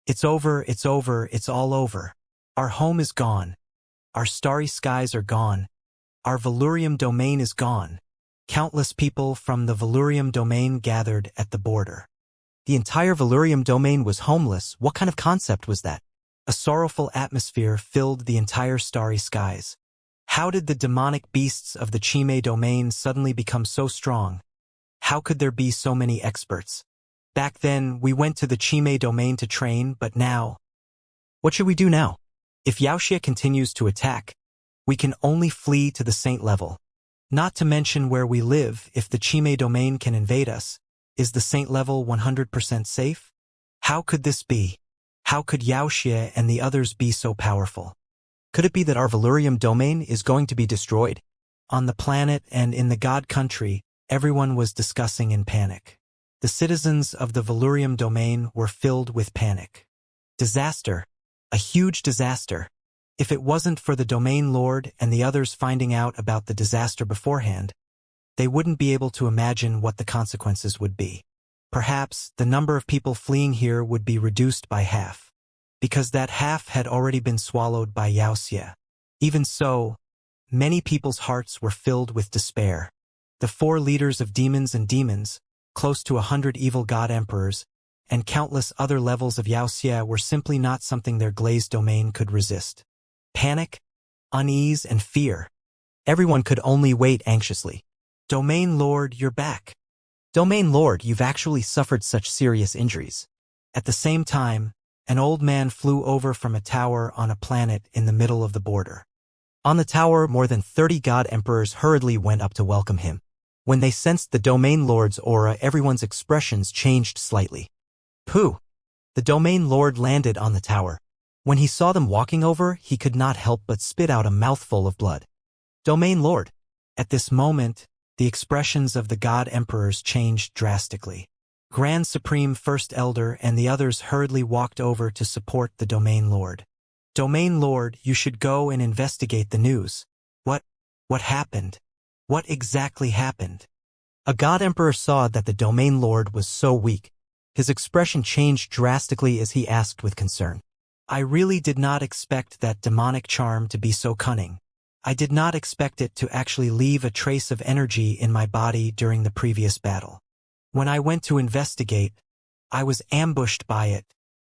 It's over, it's all over. Our home is gone. Our starry skies are gone. Our Valurium domain is gone. Countless people from the Valurium domain gathered at the border. The entire Valurium domain was homeless. What kind of concept was that? A sorrowful atmosphere filled the entire starry skies. How did the demonic beasts of the Chime domain suddenly become so strong? How could there be so many experts? Back then, we went to the Chime domain to train, but now... What should we do now? If Wuxia continues to attack, we can only flee to the Saint level. Not to mention where we live. If the Chime domain can invade us, is the Saint level 100% safe? How could this be? How could Wuxia and the others be so powerful? Could it be that our Valurium domain is going to be destroyed? On the planet and in the God country, everyone was discussing in panic. The citizens of the Valurium domain were filled with panic. Disaster. A huge disaster. If it wasn't for the domain lord and the others finding out about the disaster beforehand, they wouldn't be able to imagine what the consequences would be. Perhaps the number of people fleeing here would be reduced by half, because that half had already been swallowed by Wuxia. Even so, many people's hearts were filled with despair. The 4 leaders of demons and demons, close to 100 evil god emperors, and countless other levels of Wuxia were simply not something their glazed domain could resist. Panic, unease, and fear. Everyone could only wait anxiously. Domain Lord, you're back. Domain Lord, you've actually suffered such serious injuries. At the same time, an old man flew over from a tower on a planet in the middle of the border. On the tower, more than 30 god emperors hurriedly went up to welcome him. When they sensed the Domain Lord's aura, everyone's expressions changed slightly. Pooh! The Domain Lord landed on the tower. When he saw them walking over, he could not help but spit out a mouthful of blood. Domain Lord. At this moment, the expressions of the god emperors changed drastically. Grand Supreme First Elder and the others hurriedly walked over to support the Domain Lord. Domain Lord, you should go and investigate the news. What happened? What exactly happened? A god emperor saw that the Domain Lord was so weak. His expression changed drastically as he asked with concern. I really did not expect that demonic charm to be so cunning. I did not expect it to actually leave a trace of energy in my body during the previous battle. When I went to investigate, I was ambushed by it.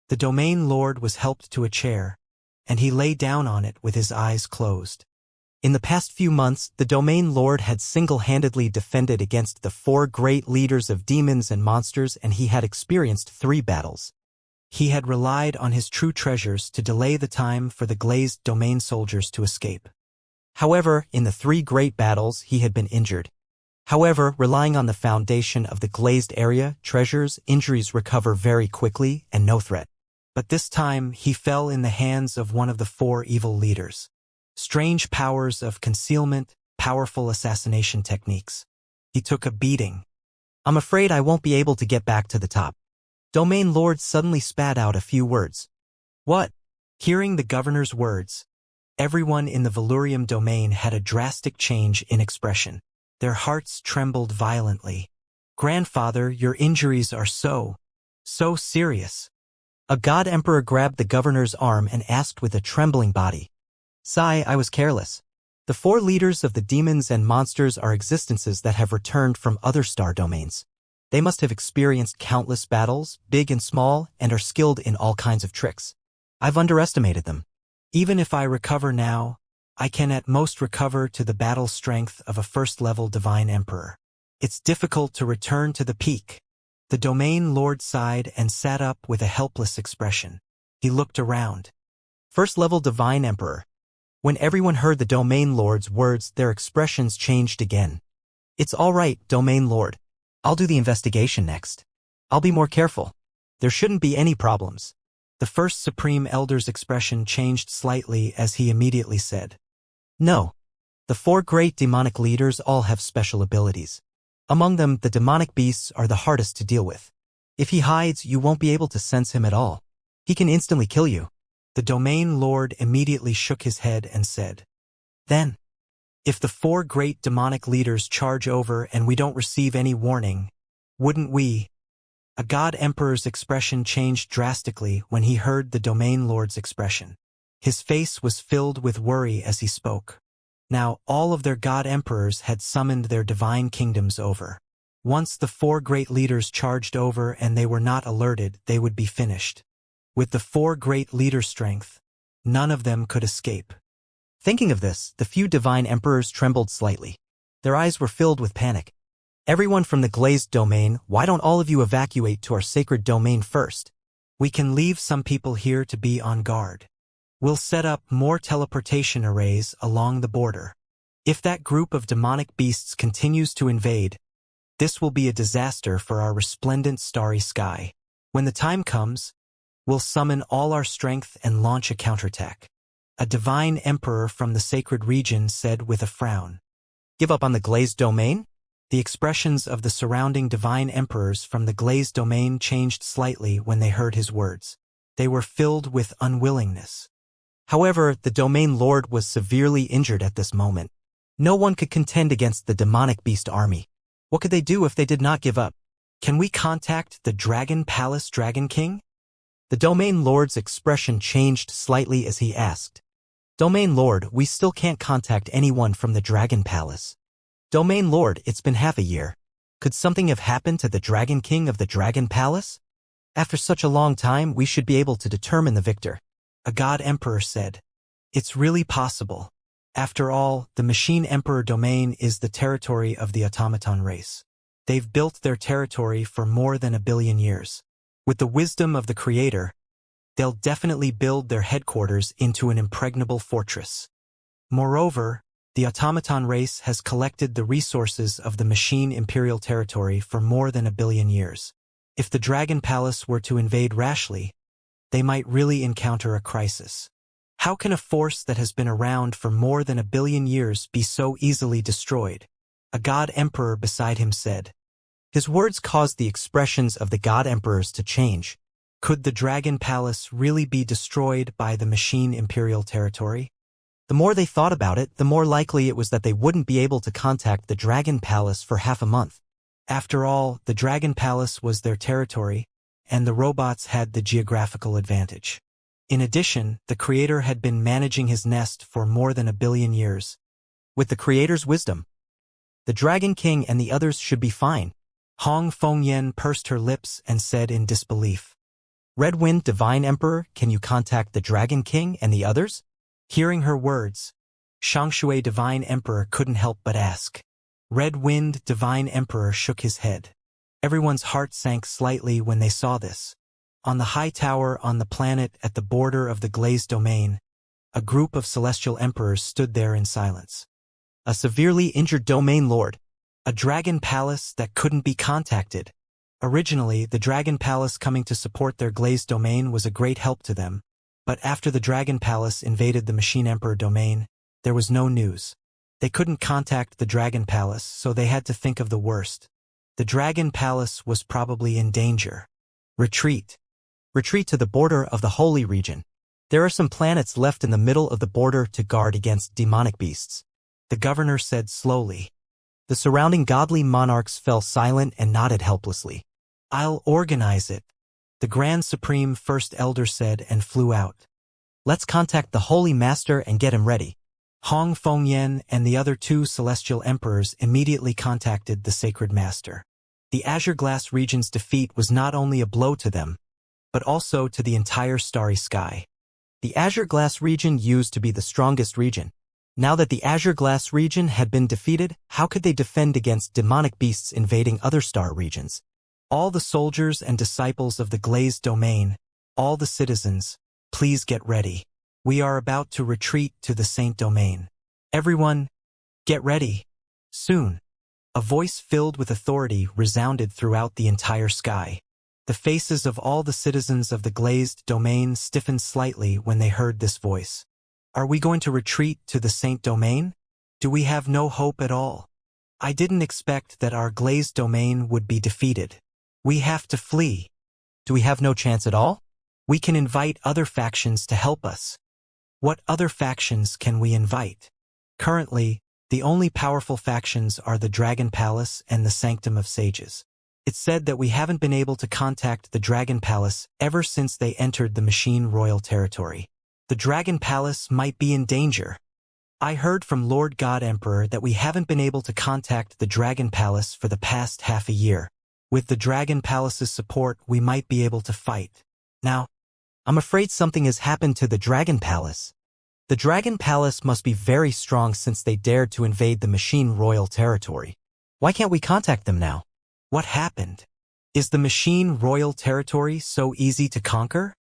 The Domain Lord was helped to a chair, and he lay down on it with his eyes closed. In the past few months, the Domain Lord had single-handedly defended against the 4 great leaders of demons and monsters, and he had experienced 3 battles. He had relied on his true treasures to delay the time for the glazed domain soldiers to escape. However, in the 3 great battles, he had been injured. However, relying on the foundation of the glazed area, treasures, injuries recover very quickly and no threat. But this time, he fell in the hands of one of the 4 evil leaders. Strange powers of concealment, powerful assassination techniques. He took a beating. I'm afraid I won't be able to get back to the top. Domain Lord suddenly spat out a few words. What? Hearing the governor's words, everyone in the Valurium domain had a drastic change in expression. Their hearts trembled violently. Grandfather, your injuries are so serious. A god emperor grabbed the governor's arm and asked with a trembling body. Sigh, I was careless. The 4 leaders of the demons and monsters are existences that have returned from other star domains. They must have experienced countless battles, big and small, and are skilled in all kinds of tricks. I've underestimated them. Even if I recover now, I can at most recover to the battle strength of a first-level divine emperor. It's difficult to return to the peak. The Domain Lord sighed and sat up with a helpless expression. He looked around. First-level divine emperor. When everyone heard the Domain Lord's words, their expressions changed again. It's all right, Domain Lord. I'll do the investigation next. I'll be more careful. There shouldn't be any problems. The First Supreme Elder's expression changed slightly as he immediately said, No. The 4 great demonic leaders all have special abilities. Among them, the demonic beasts are the hardest to deal with. If he hides, you won't be able to sense him at all. He can instantly kill you. The Domain Lord immediately shook his head and said, Then, if the 4 great demonic leaders charge over and we don't receive any warning, wouldn't we? A god emperor's expression changed drastically when he heard the domain lord's expression. His face was filled with worry as he spoke. Now, all of their god emperors had summoned their divine kingdoms over. Once the 4 great leaders charged over and they were not alerted, they would be finished. With the 4 great leaders' strength, none of them could escape. Thinking of this, the few divine emperors trembled slightly. Their eyes were filled with panic. Everyone from the glazed domain, why don't all of you evacuate to our sacred domain first? We can leave some people here to be on guard. We'll set up more teleportation arrays along the border. If that group of demonic beasts continues to invade, this will be a disaster for our resplendent starry sky. When the time comes, we'll summon all our strength and launch a counterattack. A divine emperor from the sacred region said with a frown. Give up on the glazed domain? The expressions of the surrounding divine emperors from the glazed domain changed slightly when they heard his words. They were filled with unwillingness. However, the domain lord was severely injured at this moment. No one could contend against the demonic beast army. What could they do if they did not give up? Can we contact the Dragon Palace Dragon King? The domain lord's expression changed slightly as he asked. Domain lord, we still can't contact anyone from the Dragon Palace. Domain lord, it's been half a year. Could something have happened to the Dragon King of the Dragon Palace? After such a long time, we should be able to determine the victor. A god emperor said. It's really possible. After all, the machine emperor domain is the territory of the automaton race. They've built their territory for more than 1 billion years. With the wisdom of the creator, they'll definitely build their headquarters into an impregnable fortress. Moreover, the automaton race has collected the resources of the machine imperial territory for more than 1 billion years. If the Dragon Palace were to invade rashly, they might really encounter a crisis. How can a force that has been around for more than 1 billion years be so easily destroyed? A god emperor beside him said. His words caused the expressions of the god emperors to change. Could the Dragon Palace really be destroyed by the machine imperial territory? The more they thought about it, the more likely it was that they wouldn't be able to contact the Dragon Palace for half a month. After all, the Dragon Palace was their territory, and the robots had the geographical advantage. In addition, the creator had been managing his nest for more than 1 billion years. With the creator's wisdom, the Dragon King and the others should be fine. Hong Fengyan pursed her lips and said in disbelief. Red Wind Divine Emperor, can you contact the Dragon King and the others? Hearing her words, Shangshui Divine Emperor couldn't help but ask. Red Wind Divine Emperor shook his head. Everyone's heart sank slightly when they saw this. On the high tower on the planet at the border of the glazed domain, a group of celestial emperors stood there in silence. A severely injured domain lord. A dragon palace that couldn't be contacted. Originally, the Dragon Palace coming to support their glazed domain was a great help to them, but after the Dragon Palace invaded the Machine Emperor domain, there was no news. They couldn't contact the Dragon Palace, so they had to think of the worst. The Dragon Palace was probably in danger. Retreat. Retreat to the border of the Holy Region. There are some planets left in the middle of the border to guard against demonic beasts. The governor said slowly. The surrounding godly monarchs fell silent and nodded helplessly. I'll organize it, the Grand Supreme First Elder said and flew out. Let's contact the Holy Master and get him ready. Hong Fengyan and the other 2 celestial emperors immediately contacted the Sacred Master. The Azure Glass region's defeat was not only a blow to them, but also to the entire starry sky. The Azure Glass region used to be the strongest region. Now that the Azure Glass region had been defeated, how could they defend against demonic beasts invading other star regions? All the soldiers and disciples of the glazed domain, all the citizens, please get ready. We are about to retreat to the Saint Domain. Everyone, get ready. Soon. A voice filled with authority resounded throughout the entire sky. The faces of all the citizens of the glazed domain stiffened slightly when they heard this voice. Are we going to retreat to the Saint Domain? Do we have no hope at all? I didn't expect that our glazed domain would be defeated. We have to flee. Do we have no chance at all? We can invite other factions to help us. What other factions can we invite? Currently, the only powerful factions are the Dragon Palace and the Sanctum of Sages. It said that we haven't been able to contact the Dragon Palace ever since they entered the Machine Royal territory. The Dragon Palace might be in danger. I heard from Lord God Emperor that we haven't been able to contact the Dragon Palace for the past half a year. With the Dragon Palace's support, we might be able to fight. Now, I'm afraid something has happened to the Dragon Palace. The Dragon Palace must be very strong since they dared to invade the Machine Royal territory. Why can't we contact them now? What happened? Is the Machine Royal territory so easy to conquer?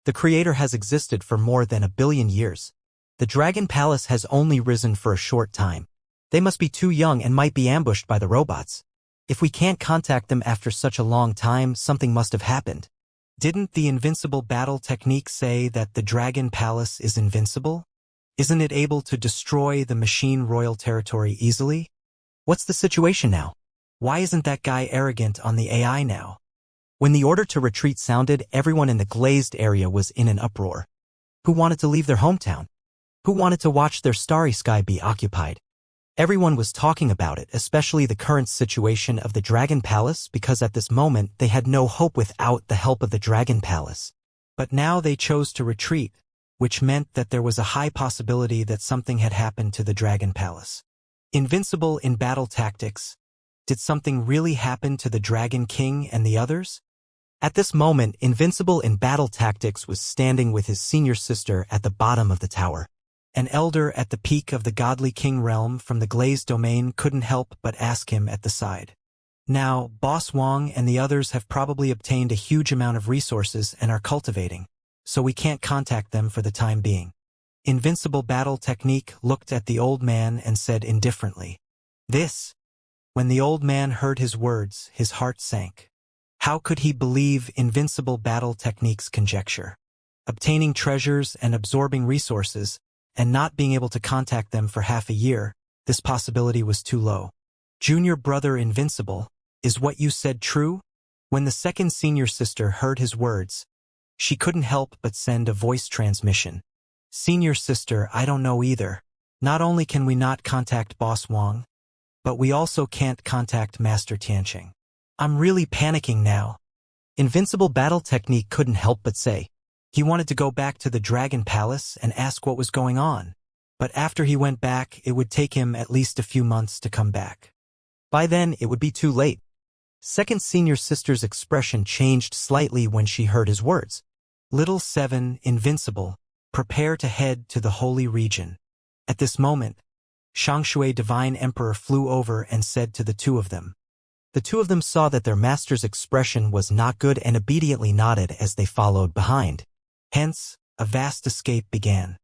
The creator has existed for more than 1 billion years. The Dragon Palace has only risen for a short time. They must be too young and might be ambushed by the robots. If we can't contact them after such a long time, something must have happened. Didn't the invincible battle technique say that the Dragon Palace is invincible? Isn't it able to destroy the Machine Royal territory easily? What's the situation now? Why isn't that guy arrogant on the AI now? When the order to retreat sounded, everyone in the glazed area was in an uproar. Who wanted to leave their hometown? Who wanted to watch their starry sky be occupied? Everyone was talking about it, especially the current situation of the Dragon Palace, because at this moment they had no hope without the help of the Dragon Palace. But now they chose to retreat, which meant that there was a high possibility that something had happened to the Dragon Palace. Invincible in battle tactics. Did something really happen to the Dragon King and the others? At this moment, Invincible in battle tactics was standing with his senior sister at the bottom of the tower. An elder at the peak of the godly king realm from the glazed domain couldn't help but ask him at the side. Now, Boss Wong and the others have probably obtained a huge amount of resources and are cultivating, so we can't contact them for the time being. Invincible battle technique looked at the old man and said indifferently, "This." When the old man heard his words, his heart sank. How could he believe invincible battle technique's conjecture? Obtaining treasures and absorbing resources, and not being able to contact them for half a year, this possibility was too low. Junior brother Invincible, is what you said true? When the second senior sister heard his words, she couldn't help but send a voice transmission. Senior sister, I don't know either. Not only can we not contact Boss Wong, but we also can't contact Master Tianqing. I'm really panicking now. Invincible battle technique couldn't help but say. He wanted to go back to the Dragon Palace and ask what was going on. But after he went back, it would take him at least a few months to come back. By then, it would be too late. Second senior sister's expression changed slightly when she heard his words. Little 7, Invincible, prepare to head to the Holy Region. At this moment, Shangshui Divine Emperor flew over and said to the two of them. The two of them saw that their master's expression was not good and obediently nodded as they followed behind. Hence, a vast escape began.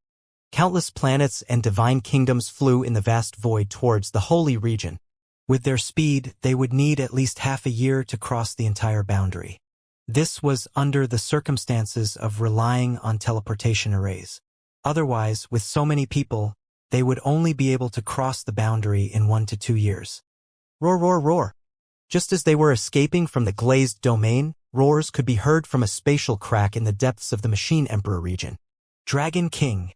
Countless planets and divine kingdoms flew in the vast void towards the Holy Region. With their speed, they would need at least half a year to cross the entire boundary. This was under the circumstances of relying on teleportation arrays. Otherwise, with so many people, they would only be able to cross the boundary in 1 to 2 years. Roar, roar, roar. Just as they were escaping from the glazed domain, roars could be heard from a spatial crack in the depths of the Machine Emperor region. Dragon King.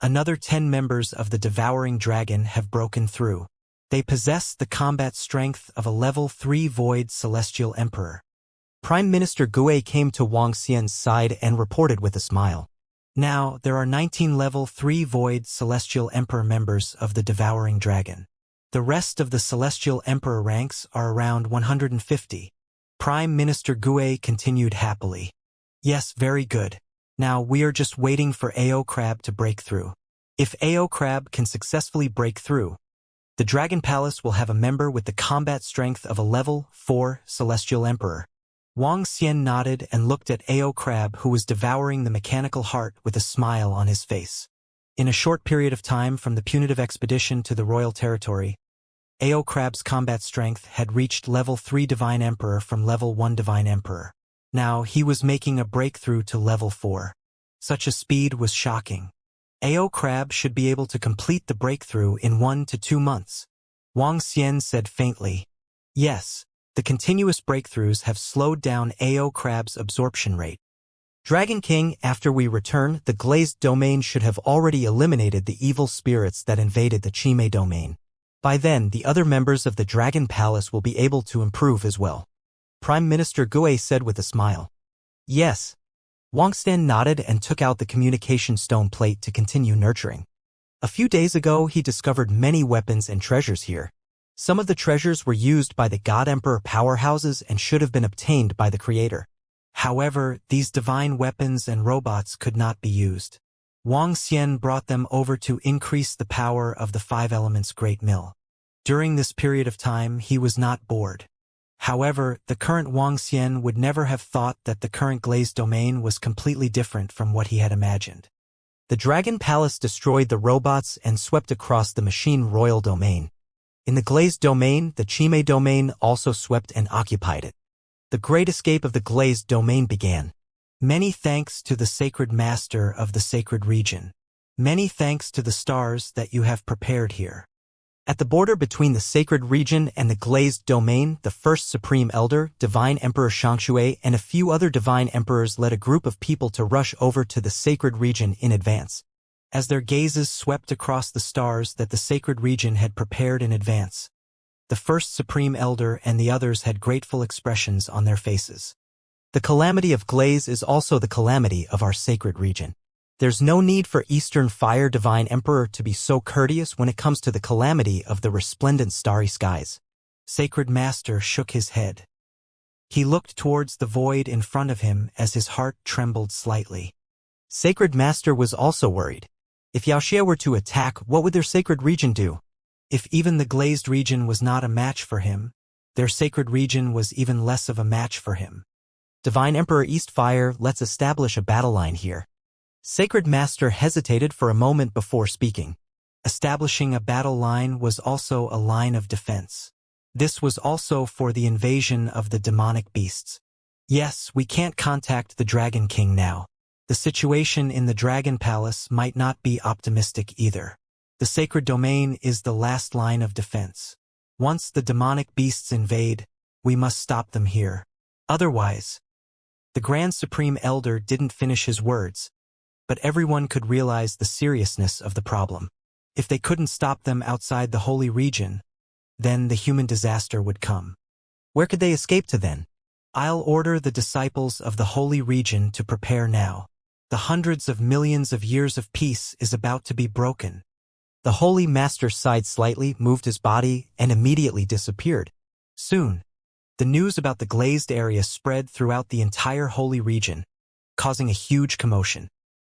Another 10 members of the Devouring Dragon have broken through. They possess the combat strength of a level 3 Void Celestial Emperor. Prime Minister Gue came to Wang Xian's side and reported with a smile. Now, there are 19 level 3 Void Celestial Emperor members of the Devouring Dragon. The rest of the Celestial Emperor ranks are around 150. Prime Minister Gue continued happily. Yes, very good. Now we are just waiting for AO Crab to break through. If AO Crab can successfully break through, the Dragon Palace will have a member with the combat strength of a level 4 Celestial Emperor. Wang Xian nodded and looked at AO Crab, who was devouring the mechanical heart with a smile on his face. In a short period of time from the punitive expedition to the royal territory, AO Crab's combat strength had reached level 3 Divine Emperor from level 1 Divine Emperor. Now he was making a breakthrough to level 4. Such a speed was shocking. AO Crab should be able to complete the breakthrough in 1 to 2 months. Wang Xian said faintly. Yes, the continuous breakthroughs have slowed down AO Crab's absorption rate. Dragon King, after we return, the glazed domain should have already eliminated the evil spirits that invaded the Chime domain. By then, the other members of the Dragon Palace will be able to improve as well. Prime Minister Gue said with a smile. Yes. Wang Stan nodded and took out the communication stone plate to continue nurturing. A few days ago, he discovered many weapons and treasures here. Some of the treasures were used by the God Emperor powerhouses and should have been obtained by the Creator. However, these divine weapons and robots could not be used. Wang Xian brought them over to increase the power of the Five Elements Great Mill. During this period of time, he was not bored. However, the current Wang Xian would never have thought that the current glazed domain was completely different from what he had imagined. The Dragon Palace destroyed the robots and swept across the Machine Royal domain. In the glazed domain, the Chime domain also swept and occupied it. The great escape of the glazed domain began. Many thanks to the sacred master of the sacred region. Many thanks to the stars that you have prepared here. At the border between the sacred region and the glazed domain, the first Supreme Elder, Divine Emperor Shangshui, and a few other divine emperors led a group of people to rush over to the sacred region in advance. As their gazes swept across the stars that the sacred region had prepared in advance, the first Supreme Elder and the others had grateful expressions on their faces. The calamity of glaze is also the calamity of our sacred region. There's no need for Eastern Fire Divine Emperor to be so courteous when it comes to the calamity of the resplendent starry skies. Sacred Master shook his head. He looked towards the void in front of him as his heart trembled slightly. Sacred Master was also worried. If Yaoxia were to attack, what would their sacred region do? If even the glazed region was not a match for him, their sacred region was even less of a match for him. Divine Emperor Eastfire, let's establish a battle line here. Sacred Master hesitated for a moment before speaking. Establishing a battle line was also a line of defense. This was also for the invasion of the demonic beasts. Yes, we can't contact the Dragon King now. The situation in the Dragon Palace might not be optimistic either. The sacred domain is the last line of defense. Once the demonic beasts invade, we must stop them here. Otherwise, the Grand Supreme Elder didn't finish his words, but everyone could realize the seriousness of the problem. If they couldn't stop them outside the holy region, then the human disaster would come. Where could they escape to then? I'll order the disciples of the holy region to prepare now. The hundreds of millions of years of peace is about to be broken. The holy master sighed slightly, moved his body, and immediately disappeared. Soon, the news about the glazed area spread throughout the entire holy region, causing a huge commotion.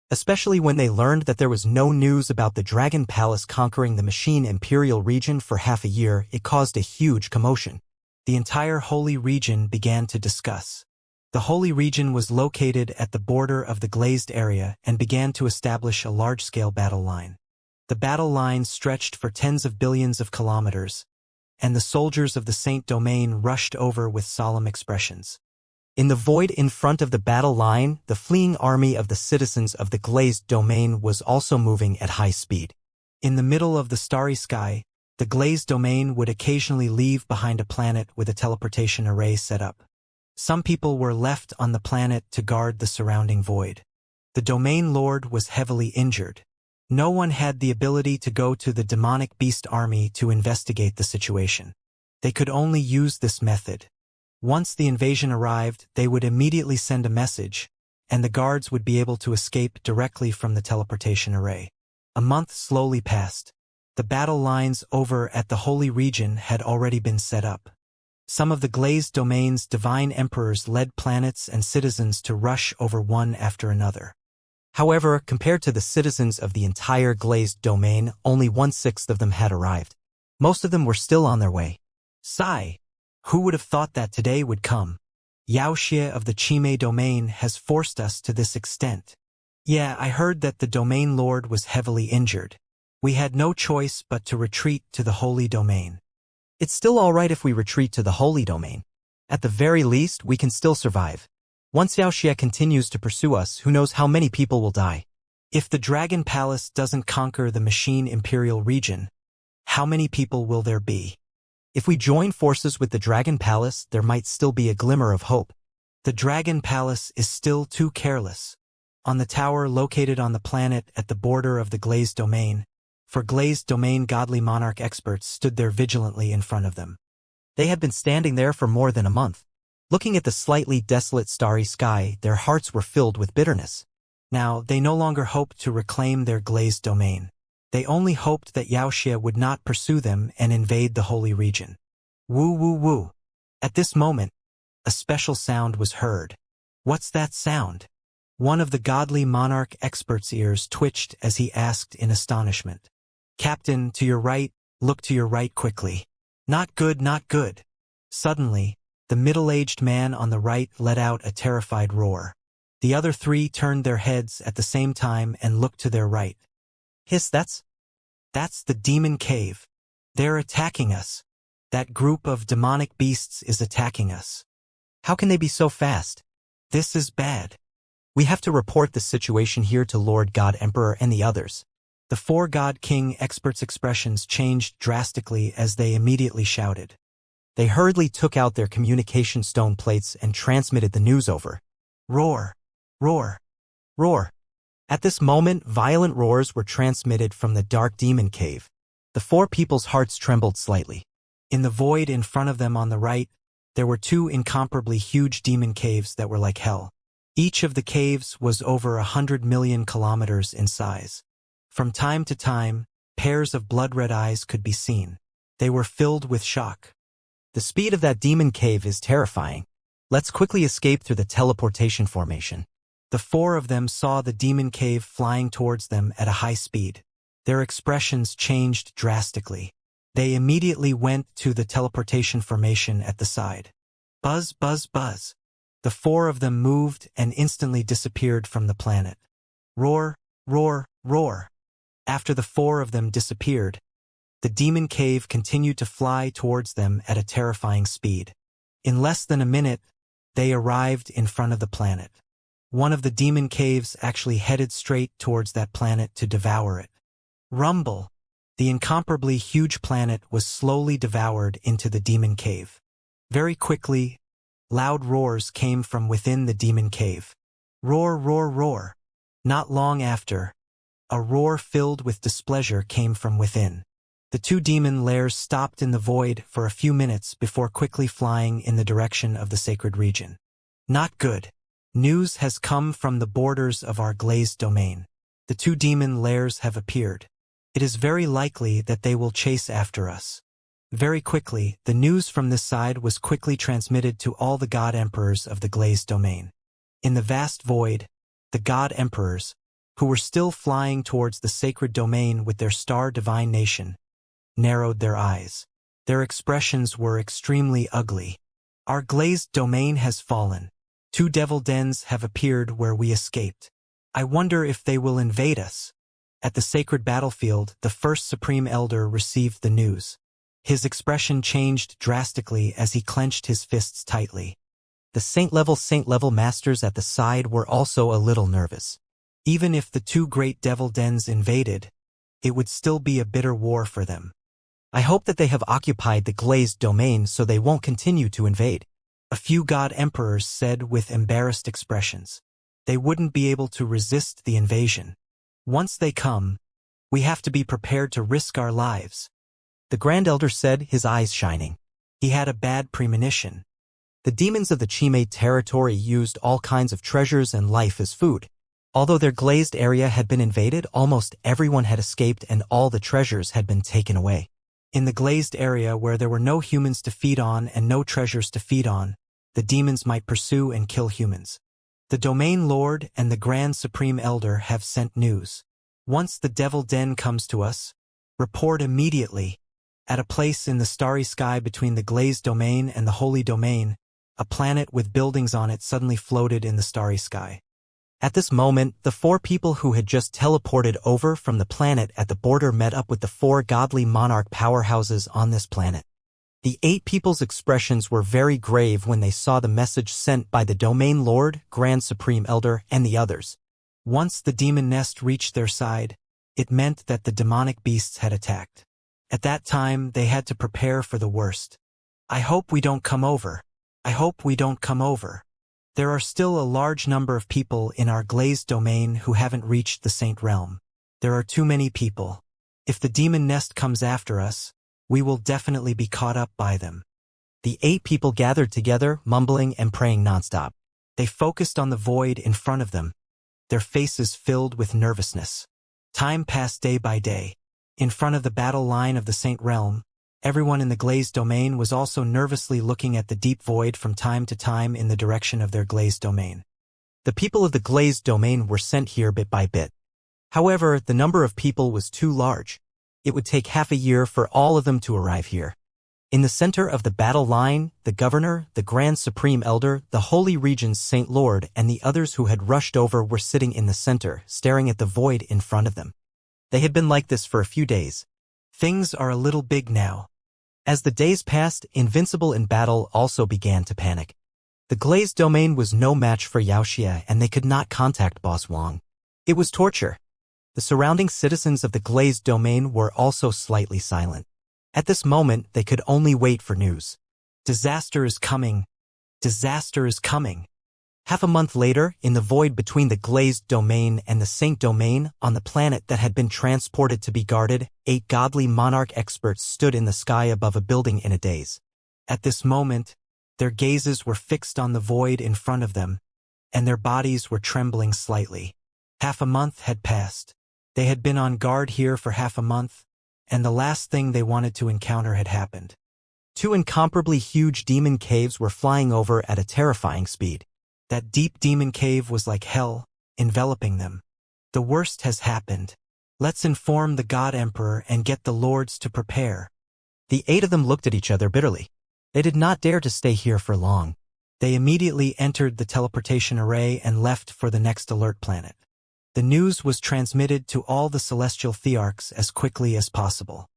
Especially when they learned that there was no news about the Dragon Palace conquering the Machine Imperial region for half a year, it caused a huge commotion. The entire holy region began to discuss. The holy region was located at the border of the glazed area and began to establish a large-scale battle line. The battle line stretched for tens of billions of kilometers, and the soldiers of the Saint Domain rushed over with solemn expressions. In the void in front of the battle line, the fleeing army of the citizens of the glazed domain was also moving at high speed. In the middle of the starry sky, the glazed domain would occasionally leave behind a planet with a teleportation array set up. Some people were left on the planet to guard the surrounding void. The domain lord was heavily injured. No one had the ability to go to the demonic beast army to investigate the situation. They could only use this method. Once the invasion arrived, they would immediately send a message, and the guards would be able to escape directly from the teleportation array. A month slowly passed. The battle lines over at the Holy Region had already been set up. Some of the glazed domain's divine emperors led planets and citizens to rush over one after another. However, compared to the citizens of the entire glazed domain, only 1/6 of them had arrived. Most of them were still on their way. Sigh! Who would have thought that today would come? Yaoxia of the Chime domain has forced us to this extent. Yeah, I heard that the domain lord was heavily injured. We had no choice but to retreat to the holy domain. It's still all right if we retreat to the holy domain. At the very least, we can still survive. Once Yaoxia continues to pursue us, who knows how many people will die. If the Dragon Palace doesn't conquer the Machine Imperial region, how many people will there be? If we join forces with the Dragon Palace, there might still be a glimmer of hope. The Dragon Palace is still too careless. On the tower located on the planet at the border of the glazed domain, for glazed domain godly monarch experts stood there vigilantly in front of them. They had been standing there for more than a month. Looking at the slightly desolate starry sky, their hearts were filled with bitterness. Now, they no longer hoped to reclaim their glazed domain. They only hoped that Wuxia would not pursue them and invade the holy region. Woo woo woo. At this moment, a special sound was heard. What's that sound? One of the godly monarch expert's ears twitched as he asked in astonishment. Captain, to your right, look to your right quickly. Not good, not good. Suddenly, the middle-aged man on the right let out a terrified roar. The other three turned their heads at the same time and looked to their right. Hiss, that's the demon cave. They're attacking us. That group of demonic beasts is attacking us. How can they be so fast? This is bad. We have to report the situation here to Lord God Emperor and the others. The four God King experts' expressions changed drastically as they immediately shouted. They hurriedly took out their communication stone plates and transmitted the news over. Roar! Roar! Roar! At this moment, violent roars were transmitted from the dark demon cave. The four people's hearts trembled slightly. In the void in front of them on the right, there were two incomparably huge demon caves that were like hell. Each of the caves was over 100 million kilometers in size. From time to time, pairs of blood-red eyes could be seen. They were filled with shock. The speed of that demon cave is terrifying. Let's quickly escape through the teleportation formation. The four of them saw the demon cave flying towards them at a high speed. Their expressions changed drastically. They immediately went to the teleportation formation at the side. Buzz, buzz, buzz. The four of them moved and instantly disappeared from the planet. Roar, roar, roar. After the four of them disappeared, the demon cave continued to fly towards them at a terrifying speed. In less than a minute, they arrived in front of the planet. One of the demon caves actually headed straight towards that planet to devour it. Rumble! The incomparably huge planet was slowly devoured into the demon cave. Very quickly, loud roars came from within the demon cave. Roar, roar, roar. Not long after, a roar filled with displeasure came from within. The two demon lairs stopped in the void for a few minutes before quickly flying in the direction of the sacred region. Not good. News has come from the borders of our glazed domain. The two demon lairs have appeared. It is very likely that they will chase after us. Very quickly, the news from this side was quickly transmitted to all the god emperors of the glazed domain. In the vast void, the god emperors, who were still flying towards the sacred domain with their star divine nation, narrowed their eyes. Their expressions were extremely ugly. Our glazed domain has fallen. Two devil dens have appeared where we escaped. I wonder if they will invade us. At the sacred battlefield, the first Supreme Elder received the news. His expression changed drastically as he clenched his fists tightly. The saint-level masters at the side were also a little nervous. Even if the two great devil dens invaded, it would still be a bitter war for them. I hope that they have occupied the glazed domain so they won't continue to invade. A few god emperors said with embarrassed expressions. They wouldn't be able to resist the invasion. Once they come, we have to be prepared to risk our lives. The Grand Elder said, his eyes shining. He had a bad premonition. The demons of the Chime territory used all kinds of treasures and life as food. Although their glazed area had been invaded, almost everyone had escaped and all the treasures had been taken away. In the glazed area where there were no humans to feed on and no treasures to feed on, the demons might pursue and kill humans. The Domain Lord and the Grand Supreme Elder have sent news. Once the Devil Den comes to us, report immediately. At a place in the starry sky between the glazed domain and the holy domain, a planet with buildings on it suddenly floated in the starry sky. At this moment, the four people who had just teleported over from the planet at the border met up with the four godly monarch powerhouses on this planet. The 8 people's expressions were very grave when they saw the message sent by the Domain Lord, Grand Supreme Elder, and the others. Once the demon nest reached their side, it meant that the demonic beasts had attacked. At that time, they had to prepare for the worst. I hope we don't come over. I hope we don't come over. There are still a large number of people in our glazed domain who haven't reached the Saint Realm. There are too many people. If the demon nest comes after us, we will definitely be caught up by them. The 8 people gathered together, mumbling and praying nonstop. They focused on the void in front of them, their faces filled with nervousness. Time passed day by day. In front of the battle line of the Saint Realm, everyone in the glazed domain was also nervously looking at the deep void from time to time in the direction of their glazed domain. The people of the glazed domain were sent here bit by bit. However, the number of people was too large. It would take half a year for all of them to arrive here. In the center of the battle line, the governor, the Grand Supreme Elder, the Holy Regent's Saint Lord, and the others who had rushed over were sitting in the center, staring at the void in front of them. They had been like this for a few days. Things are a little big now. As the days passed, Invincible in battle also began to panic. The glazed domain was no match for Wuxia, and they could not contact Boss Wang. It was torture. The surrounding citizens of the glazed domain were also slightly silent. At this moment, they could only wait for news. Disaster is coming. Disaster is coming. Half a month later, in the void between the glazed domain and the Saint domain, on the planet that had been transported to be guarded, 8 godly monarch experts stood in the sky above a building in a daze. At this moment, their gazes were fixed on the void in front of them, and their bodies were trembling slightly. Half a month had passed. They had been on guard here for half a month, and the last thing they wanted to encounter had happened. 2 incomparably huge demon caves were flying over at a terrifying speed. That deep demon cave was like hell, enveloping them. The worst has happened. Let's inform the God Emperor and get the lords to prepare. The 8 of them looked at each other bitterly. They did not dare to stay here for long. They immediately entered the teleportation array and left for the next alert planet. The news was transmitted to all the celestial thearchs as quickly as possible.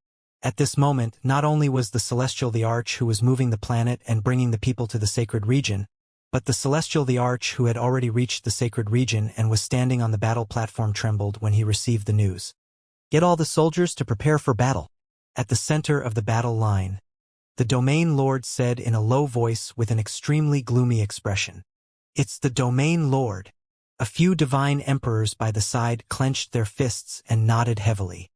At this moment, not only was the celestial thearch who was moving the planet and bringing the people to the sacred region, but the celestial thearch who had already reached the sacred region and was standing on the battle platform trembled when he received the news. Get all the soldiers to prepare for battle. At the center of the battle line, the domain lord said in a low voice with an extremely gloomy expression, "It's the domain lord." A few divine emperors by the side clenched their fists and nodded heavily.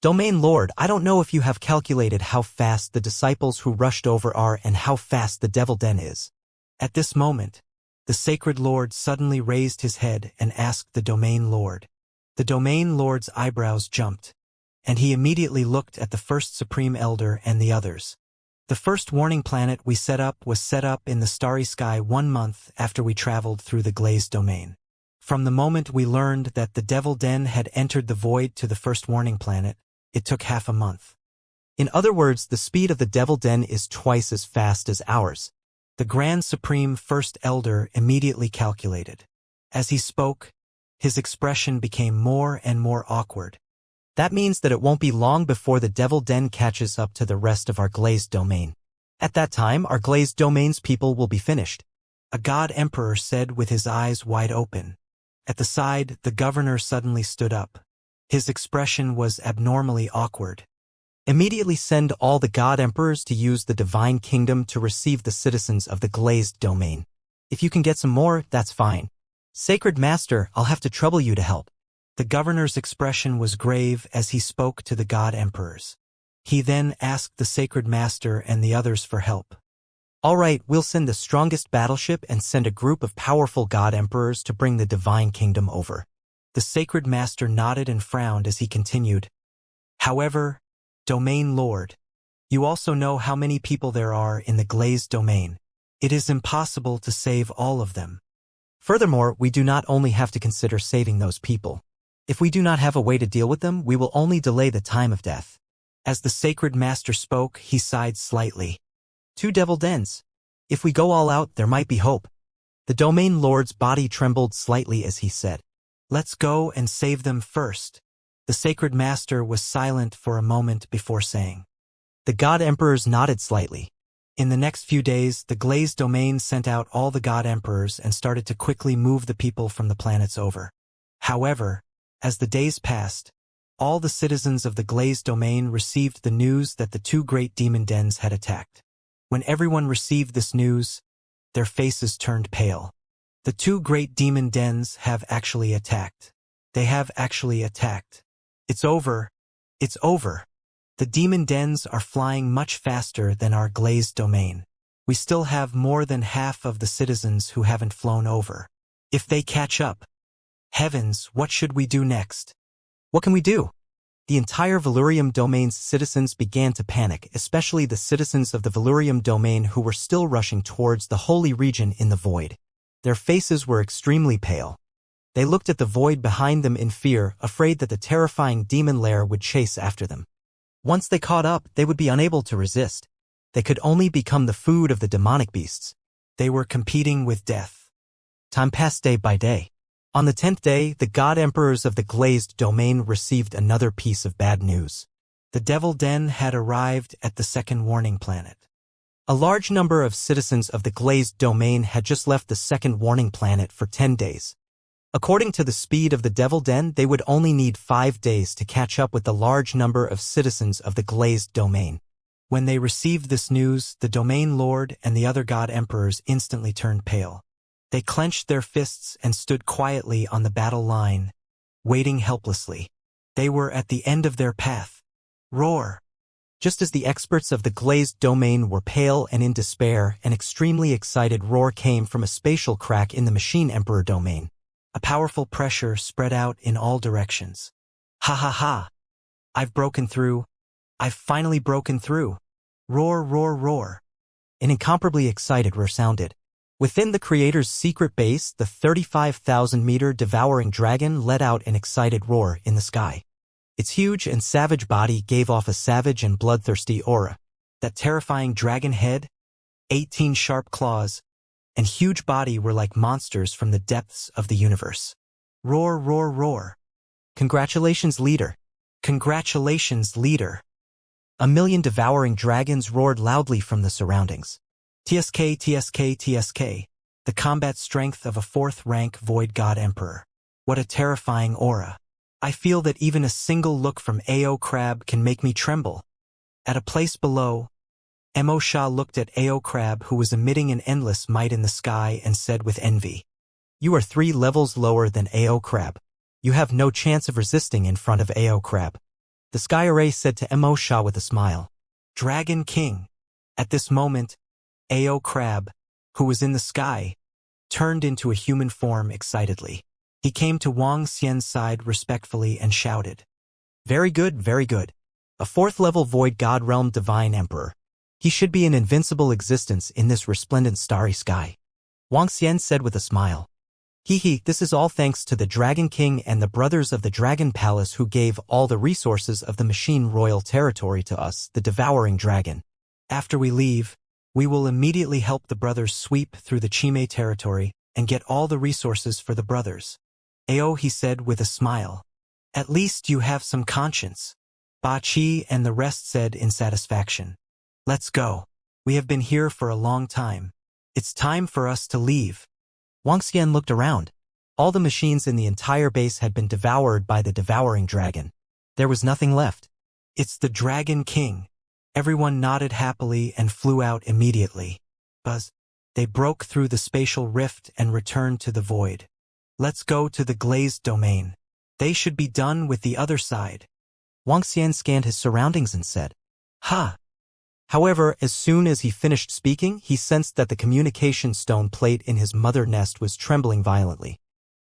Domain Lord, I don't know if you have calculated how fast the disciples who rushed over are and how fast the devil den is. At this moment, the sacred lord suddenly raised his head and asked the domain lord. The domain lord's eyebrows jumped, and he immediately looked at the first supreme elder and the others. The first warning planet we set up was set up in the starry sky 1 month after we traveled through the glazed domain. From the moment we learned that the Devil Den had entered the void to the first warning planet, it took half a month. In other words, the speed of the Devil Den is twice as fast as ours. The Grand Supreme First Elder immediately calculated. As he spoke, his expression became more and more awkward. That means that it won't be long before the Devil Den catches up to the rest of our glazed domain. At that time, our glazed domain's people will be finished. A God Emperor said with his eyes wide open. At the side, the governor suddenly stood up. His expression was abnormally awkward. Immediately send all the God Emperors to use the Divine Kingdom to receive the citizens of the glazed domain. If you can get some more, that's fine. Sacred Master, I'll have to trouble you to help. The governor's expression was grave as he spoke to the God Emperors. He then asked the Sacred Master and the others for help. All right, we'll send the strongest battleship and send a group of powerful God Emperors to bring the Divine Kingdom over. The Sacred Master nodded and frowned as he continued. However, Domain Lord, you also know how many people there are in the glazed domain. It is impossible to save all of them. Furthermore, we do not only have to consider saving those people. If we do not have a way to deal with them, we will only delay the time of death. As the Sacred Master spoke, he sighed slightly. 2 devil dens. If we go all out, there might be hope. The Domain Lord's body trembled slightly as he said, "Let's go and save them first." The Sacred Master was silent for a moment before saying. The God Emperors nodded slightly. In the next few days, the glazed domain sent out all the God Emperors and started to quickly move the people from the planets over. However, as the days passed, all the citizens of the glazed domain received the news that the 2 great demon dens had attacked. When everyone received this news, their faces turned pale. The 2 great demon dens have actually attacked. They have actually attacked. It's over. It's over. The demon dens are flying much faster than our glazed domain. We still have more than half of the citizens who haven't flown over. If they catch up, heavens, what should we do next? What can we do? The entire Valurium domain's citizens began to panic, especially the citizens of the Valurium domain who were still rushing towards the holy region in the void. Their faces were extremely pale. They looked at the void behind them in fear, afraid that the terrifying demon lair would chase after them. Once they caught up, they would be unable to resist. They could only become the food of the demonic beasts. They were competing with death. Time passed day by day. On the 10th day, the god emperors of the glazed domain received another piece of bad news. The Devil Den had arrived at the second warning planet. A large number of citizens of the glazed domain had just left the second warning planet for 10 days. According to the speed of the Devil Den, they would only need 5 days to catch up with the large number of citizens of the glazed domain. When they received this news, the domain lord and the other god emperors instantly turned pale. They clenched their fists and stood quietly on the battle line, waiting helplessly. They were at the end of their path. Roar! Just as the experts of the glazed domain were pale and in despair, an extremely excited roar came from a spatial crack in the machine emperor domain. A powerful pressure spread out in all directions. Ha ha ha! I've broken through. I've finally broken through. Roar, roar, roar. An incomparably excited roar sounded. Within the creator's secret base, the 35,000-meter devouring dragon let out an excited roar in the sky. Its huge and savage body gave off a savage and bloodthirsty aura. That terrifying dragon head, 18 sharp claws, and huge body were like monsters from the depths of the universe. Roar, roar, roar. Congratulations, leader. Congratulations, leader. A million devouring dragons roared loudly from the surroundings. TSK, TSK, TSK. The combat strength of a 4th-rank Void God Emperor. What a terrifying aura. I feel that even a single look from Ao Crab can make me tremble. At a place below, Mo Sha looked at Ao Crab, who was emitting an endless might in the sky, and said with envy, "You are 3 levels lower than Ao Crab. You have no chance of resisting in front of Ao Crab." The Sky Array said to Mo Sha with a smile. Dragon King. At this moment, Ao Crab, who was in the sky, turned into a human form excitedly. He came to Wang Xian's side respectfully and shouted, Very good, very good. A 4th-level Void God Realm Divine Emperor. He should be an invincible existence in this resplendent starry sky." Wang Xian said with a smile. Hee, this is all thanks to the Dragon King and the brothers of the Dragon Palace who gave all the resources of the Machine Royal Territory to us, the Devouring Dragon. After we leave, we will immediately help the brothers sweep through the Chime territory and get all the resources for the brothers. Ao, he said with a smile. At least you have some conscience. Ba Qi and the rest said in satisfaction. Let's go. We have been here for a long time. It's time for us to leave. Wang Xian looked around. All the machines in the entire base had been devoured by the devouring dragon. There was nothing left. It's the Dragon King. Everyone nodded happily and flew out immediately. Buzz. They broke through the spatial rift and returned to the void. Let's go to the glazed domain. They should be done with the other side. Wang Xian scanned his surroundings and said, Ha! However, as soon as he finished speaking, he sensed that the communication stone plate in his mother nest was trembling violently.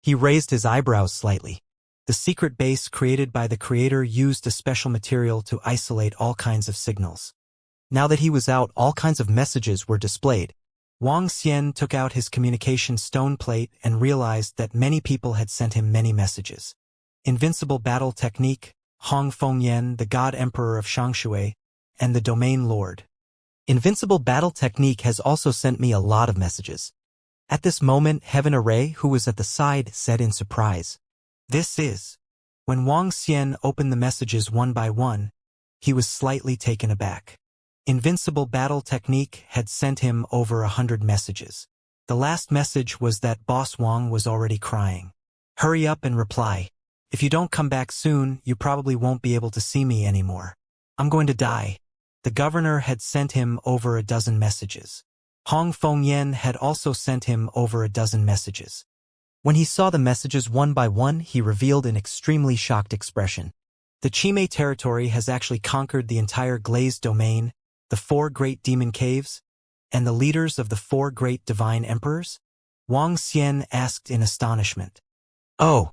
He raised his eyebrows slightly. The secret base created by the creator used a special material to isolate all kinds of signals. Now that he was out, all kinds of messages were displayed. Wang Xian took out his communication stone plate and realized that many people had sent him many messages. Invincible Battle Technique, Hong Fengyan, the God Emperor of Shangshui, and the Domain Lord. Invincible Battle Technique has also sent me a lot of messages. At this moment, Heaven Array, who was at the side, said in surprise. This is. When Wang Xian opened the messages one by one, he was slightly taken aback. Invincible Battle Technique had sent him over 100 messages. The last message was that Boss Wang was already crying. Hurry up and reply. If you don't come back soon, you probably won't be able to see me anymore. I'm going to die. The governor had sent him over a dozen messages. Hong Fengyan had also sent him over a dozen messages. When he saw the messages one by one, he revealed an extremely shocked expression. The Chime territory has actually conquered the entire glazed domain, the 4 great demon caves, and the leaders of the 4 great divine emperors? Wang Xian asked in astonishment. Oh,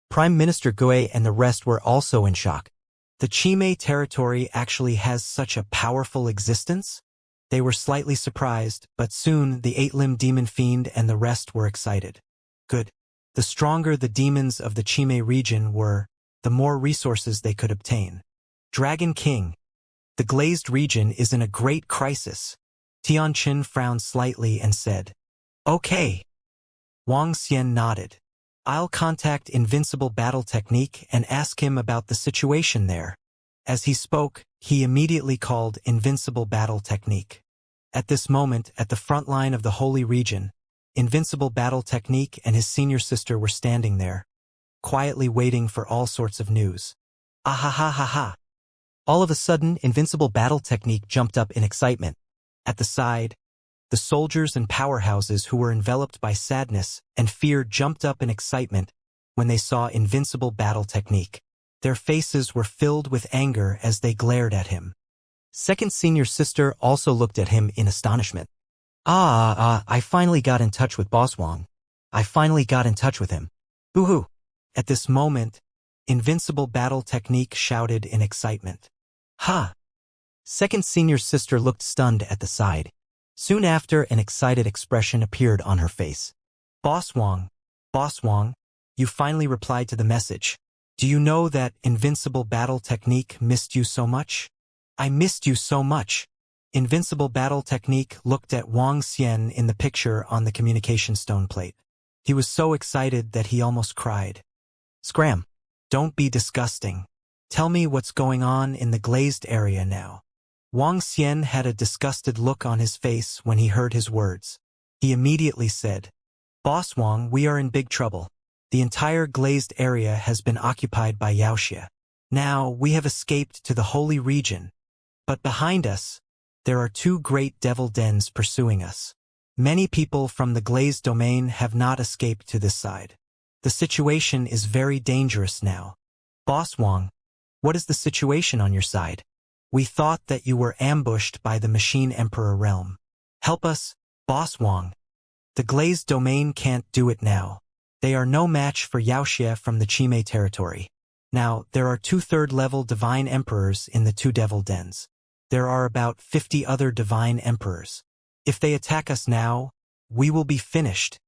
Prime Minister Gui and the rest were also in shock. The Chime territory actually has such a powerful existence? They were slightly surprised, but soon the 8-limbed demon fiend and the rest were excited. Good. The stronger the demons of the Chime region were, the more resources they could obtain. Dragon King. The glazed region is in a great crisis. Tianqin frowned slightly and said, Okay. Wang Xian nodded. I'll contact Invincible Battle Technique and ask him about the situation there. As he spoke, he immediately called Invincible Battle Technique. At this moment, at the front line of the Holy Region, Invincible Battle Technique and his senior sister were standing there, quietly waiting for all sorts of news. Ah-ha-ha-ha-ha. All of a sudden, Invincible Battle Technique jumped up in excitement. At the side, the soldiers and powerhouses who were enveloped by sadness and fear jumped up in excitement when they saw Invincible Battle Technique. Their faces were filled with anger as they glared at him. Second senior sister also looked at him in astonishment. I finally got in touch with Boss Wang. I finally got in touch with him. Boo-hoo. At this moment, Invincible Battle Technique shouted in excitement. Ha! Second senior sister looked stunned at the side. Soon after, an excited expression appeared on her face. Boss Wang, you finally replied to the message. Do you know that Invincible Battle Technique missed you so much? I missed you so much. Invincible Battle Technique looked at Wang Xian in the picture on the communication stone plate. He was so excited that he almost cried. Scram. Don't be disgusting. Tell me what's going on in the glazed area now. Wang Xian had a disgusted look on his face when he heard his words. He immediately said, Boss Wang, we are in big trouble. The entire glazed area has been occupied by Wuxia. Now, we have escaped to the Holy Region. But behind us, there are 2 great devil dens pursuing us. Many people from the glazed domain have not escaped to this side. The situation is very dangerous now. Boss Wang, what is the situation on your side? We thought that you were ambushed by the Machine Emperor realm. Help us, Boss Wang. The glazed domain can't do it now. They are no match for Wuxia from the Chime territory. Now, there are 2 third-level divine emperors in the 2 devil dens. There are about 50 other divine emperors. If they attack us now, we will be finished.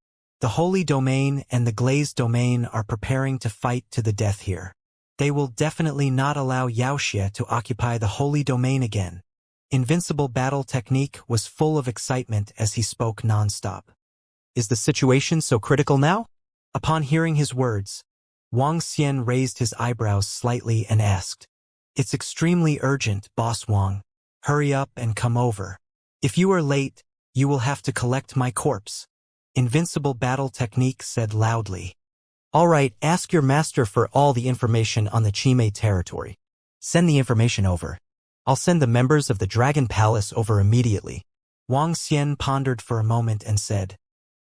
The Holy Domain and the Glazed Domain are preparing to fight to the death here. They will definitely not allow Wuxia to occupy the Holy Domain again. Invincible Battle Technique was full of excitement as he spoke non-stop. Is the situation so critical now? Upon hearing his words, Wang Xian raised his eyebrows slightly and asked, It's extremely urgent, Boss Wang. Hurry up and come over. If you are late, you will have to collect my corpse. Invincible Battle Technique said loudly. All right, ask your master for all the information on the Chime territory. Send the information over. I'll send the members of the Dragon Palace over immediately. Wang Xian pondered for a moment and said,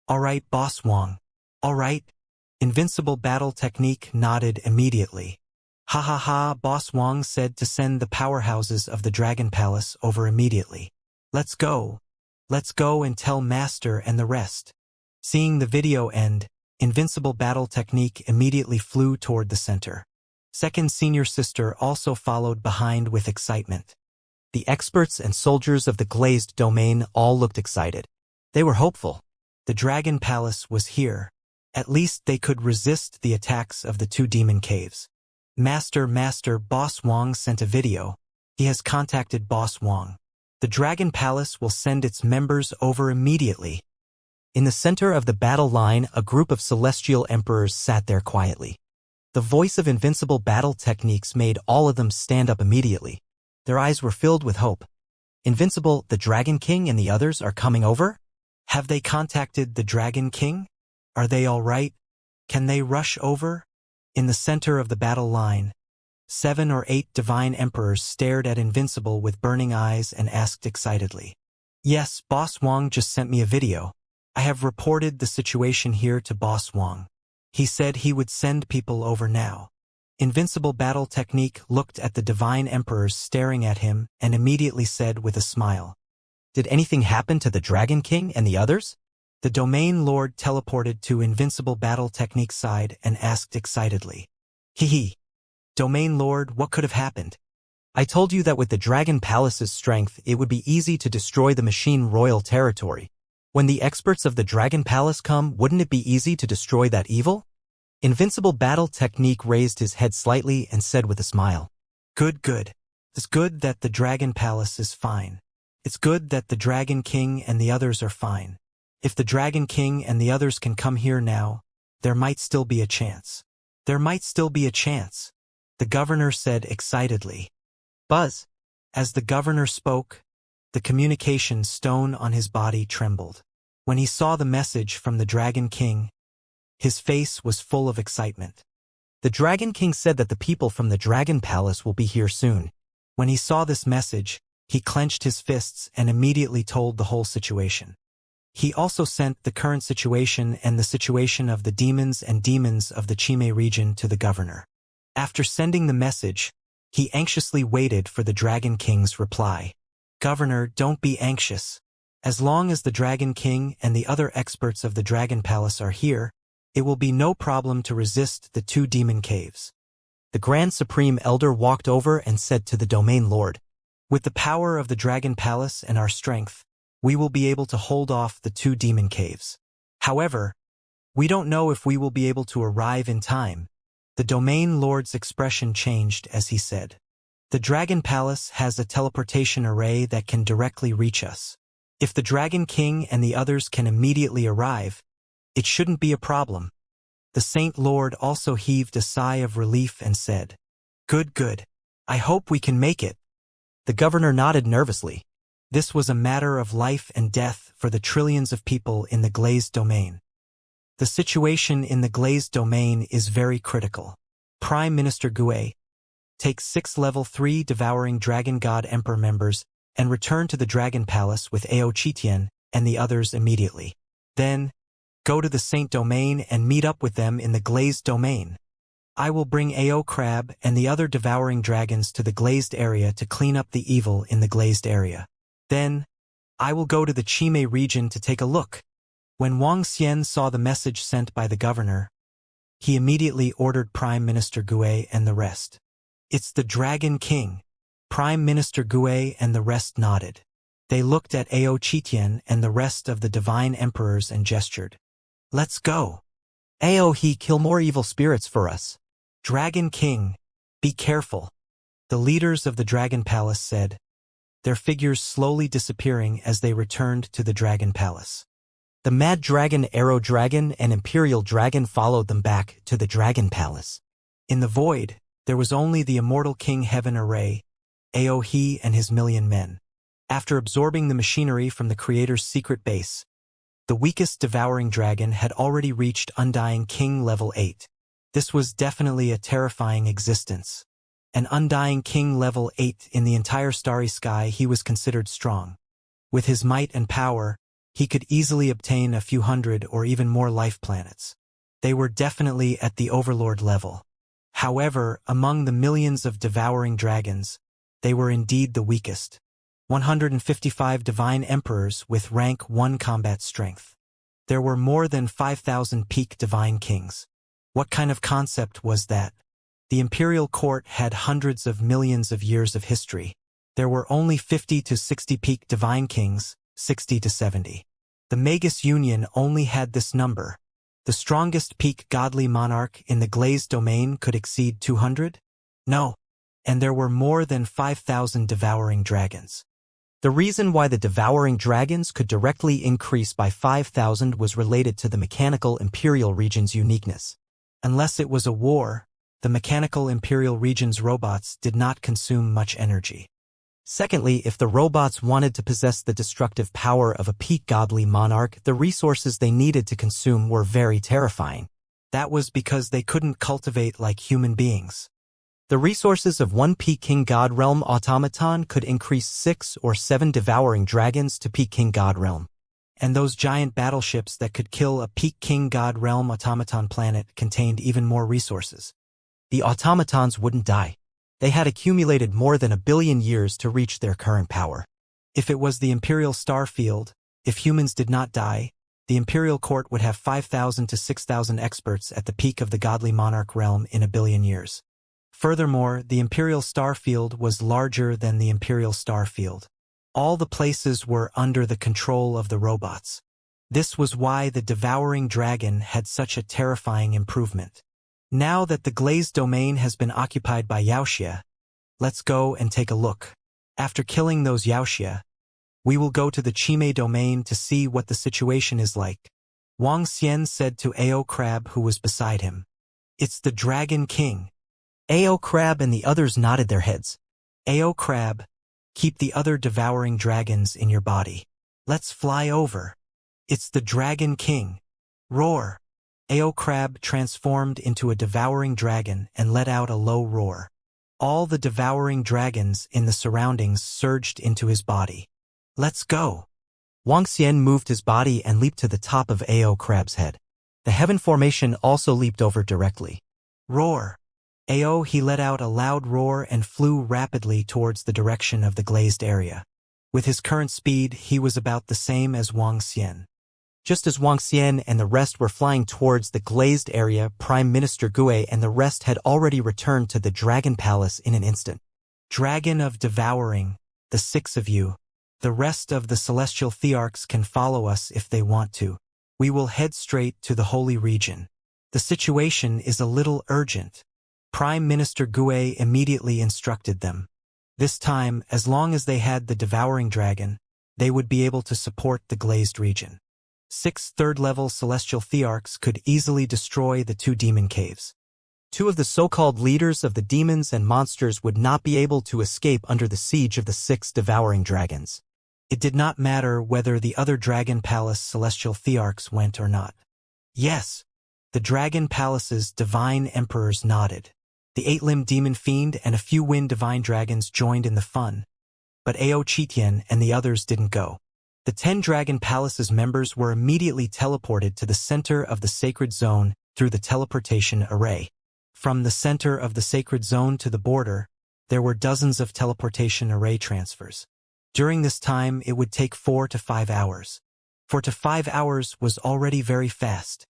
All right, Boss Wang. All right. Invincible Battle Technique nodded immediately. Ha ha ha, Boss Wang said to send the powerhouses of the Dragon Palace over immediately. Let's go. Let's go and tell Master and the rest. Seeing the video end, Invincible Battle Technique immediately flew toward the center. Second senior sister also followed behind with excitement. The experts and soldiers of the glazed domain all looked excited. They were hopeful. The Dragon Palace was here. At least they could resist the attacks of the 2 demon caves. Master, Boss Wang sent a video. He has contacted Boss Wang. The Dragon Palace will send its members over immediately. In the center of the battle line, a group of celestial emperors sat there quietly. The voice of Invincible Battle Techniques made all of them stand up immediately. Their eyes were filled with hope. Invincible, the Dragon King and the others are coming over? Have they contacted the Dragon King? Are they all right? Can they rush over? In the center of the battle line, 7 or 8 divine emperors stared at Invincible with burning eyes and asked excitedly. Yes, Boss Wang just sent me a video. I have reported the situation here to Boss Wang. He said he would send people over now. Invincible Battle Technique looked at the divine emperors staring at him and immediately said with a smile. Did anything happen to the Dragon King and the others? The Domain Lord teleported to Invincible Battle Technique's side and asked excitedly. Hee. Domain Lord, what could have happened? I told you that with the Dragon Palace's strength, it would be easy to destroy the Machine Royal territory. When the experts of the Dragon Palace come, wouldn't it be easy to destroy that evil? Invincible Battle Technique raised his head slightly and said with a smile. Good. It's good that the Dragon Palace is fine. It's good that the Dragon King and the others are fine. If the Dragon King and the others can come here now, there might still be a chance. There might still be a chance, the governor said excitedly. Buzz. As the governor spoke, the communication stone on his body trembled. When he saw the message from the Dragon King, his face was full of excitement. The Dragon King said that the people from the Dragon Palace will be here soon. When he saw this message, he clenched his fists and immediately told the whole situation. He also sent the current situation and the situation of the demons and demons of the Chime region to the governor. After sending the message, he anxiously waited for the Dragon King's reply. Governor, don't be anxious. As long as the Dragon King and the other experts of the Dragon Palace are here, it will be no problem to resist the 2 demon caves. The Grand Supreme Elder walked over and said to the Domain Lord, with the power of the Dragon Palace and our strength, we will be able to hold off the 2 demon caves. However, we don't know if we will be able to arrive in time. The Domain Lord's expression changed as he said, the Dragon Palace has a teleportation array that can directly reach us. If the Dragon King and the others can immediately arrive, it shouldn't be a problem. The Saint Lord also heaved a sigh of relief and said, Good. I hope we can make it. The governor nodded nervously. This was a matter of life and death for the trillions of people in the Glazed Domain. The situation in the Glazed Domain is very critical. Prime Minister Gue, take 6 level 3 Devouring Dragon God Emperor members and return to the Dragon Palace with Ao Chitian and the others immediately. Then, go to the Saint Domain and meet up with them in the Glazed Domain. I will bring Ao Crab and the other Devouring Dragons to the Glazed area to clean up the evil in the Glazed area. Then, I will go to the Chime region to take a look. When Wang Xian saw the message sent by the governor, he immediately ordered Prime Minister Gue and the rest. It's the Dragon King. Prime Minister Gue and the rest nodded. They looked at Ao Chitian and the rest of the Divine Emperors and gestured. Let's go. Ao he kill more evil spirits for us. Dragon King, be careful. The leaders of the Dragon Palace said, their figures slowly disappearing as they returned to the Dragon Palace. The Mad Dragon, Arrow Dragon, and Imperial Dragon followed them back to the Dragon Palace. In the void, there was only the Immortal King Heaven Array, Ao he and his 1,000,000 men. After absorbing the machinery from the Creator's secret base, the weakest Devouring Dragon had already reached Undying King level 8. This was definitely a terrifying existence. An Undying King level 8 in the entire starry sky, he was considered strong. With his might and power, he could easily obtain a few hundred or even more life planets. They were definitely at the Overlord level. However, among the millions of Devouring Dragons, they were indeed the weakest. 155 Divine Emperors with rank 1 combat strength. There were more than 5,000 peak Divine Kings. What kind of concept was that? The Imperial Court had hundreds of millions of years of history. There were only 50 to 60 peak Divine Kings, 60 to 70. The Magus Union only had this number. The strongest peak godly monarch in the Glazed Domain could exceed 200? No. And there were more than 5,000 Devouring Dragons. The reason why the Devouring Dragons could directly increase by 5,000 was related to the Mechanical Imperial Region's uniqueness. Unless it was a war, the Mechanical Imperial Region's robots did not consume much energy. Secondly, if the robots wanted to possess the destructive power of a peak godly monarch, the resources they needed to consume were very terrifying. That was because they couldn't cultivate like human beings. The resources of one peak King God Realm automaton could increase 6 or 7 Devouring Dragons to peak King God Realm. And those giant battleships that could kill a peak King God Realm automaton planet contained even more resources. The automatons wouldn't die. They had accumulated more than 1 billion years to reach their current power. If it was the Imperial Star Field, if humans did not die, the Imperial Court would have 5,000 to 6,000 experts at the peak of the godly monarch realm in a billion years. Furthermore, the Imperial Star Field was larger than the Imperial Star Field. All the places were under the control of the robots. This was why the devouring dragon had such a terrifying improvement. Now that the glazed domain has been occupied by Wuxia, let's go and take a look. After killing those Wuxia, we will go to the Chime domain to see what the situation is like. Wang Xian said to Ao Crab, who was beside him. It's the Dragon King. Ao Crab and the others nodded their heads. Ao Crab, keep the other devouring dragons in your body. Let's fly over. It's the Dragon King. Roar. Ao Crab transformed into a devouring dragon and let out a low roar. All the devouring dragons in the surroundings surged into his body. Let's go. Wang Xian moved his body and leaped to the top of Ao Crab's head. The heaven formation also leaped over directly. Roar. Ao, he let out a loud roar and flew rapidly towards the direction of the glazed area. With his current speed, he was about the same as Wang Xian. Just as Wang Xian and the rest were flying towards the glazed area, Prime Minister Gue and the rest had already returned to the Dragon Palace in an instant. Dragon of Devouring, the 6 of you. The rest of the celestial thearchs can follow us if they want to. We will head straight to the holy region. The situation is a little urgent. Prime Minister Gue immediately instructed them. This time, as long as they had the devouring dragon, they would be able to support the glazed region. 6 third-level celestial thearchs could easily destroy the 2 demon caves. 2 of the so-called leaders of the demons and monsters would not be able to escape under the siege of the 6 devouring dragons. It did not matter whether the other Dragon Palace celestial thearchs went or not. Yes, the Dragon Palace's divine emperors nodded. The 8-limbed demon fiend and a few wind divine dragons joined in the fun, but Ao Chitian and the others didn't go. The 10 Dragon Palace's members were immediately teleported to the center of the sacred zone through the teleportation array. From the center of the sacred zone to the border, there were dozens of teleportation array transfers. During this time, it would take 4 to 5 hours. 4 to 5 hours was already very fast.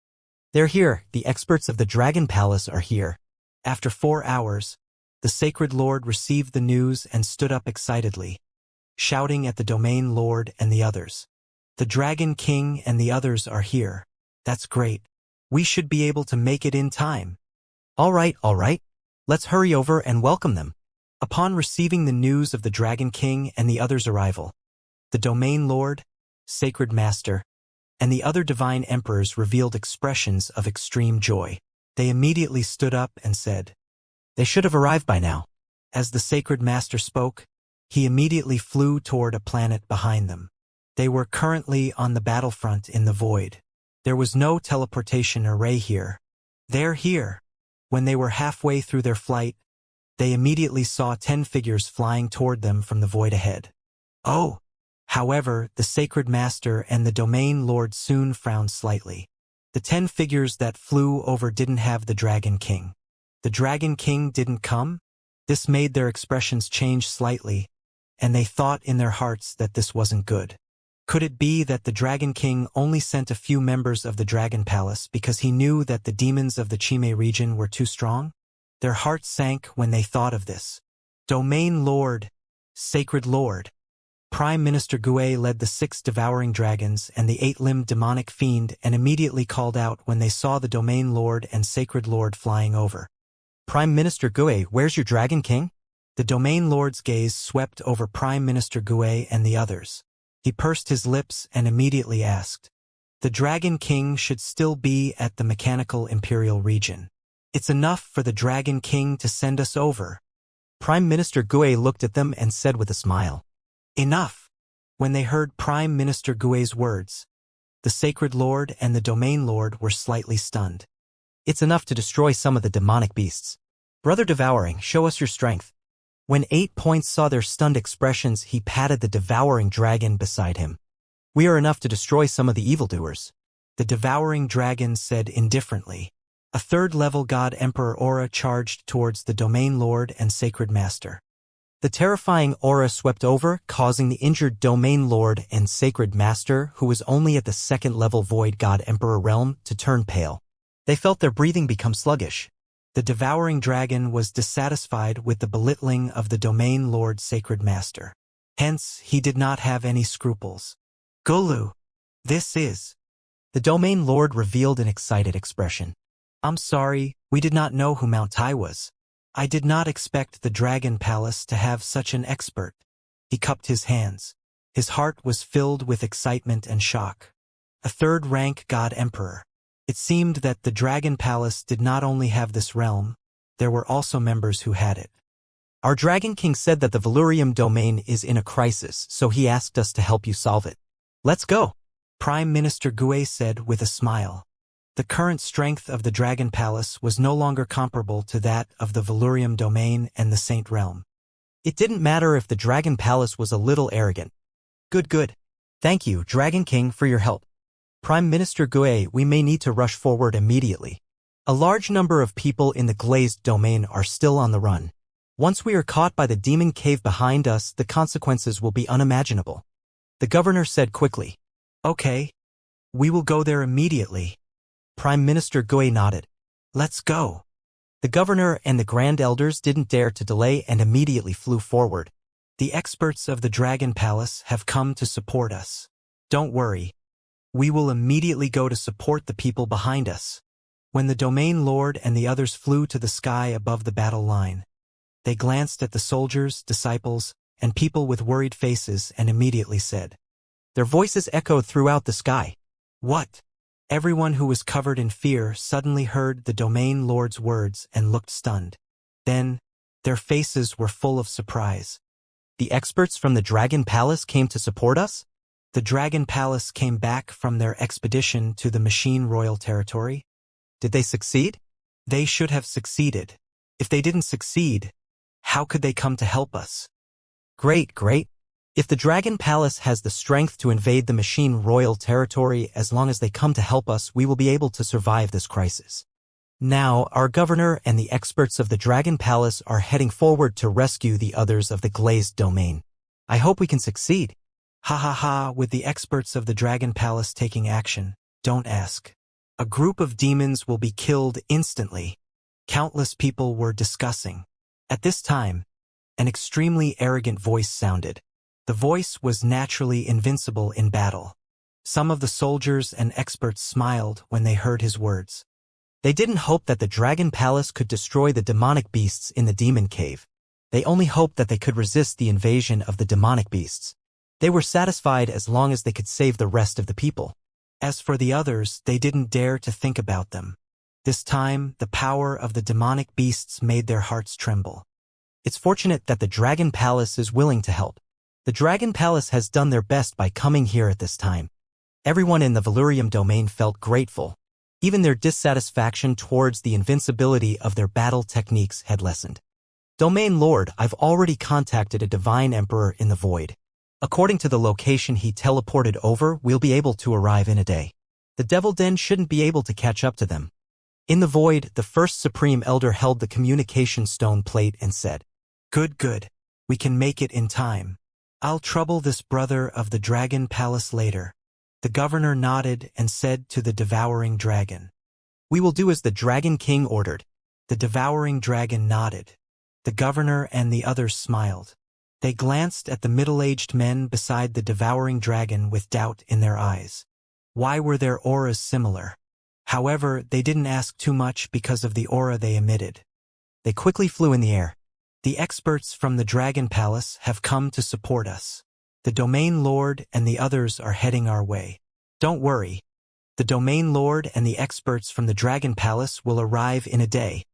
They're here. The experts of the Dragon Palace are here. After 4 hours, the Sacred Lord received the news and stood up excitedly, shouting at the Domain Lord and the others. The Dragon King and the others are here. That's great. We should be able to make it in time. All right. Let's hurry over and welcome them. Upon receiving the news of the Dragon King and the others' arrival, the Domain Lord, Sacred Master, and the other divine emperors revealed expressions of extreme joy. They immediately stood up and said, "They should have arrived by now." As the Sacred Master spoke, he immediately flew toward a planet behind them. They were currently on the battlefront in the void. There was no teleportation array here. They're here. When they were halfway through their flight, they immediately saw 10 figures flying toward them from the void ahead. Oh! However, the Sacred Master and the Domain Lord soon frowned slightly. The 10 figures that flew over didn't have the Dragon King. The Dragon King didn't come? This made their expressions change slightly, and they thought in their hearts that this wasn't good. Could it be that the Dragon King only sent a few members of the Dragon Palace because he knew that the demons of the Chime region were too strong? Their hearts sank when they thought of this. Domain Lord, Sacred Lord. Prime Minister Gue led the 6 devouring dragons and the 8-limbed demonic fiend and immediately called out when they saw the Domain Lord and Sacred Lord flying over. "Prime Minister Gue, where's your Dragon King?" The Domain Lord's gaze swept over Prime Minister Gue and the others. He pursed his lips and immediately asked, "The Dragon King should still be at the mechanical Imperial region. It's enough for the Dragon King to send us over." Prime Minister Gue looked at them and said with a smile, "Enough." When they heard Prime Minister Gue's words, the Sacred Lord and the Domain Lord were slightly stunned. "It's enough to destroy some of the demonic beasts. Brother Devouring, show us your strength." When 8 Points saw their stunned expressions, he patted the devouring dragon beside him. "We are enough to destroy some of the evildoers." The devouring dragon said indifferently. A 3rd-level God Emperor aura charged towards the Domain Lord and Sacred Master. The terrifying aura swept over, causing the injured Domain Lord and Sacred Master, who was only at the second-level Void God Emperor realm, to turn pale. They felt their breathing become sluggish. The devouring dragon was dissatisfied with the belittling of the Domain Lord Sacred Master. Hence, he did not have any scruples. Gulu, this is... The Domain Lord revealed an excited expression. I'm sorry, we did not know who Mount Tai was. I did not expect the Dragon Palace to have such an expert. He cupped his hands. His heart was filled with excitement and shock. A third-rank God Emperor. It seemed that the Dragon Palace did not only have this realm, there were also members who had it. Our Dragon King said that the Valurium domain is in a crisis, so he asked us to help you solve it. Let's go, Prime Minister Gue said with a smile. The current strength of the Dragon Palace was no longer comparable to that of the Valurium domain and the Saint Realm. It didn't matter if the Dragon Palace was a little arrogant. Good. Thank you, Dragon King, for your help. Prime Minister Gue, we may need to rush forward immediately. A large number of people in the glazed domain are still on the run. Once we are caught by the demon cave behind us, the consequences will be unimaginable. The governor said quickly. Okay. We will go there immediately. Prime Minister Gue nodded. Let's go. The governor and the grand elders didn't dare to delay and immediately flew forward. The experts of the Dragon Palace have come to support us. Don't worry. We will immediately go to support the people behind us. When the Domain Lord and the others flew to the sky above the battle line, they glanced at the soldiers, disciples, and people with worried faces and immediately said. Their voices echoed throughout the sky. What? Everyone who was covered in fear suddenly heard the Domain Lord's words and looked stunned. Then, their faces were full of surprise. The experts from the Dragon Palace came to support us? The Dragon Palace came back from their expedition to the Machine Royal territory? Did they succeed? They should have succeeded. If they didn't succeed, how could they come to help us? Great. If the Dragon Palace has the strength to invade the Machine Royal territory, as long as they come to help us, we will be able to survive this crisis. Now, our governor and the experts of the Dragon Palace are heading forward to rescue the others of the glazed domain. I hope we can succeed. Ha, with the experts of the Dragon Palace taking action, don't ask. A group of demons will be killed instantly. Countless people were discussing. At this time, an extremely arrogant voice sounded. The voice was naturally invincible in battle. Some of the soldiers and experts smiled when they heard his words. They didn't hope that the Dragon Palace could destroy the demonic beasts in the demon cave. They only hoped that they could resist the invasion of the demonic beasts. They were satisfied as long as they could save the rest of the people. As for the others, they didn't dare to think about them. This time, the power of the demonic beasts made their hearts tremble. It's fortunate that the Dragon Palace is willing to help. The Dragon Palace has done their best by coming here at this time. Everyone in the Valurium domain felt grateful. Even their dissatisfaction towards the invincibility of their battle techniques had lessened. Domain Lord, I've already contacted a Divine Emperor in the Void. According to the location he teleported over, we'll be able to arrive in a day. The Devil Den shouldn't be able to catch up to them. In the Void, the first Supreme Elder held the communication stone plate and said, Good. We can make it in time. I'll trouble this brother of the Dragon Palace later. The governor nodded and said to the devouring dragon. We will do as the Dragon King ordered. The devouring dragon nodded. The governor and the others smiled. They glanced at the middle-aged men beside the devouring dragon with doubt in their eyes. Why were their auras similar? However, they didn't ask too much because of the aura they emitted. They quickly flew in the air. The experts from the Dragon Palace have come to support us. The Domain Lord and the others are heading our way. Don't worry. The Domain Lord and the experts from the Dragon Palace will arrive in a day.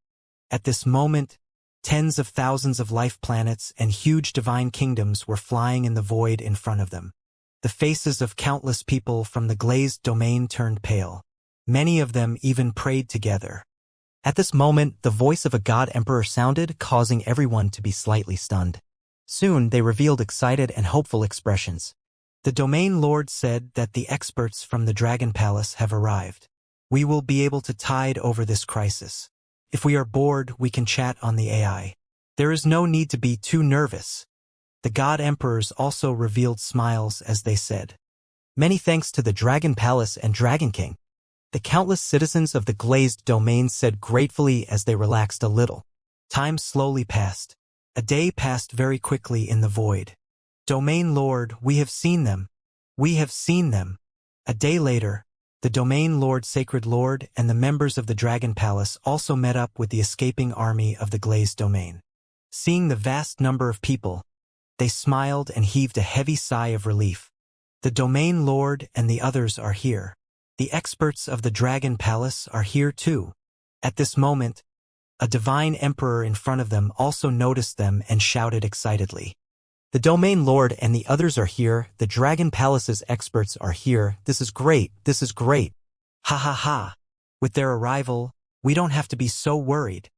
At this moment, tens of thousands of life planets and huge divine kingdoms were flying in the void in front of them. The faces of countless people from the glazed domain turned pale. Many of them even prayed together. At this moment, the voice of a God Emperor sounded, causing everyone to be slightly stunned. Soon, they revealed excited and hopeful expressions. The Domain Lord said that the experts from the Dragon Palace have arrived. We will be able to tide over this crisis. If we are bored, we can chat on the AI. There is no need to be too nervous. The God Emperors also revealed smiles as they said, Many thanks to the Dragon Palace and Dragon King. The countless citizens of the glazed domain said gratefully as they relaxed a little. Time slowly passed. A day passed very quickly in the void. Domain Lord, we have seen them. We have seen them. A day later, the Domain Lord, Sacred Lord, and the members of the Dragon Palace also met up with the escaping army of the glazed domain. Seeing the vast number of people, they smiled and heaved a heavy sigh of relief. The Domain Lord and the others are here. The experts of the Dragon Palace are here too. At this moment, a divine emperor in front of them also noticed them and shouted excitedly, The Domain Lord and the others are here. The Dragon Palace's experts are here. This is great. This is great. Ha ha ha. With their arrival, we don't have to be so worried.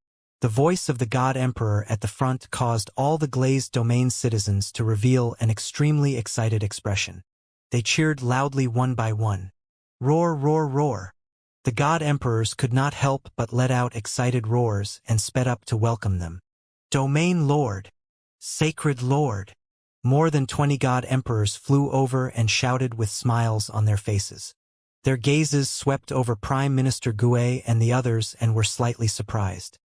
The voice of the God Emperor at the front caused all the glazed domain citizens to reveal an extremely excited expression. They cheered loudly one by one. Roar, roar, roar. The God Emperors could not help but let out excited roars and sped up to welcome them. Domain Lord. Sacred Lord. More than 20 God Emperors flew over and shouted with smiles on their faces. Their gazes swept over Prime Minister Gue and the others and were slightly surprised.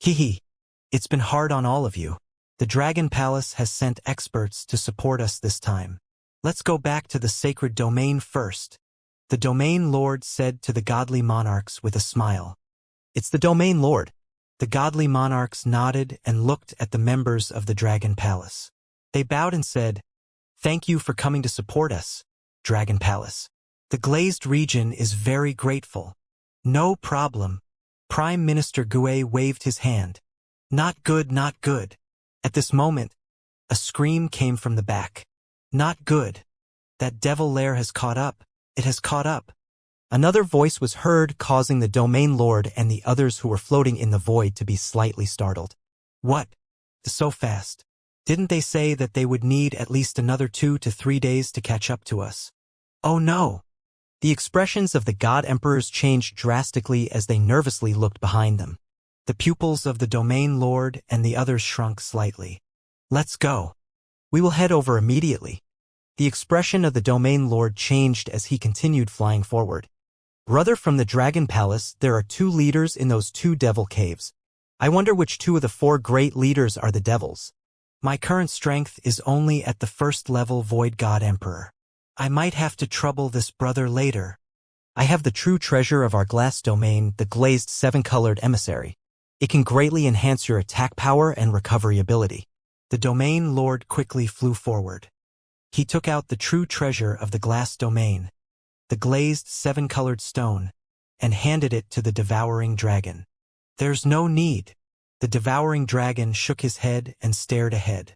Hee. It's been hard on all of you. The Dragon Palace has sent experts to support us this time. Let's go back to the sacred domain first. The Domain Lord said to the godly monarchs with a smile. It's the Domain Lord. The godly monarchs nodded and looked at the members of the Dragon Palace. They bowed and said, Thank you for coming to support us, Dragon Palace. The glazed region is very grateful. No problem. Prime Minister Gue waved his hand. Not good, not good. At this moment, a scream came from the back. Not good. That devil lair has caught up. It has caught up. Another voice was heard, causing the Domain Lord and the others who were floating in the void to be slightly startled. What? So fast. Didn't they say that they would need at least another 2 to 3 days to catch up to us? Oh no! The expressions of the God Emperors changed drastically as they nervously looked behind them. The pupils of the Domain Lord and the others shrunk slightly. Let's go. We will head over immediately. The expression of the Domain Lord changed as he continued flying forward. Brother, from the Dragon Palace, there are 2 leaders in those 2 devil caves. I wonder which 2 of the 4 great leaders are the devils. My current strength is only at the 1st level Void God Emperor. I might have to trouble this brother later. I have the true treasure of our glass domain, the glazed 7-colored emissary. It can greatly enhance your attack power and recovery ability. The Domain Lord quickly flew forward. He took out the true treasure of the glass domain, the glazed 7-colored stone, and handed it to the devouring dragon. There's no need. The devouring dragon shook his head and stared ahead.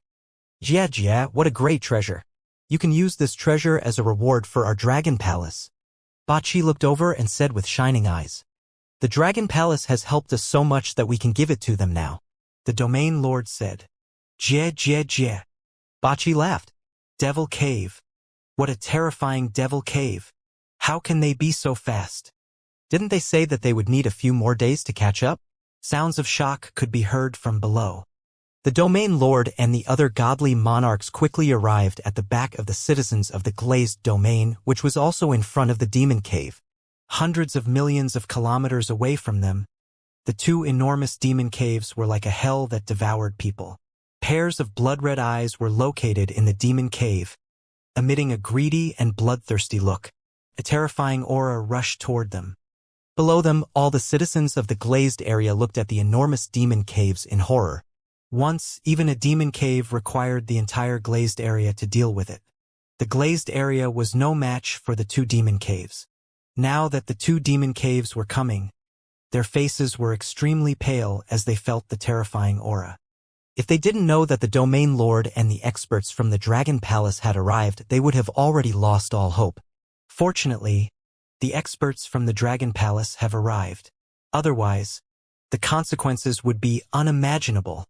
Yeah, what a great treasure. You can use this treasure as a reward for our Dragon Palace. Bachi looked over and said with shining eyes. The Dragon Palace has helped us so much that we can give it to them now. The Domain Lord said. Yeah. Bachi laughed. Devil Cave. What a terrifying devil cave. How can they be so fast? Didn't they say that they would need a few more days to catch up? Sounds of shock could be heard from below. The Domain Lord and the other godly monarchs quickly arrived at the back of the citizens of the glazed domain, which was also in front of the demon cave. Hundreds of millions of kilometers away from them, the 2 enormous demon caves were like a hell that devoured people. Pairs of blood-red eyes were located in the demon cave, emitting a greedy and bloodthirsty look. A terrifying aura rushed toward them. Below them, all the citizens of the glazed area looked at the enormous demon caves in horror. Once, even a demon cave required the entire glazed area to deal with it. The glazed area was no match for the 2 demon caves. Now that the 2 demon caves were coming, their faces were extremely pale as they felt the terrifying aura. If they didn't know that the Domain Lord and the experts from the Dragon Palace had arrived, they would have already lost all hope. Fortunately, the experts from the Dragon Palace have arrived. Otherwise, the consequences would be unimaginable.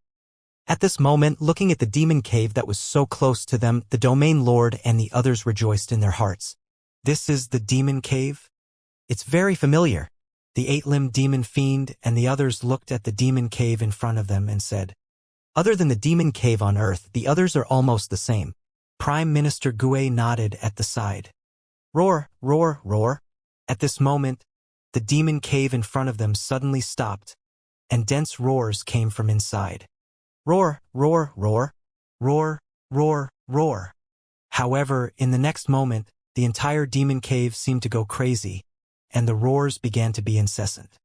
At this moment, looking at the demon cave that was so close to them, the Domain Lord and the others rejoiced in their hearts. This is the demon cave? It's very familiar. The 8-limbed demon fiend and the others looked at the demon cave in front of them and said, Other than the demon cave on Earth, the others are almost the same. Prime Minister Gue nodded at the side. Roar, roar, roar. At this moment, the demon cave in front of them suddenly stopped, and dense roars came from inside. Roar, roar, roar. Roar, roar, roar. However, in the next moment, the entire demon cave seemed to go crazy, and the roars began to be incessant.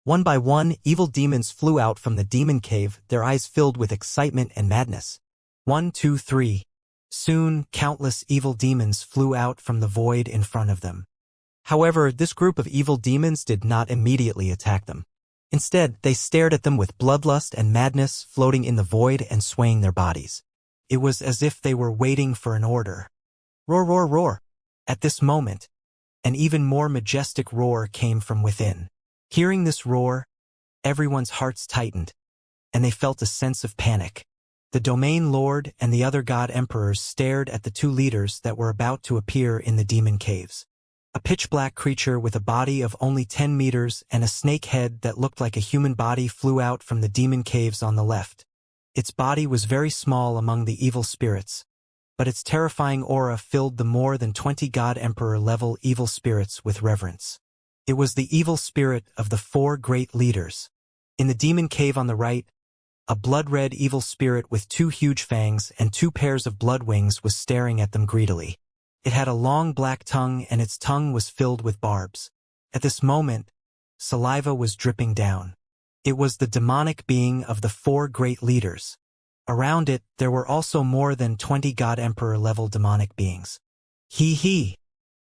One by one, evil demons flew out from the demon cave, their eyes filled with excitement and madness. 1, 2, 3. Soon, countless evil demons flew out from the void in front of them. However, this group of evil demons did not immediately attack them. Instead, they stared at them with bloodlust and madness floating in the void and swaying their bodies. It was as if they were waiting for an order. Roar, roar, roar. At this moment, an even more majestic roar came from within. Hearing this roar, everyone's hearts tightened, and they felt a sense of panic. The Domain Lord and the other God Emperors stared at the two leaders that were about to appear in the demon caves. A pitch-black creature with a body of only 10 meters and a snake head that looked like a human body flew out from the demon caves on the left. Its body was very small among the evil spirits, but its terrifying aura filled the more than 20 God Emperor-level evil spirits with reverence. It was the evil spirit of the 4 great leaders. In the demon cave on the right, a blood-red evil spirit with 2 huge fangs and 2 pairs of blood wings was staring at them greedily. It had a long black tongue and its tongue was filled with barbs. At this moment, saliva was dripping down. It was the demonic being of the 4 great leaders. Around it, there were also more than 20 God Emperor-level demonic beings. He.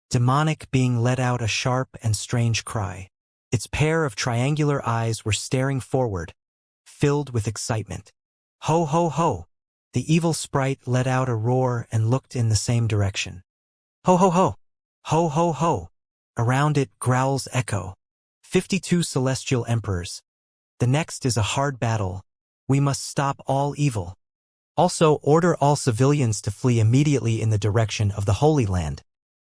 Demonic being let out a sharp and strange cry. Its pair of triangular eyes were staring forward, filled with excitement. Ho ho ho! The evil sprite let out a roar and looked in the same direction. Ho ho ho! Ho ho ho! Around it growls echo. 52 celestial emperors. The next is a hard battle. We must stop all evil. Also order all civilians to flee immediately in the direction of the Holy Land.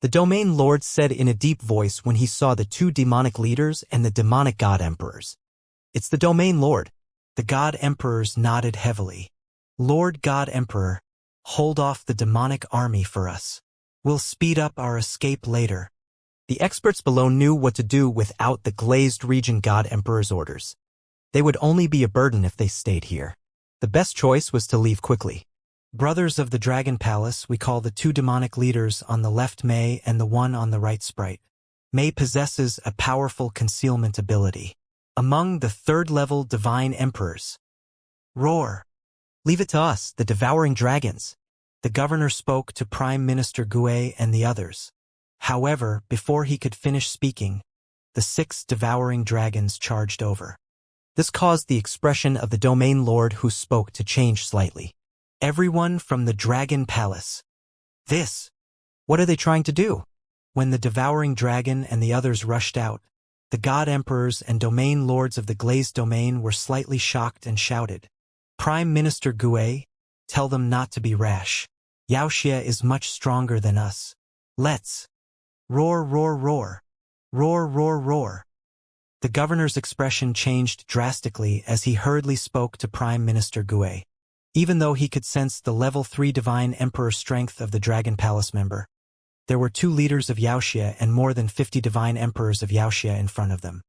The Domain Lord said in a deep voice when he saw the 2 demonic leaders and the demonic God Emperors. It's the Domain Lord. The God Emperors nodded heavily. Lord God Emperor, hold off the demonic army for us. We'll speed up our escape later. The experts below knew what to do without the glazed region God Emperor's orders. They would only be a burden if they stayed here. The best choice was to leave quickly. Brothers of the Dragon Palace, we call the 2 demonic leaders on the left May and the one on the right Sprite. May possesses a powerful concealment ability. Among the 3rd-level divine emperors. Roar! Leave it to us, the devouring dragons. The governor spoke to Prime Minister Gue and the others. However, before he could finish speaking, the 6 devouring dragons charged over. This caused the expression of the Domain Lord who spoke to change slightly. Everyone from the Dragon Palace. This. What are they trying to do? When the devouring dragon and the others rushed out, the God Emperors and Domain Lords of the Glazed Domain were slightly shocked and shouted. Prime Minister Gue, tell them not to be rash. Wuxia is much stronger than us. Let's. Roar, roar, roar. Roar, roar, roar. The governor's expression changed drastically as he hurriedly spoke to Prime Minister Gue. Even though he could sense the level 3 divine emperor strength of the Dragon Palace member, there were 2 leaders of Wuxia and more than 50 divine emperors of Wuxia in front of them.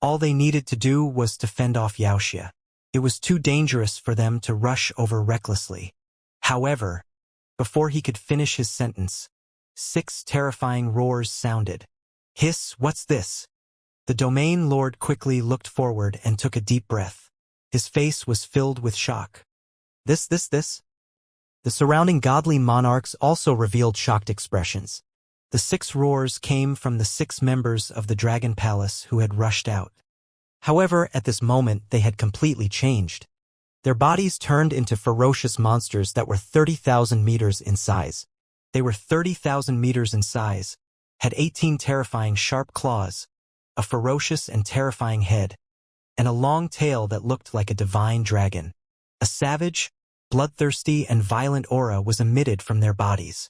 All they needed to do was to fend off Wuxia. It was too dangerous for them to rush over recklessly. However, before he could finish his sentence, 6 terrifying roars sounded. Hiss, what's this? The Domain Lord quickly looked forward and took a deep breath. His face was filled with shock. This. The surrounding godly monarchs also revealed shocked expressions. The 6 roars came from the 6 members of the Dragon Palace who had rushed out. However, at this moment, they had completely changed. Their bodies turned into ferocious monsters that were 30,000 meters in size. They were 30,000 meters in size, had 18 terrifying sharp claws, a ferocious and terrifying head, and a long tail that looked like a divine dragon. A savage, bloodthirsty, and violent aura was emitted from their bodies.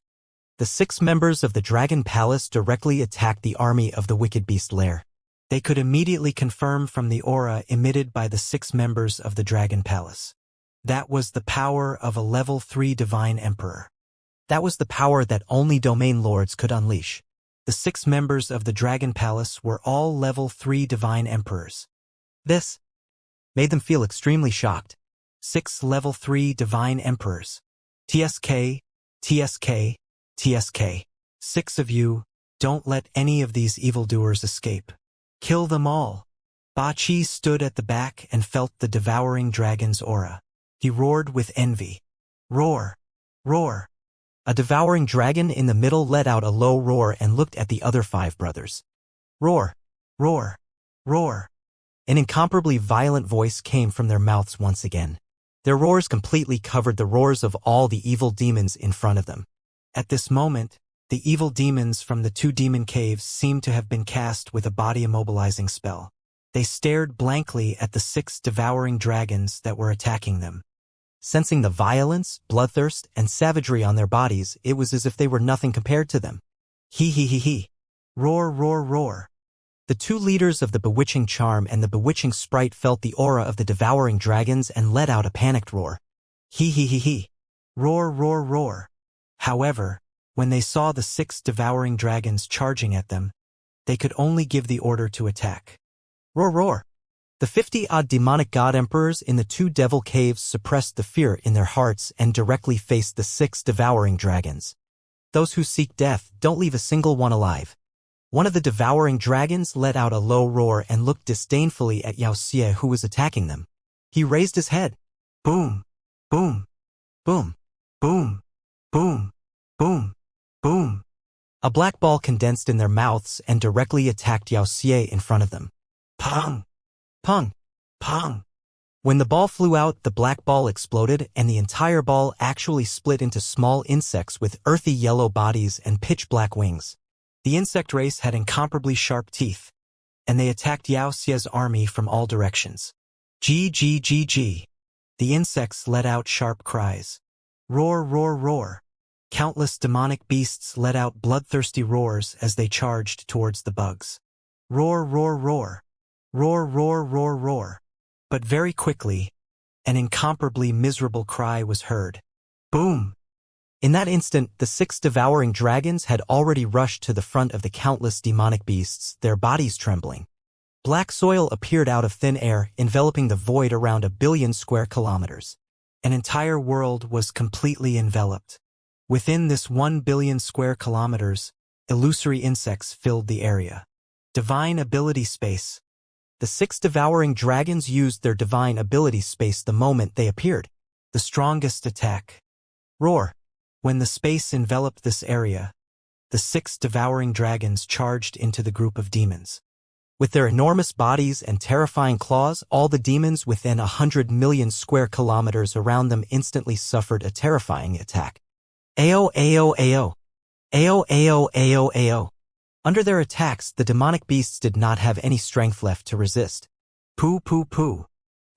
The 6 members of the Dragon Palace directly attacked the army of the Wicked Beast lair. They could immediately confirm from the aura emitted by the 6 members of the Dragon Palace. That was the power of a level 3 divine emperor. That was the power that only domain lords could unleash. The 6 members of the Dragon Palace were all level 3 divine emperors. This made them feel extremely shocked. 6 level 3 divine emperors. TSK, TSK, TSK. 6 of you, don't let any of these evildoers escape. Kill them all. Ba Qi stood at the back and felt the devouring dragon's aura. He roared with envy. Roar, roar. A devouring dragon in the middle let out a low roar and looked at the other 5 brothers. Roar, roar, roar. An incomparably violent voice came from their mouths once again. Their roars completely covered the roars of all the evil demons in front of them. At this moment, the evil demons from the 2 demon caves seemed to have been cast with a body immobilizing spell. They stared blankly at the 6 devouring dragons that were attacking them. Sensing the violence, bloodthirst, and savagery on their bodies, it was as if they were nothing compared to them. He he he he. Roar, roar, roar. The 2 leaders of the bewitching charm and the bewitching sprite felt the aura of the devouring dragons and let out a panicked roar. He he he he. Roar, roar, roar. However, when they saw the 6 devouring dragons charging at them, they could only give the order to attack. Roar, roar. The 50-odd demonic god emperors in the 2 devil caves suppressed the fear in their hearts and directly faced the 6 devouring dragons. Those who seek death don't leave a single one alive. One of the devouring dragons let out a low roar and looked disdainfully at Wuxia, who was attacking them. He raised his head. Boom, boom, boom, boom, boom, boom, boom. A black ball condensed in their mouths and directly attacked Wuxia in front of them. Pong, pong, pong. When the ball flew out, the black ball exploded and the entire ball actually split into small insects with earthy yellow bodies and pitch-black wings. The insect race had incomparably sharp teeth, and they attacked Wuxia's army from all directions. G. The insects let out sharp cries. Roar, roar, roar. Countless demonic beasts let out bloodthirsty roars as they charged towards the bugs. Roar, roar, roar. Roar, roar, roar, roar. But very quickly, an incomparably miserable cry was heard. Boom! In that instant, the 6 devouring dragons had already rushed to the front of the countless demonic beasts, their bodies trembling. Black soil appeared out of thin air, enveloping the void around 1 billion square kilometers. An entire world was completely enveloped. Within this 1 billion square kilometers, illusory insects filled the area. Divine ability space. The 6 devouring dragons used their divine ability space the moment they appeared. The strongest attack. Roar. When the space enveloped this area, the 6 devouring dragons charged into the group of demons. With their enormous bodies and terrifying claws, all the demons within 100 million square kilometers around them instantly suffered a terrifying attack. Ao, ao, ao. Ao, ao, ao, ao. Under their attacks, the demonic beasts did not have any strength left to resist. Poo, poo, poo.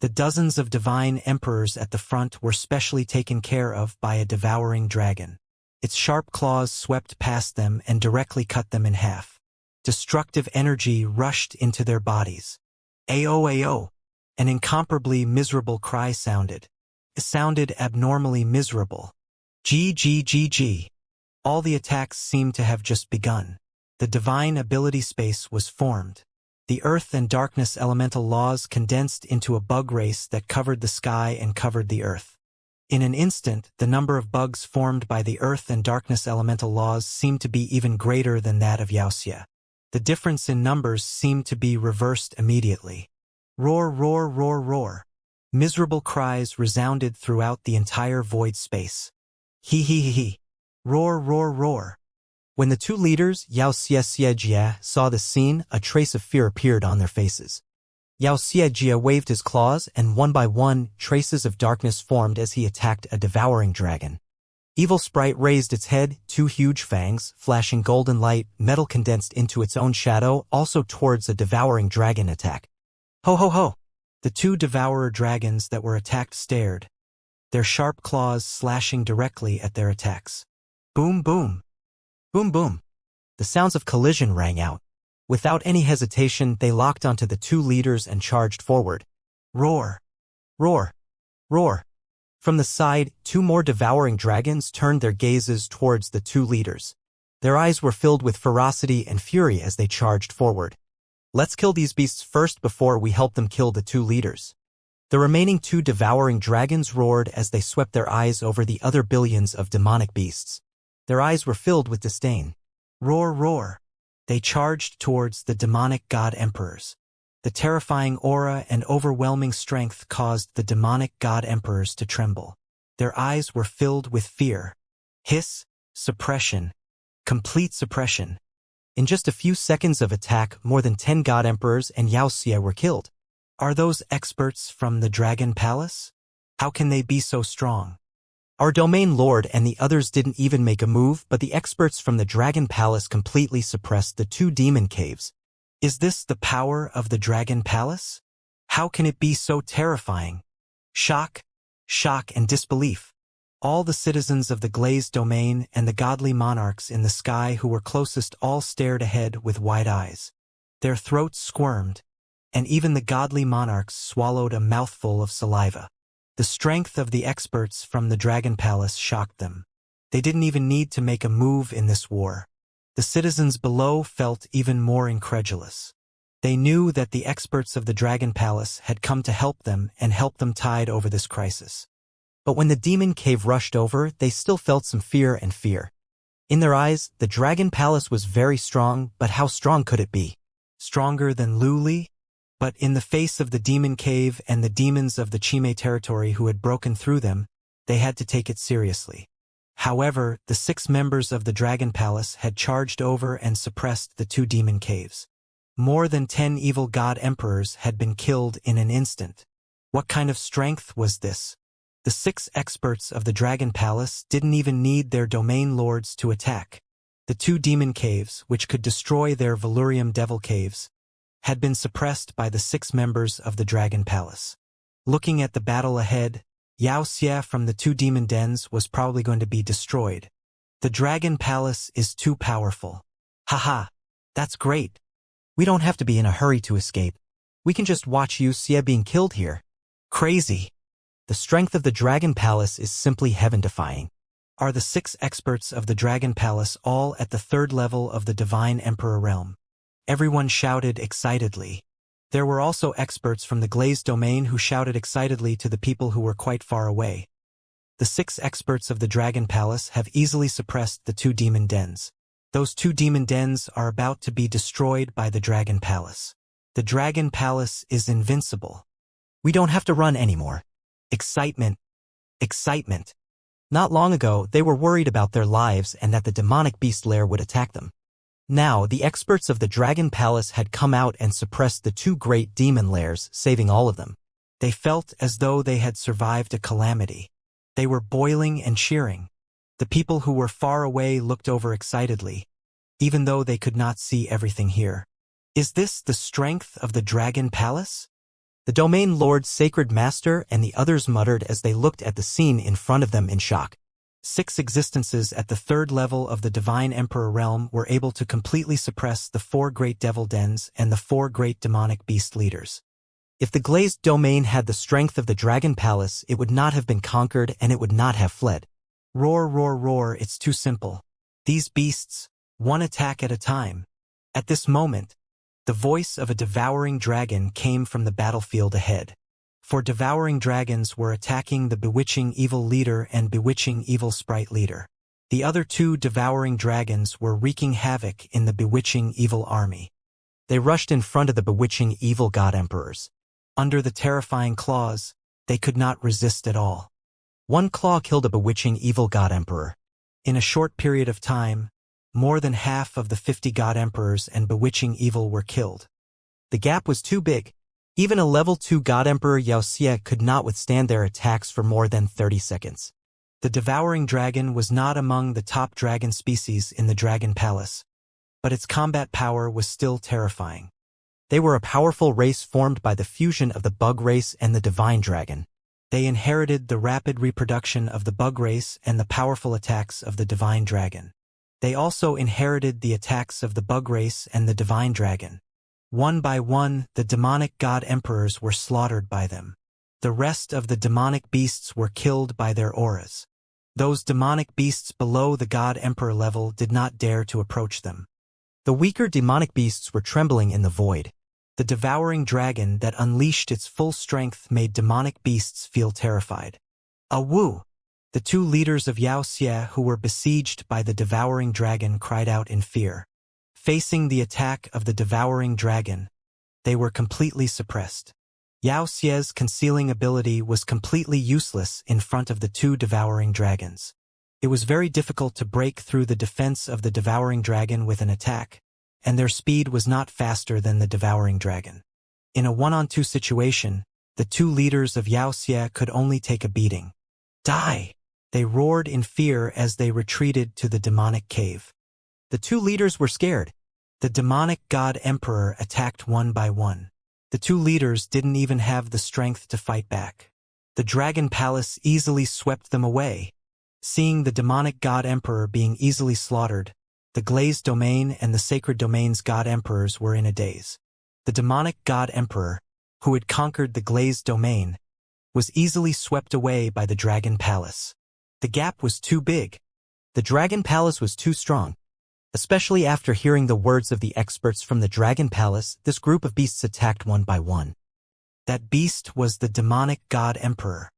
The dozens of divine emperors at the front were specially taken care of by a devouring dragon. Its sharp claws swept past them and directly cut them in half. Destructive energy rushed into their bodies. Ao, ao. An incomparably miserable cry sounded. It sounded abnormally miserable. G. All the attacks seemed to have just begun. The divine ability space was formed. The earth and darkness elemental laws condensed into a bug race that covered the sky and covered the earth. In an instant, the number of bugs formed by the earth and darkness elemental laws seemed to be even greater than that of Wuxia. The difference in numbers seemed to be reversed immediately. Roar, roar, roar, roar. Miserable cries resounded throughout the entire void space. He. Roar, roar, roar. When the 2 leaders, Wuxia saw the scene, a trace of fear appeared on their faces. Wuxia waved his claws, and one by one, traces of darkness formed as he attacked a devouring dragon. Evil Sprite raised its head, 2 huge fangs, flashing golden light, metal condensed into its own shadow, also towards a devouring dragon attack. Ho ho ho! The 2 devourer dragons that were attacked stared, their sharp claws slashing directly at their attacks. Boom, boom. Boom, boom. The sounds of collision rang out. Without any hesitation, they locked onto the 2 leaders and charged forward. Roar. Roar. Roar. From the side, two more devouring dragons turned their gazes towards the two leaders. Their eyes were filled with ferocity and fury as they charged forward. Let's kill these beasts first before we help them kill the two leaders. The remaining two devouring dragons roared as they swept their eyes over the other billions of demonic beasts. Their eyes were filled with disdain. Roar, roar. They charged towards the demonic god emperors. The terrifying aura and overwhelming strength caused the demonic god emperors to tremble. Their eyes were filled with fear. Hiss, suppression, complete suppression. In just a few seconds of attack, more than 10 god emperors and Wuxia were killed. Are those experts from the Dragon Palace? How can they be so strong? Our domain lord and the others didn't even make a move, but the experts from the Dragon Palace completely suppressed the two demon caves. Is this the power of the Dragon Palace? How can it be so terrifying? Shock, and disbelief. All the citizens of the glazed domain and the godly monarchs in the sky who were closest all stared ahead with wide eyes. Their throats squirmed, and even the godly monarchs swallowed a mouthful of saliva. The strength of the experts from the Dragon Palace shocked them. They didn't even need to make a move in this war. The citizens below felt even more incredulous. They knew that the experts of the Dragon Palace had come to help them and help them tide over this crisis. But when the demon cave rushed over, they still felt some fear. In their eyes, the Dragon Palace was very strong, but how strong could it be? Stronger than Luli? But in the face of the demon cave and the demons of the Chime territory who had broken through them, they had to take it seriously. However, the 6 members of the Dragon Palace had charged over and suppressed the 2 demon caves. More than 10 evil god emperors had been killed in an instant. What kind of strength was this? The 6 experts of the Dragon Palace didn't even need their domain lords to attack. The 2 demon caves, which could destroy their Valurium devil caves, had been suppressed by the 6 members of the Dragon Palace. Looking at the battle ahead, Wuxia from the 2 demon dens was probably going to be destroyed. The Dragon Palace is too powerful. Haha, that's great. We don't have to be in a hurry to escape. We can just watch Wuxia being killed here. Crazy. The strength of the Dragon Palace is simply heaven-defying. Are the 6 experts of the Dragon Palace all at the 3rd level of the Divine Emperor realm? Everyone shouted excitedly. There were also experts from the glazed domain who shouted excitedly to the people who were quite far away. The 6 experts of the Dragon Palace have easily suppressed the 2 demon dens. Those 2 demon dens are about to be destroyed by the Dragon Palace. The Dragon Palace is invincible. We don't have to run anymore. Excitement. Not long ago, they were worried about their lives and that the demonic beast lair would attack them. Now, the experts of the Dragon Palace had come out and suppressed the 2 great demon lairs, saving all of them. They felt as though they had survived a calamity. They were boiling and cheering. The people who were far away looked over excitedly, even though they could not see everything here. Is this the strength of the Dragon Palace? The Domain Lord's Sacred Master and the others muttered as they looked at the scene in front of them in shock. 6 existences at the 3rd level of the Divine Emperor realm were able to completely suppress the 4 great devil dens and the 4 great demonic beast leaders. If the glazed domain had the strength of the Dragon Palace, it would not have been conquered and it would not have fled. Roar, roar, roar, it's too simple. These beasts, one attack at a time. At this moment, the voice of a devouring dragon came from the battlefield ahead. For devouring dragons were attacking the bewitching evil leader and bewitching evil sprite leader. The other 2 devouring dragons were wreaking havoc in the bewitching evil army. They rushed in front of the bewitching evil god emperors. Under the terrifying claws, they could not resist at all. One claw killed a bewitching evil god emperor. In a short period of time, more than half of the 50 god emperors and bewitching evil were killed. The gap was too big. Even a level 2 God Emperor Wuxia could not withstand their attacks for more than 30 seconds. The devouring dragon was not among the top dragon species in the Dragon Palace, but its combat power was still terrifying. They were a powerful race formed by the fusion of the bug race and the divine dragon. They inherited the rapid reproduction of the bug race and the powerful attacks of the divine dragon. They also inherited the attacks of the bug race and the divine dragon. One by one, the demonic god emperors were slaughtered by them. The rest of the demonic beasts were killed by their auras. Those demonic beasts below the God Emperor level did not dare to approach them. The weaker demonic beasts were trembling in the void. The devouring dragon that unleashed its full strength made demonic beasts feel terrified. Awu! The two leaders of Wuxia who were besieged by the devouring dragon cried out in fear. Facing the attack of the devouring dragon, they were completely suppressed. Wuxia's concealing ability was completely useless in front of the two devouring dragons. It was very difficult to break through the defense of the devouring dragon with an attack, and their speed was not faster than the devouring dragon. In a one-on-two situation, the two leaders of Wuxia could only take a beating. Die! They roared in fear as they retreated to the demonic cave. The two leaders were scared. The demonic God Emperor attacked one by one. The two leaders didn't even have the strength to fight back. The Dragon Palace easily swept them away. Seeing the demonic God Emperor being easily slaughtered, the Glazed Domain and the Sacred Domain's God Emperors were in a daze. The demonic God Emperor, who had conquered the Glazed Domain, was easily swept away by the Dragon Palace. The gap was too big. The Dragon Palace was too strong. Especially after hearing the words of the experts from the Dragon Palace, this group of beasts attacked one by one. That beast was the demonic God Emperor.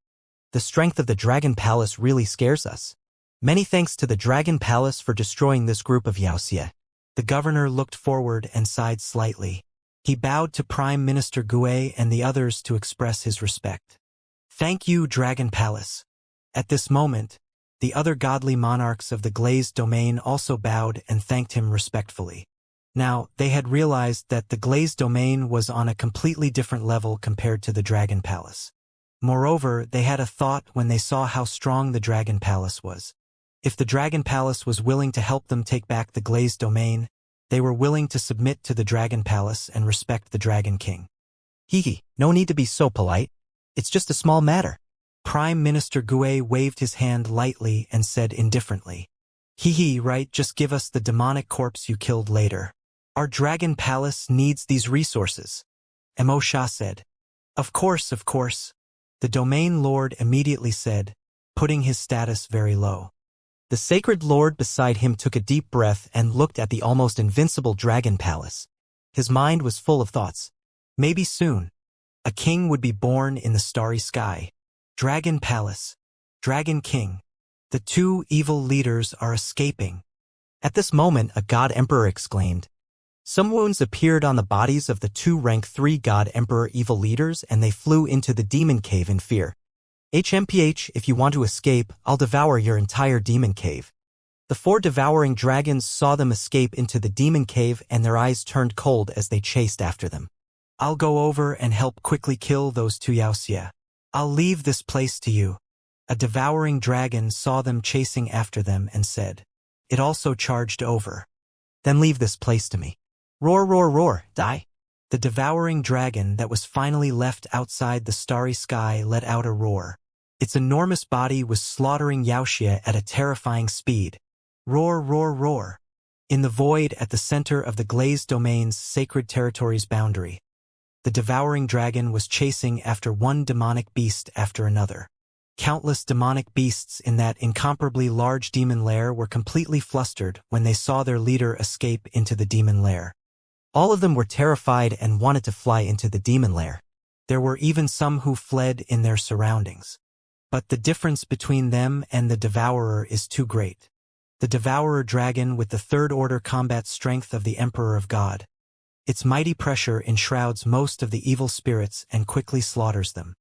The strength of the Dragon Palace really scares us. Many thanks to the Dragon Palace for destroying this group of Wuxia. The governor looked forward and sighed slightly. He bowed to Prime Minister Gue and the others to express his respect. Thank you, Dragon Palace. At this moment, the other godly monarchs of the Glazed Domain also bowed and thanked him respectfully. Now, they had realized that the Glazed Domain was on a completely different level compared to the Dragon Palace. Moreover, they had a thought when they saw how strong the Dragon Palace was. If the Dragon Palace was willing to help them take back the Glazed Domain, they were willing to submit to the Dragon Palace and respect the Dragon King. Hee, no need to be so polite. It's just a small matter. Prime Minister Gue waved his hand lightly and said indifferently, right, just give us the demonic corpse you killed later. Our Dragon Palace needs these resources. Mo Sha said. Of course. The Domain Lord immediately said, putting his status very low. The Sacred Lord beside him took a deep breath and looked at the almost invincible Dragon Palace. His mind was full of thoughts. Maybe soon, a king would be born in the starry sky. Dragon Palace, Dragon King, the two evil leaders are escaping. At this moment, a God Emperor exclaimed. Some wounds appeared on the bodies of the two rank 3 God Emperor evil leaders and they flew into the demon cave in fear. HMPH, if you want to escape, I'll devour your entire demon cave. The 4 devouring dragons saw them escape into the demon cave and their eyes turned cold as they chased after them. I'll go over and help quickly kill those two Wuxia. I'll leave this place to you. A devouring dragon saw them chasing after them and said. It also charged over. Then leave this place to me. Roar, die. The devouring dragon that was finally left outside the starry sky let out a roar. Its enormous body was slaughtering Wuxia at a terrifying speed. Roar. In the void at the center of the Glazed Domain's sacred territory's boundary, the devouring dragon was chasing after one demonic beast after another. Countless demonic beasts in that incomparably large demon lair were completely flustered when they saw their leader escape into the demon lair. All of them were terrified and wanted to fly into the demon lair. There were even some who fled in their surroundings. But the difference between them and the Devourer is too great. The Devourer dragon with the third-order combat strength of the Emperor of God. Its mighty pressure enshrouds most of the evil spirits and quickly slaughters them.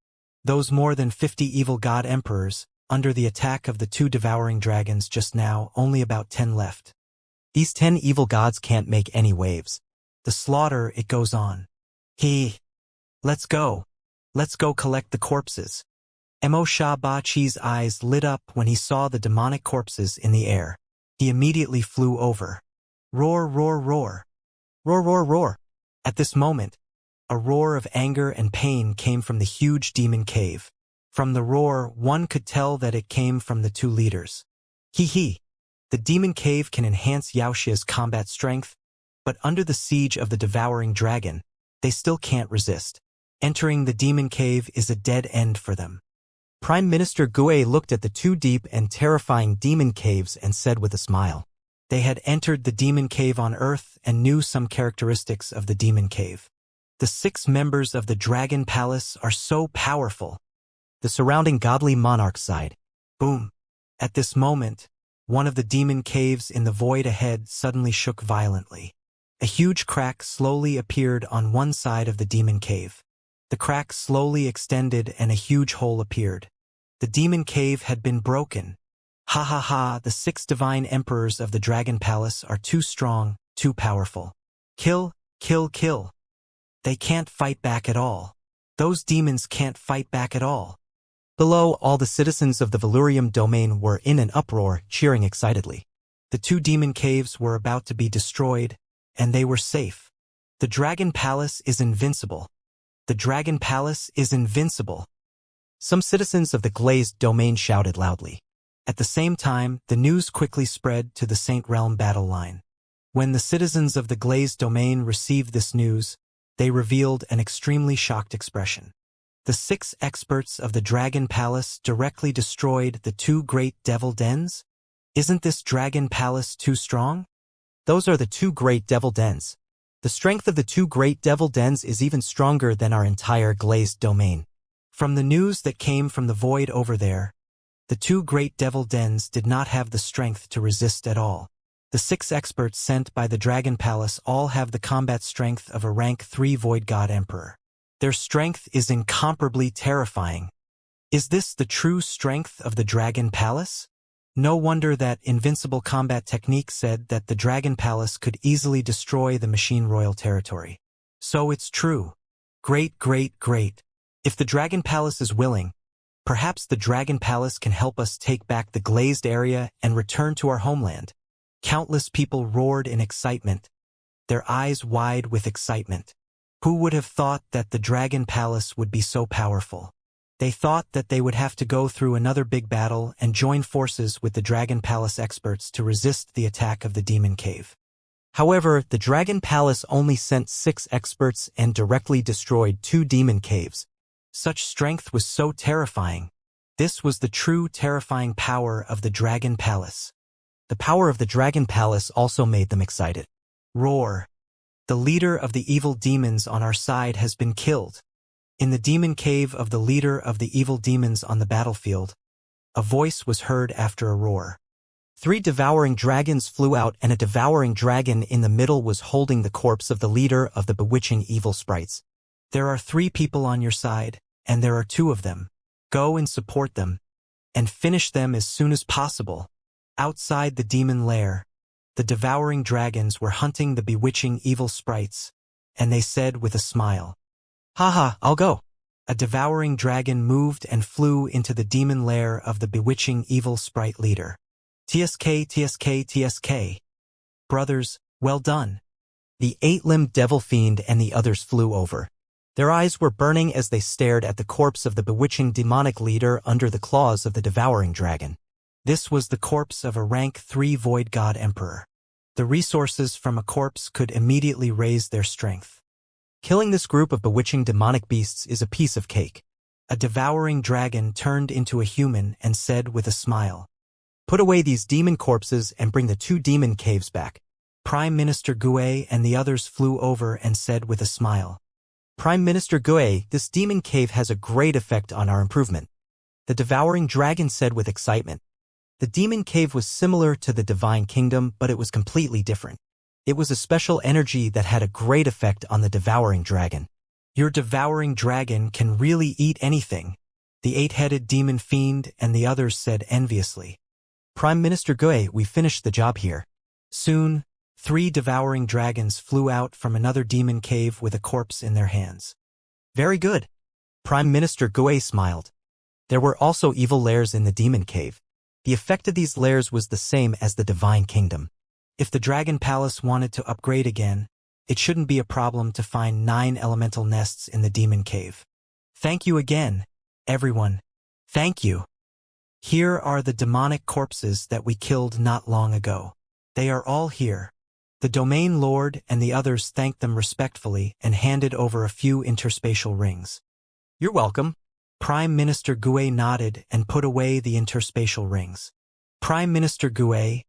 Those more than 50 evil god emperors, under the attack of the 2 devouring dragons just now, only about 10 left. These 10 evil gods can't make any waves. The slaughter, it goes on. Let's go. Let's go collect the corpses. Mo Sha Ba Chi's eyes lit up when he saw the demonic corpses in the air. He immediately flew over. Roar. At this moment, a roar of anger and pain came from the huge demon cave. From the roar, one could tell that it came from the 2 leaders. The demon cave can enhance Wuxia's combat strength, but under the siege of the devouring dragon, they still can't resist. Entering the demon cave is a dead end for them. Prime Minister Gue looked at the two deep and terrifying demon caves and said with a smile. They had entered the demon cave on Earth and knew some characteristics of the demon cave. The 6 members of the Dragon Palace are so powerful. The surrounding godly monarch sighed. Boom. At this moment, one of the demon caves in the void ahead suddenly shook violently. A huge crack slowly appeared on one side of the demon cave. The crack slowly extended and a huge hole appeared. The demon cave had been broken. Ha ha ha, the 6 divine emperors of the Dragon Palace are too strong, too powerful. Kill, kill, kill. They can't fight back at all. Those demons can't fight back at all. Below, all the citizens of the Valurium domain were in an uproar, cheering excitedly. The 2 demon caves were about to be destroyed, and they were safe. The Dragon Palace is invincible. The Dragon Palace is invincible. Some citizens of the glazed domain shouted loudly. At the same time, the news quickly spread to the Saint Realm battle line. When the citizens of the glazed domain received this news, they revealed an extremely shocked expression. The 6 experts of the Dragon Palace directly destroyed the 2 great devil dens? Isn't this Dragon Palace too strong? Those are the 2 great devil dens. The strength of the 2 great devil dens is even stronger than our entire glazed domain. From the news that came from the void over there, the 2 great devil dens did not have the strength to resist at all. The 6 experts sent by the Dragon Palace all have the combat strength of a rank 3 Void God Emperor. Their strength is incomparably terrifying. Is this the true strength of the Dragon Palace? No wonder that Invincible Combat Technique said that the Dragon Palace could easily destroy the Machine Royal territory. So it's true. Great, great, great. If the Dragon Palace is willing, perhaps the Dragon Palace can help us take back the glazed area and return to our homeland. Countless people roared in excitement, their eyes wide with excitement. Who would have thought that the Dragon Palace would be so powerful? They thought that they would have to go through another big battle and join forces with the Dragon Palace experts to resist the attack of the Demon Cave. However, the Dragon Palace only sent 6 experts and directly destroyed 2 demon caves. Such strength was so terrifying. This was the true terrifying power of the Dragon Palace. The power of the Dragon Palace also made them excited. Roar. The leader of the evil demons on our side has been killed. In the demon cave of the leader of the evil demons on the battlefield, a voice was heard after a roar. 3 devouring dragons flew out, and a devouring dragon in the middle was holding the corpse of the leader of the bewitching evil sprites. There are 3 people on your side, and there are 2 of them. Go and support them, and finish them as soon as possible. Outside the demon lair, the devouring dragons were hunting the bewitching evil sprites, and they said with a smile, "Haha, I'll go." A devouring dragon moved and flew into the demon lair of the bewitching evil sprite leader. TSK, TSK, TSK. Brothers, well done. The 8-limbed devil fiend and the others flew over. Their eyes were burning as they stared at the corpse of the bewitching demonic leader under the claws of the devouring dragon. This was the corpse of a rank 3 Void God Emperor. The resources from a corpse could immediately raise their strength. Killing this group of bewitching demonic beasts is a piece of cake. A devouring dragon turned into a human and said with a smile, "Put away these demon corpses and bring the 2 demon caves back." Prime Minister Gue and the others flew over and said with a smile, "Prime Minister Gue, this demon cave has a great effect on our improvement." The devouring dragon said with excitement. The demon cave was similar to the divine kingdom, but it was completely different. It was a special energy that had a great effect on the devouring dragon. Your devouring dragon can really eat anything, the 8-headed demon fiend and the others said enviously. Prime Minister Gue, we finished the job here. Soon, 3 devouring dragons flew out from another demon cave with a corpse in their hands. Very good. Prime Minister Gue smiled. There were also evil lairs in the demon cave. The effect of these lairs was the same as the divine kingdom. If the Dragon Palace wanted to upgrade again, it shouldn't be a problem to find 9 elemental nests in the demon cave. Thank you again, everyone. Thank you. Here are the demonic corpses that we killed not long ago. They are all here. The domain lord and the others thanked them respectfully and handed over a few interspatial rings. You're welcome. Prime Minister Gue nodded and put away the interspatial rings. Prime Minister Gue,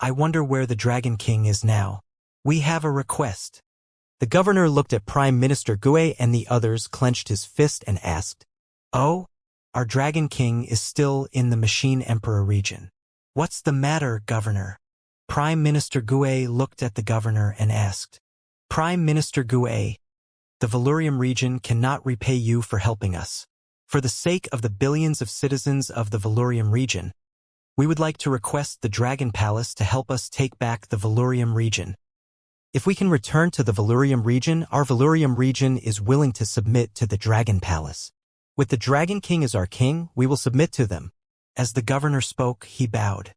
I wonder where the Dragon King is now. We have a request. The governor looked at Prime Minister Gue and the others clenched his fist and asked, Oh, our Dragon King is still in the Machine Emperor region. What's the matter, Governor? Prime Minister Gue looked at the governor and asked, Prime Minister Gue, the Valurium region cannot repay you for helping us. For the sake of the billions of citizens of the Valurium region, we would like to request the Dragon Palace to help us take back the Valurium region. If we can return to the Valurium region, our Valurium region is willing to submit to the Dragon Palace. With the Dragon King as our king, we will submit to them. As the governor spoke, he bowed.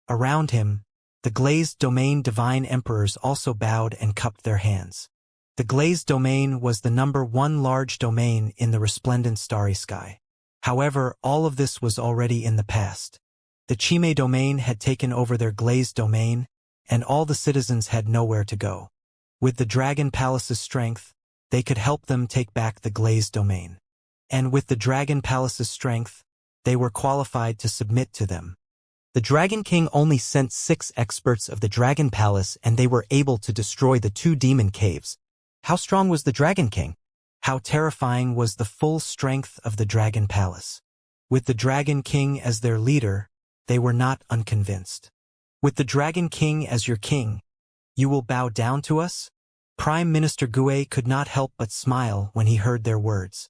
Around him, the glazed domain divine emperors also bowed and cupped their hands. The glazed domain was the #1 large domain in the resplendent starry sky. However, all of this was already in the past. The Chime domain had taken over their glazed domain, and all the citizens had nowhere to go. With the Dragon Palace's strength, they could help them take back the glazed domain. And with the Dragon Palace's strength, they were qualified to submit to them. The Dragon King only sent 6 experts of the Dragon Palace and they were able to destroy the 2 demon caves. How strong was the Dragon King? How terrifying was the full strength of the Dragon Palace? With the Dragon King as their leader, they were not unconvinced. With the Dragon King as your king, you will bow down to us? Prime Minister Gue could not help but smile when he heard their words.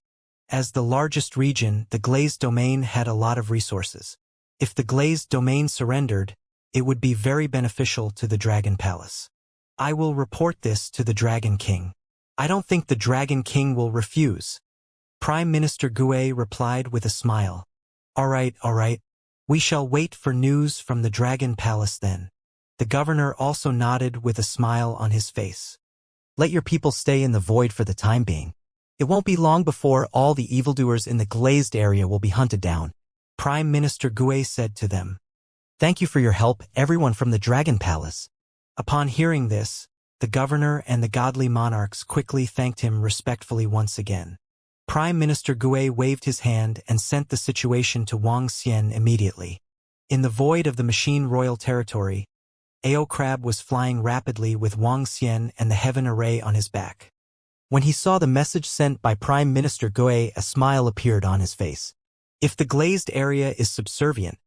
As the largest region, the glazed domain had a lot of resources. If the glazed domain surrendered, it would be very beneficial to the Dragon Palace. I will report this to the Dragon King. I don't think the Dragon King will refuse. Prime Minister Gue replied with a smile. All right. We shall wait for news from the Dragon Palace then. The governor also nodded with a smile on his face. Let your people stay in the void for the time being. It won't be long before all the evildoers in the glazed area will be hunted down. Prime Minister Gue said to them. Thank you for your help, everyone from the Dragon Palace. Upon hearing this, the governor and the godly monarchs quickly thanked him respectfully once again. Prime Minister Gue waved his hand and sent the situation to Wang Xian immediately. In the void of the machine royal territory, Ao Crab was flying rapidly with Wang Xian and the heaven array on his back. When he saw the message sent by Prime Minister Gue, a smile appeared on his face. If the glazed area is subservient,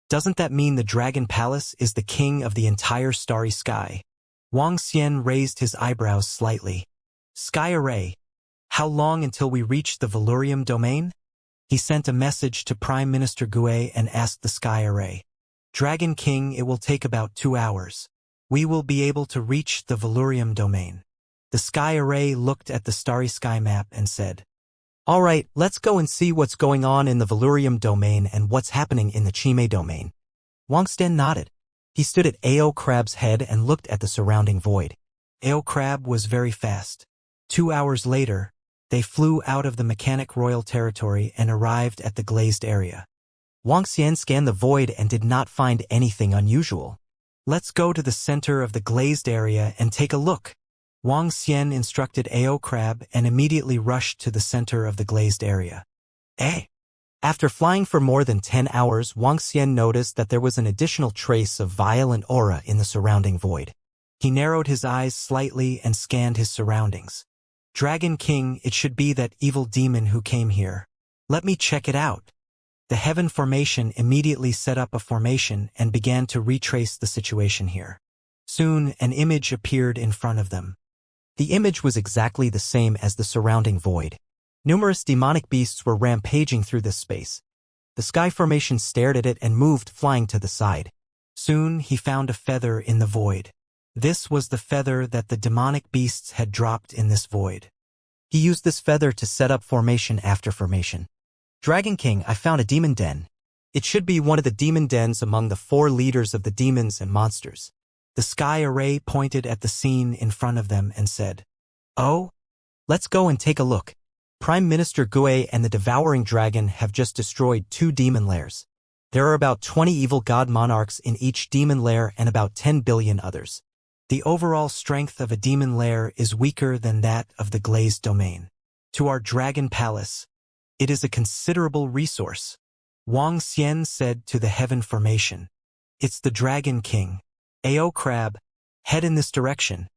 doesn't that mean the Dragon Palace is the king of the entire starry sky? Wang Xian raised his eyebrows slightly. Sky Array, how long until we reach the Valurium domain? He sent a message to Prime Minister Gue and asked the Sky Array. Dragon King, it will take about 2 hours. We will be able to reach the Valurium domain. The Sky Array looked at the starry sky map and said, All right, let's go and see what's going on in the Valurium domain and what's happening in the Chime domain. Wang Xian nodded. He stood at Ao Crab's head and looked at the surrounding void. Ao Crab was very fast. 2 hours later, they flew out of the mechanic royal territory and arrived at the glazed area. Wang Xian scanned the void and did not find anything unusual. Let's go to the center of the glazed area and take a look. Wang Xian instructed Ao Crab and immediately rushed to the center of the glazed area. After flying for more than 10 hours, Wang Xian noticed that there was an additional trace of violent aura in the surrounding void. He narrowed his eyes slightly and scanned his surroundings. Dragon King, it should be that evil demon who came here. Let me check it out. The Heaven Formation immediately set up a formation and began to retrace the situation here. Soon, an image appeared in front of them. The image was exactly the same as the surrounding void. Numerous demonic beasts were rampaging through this space. The Sky Formation stared at it and moved, flying to the side. Soon, he found a feather in the void. This was the feather that the demonic beasts had dropped in this void. He used this feather to set up formation after formation. Dragon King, I found a demon den. It should be one of the demon dens among the 4 leaders of the demons and monsters. The Sky Array pointed at the scene in front of them and said, Oh, let's go and take a look. Prime Minister Gue and the Devouring Dragon have just destroyed 2 demon lairs. There are about 20 evil god monarchs in each demon lair and about 10 billion others. The overall strength of a demon lair is weaker than that of the glazed domain. To our dragon palace, it is a considerable resource. Wang Xian said to the heaven formation. It's the Dragon King. Ao Crab, head in this direction.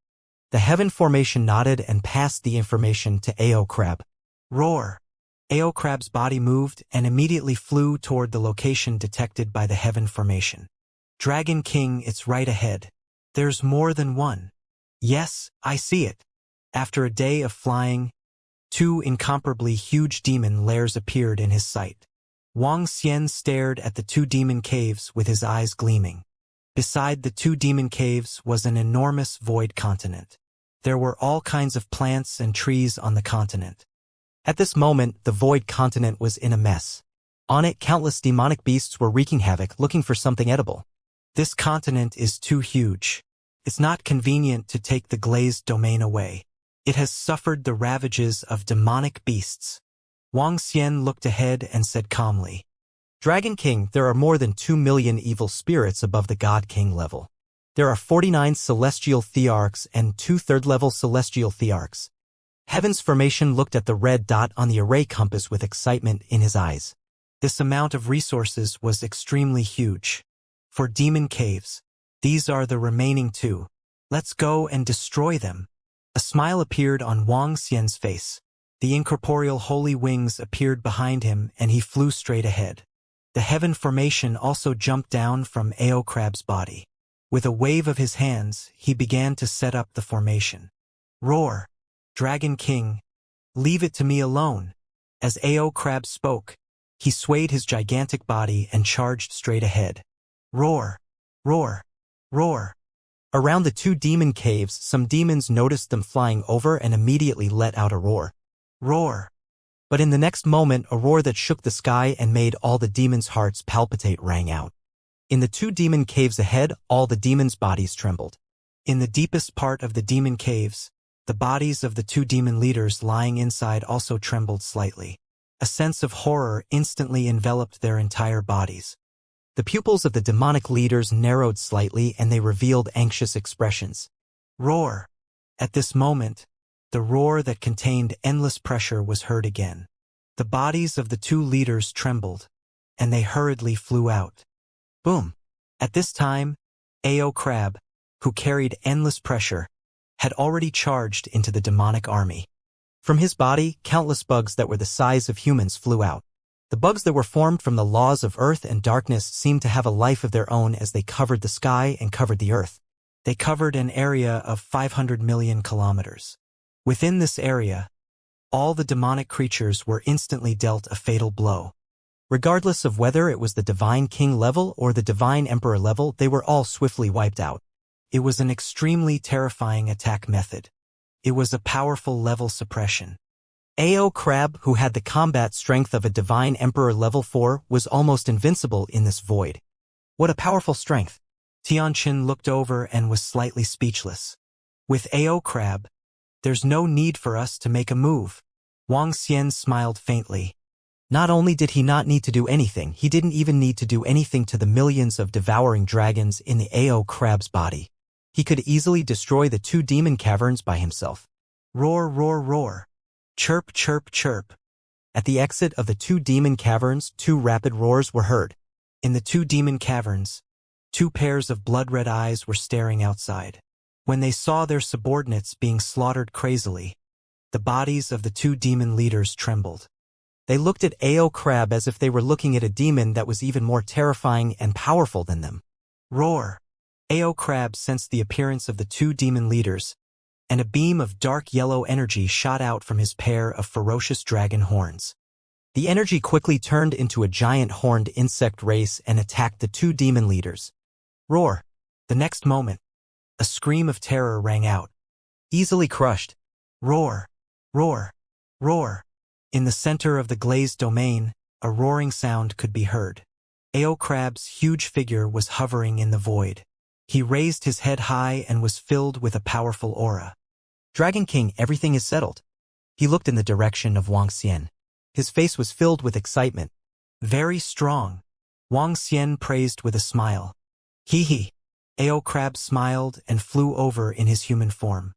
The heaven formation nodded and passed the information to Ao Crab. Roar. Ao Crab's body moved and immediately flew toward the location detected by the heaven formation. Dragon King, it's right ahead. There's more than one. Yes, I see it. After a day of flying, 2 incomparably huge demon lairs appeared in his sight. Wang Xian stared at the 2 demon caves with his eyes gleaming. Beside the 2 demon caves was an enormous void continent. There were all kinds of plants and trees on the continent. At this moment, the void continent was in a mess. On it, countless demonic beasts were wreaking havoc, looking for something edible. This continent is too huge. It's not convenient to take the glazed domain away. It has suffered the ravages of demonic beasts. Wang Xian looked ahead and said calmly, Dragon King, there are more than 2 million evil spirits above the God King level. There are 49 celestial thearchs and 2 third-level celestial thearchs. Heaven's formation looked at the red dot on the array compass with excitement in his eyes. This amount of resources was extremely huge. For demon caves, these are the remaining 2. Let's go and destroy them. A smile appeared on Wang Xian's face. The incorporeal holy wings appeared behind him and he flew straight ahead. The heaven formation also jumped down from Ao Crab's body. With a wave of his hands, he began to set up the formation. Roar! Dragon King, leave it to me alone. As Ao Crab spoke, he swayed his gigantic body and charged straight ahead. Roar! Roar! Roar! Around the 2 demon caves, some demons noticed them flying over and immediately let out a roar. Roar! But in the next moment, a roar that shook the sky and made all the demons' hearts palpitate rang out. In the 2 demon caves ahead, all the demons' bodies trembled. In the deepest part of the demon caves, the bodies of the 2 demon leaders lying inside also trembled slightly. A sense of horror instantly enveloped their entire bodies. The pupils of the demonic leaders narrowed slightly and they revealed anxious expressions. Roar! At this moment, the roar that contained endless pressure was heard again. The bodies of the 2 leaders trembled, and they hurriedly flew out. Boom! At this time, Ao Crab, who carried endless pressure, had already charged into the demonic army. From his body, countless bugs that were the size of humans flew out. The bugs that were formed from the laws of earth and darkness seemed to have a life of their own as they covered the sky and covered the earth. They covered an area of 500 million kilometers. Within this area, all the demonic creatures were instantly dealt a fatal blow. Regardless of whether it was the Divine King level or the Divine Emperor level, they were all swiftly wiped out. It was an extremely terrifying attack method. It was a powerful level suppression. Ao Crab, who had the combat strength of a Divine Emperor level 4, was almost invincible in this void. What a powerful strength! Tianqin looked over and was slightly speechless. With Ao Crab, there's no need for us to make a move. Wang Xian smiled faintly. Not only did he not need to do anything, he didn't even need to do anything to the millions of devouring dragons in the Ao Crab's body. He could easily destroy the 2 demon caverns by himself. Roar, roar, roar. Chirp, chirp, chirp. At the exit of the 2 demon caverns, 2 rapid roars were heard. In the 2 demon caverns, 2 pairs of blood-red eyes were staring outside. When they saw their subordinates being slaughtered crazily, the bodies of the 2 demon leaders trembled. They looked at Ao Crab as if they were looking at a demon that was even more terrifying and powerful than them. Roar! Ao Crab sensed the appearance of the 2 demon leaders, and a beam of dark yellow energy shot out from his pair of ferocious dragon horns. The energy quickly turned into a giant horned insect race and attacked the 2 demon leaders. Roar! The next moment, a scream of terror rang out. Easily crushed. Roar! Roar! Roar! In the center of the glazed domain, a roaring sound could be heard. Ao Crab's huge figure was hovering in the void. He raised his head high and was filled with a powerful aura. Dragon King, everything is settled. He looked in the direction of Wang Xian. His face was filled with excitement. Very strong. Wang Xian praised with a smile. Hee hee. Ao Crab smiled and flew over in his human form.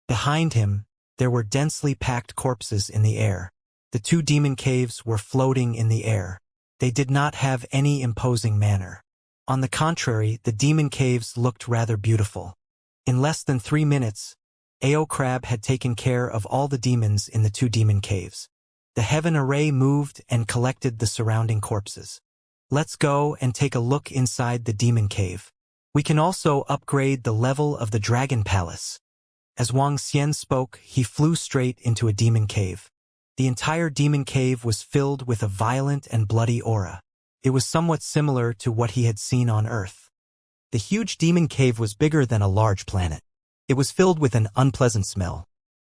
Behind him, there were densely packed corpses in the air. The two demon caves were floating in the air. They did not have any imposing manner. On the contrary, the demon caves looked rather beautiful. In less than 3 minutes, Ao Crab had taken care of all the demons in the two demon caves. The heaven array moved and collected the surrounding corpses. Let's go and take a look inside the demon cave. We can also upgrade the level of the dragon palace. As Wang Xian spoke, he flew straight into a demon cave. The entire demon cave was filled with a violent and bloody aura. It was somewhat similar to what he had seen on Earth. The huge demon cave was bigger than a large planet. It was filled with an unpleasant smell.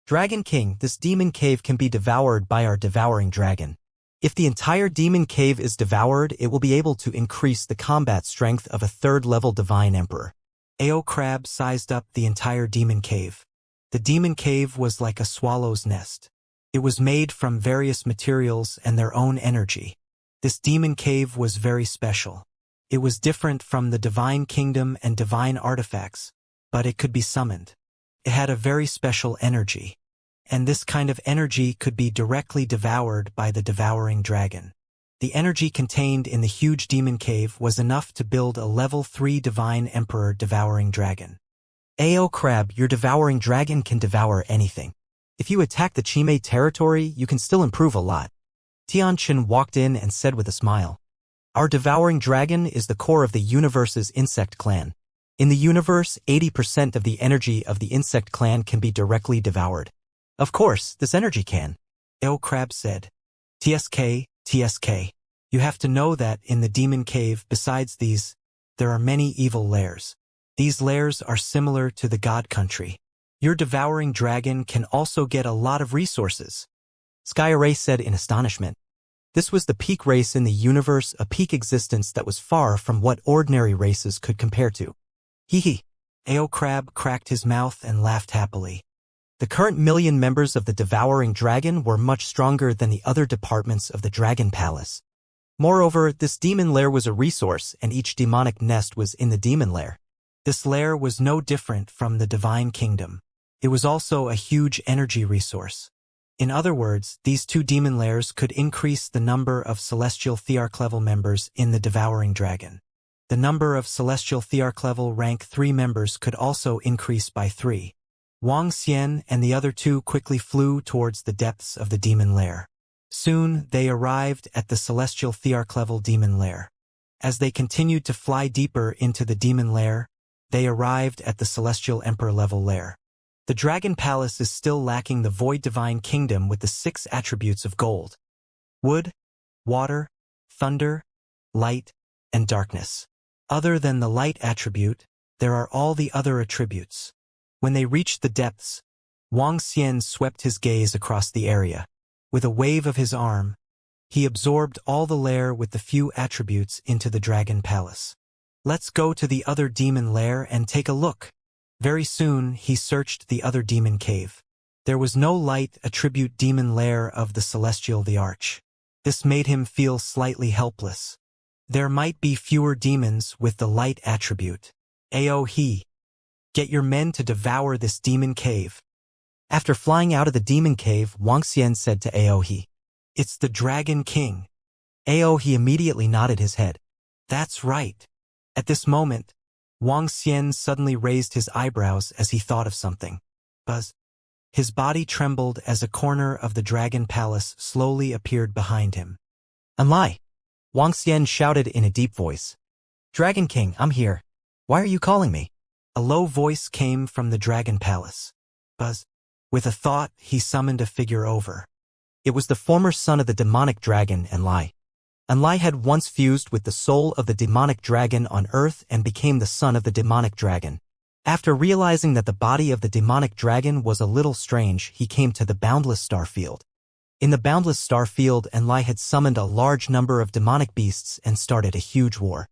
Dragon King, this demon cave can be devoured by our devouring dragon. If the entire demon cave is devoured, it will be able to increase the combat strength of a 3rd-level divine emperor. Ao Crab sized up the entire demon cave. The demon cave was like a swallow's nest. It was made from various materials and their own energy. This demon cave was very special. It was different from the divine kingdom and divine artifacts, but it could be summoned. It had a very special energy, and this kind of energy could be directly devoured by the devouring dragon. The energy contained in the huge demon cave was enough to build a level 3 divine emperor devouring dragon. Ao Crab, your devouring dragon can devour anything. If you attack the Chime territory, you can still improve a lot. Tianqin walked in and said with a smile, "Our devouring dragon is the core of the universe's insect clan. In the universe, 80% of the energy of the insect clan can be directly devoured. Of course, this energy can." Ao Crab said, TSK. You have to know that in the demon cave, besides these, there are many evil lairs. These lairs are similar to the God country. Your devouring dragon can also get a lot of resources. Sky Array said in astonishment. This was the peak race in the universe, a peak existence that was far from what ordinary races could compare to. Hee hee. Ao Crab cracked his mouth and laughed happily. The current million members of the devouring dragon were much stronger than the other departments of the dragon palace. Moreover, this demon lair was a resource, and each demonic nest was in the demon lair. This lair was no different from the divine kingdom. It was also a huge energy resource. In other words, these two demon lairs could increase the number of celestial thearch level members in the devouring dragon. The number of celestial thearch level rank 3 members could also increase by 3. Wang Xian and the other two quickly flew towards the depths of the demon lair. Soon, they arrived at the celestial thearch level demon lair. As they continued to fly deeper into the demon lair, they arrived at the celestial emperor level lair. The dragon palace is still lacking the void divine kingdom with the 6 attributes of gold: wood, water, thunder, light, and darkness. Other than the light attribute, there are all the other attributes. When they reached the depths, Wang Xian swept his gaze across the area. With a wave of his arm, he absorbed all the lair with the few attributes into the dragon palace. Let's go to the other demon lair and take a look. Very soon, he searched the other demon cave. There was no light attribute demon lair of the celestial the arch. This made him feel slightly helpless. There might be fewer demons with the light attribute. Ao he. Get your men to devour this demon cave. After flying out of the demon cave, Wang Xian said to Ao he, "It's the Dragon King." Ao he immediately nodded his head. That's right. At this moment, Wang Xian suddenly raised his eyebrows as he thought of something. Buzz. His body trembled as a corner of the dragon palace slowly appeared behind him. "Anlai!" Wang Xian shouted in a deep voice. "Dragon King, I'm here. Why are you calling me?" A low voice came from the dragon palace. Buzz. With a thought, he summoned a figure over. It was the former son of the demonic dragon, Anlai. Anlai had once fused with the soul of the demonic dragon on Earth and became the son of the demonic dragon. After realizing that the body of the demonic dragon was a little strange, he came to the boundless star field. In the boundless star field, Anlai had summoned a large number of demonic beasts and started a huge war.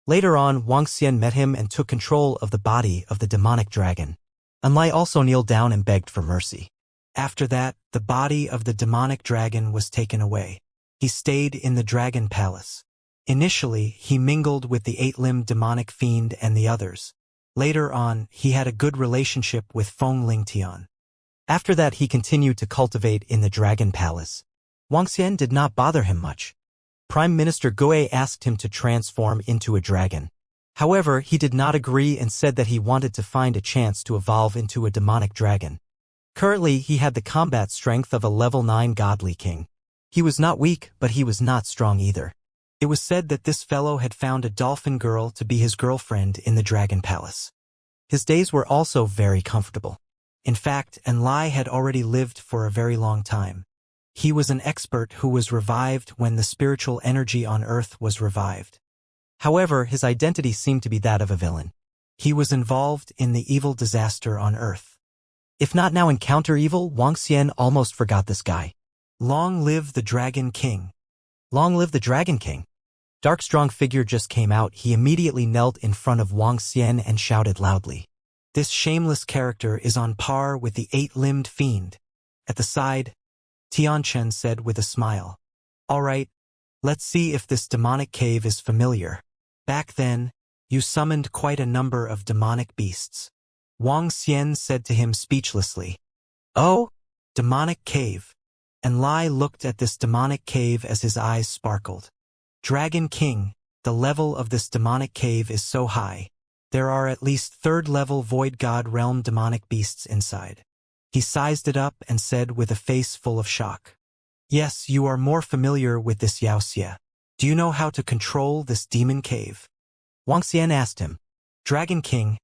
Later on, Wang Xian met him and took control of the body of the demonic dragon. Anlai also kneeled down and begged for mercy. After that, the body of the demonic dragon was taken away. He stayed in the dragon palace. Initially, he mingled with the 8-limbed demonic fiend and the others. Later on, he had a good relationship with Feng Lingtian. After that, he continued to cultivate in the Dragon Palace. Wuxia did not bother him much. Prime Minister Gui asked him to transform into a dragon. However, he did not agree and said that he wanted to find a chance to evolve into a demonic dragon. Currently, he had the combat strength of a level 9 godly king. He was not weak, but he was not strong either. It was said that this fellow had found a dolphin girl to be his girlfriend in the Dragon Palace. His days were also very comfortable. In fact, Enlai had already lived for a very long time. He was an expert who was revived when the spiritual energy on Earth was revived. However, his identity seemed to be that of a villain. He was involved in the evil disaster on Earth. If not now encounter evil, Wuxia almost forgot this guy. Long live the Dragon King. Long live the Dragon King. Dark strong figure just came out. He immediately knelt in front of Wuxia and shouted loudly. This shameless character is on par with the 8-limbed fiend. At the side, Tianchen said with a smile. All right, let's see if this demonic cave is familiar. Back then, you summoned quite a number of demonic beasts. Wuxia said to him speechlessly. Oh? Demonic cave. And Lai looked at this demonic cave as his eyes sparkled. Dragon King, the level of this demonic cave is so high. There are at least 3rd-level Void God Realm demonic beasts inside. He sized it up and said with a face full of shock. Yes, you are more familiar with this Wuxia. Do you know how to control this demon cave? Wuxia asked him. Dragon King,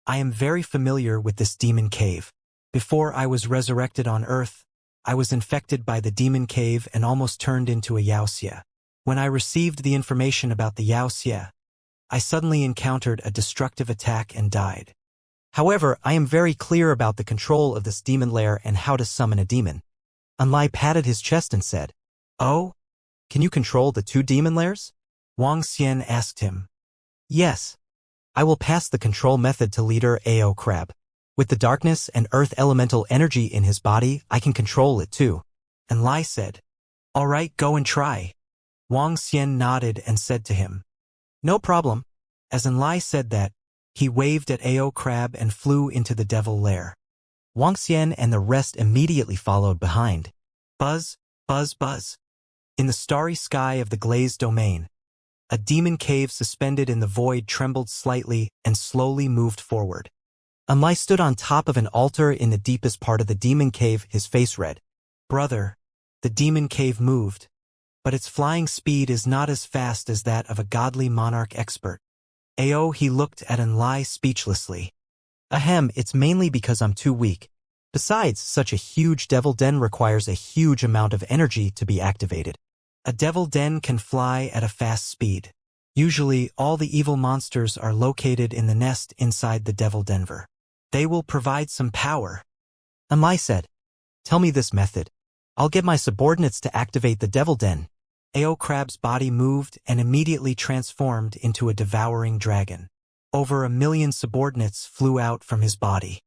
I am very familiar with this demon cave. Before I was resurrected on Earth, I was infected by the demon cave and almost turned into a Wuxia. When I received the information about the Wuxia, I suddenly encountered a destructive attack and died. However, I am very clear about the control of this demon lair and how to summon a demon. Enlai patted his chest and said, Oh? Can you control the 2 demon lairs? Wuxia asked him. Yes. I will pass the control method to leader Ao Crab. With the darkness and earth elemental energy in his body, I can control it too. Enlai said. All right, go and try. Wuxia nodded and said to him. No problem. As Enlai said that, he waved at Ao Crab and flew into the devil lair. Wuxia and the rest immediately followed behind. Buzz, buzz, buzz. In the starry sky of the glazed domain, a demon cave suspended in the void trembled slightly and slowly moved forward. Enlai stood on top of an altar in the deepest part of the demon cave, his face red. Brother, the demon cave moved, but its flying speed is not as fast as that of a godly monarch expert. Ao, he looked at Enlai speechlessly. Ahem, it's mainly because I'm too weak. Besides, such a huge devil den requires a huge amount of energy to be activated. A devil den can fly at a fast speed. Usually, all the evil monsters are located in the nest inside the devil denver. They will provide some power. Enlai said, Tell me this method. I'll get my subordinates to activate the devil den. Ao Crab's body moved and immediately transformed into a devouring dragon. Over 1 million subordinates flew out from his body.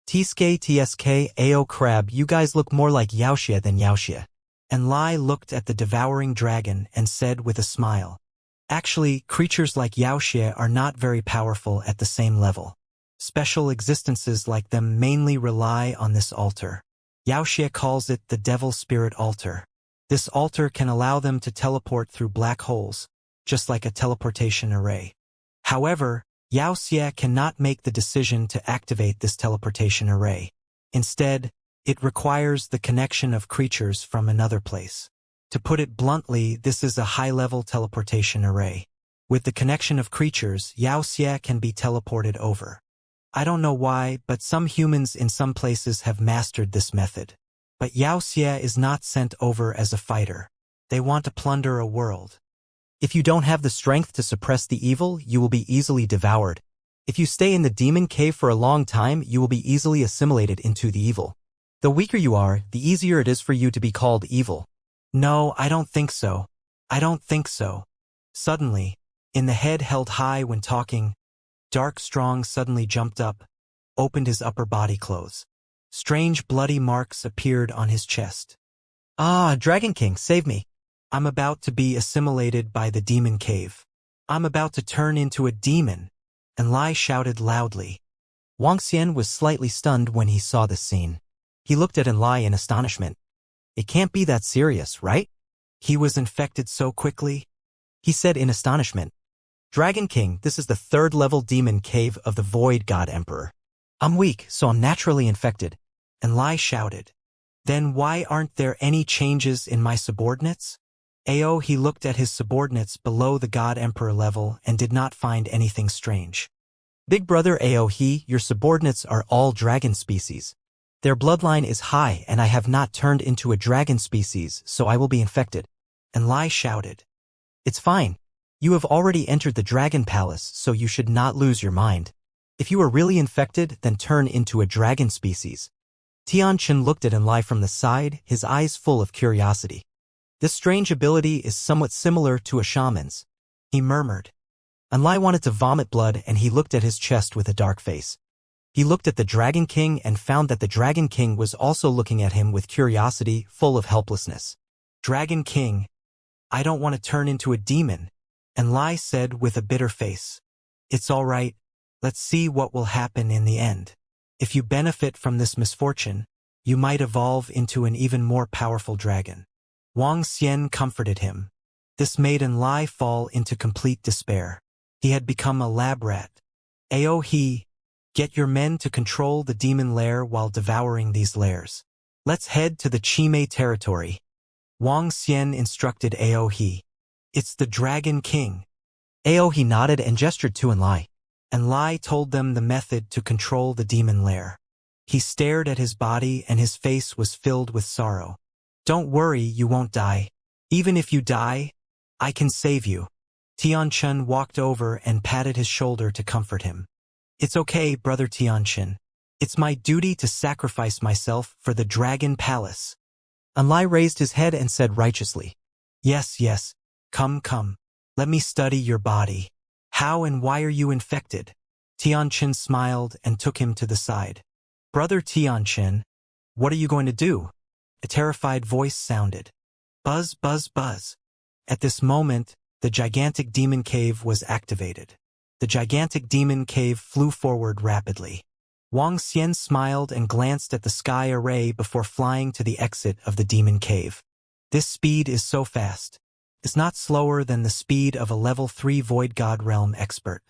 TSK, Ao Crab, you guys look more like Wuxia than Wuxia. Enlai looked at the devouring dragon and said with a smile. Actually, creatures like Wuxia are not very powerful at the same level. Special existences like them mainly rely on this altar. Wuxia calls it the Devil Spirit Altar. This altar can allow them to teleport through black holes, just like a teleportation array. However, Wuxia cannot make the decision to activate this teleportation array. Instead, it requires the connection of creatures from another place. To put it bluntly, this is a high-level teleportation array. With the connection of creatures, Wuxia can be teleported over. I don't know why, but some humans in some places have mastered this method. But Wuxia is not sent over as a fighter. They want to plunder a world. If you don't have the strength to suppress the evil, you will be easily devoured. If you stay in the demon cave for a long time, you will be easily assimilated into the evil. The weaker you are, the easier it is for you to be called evil. No, I don't think so. I don't think so. Suddenly, in the head held high when talking, Dark Strong suddenly jumped up, opened his upper body clothes. Strange bloody marks appeared on his chest. Ah, Dragon King, save me. I'm about to be assimilated by the demon cave. I'm about to turn into a demon. and Lai shouted loudly. Wang Xian was slightly stunned when he saw this scene. He looked at Enlai in astonishment. It can't be that serious, right? He was infected so quickly? He said in astonishment. Dragon King, this is the 3rd-level demon cave of the Void God Emperor. I'm weak, so I'm naturally infected. And Lai shouted. Then why aren't there any changes in my subordinates? He looked at his subordinates below the God Emperor level and did not find anything strange. Big brother your subordinates are all dragon species. Their bloodline is high and I have not turned into a dragon species, so I will be infected. And Lai shouted. It's fine. You have already entered the Dragon Palace, so you should not lose your mind. If you are really infected, then turn into a dragon species. Tianqin looked at Enlai from the side, his eyes full of curiosity. This strange ability is somewhat similar to a shaman's, he murmured. Enlai wanted to vomit blood and he looked at his chest with a dark face. He looked at the Dragon King and found that the Dragon King was also looking at him with curiosity, full of helplessness. Dragon King, I don't want to turn into a demon, Enlai said with a bitter face. It's all right, let's see what will happen in the end. If you benefit from this misfortune, you might evolve into an even more powerful dragon. Wang Xian comforted him. This made Enlai fall into complete despair. He had become a lab rat. Get your men to control the demon lair while devouring these lairs. Let's head to the Chime territory. Wang Xian instructed Aohe. It's the Dragon King. Aohe nodded and gestured to Enlai. Enlai told them the method to control the demon lair. He stared at his body and his face was filled with sorrow. Don't worry, you won't die. Even if you die, I can save you. Tianqin walked over and patted his shoulder to comfort him. It's okay, brother Tianqin. It's my duty to sacrifice myself for the Dragon Palace. Enlai raised his head and said righteously. Yes. Come. Let me study your body. How and why are you infected? Tianqin smiled and took him to the side. Brother Tianqin, what are you going to do? A terrified voice sounded. Buzz. At this moment, the gigantic demon cave was activated. The gigantic demon cave flew forward rapidly. Wang Xian smiled and glanced at the sky array before flying to the exit of the demon cave. This speed is so fast. It's not slower than the speed of a level 3 Void God Realm expert.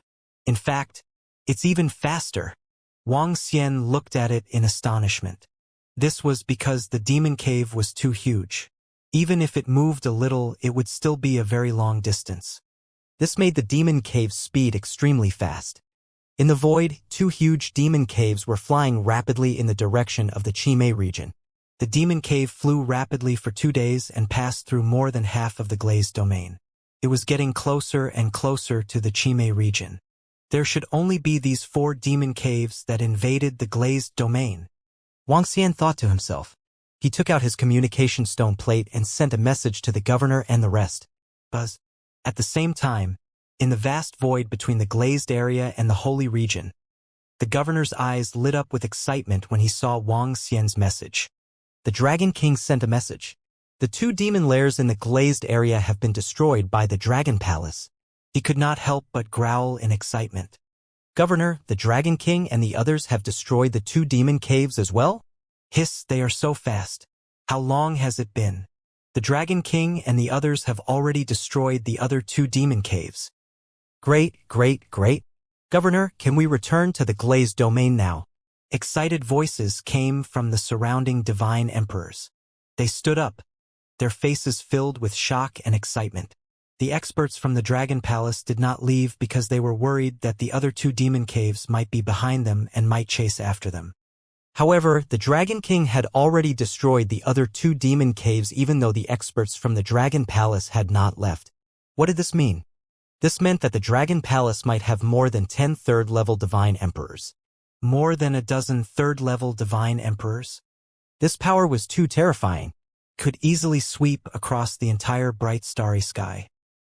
In fact, it's even faster. Wang Xian looked at it in astonishment. This was because the demon cave was too huge. Even if it moved a little, it would still be a very long distance. This made the demon cave's speed extremely fast. In the void, 2 huge demon caves were flying rapidly in the direction of the Chime region. The demon cave flew rapidly for 2 days and passed through more than half of the glazed domain. It was getting closer and closer to the Chime region. There should only be these 4 demon caves that invaded the glazed domain. Wang Xian thought to himself. He took out his communication stone plate and sent a message to the governor and the rest. Buzz. At the same time, in the vast void between the glazed area and the holy region, the governor's eyes lit up with excitement when he saw Wang Xian's message. The Dragon King sent a message. The 2 demon lairs in the glazed area have been destroyed by the Dragon Palace. He could not help but growl in excitement. Governor, the Dragon King and the others have destroyed the 2 demon caves as well? Hiss, they are so fast. How long has it been? The Dragon King and the others have already destroyed the other 2 demon caves. Great. Governor, can we return to the glazed domain now? Excited voices came from the surrounding divine emperors. They stood up, their faces filled with shock and excitement. The experts from the Dragon Palace did not leave because they were worried that the other 2 demon caves might be behind them and might chase after them. However, the Dragon King had already destroyed the other 2 demon caves even though the experts from the Dragon Palace had not left. What did this mean? This meant that the Dragon Palace might have more than 10 3rd-level divine emperors. More than a dozen 3rd-level divine emperors? This power was too terrifying. Could easily sweep across the entire bright starry sky.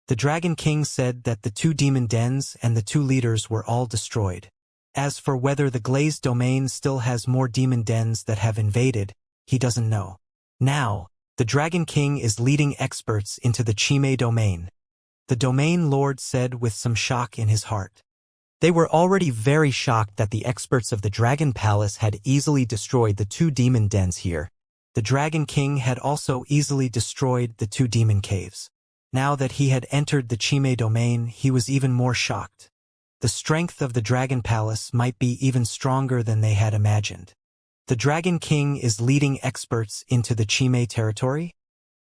The Dragon King said that the 2 demon dens and the 2 leaders were all destroyed. As for whether the glazed domain still has more demon dens that have invaded, he doesn't know. Now, the Dragon King is leading experts into the Chime domain. The domain lord said with some shock in his heart. They were already very shocked that the experts of the Dragon Palace had easily destroyed the 2 demon dens here. The Dragon King had also easily destroyed the 2 demon caves. Now that he had entered the Chime domain, he was even more shocked. The strength of the Dragon Palace might be even stronger than they had imagined. The Dragon King is leading experts into the Chime territory?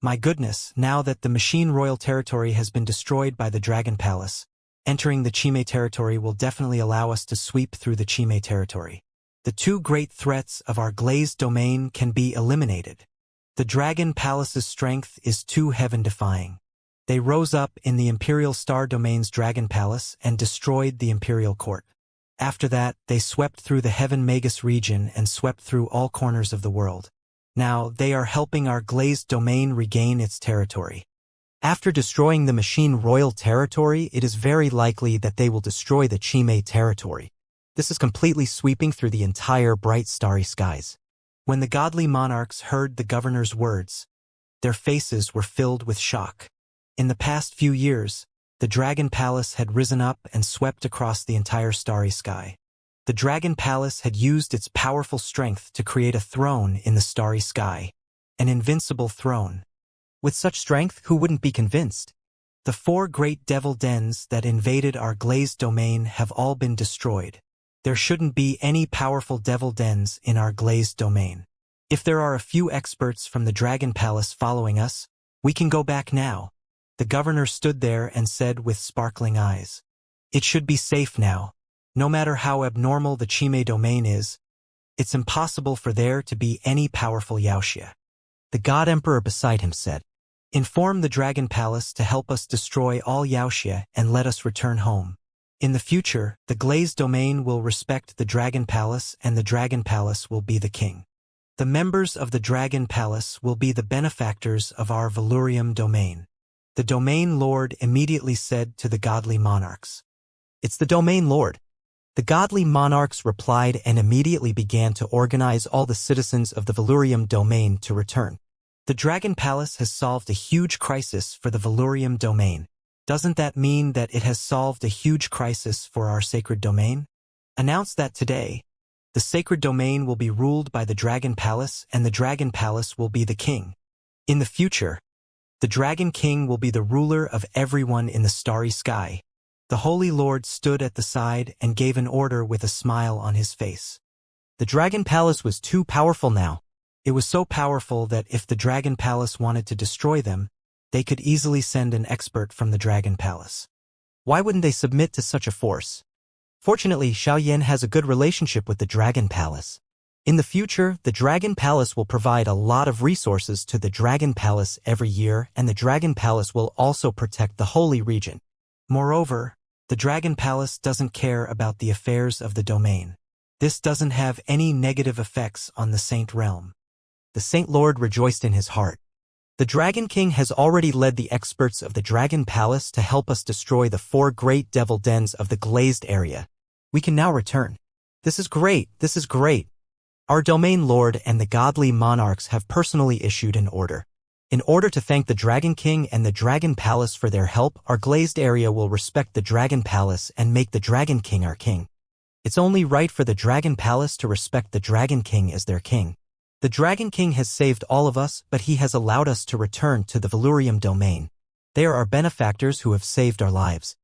My goodness, now that the Machine Royal territory has been destroyed by the Dragon Palace, entering the Chime territory will definitely allow us to sweep through the Chime territory. The 2 great threats of our glazed domain can be eliminated. The Dragon Palace's strength is too heaven-defying. They rose up in the Imperial Star Domain's Dragon Palace and destroyed the Imperial Court. After that, they swept through the Heaven Magus region and swept through all corners of the world. Now, they are helping our glazed domain regain its territory. After destroying the Machine Royal territory, it is very likely that they will destroy the Chime territory. This is completely sweeping through the entire bright starry skies. When the godly monarchs heard the governor's words, their faces were filled with shock. In the past few years, the Dragon Palace had risen up and swept across the entire starry sky. The Dragon Palace had used its powerful strength to create a throne in the starry sky, an invincible throne. With such strength, who wouldn't be convinced? The 4 great devil dens that invaded our glazed domain have all been destroyed. There shouldn't be any powerful devil dens in our glazed domain. If there are a few experts from the Dragon Palace following us, we can go back now. The governor stood there and said with sparkling eyes, "It should be safe now. No matter how abnormal the Chime domain is, it's impossible for there to be any powerful Wuxia." The God Emperor beside him said, "Inform the Dragon Palace to help us destroy all Wuxia and let us return home. In the future, the glazed domain will respect the Dragon Palace and the Dragon Palace will be the king. The members of the Dragon Palace will be the benefactors of our Valurium domain." The domain lord immediately said to the godly monarchs, "It's the domain lord." The godly monarchs replied and immediately began to organize all the citizens of the Valurium domain to return. The Dragon Palace has solved a huge crisis for the Valurium domain. Doesn't that mean that it has solved a huge crisis for our sacred domain? Announce that today, the sacred domain will be ruled by the Dragon Palace and the Dragon Palace will be the king. In the future, the Dragon King will be the ruler of everyone in the starry sky. The Holy Lord stood at the side and gave an order with a smile on his face. The Dragon Palace was too powerful now. It was so powerful that if the Dragon Palace wanted to destroy them, they could easily send an expert from the Dragon Palace. Why wouldn't they submit to such a force? Fortunately, Xiao Yan has a good relationship with the Dragon Palace. In the future, the Dragon Palace will provide a lot of resources to the Dragon Palace every year, and the Dragon Palace will also protect the Holy Region. Moreover, the Dragon Palace doesn't care about the affairs of the domain. This doesn't have any negative effects on the Saint Realm. The Saint Lord rejoiced in his heart. The Dragon King has already led the experts of the Dragon Palace to help us destroy the 4 great devil dens of the glazed area. We can now return. This is great, this is great. Our domain lord and the godly monarchs have personally issued an order. In order to thank the Dragon King and the Dragon Palace for their help, our glazed area will respect the Dragon Palace and make the Dragon King our king. It's only right for the Dragon Palace to respect the Dragon King as their king. The Dragon King has saved all of us, but he has allowed us to return to the Valurium domain. They are our benefactors who have saved our lives.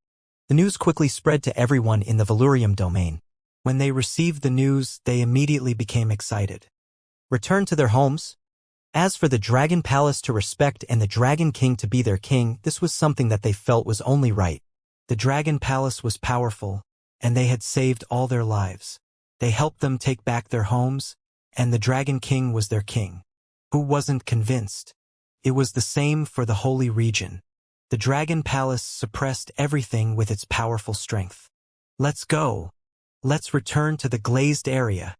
The news quickly spread to everyone in the Valurium domain. When they received the news, they immediately became excited. Return to their homes? As for the Dragon Palace to respect and the Dragon King to be their king, this was something that they felt was only right. The Dragon Palace was powerful, and they had saved all their lives. They helped them take back their homes, and the Dragon King was their king. Who wasn't convinced? It was the same for the Holy Region. The Dragon Palace suppressed everything with its powerful strength. Let's go. Let's return to the glazed area.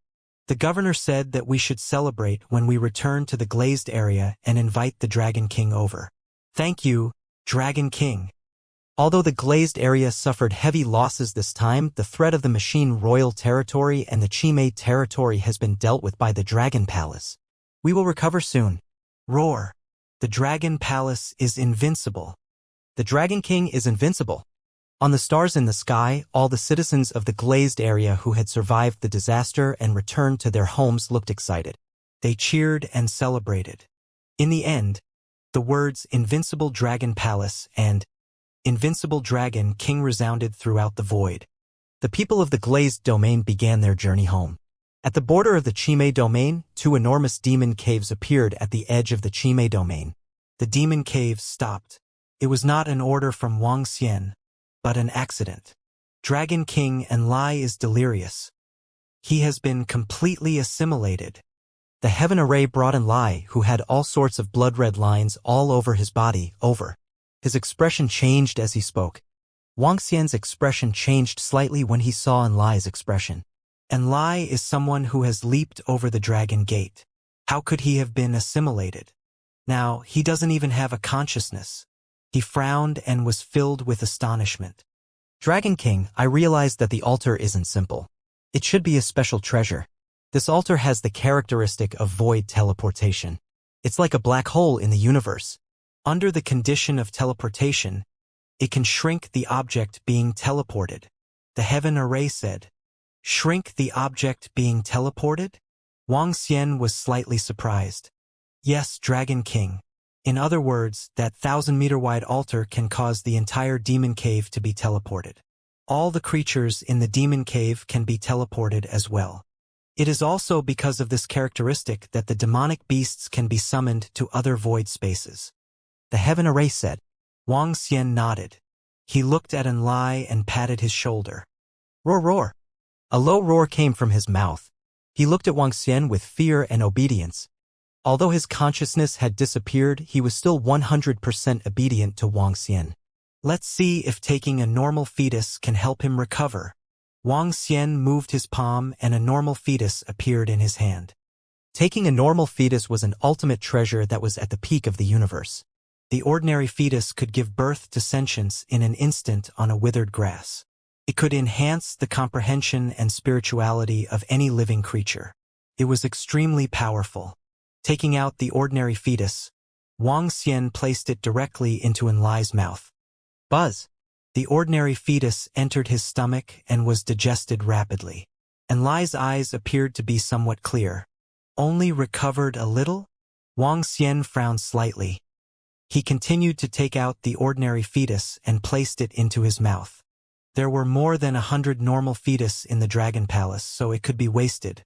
The governor said that we should celebrate when we return to the glazed area and invite the Dragon King over. Thank you, Dragon King. Although the glazed area suffered heavy losses this time, the threat of the Machine Royal territory and the Chime territory has been dealt with by the Dragon Palace. We will recover soon. Roar. The Dragon Palace is invincible. The Dragon King is invincible. On the stars in the sky, all the citizens of the glazed area who had survived the disaster and returned to their homes looked excited. They cheered and celebrated. In the end, the words Invincible Dragon Palace and Invincible Dragon King resounded throughout the void. The people of the glazed domain began their journey home. At the border of the Chime domain, two enormous demon caves appeared at the edge of the Chime domain. The demon caves stopped. It was not an order from Wuxia, but an accident. Dragon King Enlai is delirious. He has been completely assimilated. The heaven array brought Enlai, who had all sorts of blood-red lines all over his body, over. His expression changed as he spoke. Wuxia's expression changed slightly when he saw Enlai's expression. Enlai is someone who has leaped over the dragon gate. How could he have been assimilated? Now, he doesn't even have a consciousness. He frowned and was filled with astonishment. Dragon King, I realized that the altar isn't simple. It should be a special treasure. This altar has the characteristic of void teleportation. It's like a black hole in the universe. Under the condition of teleportation, it can shrink the object being teleported. The heaven array said, "Shrink the object being teleported?" Wuxia was slightly surprised. Yes, Dragon King. In other words, that 1,000-meter-wide altar can cause the entire demon cave to be teleported. All the creatures in the demon cave can be teleported as well. It is also because of this characteristic that the demonic beasts can be summoned to other void spaces. The heaven array said. Wuxia nodded. He looked at Enlai and patted his shoulder. Roar, roar. A low roar came from his mouth. He looked at Wuxia with fear and obedience. Although his consciousness had disappeared, he was still 100% obedient to Wuxia. Let's see if taking a normal fetus can help him recover. Wuxia moved his palm and a normal fetus appeared in his hand. Taking a normal fetus was an ultimate treasure that was at the peak of the universe. The ordinary fetus could give birth to sentience in an instant on a withered grass. It could enhance the comprehension and spirituality of any living creature. It was extremely powerful. Taking out the ordinary fetus, Wuxia placed it directly into Enlai's mouth. Buzz! The ordinary fetus entered his stomach and was digested rapidly. Enlai's eyes appeared to be somewhat clear. Only recovered a little? Wuxia frowned slightly. He continued to take out the ordinary fetus and placed it into his mouth. There were more than 100 normal fetus in the Dragon Palace, so it could be wasted.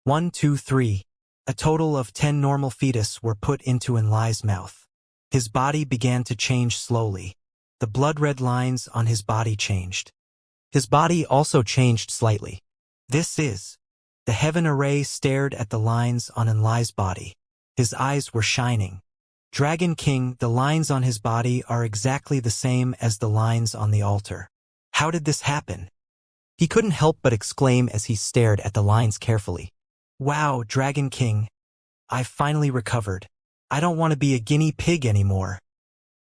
1, 2, 3. A total of 10 normal fetus were put into Enlai's mouth. His body began to change slowly. The blood-red lines on his body changed. His body also changed slightly. This is. The heaven array stared at the lines on Enlai's body. His eyes were shining. Dragon King, the lines on his body are exactly the same as the lines on the altar. How did this happen? He couldn't help but exclaim as he stared at the lines carefully. Wow, Dragon King. I've finally recovered. I don't want to be a guinea pig anymore.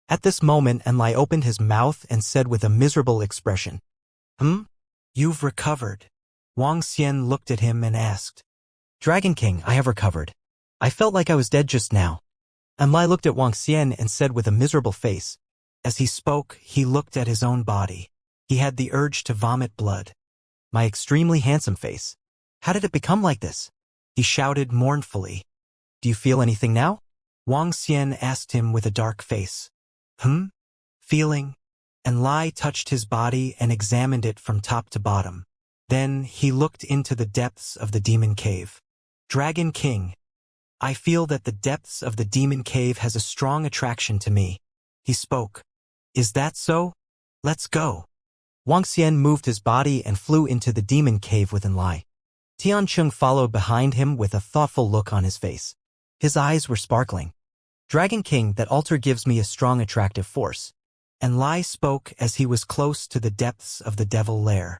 At this moment, Enlai opened his mouth and said with a miserable expression, You've recovered. Wuxia looked at him and asked, Dragon King, I have recovered. I felt like I was dead just now. Enlai looked at Wuxia and said with a miserable face. As he spoke, he looked at his own body. He had the urge to vomit blood. My extremely handsome face. How did it become like this? He shouted mournfully. Do you feel anything now? Wuxia asked him with a dark face. Feeling? Enlai touched his body and examined it from top to bottom. Then he looked into the depths of the demon cave. Dragon King, I feel that the depths of the demon cave has a strong attraction to me. He spoke. Is that so? Let's go. Wuxia moved his body and flew into the demon cave with Enlai. Tiancheng followed behind him with a thoughtful look on his face. His eyes were sparkling. Dragon King, that altar gives me a strong attractive force. Enlai spoke as he was close to the depths of the devil lair.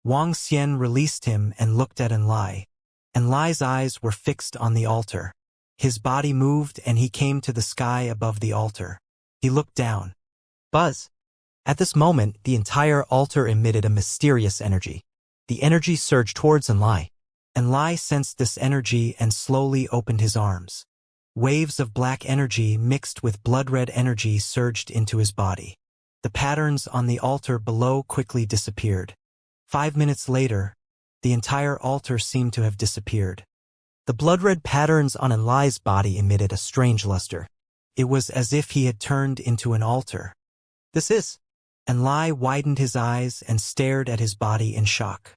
Wuxia released him and looked at Enlai. Enlai's eyes were fixed on the altar. His body moved and he came to the sky above the altar. He looked down. Buzz! At this moment, the entire altar emitted a mysterious energy. The energy surged towards Enlai. Enlai sensed this energy and slowly opened his arms. Waves of black energy mixed with blood-red energy surged into his body. The patterns on the altar below quickly disappeared. 5 minutes later, the entire altar seemed to have disappeared. The blood-red patterns on Enlai's body emitted a strange luster. It was as if he had turned into an altar. This is... Enlai widened his eyes and stared at his body in shock.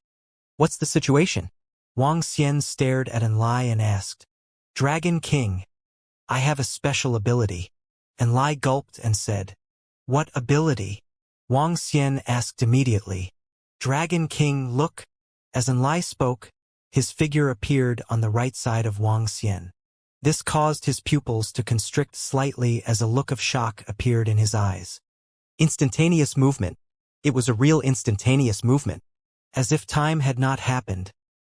What's the situation? Wang Xian stared at Enlai and asked, Dragon King, I have a special ability. Enlai gulped and said, What ability? Wang Xian asked immediately. Dragon King, look. As Enlai spoke, his figure appeared on the right side of Wang Xian. This caused his pupils to constrict slightly as a look of shock appeared in his eyes. Instantaneous movement. It was a real instantaneous movement. As if time had not happened,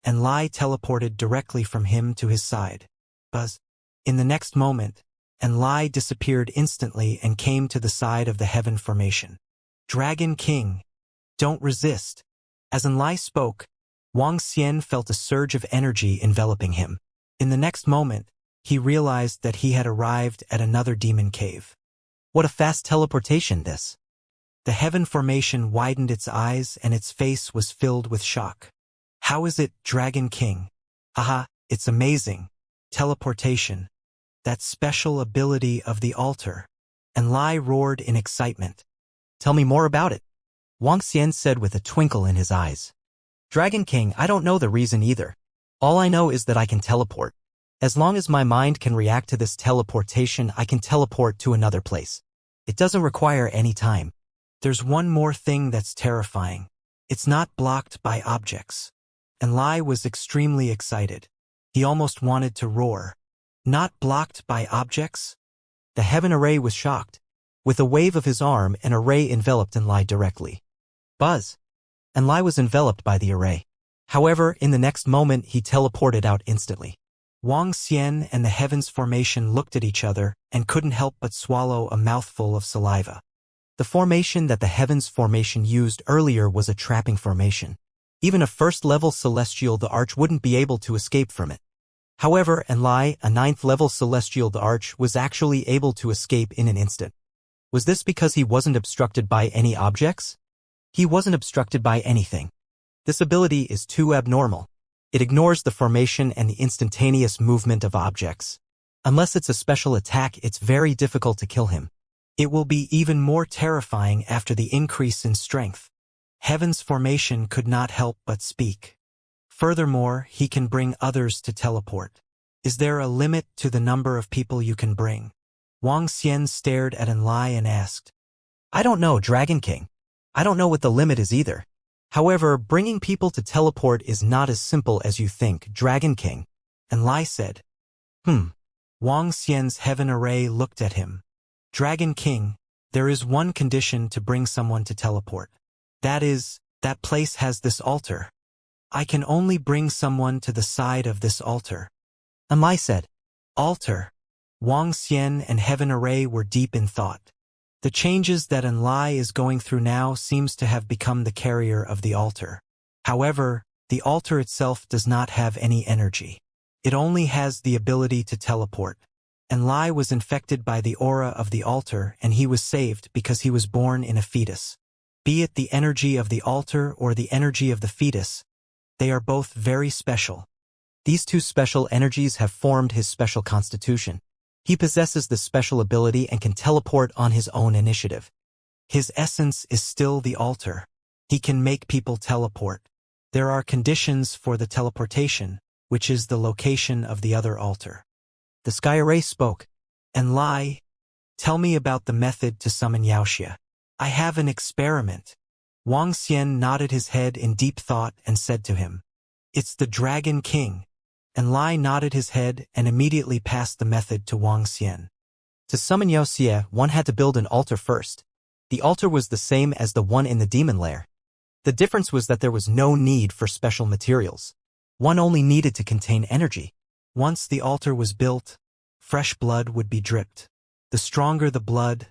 Enlai teleported directly from him to his side. Buzz. In the next moment, Enlai disappeared instantly and came to the side of the heaven formation. Dragon King, don't resist. As Enlai spoke, Wang Xian felt a surge of energy enveloping him. In the next moment, he realized that he had arrived at another demon cave. What a fast teleportation this. The heaven formation widened its eyes and its face was filled with shock. How is it, Dragon King? Haha, it's amazing. Teleportation. That special ability of the altar. Enlai roared in excitement. Tell me more about it. Wang Xian said with a twinkle in his eyes. Dragon King, I don't know the reason either. All I know is that I can teleport. As long as my mind can react to this teleportation, I can teleport to another place. It doesn't require any time. There's one more thing that's terrifying. It's not blocked by objects. Enlai was extremely excited. He almost wanted to roar. Not blocked by objects? The heaven array was shocked. With a wave of his arm, an array enveloped Enlai directly. Buzz. Enlai was enveloped by the array. However, in the next moment, he teleported out instantly. Wang Xian and the heavens formation looked at each other and couldn't help but swallow a mouthful of saliva. The formation that the heavens formation used earlier was a trapping formation. Even a first-level celestial the arch wouldn't be able to escape from it. However, Enlai, a 9th-level celestial the arch, was actually able to escape in an instant. Was this because he wasn't obstructed by any objects? He wasn't obstructed by anything. This ability is too abnormal. It ignores the formation and the instantaneous movement of objects. Unless it's a special attack, it's very difficult to kill him. It will be even more terrifying after the increase in strength. Heaven's formation could not help but speak. Furthermore, he can bring others to teleport. Is there a limit to the number of people you can bring? Wang Xian stared at Enlai and asked. I don't know, Dragon King. I don't know what the limit is either. However, bringing people to teleport is not as simple as you think, Dragon King. Enlai said. Wang Xian's heaven array looked at him. Dragon King, there is one condition to bring someone to teleport. That is, that place has this altar. I can only bring someone to the side of this altar. Enlai said. Altar. Wang Xian and heaven array were deep in thought. The changes that Enlai is going through now seems to have become the carrier of the altar. However, the altar itself does not have any energy. It only has the ability to teleport. Enlai was infected by the aura of the altar and he was saved because he was born in a fetus. Be it the energy of the altar or the energy of the fetus, they are both very special. These two special energies have formed his special constitution. He possesses this special ability and can teleport on his own initiative. His essence is still the altar. He can make people teleport. There are conditions for the teleportation, which is the location of the other altar. The sky array spoke. Enlai, tell me about the method to summon Wuxia. I have an experiment. Wang Xian nodded his head in deep thought and said to him, It's the Dragon King. Enlai nodded his head and immediately passed the method to Wang Xian. To summon Wuxia, one had to build an altar first. The altar was the same as the one in the demon lair. The difference was that there was no need for special materials. One only needed to contain energy. Once the altar was built, fresh blood would be dripped. The stronger the blood,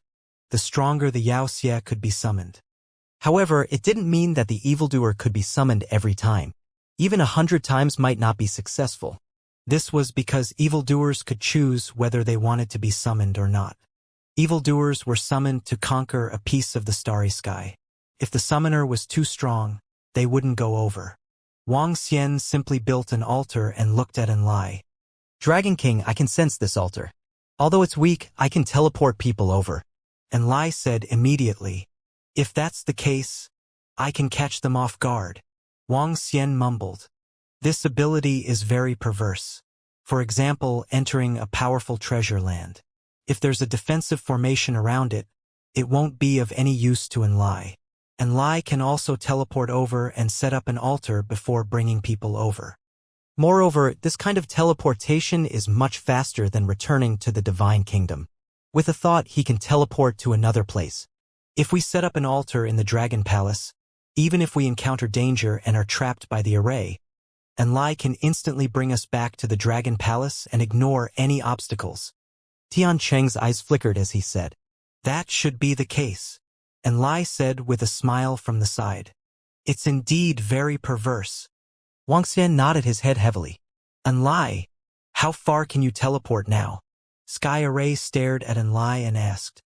the stronger the Wuxia could be summoned. However, it didn't mean that the evildoer could be summoned every time. Even 100 times might not be successful. This was because evildoers could choose whether they wanted to be summoned or not. Evildoers were summoned to conquer a piece of the starry sky. If the summoner was too strong, they wouldn't go over. Wang Xian simply built an altar and looked at Enlai. Dragon King, I can sense this altar. Although it's weak, I can teleport people over. Enlai said immediately, if that's the case, I can catch them off guard. Wang Xian mumbled. This ability is very perverse. For example, entering a powerful treasure land. If there's a defensive formation around it, it won't be of any use to Enlai. Enlai can also teleport over and set up an altar before bringing people over. Moreover, this kind of teleportation is much faster than returning to the Divine Kingdom. With a thought, he can teleport to another place. If we set up an altar in the Dragon Palace, even if we encounter danger and are trapped by the array, Enlai can instantly bring us back to the Dragon Palace and ignore any obstacles. Tian Cheng's eyes flickered as he said, that should be the case. Enlai said with a smile from the side. It's indeed very perverse. Wang Xian nodded his head heavily. Enlai, how far can you teleport now? Sky Array stared at Enlai and asked.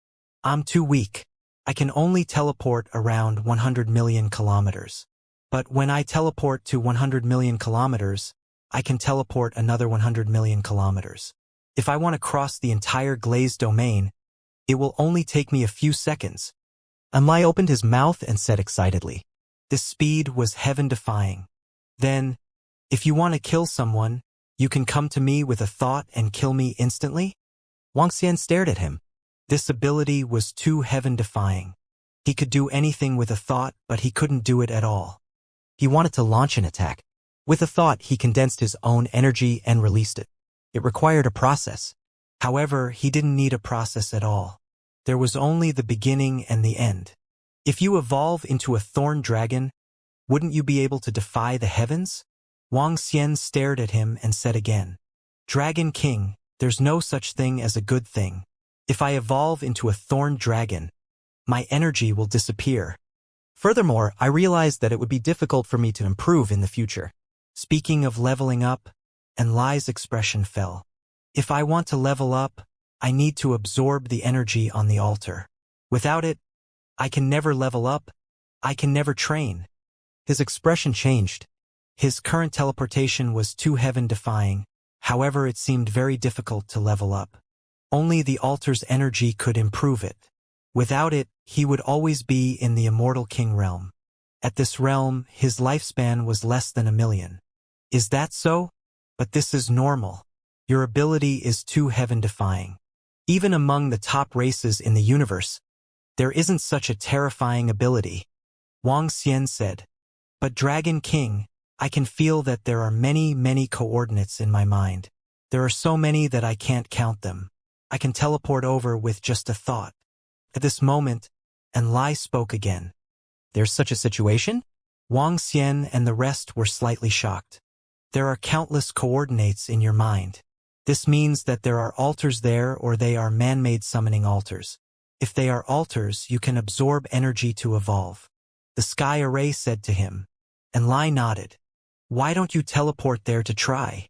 I'm too weak. I can only teleport around 100 million kilometers. But when I teleport to 100 million kilometers, I can teleport another 100 million kilometers. If I want to cross the entire glazed domain, it will only take me a few seconds. Enlai opened his mouth and said excitedly. This speed was heaven-defying. Then, if you want to kill someone, you can come to me with a thought and kill me instantly? Wang Xian stared at him. This ability was too heaven-defying. He could do anything with a thought, but he couldn't do it at all. He wanted to launch an attack. With a thought, he condensed his own energy and released it. It required a process. However, he didn't need a process at all. There was only the beginning and the end. If you evolve into a thorn dragon, wouldn't you be able to defy the heavens? Wang Xian stared at him and said again, Dragon King, there's no such thing as a good thing. If I evolve into a thorn dragon, my energy will disappear. Furthermore, I realized that it would be difficult for me to improve in the future. Speaking of leveling up, Enlai's expression fell. If I want to level up, I need to absorb the energy on the altar. Without it, I can never level up, I can never train. His expression changed. His current teleportation was too heaven-defying, however it seemed very difficult to level up. Only the altar's energy could improve it. Without it, he would always be in the Immortal King realm. At this realm, his lifespan was less than 1,000,000. Is that so? But this is normal. Your ability is too heaven-defying. Even among the top races in the universe, there isn't such a terrifying ability. Wang Xian said. But Dragon King, I can feel that there are many, many coordinates in my mind. There are so many that I can't count them. I can teleport over with just a thought. At this moment, Enlai spoke again. There's such a situation? Wang Xian and the rest were slightly shocked. There are countless coordinates in your mind. This means that there are altars there or they are man-made summoning altars. If they are altars, you can absorb energy to evolve. The Sky Array said to him. Enlai nodded. Why don't you teleport there to try?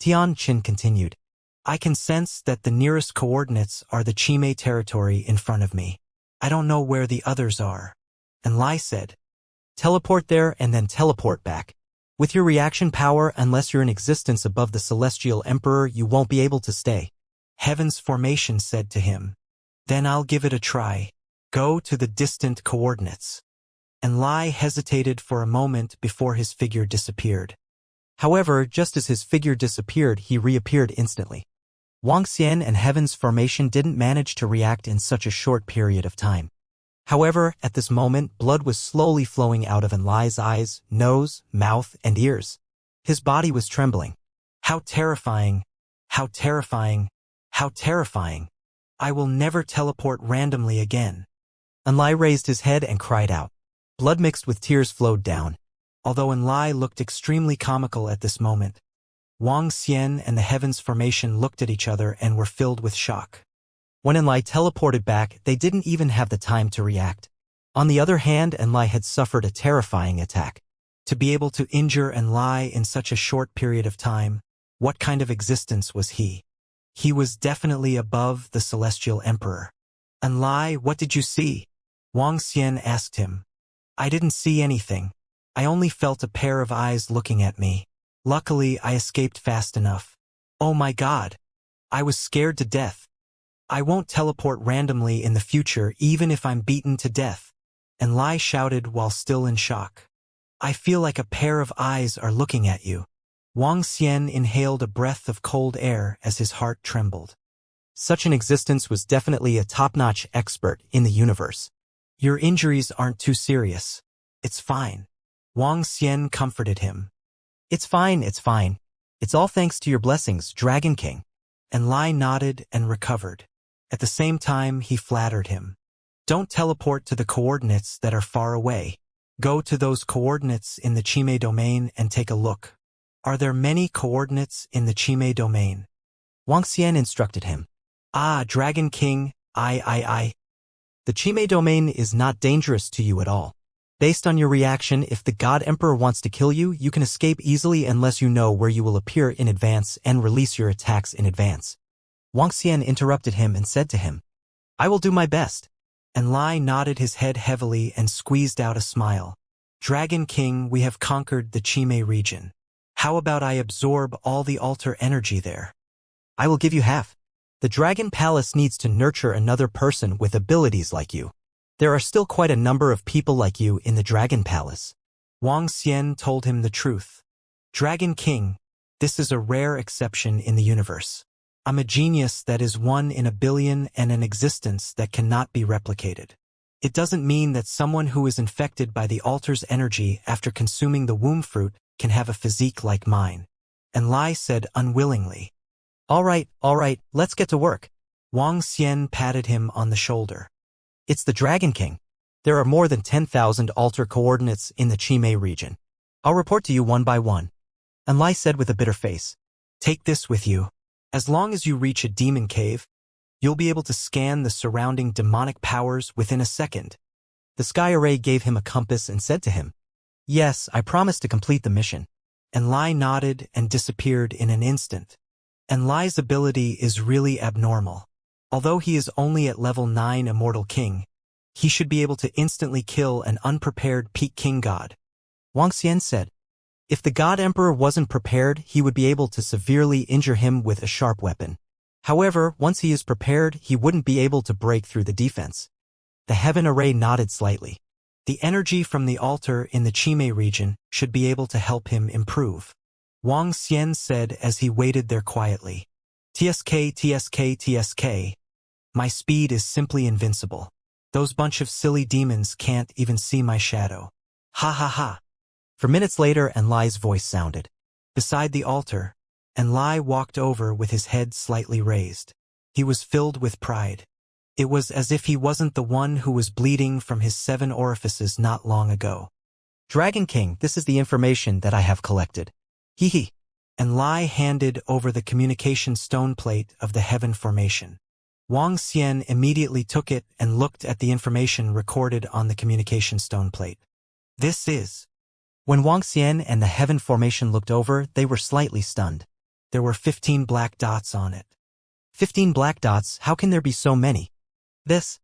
Tian Chin continued. I can sense that the nearest coordinates are the Chime territory in front of me. I don't know where the others are. Enlai said. Teleport there and then teleport back. With your reaction power, unless you're in existence above the Celestial Emperor, you won't be able to stay. Heaven's formation said to him. Then I'll give it a try. Go to the distant coordinates. Enlai hesitated for a moment before his figure disappeared. However, just as his figure disappeared, he reappeared instantly. Wang Xian and Heaven's formation didn't manage to react in such a short period of time. However, at this moment, blood was slowly flowing out of Enlai's eyes, nose, mouth, and ears. His body was trembling. How terrifying! How terrifying! How terrifying! I will never teleport randomly again. Enlai raised his head and cried out. Blood mixed with tears flowed down. Although Enlai looked extremely comical at this moment, Wang Xian and the Heaven's formation looked at each other and were filled with shock. When Enlai teleported back, they didn't even have the time to react. On the other hand, Enlai had suffered a terrifying attack. To be able to injure Enlai in such a short period of time, what kind of existence was he? He was definitely above the Celestial Emperor. And Lai, what did you see? Wang Xian asked him. I didn't see anything. I only felt a pair of eyes looking at me. Luckily, I escaped fast enough. Oh my God! I was scared to death. I won't teleport randomly in the future even if I'm beaten to death. And Lai shouted while still in shock. I feel like a pair of eyes are looking at you. Wang Xian inhaled a breath of cold air as his heart trembled. Such an existence was definitely a top-notch expert in the universe. Your injuries aren't too serious. It's fine. Wang Xian comforted him. It's fine, it's fine. It's all thanks to your blessings, Dragon King. And Lai nodded and recovered. At the same time, he flattered him. Don't teleport to the coordinates that are far away. Go to those coordinates in the Qime domain and take a look. Are there many coordinates in the Qime domain? Wang Xian instructed him. Ah, Dragon King, I. The Qime domain is not dangerous to you at all. Based on your reaction, if the God Emperor wants to kill you, you can escape easily unless you know where you will appear in advance and release your attacks in advance. Wang Xian interrupted him and said to him, I will do my best. And Lai nodded his head heavily and squeezed out a smile. Dragon King, we have conquered the Qime region. How about I absorb all the altar energy there? I will give you half. The Dragon Palace needs to nurture another person with abilities like you. There are still quite a number of people like you in the Dragon Palace. Wang Xian told him the truth. Dragon King, this is a rare exception in the universe. I'm a genius that is 1 in a billion and an existence that cannot be replicated. It doesn't mean that someone who is infected by the altar's energy after consuming the womb fruit can have a physique like mine. And Lai said unwillingly. All right, let's get to work. Wang Xian patted him on the shoulder. It's the Dragon King. There are more than 10,000 altar coordinates in the Qime region. I'll report to you one by one. And Lai said with a bitter face. Take this with you. As long as you reach a demon cave, you'll be able to scan the surrounding demonic powers within a second. The Sky Array gave him a compass and said to him, Yes, I promise to complete the mission. And Lai nodded and disappeared in an instant. And Lai's ability is really abnormal. Although he is only at level 9 Immortal King, he should be able to instantly kill an unprepared Peak King God. Wang Xian said, If the God Emperor wasn't prepared, he would be able to severely injure him with a sharp weapon. However, once he is prepared, he wouldn't be able to break through the defense. The Heaven Array nodded slightly. The energy from the altar in the Qime region should be able to help him improve. Wang Xian said as he waited there quietly. TSK. My speed is simply invincible. Those bunch of silly demons can't even see my shadow. Ha ha ha. For minutes later, and Lai's voice sounded. Beside the altar, and Lai walked over with his head slightly raised. He was filled with pride. It was as if he wasn't the one who was bleeding from his 7 orifices not long ago. Dragon King, this is the information that I have collected. Hee. And Lai handed over the communication stone plate of the heaven formation. Wang Xian immediately took it and looked at the information recorded on the communication stone plate. This is... When Wang Xian and the heaven formation looked over, they were slightly stunned. There were 15 black dots on it. 15 black dots? How can there be so many? This...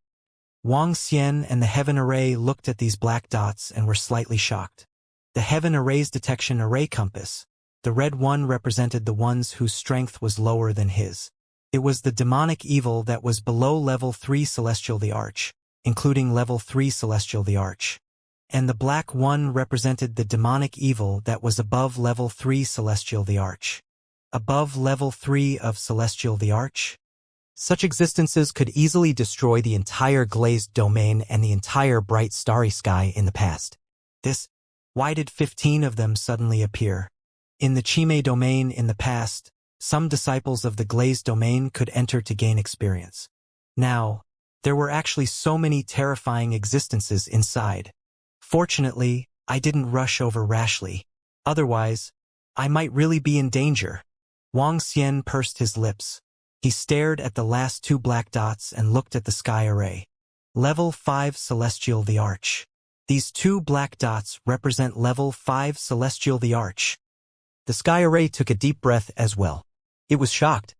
Wang Xian and the Heaven Array looked at these black dots and were slightly shocked. The Heaven Array's detection array compass, the red one represented the ones whose strength was lower than his. It was the demonic evil that was below level 3 Celestial the Arch, including level 3 Celestial the Arch. And the black one represented the demonic evil that was above level 3 Celestial the Arch. Above level 3 of Celestial the Arch? Such existences could easily destroy the entire glazed domain and the entire bright starry sky in the past. Why did 15 of them suddenly appear? In the Qime domain in the past, some disciples of the glazed domain could enter to gain experience. Now, there were actually so many terrifying existences inside. Fortunately, I didn't rush over rashly. Otherwise, I might really be in danger. Wang Xian pursed his lips. He stared at the last 2 black dots and looked at the sky array. Level 5 Celestial the Arch. These 2 black dots represent level 5 Celestial the Arch. The sky array took a deep breath as well. It was shocked.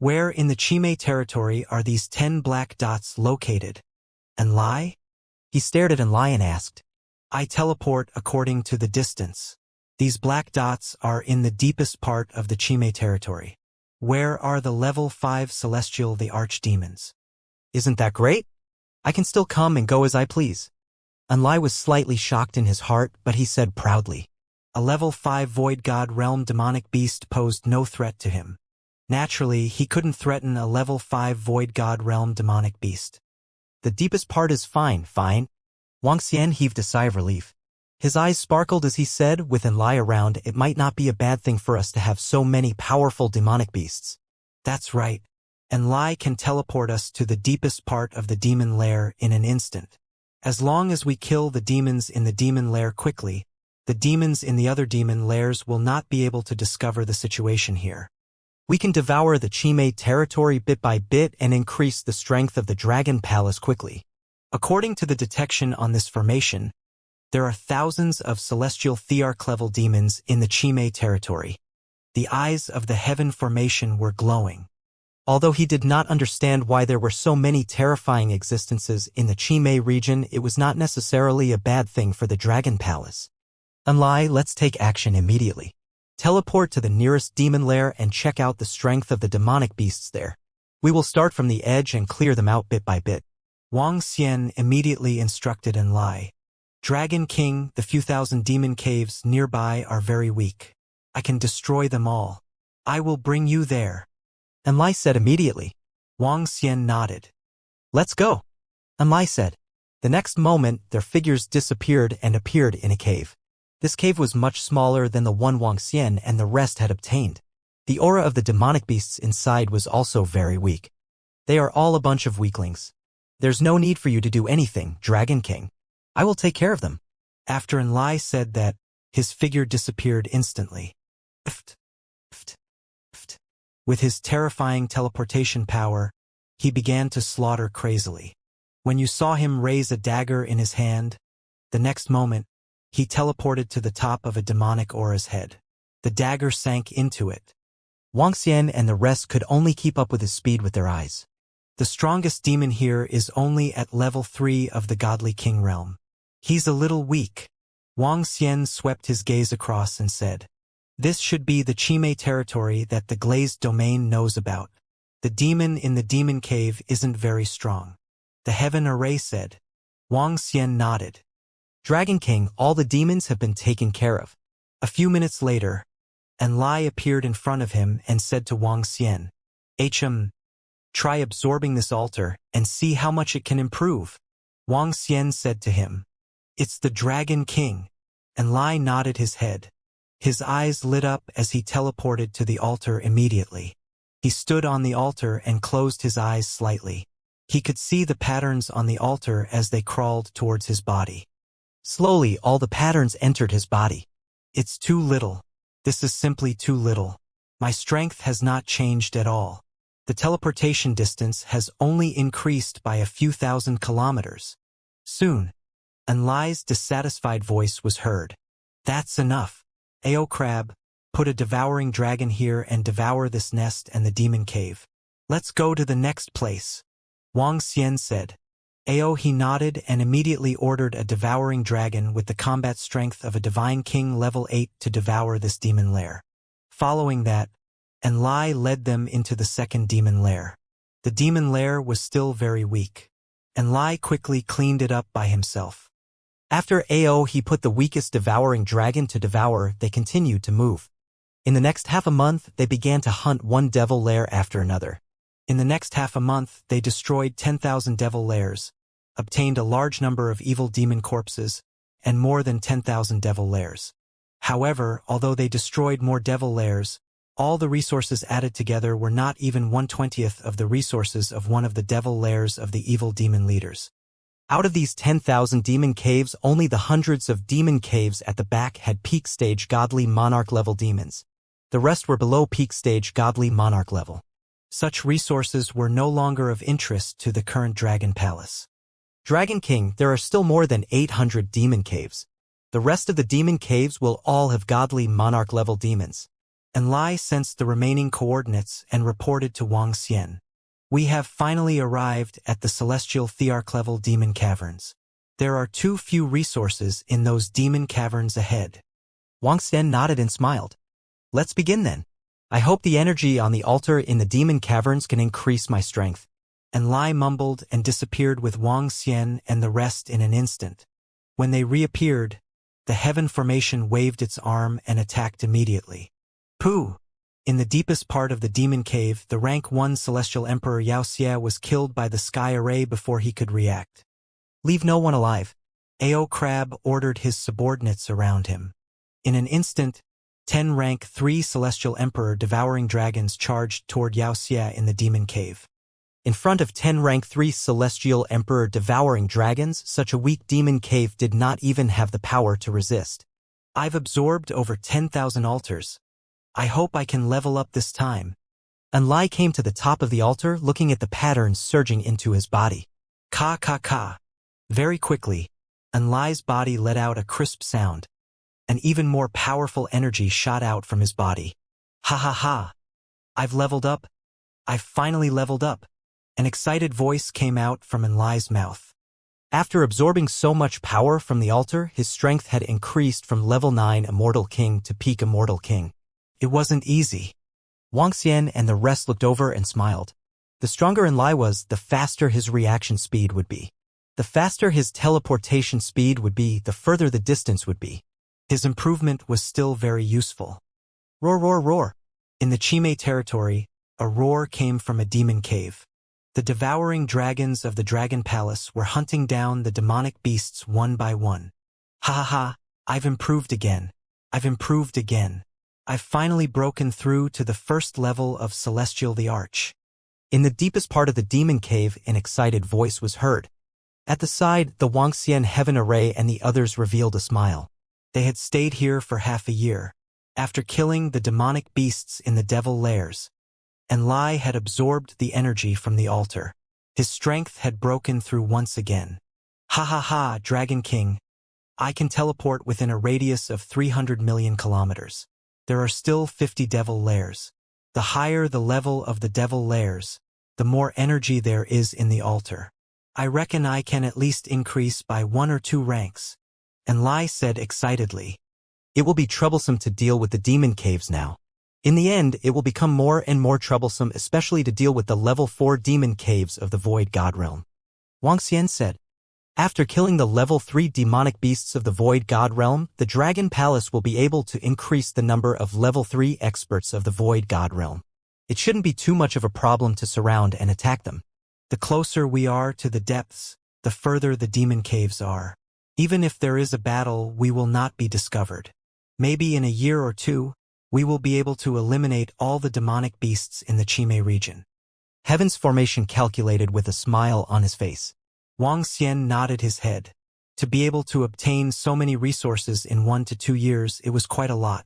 Where in the Chime territory are these 10 black dots located? Enlai? He stared at Enlai and asked. I teleport according to the distance. These black dots are in the deepest part of the Chime territory. Where are the level 5 celestial the archdemons? Isn't that great? I can still come and go as I please. Enlai was slightly shocked in his heart, but he said proudly. A level 5 void god realm demonic beast posed no threat to him. Naturally, he couldn't threaten a level 5 void god realm demonic beast. The deepest part is fine. Wuxia heaved a sigh of relief. His eyes sparkled as he said, with Enlai around, it might not be a bad thing for us to have so many powerful demonic beasts. That's right. Enlai can teleport us to the deepest part of the demon lair in an instant. As long as we kill the demons in the demon lair quickly, the demons in the other demon lairs will not be able to discover the situation here. We can devour the Chime territory bit by bit and increase the strength of the Dragon Palace quickly. According to the detection on this formation, there are thousands of celestial thearch-level demons in the Chime territory. The eyes of the heaven formation were glowing. Although he did not understand why there were so many terrifying existences in the Chime region, it was not necessarily a bad thing for the Dragon Palace. Enlai, let's take action immediately. Teleport to the nearest demon lair and check out the strength of the demonic beasts there. We will start from the edge and clear them out bit by bit. Wuxia immediately instructed Enlai. Dragon King, the few thousand demon caves nearby are very weak. I can destroy them all. I will bring you there. Enlai said immediately. Wuxia nodded. Let's go. Enlai said. The next moment, their figures disappeared and appeared in a cave. This cave was much smaller than the one Wuxia and the rest had obtained. The aura of the demonic beasts inside was also very weak. They are all a bunch of weaklings. There's no need for you to do anything, Dragon King. I will take care of them. After Enlai said that, his figure disappeared instantly. With his terrifying teleportation power, he began to slaughter crazily. When you saw him raise a dagger in his hand, the next moment, he teleported to the top of a demonic aura's head. The dagger sank into it. Wuxia and the rest could only keep up with his speed with their eyes. The strongest demon here is only at level 3 of the Godly King realm. He's a little weak. Wuxia swept his gaze across and said, this should be the Chime territory that the glazed domain knows about. The demon in the demon cave isn't very strong. The heaven array said. Wuxia nodded. Dragon King, all the demons have been taken care of. A few minutes later, Enlai appeared in front of him and said to Wuxia, try absorbing this altar and see how much it can improve. Wuxia said to him, it's the Dragon King. Enlai nodded his head. His eyes lit up as he teleported to the altar immediately. He stood on the altar and closed his eyes slightly. He could see the patterns on the altar as they crawled towards his body. Slowly, all the patterns entered his body. It's too little. This is simply too little. My strength has not changed at all. The teleportation distance has only increased by a few thousand kilometers. Soon, Enlai's dissatisfied voice was heard. That's enough. Ao Crab, put a devouring dragon here and devour this nest and the demon cave. Let's go to the next place. Wuxia said. Ao he nodded and immediately ordered a devouring dragon with the combat strength of a divine king level 8 to devour this demon lair. Following that, Enlai led them into the second demon lair. The demon lair was still very weak. Enlai quickly cleaned it up by himself. After Ao he put the weakest devouring dragon to devour, they continued to move. In the next half a month, they began to hunt one devil lair after another. In the next half a month, they destroyed 10,000 devil lairs, obtained a large number of evil demon corpses, and more than 10,000 devil lairs. However, although they destroyed more devil lairs, all the resources added together were not even 1/20th of the resources of one of the devil lairs of the evil demon leaders. Out of these 10,000 demon caves, only the hundreds of demon caves at the back had peak stage godly monarch level demons. The rest were below peak stage godly monarch level. Such resources were no longer of interest to the current Dragon Palace. Dragon King, there are still more than 800 demon caves. The rest of the demon caves will all have godly monarch level demons. and Lai sensed the remaining coordinates and reported to Wang Xian. We have finally arrived at the celestial thearch-level demon caverns. There are too few resources in those demon caverns ahead. Wang Xian nodded and smiled. Let's begin then. I hope the energy on the altar in the demon caverns can increase my strength. And Lai mumbled and disappeared with Wang Xian and the rest in an instant. When they reappeared, the heaven formation waved its arm and attacked immediately. Pooh! In the deepest part of the demon cave, the rank 1 celestial emperor Wuxia was killed by the sky array before he could react. Leave no one alive. Ao Crab ordered his subordinates around him. In an instant, 10 rank 3 celestial emperor devouring dragons charged toward Wuxia in the demon cave. In front of 10 rank 3 celestial emperor devouring dragons, such a weak demon cave did not even have the power to resist. I've absorbed over 10,000 altars. I hope I can level up this time. And Lai came to the top of the altar, looking at the patterns surging into his body. Ka ka ka. Very quickly, and Lai's body let out a crisp sound. An even more powerful energy shot out from his body. Ha ha ha. I've leveled up. I've finally leveled up. An excited voice came out from Enlai's mouth. After absorbing so much power from the altar, his strength had increased from level 9 Immortal King to peak Immortal King. It wasn't easy. Wang Xian and the rest looked over and smiled. The stronger Enlai was, the faster his reaction speed would be. The faster his teleportation speed would be, the further the distance would be. His improvement was still very useful. Roar, roar, roar. In the Chime territory, a roar came from a demon cave. The devouring dragons of the Dragon Palace were hunting down the demonic beasts one by one. Ha ha ha, I've improved again. I've improved again. I've finally broken through to the first level of Celestial the Arch. In the deepest part of the demon cave, an excited voice was heard. At the side, the Wang Xian heaven array and the others revealed a smile. They had stayed here for half a year, after killing the demonic beasts in the devil lairs. And Lai had absorbed the energy from the altar. His strength had broken through once again. Ha ha ha, Dragon King. I can teleport within a radius of 300 million kilometers. There are still 50 devil lairs. The higher the level of the devil lairs, the more energy there is in the altar. I reckon I can at least increase by 1 or 2 ranks. And Lai said excitedly. It will be troublesome to deal with the demon caves now. In the end, it will become more and more troublesome, especially to deal with the level 4 demon caves of the Void God Realm. Wang Xian said. After killing the level 3 demonic beasts of the Void God Realm, the Dragon Palace will be able to increase the number of level 3 experts of the Void God Realm. It shouldn't be too much of a problem to surround and attack them. The closer we are to the depths, the further the demon caves are. Even if there is a battle, we will not be discovered. Maybe in a year or 2, we will be able to eliminate all the demonic beasts in the Chime region. Heaven's formation calculated with a smile on his face. Wang Xian nodded his head. To be able to obtain so many resources in 1 to 2 years, it was quite a lot.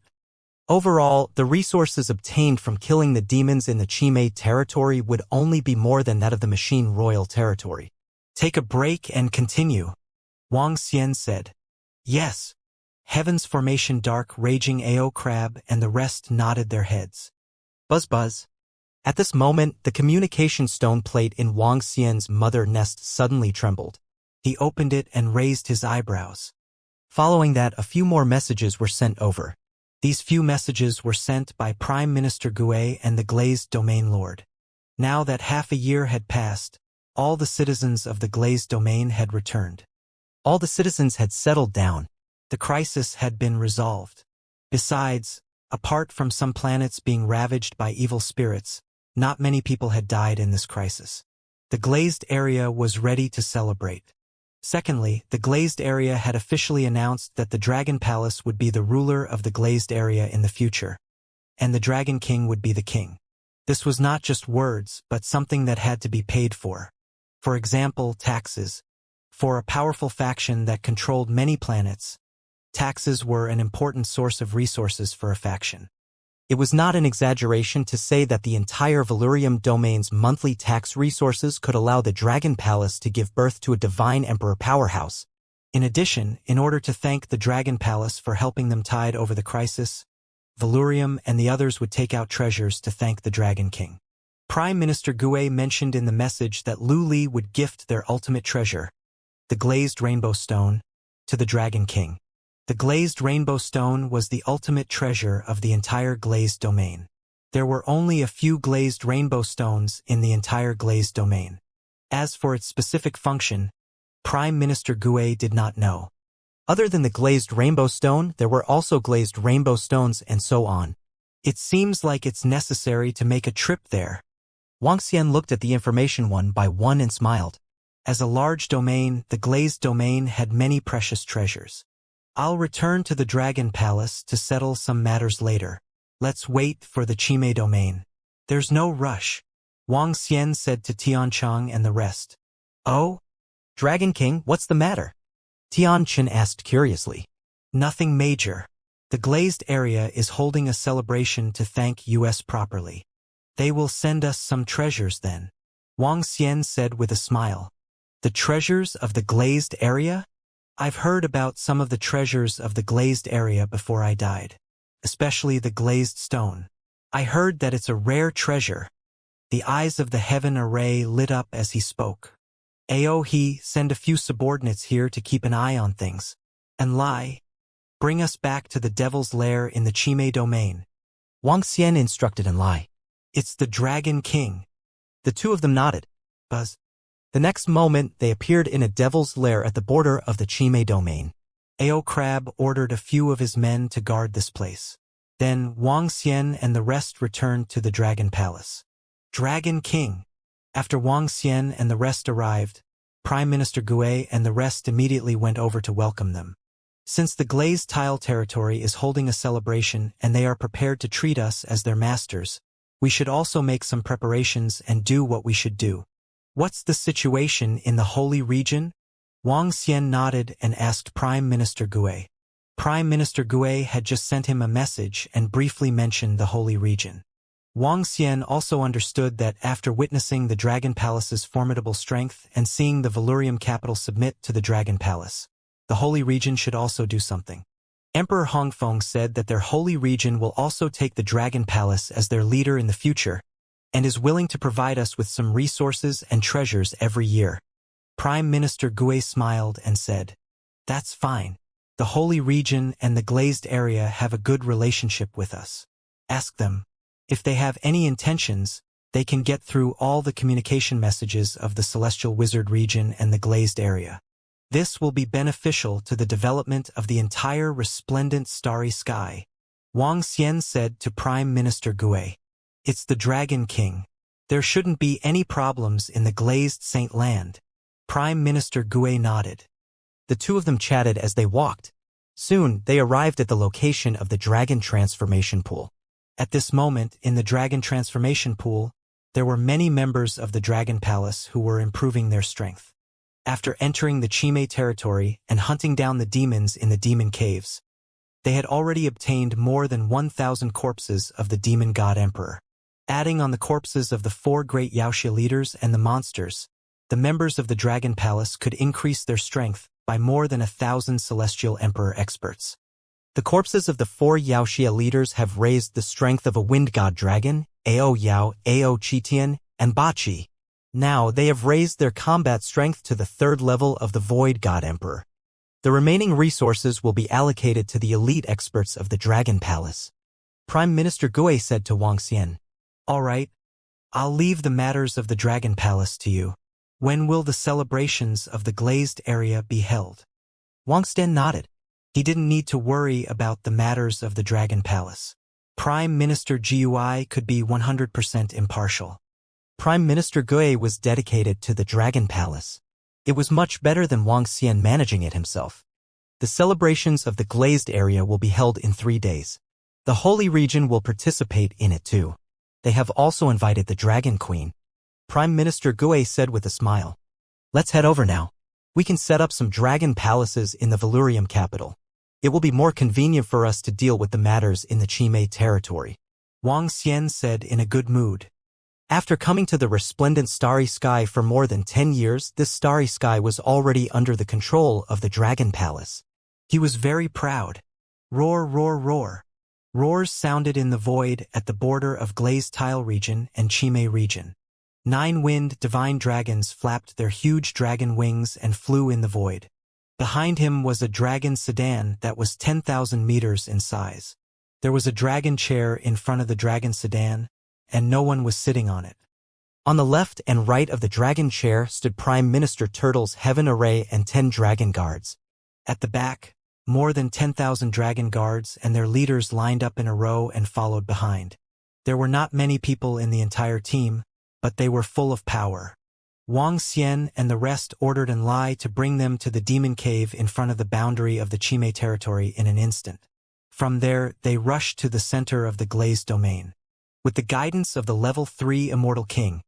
Overall, the resources obtained from killing the demons in the Chime territory would only be more than that of the Machine Royal territory. Take a break and continue, Wang Xian said. Yes. Heaven's formation dark raging Ao Crab and the rest nodded their heads. Buzz buzz. At this moment, the communication stone plate in Wang Xian's mother nest suddenly trembled. He opened it and raised his eyebrows. Following that, a few more messages were sent over. These few messages were sent by Prime Minister Gue and the Glazed Domain Lord. Now that half a year had passed, all the citizens of the Glazed Domain had returned. All the citizens had settled down. The crisis had been resolved. Besides, apart from some planets being ravaged by evil spirits, not many people had died in this crisis. The Glazed area was ready to celebrate. Secondly, the Glazed area had officially announced that the Dragon Palace would be the ruler of the Glazed area in the future, and the Dragon King would be the king. This was not just words, but something that had to be paid for. For example, taxes. For a powerful faction that controlled many planets, taxes were an important source of resources for a faction. It was not an exaggeration to say that the entire Valurium domain's monthly tax resources could allow the Dragon Palace to give birth to a divine emperor powerhouse. In addition, in order to thank the Dragon Palace for helping them tide over the crisis, Valurium and the others would take out treasures to thank the Dragon King. Prime Minister Gue mentioned in the message that Lu Li would gift their ultimate treasure, the glazed rainbow stone, to the Dragon King. The glazed rainbow stone was the ultimate treasure of the entire glazed domain. There were only a few glazed rainbow stones in the entire glazed domain. As for its specific function, Prime Minister Gue did not know. Other than the glazed rainbow stone, there were also glazed rainbow stones and so on. It seems like it's necessary to make a trip there. Wuxia looked at the information one by one and smiled. As a large domain, the glazed domain had many precious treasures. I'll return to the Dragon Palace to settle some matters later. Let's wait for the Chime domain. There's no rush, Wang Xian said to Tiancheng and the rest. Oh? Dragon King, what's the matter? Tiancheng asked curiously. Nothing major. The glazed area is holding a celebration to thank us properly. They will send us some treasures then, Wang Xian said with a smile. The treasures of the glazed area? I've heard about some of the treasures of the glazed area before I died, especially the glazed stone. I heard that it's a rare treasure. The eyes of the heaven array lit up as he spoke. Aohe, send a few subordinates here to keep an eye on things. And Lai, bring us back to the devil's lair in the Chime domain. Wang Xian instructed and Lai. It's the Dragon King. The two of them nodded. Buzz. The next moment, they appeared in a devil's lair at the border of the Chime domain. Ao Crab ordered a few of his men to guard this place. Then Wang Xian and the rest returned to the Dragon Palace. Dragon King. After Wang Xian and the rest arrived, Prime Minister Gue and the rest immediately went over to welcome them. Since the glazed tile territory is holding a celebration and they are prepared to treat us as their masters, we should also make some preparations and do what we should do. What's the situation in the Holy Region? Wang Xian nodded and asked Prime Minister Gue. Prime Minister Gue had just sent him a message and briefly mentioned the Holy Region. Wang Xian also understood that after witnessing the Dragon Palace's formidable strength and seeing the Valurium capital submit to the Dragon Palace, the Holy Region should also do something. Emperor Hongfeng said that their Holy Region will also take the Dragon Palace as their leader in the future, and is willing to provide us with some resources and treasures every year. Prime Minister Gue smiled and said, That's fine. The Holy Region and the glazed area have a good relationship with us. Ask them. If they have any intentions, they can get through all the communication messages of the Celestial Wizard region and the glazed area. This will be beneficial to the development of the entire resplendent starry sky, Wang Xian said to Prime Minister Gue. It's the Dragon King. There shouldn't be any problems in the glazed Saint Land. Prime Minister Gue nodded. The two of them chatted as they walked. Soon, they arrived at the location of the Dragon Transformation Pool. At this moment, in the Dragon Transformation Pool, there were many members of the Dragon Palace who were improving their strength. After entering the Chime territory and hunting down the demons in the demon caves, they had already obtained more than 1,000 corpses of the demon god emperor. Adding on the corpses of the 4 great Wuxia leaders and the monsters, the members of the Dragon Palace could increase their strength by more than 1,000 celestial emperor experts. The corpses of the 4 Wuxia leaders have raised the strength of a wind god dragon, Ao Yao, Ao Chitian, and Bachi. Now they have raised their combat strength to the 3rd level of the void god emperor. The remaining resources will be allocated to the elite experts of the Dragon Palace. Prime Minister Gue said to Wang Xian. All right, I'll leave the matters of the Dragon Palace to you. When will the celebrations of the glazed area be held? Wang Xian nodded. He didn't need to worry about the matters of the Dragon Palace. Prime Minister Gui could be 100% impartial. Prime Minister Gue was dedicated to the Dragon Palace. It was much better than Wang Xian managing it himself. The celebrations of the glazed area will be held in 3 days. The Holy Region will participate in it too. They have also invited the Dragon Queen. Prime Minister Gue said with a smile. Let's head over now. We can set up some dragon palaces in the Valurium capital. It will be more convenient for us to deal with the matters in the Chime territory. Wang Xian said in a good mood. After coming to the resplendent starry sky for more than 10 years, this starry sky was already under the control of the Dragon Palace. He was very proud. Roar, roar, roar. Roars sounded in the void at the border of Glazed Tile region and Chime region. 9-winged divine dragons flapped their huge dragon wings and flew in the void. Behind him was a dragon sedan that was 10,000 meters in size. There was a dragon chair in front of the dragon sedan, and no one was sitting on it. On the left and right of the dragon chair stood Prime Minister Turtle's Heaven Array and 10 dragon guards. At the back, more than 10,000 dragon guards and their leaders lined up in a row and followed behind. There were not many people in the entire team, but they were full of power. Wang Xian and the rest ordered Enlai to bring them to the demon cave in front of the boundary of the Chime territory in an instant. From there, they rushed to the center of the glazed domain. With the guidance of the level 3 Immortal King,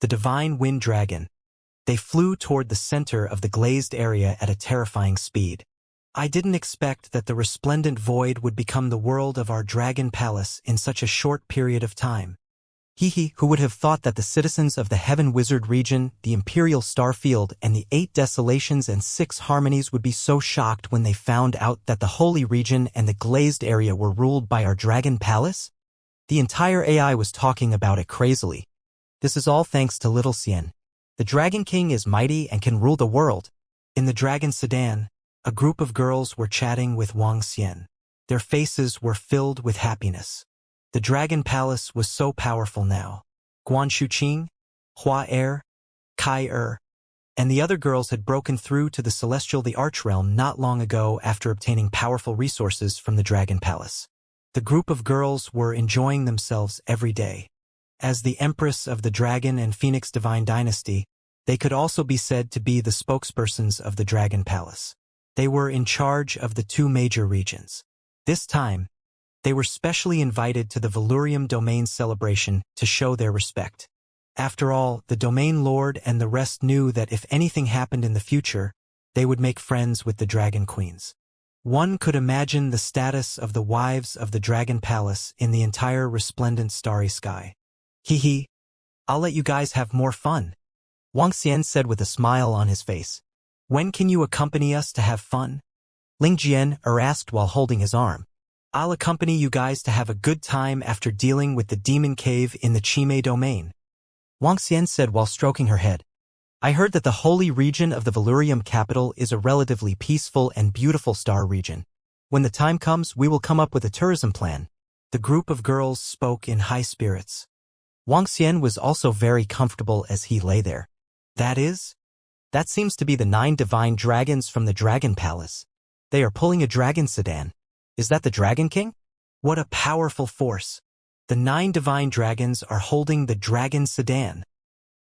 the divine wind dragon, they flew toward the center of the glazed area at a terrifying speed. I didn't expect that the resplendent void would become the world of our dragon palace in such a short period of time. Who would have thought that the citizens of the Heaven Wizard region, the Imperial Starfield, and the 8 Desolations and 6 Harmonies would be so shocked when they found out that the Holy region and the glazed area were ruled by our dragon palace? The entire AI was talking about it crazily. This is all thanks to Little Xian. The Dragon King is mighty and can rule the world. In the dragon sedan, a group of girls were chatting with Wang Xian. Their faces were filled with happiness. The dragon palace was so powerful now. Guan Shuqing, Hua Er, Kai Er, and the other girls had broken through to the celestial the Archrealm not long ago after obtaining powerful resources from the dragon palace. The group of girls were enjoying themselves every day. As the Empress of the Dragon and Phoenix Divine Dynasty, they could also be said to be the spokespersons of the Dragon Palace. They were in charge of the 2 major regions. This time, they were specially invited to the Valurium Domain celebration to show their respect. After all, the Domain Lord and the rest knew that if anything happened in the future, they would make friends with the Dragon Queens. One could imagine the status of the wives of the Dragon Palace in the entire resplendent starry sky. I'll let you guys have more fun, Wang Xian said with a smile on his face. When can you accompany us to have fun? Ling Jian asked while holding his arm. I'll accompany you guys to have a good time after dealing with the demon cave in the Chime domain, Wang Xian said while stroking her head. I heard that the holy region of the Valurium capital is a relatively peaceful and beautiful star region. When the time comes, we will come up with a tourism plan. The group of girls spoke in high spirits. Wang Xian was also very comfortable as he lay there. That seems to be the 9 divine dragons from the Dragon Palace. They are pulling a dragon sedan. Is that the Dragon King? What a powerful force. The 9 divine dragons are holding the dragon sedan.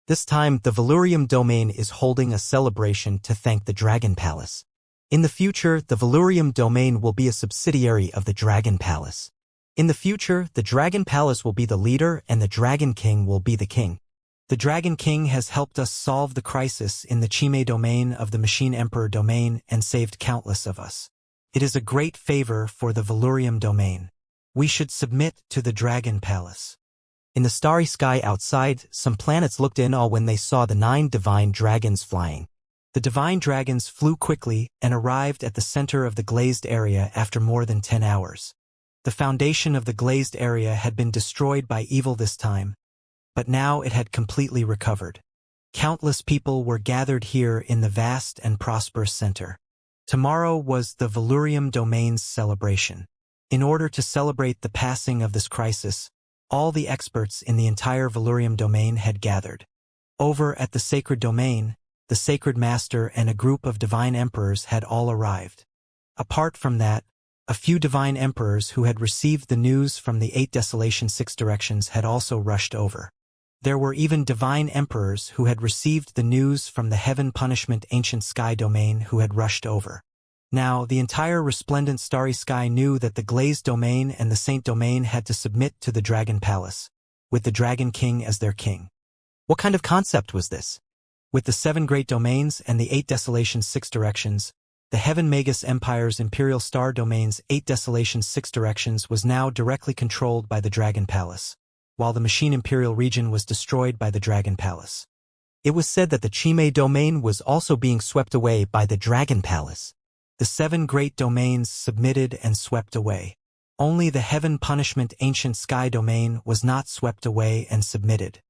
This time, the Valurium domain is holding a celebration to thank the Dragon Palace. In the future, the Valurium domain will be a subsidiary of the Dragon Palace. In the future, the Dragon Palace will be the leader and the Dragon King will be the king. The Dragon King has helped us solve the crisis in the Chime domain of the Machine Emperor domain and saved countless of us. It is a great favor for the Valurium domain. We should submit to the Dragon Palace. In the starry sky outside, some planets looked in awe when they saw the 9 divine dragons flying. The divine dragons flew quickly and arrived at the center of the glazed area after more than 10 hours. The foundation of the glazed area had been destroyed by evil this time, but now it had completely recovered. Countless people were gathered here in the vast and prosperous center. Tomorrow was the Valurium domain's celebration. In order to celebrate the passing of this crisis, all the experts in the entire Valurium domain had gathered. Over at the Sacred Domain, the Sacred Master and a group of divine emperors had all arrived. Apart from that, a few divine emperors who had received the news from the 8 Desolation 6 directions had also rushed over. There were even divine emperors who had received the news from the Heaven Punishment Ancient Sky domain who had rushed over. Now, the entire resplendent starry sky knew that the Glazed domain and the Saint domain had to submit to the Dragon Palace, with the Dragon King as their king. What kind of concept was this? With the 7 great domains and the 8 Desolations 6 directions, the Heaven Magus Empire's Imperial Star domain's 8 Desolations 6 directions was now directly controlled by the Dragon Palace, while the Machine Imperial region was destroyed by the Dragon Palace. It was said that the Chime domain was also being swept away by the Dragon Palace. The 7 great domains submitted and swept away. Only the heaven punishment ancient sky domain was not swept away and submitted.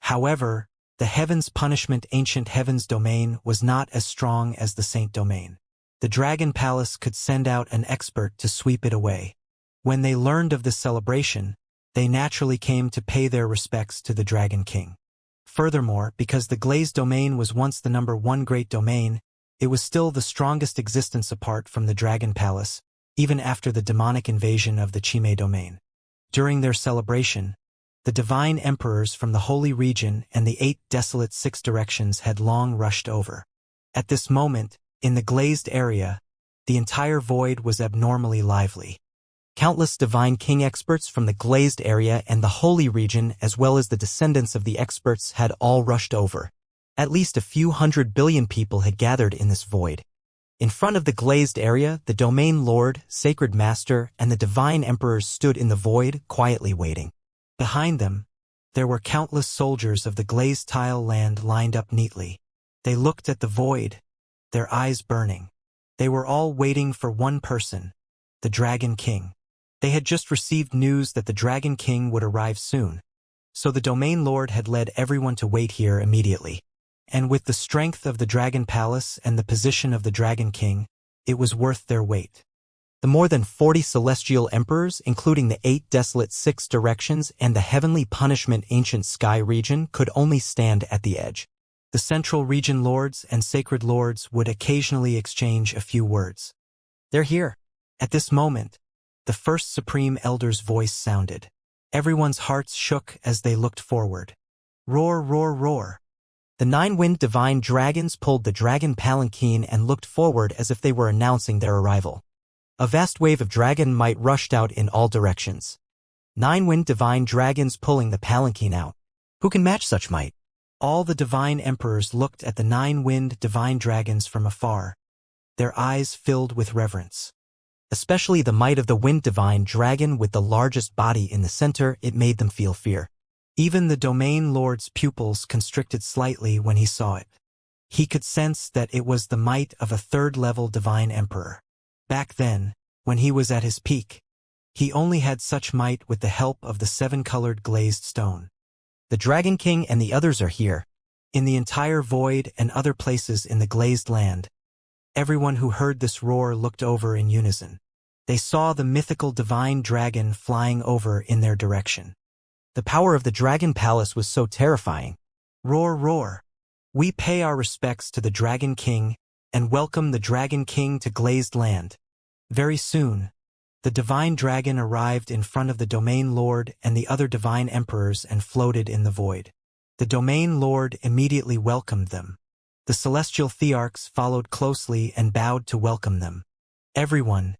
However, the heavens punishment ancient heavens domain was not as strong as the saint domain. The dragon palace could send out an expert to sweep it away. When they learned of this celebration, they naturally came to pay their respects to the Dragon King. Furthermore, because the glazed domain was once the #1 great domain, it was still the strongest existence apart from the Dragon Palace, even after the demonic invasion of the Chime domain. During their celebration, the divine emperors from the Holy Region and the 8 desolate 6 directions had long rushed over. At this moment, in the glazed area, the entire void was abnormally lively. Countless divine king experts from the glazed area and the Holy Region, as well as the descendants of the experts, had all rushed over. At least a few 100 billion people had gathered in this void. In front of the glazed area, the domain lord, sacred master, and the divine emperors stood in the void, quietly waiting. Behind them, there were countless soldiers of the glazed tile land lined up neatly. They looked at the void, their eyes burning. They were all waiting for one person, the Dragon King. They had just received news that the Dragon King would arrive soon, so the domain lord had led everyone to wait here immediately. And with the strength of the Dragon Palace and the position of the Dragon King, it was worth their wait. The more than 40 celestial emperors, including the 8 desolate 6 directions and the heavenly punishment ancient sky region, could only stand at the edge. The central region lords and sacred lords would occasionally exchange a few words. They're here. At this moment, the first supreme elder's voice sounded. Everyone's hearts shook as they looked forward. Roar, roar, roar. The 9-winged divine dragons pulled the dragon palanquin and looked forward as if they were announcing their arrival. A vast wave of dragon might rushed out in all directions. 9-winged divine dragons pulling the palanquin out. Who can match such might? All the divine emperors looked at the 9-winged divine dragons from afar, their eyes filled with reverence. Especially the might of the wind divine dragon with the largest body in the center, it made them feel fear. Even the domain lord's pupils constricted slightly when he saw it. He could sense that it was the might of a 3rd-level divine emperor. Back then, when he was at his peak, he only had such might with the help of the 7-colored glazed stone. The Dragon King and the others are here. In the entire void and other places in the glazed land, everyone who heard this roar looked over in unison. They saw the mythical divine dragon flying over in their direction. The power of the Dragon Palace was so terrifying. Roar, roar. We pay our respects to the Dragon King and welcome the Dragon King to glazed land. Very soon, the divine dragon arrived in front of the domain lord and the other divine emperors and floated in the void. The domain lord immediately welcomed them. The celestial thearchs followed closely and bowed to welcome them. Everyone,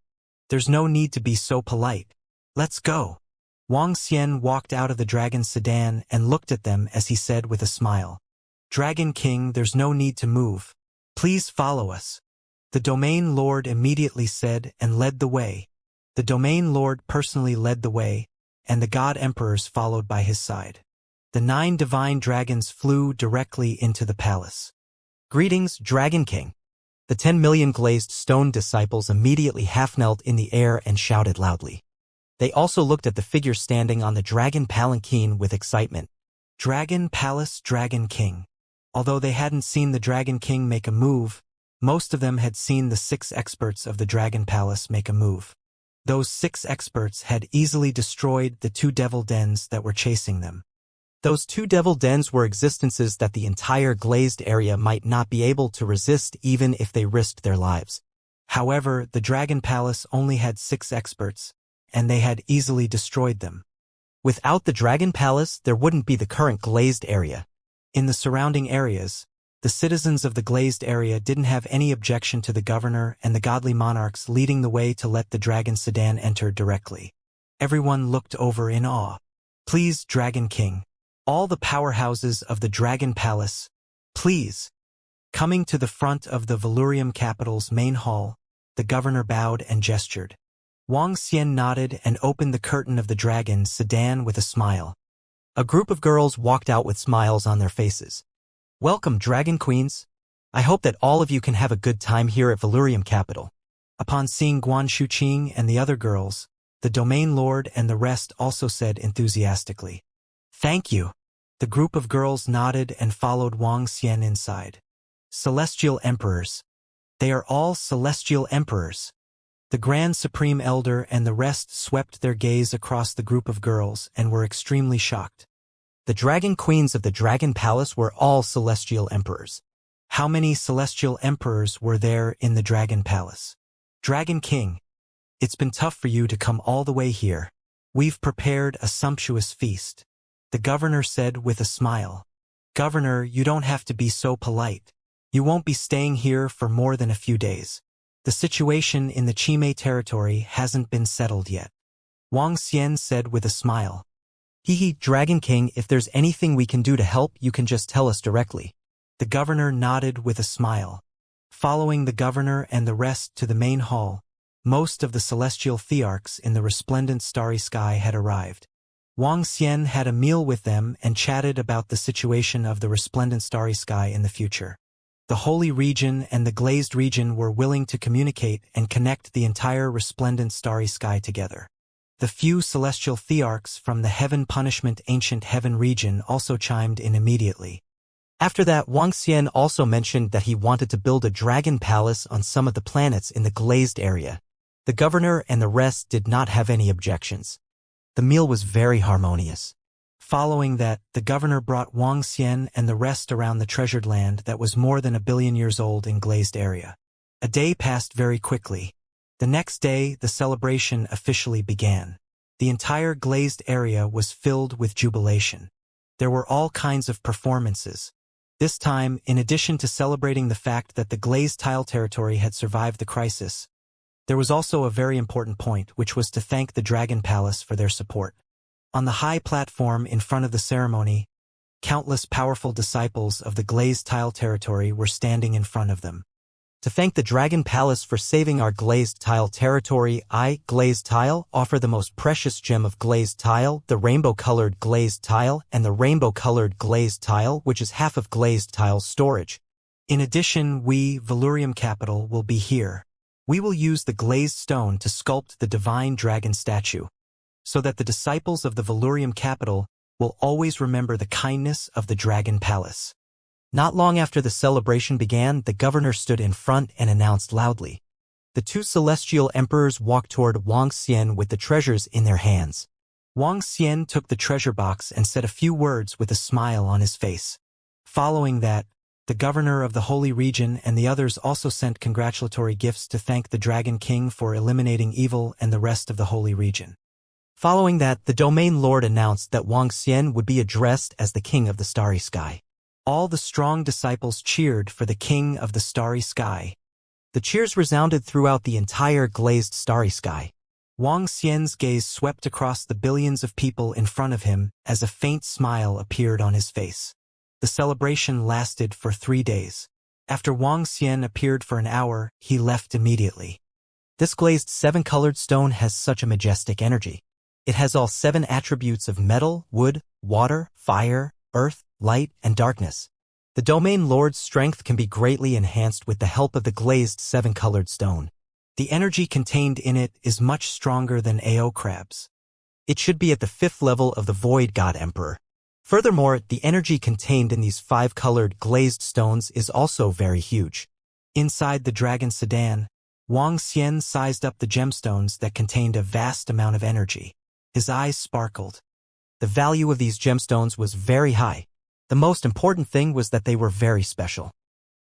there's no need to be so polite. Let's go. Wang Xian walked out of the dragon sedan and looked at them as he said with a smile. Dragon King, there's no need to move. Please follow us. The domain lord immediately said and led the way. The domain lord personally led the way, and the god emperors followed by his side. The 9 divine dragons flew directly into the palace. Greetings, Dragon King. The 10 million glazed stone disciples immediately half-knelt in the air and shouted loudly. They also looked at the figure standing on the dragon palanquin with excitement. Dragon Palace Dragon King. Although they hadn't seen the Dragon King make a move, most of them had seen the 6 experts of the Dragon Palace make a move. Those 6 experts had easily destroyed the 2 devil dens that were chasing them. Those 2 devil dens were existences that the entire glazed area might not be able to resist even if they risked their lives. However, the Dragon Palace only had 6 experts, and they had easily destroyed them. Without the Dragon Palace, there wouldn't be the current glazed area. In the surrounding areas, the citizens of the glazed area didn't have any objection to the governor and the godly monarchs leading the way to let the dragon sedan enter directly. Everyone looked over in awe. Please, Dragon King. All the powerhouses of the Dragon Palace, please. Coming to the front of the Valurium capital's main hall, the governor bowed and gestured. Wang Xian nodded and opened the curtain of the dragon sedan with a smile. A group of girls walked out with smiles on their faces. Welcome, Dragon Queens. I hope that all of you can have a good time here at Valurium Capital. Upon seeing Guan Shuqing and the other girls, The domain lord and the rest also said enthusiastically. Thank you. The group of girls nodded and followed Wang Xian inside. Celestial Emperors. They are all Celestial Emperors. The Grand Supreme Elder and the rest swept their gaze across the group of girls and were extremely shocked. The Dragon Queens of the Dragon Palace were all Celestial Emperors. How many Celestial Emperors were there in the Dragon Palace? Dragon King, it's been tough for you to come all the way here. We've prepared a sumptuous feast. The governor said with a smile. Governor, you don't have to be so polite. You won't be staying here for more than a few days. The situation in the Chime territory hasn't been settled yet. Wang Xian said with a smile. Dragon King, if there's anything we can do to help, you can just tell us directly. The governor nodded with a smile. Following the governor and the rest to the main hall, most of the celestial thearchs in the resplendent starry sky had arrived. Wang Xian had a meal with them and chatted about the situation of the resplendent starry sky in the future. The holy region and the glazed region were willing to communicate and connect the entire resplendent starry sky together. The few celestial thearchs from the heaven punishment ancient heaven region also chimed in immediately. After that, Wang Xian also mentioned that he wanted to build a dragon palace on some of the planets in the glazed area. The governor and the rest did not have any objections. The meal was very harmonious. Following that, the governor brought Wang Xian and the rest around the treasured land that was more than 1 billion years old in glazed area. A day passed very quickly. The next day, the celebration officially began. The entire glazed area was filled with jubilation. There were all kinds of performances. This time, in addition to celebrating the fact that the glazed tile territory had survived the crisis, there was also a very important point, which was to thank the Dragon Palace for their support. On the high platform in front of the ceremony, countless powerful disciples of the glazed tile territory were standing in front of them. To thank the Dragon Palace for saving our glazed tile territory, I, glazed tile, offer the most precious gem of glazed tile, the rainbow-colored glazed tile, and the rainbow-colored glazed tile, which is half of glazed tile's storage. In addition, we, Valurium Capital, will be here. We will use the glazed stone to sculpt the divine dragon statue, so that the disciples of the Valurium Capital will always remember the kindness of the Dragon Palace. Not long after the celebration began, the governor stood in front and announced loudly. The two celestial emperors walked toward Wang Xian with the treasures in their hands. Wang Xian took the treasure box and said a few words with a smile on his face. Following that, the governor of the Holy Region and the others also sent congratulatory gifts to thank the Dragon King for eliminating evil and the rest of the Holy Region. Following that, the domain lord announced that Wang Xian would be addressed as the King of the Starry Sky. All the strong disciples cheered for the King of the Starry Sky. The cheers resounded throughout the entire glazed starry sky. Wang Xian's gaze swept across the billions of people in front of him as a faint smile appeared on his face. The celebration lasted for 3 days. After Wang Xian appeared for an hour, he left immediately. This glazed 7-colored stone has such a majestic energy. It has all 7 attributes of metal, wood, water, fire, earth, light, and darkness. The domain lord's strength can be greatly enhanced with the help of the glazed 7-colored stone. The energy contained in it is much stronger than AO crabs. It should be at the 5th level of the Void God Emperor. Furthermore, the energy contained in these 5-colored glazed stones is also very huge. Inside the dragon sedan, Wang Xian sized up the gemstones that contained a vast amount of energy. His eyes sparkled. The value of these gemstones was very high. The most important thing was that they were very special.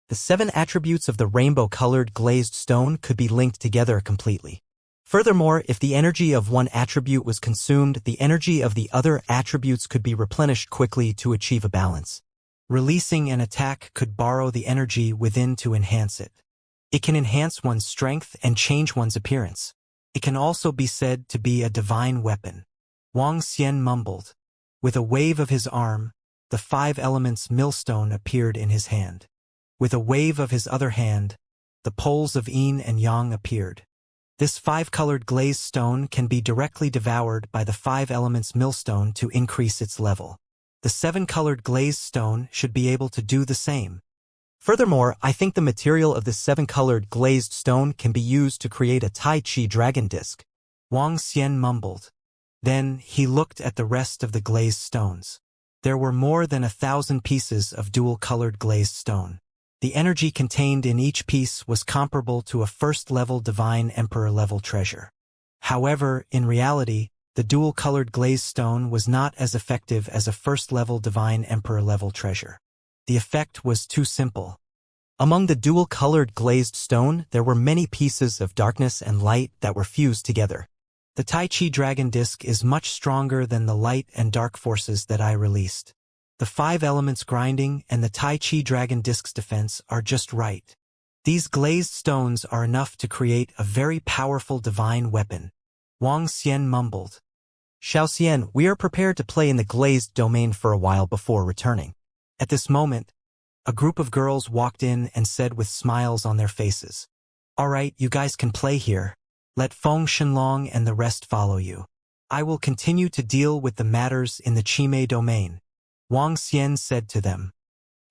The 7 attributes of the rainbow-colored glazed stone could be linked together completely. Furthermore, if the energy of one attribute was consumed, the energy of the other attributes could be replenished quickly to achieve a balance. Releasing an attack could borrow the energy within to enhance it. It can enhance one's strength and change one's appearance. It can also be said to be a divine weapon. Wang Xian mumbled. With a wave of his arm, the 5 elements millstone appeared in his hand. With a wave of his other hand, the poles of yin and yang appeared. This 5-colored glazed stone can be directly devoured by the 5 elements millstone to increase its level. The 7-colored glazed stone should be able to do the same. Furthermore, I think the material of this 7-colored glazed stone can be used to create a Tai Chi dragon disc. Wang Xian mumbled. Then he looked at the rest of the glazed stones. There were more than 1,000 pieces of dual-colored glazed stone. The energy contained in each piece was comparable to a first-level divine emperor-level treasure. However, in reality, the dual-colored glazed stone was not as effective as a first-level divine emperor-level treasure. The effect was too simple. Among the dual-colored glazed stone, there were many pieces of darkness and light that were fused together. The Tai Chi Dragon Disc is much stronger than the light and dark forces that I released. The 5 elements grinding and the Tai Chi Dragon Disc's defense are just right. These glazed stones are enough to create a very powerful divine weapon. Wang Xian mumbled. Xiao Xian, we are prepared to play in the glazed domain for a while before returning. At this moment, a group of girls walked in and said with smiles on their faces, "All right, you guys can play here. Let Feng Shenlong and the rest follow you. I will continue to deal with the matters in the Qimei domain," Wang Xian said to them.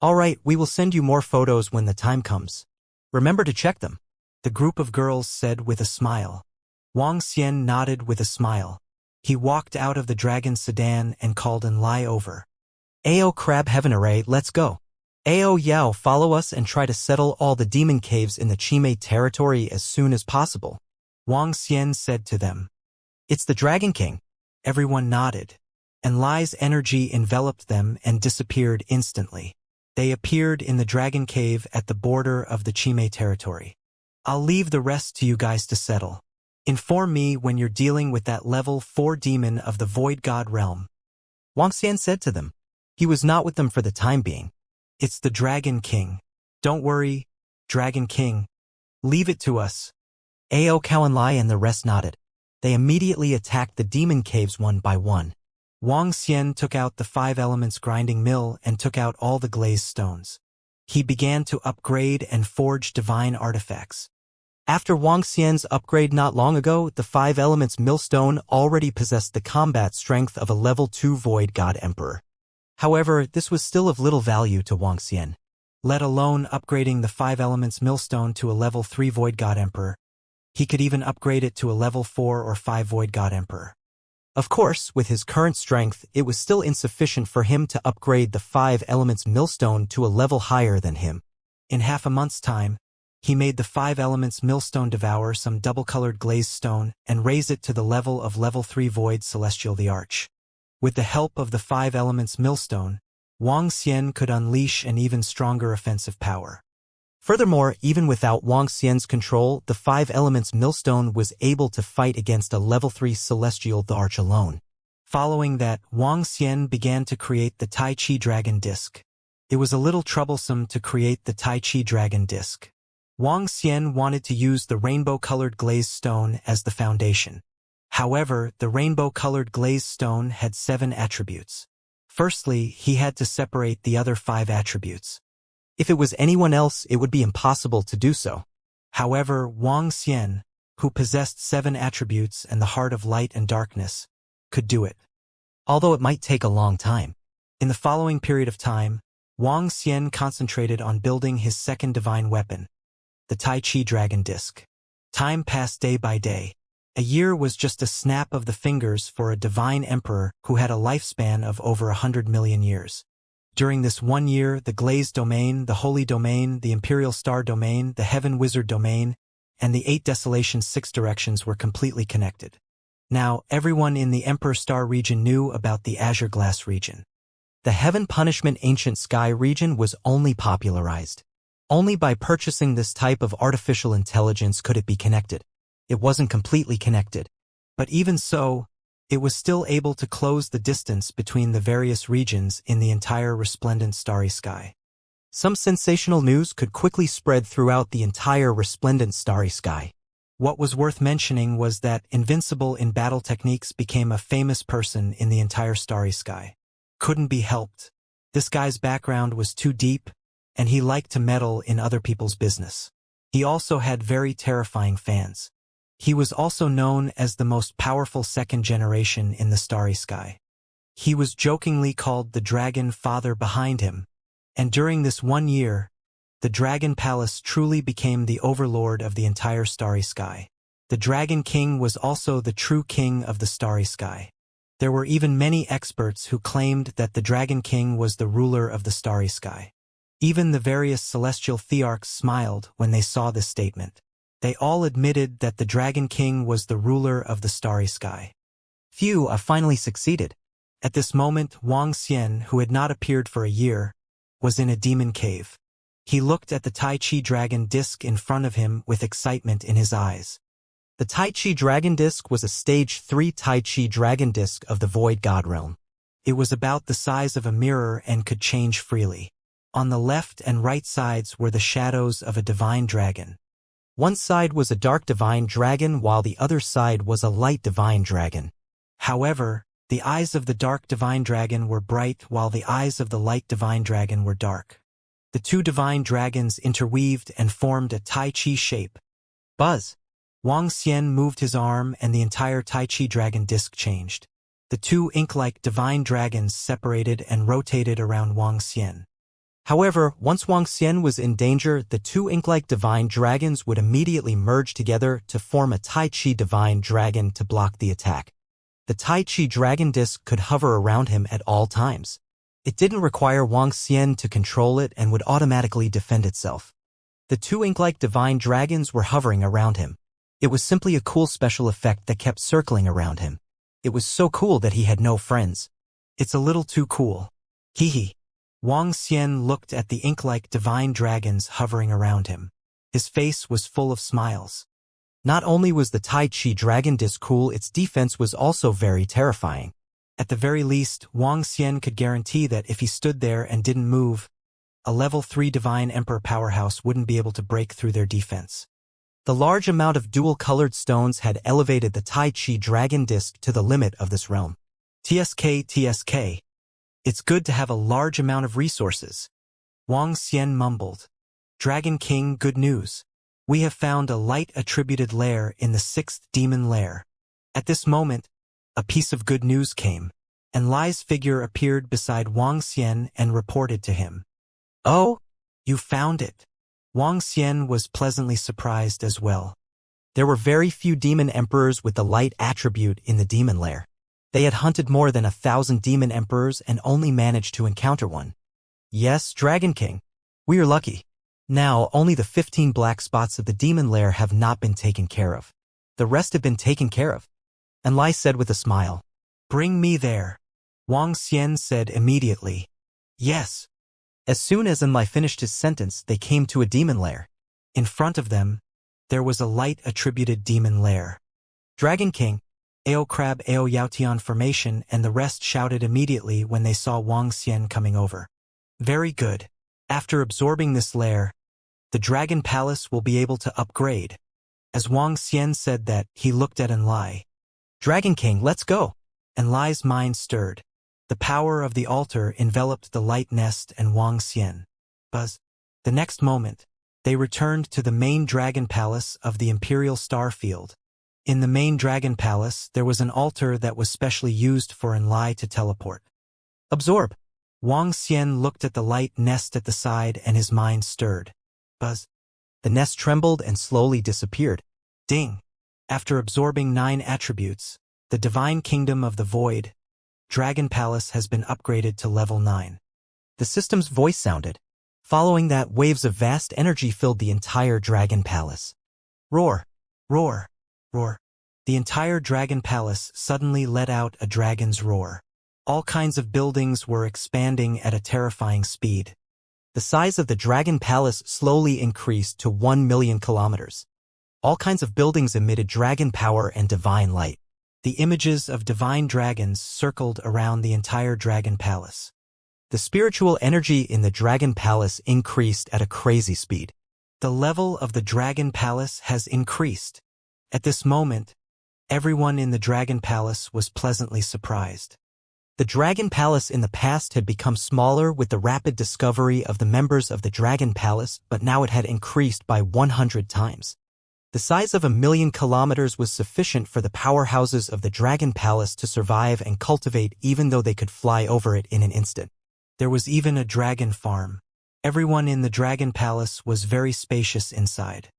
All right, we will send you more photos when the time comes. Remember to check them, the group of girls said with a smile. Wang Xian nodded with a smile. He walked out of the dragon sedan and called an Lai over. Ao Crab Heaven Array, let's go. Ao Yao, follow us and try to settle all the demon caves in the Qimei territory as soon as possible, Wang Xian said to them. It's the Dragon King. Everyone nodded, and Lai's energy enveloped them and disappeared instantly. They appeared in the dragon cave at the border of the Qimei territory. I'll leave the rest to you guys to settle. Inform me when you're dealing with that level 4 demon of the Void God realm, Wang Xian said to them. He was not with them for the time being. It's the Dragon King. Don't worry, Dragon King. Leave it to us. Ao Cao and Lai and the rest nodded. They immediately attacked the demon caves one by one. Wang Xian took out the 5 elements grinding mill and took out all the glazed stones. He began to upgrade and forge divine artifacts. After Wang Xian's upgrade not long ago, the 5 elements millstone already possessed the combat strength of a level 2 Void God Emperor. However, this was still of little value to Wang Xian. Let alone upgrading the 5 elements millstone to a level 3 Void God Emperor. He could even upgrade it to a level 4 or 5 Void God Emperor. Of course, with his current strength, it was still insufficient for him to upgrade the 5 elements millstone to a level higher than him. In half a month's time, he made the 5 elements millstone devour some double-colored glazed stone and raise it to the level of level 3 Void Celestial the Arch. With the help of the 5 elements millstone, Wang Xian could unleash an even stronger offensive power. Furthermore, even without Wang Xian's control, the 5 elements millstone was able to fight against a level 3 Celestial the Arch alone. Following that, Wang Xian began to create the Tai Chi Dragon Disc. It was a little troublesome to create the Tai Chi Dragon Disc. Wang Xian wanted to use the rainbow-colored glazed stone as the foundation. However, the rainbow-colored glazed stone had 7 attributes. Firstly, he had to separate the other 5 attributes. If it was anyone else, it would be impossible to do so. However, Wang Xian, who possessed 7 attributes and the heart of light and darkness, could do it. Although it might take a long time. In the following period of time, Wang Xian concentrated on building his second divine weapon, the Tai Chi Dragon Disc. Time passed day by day. A year was just a snap of the fingers for a divine emperor who had a lifespan of over 100 million years. During this 1 year, the Glazed Domain, the Holy Domain, the Imperial Star Domain, the Heaven Wizard Domain, and the 8 Desolations 6 Directions were completely connected. Now, everyone in the Emperor Star region knew about the Azure Glass region. The Heaven Punishment Ancient Sky region was only popularized. Only by purchasing this type of artificial intelligence could it be connected. It wasn't completely connected. But even so, it was still able to close the distance between the various regions in the entire resplendent starry sky. Some sensational news could quickly spread throughout the entire resplendent starry sky. What was worth mentioning was that Invincible in battle techniques became a famous person in the entire starry sky. Couldn't be helped. This guy's background was too deep, and he liked to meddle in other people's business. He also had very terrifying fans. He was also known as the most powerful second generation in the starry sky. He was jokingly called the Dragon Father behind him, and during this 1 year, the Dragon Palace truly became the overlord of the entire starry sky. The Dragon King was also the true king of the starry sky. There were even many experts who claimed that the Dragon King was the ruler of the starry sky. Even the various celestial thearchs smiled when they saw this statement. They all admitted that the Dragon King was the ruler of the starry sky. Phew, I finally succeeded. At this moment, Wang Xian, who had not appeared for a year, was in a demon cave. He looked at the Tai Chi dragon disc in front of him with excitement in his eyes. The Tai Chi Dragon Disc was a Stage 3 Tai Chi Dragon Disc of the Void God Realm. It was about the size of a mirror and could change freely. On the left and right sides were the shadows of a divine dragon. One side was a dark divine dragon while the other side was a light divine dragon. However, the eyes of the dark divine dragon were bright while the eyes of the light divine dragon were dark. The two divine dragons interweaved and formed a Tai Chi shape. Buzz! Wang Xian moved his arm and the entire Tai Chi dragon disc changed. The two ink-like divine dragons separated and rotated around Wang Xian. However, once Wang Xian was in danger, the two ink-like divine dragons would immediately merge together to form a Tai Chi divine dragon to block the attack. The Tai Chi dragon disc could hover around him at all times. It didn't require Wang Xian to control it and would automatically defend itself. The two ink-like divine dragons were hovering around him. It was simply a cool special effect that kept circling around him. It was so cool that he had no friends. It's a little too cool. Hee. Wang Xian looked at the ink-like divine dragons hovering around him. His face was full of smiles. Not only was the Tai Chi dragon disc cool, its defense was also very terrifying. At the very least, Wang Xian could guarantee that if he stood there and didn't move, a level 3 divine emperor powerhouse wouldn't be able to break through their defense. The large amount of dual-colored stones had elevated the Tai Chi dragon disc to the limit of this realm. TSK. It's good to have a large amount of resources. Wang Xian mumbled. Dragon King, good news. We have found a light-attributed lair in the 6th demon lair. At this moment, a piece of good news came, and Lai's figure appeared beside Wang Xian and reported to him. Oh, you found it. Wang Xian was pleasantly surprised as well. There were very few demon emperors with the light attribute in the demon lair. They had hunted more than 1,000 demon emperors and only managed to encounter one. Yes, Dragon King. We are lucky. Now, only the 15 black spots of the demon lair have not been taken care of. The rest have been taken care of. And Lai said with a smile. Bring me there. Wang Xian said immediately. Yes. As soon as Lai finished his sentence, they came to a demon lair. In front of them, there was a light-attributed demon lair. Dragon King, Ao Crab Ao Yaotian formation, and the rest shouted immediately when they saw Wang Xian coming over. Very good. After absorbing this lair, the Dragon Palace will be able to upgrade. As Wang Xian said that, he looked at Lai. Dragon King, let's go. Lai's mind stirred. The power of the altar enveloped the light nest and Wang Xian. Buzz. The next moment, they returned to the main dragon palace of the Imperial Star Field. In the main dragon palace, there was an altar that was specially used for Lai to teleport. Absorb. Wang Xian looked at the light nest at the side and his mind stirred. Buzz. The nest trembled and slowly disappeared. Ding. After absorbing 9 attributes, the Divine Kingdom of the Void, Dragon Palace has been upgraded to level 9. The system's voice sounded. Following that, waves of vast energy filled the entire Dragon Palace. Roar, roar, roar. The entire Dragon Palace suddenly let out a dragon's roar. All kinds of buildings were expanding at a terrifying speed. The size of the Dragon Palace slowly increased to 1 million kilometers. All kinds of buildings emitted dragon power and divine light. The images of divine dragons circled around the entire Dragon Palace. The spiritual energy in the Dragon Palace increased at a crazy speed. The level of the Dragon Palace has increased. At this moment, everyone in the Dragon Palace was pleasantly surprised. The Dragon Palace in the past had become smaller with the rapid discovery of the members of the Dragon Palace, but now it had increased by 100 times. The size of 1 million kilometers was sufficient for the powerhouses of the Dragon Palace to survive and cultivate even though they could fly over it in an instant. There was even a dragon farm. Everyone in the Dragon Palace was very spacious inside.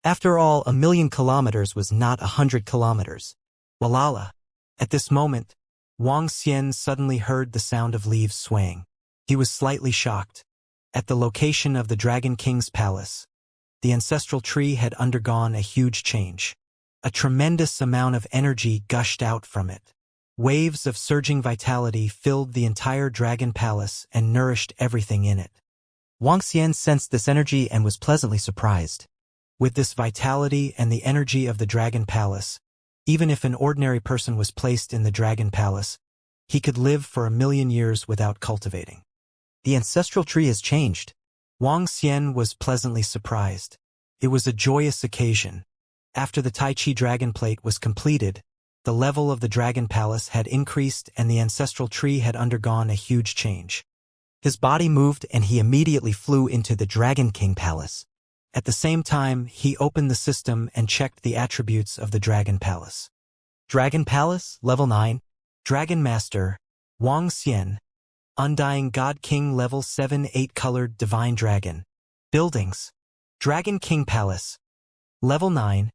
After all, 1,000,000 kilometers was not 100 kilometers. Walala. At this moment, Wang Xian suddenly heard the sound of leaves swaying. He was slightly shocked. At the location of the Dragon King's palace, the ancestral tree had undergone a huge change. A tremendous amount of energy gushed out from it. Waves of surging vitality filled the entire Dragon Palace and nourished everything in it. Wang Xian sensed this energy and was pleasantly surprised. With this vitality and the energy of the Dragon Palace, even if an ordinary person was placed in the Dragon Palace, he could live for 1,000,000 years without cultivating. The ancestral tree has changed. Wang Xian was pleasantly surprised. It was a joyous occasion. After the Tai Chi Dragon Plate was completed, the level of the Dragon Palace had increased and the ancestral tree had undergone a huge change. His body moved and he immediately flew into the Dragon King Palace. At the same time, he opened the system and checked the attributes of the Dragon Palace. Dragon Palace, Level 9. Dragon Master, Wang Xian. Undying God King Level 7 8-colored Divine Dragon. Buildings. Dragon King Palace. Level 9.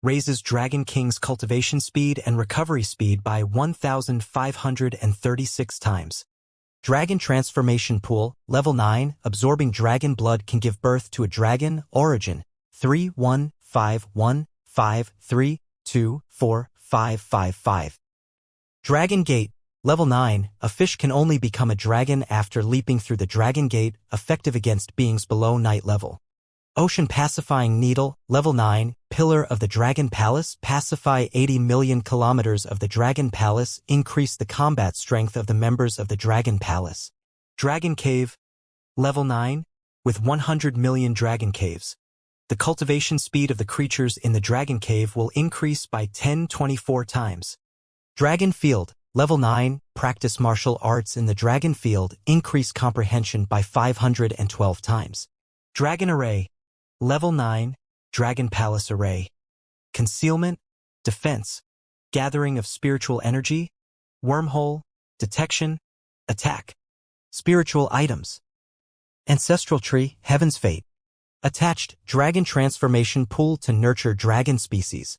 Raises Dragon King's cultivation speed and recovery speed by 1,536 times. Dragon Transformation Pool, Level 9, absorbing dragon blood can give birth to a dragon. Origin, 31515324555. Dragon Gate, Level 9, a fish can only become a dragon after leaping through the Dragon Gate, effective against beings below night level. Ocean Pacifying Needle, Level 9, Pillar of the Dragon Palace, pacify 80,000,000 kilometers of the Dragon Palace, increase the combat strength of the members of the Dragon Palace. Dragon Cave, Level 9, with 100,000,000 dragon caves. The cultivation speed of the creatures in the Dragon Cave will increase by 1024 times. Dragon Field, Level 9, practice martial arts in the Dragon Field, increase comprehension by 512 times. Dragon Array, Level 9, Dragon Palace Array. Concealment, Defense, Gathering of Spiritual Energy, Wormhole, Detection, Attack. Spiritual Items. Ancestral Tree, Heaven's Fate. Attached, Dragon Transformation Pool to nurture dragon species.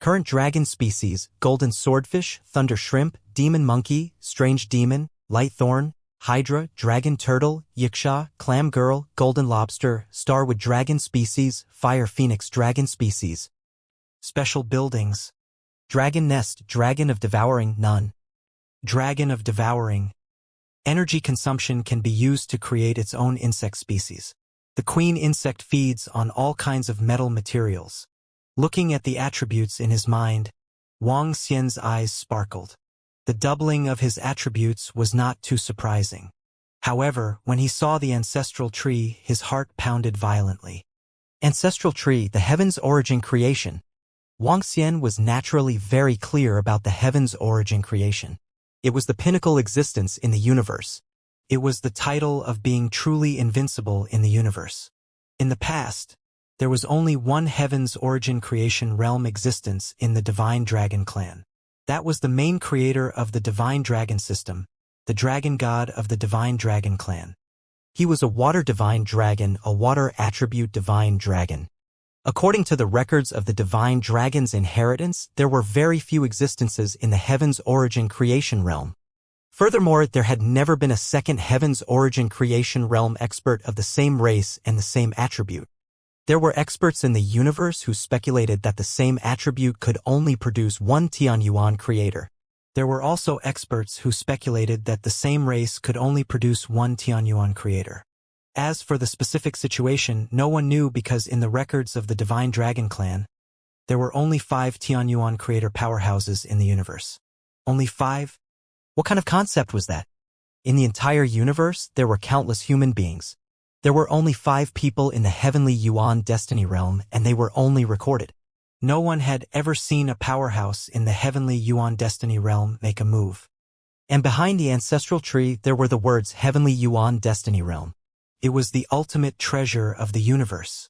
Current dragon species, Golden Swordfish, Thunder Shrimp, Demon Monkey, Strange Demon, Light Thorn, Hydra, Dragon Turtle, Yiksha, Clam Girl, Golden Lobster, Starwood Dragon Species, Fire Phoenix Dragon Species. Special Buildings. Dragon Nest, Dragon of Devouring, none. Dragon of Devouring. Energy consumption can be used to create its own insect species. The queen insect feeds on all kinds of metal materials. Looking at the attributes in his mind, Wang Xian's eyes sparkled. The doubling of his attributes was not too surprising. However, when he saw the ancestral tree, his heart pounded violently. Ancestral tree, the heaven's origin creation. Wang Xian was naturally very clear about the heaven's origin creation. It was the pinnacle existence in the universe. It was the title of being truly invincible in the universe. In the past, there was only one heaven's origin creation realm existence in the Divine Dragon clan. That was the main creator of the Divine Dragon system, the Dragon God of the Divine Dragon clan. He was a water divine dragon, a water attribute divine dragon. According to the records of the Divine Dragon's inheritance, there were very few existences in the heaven's origin creation realm. Furthermore, there had never been a second heaven's origin creation realm expert of the same race and the same attribute. There were experts in the universe who speculated that the same attribute could only produce one Tianyuan creator. There were also experts who speculated that the same race could only produce one Tianyuan creator. As for the specific situation, no one knew because in the records of the Divine Dragon clan, there were only 5 Tianyuan creator powerhouses in the universe. Only 5? What kind of concept was that? In the entire universe, there were countless human beings. There were only 5 people in the Heavenly Yuan Destiny Realm, and they were only recorded. No one had ever seen a powerhouse in the Heavenly Yuan Destiny Realm make a move. And behind the ancestral tree, there were the words Heavenly Yuan Destiny Realm. It was the ultimate treasure of the universe.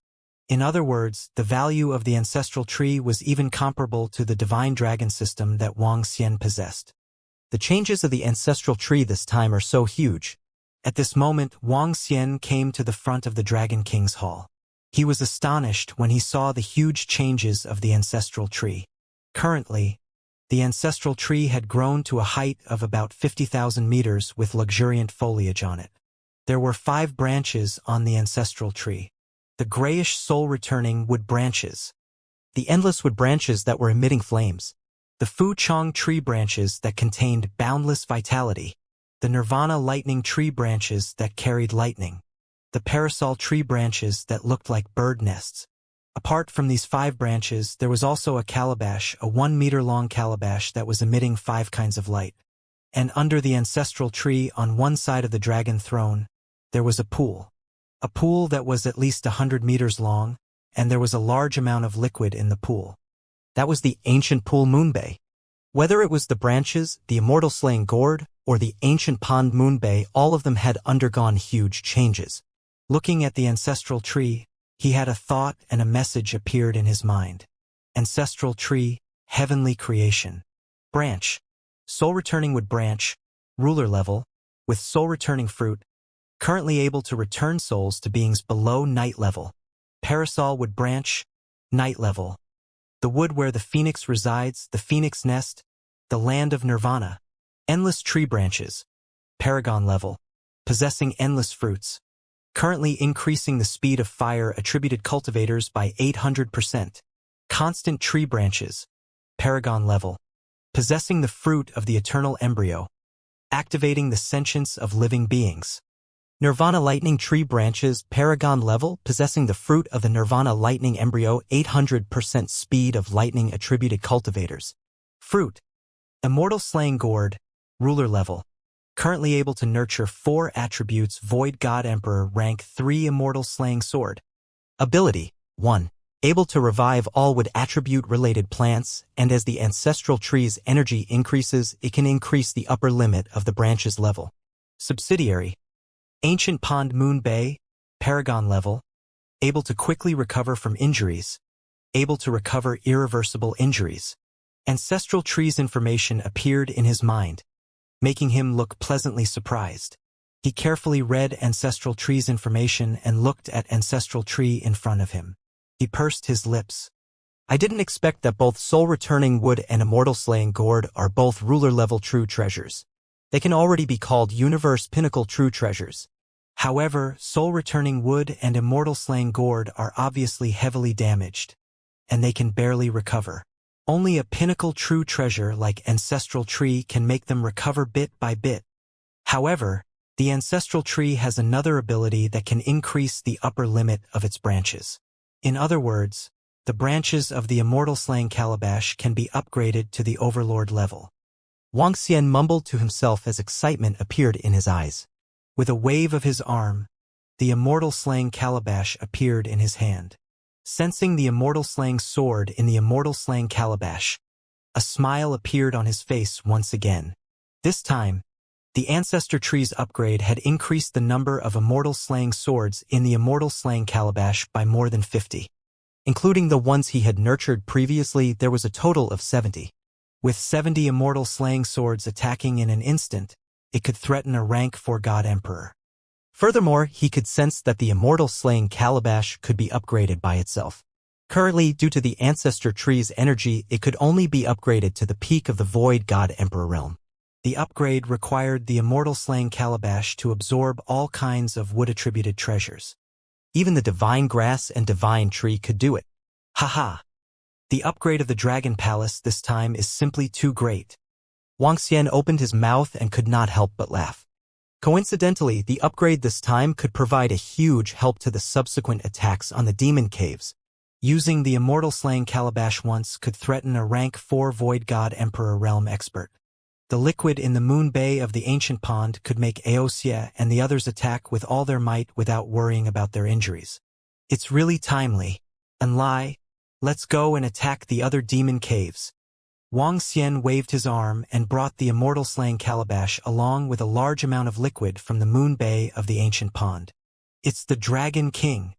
In other words, the value of the ancestral tree was even comparable to the Divine Dragon system that Wang Xian possessed. The changes of the ancestral tree this time are so huge. At this moment, Wang Xian came to the front of the Dragon King's hall. He was astonished when he saw the huge changes of the ancestral tree. Currently, the ancestral tree had grown to a height of about 50,000 meters with luxuriant foliage on it. There were 5 branches on the ancestral tree. The grayish soul-returning wood branches, the endless wood branches that were emitting flames, the Fu Chong tree branches that contained boundless vitality, the Nirvana lightning tree branches that carried lightning, the parasol tree branches that looked like bird nests. Apart from these 5 branches, there was also a calabash, a 1-meter-long calabash that was emitting 5 kinds of light. And under the ancestral tree on one side of the dragon throne, there was a pool that was at least 100 meters long, and there was a large amount of liquid in the pool. That was the ancient pool Moonbay. Whether it was the branches, the immortal slaying gourd, or the ancient pond Moonbay, all of them had undergone huge changes. Looking at the ancestral tree, he had a thought and a message appeared in his mind. Ancestral tree, heavenly creation. Branch. Soul-returning wood branch, ruler level, with soul-returning fruit, currently able to return souls to beings below night level. Parasol wood branch, night level. The wood where the phoenix resides, the phoenix nest, the land of nirvana. Endless tree branches, paragon level, possessing endless fruits. Currently increasing the speed of fire attributed cultivators by 800%. Constant tree branches, paragon level, possessing the fruit of the eternal embryo, activating the sentience of living beings. Nirvana lightning tree branches, paragon level, possessing the fruit of the nirvana lightning embryo, 800% speed of lightning attributed cultivators. Fruit. Immortal slaying gourd, ruler level. Currently able to nurture 4 attributes Void God Emperor rank 3 immortal slaying sword. Ability 1. Able to revive all wood attribute-related plants, and as the ancestral tree's energy increases, it can increase the upper limit of the branch's level. Subsidiary. Ancient Pond Moon Bay, paragon level. Able to quickly recover from injuries. Able to recover irreversible injuries. Ancestral tree's information appeared in his mind, making him look pleasantly surprised. He carefully read ancestral tree's information and looked at ancestral tree in front of him. He pursed his lips. I didn't expect that both soul-returning wood and immortal slaying gourd are both ruler-level true treasures. They can already be called universe pinnacle true treasures. However, soul-returning wood and immortal slaying gourd are obviously heavily damaged, and they can barely recover. Only a pinnacle true treasure like ancestral tree can make them recover bit by bit. However, the ancestral tree has another ability that can increase the upper limit of its branches. In other words, the branches of the immortal slaying calabash can be upgraded to the overlord level. Wuxia mumbled to himself as excitement appeared in his eyes. With a wave of his arm, the immortal slaying calabash appeared in his hand. Sensing the immortal slaying sword in the immortal slaying calabash, a smile appeared on his face once again. This time, the ancestor tree's upgrade had increased the number of immortal slaying swords in the immortal slaying calabash by more than 50. Including the ones he had nurtured previously, there was a total of 70. With 70 immortal slaying swords attacking in an instant, it could threaten a rank 4 God Emperor. Furthermore, he could sense that the immortal slaying calabash could be upgraded by itself. Currently, due to the ancestor tree's energy, it could only be upgraded to the peak of the Void God Emperor realm. The upgrade required the immortal slaying calabash to absorb all kinds of wood-attributed treasures. Even the divine grass and divine tree could do it. Haha! The upgrade of the Dragon Palace this time is simply too great. Wuxia opened his mouth and could not help but laugh. Coincidentally, the upgrade this time could provide a huge help to the subsequent attacks on the demon caves. Using the immortal slaying calabash once could threaten a rank 4 Void God Emperor realm expert. The liquid in the moon bay of the ancient pond could make Aosia and the others attack with all their might without worrying about their injuries. It's really timely. And let's go and attack the other demon caves. Wuxia waved his arm and brought the immortal slaying calabash along with a large amount of liquid from the moon bay of the ancient pond. It's the Dragon King.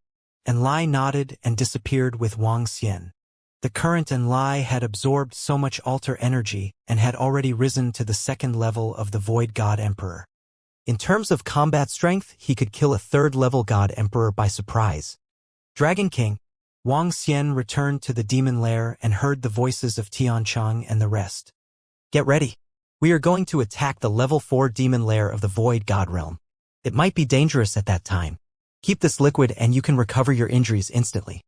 And Lai nodded and disappeared with Wuxia. The current in Lai had absorbed so much altar energy and had already risen to the 2nd level of the Void God Emperor. In terms of combat strength, he could kill a 3rd level God Emperor by surprise. Dragon King. Wang Xian returned to the demon lair and heard the voices of Tiancheng and the rest. Get ready. We are going to attack the level 4 demon lair of the Void God Realm. It might be dangerous at that time. Keep this liquid and you can recover your injuries instantly.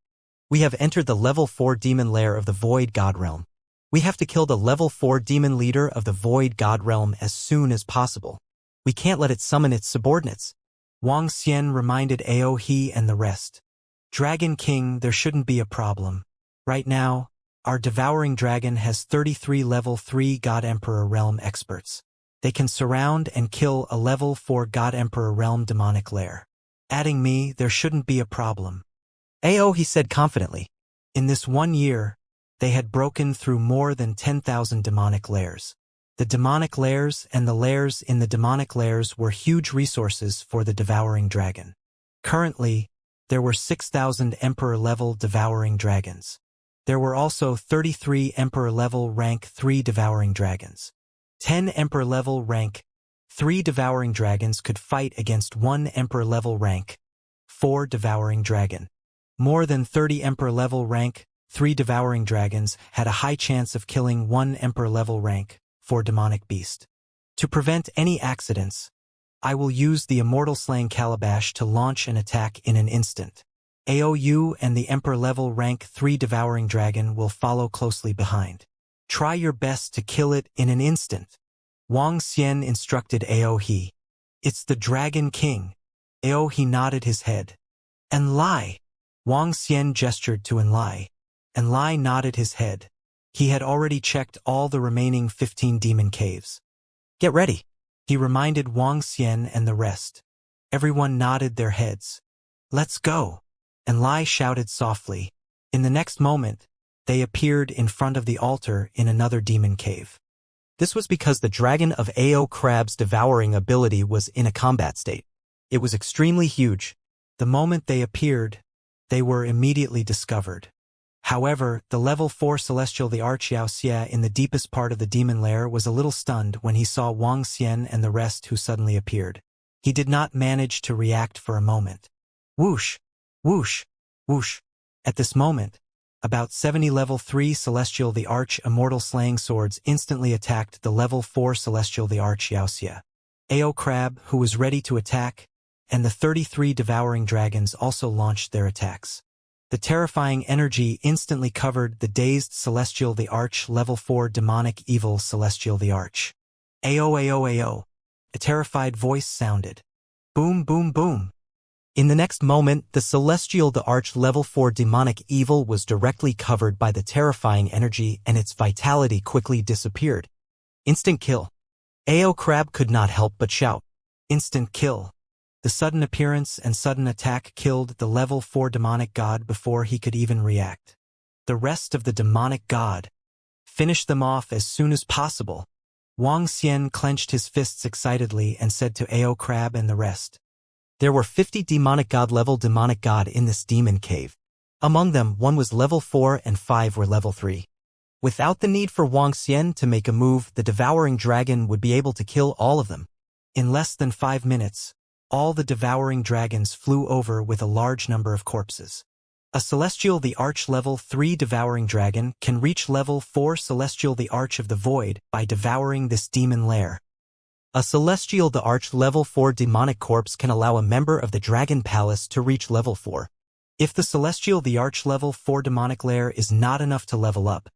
We have entered the level 4 demon lair of the Void God Realm. We have to kill the level 4 demon leader of the Void God Realm as soon as possible. We can't let it summon its subordinates. Wang Xian reminded Aohe and the rest. Dragon King, there shouldn't be a problem. Right now, our devouring dragon has 33 level 3 God Emperor Realm experts. They can surround and kill a level 4 God Emperor Realm demonic lair. Adding me, there shouldn't be a problem. Aohe said confidently. In this 1 year, they had broken through more than 10,000 demonic lairs. The demonic lairs and the lairs in the demonic lairs were huge resources for the devouring dragon. Currently, there were 6,000 Emperor-level devouring dragons. There were also 33 Emperor-level rank 3 devouring dragons. 10 Emperor-level rank 3 devouring dragons could fight against 1 Emperor-level rank 4 devouring dragon. More than 30 Emperor-level rank 3 devouring dragons had a high chance of killing 1 Emperor-level rank 4 demonic beast. To prevent any accidents, I will use the Immortal slaying calabash to launch an attack in an instant. Aou and the Emperor-level rank 3 devouring dragon will follow closely behind. Try your best to kill it in an instant. Wang Xian instructed Aohe. It's the Dragon King. Aohe nodded his head. Enlai. Wang Xian gestured to Enlai. Enlai nodded his head. He had already checked all the remaining 15 demon caves. Get ready. He reminded Wang Xian and the rest. Everyone nodded their heads. Let's go. Enlai shouted softly. In the next moment, they appeared in front of the altar in another demon cave. This was because the Dragon of Ao Crab's devouring ability was in a combat state. It was extremely huge. The moment they appeared, they were immediately discovered. However, the level 4 celestial the Archiao in the deepest part of the demon lair was a little stunned when he saw Wang Xian and the rest who suddenly appeared. He did not manage to react for a moment. Whoosh! Whoosh! Whoosh! At this moment, about 70 level 3 celestial the Immortal slaying swords instantly attacked the level 4 celestial the Archiao. Ao Crab, who was ready to attack, and the 33 devouring dragons also launched their attacks. The terrifying energy instantly covered the dazed celestial the level 4 demonic evil celestial the Arch. Ao. A terrified voice sounded. Boom boom boom. In the next moment, the celestial the Arch level 4 demonic evil was directly covered by the terrifying energy and its vitality quickly disappeared. Instant kill. Ao Crab could not help but shout. Instant kill. The sudden appearance and sudden attack killed the level 4 demonic god before he could even react. The rest of the demonic god finished them off as soon as possible. Wang Xian clenched his fists excitedly and said to Ao Crab and the rest. There were 50 demonic god in this demon cave. Among them, one was level 4 and 5 were level 3. Without the need for Wang Xian to make a move, the devouring dragon would be able to kill all of them. In less than 5 minutes, all the devouring dragons flew over with a large number of corpses. A celestial the Arch level 3 devouring dragon can reach level 4 celestial the Arch of the Void by devouring this demon lair. A celestial the Arch level 4 demonic corpse can allow a member of the Dragon Palace to reach level 4. If the celestial the Arch level 4 demonic lair is not enough to level up,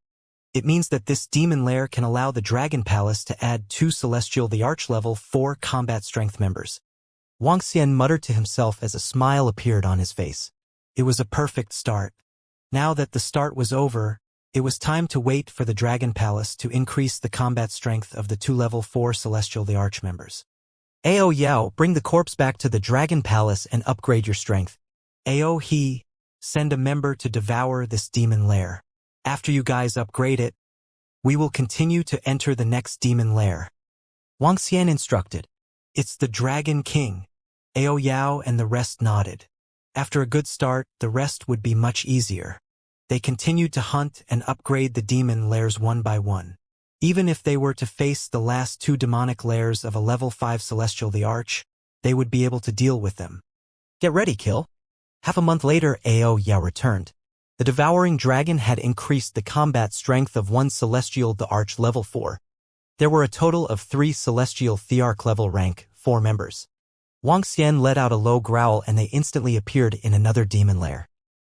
it means that this demon lair can allow the Dragon Palace to add 2 celestial the Arch level 4 combat strength members. Wang Xian muttered to himself as a smile appeared on his face. It was a perfect start. Now that the start was over, it was time to wait for the Dragon Palace to increase the combat strength of the 2 level 4 celestial the Arch members. Ao Yao, bring the corpse back to the Dragon Palace and upgrade your strength. Aohe, send a member to devour this demon lair. After you guys upgrade it, we will continue to enter the next demon lair. Wang Xian instructed. It's the Dragon King. Ao Yao and the rest nodded. After a good start, the rest would be much easier. They continued to hunt and upgrade the demon lairs one by one. Even if they were to face the last 2 demonic lairs of a level 5 celestial the Arch, they would be able to deal with them. Get ready, kill. Half a month later, Ao Yao returned. The devouring dragon had increased the combat strength of one celestial the Arch level 4. There were a total of 3 celestial Thearch level rank 4 members. Wang Xian let out a low growl and they instantly appeared in another demon lair.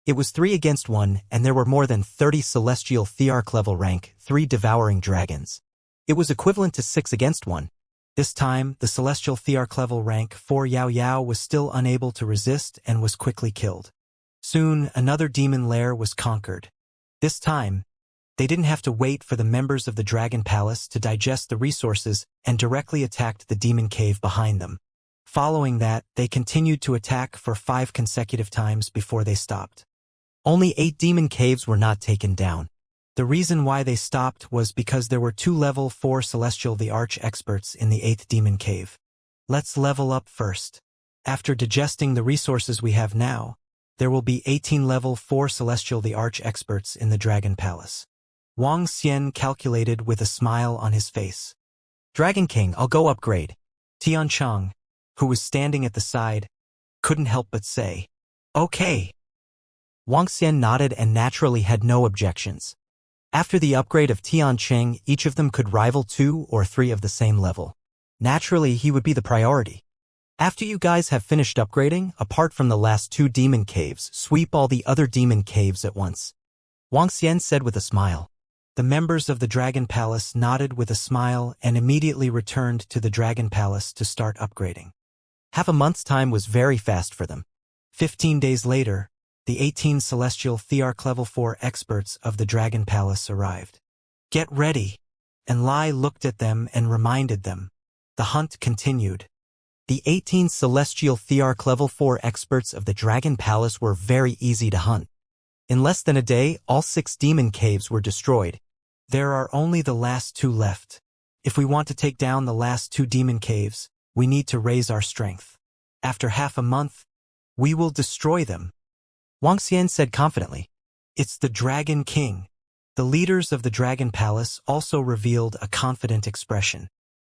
It was 3 against 1 and there were more than 30 celestial Thearch level rank 3 devouring dragons. It was equivalent to 6 against 1. This time, the celestial Thearch level rank 4 Yao Yao was still unable to resist and was quickly killed. Soon, another demon lair was conquered. This time, they didn't have to wait for the members of the Dragon Palace to digest the resources and directly attacked the demon cave behind them. Following that, they continued to attack for 5 consecutive times before they stopped. Only 8 demon caves were not taken down. The reason why they stopped was because there were 2 level 4 Celestial the Arch experts in the 8th demon cave. Let's level up first. After digesting the resources we have now, there will be 18 level 4 Celestial the Arch experts in the Dragon Palace. Wang Xian calculated with a smile on his face. Dragon King, I'll go upgrade. Tian Cheng, who was standing at the side, couldn't help but say, okay. Wang Xian nodded and naturally had no objections. After the upgrade of Tian Cheng, each of them could rival 2 or 3 of the same level. Naturally, he would be the priority. After you guys have finished upgrading, apart from the last 2 demon caves, sweep all the other demon caves at once. Wang Xian said with a smile. The members of the Dragon Palace nodded with a smile and immediately returned to the Dragon Palace to start upgrading. Half a month's time was very fast for them. 15 days later, the 18 Celestial Thearch level 4 experts of the Dragon Palace arrived. Get ready. And Lai looked at them and reminded them. The hunt continued. The 18 Celestial Thearch level 4 experts of the Dragon Palace were very easy to hunt. In less than a day, all 6 demon caves were destroyed. There are only the last 2 left. If we want to take down the last 2 demon caves, we need to raise our strength. After half a month, we will destroy them. Wang Xian said confidently. It's the Dragon King. The leaders of the Dragon Palace also revealed a confident expression.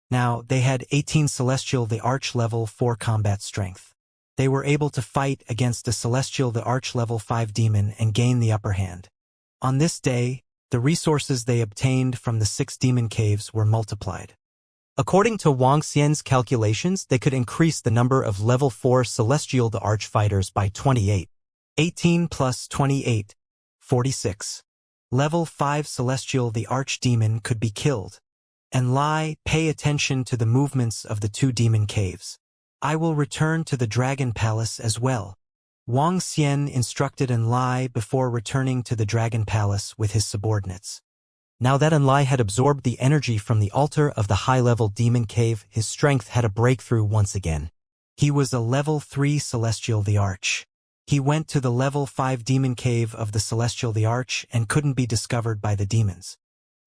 Now, they had 18 Celestial the Arch level 4 combat strength. They were able to fight against the Celestial the Arch level 5 demon and gain the upper hand. On this day, the resources they obtained from the 6 demon caves were multiplied. According to Wang Xian's calculations, they could increase the number of level 4 Celestial the Arch fighters by 28. 18 plus 28, 46. Level 5 Celestial the Archdemon could be killed. And Lai, pay attention to the movements of the 2 demon caves. I will return to the Dragon Palace as well. Wang Xian instructed Enlai before returning to the Dragon Palace with his subordinates. Now that Enlai had absorbed the energy from the altar of the high-level demon cave, his strength had a breakthrough once again. He was a level 3 Celestial the Arch. He went to the level 5 demon cave of the Celestial the Arch and couldn't be discovered by the demons.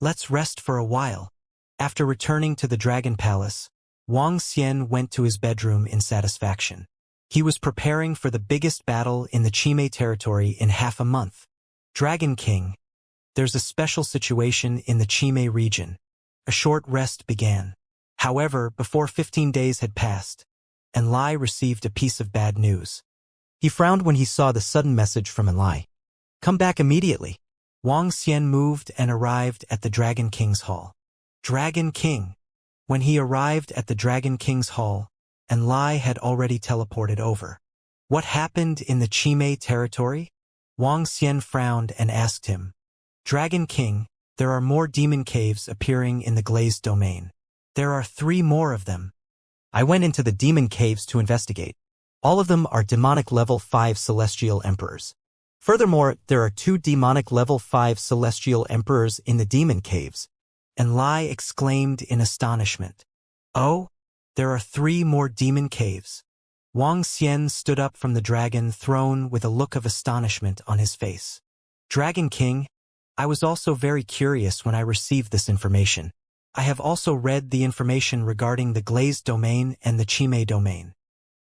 Let's rest for a while. After returning to the Dragon Palace, Wang Xian went to his bedroom in satisfaction. He was preparing for the biggest battle in the Chime territory in half a month. Dragon King, there's a special situation in the Chime region. A short rest began. However, before 15 days had passed, Enlai received a piece of bad news. He frowned when he saw the sudden message from Enlai. Come back immediately. Wang Xian moved and arrived at the Dragon King's hall. Dragon King. When he arrived at the Dragon King's hall, Enlai had already teleported over. What happened in the Chime territory? Wang Xian frowned and asked him. Dragon King, there are more demon caves appearing in the glazed domain. There are 3 more of them. I went into the demon caves to investigate. All of them are demonic level 5 celestial emperors. Furthermore, there are 2 demonic level 5 celestial emperors in the demon caves. Enlai exclaimed in astonishment. Oh, there are 3 more demon caves. Wang Xian stood up from the dragon throne with a look of astonishment on his face. Dragon King, I was also very curious when I received this information. I have also read the information regarding the glazed domain and the Chime domain.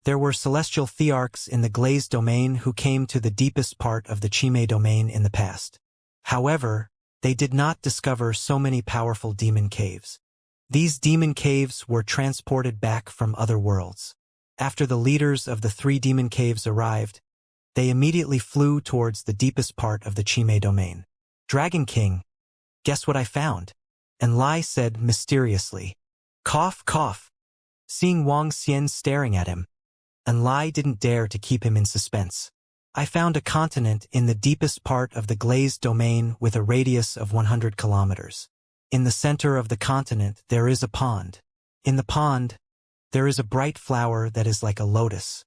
There were celestial thearchs in the glazed domain who came to the deepest part of the Chime domain in the past. However, they did not discover so many powerful demon caves. These demon caves were transported back from other worlds. After the leaders of the 3 demon caves arrived, They immediately flew towards the deepest part of the Chime domain. Dragon King, guess what I found? And Lai said mysteriously. Cough, cough. Seeing Wang Xian staring at him, and Lai didn't dare to keep him in suspense. I found a continent in the deepest part of the glazed domain with a radius of 100 kilometers. In the center of the continent there is a pond. In the pond, there is a bright flower that is like a lotus.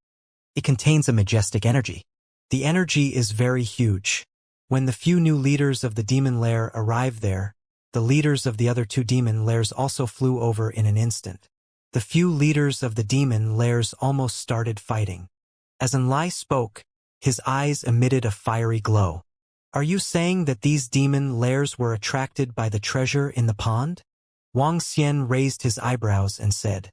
It contains a majestic energy. The energy is very huge. When the few new leaders of the demon lair arrived there, the leaders of the other two demon lairs also flew over in an instant. The few leaders of the demon lairs almost started fighting. As Enlai spoke, his eyes emitted a fiery glow. Are you saying that these demon lairs were attracted by the treasure in the pond? Wang Xian raised his eyebrows and said,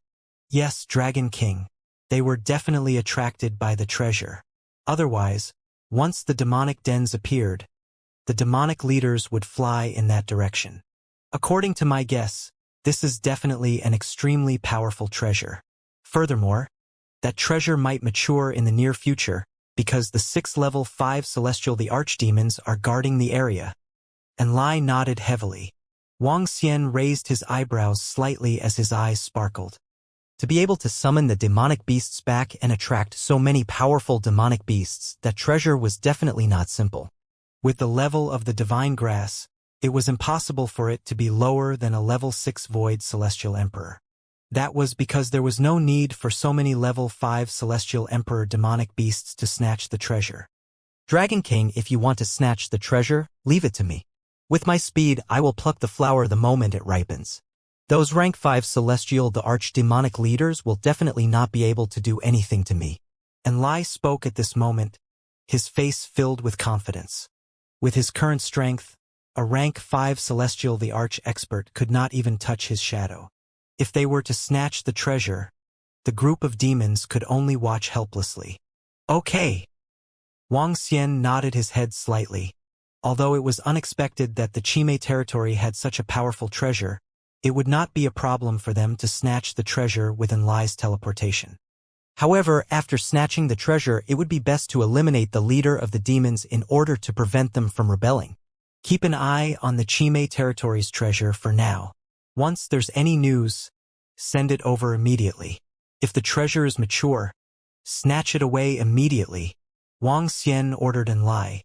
Yes, Dragon King. They were definitely attracted by the treasure. Otherwise, once the demonic dens appeared, the demonic leaders would fly in that direction. According to my guess, this is definitely an extremely powerful treasure. Furthermore, that treasure might mature in the near future because the 6th level 5 celestial the archdemons are guarding the area. And Lai nodded heavily. Wang Xian raised his eyebrows slightly as his eyes sparkled. To be able to summon the demonic beasts back and attract so many powerful demonic beasts, that treasure was definitely not simple. With the level of the divine grass, it was impossible for it to be lower than a level 6 void celestial emperor. That was because there was no need for so many level 5 celestial emperor demonic beasts to snatch the treasure. Dragon King, if you want to snatch the treasure, leave it to me. With my speed, I will pluck the flower the moment it ripens. Those rank 5 celestial the archdemonic leaders will definitely not be able to do anything to me. And Lai spoke at this moment, his face filled with confidence. With his current strength, a rank 5 celestial the arch-expert could not even touch his shadow. If they were to snatch the treasure, the group of demons could only watch helplessly. Okay. Wang Xian nodded his head slightly. Although it was unexpected that the Chime territory had such a powerful treasure, it would not be a problem for them to snatch the treasure within Lai's teleportation. However, after snatching the treasure, it would be best to eliminate the leader of the demons in order to prevent them from rebelling. Keep an eye on the Chime territory's treasure for now. Once there's any news, send it over immediately. If the treasure is mature, snatch it away immediately. Wang Xian ordered Enlai.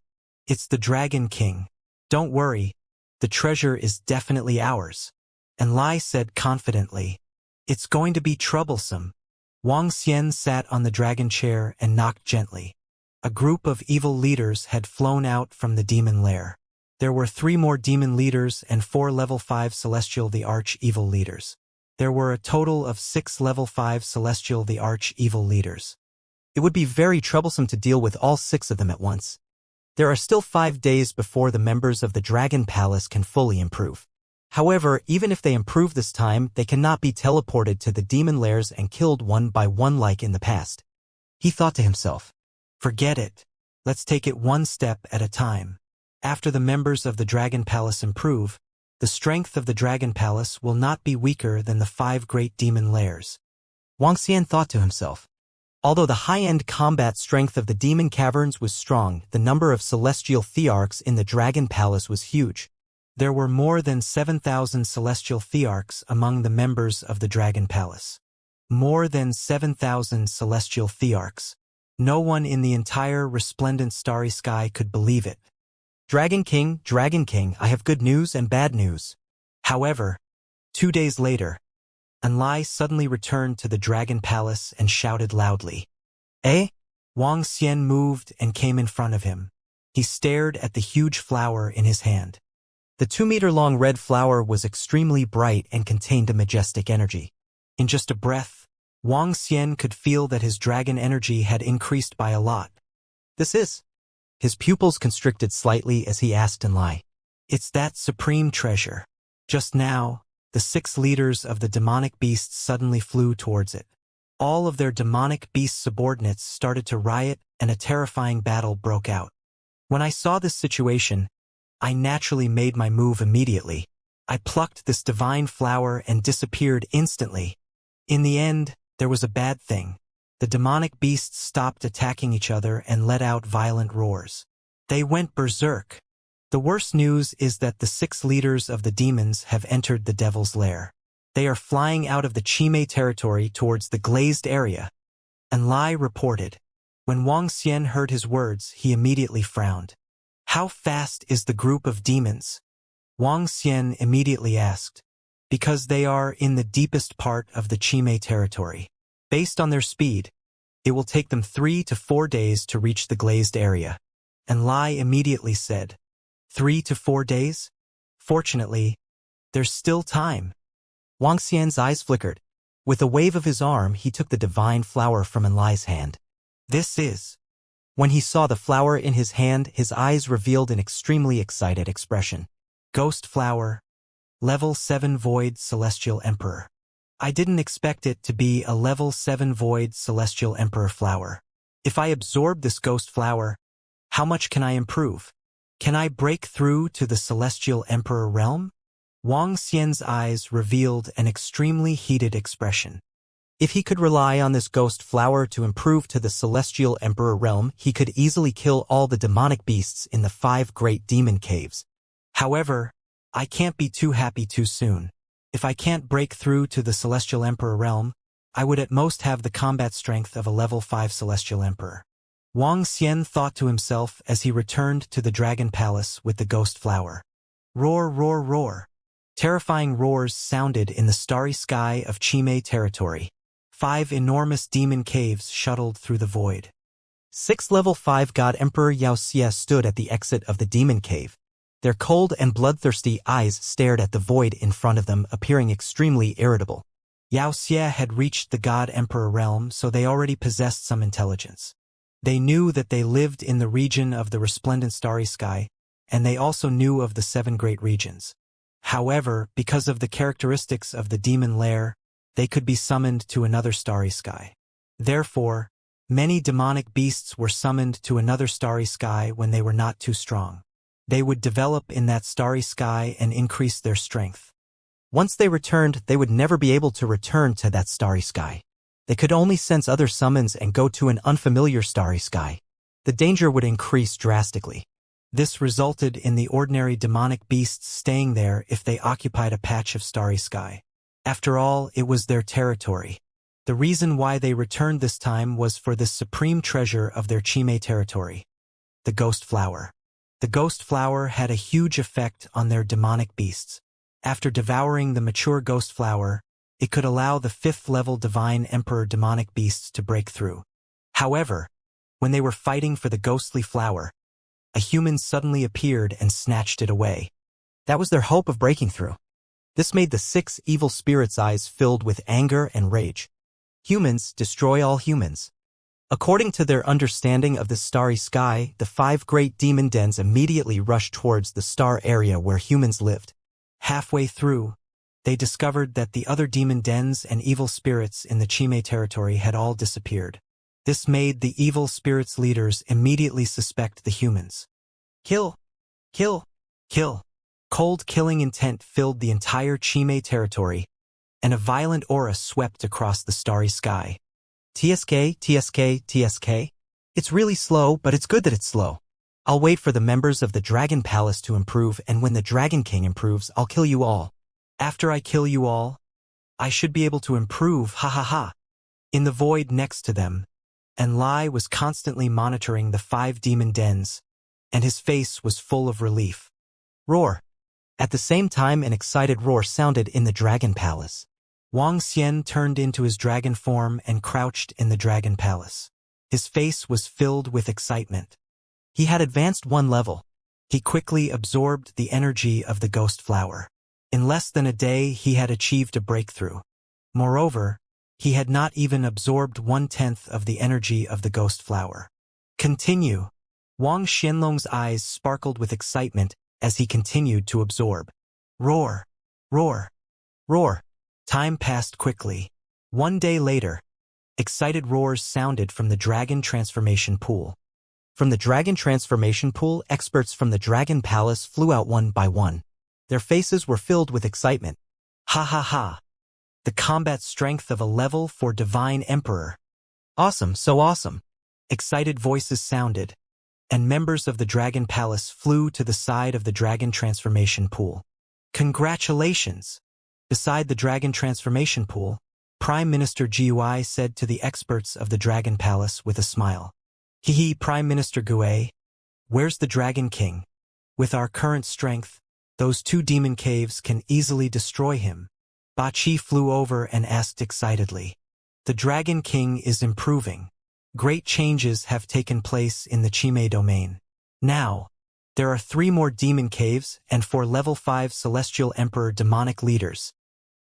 It's the Dragon King. Don't worry, the treasure is definitely ours. Enlai said confidently. It's going to be troublesome. Wang Xian sat on the dragon chair and knocked gently. A group of evil leaders had flown out from the demon lair. There were 3 more demon leaders and 4 level 5 celestial the arch-evil leaders. There were a total of 6 level 5 celestial the arch-evil leaders. It would be very troublesome to deal with all 6 of them at once. There are still 5 days before the members of the Dragon Palace can fully improve. However, even if they improve this time, they cannot be teleported to the demon lairs and killed one by one like in the past. He thought to himself, Forget it. Let's take it one step at a time. After the members of the Dragon Palace improve, the strength of the Dragon Palace will not be weaker than the 5 great demon lairs. Wang Xian thought to himself. Although the high-end combat strength of the demon caverns was strong, the number of celestial thearchs in the Dragon Palace was huge. There were more than 7,000 celestial thearchs among the members of the Dragon Palace. More than 7,000 celestial thearchs. No one in the entire resplendent starry sky could believe it. Dragon King, I have good news and bad news. However, 2 days later, Enlai suddenly returned to the Dragon Palace and shouted loudly. Eh? Wang Xian moved and came in front of him. He stared at the huge flower in his hand. The 2-meter-long red flower was extremely bright and contained a majestic energy. In just a breath, Wang Xian could feel that his dragon energy had increased by a lot. This is? His pupils constricted slightly as he asked Enlai. It's that supreme treasure. Just now, the 6 leaders of the demonic beasts suddenly flew towards it. All of their demonic beast subordinates started to riot and a terrifying battle broke out. When I saw this situation, I naturally made my move immediately. I plucked this divine flower and disappeared instantly. In the end, there was a bad thing. The demonic beasts stopped attacking each other and let out violent roars. They went berserk. The worst news is that the 6 leaders of the demons have entered the devil's lair. They are flying out of the Chime territory towards the glazed area. And Lai reported. When Wang Xian heard his words, he immediately frowned. How fast is the group of demons? Wang Xian immediately asked. Because they are in the deepest part of the Chime territory. Based on their speed, it will take them 3 to 4 days to reach the glazed area. And Lai immediately said, 3 to 4 days? Fortunately, there's still time. Wang Xian's eyes flickered. With a wave of his arm, he took the divine flower from Enlai's hand. This is. When he saw the flower in his hand, his eyes revealed an extremely excited expression. Ghost flower. Level 7 Void Celestial Emperor. I didn't expect it to be a level 7 Void Celestial Emperor flower. If I absorb this ghost flower, how much can I improve? Can I break through to the Celestial Emperor realm? Wang Xian's eyes revealed an extremely heated expression. If he could rely on this ghost flower to improve to the Celestial Emperor realm, he could easily kill all the demonic beasts in the 5 great demon caves. However, I can't be too happy too soon. If I can't break through to the Celestial Emperor realm, I would at most have the combat strength of a level 5 Celestial Emperor. Wang Xian thought to himself as he returned to the Dragon Palace with the ghost flower. Roar, roar, roar. Terrifying roars sounded in the starry sky of Chime territory. 5 enormous demon caves shuttled through the void. 6 level 5 God Emperor Wuxia stood at the exit of the demon cave. Their cold and bloodthirsty eyes stared at the void in front of them, appearing extremely irritable. Wuxia had reached the God Emperor realm, so they already possessed some intelligence. They knew that they lived in the region of the resplendent starry sky, and they also knew of the 7 great regions. However, because of the characteristics of the demon lair, they could be summoned to another starry sky. Therefore, many demonic beasts were summoned to another starry sky when they were not too strong. They would develop in that starry sky and increase their strength. Once they returned, they would never be able to return to that starry sky. They could only sense other summons and go to an unfamiliar starry sky. The danger would increase drastically. This resulted in the ordinary demonic beasts staying there if they occupied a patch of starry sky. After all, it was their territory. The reason why they returned this time was for this supreme treasure of their Chime territory, the ghost flower. The ghost flower had a huge effect on their demonic beasts. After devouring the mature ghost flower, it could allow the 5th level divine emperor demonic beasts to break through. However, when they were fighting for the ghostly flower, a human suddenly appeared and snatched it away. That was their hope of breaking through. This made the 6 evil spirits' eyes filled with anger and rage. Humans destroy all humans. According to their understanding of the starry sky, the 5 great demon dens immediately rushed towards the star area where humans lived. Halfway through, they discovered that the other demon dens and evil spirits in the Chime territory had all disappeared. This made the evil spirits' leaders immediately suspect the humans. Kill! Kill! Kill! Cold killing intent filled the entire Chime territory, and a violent aura swept across the starry sky. TSK, TSK, TSK? It's really slow, but it's good that it's slow. I'll wait for the members of the Dragon Palace to improve, and when the Dragon King improves, I'll kill you all. After I kill you all, I should be able to improve, ha ha ha. In the void next to them, Enlai was constantly monitoring the 5 demon dens, and his face was full of relief. Roar. At the same time, an excited roar sounded in the Dragon Palace. Wang Xian turned into his dragon form and crouched in the Dragon Palace. His face was filled with excitement. He had advanced 1 level. He quickly absorbed the energy of the ghost flower. In less than a day, he had achieved a breakthrough. Moreover, he had not even absorbed 1/10 of the energy of the ghost flower. Continue. Wang Xianlong's eyes sparkled with excitement as he continued to absorb. Roar! Roar! Roar! Time passed quickly. 1 day later, excited roars sounded from the Dragon Transformation Pool. From the Dragon Transformation Pool, experts from the Dragon Palace flew out one by one. Their faces were filled with excitement. Ha ha ha! The combat strength of a level 4 Divine Emperor. Awesome, so awesome. Excited voices sounded, and members of the Dragon Palace flew to the side of the Dragon Transformation Pool. Congratulations! Beside the Dragon Transformation Pool, Prime Minister Gui said to the experts of the Dragon Palace with a smile. Hee, Prime Minister Gui, where's the Dragon King? With our current strength, those 2 demon caves can easily destroy him. Ba Qi flew over and asked excitedly. The Dragon King is improving. Great changes have taken place in the Qimei domain. Now, there are 3 more demon caves and 4 level 5 Celestial Emperor demonic leaders.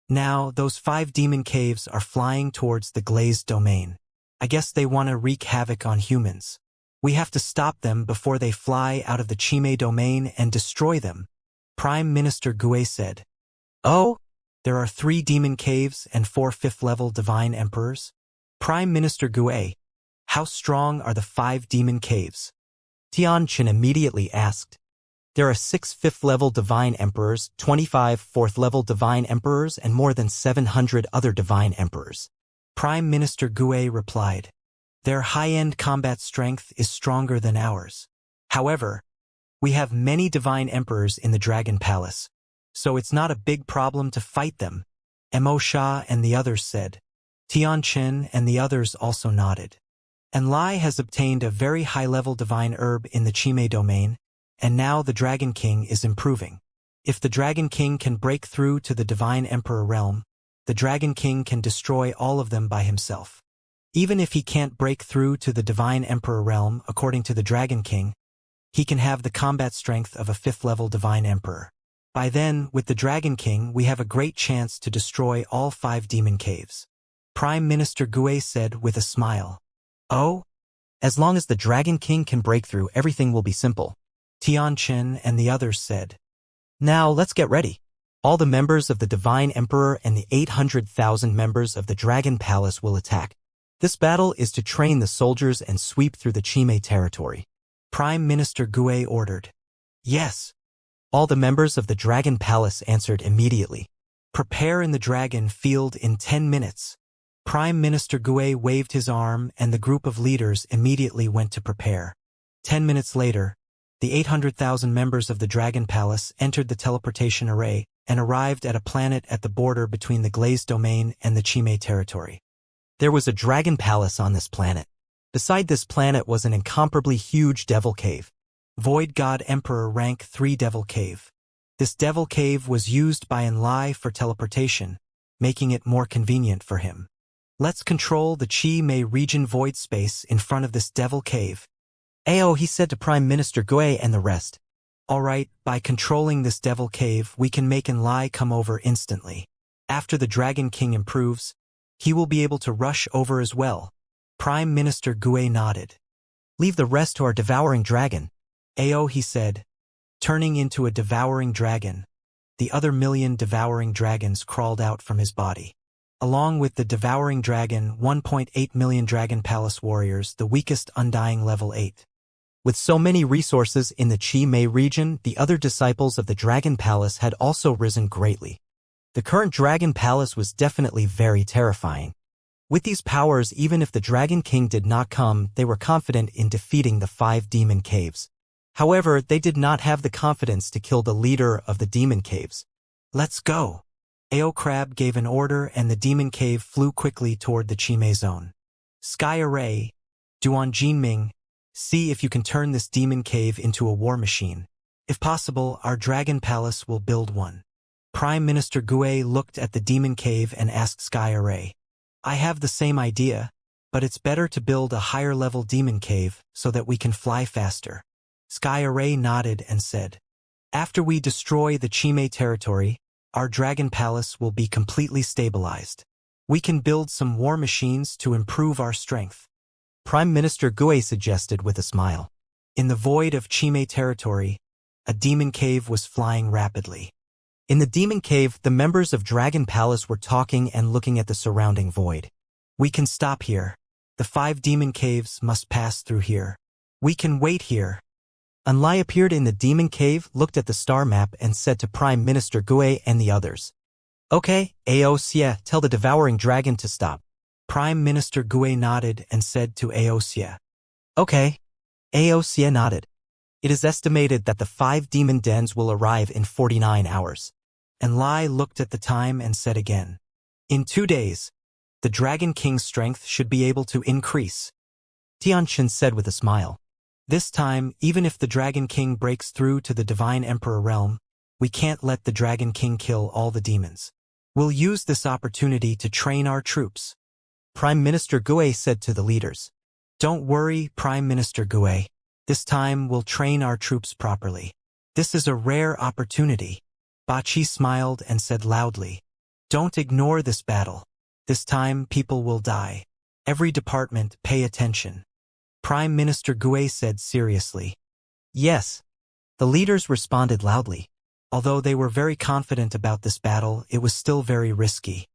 Now, those 5 demon caves are flying towards the glazed domain. I guess they want to wreak havoc on humans. We have to stop them before they fly out of the Qimei domain and destroy them, Prime Minister Gui said. Oh? There are 3 demon caves and 4 5th-level divine emperors? Prime Minister Gui, how strong are the 5 demon caves? Tianqin immediately asked. There are 6 5th-level divine emperors, 25 4th-level divine emperors, and more than 700 other divine emperors. Prime Minister Gui replied. Their high-end combat strength is stronger than ours. However, we have many divine emperors in the Dragon Palace, so it's not a big problem to fight them, Mo Sha and the others said. Tianqin and the others also nodded. And Lai has obtained a very high-level divine herb in the Qimei domain, and now the Dragon King is improving. If the Dragon King can break through to the Divine Emperor realm, the Dragon King can destroy all of them by himself. Even if he can't break through to the Divine Emperor realm, according to the Dragon King, he can have the combat strength of a 5th-level Divine Emperor. By then, with the Dragon King, we have a great chance to destroy all 5 demon caves. Prime Minister Gui said with a smile. Oh? As long as the Dragon King can break through, everything will be simple, Tianqin and the others said. Now let's get ready. All the members of the Divine Emperor and the 800,000 members of the Dragon Palace will attack. This battle is to train the soldiers and sweep through the Qimei territory. Prime Minister Gui ordered. Yes. All the members of the Dragon Palace answered immediately. Prepare in the Dragon Field in 10 minutes. Prime Minister Gui waved his arm and the group of leaders immediately went to prepare. 10 minutes later, the 800,000 members of the Dragon Palace entered the teleportation array and arrived at a planet at the border between the Glazed Domain and the Qimei territory. There was a Dragon Palace on this planet. Beside this planet was an incomparably huge Devil Cave. Void God Emperor Rank 3 Devil Cave. This Devil Cave was used by Enlai for teleportation, making it more convenient for him. Let's control the Qimei region void space in front of this Devil Cave. Ayo, he said to Prime Minister Gui and the rest. Alright, by controlling this Devil Cave, we can make Enlai come over instantly. After the Dragon King improves, he will be able to rush over as well. Prime Minister Gui nodded. Leave the rest to our devouring dragon. Ayo, he said, turning into a devouring dragon. The other million devouring dragons crawled out from his body. Along with the devouring dragon, 1.8 million Dragon Palace warriors, the weakest undying level 8. With so many resources in the Qimei region, the other disciples of the Dragon Palace had also risen greatly. The current Dragon Palace was definitely very terrifying. With these powers, even if the Dragon King did not come, they were confident in defeating the 5 demon caves. However, they did not have the confidence to kill the leader of the demon caves. Let's go. Ao Crab gave an order and the demon cave flew quickly toward the Qimei zone. Sky Array, Duan Jinming, see if you can turn this demon cave into a war machine. If possible, our Dragon Palace will build one. Prime Minister Gui looked at the demon cave and asked Sky Array. I have the same idea, but it's better to build a higher-level demon cave so that we can fly faster. Sky Array nodded and said, after we destroy the Qimei territory, our Dragon Palace will be completely stabilized. We can build some war machines to improve our strength. Prime Minister Gui suggested with a smile. In the void of Qimei territory, a demon cave was flying rapidly. In the demon cave, the members of Dragon Palace were talking and looking at the surrounding void. We can stop here. The 5 demon caves must pass through here. We can wait here. Enlai appeared in the demon cave, looked at the star map and said to Prime Minister Gui and the others. Okay, Ao Xie, tell the devouring dragon to stop. Prime Minister Gue nodded and said to Aosia. Okay. Aosia nodded. It is estimated that the 5 demon dens will arrive in 49 hours. And Lai looked at the time and said again. In 2 days, the Dragon King's strength should be able to increase. Tianqin said with a smile. This time, even if the Dragon King breaks through to the Divine Emperor realm, we can't let the Dragon King kill all the demons. We'll use this opportunity to train our troops. Prime Minister Gue said to the leaders. Don't worry, Prime Minister Gue. This time we'll train our troops properly. This is a rare opportunity. Bachi smiled and said loudly. Don't ignore this battle. This time people will die. Every department, pay attention. Prime Minister Gue said seriously. Yes. The leaders responded loudly. Although they were very confident about this battle, it was still very risky.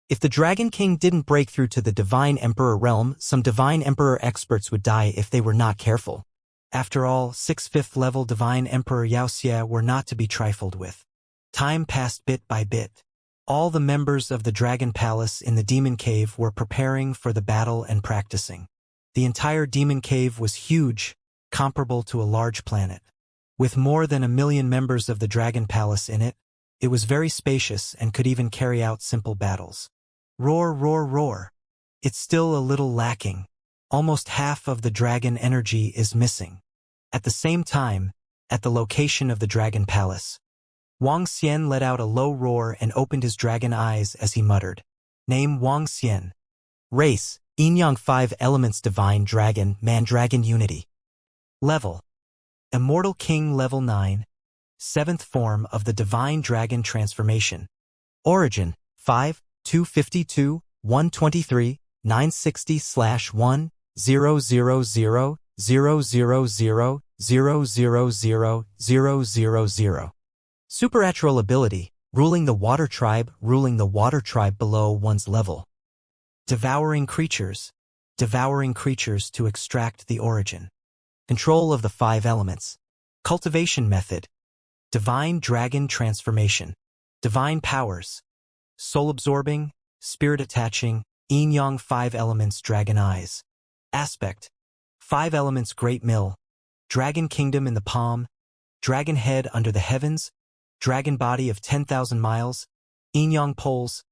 If the Dragon King didn't break through to the Divine Emperor realm, some Divine Emperor experts would die if they were not careful. After all, 6th 5th level Divine Emperor Wuxia were not to be trifled with. Time passed bit by bit. All the members of the Dragon Palace in the Demon Cave were preparing for the battle and practicing. The entire Demon Cave was huge, comparable to a large planet. With more than 1 million members of the Dragon Palace in it, it was very spacious and could even carry out simple battles. Roar, roar, roar. It's still a little lacking. Almost half of the dragon energy is missing. At the same time, at the location of the Dragon Palace, Wang Xian let out a low roar and opened his dragon eyes as he muttered. Name Wang Xian. Race, Yin-Yang 5 Elements Divine Dragon, Man-Dragon Unity. Level. Immortal King Level 9. 7th form of the Divine Dragon Transformation. Origin, 5, 252, 123, 960/1, 000, 000, 000, 000. Supernatural ability, ruling the water tribe below one's level. Devouring creatures to extract the origin. Control of the 5 elements. Cultivation method. Divine Dragon Transformation. Divine powers. Soul absorbing, spirit attaching, Yin-Yang 5 elements Dragon eyes. Aspect. 5 elements Great Mill. Dragon Kingdom in the palm. Dragon head under the heavens. Dragon body of 10,000 miles. Yin-Yang poles.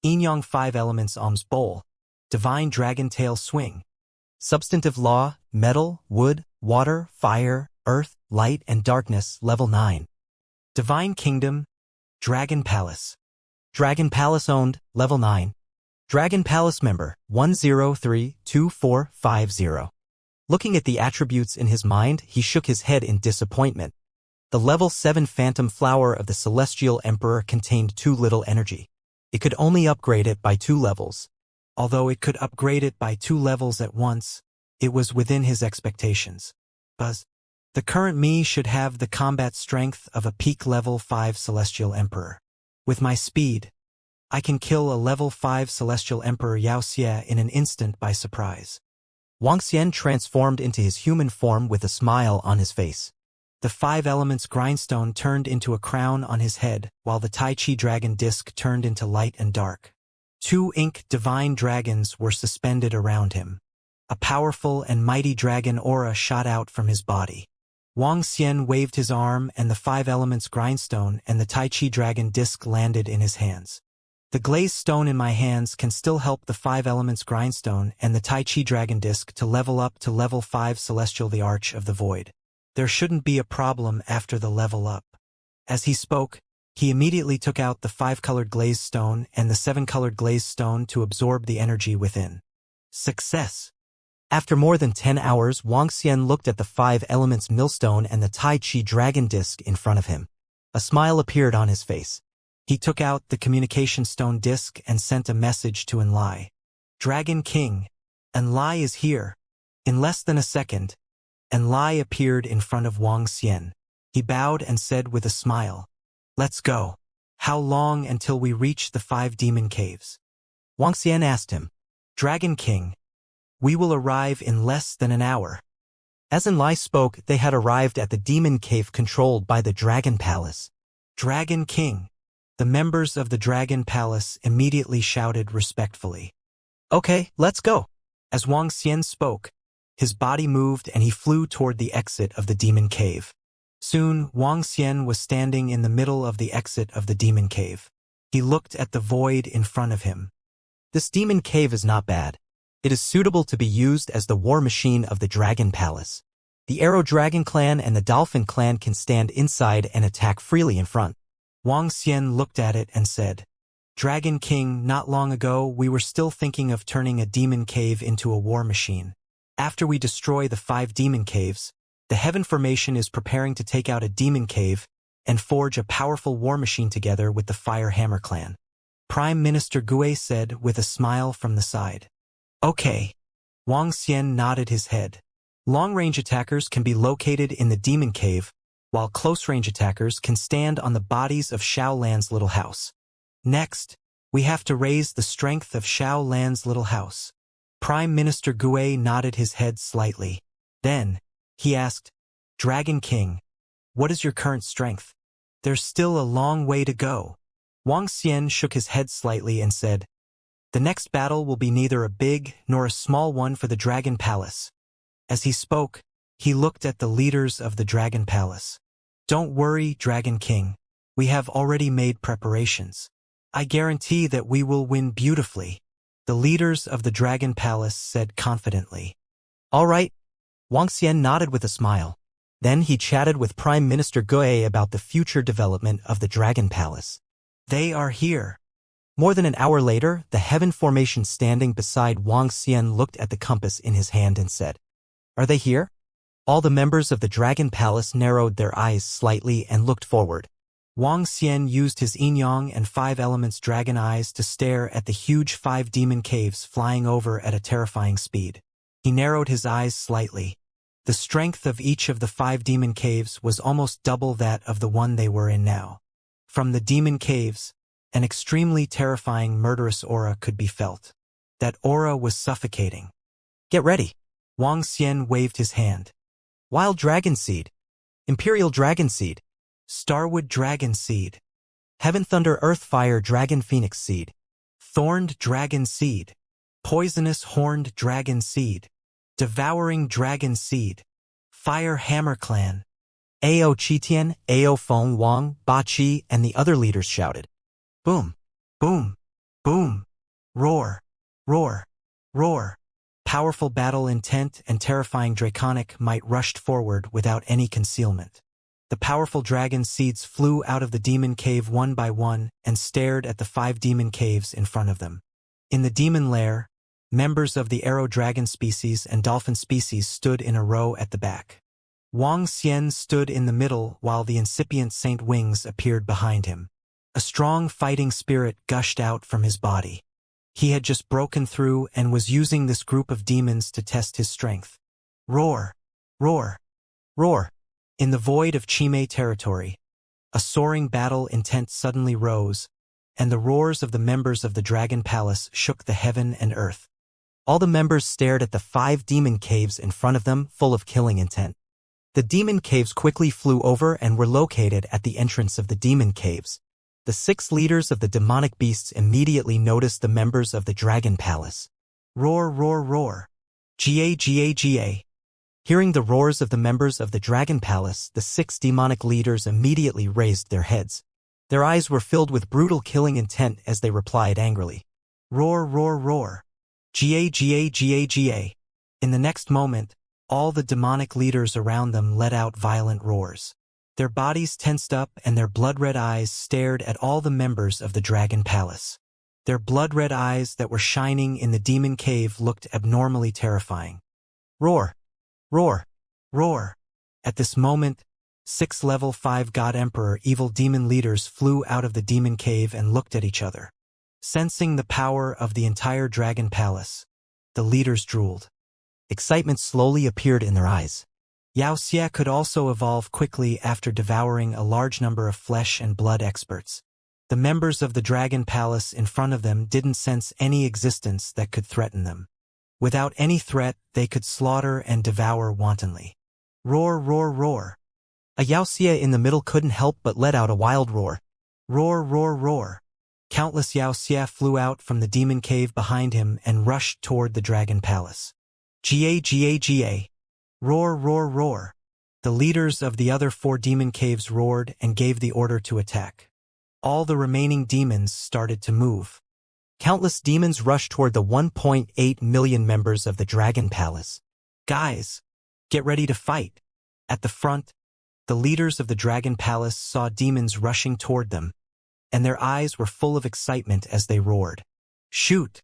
Yin-Yang 5 elements Alms bowl. Divine Dragon tail swing. Substantive law, metal, wood, water, fire, earth, light, and darkness, level 9. Divine Kingdom, Dragon Palace. Dragon Palace owned, level 9. Dragon Palace member, 1032450. Looking at the attributes in his mind, he shook his head in disappointment. The level 7 Phantom Flower of the Celestial Emperor contained too little energy. It could only upgrade it by 2 levels. Although it could upgrade it by 2 levels at once, it was within his expectations. Buzz. The current me should have the combat strength of a peak level 5 Celestial Emperor. With my speed, I can kill a level 5 Celestial Emperor Wuxia in an instant by surprise. Wang Xian transformed into his human form with a smile on his face. The 5 elements grindstone turned into a crown on his head, while the Tai Chi dragon disc turned into light and dark. 2 ink divine dragons were suspended around him. A powerful and mighty dragon aura shot out from his body. Wang Xian waved his arm and the 5 elements grindstone and the Tai Chi dragon disc landed in his hands. The glazed stone in my hands can still help the 5 elements grindstone and the Tai Chi dragon disc to level up to level 5 Celestial the Arch of the Void. There shouldn't be a problem after the level up. As he spoke, he immediately took out the 5-colored glazed stone and the 7-colored glazed stone to absorb the energy within. Success! After more than 10 hours, Wang Xian looked at the 5 elements millstone and the Tai Chi dragon disc in front of him. A smile appeared on his face. He took out the communication stone disc and sent a message to Enlai. Dragon King, Enlai is here. In less than a second, Enlai appeared in front of Wang Xian. He bowed and said with a smile, "Let's go. How long until we reach the 5 demon caves?" Wang Xian asked him. Dragon King, we will arrive in less than an hour. As Enlai spoke, they had arrived at the demon cave controlled by the Dragon Palace. Dragon King. The members of the Dragon Palace immediately shouted respectfully. Okay, let's go. As Wang Xian spoke, his body moved and he flew toward the exit of the demon cave. Soon, Wang Xian was standing in the middle of the exit of the demon cave. He looked at the void in front of him. This demon cave is not bad. It is suitable to be used as the war machine of the Dragon Palace. The Arrow Dragon clan and the Dolphin clan can stand inside and attack freely in front. Wang Xian looked at it and said, Dragon King, not long ago we were still thinking of turning a demon cave into a war machine. After we destroy the 5 demon caves, the Heaven Formation is preparing to take out a demon cave and forge a powerful war machine together with the Fire Hammer clan. Prime Minister Gue said with a smile from the side. Okay. Wang Xian nodded his head. Long-range attackers can be located in the demon cave, while close-range attackers can stand on the bodies of Xiao Lan's little house. Next, we have to raise the strength of Xiao Lan's little house. Prime Minister Gue nodded his head slightly. Then, he asked, Dragon King, what is your current strength? There's still a long way to go. Wang Xian shook his head slightly and said, The next battle will be neither a big nor a small one for the Dragon Palace. As he spoke, he looked at the leaders of the Dragon Palace. Don't worry, Dragon King. We have already made preparations. I guarantee that we will win beautifully, the leaders of the Dragon Palace said confidently. All right. Wang Xian nodded with a smile. Then he chatted with Prime Minister Gue about the future development of the Dragon Palace. They are here. More than an hour later, the Heaven Formation standing beside Wang Xian looked at the compass in his hand and said, Are they here? All the members of the Dragon Palace narrowed their eyes slightly and looked forward. Wang Xian used his yin-yang and 5 elements dragon eyes to stare at the huge 5 demon caves flying over at a terrifying speed. He narrowed his eyes slightly. The strength of each of the 5 demon caves was almost double that of the one they were in now. From the demon caves, an extremely terrifying murderous aura could be felt. That aura was suffocating. Get ready. Wang Xian waved his hand. Wild Dragon Seed. Imperial Dragon Seed. Starwood Dragon Seed. Heaven Thunder Earth Fire Dragon Phoenix Seed. Thorned Dragon Seed. Poisonous Horned Dragon Seed. Devouring Dragon Seed. Fire Hammer Clan. Ao Qitian, Ao Feng Wang, Ba Qi, and the other leaders shouted. Boom, boom, boom. Roar, roar, roar. Powerful battle intent and terrifying draconic might rushed forward without any concealment. The powerful dragon seeds flew out of the demon cave one by one and stared at the 5 demon caves in front of them. In the demon lair, members of the arrow dragon species and dolphin species stood in a row at the back. Wang Xian stood in the middle while the incipient Saint Wings appeared behind him. A strong fighting spirit gushed out from his body. He had just broken through and was using this group of demons to test his strength. Roar, roar, roar. In the void of Chime territory, a soaring battle intent suddenly rose, and the roars of the members of the Dragon Palace shook the heaven and earth. All the members stared at the 5 demon caves in front of them, full of killing intent. The demon caves quickly flew over and were located at the entrance of the demon caves. The 6 leaders of the demonic beasts immediately noticed the members of the Dragon Palace. Roar, roar, roar. Ga, ga, ga. Hearing the roars of the members of the Dragon Palace, the 6 demonic leaders immediately raised their heads. Their eyes were filled with brutal killing intent as they replied angrily. Roar, roar, roar. Ga, ga, ga, ga. In the next moment, all the demonic leaders around them let out violent roars. Their bodies tensed up and their blood-red eyes stared at all the members of the Dragon Palace. Their blood-red eyes that were shining in the demon cave looked abnormally terrifying. Roar, roar, roar. At this moment, 6 level 5 God Emperor evil demon leaders flew out of the demon cave and looked at each other. Sensing the power of the entire Dragon Palace, the leaders drooled. Excitement slowly appeared in their eyes. Yao Xia could also evolve quickly after devouring a large number of flesh and blood experts. The members of the Dragon Palace in front of them didn't sense any existence that could threaten them. Without any threat, they could slaughter and devour wantonly. Roar, roar, roar. A Yao Xia in the middle couldn't help but let out a wild roar. Roar, roar, roar. Countless Yao Xia flew out from the demon cave behind him and rushed toward the dragon palace. Ga. Roar, roar, roar. The leaders of the other 4 demon caves roared and gave the order to attack. All the remaining demons started to move. Countless demons rushed toward the 1.8 million members of the dragon palace. Guys, get ready to fight. At the front, the leaders of the dragon palace saw demons rushing toward them, and their eyes were full of excitement as they roared. Shoot!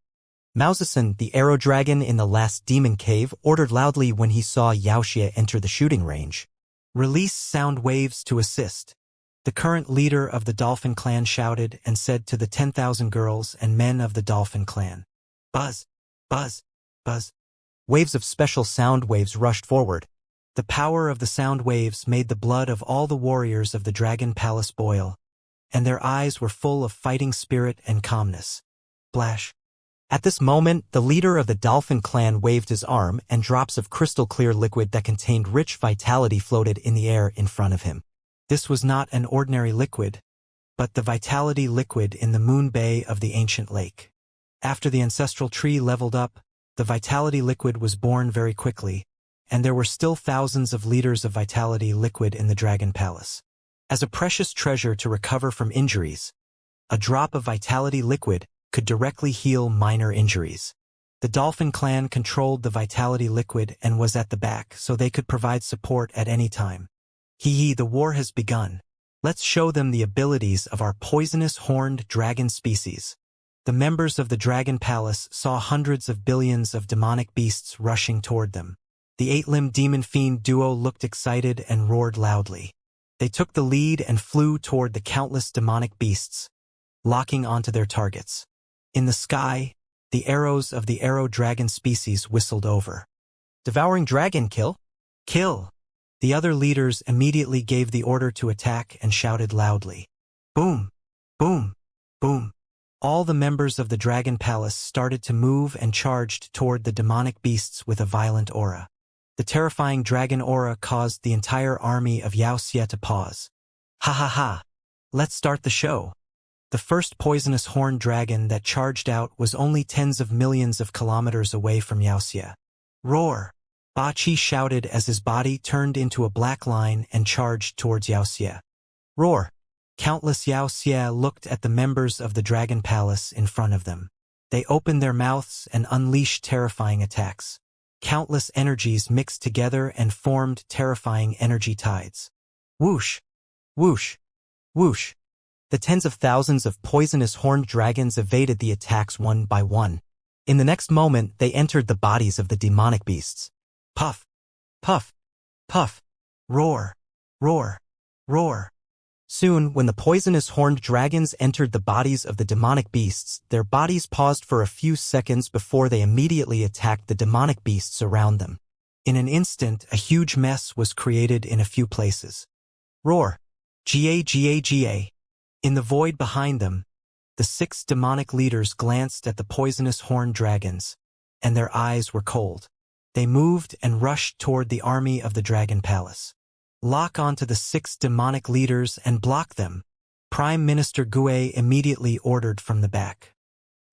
Mausasan, the arrow dragon in the last demon cave, ordered loudly when he saw Yaoxia enter the shooting range. Release sound waves to assist. The current leader of the Dolphin clan shouted and said to the 10,000 girls and men of the Dolphin clan. Buzz, buzz, buzz. Waves of special sound waves rushed forward. The power of the sound waves made the blood of all the warriors of the Dragon Palace boil, and their eyes were full of fighting spirit and calmness. Splash. At this moment, the leader of the Dolphin clan waved his arm, and drops of crystal-clear liquid that contained rich vitality floated in the air in front of him. This was not an ordinary liquid, but the vitality liquid in the moon bay of the ancient lake. After the ancestral tree leveled up, the vitality liquid was born very quickly, and there were still thousands of liters of vitality liquid in the Dragon Palace. As a precious treasure to recover from injuries, a drop of vitality liquid could directly heal minor injuries. The Dolphin clan controlled the vitality liquid and was at the back, so they could provide support at any time. The war has begun. Let's show them the abilities of our poisonous horned dragon species. The members of the Dragon Palace saw hundreds of billions of demonic beasts rushing toward them. The 8-limbed demon fiend duo looked excited and roared loudly. They took the lead and flew toward the countless demonic beasts, locking onto their targets. In the sky, the arrows of the arrow dragon species whistled over. Devouring dragon, kill! Kill! The other leaders immediately gave the order to attack and shouted loudly. Boom! Boom! Boom! All the members of the Dragon Palace started to move and charged toward the demonic beasts with a violent aura. The terrifying dragon aura caused the entire army of Yaoxia to pause. Ha ha ha! Let's start the show. The first poisonous horned dragon that charged out was only tens of millions of kilometers away from Yaoxia. Roar! Ba Qi shouted as his body turned into a black line and charged towards Yaoxia. Roar! Countless Yaoxia looked at the members of the Dragon Palace in front of them. They opened their mouths and unleashed terrifying attacks. Countless energies mixed together and formed terrifying energy tides. Whoosh! Whoosh! Whoosh! The tens of thousands of poisonous horned dragons evaded the attacks one by one. In the next moment, they entered the bodies of the demonic beasts. Puff! Puff! Puff! Roar! Roar! Roar! Soon, when the poisonous horned dragons entered the bodies of the demonic beasts, their bodies paused for a few seconds before they immediately attacked the demonic beasts around them. In an instant, a huge mess was created in a few places. Roar! Ga. In the void behind them, the 6 demonic leaders glanced at the poisonous horned dragons, and their eyes were cold. They moved and rushed toward the army of the Dragon Palace. Lock onto the 6 demonic leaders and block them, Prime Minister Gue immediately ordered from the back.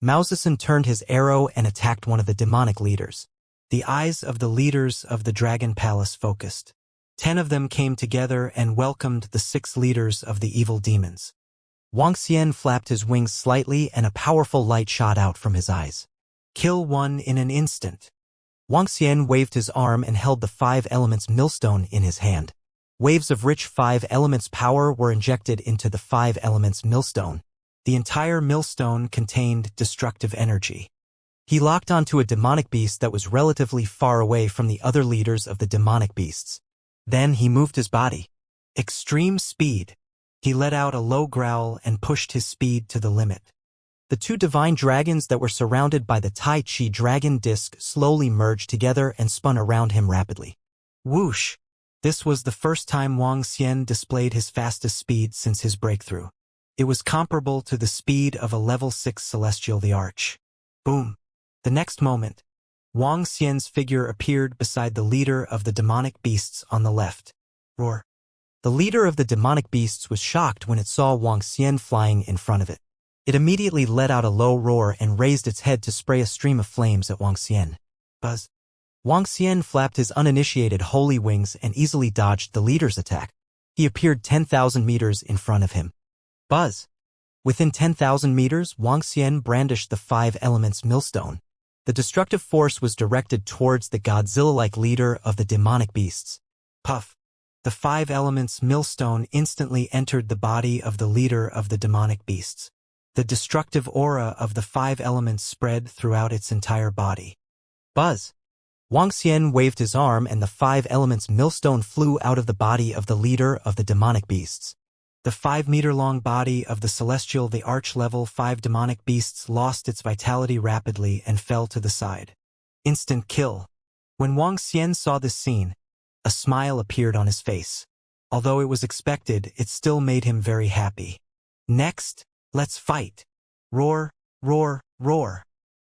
Mausasan turned his arrow and attacked one of the demonic leaders. The eyes of the leaders of the Dragon Palace focused. 10 of them came together and welcomed the 6 leaders of the evil demons. Wuxia flapped his wings slightly and a powerful light shot out from his eyes. Kill one in an instant. Wuxia waved his arm and held the 5 elements millstone in his hand. Waves of rich 5 elements power were injected into the 5 elements millstone. The entire millstone contained destructive energy. He locked onto a demonic beast that was relatively far away from the other leaders of the demonic beasts. Then he moved his body. Extreme speed. He let out a low growl and pushed his speed to the limit. The 2 divine dragons that were surrounded by the Tai Chi dragon disc slowly merged together and spun around him rapidly. Whoosh! This was the first time Wuxia displayed his fastest speed since his breakthrough. It was comparable to the speed of a level 6 celestial the Arch. Boom! The next moment, Wuxia's figure appeared beside the leader of the demonic beasts on the left. Roar! The leader of the demonic beasts was shocked when it saw Wuxia flying in front of it. It immediately let out a low roar and raised its head to spray a stream of flames at Wang Xian. Buzz. Wang Xian flapped his uninitiated holy wings and easily dodged the leader's attack. He appeared 10,000 meters in front of him. Buzz. Within 10,000 meters, Wang Xian brandished the 5 elements millstone. The destructive force was directed towards the Godzilla-like leader of the demonic beasts. Puff. The 5 elements millstone instantly entered the body of the leader of the demonic beasts. The destructive aura of the 5 elements spread throughout its entire body. Buzz. Wang Xian waved his arm and the 5 elements millstone flew out of the body of the leader of the demonic beasts. The 5-meter-long body of the celestial, the arch-level 5 demonic beasts lost its vitality rapidly and fell to the side. Instant kill. When Wang Xian saw this scene, a smile appeared on his face. Although it was expected, it still made him very happy. Next, let's fight. Roar, roar, roar.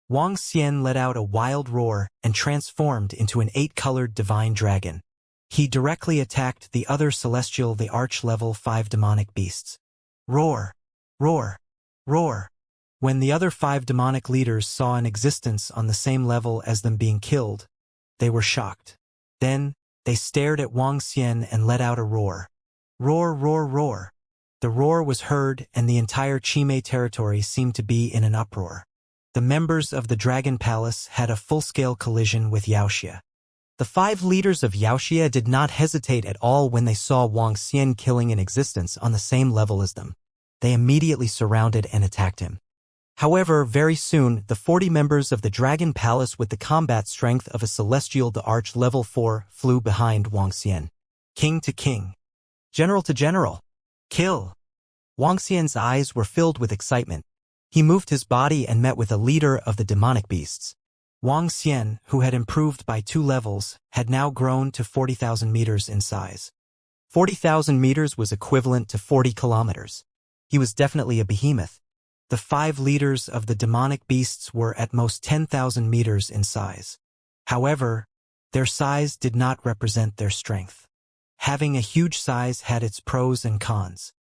Wang Xian let out a wild roar and transformed into an 8-colored divine dragon. He directly attacked the other celestial, the arch-level 5 demonic beasts. Roar, roar, roar. When the other 5 demonic leaders saw an existence on the same level as them being killed, they were shocked. Then, they stared at Wang Xian and let out a roar. Roar, roar, roar. The roar was heard and the entire Chime territory seemed to be in an uproar. The members of the Dragon Palace had a full-scale collision with Wuxia. The 5 leaders of Wuxia did not hesitate at all when they saw Wang Xian killing an existence on the same level as them. They immediately surrounded and attacked him. However, very soon, the 40 members of the Dragon Palace with the combat strength of a celestial, the Arch Level 4, flew behind Wang Xian. King to king. General to general. Kill. Wang Xian's eyes were filled with excitement. He moved his body and met with a leader of the demonic beasts. Wang Xian, who had improved by 2 levels, had now grown to 40,000 meters in size. 40,000 meters was equivalent to 40 kilometers. He was definitely a behemoth. The 5 leaders of the demonic beasts were at most 10,000 meters in size. However, their size did not represent their strength. Having a huge size had its pros and cons.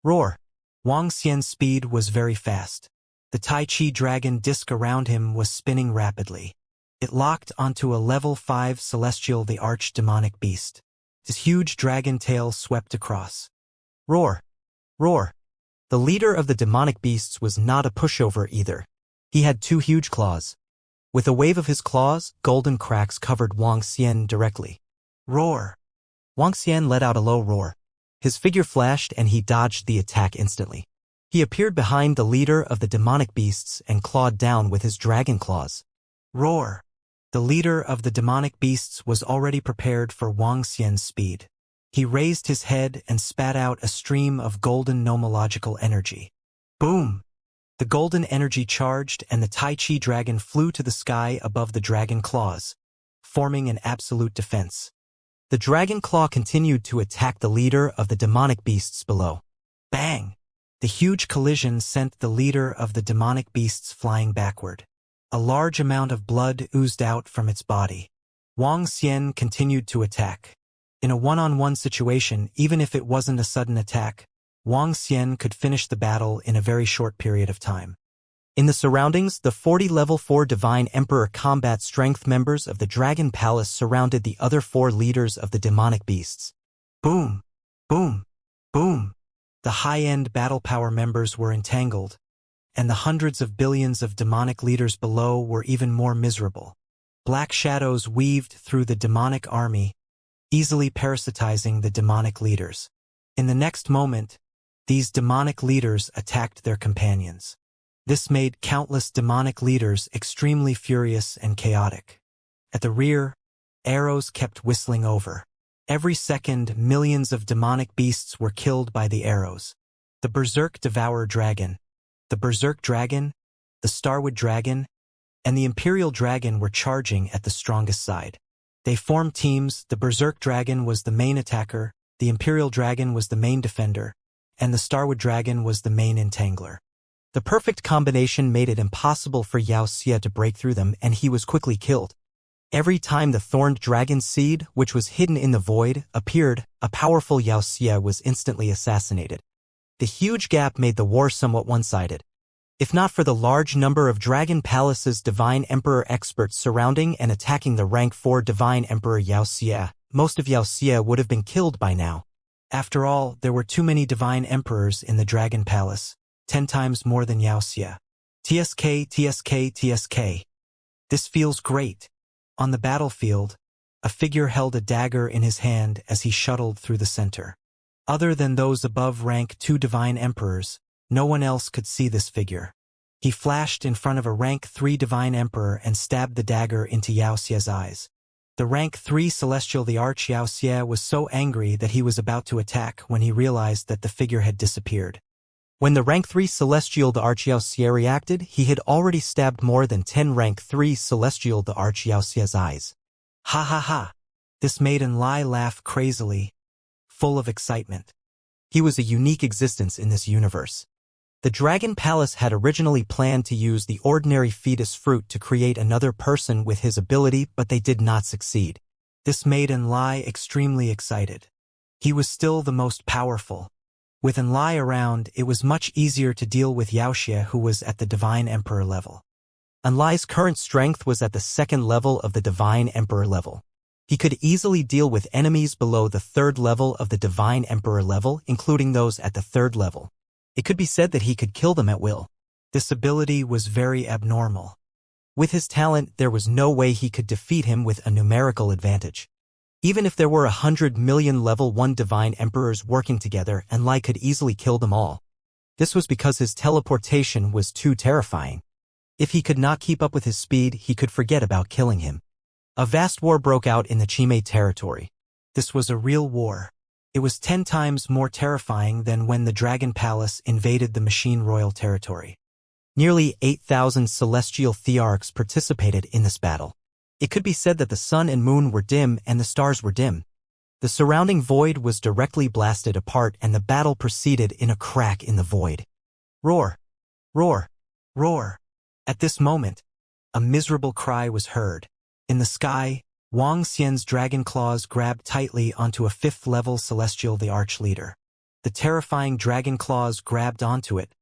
Roar. Wang Xian's speed was very fast. The Tai Chi dragon disc around him was spinning rapidly. It locked onto a level 5 celestial, the arch-demonic beast. His huge dragon tail swept across. Roar. Roar. The leader of the demonic beasts was not a pushover either. He had 2 huge claws. With a wave of his claws, golden cracks covered Wang Xian directly. Roar. Wang Xian let out a low roar. His figure flashed and he dodged the attack instantly. He appeared behind the leader of the demonic beasts and clawed down with his dragon claws. Roar. The leader of the demonic beasts was already prepared for Wang Xian's speed. He raised his head and spat out a stream of golden nomological energy. Boom! The golden energy charged and the Tai Chi dragon flew to the sky above the dragon claws, forming an absolute defense. The dragon claw continued to attack the leader of the demonic beasts below. Bang! The huge collision sent the leader of the demonic beasts flying backward. A large amount of blood oozed out from its body. Wang Xian continued to attack. In a one-on-one situation, even if it wasn't a sudden attack, Wang Xian could finish the battle in a very short period of time. In the surroundings, the 40 level 4 Divine Emperor combat strength members of the Dragon Palace surrounded the other 4 leaders of the demonic beasts. Boom! Boom! Boom! The high-end battle power members were entangled, and the hundreds of billions of demonic leaders below were even more miserable. Black shadows weaved through the demonic army, easily parasitizing the demonic leaders. In the next moment, these demonic leaders attacked their companions. This made countless demonic leaders extremely furious and chaotic. At the rear, arrows kept whistling over. Every second, millions of demonic beasts were killed by the arrows. The Berserk Devourer Dragon, the Berserk Dragon, the Starwood Dragon, and the Imperial Dragon were charging at the strongest side. They formed teams. The Berserk Dragon was the main attacker, the Imperial Dragon was the main defender, and the Starwood Dragon was the main entangler. The perfect combination made it impossible for Wuxia to break through them, and he was quickly killed. Every time the thorned dragon seed, which was hidden in the void, appeared, a powerful Wuxia was instantly assassinated. The huge gap made the war somewhat one-sided. If not for the large number of Dragon Palace's Divine Emperor experts surrounding and attacking the rank 4 Divine Emperor Wuxia, most of Wuxia would have been killed by now. After all, there were too many Divine Emperors in the Dragon Palace, 10 times more than Wuxia. TSK, TSK, TSK. This feels great. On the battlefield, a figure held a dagger in his hand as he shuttled through the center. Other than those above rank 2 Divine Emperors, no one else could see this figure. He flashed in front of a rank 3 Divine Emperor and stabbed the dagger into Wuxia's eyes. The rank 3 Celestial the Arch Wuxia was so angry that he was about to attack when he realized that the figure had disappeared. When the rank 3 Celestial the Arch Wuxia reacted, he had already stabbed more than 10 rank 3 Celestial the Arch Wuxia's eyes. Ha ha ha! This made Enlai laugh crazily, full of excitement. He was a unique existence in this universe. The Dragon Palace had originally planned to use the ordinary fetus fruit to create another person with his ability, but they did not succeed. This made Enlai extremely excited. He was still the most powerful. With Enlai around, it was much easier to deal with Wuxia, who was at the Divine Emperor level. Enlai's current strength was at the 2nd level of the Divine Emperor level. He could easily deal with enemies below the 3rd level of the Divine Emperor level, including those at the 3rd level. It could be said that he could kill them at will. This ability was very abnormal. With his talent, there was no way he could defeat him with a numerical advantage. Even if there were 100 million level 1 Divine Emperors working together, Enlai could easily kill them all. This was because his teleportation was too terrifying. If he could not keep up with his speed, he could forget about killing him. A vast war broke out in the Chime territory. This was a real war. It was 10 times more terrifying than when the Dragon Palace invaded the Machine Royal territory. Nearly 8,000 celestial thearchs participated in this battle. It could be said that the sun and moon were dim and the stars were dim. The surrounding void was directly blasted apart and the battle proceeded in a crack in the void. Roar! Roar! Roar! At this moment, a miserable cry was heard. In the sky, Wang Xian's dragon claws grabbed tightly onto a 5th level Celestial the Arch Leader. The terrifying dragon claws grabbed onto it,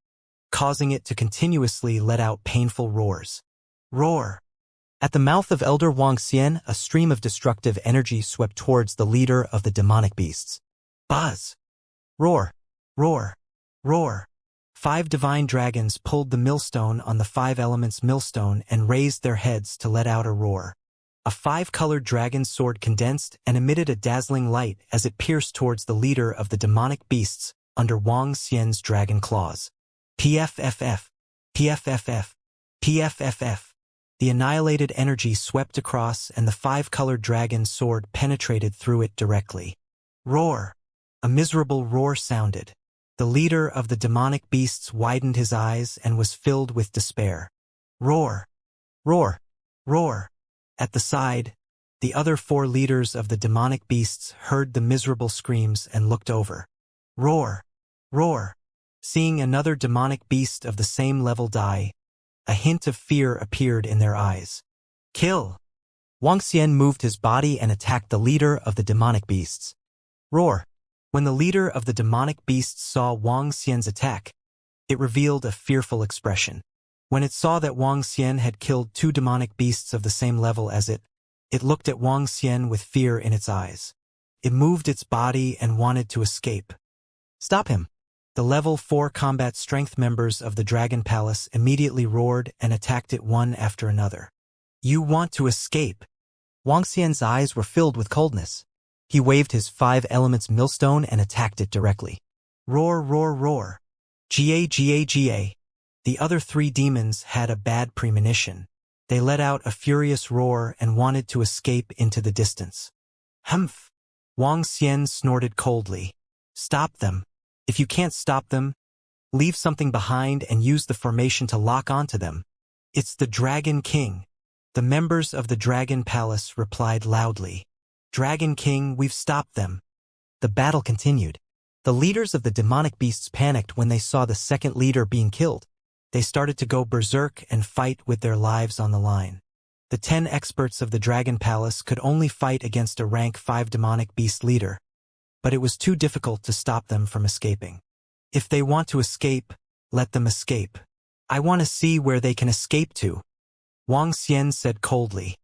causing it to continuously let out painful roars. Roar! At the mouth of Elder Wang Xian, a stream of destructive energy swept towards the leader of the demonic beasts. Buzz! Roar! Roar! Roar! 5 divine dragons pulled the millstone on the 5 elements millstone and raised their heads to let out a roar. A 5-colored dragon's sword condensed and emitted a dazzling light as it pierced towards the leader of the demonic beasts under Wang Xian's dragon claws. PFFF, PFFF, PFFF. The annihilated energy swept across and the 5-colored dragon's sword penetrated through it directly. Roar! A miserable roar sounded. The leader of the demonic beasts widened his eyes and was filled with despair. Roar! Roar! Roar! At the side, the other 4 leaders of the demonic beasts heard the miserable screams and looked over. Roar! Roar! Seeing another demonic beast of the same level die, a hint of fear appeared in their eyes. Kill! Wang Xian moved his body and attacked the leader of the demonic beasts. Roar! When the leader of the demonic beasts saw Wang Xian's attack, it revealed a fearful expression. When it saw that Wang Xian had killed 2 demonic beasts of the same level as it looked at Wang Xian with fear in its eyes. It moved its body and wanted to escape. Stop him! The level 4 combat strength members of the Dragon Palace immediately roared and attacked it one after another. You want to escape! Wang Xian's eyes were filled with coldness. He waved his 5 elements millstone and attacked it directly. Roar, roar, roar. Ga, ga, ga. The other 3 demons had a bad premonition. They let out a furious roar and wanted to escape into the distance. Humph! Wang Xian snorted coldly. Stop them. If you can't stop them, leave something behind and use the formation to lock onto them. It's the Dragon King. The members of the Dragon Palace replied loudly. Dragon King, we've stopped them. The battle continued. The leaders of the demonic beasts panicked when they saw the second leader being killed. They started to go berserk and fight with their lives on the line. The 10 experts of the Dragon Palace could only fight against a rank 5 demonic beast leader, but it was too difficult to stop them from escaping. If they want to escape, let them escape. I want to see where they can escape to, Wang Xian said coldly.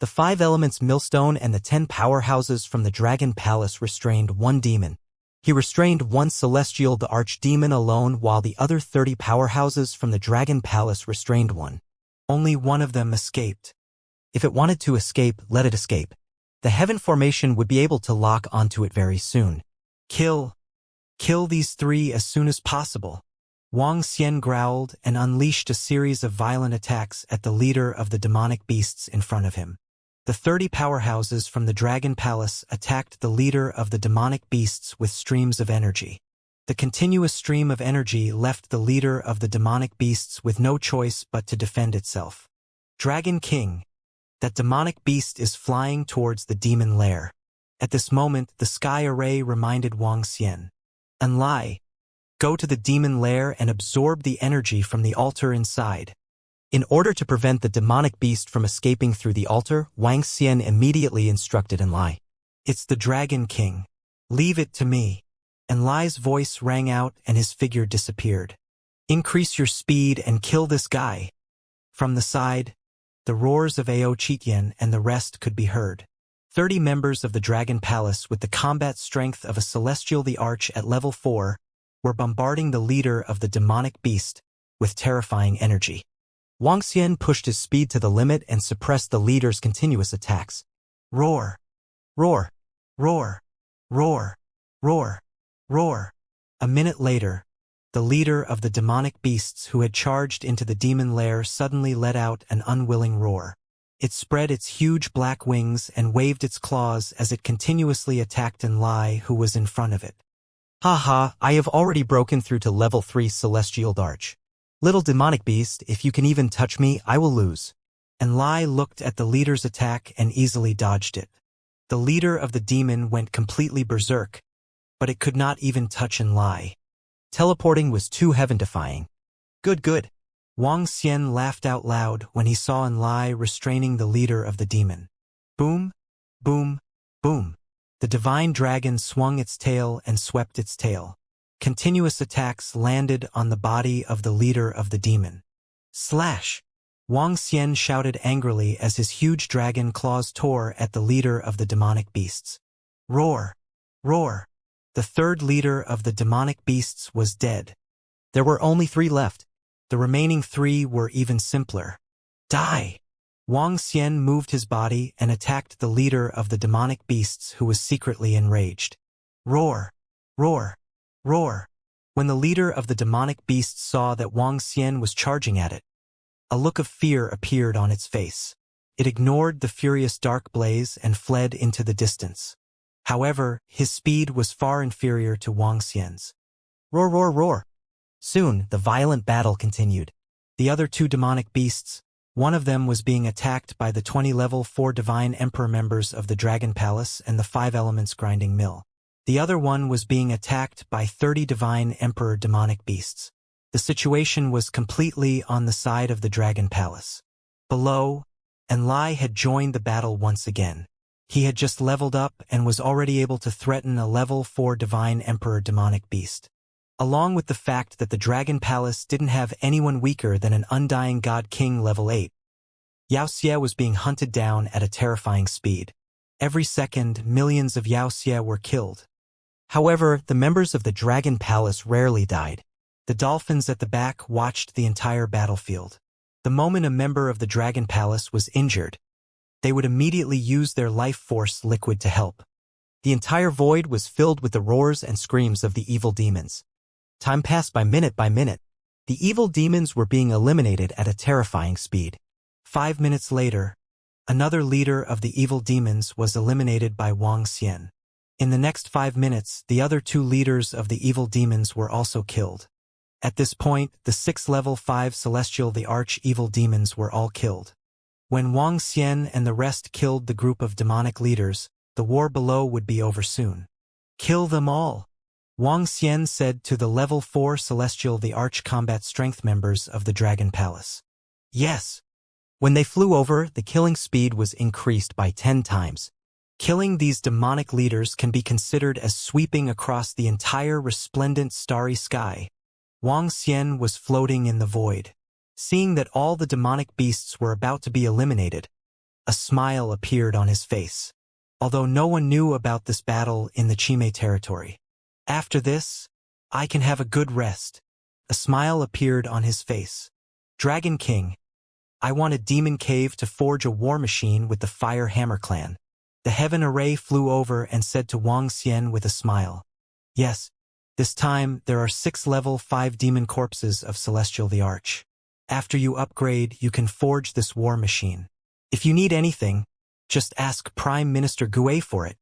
The 5 elements millstone and the 10 powerhouses from the Dragon Palace restrained one demon. He restrained one celestial, the archdemon alone, while the other 30 powerhouses from the Dragon Palace restrained one. Only one of them escaped. If it wanted to escape, let it escape. The heaven formation would be able to lock onto it very soon. Kill these 3 as soon as possible. Wang Xian growled and unleashed a series of violent attacks at the leader of the demonic beasts in front of him. The 30 powerhouses from the Dragon Palace attacked the leader of the demonic beasts with streams of energy. The continuous stream of energy left the leader of the demonic beasts with no choice but to defend itself. Dragon King, that demonic beast is flying towards the demon lair. At this moment, the sky array reminded Wang Xian. Inflate. Go to the demon lair and absorb the energy from the altar inside. In order to prevent the demonic beast from escaping through the altar, Wang Xian immediately instructed Inflate. It's the Dragon King. Leave it to me. Inflate's voice rang out and his figure disappeared. Increase your speed and kill this guy. From the side, the roars of Ao Chitian and the rest could be heard. 30 members of the Dragon Palace with the combat strength of a Celestial the Arch at level 4 were bombarding the leader of the demonic beast with terrifying energy. Wang Xian pushed his speed to the limit and suppressed the leader's continuous attacks. Roar! Roar! Roar! Roar! Roar! Roar! A minute later, the leader of the demonic beasts who had charged into the demon lair suddenly let out an unwilling roar. It spread its huge black wings and waved its claws as it continuously attacked Inflate, who was in front of it. Haha, I have already broken through to level 3 Celestial Arch. Little demonic beast, if you can even touch me, I will lose. Inflate looked at the leader's attack and easily dodged it. The leader of the demon went completely berserk, but it could not even touch Inflate. Teleporting was too heaven-defying. Good. Wang Xian laughed out loud when he saw Inflate restraining the leader of the demon. Boom, boom, boom. The divine dragon swung its tail and swept its tail. Continuous attacks landed on the body of the leader of the demon. Slash! Wang Xian shouted angrily as his huge dragon claws tore at the leader of the demonic beasts. Roar! Roar! The third leader of the demonic beasts was dead. There were only 3 left. The remaining 3 were even simpler. Die! Wang Xian moved his body and attacked the leader of the demonic beasts, who was secretly enraged. Roar! Roar! Roar! When the leader of the demonic beasts saw that Wang Xian was charging at it, a look of fear appeared on its face. It ignored the furious dark blaze and fled into the distance. However, his speed was far inferior to Wang Xian's. Roar, roar, roar! Soon, the violent battle continued. The other 2 demonic beasts, one of them was being attacked by the 20 level 4 Divine Emperor members of the Dragon Palace and the 5 Elements Grinding Mill. The other one was being attacked by 30 Divine Emperor demonic beasts. The situation was completely on the side of the Dragon Palace. Below, Inflate had joined the battle once again. He had just leveled up and was already able to threaten a level 4 Divine Emperor demonic beast. Along with the fact that the Dragon Palace didn't have anyone weaker than an Undying God King level 8. Wuxia was being hunted down at a terrifying speed. Every second, millions of Wuxia were killed. However, the members of the Dragon Palace rarely died. The dolphins at the back watched the entire battlefield. The moment a member of the Dragon Palace was injured, they would immediately use their life force liquid to help. The entire void was filled with the roars and screams of the evil demons. Time passed by minute. The evil demons were being eliminated at a terrifying speed. 5 minutes later, another leader of the evil demons was eliminated by Wang Xian. In the next 5 minutes, the other 2 leaders of the evil demons were also killed. At this point, the 6 level 5 Celestial the Arch evil demons were all killed. When Wang Xian and the rest killed the group of demonic leaders, the war below would be over soon. Kill them all, Wang Xian said to the level 4 Celestial the Arch combat strength members of the Dragon Palace. Yes. When they flew over, the killing speed was increased by 10 times. Killing these demonic leaders can be considered as sweeping across the entire resplendent starry sky. Wang Xian was floating in the void. Seeing that all the demonic beasts were about to be eliminated, a smile appeared on his face, although no one knew about this battle in the Chime territory. After this, I can have a good rest. A smile appeared on his face. Dragon King, I want a demon cave to forge a war machine with the Fire Hammer clan. The heaven array flew over and said to Wang Xian with a smile. Yes, this time there are 6 level 5 demon corpses of Celestial the Arch. After you upgrade, you can forge this war machine. If you need anything, just ask Prime Minister Gue for it.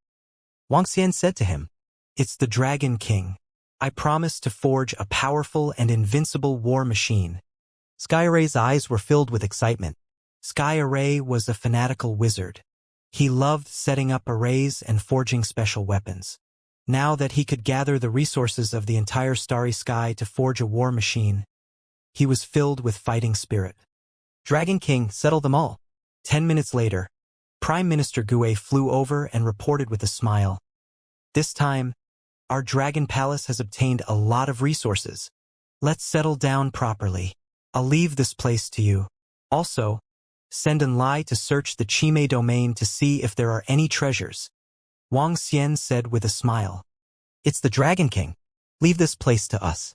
Wang Xian said to him. It's the Dragon King. I promise to forge a powerful and invincible war machine. Sky Array's eyes were filled with excitement. Sky Array was a fanatical wizard. He loved setting up arrays and forging special weapons. Now that he could gather the resources of the entire starry sky to forge a war machine, he was filled with fighting spirit. Dragon King, settle them all. 10 minutes later, Prime Minister Gue flew over and reported with a smile. This time, our Dragon Palace has obtained a lot of resources. Let's settle down properly. I'll leave this place to you. Also, send an Lai to search the Chime domain to see if there are any treasures. Wang Xian said with a smile. It's the Dragon King. Leave this place to us.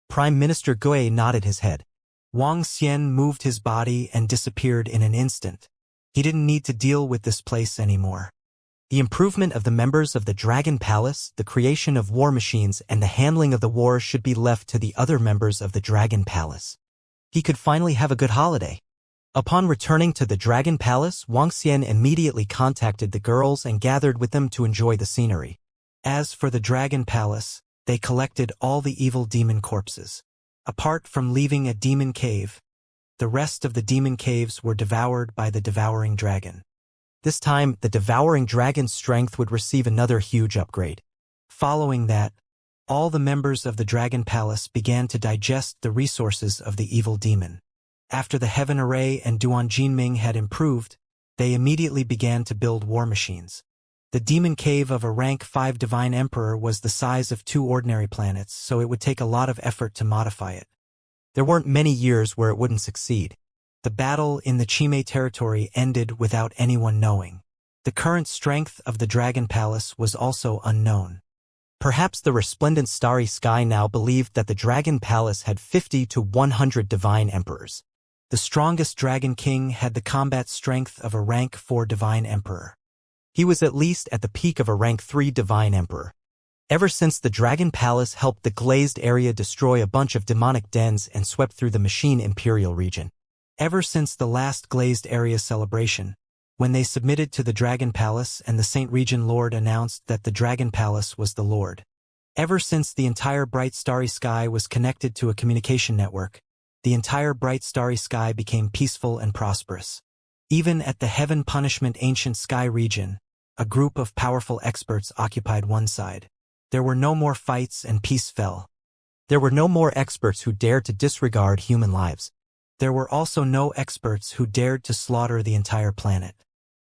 Prime Minister Gue nodded his head. Wang Xian moved his body and disappeared in an instant. He didn't need to deal with this place anymore. The improvement of the members of the Dragon Palace, the creation of war machines, and the handling of the war should be left to the other members of the Dragon Palace. He could finally have a good holiday. Upon returning to the Dragon Palace, Wang Xian immediately contacted the girls and gathered with them to enjoy the scenery. As for the Dragon Palace, they collected all the evil demon corpses. Apart from leaving a demon cave, the rest of the demon caves were devoured by the devouring dragon. This time, the devouring dragon's strength would receive another huge upgrade. Following that, all the members of the Dragon Palace began to digest the resources of the evil demon. After the Heaven Array and Duan Jinming had improved, they immediately began to build war machines. The demon cave of a rank 5 Divine Emperor was the size of 2 ordinary planets, so it would take a lot of effort to modify it. There weren't many years where it wouldn't succeed. The battle in the Chime territory ended without anyone knowing. The current strength of the Dragon Palace was also unknown. Perhaps the resplendent starry sky now believed that the Dragon Palace had 50 to 100 Divine Emperors. The strongest Dragon King had the combat strength of a rank 4 Divine Emperor. He was at least at the peak of a rank 3 Divine Emperor. Ever since the Dragon Palace helped the glazed area destroy a bunch of demonic dens and swept through the Machine Imperial region. Ever since the last glazed area celebration, when they submitted to the Dragon Palace and the Saint Region Lord announced that the Dragon Palace was the Lord. Ever since the entire bright starry sky was connected to a communication network, the entire bright starry sky became peaceful and prosperous. Even at the Heaven Punishment Ancient Sky region, a group of powerful experts occupied one side. There were no more fights and peace fell. There were no more experts who dared to disregard human lives. There were also no experts who dared to slaughter the entire planet.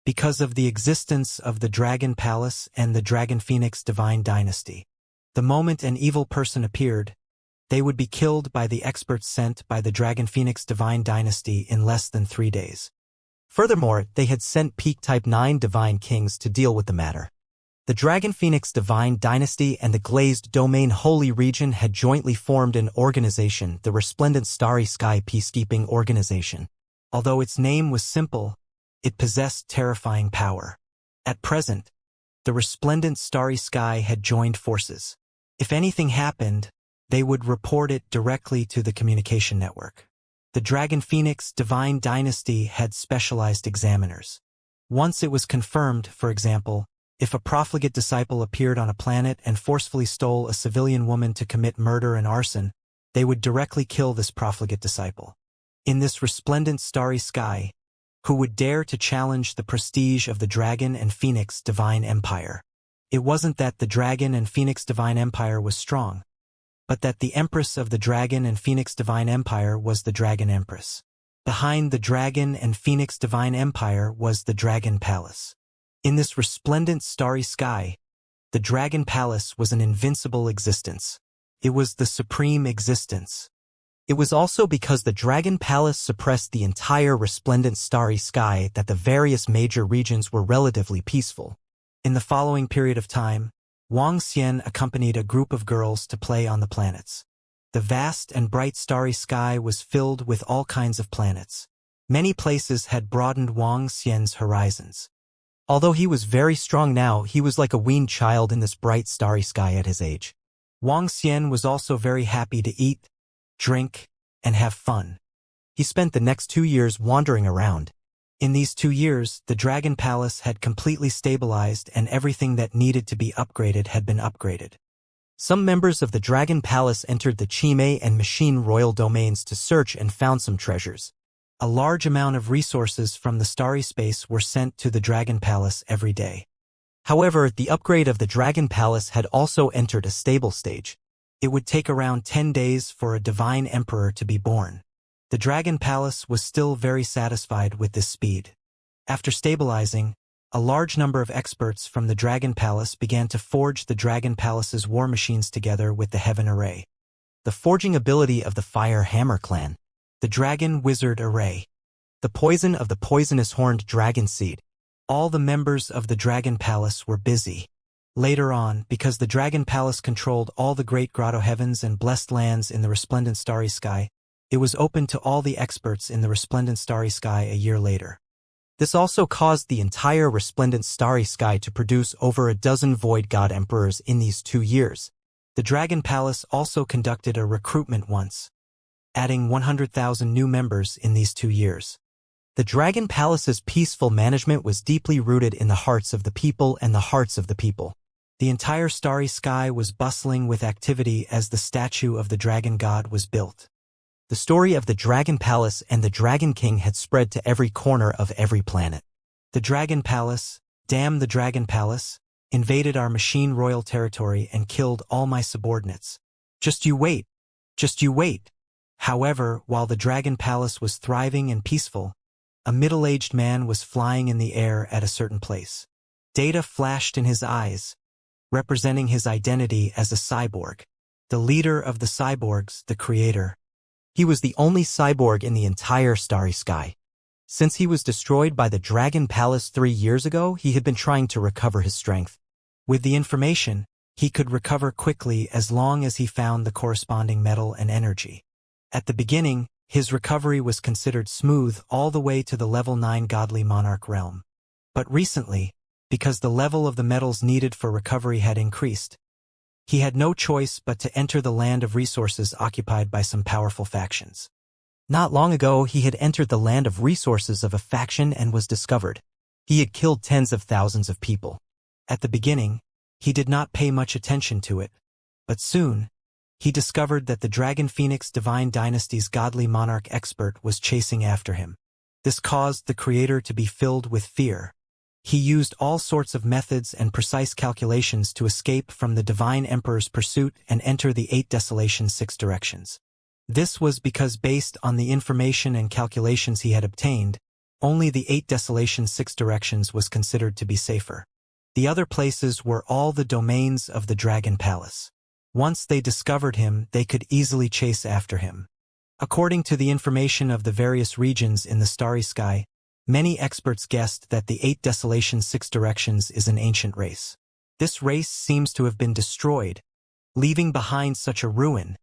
Because of the existence of the Dragon Palace and the Dragon Phoenix Divine Dynasty, the moment an evil person appeared, they would be killed by the experts sent by the Dragon Phoenix Divine Dynasty in less than 3 days. Furthermore, they had sent Peak Type 9 Divine Kings to deal with the matter. The Dragon Phoenix Divine Dynasty and the Glazed Domain Holy Region had jointly formed an organization, the Resplendent Starry Sky Peacekeeping Organization. Although its name was simple, it possessed terrifying power. At present, the Resplendent Starry Sky had joined forces. If anything happened, they would report it directly to the communication network. The Dragon Phoenix Divine Dynasty had specialized examiners. Once it was confirmed, for example, if a profligate disciple appeared on a planet and forcefully stole a civilian woman to commit murder and arson, they would directly kill this profligate disciple. In this resplendent starry sky, who would dare to challenge the prestige of the Dragon and Phoenix Divine Empire? It wasn't that the Dragon and Phoenix Divine Empire was strong, but that the Empress of the Dragon and Phoenix Divine Empire was the Dragon Empress. Behind the Dragon and Phoenix Divine Empire was the Dragon Palace. In this resplendent starry sky, the Dragon Palace was an invincible existence. It was the supreme existence. It was also because the Dragon Palace suppressed the entire resplendent starry sky that the various major regions were relatively peaceful. In the following period of time, Wang Xian accompanied a group of girls to play on the planets. The vast and bright starry sky was filled with all kinds of planets. Many places had broadened Wang Xian's horizons. Although he was very strong now, he was like a weaned child in this bright starry sky at his age. Wang Xian was also very happy to eat, drink, and have fun. He spent the next 2 years wandering around. In these 2 years, the Dragon Palace had completely stabilized and everything that needed to be upgraded had been upgraded. Some members of the Dragon Palace entered the Chime and Machine Royal domains to search and found some treasures. A large amount of resources from the starry space were sent to the Dragon Palace every day. However, the upgrade of the Dragon Palace had also entered a stable stage. It would take around 10 days for a divine emperor to be born. The Dragon Palace was still very satisfied with this speed. After stabilizing, a large number of experts from the Dragon Palace began to forge the Dragon Palace's war machines together with the Heaven Array. The forging ability of the Fire Hammer clan. The Dragon Wizard Array. The poison of the poisonous horned dragon seed. All the members of the Dragon Palace were busy. Later on, because the Dragon Palace controlled all the great grotto heavens and blessed lands in the resplendent starry sky, it was open to all the experts in the resplendent starry sky a year later. This also caused the entire resplendent starry sky to produce over a dozen void god emperors in these 2 years. The Dragon Palace also conducted a recruitment once, adding 100,000 new members in these 2 years. The Dragon Palace's peaceful management was deeply rooted in the hearts of the people and the hearts of the people. The entire starry sky was bustling with activity as the statue of the Dragon God was built. The story of the Dragon Palace and the Dragon King had spread to every corner of every planet. The Dragon Palace, damn the Dragon Palace, invaded our machine royal territory and killed all my subordinates. Just you wait. Just you wait. However, while the Dragon Palace was thriving and peaceful, a middle-aged man was flying in the air at a certain place. Data flashed in his eyes, representing his identity as a cyborg. The leader of the cyborgs, the creator. He was the only cyborg in the entire starry sky. Since he was destroyed by the Dragon Palace 3 years ago, he had been trying to recover his strength. With the information, he could recover quickly as long as he found the corresponding metal and energy. At the beginning, his recovery was considered smooth all the way to the level 9 godly monarch realm. But recently, because the level of the metals needed for recovery had increased, he had no choice but to enter the land of resources occupied by some powerful factions. Not long ago, he had entered the land of resources of a faction and was discovered. He had killed tens of thousands of people. At the beginning, he did not pay much attention to it, but soon, he discovered that the Dragon Phoenix Divine Dynasty's godly monarch expert was chasing after him. This caused the creator to be filled with fear. He used all sorts of methods and precise calculations to escape from the Divine Emperor's pursuit and enter the 8 Desolation 6 directions. This was because based on the information and calculations he had obtained, only the 8 Desolation 6 directions was considered to be safer. The other places were all the domains of the Dragon Palace. Once they discovered him, they could easily chase after him. According to the information of the various regions in the starry sky, many experts guessed that the 8 Desolation 6 directions is an ancient race. This race seems to have been destroyed, leaving behind such a ruin.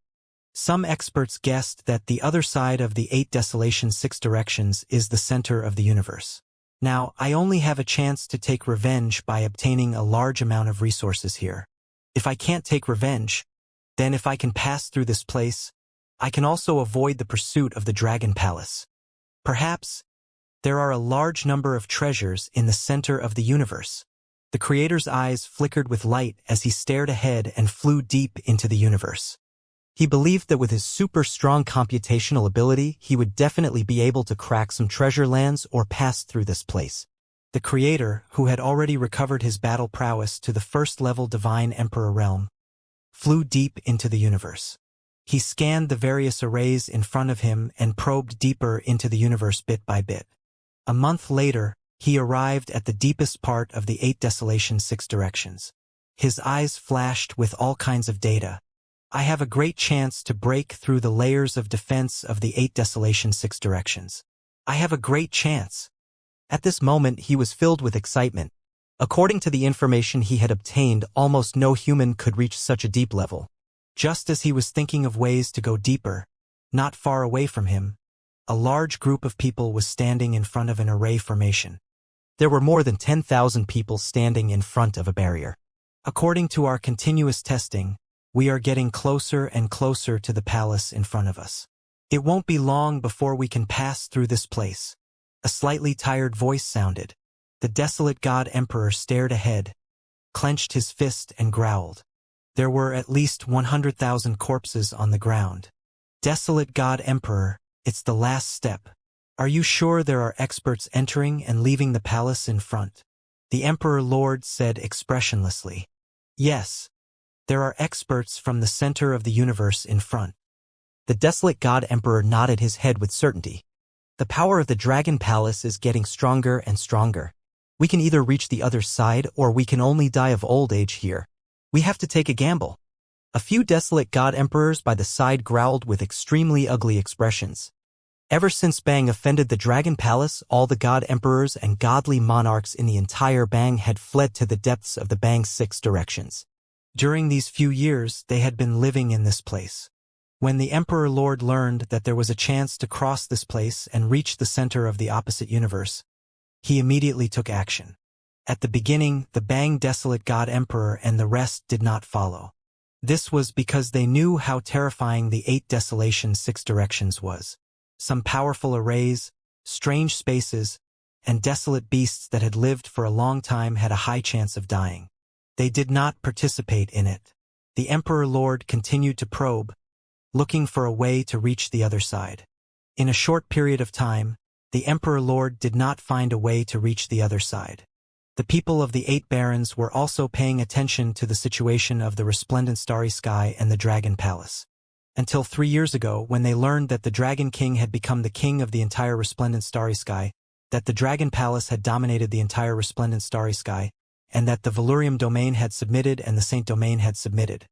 Some experts guessed that the other side of the 8 Desolation 6 directions is the center of the universe. Now, I only have a chance to take revenge by obtaining a large amount of resources here. If I can't take revenge, then if I can pass through this place, I can also avoid the pursuit of the Dragon Palace. Perhaps, there are a large number of treasures in the center of the universe. The creator's eyes flickered with light as he stared ahead and flew deep into the universe. He believed that with his super strong computational ability, he would definitely be able to crack some treasure lands or pass through this place. The creator, who had already recovered his battle prowess to the first-level Divine Emperor realm, flew deep into the universe. He scanned the various arrays in front of him and probed deeper into the universe bit by bit. A month later, he arrived at the deepest part of the 8 Desolation 6 directions. His eyes flashed with all kinds of data. I have a great chance to break through the layers of defense of the 8 Desolation 6 directions. I have a great chance. At this moment he was filled with excitement. According to the information he had obtained, almost no human could reach such a deep level. Just as he was thinking of ways to go deeper, not far away from him, a large group of people was standing in front of an array formation. There were more than 10,000 people standing in front of a barrier. According to our continuous testing, we are getting closer and closer to the palace in front of us. It won't be long before we can pass through this place. A slightly tired voice sounded. The desolate God Emperor stared ahead, clenched his fist and growled. There were at least 100,000 corpses on the ground. Desolate God Emperor, it's the last step. Are you sure there are experts entering and leaving the palace in front? The Emperor Lord said expressionlessly. Yes. There are experts from the center of the universe in front. The desolate God Emperor nodded his head with certainty. The power of the Dragon Palace is getting stronger and stronger. We can either reach the other side or we can only die of old age here. We have to take a gamble. A few desolate God Emperors by the side growled with extremely ugly expressions. Ever since Bang offended the Dragon Palace, all the God Emperors and godly monarchs in the entire Bang had fled to the depths of the Bang 6 directions. During these few years, they had been living in this place. When the Emperor Lord learned that there was a chance to cross this place and reach the center of the opposite universe, he immediately took action. At the beginning, the Bang Desolate God Emperor and the rest did not follow. This was because they knew how terrifying the 8 Desolation 6 directions was. Some powerful arrays, strange spaces, and desolate beasts that had lived for a long time had a high chance of dying. They did not participate in it. The Emperor Lord continued to probe, looking for a way to reach the other side. In a short period of time, the Emperor Lord did not find a way to reach the other side. The people of the 8 barons were also paying attention to the situation of the resplendent starry sky and the Dragon Palace. Until 3 years ago, when they learned that the Dragon King had become the king of the entire resplendent starry sky, that the Dragon Palace had dominated the entire resplendent starry sky, and that the Valurium domain had submitted and the Saint domain had submitted.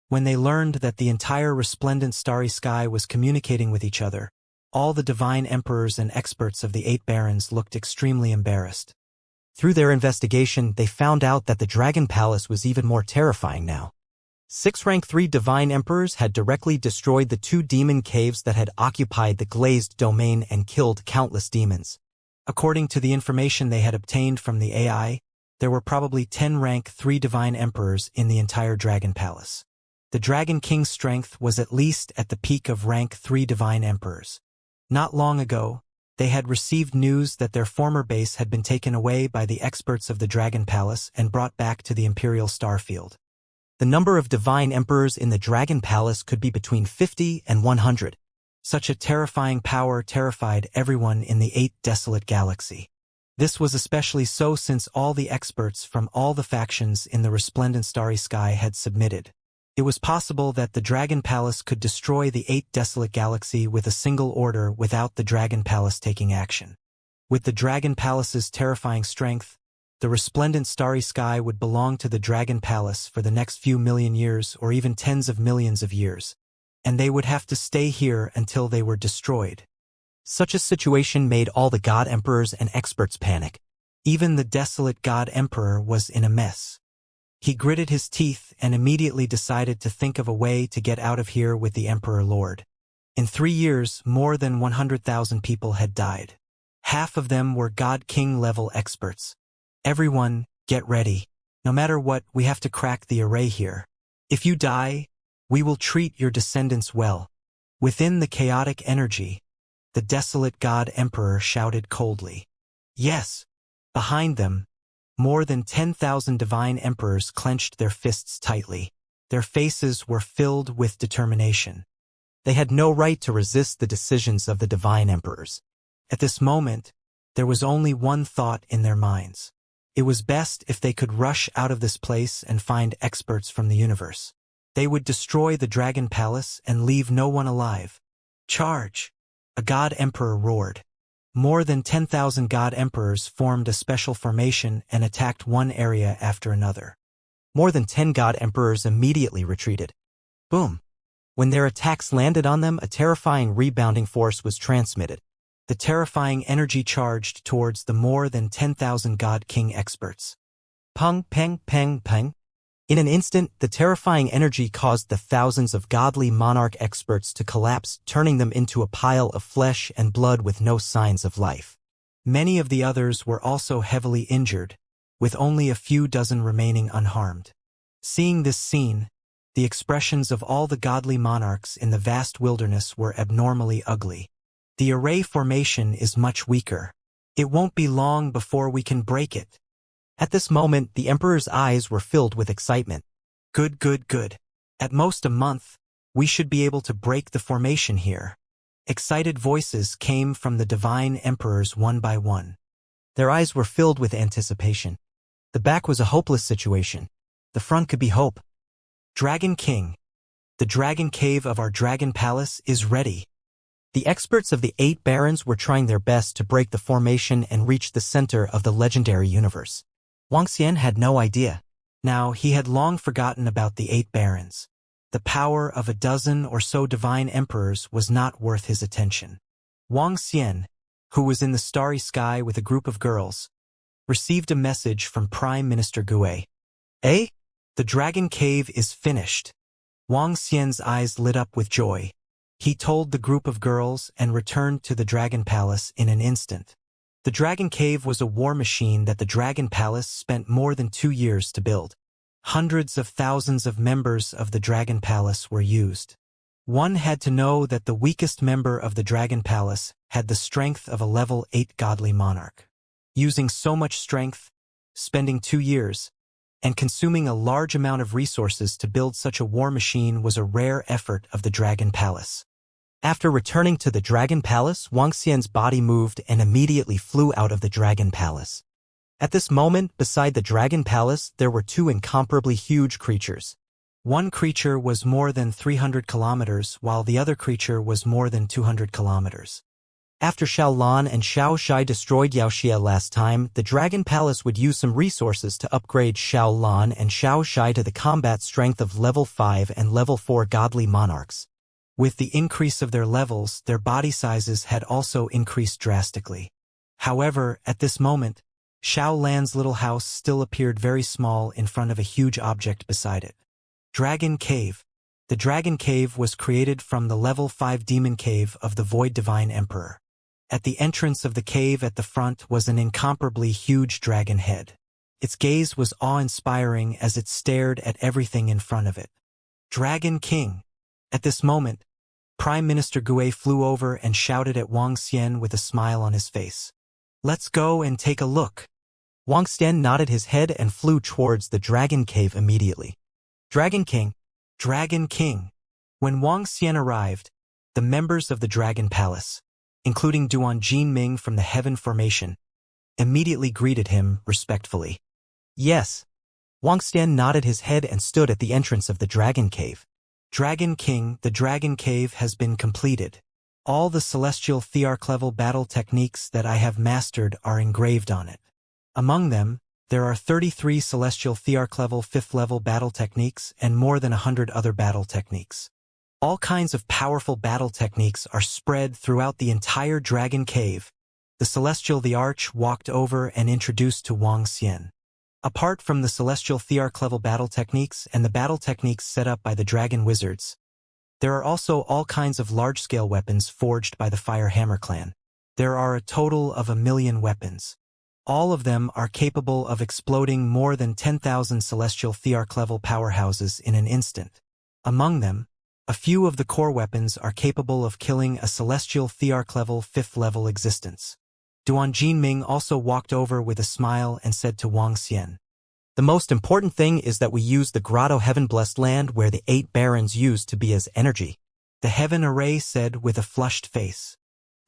When they learned that the entire resplendent starry sky was communicating with each other, all the divine emperors and experts of the 8 barons looked extremely embarrassed. Through their investigation, they found out that the Dragon Palace was even more terrifying now. 6 rank 3 divine emperors had directly destroyed the 2 demon caves that had occupied the glazed domain and killed countless demons. According to the information they had obtained from the AI, there were probably 10 rank 3 divine emperors in the entire Dragon Palace. The Dragon King's strength was at least at the peak of rank 3 divine emperors. Not long ago, they had received news that their former base had been taken away by the experts of the Dragon Palace and brought back to the Imperial Starfield. The number of divine emperors in the Dragon Palace could be between 50 and 100. Such a terrifying power terrified everyone in the 8 desolate galaxy. This was especially so since all the experts from all the factions in the resplendent starry sky had submitted. It was possible that the Dragon Palace could destroy the 8 desolate galaxy with a single order without the Dragon Palace taking action. With the Dragon Palace's terrifying strength, the resplendent starry sky would belong to the Dragon Palace for the next few million years or even tens of millions of years, and they would have to stay here until they were destroyed. Such a situation made all the God Emperors and experts panic. Even the desolate God Emperor was in a mess. He gritted his teeth and immediately decided to think of a way to get out of here with the Emperor Lord. In 3 years, more than 100,000 people had died. Half of them were God King level experts. Everyone, get ready. No matter what, we have to crack the array here. If you die, we will treat your descendants well. Within the chaotic energy, the desolate God Emperor shouted coldly. Yes. Behind them, more than 10,000 divine emperors clenched their fists tightly. Their faces were filled with determination. They had no right to resist the decisions of the divine emperors. At this moment, there was only one thought in their minds. It was best if they could rush out of this place and find experts from the universe. They would destroy the Dragon Palace and leave no one alive. Charge! A God Emperor roared. More than 10,000 God Emperors formed a special formation and attacked one area after another. More than 10 God Emperors immediately retreated. Boom! When their attacks landed on them, a terrifying rebounding force was transmitted. The terrifying energy charged towards the more than 10,000 God King experts. Peng, peng, peng, peng. In an instant, the terrifying energy caused the thousands of godly monarch experts to collapse, turning them into a pile of flesh and blood with no signs of life. Many of the others were also heavily injured, with only a few dozen remaining unharmed. Seeing this scene, the expressions of all the godly monarchs in the vast wilderness were abnormally ugly. The array formation is much weaker. It won't be long before we can break it. At this moment, the emperor's eyes were filled with excitement. Good, good, good. At most a month, we should be able to break the formation here. Excited voices came from the divine emperors one by one. Their eyes were filled with anticipation. The back was a hopeless situation. The front could be hope. Dragon King. The dragon cave of our dragon palace is ready. The experts of the 8 barons were trying their best to break the formation and reach the center of the legendary universe. Wuxia had no idea. Now, he had long forgotten about the 8 barons. The power of a dozen or so divine emperors was not worth his attention. Wuxia, who was in the starry sky with a group of girls, received a message from Prime Minister Gue. Eh? The dragon cave is finished. Wuxia's eyes lit up with joy. He told the group of girls and returned to the dragon palace in an instant. The dragon cave was a war machine that the dragon palace spent more than 2 years to build. Hundreds of thousands of members of the dragon palace were used. One had to know that the weakest member of the dragon palace had the strength of a level 8 godly monarch. Using so much strength, spending 2 years, and consuming a large amount of resources to build such a war machine was a rare effort of the dragon palace. After returning to the dragon palace, Wuxia's body moved and immediately flew out of the dragon palace. At this moment, beside the dragon palace, there were 2 incomparably huge creatures. One creature was more than 300 kilometers, while the other creature was more than 200 kilometers. After Xiao Lan and Xiao Shai destroyed Wuxia last time, the dragon palace would use some resources to upgrade Xiao Lan and Xiao Shai to the combat strength of level 5 and level 4 godly monarchs. With the increase of their levels, their body sizes had also increased drastically. However, at this moment, Xiao Lan's little house still appeared very small in front of a huge object beside it. Dragon Cave. The Dragon Cave was created from the level 5 demon cave of the Void Divine Emperor. At the entrance of the cave at the front was an incomparably huge dragon head. Its gaze was awe-inspiring as it stared at everything in front of it. Dragon King. At this moment, Prime Minister Gue flew over and shouted at Wuxia with a smile on his face. Let's go and take a look. Wuxia nodded his head and flew towards the dragon cave immediately. Dragon King. Dragon King. When Wuxia arrived, the members of the dragon palace, including Duan Jinming from the Heaven Formation, immediately greeted him respectfully. Yes. Wuxia nodded his head and stood at the entrance of the dragon cave. Dragon King, the dragon cave has been completed. All the celestial thearch level battle techniques that I have mastered are engraved on it. Among them, there are 33 celestial thearch level 5th level battle techniques and more than 100 other battle techniques. All kinds of powerful battle techniques are spread throughout the entire dragon cave. The celestial the Arch walked over and introduced to Wuxia. Apart from the celestial thearch level battle techniques and the battle techniques set up by the dragon wizards, there are also all kinds of large-scale weapons forged by the Fire Hammer clan. There are a total of 1 million weapons. All of them are capable of exploding more than 10,000 celestial thearch level powerhouses in an instant. Among them, a few of the core weapons are capable of killing a celestial thearch level 5th level existence. Duan Jinming also walked over with a smile and said to Wuxia, the most important thing is that we use the Grotto Heaven-blessed land where the 8 barons used to be as energy. The Heaven Array said with a flushed face.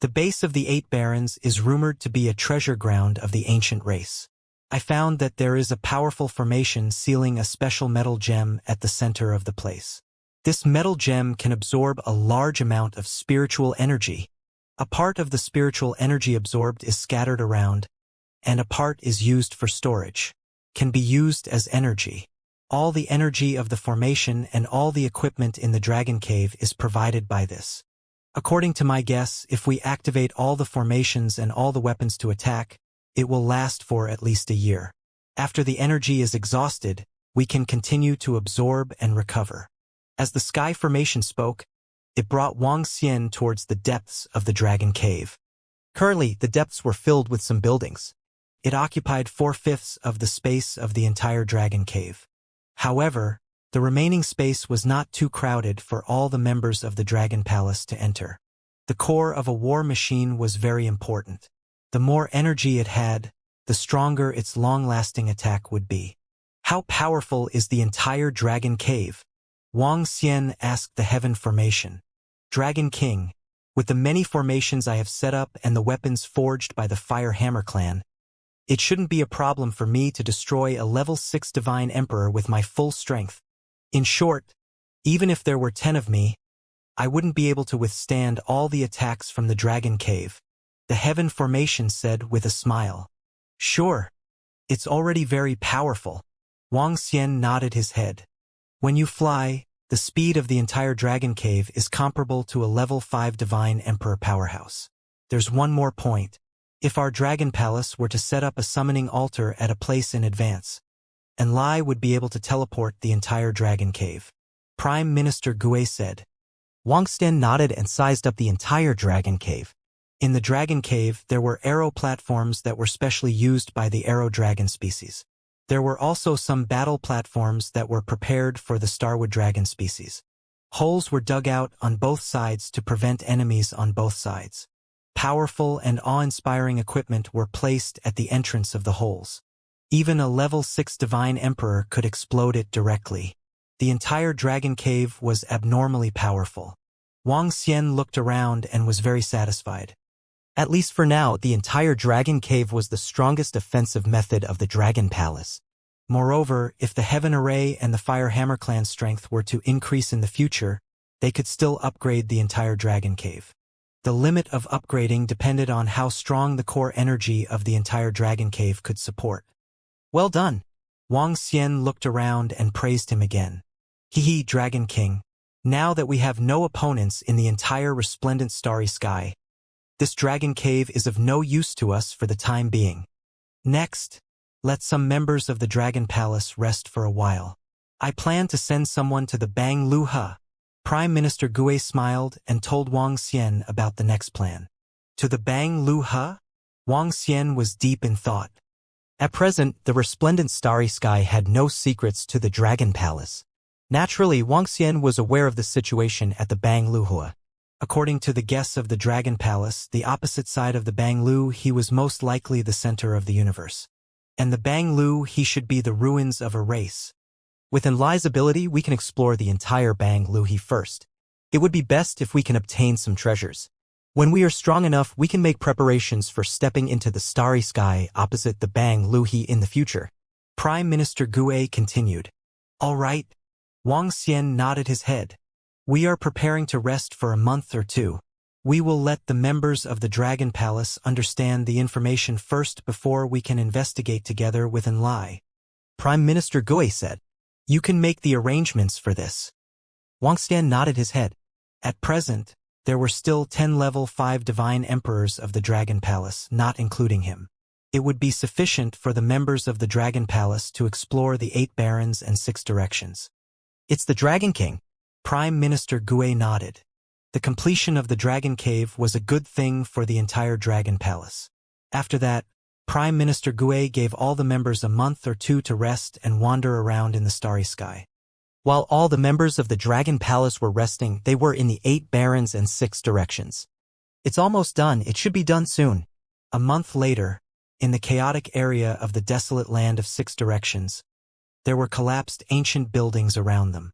The base of the 8 barons is rumored to be a treasure ground of the ancient race. I found that there is a powerful formation sealing a special metal gem at the center of the place. This metal gem can absorb a large amount of spiritual energy. A part of the spiritual energy absorbed is scattered around, and a part is used for storage, can be used as energy. All the energy of the formation and all the equipment in the Dragon Cave is provided by this. According to my guess, if we activate all the formations and all the weapons to attack, it will last for at least a year. After the energy is exhausted, we can continue to absorb and recover. As the sky formation spoke, it brought Wang Xian towards the depths of the Dragon Cave. Currently, the depths were filled with some buildings. It occupied 4/5 of the space of the entire Dragon Cave. However, the remaining space was not too crowded for all the members of the Dragon Palace to enter. The core of a war machine was very important. The more energy it had, the stronger its long-lasting attack would be. How powerful is the entire Dragon Cave? Wang Xian asked the Heaven Formation. Dragon King, with the many formations I have set up and the weapons forged by the Fire Hammer clan, it shouldn't be a problem for me to destroy a level 6 Divine Emperor with my full strength. In short, even if there were 10 of me, I wouldn't be able to withstand all the attacks from the Dragon Cave, the Heaven Formation said with a smile. Sure, it's already very powerful. Wang Xian nodded his head. When you fly, the speed of the entire Dragon Cave is comparable to a level 5 Divine Emperor powerhouse. There's one more point. If our Dragon Palace were to set up a summoning altar at a place in advance, and Lai would be able to teleport the entire Dragon Cave. Prime Minister Gue said. Wang Xian nodded and sized up the entire Dragon Cave. In the Dragon Cave, there were arrow platforms that were specially used by the arrow dragon species. There were also some battle platforms that were prepared for the Starwood dragon species. Holes were dug out on both sides to prevent enemies on both sides. Powerful and awe-inspiring equipment were placed at the entrance of the holes. Even a level 6 Divine Emperor could explode it directly. The entire Dragon Cave was abnormally powerful. Wang Xian looked around and was very satisfied. At least for now, the entire Dragon Cave was the strongest offensive method of the Dragon Palace. Moreover, if the Heaven Array and the Fire Hammer clan's strength were to increase in the future, they could still upgrade the entire Dragon Cave. The limit of upgrading depended on how strong the core energy of the entire Dragon Cave could support. Well done. Wang Xian looked around and praised him again. Hee, Dragon King. Now that we have no opponents in the entire resplendent starry sky, this Dragon Cave is of no use to us for the time being. Next, let some members of the Dragon Palace rest for a while. I plan to send someone to the Bang Lu He. Prime Minister Gue smiled and told Wang Xian about the next plan. To the Bang Lu He? Wang Xian was deep in thought. At present, the resplendent starry sky had no secrets to the Dragon Palace. Naturally, Wang Xian was aware of the situation at the Bang Lu He. According to the guests of the Dragon Palace, the opposite side of the Bang Lu He was most likely the center of the universe. And the Bang Lu He should be the ruins of a race. Within Lai's ability, we can explore the entire Bang Lu He first. It would be best if we can obtain some treasures. When we are strong enough, we can make preparations for stepping into the starry sky opposite the Bang Lu He in the future. Prime Minister Gue continued. All right. Wang Xian nodded his head. We are preparing to rest for a month or two. We will let the members of the Dragon Palace understand the information first before we can investigate together within Lai. Prime Minister Gue said. You can make the arrangements for this. Wang Xian nodded his head. At present, there were still 10 level 5 Divine Emperors of the Dragon Palace, not including him. It would be sufficient for the members of the Dragon Palace to explore the 8 barons and 6 directions. It's the Dragon King. Prime Minister Gue nodded. The completion of the Dragon Cave was a good thing for the entire Dragon Palace. After that, Prime Minister Gue gave all the members a month or two to rest and wander around in the starry sky. While all the members of the Dragon Palace were resting, they were in the 8 barons and 6 directions. It's almost done. It should be done soon. A month later, in the chaotic area of the desolate land of 6 directions, there were collapsed ancient buildings around them.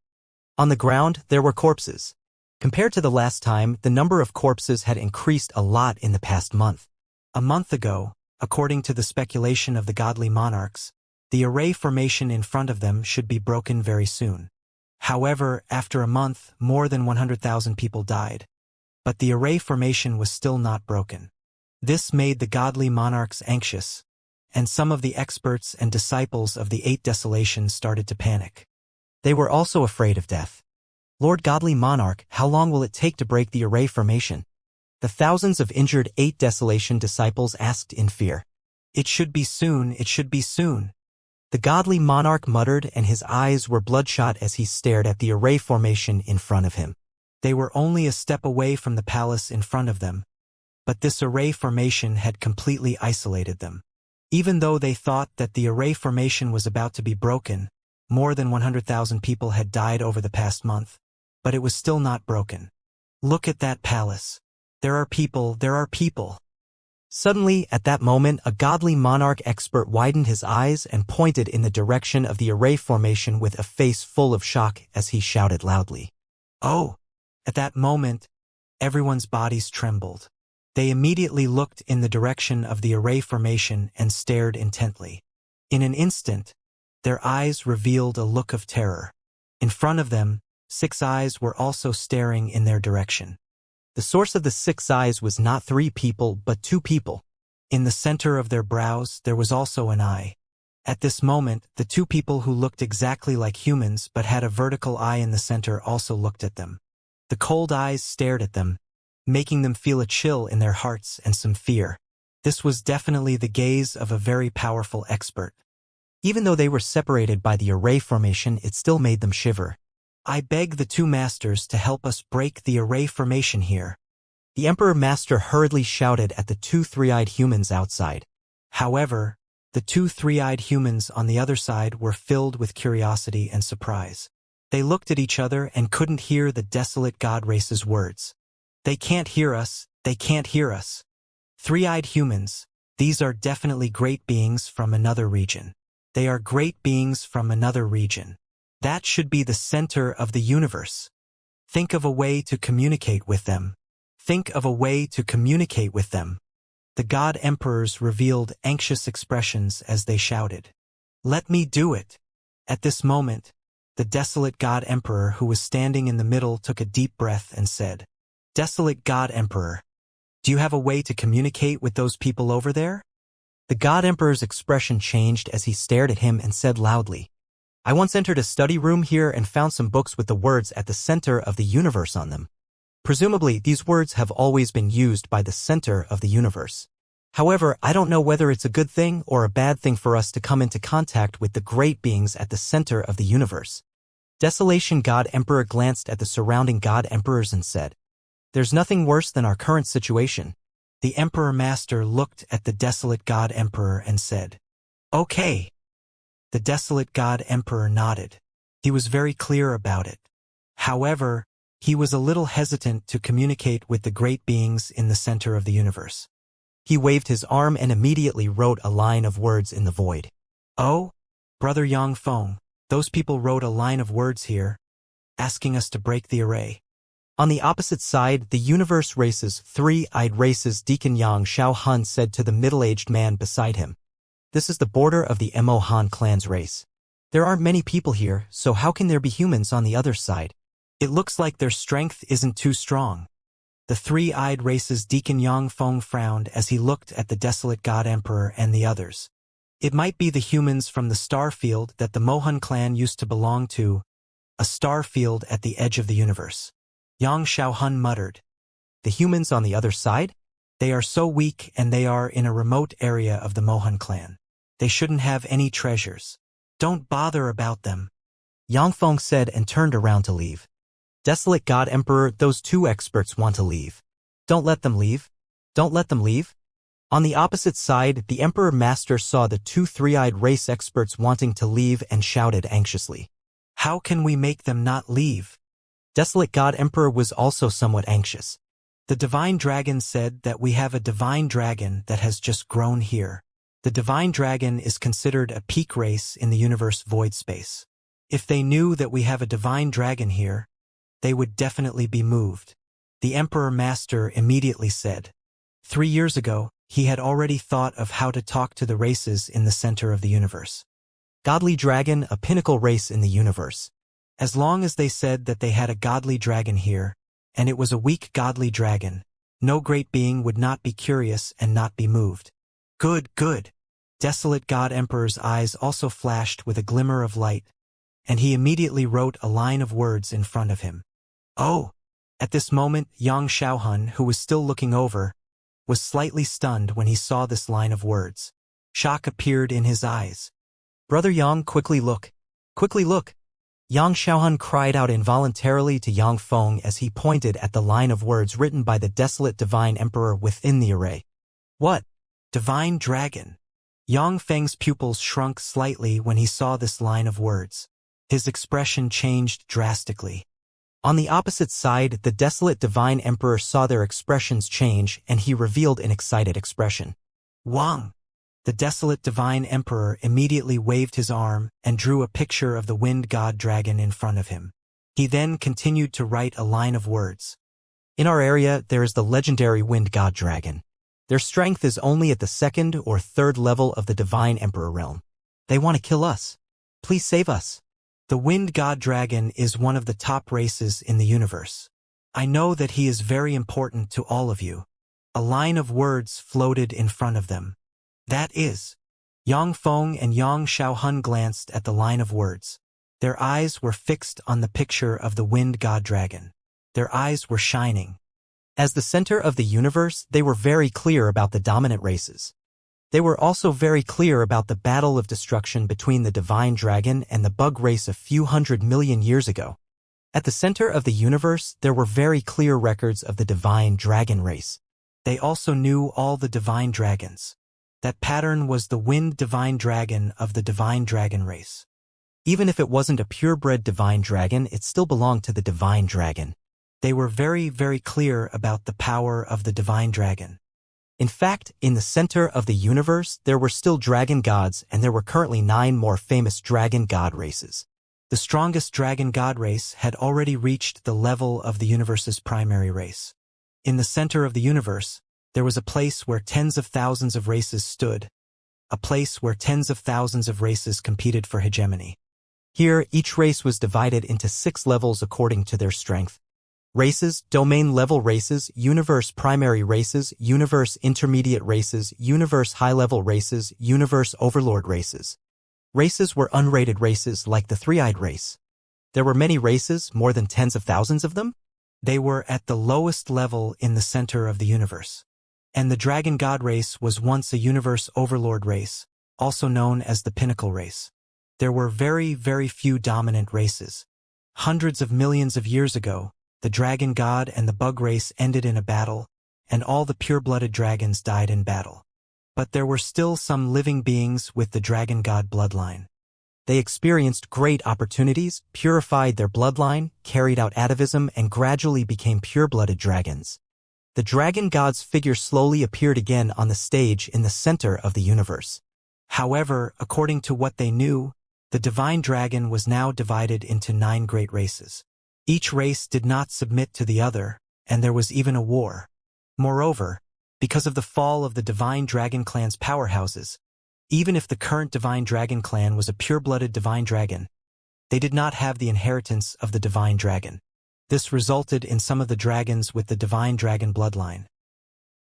On the ground, there were corpses. Compared to the last time, the number of corpses had increased a lot in the past month. A month ago, according to the speculation of the godly monarchs, the array formation in front of them should be broken very soon. However, after a month, more than 100,000 people died. But the array formation was still not broken. This made the godly monarchs anxious, and some of the experts and disciples of the Eight Desolations started to panic. They were also afraid of death. Lord Godly Monarch, how long will it take to break the array formation? The thousands of injured Eight Desolation disciples asked in fear. It should be soon, it should be soon. The Godly Monarch muttered, and his eyes were bloodshot as he stared at the array formation in front of him. They were only a step away from the palace in front of them, but this array formation had completely isolated them. Even though they thought that the array formation was about to be broken, more than 100,000 people had died over the past month, but it was still not broken. Look at that palace. There are people, there are people. Suddenly, at that moment, a Godly Monarch expert widened his eyes and pointed in the direction of the array formation with a face full of shock as he shouted loudly. Oh! At that moment, everyone's bodies trembled. They immediately looked in the direction of the array formation and stared intently. In an instant, their eyes revealed a look of terror. In front of them, 6 eyes were also staring in their direction. The source of the 6 eyes was not 3 people, but 2 people. In the center of their brows, there was also an eye. At this moment, the 2 people who looked exactly like humans but had a vertical eye in the center also looked at them. The cold eyes stared at them, making them feel a chill in their hearts and some fear. This was definitely the gaze of a very powerful expert. Even though they were separated by the array formation, it still made them shiver. I beg the 2 masters to help us break the array formation here. The Emperor Master hurriedly shouted at the 2 three-eyed humans outside. However, the 2 three-eyed humans on the other side were filled with curiosity and surprise. They looked at each other and couldn't hear the desolate god race's words. They can't hear us, they can't hear us. 3-eyed humans, these are definitely great beings from another region. They are great beings from another region. That should be the center of the universe. Think of a way to communicate with them. Think of a way to communicate with them. The god emperors revealed anxious expressions as they shouted. Let me do it. At this moment, the desolate god emperor who was standing in the middle took a deep breath and said, Desolate god emperor, do you have a way to communicate with those people over there? The god emperor's expression changed as he stared at him and said loudly, I once entered a study room here and found some books with the words at the center of the universe on them. Presumably, these words have always been used by the center of the universe. However, I don't know whether it's a good thing or a bad thing for us to come into contact with the great beings at the center of the universe. Desolation God Emperor glanced at the surrounding God Emperors and said, There's nothing worse than our current situation. The Emperor Master looked at the desolate God Emperor and said, Okay. The desolate God Emperor nodded. He was very clear about it. However, he was a little hesitant to communicate with the great beings in the center of the universe. He waved his arm and immediately wrote a line of words in the void. Oh, Brother Yang Feng, those people wrote a line of words here, asking us to break the array. On the opposite side, the universe race's 3-eyed race's Deacon Yang Xiao Han said to the middle-aged man beside him, This is the border of the Mo Han clan's race. There aren't many people here, so how can there be humans on the other side? It looks like their strength isn't too strong. The 3-eyed race's Deacon Yang Feng frowned as he looked at the desolate God Emperor and the others. It might be the humans from the star field that the Mohan clan used to belong to, a star field at the edge of the universe. Yang Xiaohun muttered, The humans on the other side? They are so weak and they are in a remote area of the Mohan clan. They shouldn't have any treasures. Don't bother about them. Yang Feng said and turned around to leave. Desolate God Emperor, those 2 experts want to leave. Don't let them leave. Don't let them leave. On the opposite side, the Emperor Master saw the 2 three-eyed race experts wanting to leave and shouted anxiously. How can we make them not leave? Desolate God Emperor was also somewhat anxious. The Divine Dragon said that we have a Divine Dragon that has just grown here. The Divine Dragon is considered a peak race in the universe void space. If they knew that we have a Divine Dragon here, they would definitely be moved. The Emperor Master immediately said. 3 years ago, he had already thought of how to talk to the races in the center of the universe. Godly Dragon, a pinnacle race in the universe. As long as they said that they had a godly dragon here, and it was a weak godly dragon, no great being would not be curious and not be moved. Good, good. Desolate God Emperor's eyes also flashed with a glimmer of light, and he immediately wrote a line of words in front of him. Oh! At this moment, Yang Xiaohun, who was still looking over, was slightly stunned when he saw this line of words. Shock appeared in his eyes. Brother Yang, quickly look! Quickly look! Yang Xiaohun cried out involuntarily to Yang Feng as he pointed at the line of words written by the desolate divine emperor within the array. What? Divine Dragon? Yang Feng's pupils shrunk slightly when he saw this line of words. His expression changed drastically. On the opposite side, the desolate divine emperor saw their expressions change, and he revealed an excited expression. Wang! The desolate divine emperor immediately waved his arm and drew a picture of the wind god dragon in front of him. He then continued to write a line of words. In our area, there is the legendary wind god dragon. Their strength is only at the 2nd or 3rd level of the divine emperor realm. They want to kill us. Please save us. The wind god dragon is one of the top races in the universe. I know that he is very important to all of you. A line of words floated in front of them. That is. Yang Feng and Yang Xiaohun glanced at the line of words. Their eyes were fixed on the picture of the wind god dragon. Their eyes were shining. As the center of the universe, they were very clear about the dominant races. They were also very clear about the battle of destruction between the divine dragon and the bug race a few 100 million years ago. At the center of the universe, there were very clear records of the divine dragon race. They also knew all the divine dragons. That pattern was the wind divine dragon of the divine dragon race. Even if it wasn't a purebred divine dragon, it still belonged to the divine dragon. They were very, very clear about the power of the divine dragon. In fact, in the center of the universe, there were still dragon gods, and there were currently 9 more famous dragon god races. The strongest dragon god race had already reached the level of the universe's primary race. In the center of the universe, there was a place where tens of thousands of races stood, a place where tens of thousands of races competed for hegemony. Here, each race was divided into 6 levels according to their strength. Races, domain-level races, universe primary races, universe intermediate races, universe high-level races, universe overlord races. Races were unrated races like the three-eyed race. There were many races, more than tens of thousands of them. They were at the lowest level in the center of the universe. And the dragon god race was once a universe overlord race, also known as the pinnacle race. There were very, very few dominant races. Hundreds of millions of years ago, the dragon god and the bug race ended in a battle, and all the pure-blooded dragons died in battle. But there were still some living beings with the dragon god bloodline. They experienced great opportunities, purified their bloodline, carried out atavism, and gradually became pure-blooded dragons. The dragon god's figure slowly appeared again on the stage in the center of the universe. However, according to what they knew, the divine dragon was now divided into 9 great races. Each race did not submit to the other, and there was even a war. Moreover, because of the fall of the divine dragon clan's powerhouses, even if the current divine dragon clan was a pure-blooded divine dragon, they did not have the inheritance of the divine dragon. This resulted in some of the dragons with the divine dragon bloodline.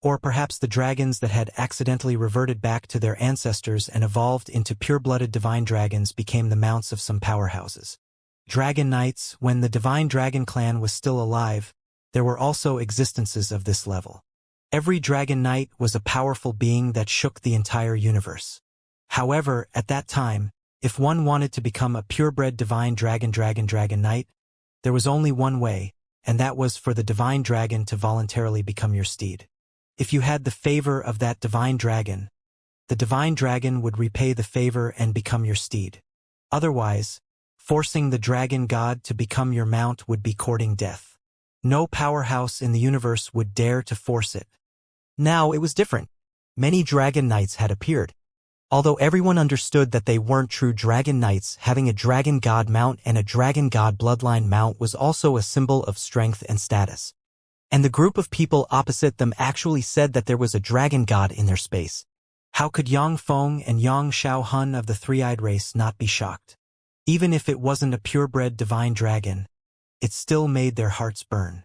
Or perhaps the dragons that had accidentally reverted back to their ancestors and evolved into pure-blooded divine dragons became the mounts of some powerhouses. Dragon Knights, when the divine dragon clan was still alive, there were also existences of this level. Every dragon knight was a powerful being that shook the entire universe. However, at that time, if one wanted to become a purebred divine dragon knight, there was only one way, and that was for the divine dragon to voluntarily become your steed. If you had the favor of that divine dragon, the divine dragon would repay the favor and become your steed. Otherwise, forcing the dragon god to become your mount would be courting death. No powerhouse in the universe would dare to force it. Now it was different. Many dragon knights had appeared. Although everyone understood that they weren't true dragon knights, having a dragon god mount and a dragon god bloodline mount was also a symbol of strength and status. And the group of people opposite them actually said that there was a dragon god in their space. How could Yang Feng and Yang Xiaohun of the three-eyed race not be shocked? Even if it wasn't a purebred divine dragon, it still made their hearts burn.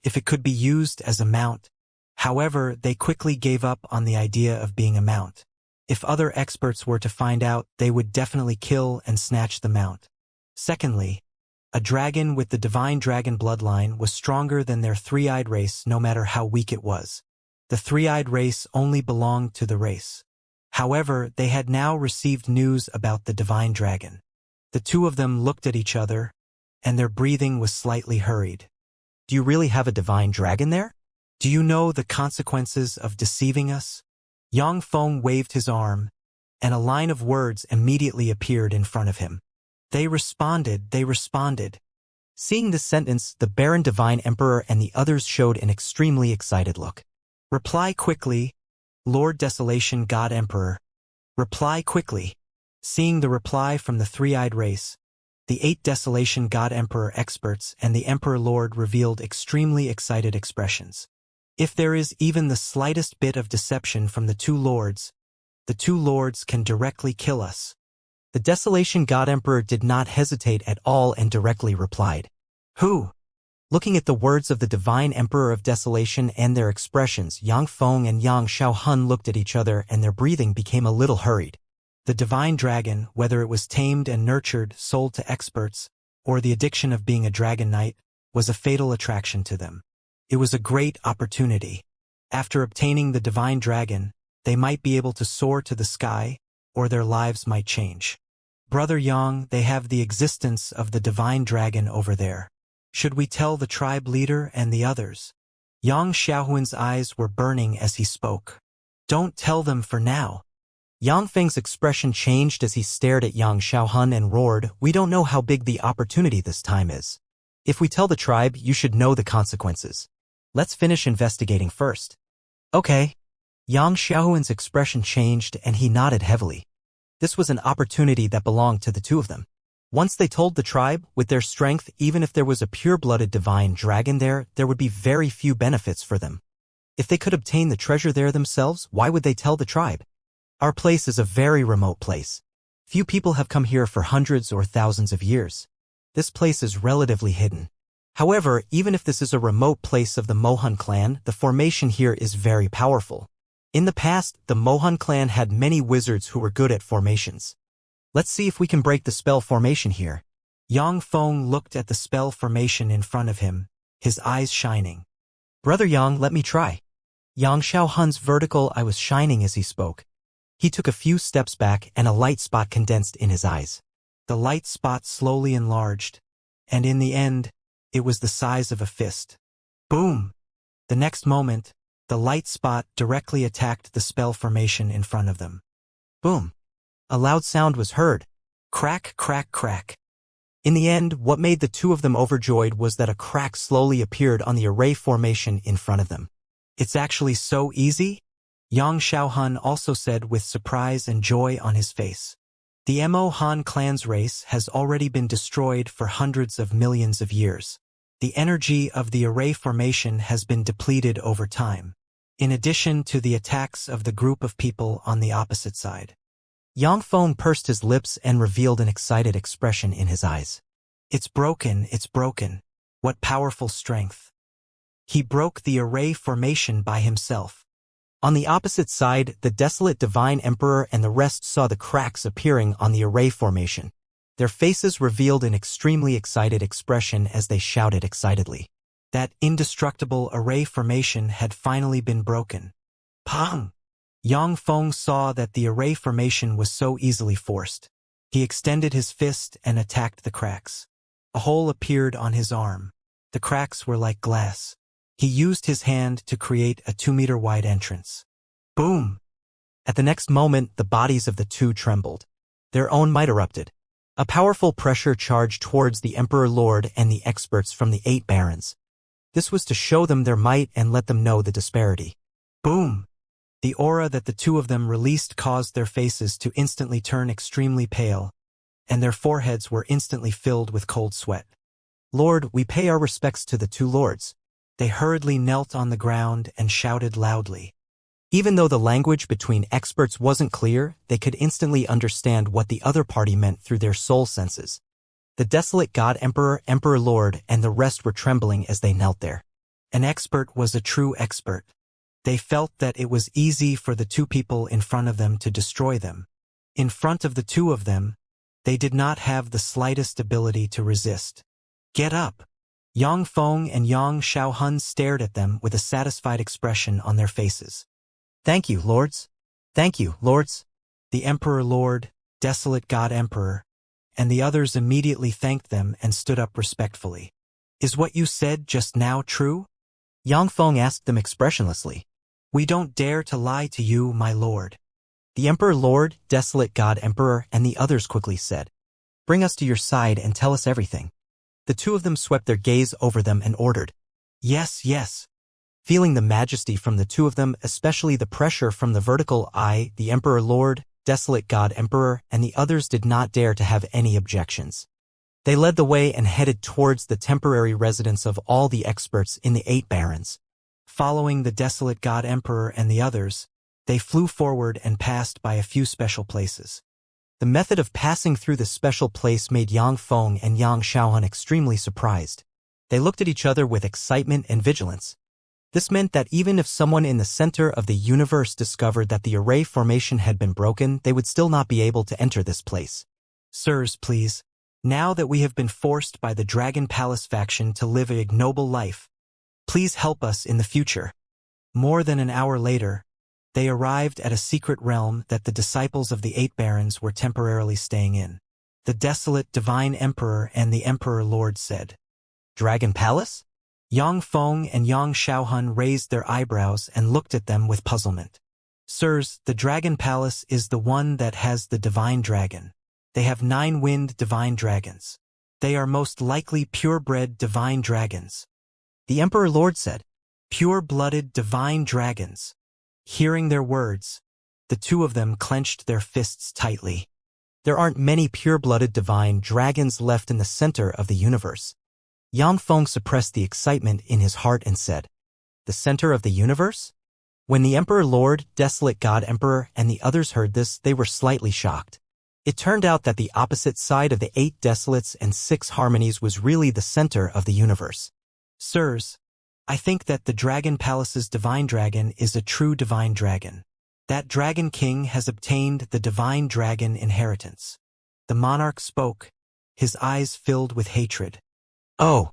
If it could be used as a mount. However, they quickly gave up on the idea of being a mount. If other experts were to find out, they would definitely kill and snatch the mount. Secondly, a dragon with the divine dragon bloodline was stronger than their three-eyed race no matter how weak it was. The three-eyed race only belonged to the race. However, they had now received news about the divine dragon. The two of them looked at each other, and their breathing was slightly hurried. Do you really have a divine dragon there? Do you know the consequences of deceiving us? Yang Feng waved his arm, and a line of words immediately appeared in front of him. They responded. Seeing this sentence, the Baron Divine Emperor and the others showed an extremely excited look. Reply quickly, Lord Desolation God Emperor. Reply quickly. Seeing the reply from the three-eyed race, the 8 Desolation God Emperor experts and the Emperor Lord revealed extremely excited expressions. If there is even the slightest bit of deception from the two lords can directly kill us. The Desolation God Emperor did not hesitate at all and directly replied. Who? Looking at the words of the Divine Emperor of Desolation and their expressions, Yang Feng and Yang Xiaohun looked at each other and their breathing became a little hurried. The divine dragon, whether it was tamed and nurtured, sold to experts, or the addiction of being a dragon knight, was a fatal attraction to them. It was a great opportunity. After obtaining the divine dragon, they might be able to soar to the sky, or their lives might change. Brother Yang, they have the existence of the divine dragon over there. Should we tell the tribe leader and the others? Yang Xiaohuan's eyes were burning as he spoke. Don't tell them for now. Yang Feng's expression changed as he stared at Yang Xiaohun and roared, "We don't know how big the opportunity this time is. If we tell the tribe, you should know the consequences. Let's finish investigating first." Okay. Yang Xiaohuan's expression changed and he nodded heavily. This was an opportunity that belonged to the two of them. Once they told the tribe, with their strength, even if there was a pure-blooded divine dragon there would be very few benefits for them. If they could obtain the treasure there themselves, why would they tell the tribe? Our place is a very remote place. Few people have come here for hundreds or thousands of years. This place is relatively hidden. However, even if this is a remote place of the Mohan clan, the formation here is very powerful. In the past, the Mohan clan had many wizards who were good at formations. Let's see if we can break the spell formation here. Yang Feng looked at the spell formation in front of him, his eyes shining. Brother Yang, let me try. Yang Xiaohun's vertical eye was shining as he spoke. He took a few steps back and a light spot condensed in his eyes. The light spot slowly enlarged, and in the end, it was the size of a fist. Boom! The next moment, the light spot directly attacked the spell formation in front of them. Boom! A loud sound was heard. Crack, crack, crack. In the end, what made the two of them overjoyed was that a crack slowly appeared on the array formation in front of them. It's actually so easy? Yang Xiaohun also said with surprise and joy on his face. The Mo Han clan's race has already been destroyed for hundreds of millions of years. The energy of the array formation has been depleted over time, in addition to the attacks of the group of people on the opposite side. Yang Feng pursed his lips and revealed an excited expression in his eyes. It's broken, it's broken. What powerful strength. He broke the array formation by himself. On the opposite side, the desolate divine emperor and the rest saw the cracks appearing on the array formation. Their faces revealed an extremely excited expression as they shouted excitedly. That indestructible array formation had finally been broken. Pang! Yang Feng saw that the array formation was so easily forced. He extended his fist and attacked the cracks. A hole appeared on his arm. The cracks were like glass. He used his hand to create a 2-meter-wide entrance. Boom! At the next moment, the bodies of the two trembled. Their own might erupted. A powerful pressure charged towards the Emperor Lord and the experts from the 8 barons. This was to show them their might and let them know the disparity. Boom! The aura that the two of them released caused their faces to instantly turn extremely pale, and their foreheads were instantly filled with cold sweat. Lord, we pay our respects to the two lords. They hurriedly knelt on the ground and shouted loudly. Even though the language between experts wasn't clear, they could instantly understand what the other party meant through their soul senses. The desolate God Emperor, Emperor Lord, and the rest were trembling as they knelt there. An expert was a true expert. They felt that it was easy for the two people in front of them to destroy them. In front of the two of them, they did not have the slightest ability to resist. Get up! Yang Feng and Yang Xiaohun stared at them with a satisfied expression on their faces. Thank you, lords. Thank you, lords. The Emperor Lord, Desolate God Emperor, and the others immediately thanked them and stood up respectfully. Is what you said just now true? Yang Feng asked them expressionlessly. We don't dare to lie to you, my lord. The Emperor Lord, Desolate God Emperor, and the others quickly said, Bring us to your side and tell us everything. The two of them swept their gaze over them and ordered, Yes, yes. Feeling the majesty from the two of them, especially the pressure from the vertical eye, the Emperor Lord, Desolate God Emperor, and the others did not dare to have any objections. They led the way and headed towards the temporary residence of all the experts in the 8 barons. Following the Desolate God Emperor and the others, they flew forward and passed by a few special places. The method of passing through the special place made Yang Feng and Yang Xiaohun extremely surprised. They looked at each other with excitement and vigilance. This meant that even if someone in the center of the universe discovered that the array formation had been broken, they would still not be able to enter this place. Sirs, please. Now that we have been forced by the Dragon Palace faction to live a ignoble life, please help us in the future. More than an hour later, they arrived at a secret realm that the disciples of the 8 barons were temporarily staying in. The Desolate Divine Emperor and the Emperor Lord said, Dragon Palace? Yang Feng and Yang Xiaohun raised their eyebrows and looked at them with puzzlement. Sirs, the Dragon Palace is the one that has the Divine Dragon. They have 9 winged Divine Dragons. They are most likely purebred Divine Dragons. The Emperor Lord said, Pure-blooded Divine Dragons. Hearing their words, the two of them clenched their fists tightly. There aren't many pure-blooded divine dragons left in the center of the universe. Yang Feng suppressed the excitement in his heart and said, The center of the universe? When the Emperor Lord, Desolate God Emperor, and the others heard this, they were slightly shocked. It turned out that the opposite side of the 8 desolates and 6 harmonies was really the center of the universe. Sirs, I think that the Dragon Palace's Divine Dragon is a true Divine Dragon. That Dragon King has obtained the Divine Dragon inheritance. The monarch spoke, his eyes filled with hatred. Oh!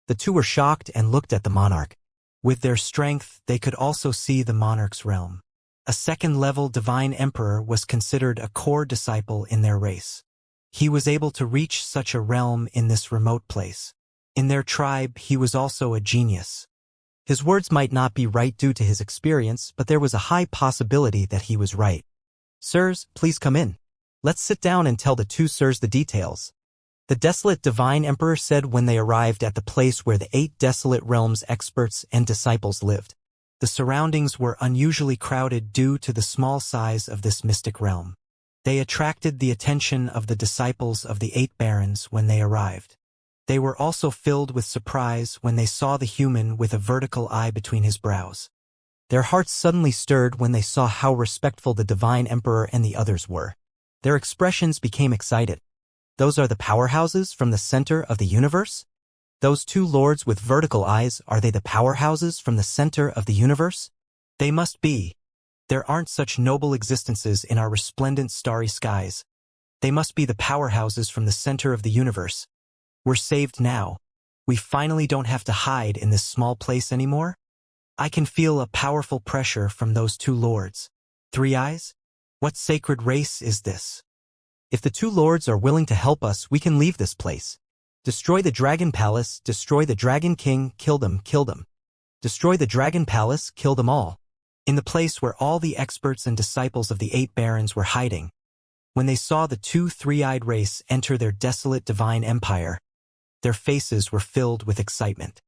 The two were shocked and looked at the monarch. With their strength, they could also see the monarch's realm. A second-level Divine Emperor was considered a core disciple in their race. He was able to reach such a realm in this remote place. In their tribe, he was also a genius. His words might not be right due to his experience, but there was a high possibility that he was right. Sirs, please come in. Let's sit down and tell the 2 sirs the details. The Desolate Divine Emperor said when they arrived at the place where the 8 desolate realms experts and disciples lived. The surroundings were unusually crowded due to the small size of this mystic realm. They attracted the attention of the disciples of the 8 barons when they arrived. They were also filled with surprise when they saw the human with a vertical eye between his brows. Their hearts suddenly stirred when they saw how respectful the Divine Emperor and the others were. Their expressions became excited. Those are the powerhouses from the center of the universe? Those 2 lords with vertical eyes, are they the powerhouses from the center of the universe? They must be. There aren't such noble existences in our resplendent starry skies. They must be the powerhouses from the center of the universe. We're saved now. We finally don't have to hide in this small place anymore. I can feel a powerful pressure from those 2 lords. 3 eyes? What sacred race is this? If the 2 lords are willing to help us, we can leave this place. Destroy the Dragon Palace, destroy the Dragon King, kill them, kill them. Destroy the Dragon Palace, kill them all. In the place where all the experts and disciples of the 8 barons were hiding, when they saw the 2 three-eyed race enter their desolate divine empire, their faces were filled with excitement.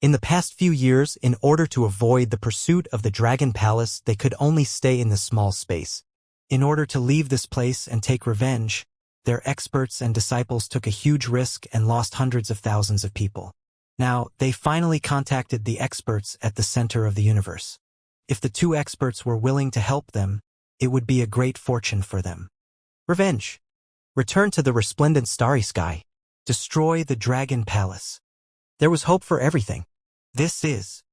In the past few years, in order to avoid the pursuit of the Dragon Palace, they could only stay in the small space. In order to leave this place and take revenge, their experts and disciples took a huge risk and lost hundreds of thousands of people. Now, they finally contacted the experts at the center of the universe. If the 2 experts were willing to help them, it would be a great fortune for them. Revenge. Return to the resplendent starry sky. Destroy the Dragon Palace. There was hope for everything. This is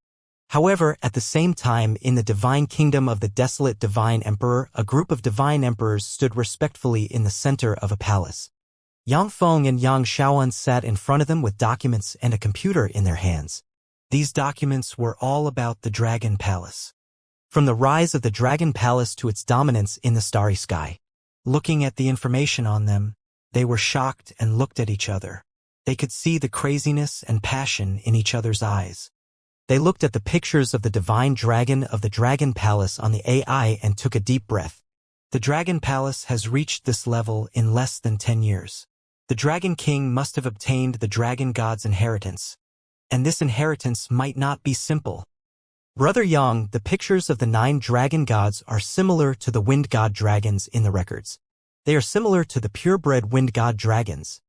However, at the same time, in the divine kingdom of the desolate divine emperor, a group of divine emperors stood respectfully in the center of a palace. Yang Feng and Yang Shaoan sat in front of them with documents and a computer in their hands. These documents were all about the Dragon Palace. From the rise of the Dragon Palace to its dominance in the starry sky. Looking at the information on them, they were shocked and looked at each other. They could see the craziness and passion in each other's eyes. They looked at the pictures of the divine dragon of the Dragon Palace on the AI and took a deep breath. The Dragon Palace has reached this level in less than 10 years. The Dragon King must have obtained the Dragon God's inheritance. And this inheritance might not be simple. Brother Yang, the pictures of the 9 dragon gods are similar to the wind god dragons in the records. They are similar to the purebred wind god dragons.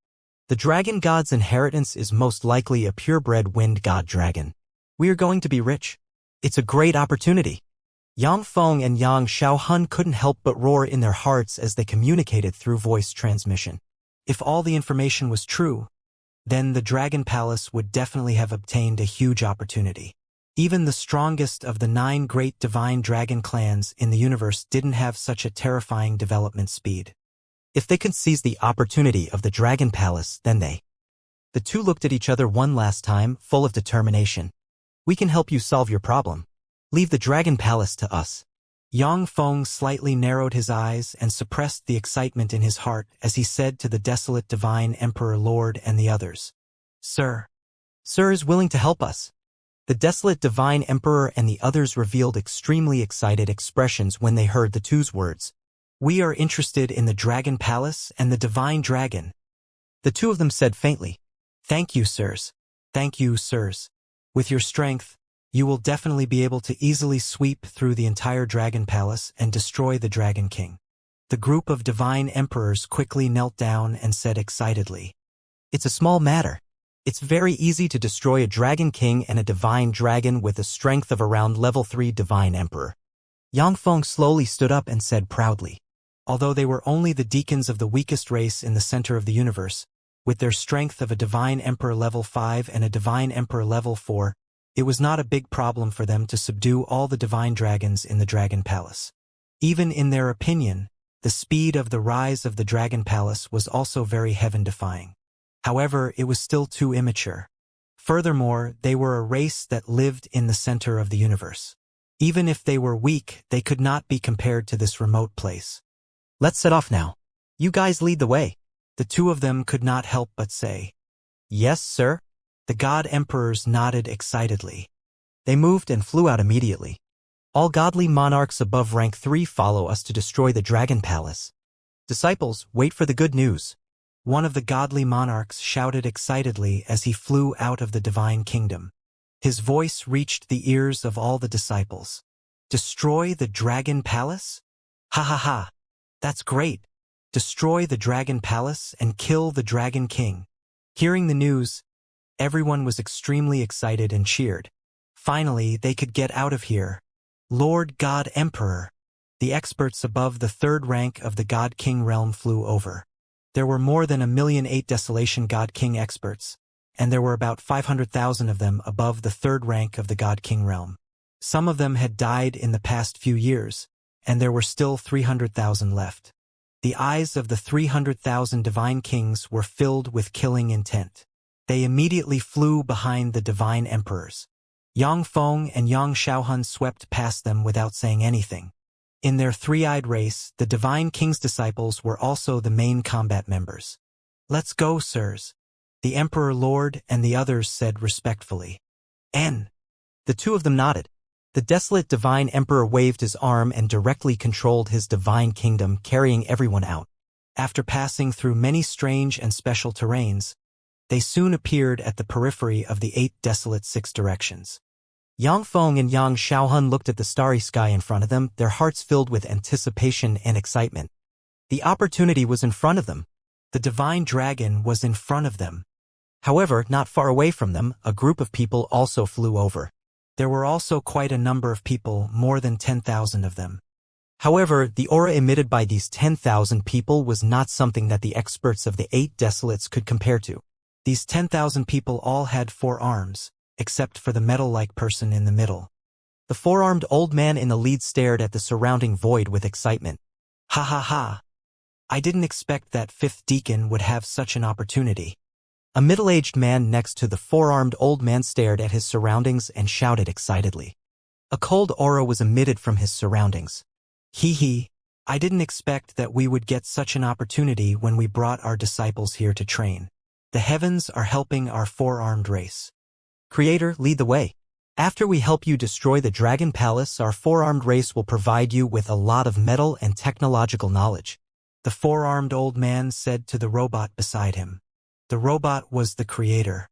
The dragon god's inheritance is most likely a purebred wind god dragon. We are going to be rich. It's a great opportunity. Yang Feng and Yang Shaohun couldn't help but roar in their hearts as they communicated through voice transmission. If all the information was true, then the Dragon Palace would definitely have obtained a huge opportunity. Even the strongest of the 9 great divine dragon clans in the universe didn't have such a terrifying development speed. If they could seize the opportunity of the Dragon Palace, then they. The two looked at each other one last time, full of determination. We can help you solve your problem. Leave the Dragon Palace to us. Yang Feng slightly narrowed his eyes and suppressed the excitement in his heart as he said to the desolate divine Emperor Lord and the others, "Sir." Sir is willing to help us. The desolate divine emperor and the others revealed extremely excited expressions when they heard the two's words. "We are interested in the Dragon Palace and the divine dragon." The two of them said faintly, "Thank you, sirs. Thank you, sirs. With your strength, you will definitely be able to easily sweep through the entire Dragon Palace and destroy the Dragon King." The group of divine emperors quickly knelt down and said excitedly, "It's a small matter. It's very easy to destroy a Dragon King and a divine dragon with a strength of around level 3 divine emperor." Yang Feng slowly stood up and said proudly, although they were only the deacons of the weakest race in the center of the universe, with their strength of a divine emperor level 5 and a divine emperor level 4, it was not a big problem for them to subdue all the divine dragons in the Dragon Palace. Even in their opinion, the speed of the rise of the Dragon Palace was also very heaven-defying. However, it was still too immature. Furthermore, they were a race that lived in the center of the universe. Even if they were weak, they could not be compared to this remote place. "Let's set off now. You guys lead the way." The two of them could not help but say, "Yes, sir." The god emperors nodded excitedly. They moved and flew out immediately. "All godly monarchs above rank 3 follow us to destroy the Dragon Palace. Disciples, wait for the good news." One of the godly monarchs shouted excitedly as he flew out of the divine kingdom. His voice reached the ears of all the disciples. "Destroy the Dragon Palace? Ha ha ha! That's great! Destroy the Dragon Palace and kill the Dragon King." Hearing the news, everyone was extremely excited and cheered. Finally, they could get out of here. "Lord God Emperor." The experts above the 3rd rank of the God King realm flew over. There were more than 1,000,008 Desolation God King experts, and there were about 500,000 of them above the 3rd rank of the God King realm. Some of them had died in the past few years, and there were still 300,000 left. The eyes of the 300,000 divine kings were filled with killing intent. They immediately flew behind the divine emperors. Yang Feng and Yang Shaohun swept past them without saying anything. In their 3-eyed race, the divine king's disciples were also the main combat members. "Let's go, sirs," the Emperor Lord and the others said respectfully. "N." The two of them nodded. The desolate divine emperor waved his arm and directly controlled his divine kingdom, carrying everyone out. After passing through many strange and special terrains, they soon appeared at the periphery of the 8 desolate 6 directions. Yang Feng and Yang Shaohun looked at the starry sky in front of them, their hearts filled with anticipation and excitement. The opportunity was in front of them. The divine dragon was in front of them. However, not far away from them, a group of people also flew over. There were also quite a number of people, more than 10,000 of them. However, the aura emitted by these 10,000 people was not something that the experts of the 8 desolates could compare to. These 10,000 people all had 4 arms, except for the metal-like person in the middle. The four-armed old man in the lead stared at the surrounding void with excitement. Ha ha ha. I didn't expect that fifth deacon would have such an opportunity. A middle-aged man next to the four-armed old man stared at his surroundings and shouted excitedly. A cold aura was emitted from his surroundings. Hee hee. I didn't expect that we would get such an opportunity when we brought our disciples here to train. The heavens are helping our four-armed race. Creator, lead the way. After we help you destroy the Dragon Palace, our four-armed race will provide you with a lot of metal and technological knowledge. The four-armed old man said to the robot beside him. The robot was the creator.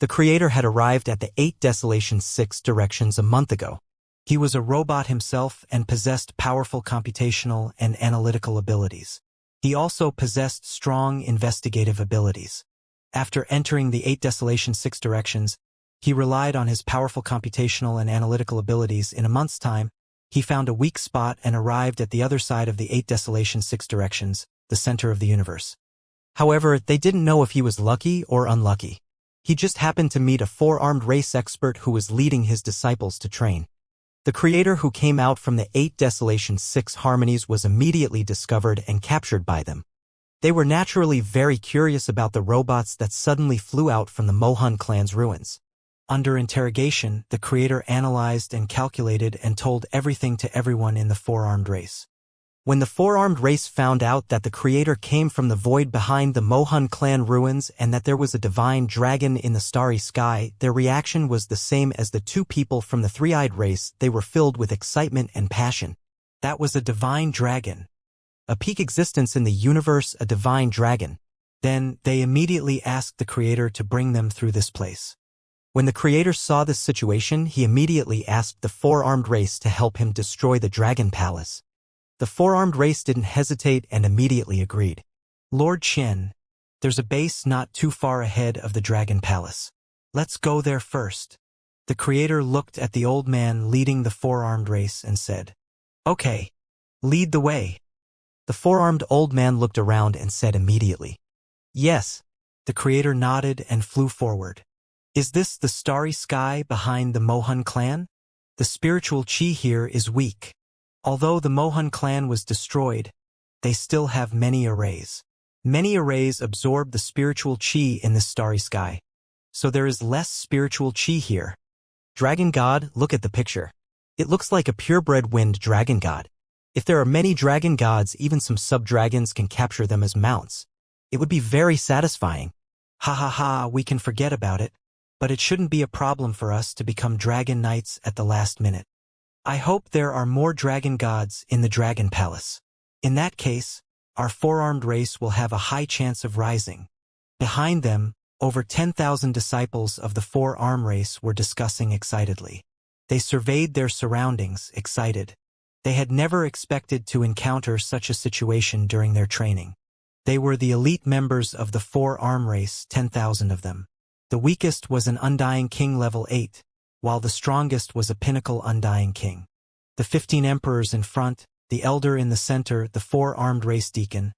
The creator had arrived at the 8 Desolation 6 directions a month ago. He was a robot himself and possessed powerful computational and analytical abilities. He also possessed strong investigative abilities. After entering the 8 Desolation 6 directions, he relied on his powerful computational and analytical abilities. In a month's time, he found a weak spot and arrived at the other side of the 8 Desolation 6 directions, the center of the universe. However, they didn't know if he was lucky or unlucky. He just happened to meet a four-armed race expert who was leading his disciples to train. The creator who came out from the 8 Desolation 6 harmonies was immediately discovered and captured by them. They were naturally very curious about the robots that suddenly flew out from the Mohun clan's ruins. Under interrogation, the creator analyzed and calculated and told everything to everyone in the four-armed race. When the four-armed race found out that the creator came from the void behind the Mohun clan ruins and that there was a divine dragon in the starry sky, their reaction was the same as the two people from the three-eyed race. They were filled with excitement and passion. That was a divine dragon. A peak existence in the universe, a divine dragon. Then, they immediately asked the creator to bring them through this place. When the creator saw this situation, he immediately asked the four-armed race to help him destroy the Dragon Palace. The four-armed race didn't hesitate and immediately agreed. Lord Chen, there's a base not too far ahead of the Dragon Palace. Let's go there first. The creator looked at the old man leading the four-armed race and said, Okay, lead the way. The four-armed old man looked around and said immediately, Yes. The creator nodded and flew forward. Is this the starry sky behind the Mohun clan? The spiritual chi here is weak. Although the Mohun clan was destroyed, they still have many arrays. Many arrays absorb the spiritual chi in this starry sky. So there is less spiritual chi here. Dragon God, look at the picture. It looks like a purebred wind dragon god. If there are many dragon gods, even some sub-dragons can capture them as mounts. It would be very satisfying. Ha ha ha, we can forget about it. But it shouldn't be a problem for us to become dragon knights at the last minute. I hope there are more dragon gods in the Dragon Palace. In that case, our four-armed race will have a high chance of rising. Behind them, over 10,000 disciples of the four-arm race were discussing excitedly. They surveyed their surroundings, excited. They had never expected to encounter such a situation during their training. They were the elite members of the four-arm race, 10,000 of them. The weakest was an Undying King level 8, while the strongest was a Pinnacle Undying King. The 15 emperors in front, the elder in the center, the four-armed race deacon,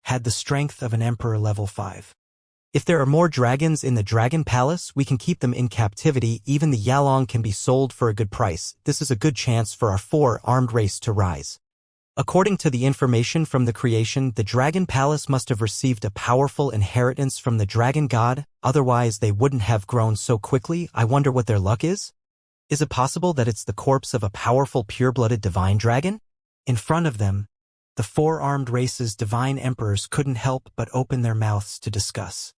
had the strength of an emperor level 5. If there are more dragons in the Dragon Palace, we can keep them in captivity. Even the Yalong can be sold for a good price. This is a good chance for our four-armed race to rise. According to the information from the creation, the Dragon Palace must have received a powerful inheritance from the Dragon God, otherwise they wouldn't have grown so quickly. I wonder what their luck is? Is it possible that it's the corpse of a powerful pure-blooded divine dragon? In front of them, the four-armed race's divine emperors couldn't help but open their mouths to discuss.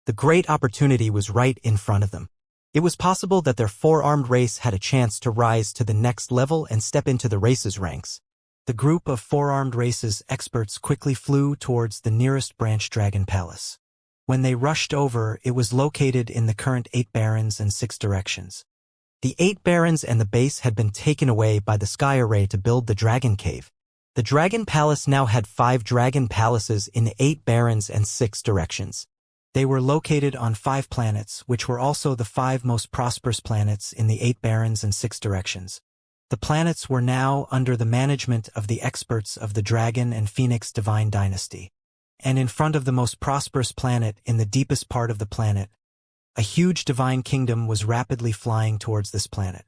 The great opportunity was right in front of them. It was possible that their four-armed race had a chance to rise to the next level and step into the race's ranks. The group of four-armed race's experts quickly flew towards the nearest branch Dragon Palace. When they rushed over, it was located in the current 8 barons and 6 directions. The 8 barons and the base had been taken away by the Sky Array to build the Dragon Cave. The Dragon Palace now had 5 Dragon Palaces in the 8 barons and 6 directions. They were located on 5 planets, which were also the 5 most prosperous planets in the 8 barons and 6 directions. The planets were now under the management of the experts of the Dragon and Phoenix Divine Dynasty. And in front of the most prosperous planet in the deepest part of the planet, A huge divine kingdom was rapidly flying towards this planet.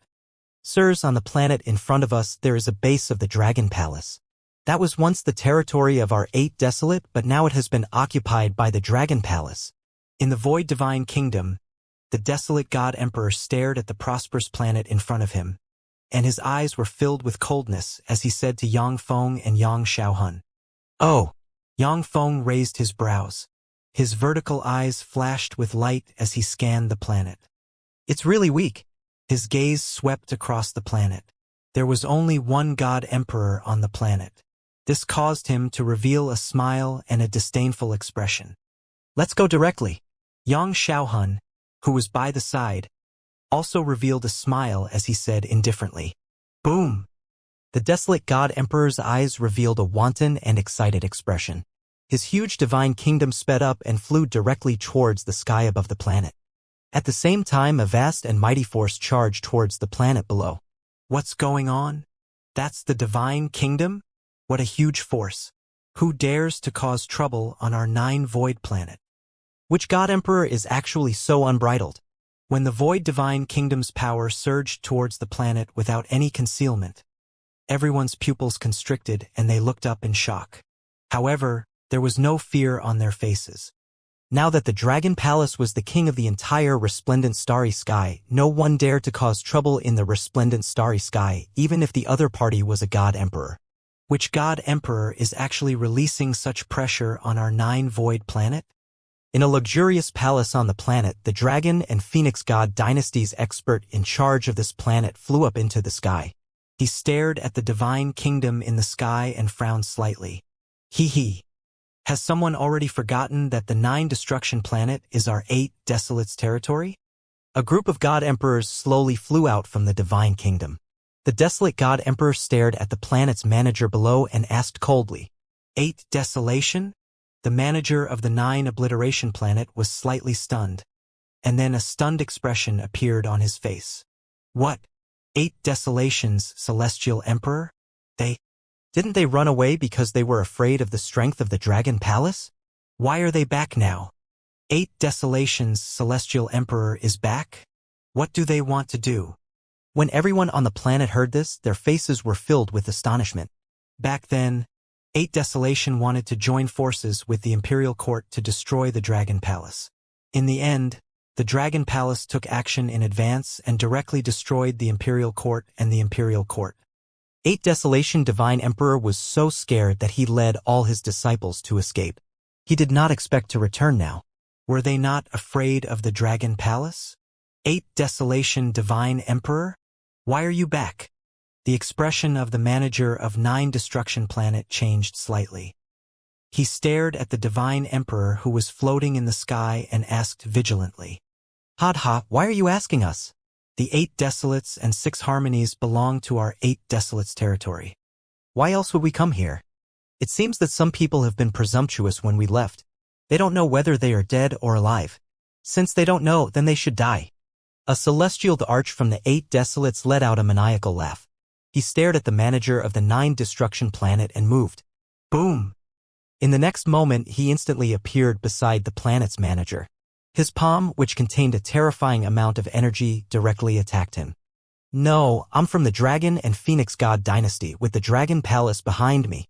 Sirs, on the planet in front of us there is a base of the Dragon Palace. That was once the territory of our 8 Desolate, but now it has been occupied by the Dragon Palace. In the void divine kingdom, the desolate god emperor stared at the prosperous planet in front of him, and his eyes were filled with coldness as he said to Yang Feng and Yang Xiaohun. Oh! Yang Feng raised his brows. His vertical eyes flashed with light as he scanned the planet. It's really weak. His gaze swept across the planet. There was only one god emperor on the planet. This caused him to reveal a smile and a disdainful expression. Let's go directly. Yang Xiaohun, who was by the side, also revealed a smile as he said indifferently, "Boom!" The desolate god emperor's eyes revealed a wanton and excited expression. His huge divine kingdom sped up and flew directly towards the sky above the planet. At the same time, a vast and mighty force charged towards the planet below. What's going on? That's the divine kingdom? What a huge force. Who dares to cause trouble on our 9 void planet? Which god emperor is actually so unbridled? When the void divine kingdom's power surged towards the planet without any concealment, everyone's pupils constricted and they looked up in shock. However, there was no fear on their faces. Now that the Dragon Palace was the king of the entire resplendent starry sky, no one dared to cause trouble in the resplendent starry sky, even if the other party was a god emperor. Which god emperor is actually releasing such pressure on our 9 void planet? In a luxurious palace on the planet, the Dragon and Phoenix God Dynasty's expert in charge of this planet flew up into the sky. He stared at the divine kingdom in the sky and frowned slightly. Hee. Has someone already forgotten that the 9 Destruction Planet is our 8 Desolates territory? A group of God Emperors slowly flew out from the Divine Kingdom. The Desolate God Emperor stared at the planet's manager below and asked coldly, 8 Desolation? The manager of the 9 Obliteration Planet was slightly stunned, and then a stunned expression appeared on his face. What? 8 Desolations, Celestial Emperor? Didn't they run away because they were afraid of the strength of the Dragon Palace? Why are they back now? 8 Desolations, Celestial Emperor is back? What do they want to do? When everyone on the planet heard this, their faces were filled with astonishment. Back then, 8 Desolation wanted to join forces with the Imperial Court to destroy the Dragon Palace. In the end, the Dragon Palace took action in advance and directly destroyed the Imperial Court and the Imperial Court. 8 Desolation Divine Emperor was so scared that he led all his disciples to escape. He did not expect to return now. Were they not afraid of the Dragon Palace? 8 Desolation Divine Emperor? Why are you back? The expression of the manager of 9 Destruction Planet changed slightly. He stared at the Divine Emperor who was floating in the sky and asked vigilantly, Hadha, why are you asking us? The 8 Desolates and 6 Harmonies belong to our 8 Desolates territory. Why else would we come here? It seems that some people have been presumptuous when we left. They don't know whether they are dead or alive. Since they don't know, then they should die. A celestial arch from the 8 Desolates let out a maniacal laugh. He stared at the manager of the 9 Destruction Planet and moved. Boom! In the next moment, he instantly appeared beside the planet's manager. His palm, which contained a terrifying amount of energy, directly attacked him. No, I'm from the Dragon and Phoenix God Dynasty with the Dragon Palace behind me.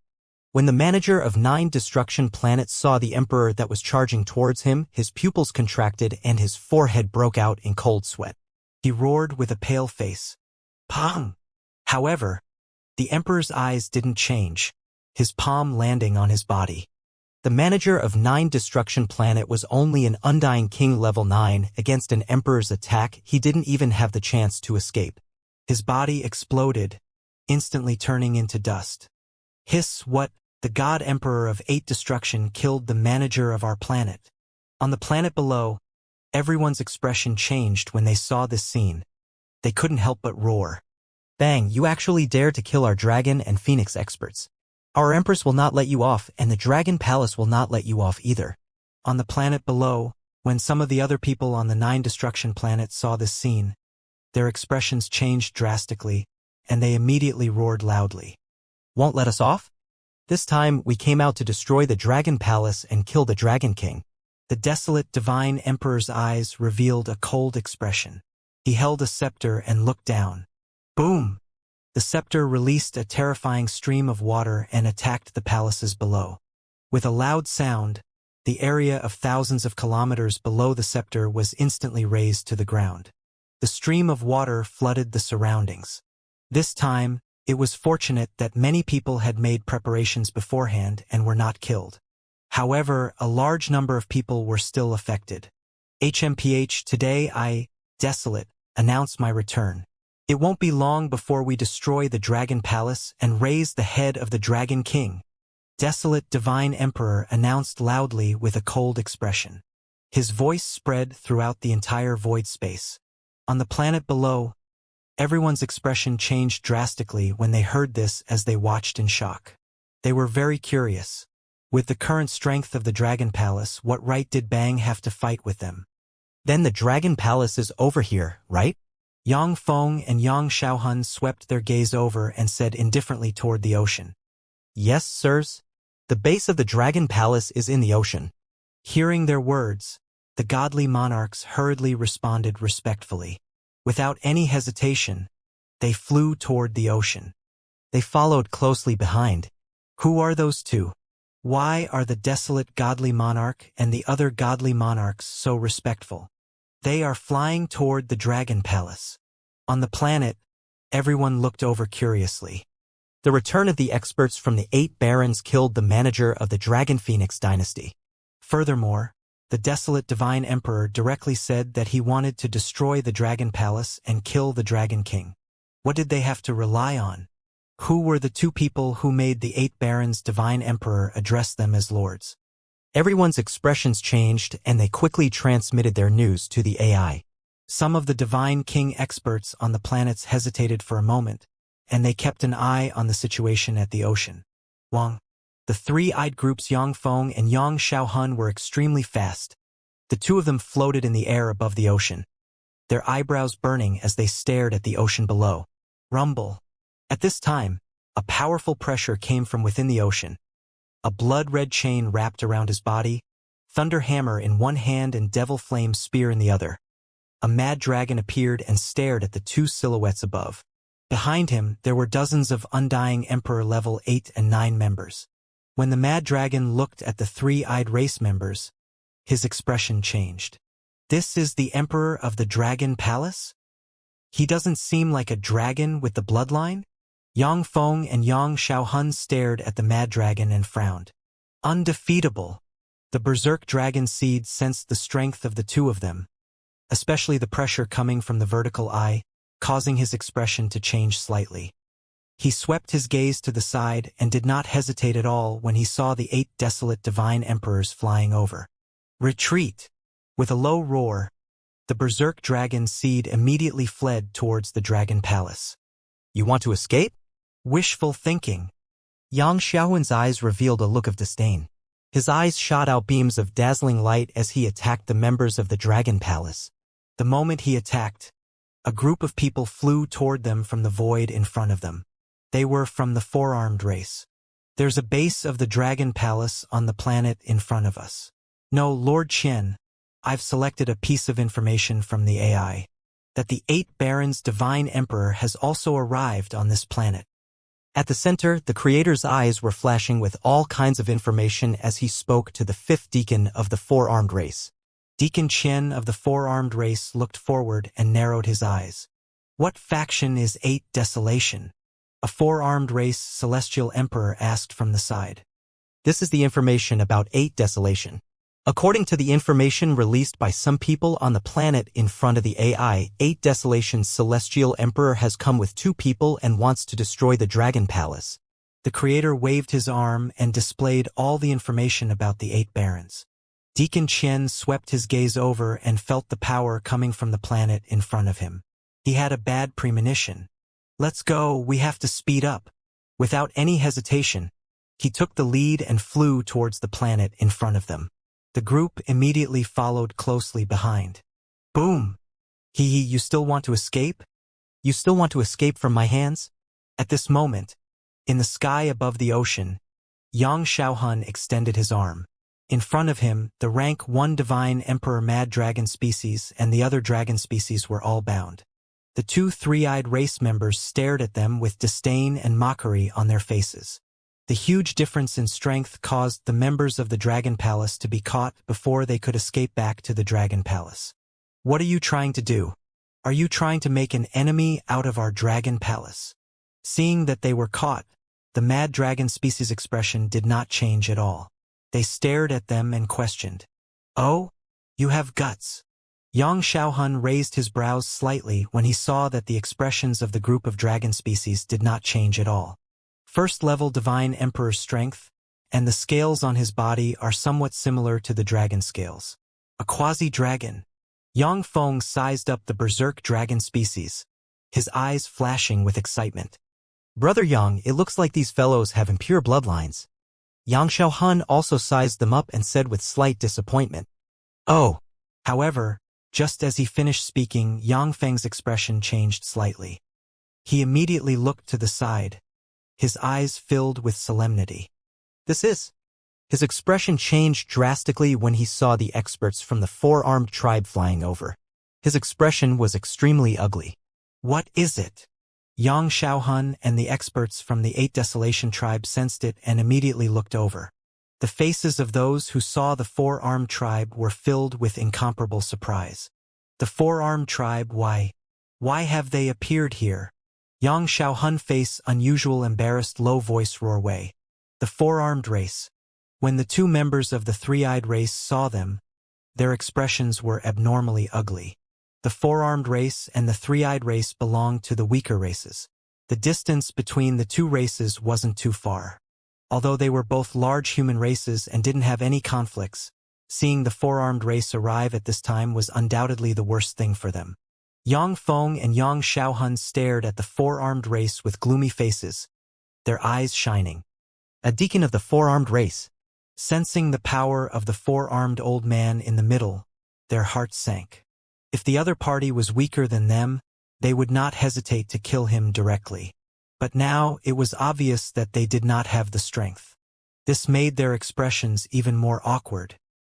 When the manager of 9 Destruction Planets saw the Emperor that was charging towards him, his pupils contracted and his forehead broke out in cold sweat. He roared with a pale face. Pong! However, the Emperor's eyes didn't change, his palm landing on his body. The manager of 9 Destruction Planet was only an Undying King level 9 against an Emperor's attack. He didn't even have the chance to escape. His body exploded, instantly turning into dust. Hiss, what? The God Emperor of 8 Destruction killed the manager of our planet. On the planet below, everyone's expression changed when they saw this scene. They couldn't help but roar. Bang, you actually dared to kill our Dragon and Phoenix experts. Our Empress will not let you off, and the Dragon Palace will not let you off either. On the planet below, when some of the other people on the 9 Destruction Planet saw this scene, their expressions changed drastically, and they immediately roared loudly. Won't let us off? This time, we came out to destroy the Dragon Palace and kill the Dragon King. The desolate divine emperor's eyes revealed a cold expression. He held a scepter and looked down. Boom! The scepter released a terrifying stream of water and attacked the palaces below. With a loud sound, the area of thousands of kilometers below the scepter was instantly razed to the ground. The stream of water flooded the surroundings. This time, it was fortunate that many people had made preparations beforehand and were not killed. However, a large number of people were still affected. HMPH, today I, desolate, announce my return. It won't be long before we destroy the Dragon Palace and raise the head of the Dragon King. Desolate Divine Emperor announced loudly with a cold expression. His voice spread throughout the entire void space. On the planet below, everyone's expression changed drastically when they heard this as they watched in shock. They were very curious. With the current strength of the Dragon Palace, what right did Bang have to fight with them? Then the Dragon Palace is over here, right? Yang Feng and Yang Xiaohun swept their gaze over and said indifferently toward the ocean. Yes, sirs. The base of the Dragon Palace is in the ocean. Hearing their words, the godly monarchs hurriedly responded respectfully. Without any hesitation, they flew toward the ocean. They followed closely behind. Who are those two? Why are the desolate godly monarch and the other godly monarchs so respectful? They are flying toward the Dragon Palace. On the planet, everyone looked over curiously. The return of the experts from the 8 barons killed the manager of the Dragon Phoenix dynasty. Furthermore, the desolate divine emperor directly said that he wanted to destroy the Dragon Palace and kill the Dragon King. What did they have to rely on? Who were the two people who made the 8 barons divine emperor address them as lords? Everyone's expressions changed and they quickly transmitted their news to the AI. Some of the divine king experts on the planets hesitated for a moment, and they kept an eye on the situation at the ocean. Wang. The three-eyed groups Yang Feng and Yang Xiaohun were extremely fast. The two of them floated in the air above the ocean, their eyebrows burning as they stared at the ocean below. Rumble. At this time, a powerful pressure came from within the ocean. A blood-red chain wrapped around his body, thunder hammer in one hand and devil flame spear in the other. A mad dragon appeared and stared at the two silhouettes above. Behind him, there were dozens of undying Emperor level 8 and 9 members. When the mad dragon looked at the three-eyed race members, his expression changed. This is the Emperor of the Dragon Palace? He doesn't seem like a dragon with the bloodline? Yang Feng and Yang Xiaohun stared at the mad dragon and frowned. Undefeatable. The berserk dragon seed sensed the strength of the two of them, especially the pressure coming from the vertical eye, causing his expression to change slightly. He swept his gaze to the side and did not hesitate at all when he saw the 8 desolate divine emperors flying over. Retreat! With a low roar, the berserk dragon seed immediately fled towards the Dragon Palace. You want to escape? Wishful thinking. Yang Xiaohun's eyes revealed a look of disdain. His eyes shot out beams of dazzling light as he attacked the members of the Dragon Palace. The moment he attacked, a group of people flew toward them from the void in front of them. They were from the four-armed race. There's a base of the Dragon Palace on the planet in front of us. No, Lord Qian, I've selected a piece of information from the AI, that the 8 barons divine emperor has also arrived on this planet. At the center, the creator's eyes were flashing with all kinds of information as he spoke to the 5th deacon of the four-armed race. Deacon Qian of the four-armed race looked forward and narrowed his eyes. What faction is 8 Desolation? A four-armed race celestial emperor asked from the side. This is the information about 8 Desolation. According to the information released by some people on the planet in front of the AI, 8 Desolation's celestial emperor has come with 2 people and wants to destroy the Dragon Palace. The creator waved his arm and displayed all the information about the 8 barons. Deacon Qian swept his gaze over and felt the power coming from the planet in front of him. He had a bad premonition. Let's go, we have to speed up. Without any hesitation, he took the lead and flew towards the planet in front of them. The group immediately followed closely behind. Boom! You still want to escape? You still want to escape from my hands? At this moment, in the sky above the ocean, Yang Xiaohun extended his arm. In front of him, the rank 1 divine emperor mad dragon species and the other dragon species were all bound. The 2 three-eyed race members stared at them with disdain and mockery on their faces. The huge difference in strength caused the members of the Dragon Palace to be caught before they could escape back to the Dragon Palace. What are you trying to do? Are you trying to make an enemy out of our Dragon Palace? Seeing that they were caught, the mad dragon species expression did not change at all. They stared at them and questioned. Oh, you have guts. Yang Xiaohun raised his brows slightly when he saw that the expressions of the group of dragon species did not change at all. First-level divine emperor's strength, and the scales on his body are somewhat similar to the dragon scales. A quasi-dragon. Yang Feng sized up the berserk dragon species, his eyes flashing with excitement. Brother Yang, it looks like these fellows have impure bloodlines. Yang Xiaohun also sized them up and said with slight disappointment. Oh. However, just as he finished speaking, Yang Feng's expression changed slightly. He immediately looked to the side, his eyes filled with solemnity. His expression changed drastically when he saw the experts from the four-armed tribe flying over. His expression was extremely ugly. What is it? Yang Xiaohun and the experts from the 8 Desolation tribe sensed it and immediately looked over. The faces of those who saw the four-armed tribe were filled with incomparable surprise. The four-armed tribe, why have they appeared here? Yang Xiaohun face unusual embarrassed low voice roar way. The four-armed race. When the 2 members of the three-eyed race saw them, their expressions were abnormally ugly. The four-armed race and the three-eyed race belonged to the weaker races. The distance between the 2 races wasn't too far. Although they were both large human races and didn't have any conflicts, seeing the four-armed race arrive at this time was undoubtedly the worst thing for them. Yang Feng and Yang Xiaohun stared at the four-armed race with gloomy faces, their eyes shining. A deacon of the four-armed race. Sensing the power of the four-armed old man in the middle, their hearts sank. If the other party was weaker than them, they would not hesitate to kill him directly. But now it was obvious that they did not have the strength. This made their expressions even more awkward.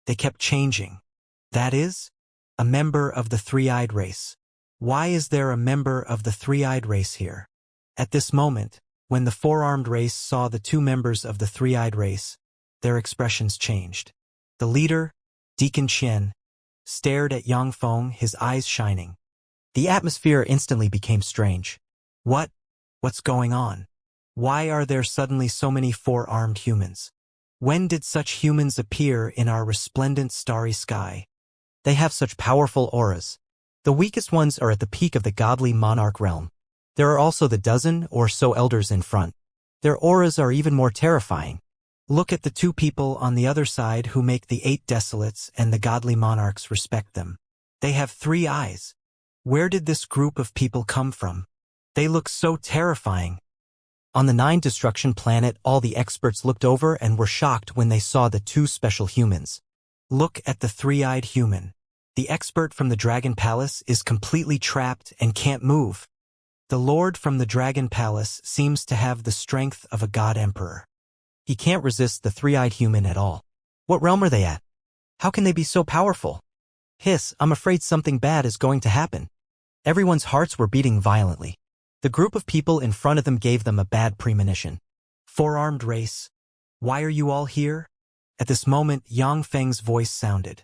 They kept changing. That is, a member of the three-eyed race. Why is there a member of the three-eyed race here? At this moment, when the four-armed race saw the 2 members of the three-eyed race, their expressions changed. The leader, Deacon Qian, stared at Yang Feng, his eyes shining. The atmosphere instantly became strange. What's going on? Why are there suddenly so many four-armed humans? When did such humans appear in our resplendent starry sky? They have such powerful auras. The weakest ones are at the peak of the godly monarch realm. There are also the dozen or so elders in front. Their auras are even more terrifying. Look at the 2 people on the other side who make the 8 desolates and the godly monarchs respect them. They have 3 eyes. Where did this group of people come from? They look so terrifying. On the 9 destruction planet, all the experts looked over and were shocked when they saw the 2 special humans. Look at the three-eyed human. The expert from the Dragon Palace is completely trapped and can't move. The Lord from the Dragon Palace seems to have the strength of a god emperor. He can't resist the three-eyed human at all. What realm are they at? How can they be so powerful? I'm afraid something bad is going to happen. Everyone's hearts were beating violently. The group of people in front of them gave them a bad premonition. Four-armed race. Why are you all here? At this moment, Yang Feng's voice sounded.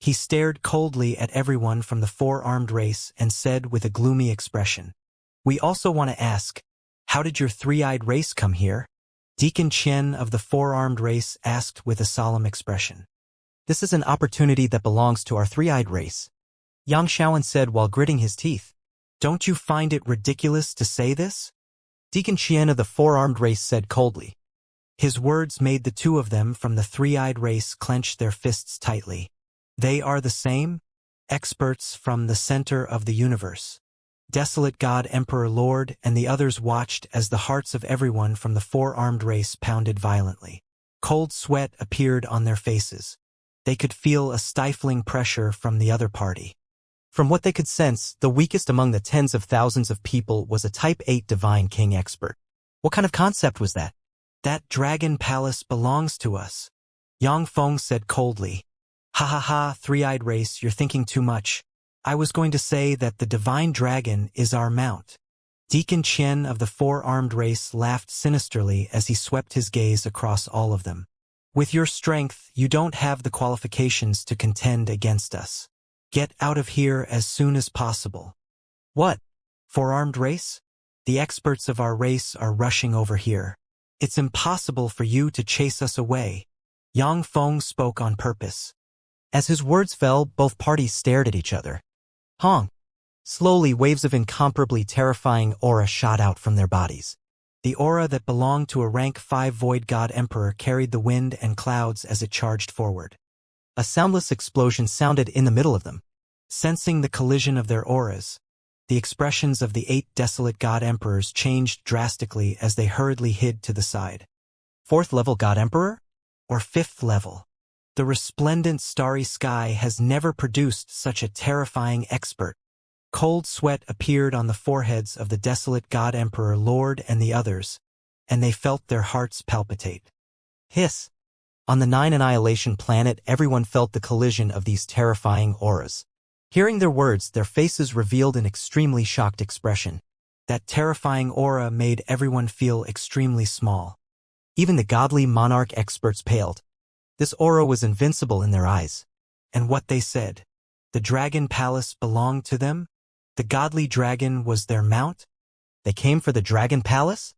He stared coldly at everyone from the four-armed race and said with a gloomy expression, "We also want to ask, how did your three-eyed race come here?" Deacon Qian of the four-armed race asked with a solemn expression. This is an opportunity that belongs to our three-eyed race, Yang Xiaohun said while gritting his teeth. Don't you find it ridiculous to say this? Deacon Qian of the four-armed race said coldly. His words made the 2 of them from the three-eyed race clench their fists tightly. They are the same? Experts from the center of the universe. Desolate God Emperor Lord and the others watched as the hearts of everyone from the four-armed race pounded violently. Cold sweat appeared on their faces. They could feel a stifling pressure from the other party. From what they could sense, the weakest among the tens of thousands of people was a Type 8 Divine King expert. What kind of concept was that? That Dragon Palace belongs to us. Yang Feng said coldly. Ha ha ha, three-eyed race, you're thinking too much. I was going to say that the divine dragon is our mount. Deacon Qian of the four-armed race laughed sinisterly as he swept his gaze across all of them. With your strength, you don't have the qualifications to contend against us. Get out of here as soon as possible. What? Four-armed race? The experts of our race are rushing over here. It's impossible for you to chase us away. Yang Feng spoke on purpose. As his words fell, both parties stared at each other. Hong. Slowly, waves of incomparably terrifying aura shot out from their bodies. The aura that belonged to a rank 5 Void God Emperor carried the wind and clouds as it charged forward. A soundless explosion sounded in the middle of them. Sensing the collision of their auras, the expressions of the 8 desolate God Emperors changed drastically as they hurriedly hid to the side. 4th level God Emperor? Or 5th level. The resplendent starry sky has never produced such a terrifying expert. Cold sweat appeared on the foreheads of the desolate God Emperor Lord and the others, and they felt their hearts palpitate. Hiss. On the 9 Annihilation planet, everyone felt the collision of these terrifying auras. Hearing their words, their faces revealed an extremely shocked expression. That terrifying aura made everyone feel extremely small. Even the godly monarch experts paled. This aura was invincible in their eyes. And what they said? The dragon palace belonged to them? The godly dragon was their mount? They came for the dragon palace?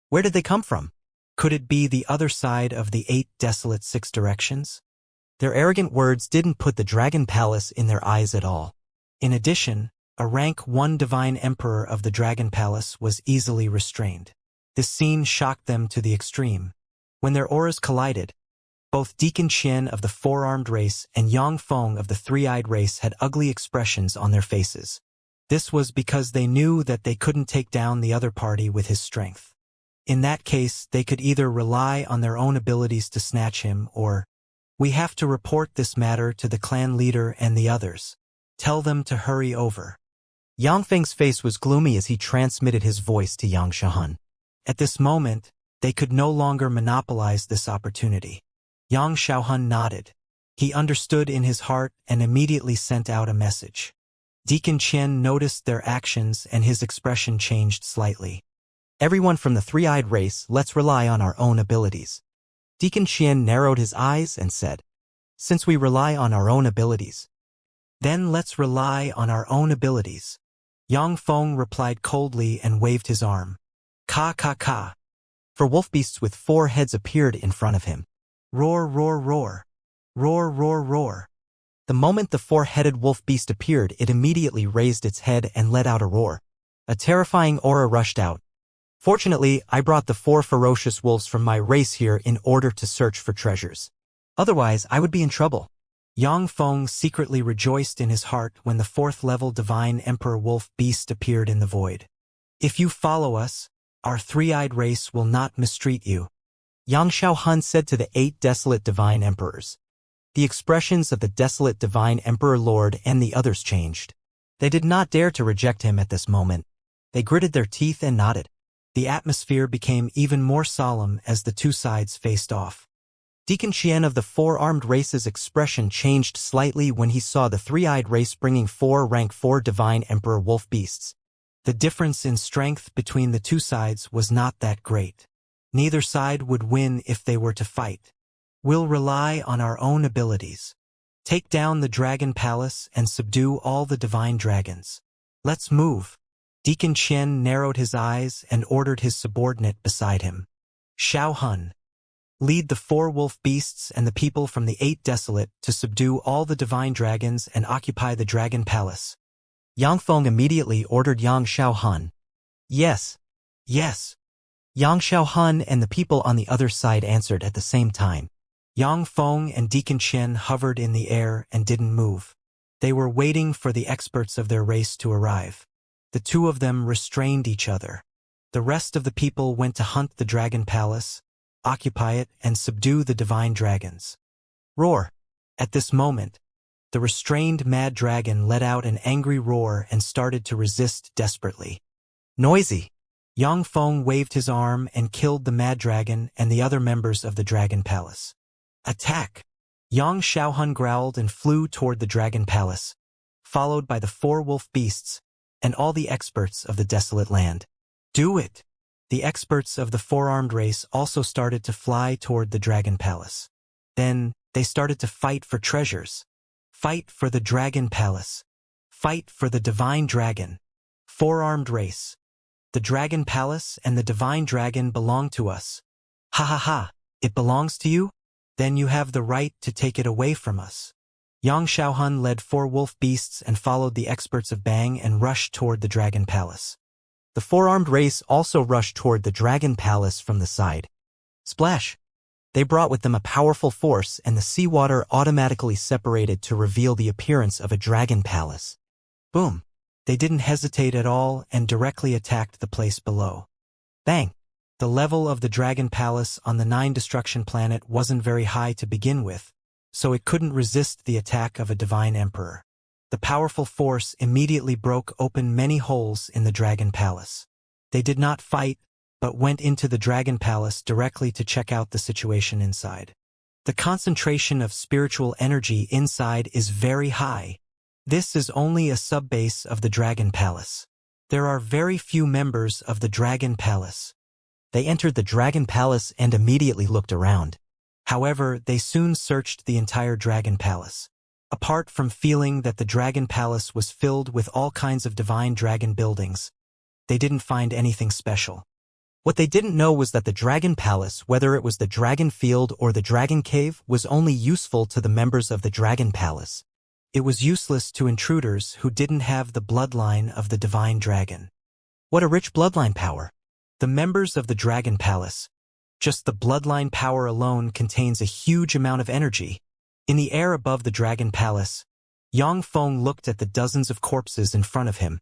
Where did they come from? Could it be the other side of the 8 desolate 6 directions? Their arrogant words didn't put the dragon palace in their eyes at all. In addition, a rank 1 divine emperor of the dragon palace was easily restrained. This scene shocked them to the extreme. When their auras collided, both Deacon Qian of the four-armed race and Yang Feng of the three-eyed race had ugly expressions on their faces. This was because they knew that they couldn't take down the other party with his strength. In that case, they could either rely on their own abilities to snatch him or, we have to report this matter to the clan leader and the others. Tell them to hurry over. Yang Feng's face was gloomy as he transmitted his voice to Yang Xiaohun. At this moment, they could no longer monopolize this opportunity. Yang Xiaohun nodded. He understood in his heart and immediately sent out a message. Deacon Qian noticed their actions and his expression changed slightly. Everyone from the three-eyed race, let's rely on our own abilities. Deacon Qian narrowed his eyes and said, since we rely on our own abilities, then let's rely on our own abilities. Yang Feng replied coldly and waved his arm. Ka ka ka. 4 wolf beasts with 4 heads appeared in front of him. Roar, roar, roar. Roar, roar, roar. The moment the 4-headed wolf beast appeared, it immediately raised its head and let out a roar. A terrifying aura rushed out. Fortunately, I brought the 4 ferocious wolves from my race here in order to search for treasures. Otherwise, I would be in trouble. Yang Feng secretly rejoiced in his heart when the 4th-level divine emperor wolf beast appeared in the void. If you follow us, our three-eyed race will not mistreat you. Yang Xiaohun said to the 8 desolate divine emperors. The expressions of the desolate divine emperor lord and the others changed. They did not dare to reject him at this moment. They gritted their teeth and nodded. The atmosphere became even more solemn as the two sides faced off. Deacon Qian of the four-armed race's expression changed slightly when he saw the three-eyed race bringing 4 rank 4 divine emperor wolf beasts. The difference in strength between the two sides was not that great. Neither side would win if they were to fight. We'll rely on our own abilities. Take down the dragon palace and subdue all the divine dragons. Let's move. Deacon Qian narrowed his eyes and ordered his subordinate beside him. Xiaohun, lead the 4 wolf beasts and the people from the 8 desolate to subdue all the divine dragons and occupy the dragon palace. Yang Feng immediately ordered Yang Xiaohun. Yes. Yes. Yang Xiaohun and the people on the other side answered at the same time. Yang Feng and Deacon Qian hovered in the air and didn't move. They were waiting for the experts of their race to arrive. The two of them restrained each other. The rest of the people went to hunt the dragon palace, occupy it, and subdue the divine dragons. Roar! At this moment, the restrained mad dragon let out an angry roar and started to resist desperately. Noisy! Yang Feng waved his arm and killed the mad dragon and the other members of the dragon palace. Attack! Yang Xiaohun growled and flew toward the dragon palace, followed by the 4 wolf beasts and all the experts of the desolate land. Do it! The experts of the 4-armed race also started to fly toward the dragon palace. Then, they started to fight for treasures. Fight for the dragon palace. Fight for the divine dragon. 4-armed race. The dragon palace and the divine dragon belong to us. Ha ha ha, it belongs to you? Then you have the right to take it away from us. Yang Xiaohun led 4 wolf beasts and followed the experts of Bang and rushed toward the dragon palace. The 4-armed race also rushed toward the dragon palace from the side. Splash! They brought with them a powerful force, and the seawater automatically separated to reveal the appearance of a dragon palace. Boom! They didn't hesitate at all and directly attacked the place below. Bang! The level of the dragon palace on the 9 destruction planet wasn't very high to begin with, so it couldn't resist the attack of a divine emperor. The powerful force immediately broke open many holes in the dragon palace. They did not fight, but went into the dragon palace directly to check out the situation inside. The concentration of spiritual energy inside is very high. This is only a sub-base of the dragon palace. There are very few members of the dragon palace. They entered the dragon palace and immediately looked around. However, they soon searched the entire dragon palace. Apart from feeling that the dragon palace was filled with all kinds of divine dragon buildings, they didn't find anything special. What they didn't know was that the dragon palace, whether it was the dragon field or the dragon cave, was only useful to the members of the dragon palace. It was useless to intruders who didn't have the bloodline of the divine dragon. What a rich bloodline power! The members of the dragon palace, just the bloodline power alone contains a huge amount of energy. In the air above the dragon palace, Yang Feng looked at the dozens of corpses in front of him,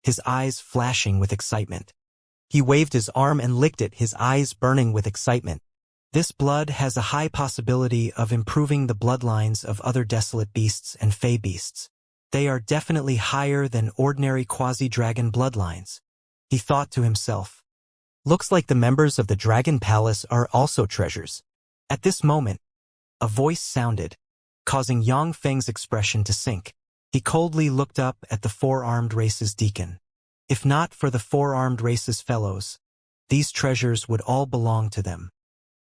his eyes flashing with excitement. He waved his arm and licked it, his eyes burning with excitement. This blood has a high possibility of improving the bloodlines of other desolate beasts and fey beasts. They are definitely higher than ordinary quasi-dragon bloodlines. He thought to himself. Looks like the members of the dragon palace are also treasures. At this moment, a voice sounded, causing Yang Feng's expression to sink. He coldly looked up at the 4-armed race's deacon. If not for the 4-armed race's fellows, these treasures would all belong to them.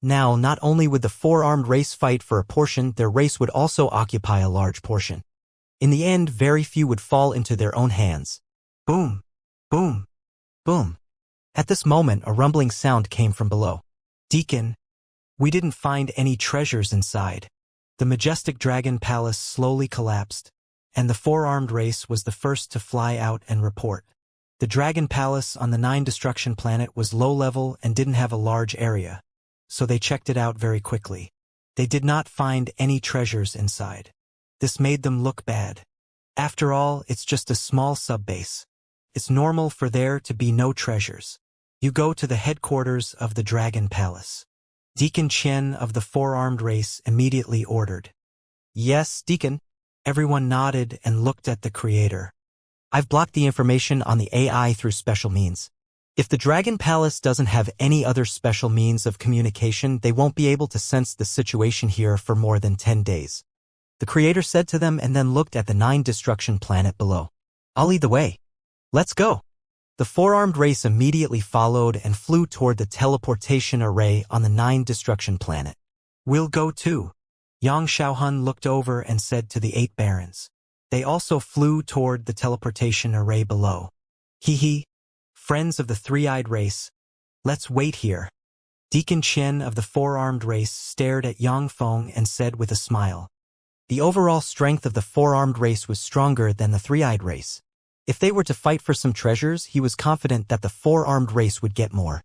Now, not only would the 4-armed race fight for a portion, their race would also occupy a large portion. In the end, very few would fall into their own hands. Boom! Boom! Boom! At this moment, a rumbling sound came from below. Deacon, we didn't find any treasures inside. The majestic dragon palace slowly collapsed, and the 4-armed race was the first to fly out and report. The dragon palace on the 9 destruction planet was low-level and didn't have a large area, so they checked it out very quickly. They did not find any treasures inside. This made them look bad. After all, it's just a small sub-base. It's normal for there to be no treasures. You go to the headquarters of the dragon palace. Deacon Chen of the 4-armed race immediately ordered. Yes, Deacon. Everyone nodded and looked at the creator. I've blocked the information on the AI through special means. If the Dragon Palace doesn't have any other special means of communication, they won't be able to sense the situation here for more than 10 days. The creator said to them and then looked at the 9 destruction planet below. I'll lead the way. Let's go. The 4-armed race immediately followed and flew toward the teleportation array on the 9 destruction planet. We'll go too. Yang Xiaohun looked over and said to the 8 barons. They also flew toward the teleportation array below. Hee. Friends of the 3-eyed race, let's wait here. Deacon Chen of the 4-armed race stared at Yang Feng and said with a smile. The overall strength of the 4-armed race was stronger than the 3-eyed race. If they were to fight for some treasures, he was confident that the 4-armed race would get more.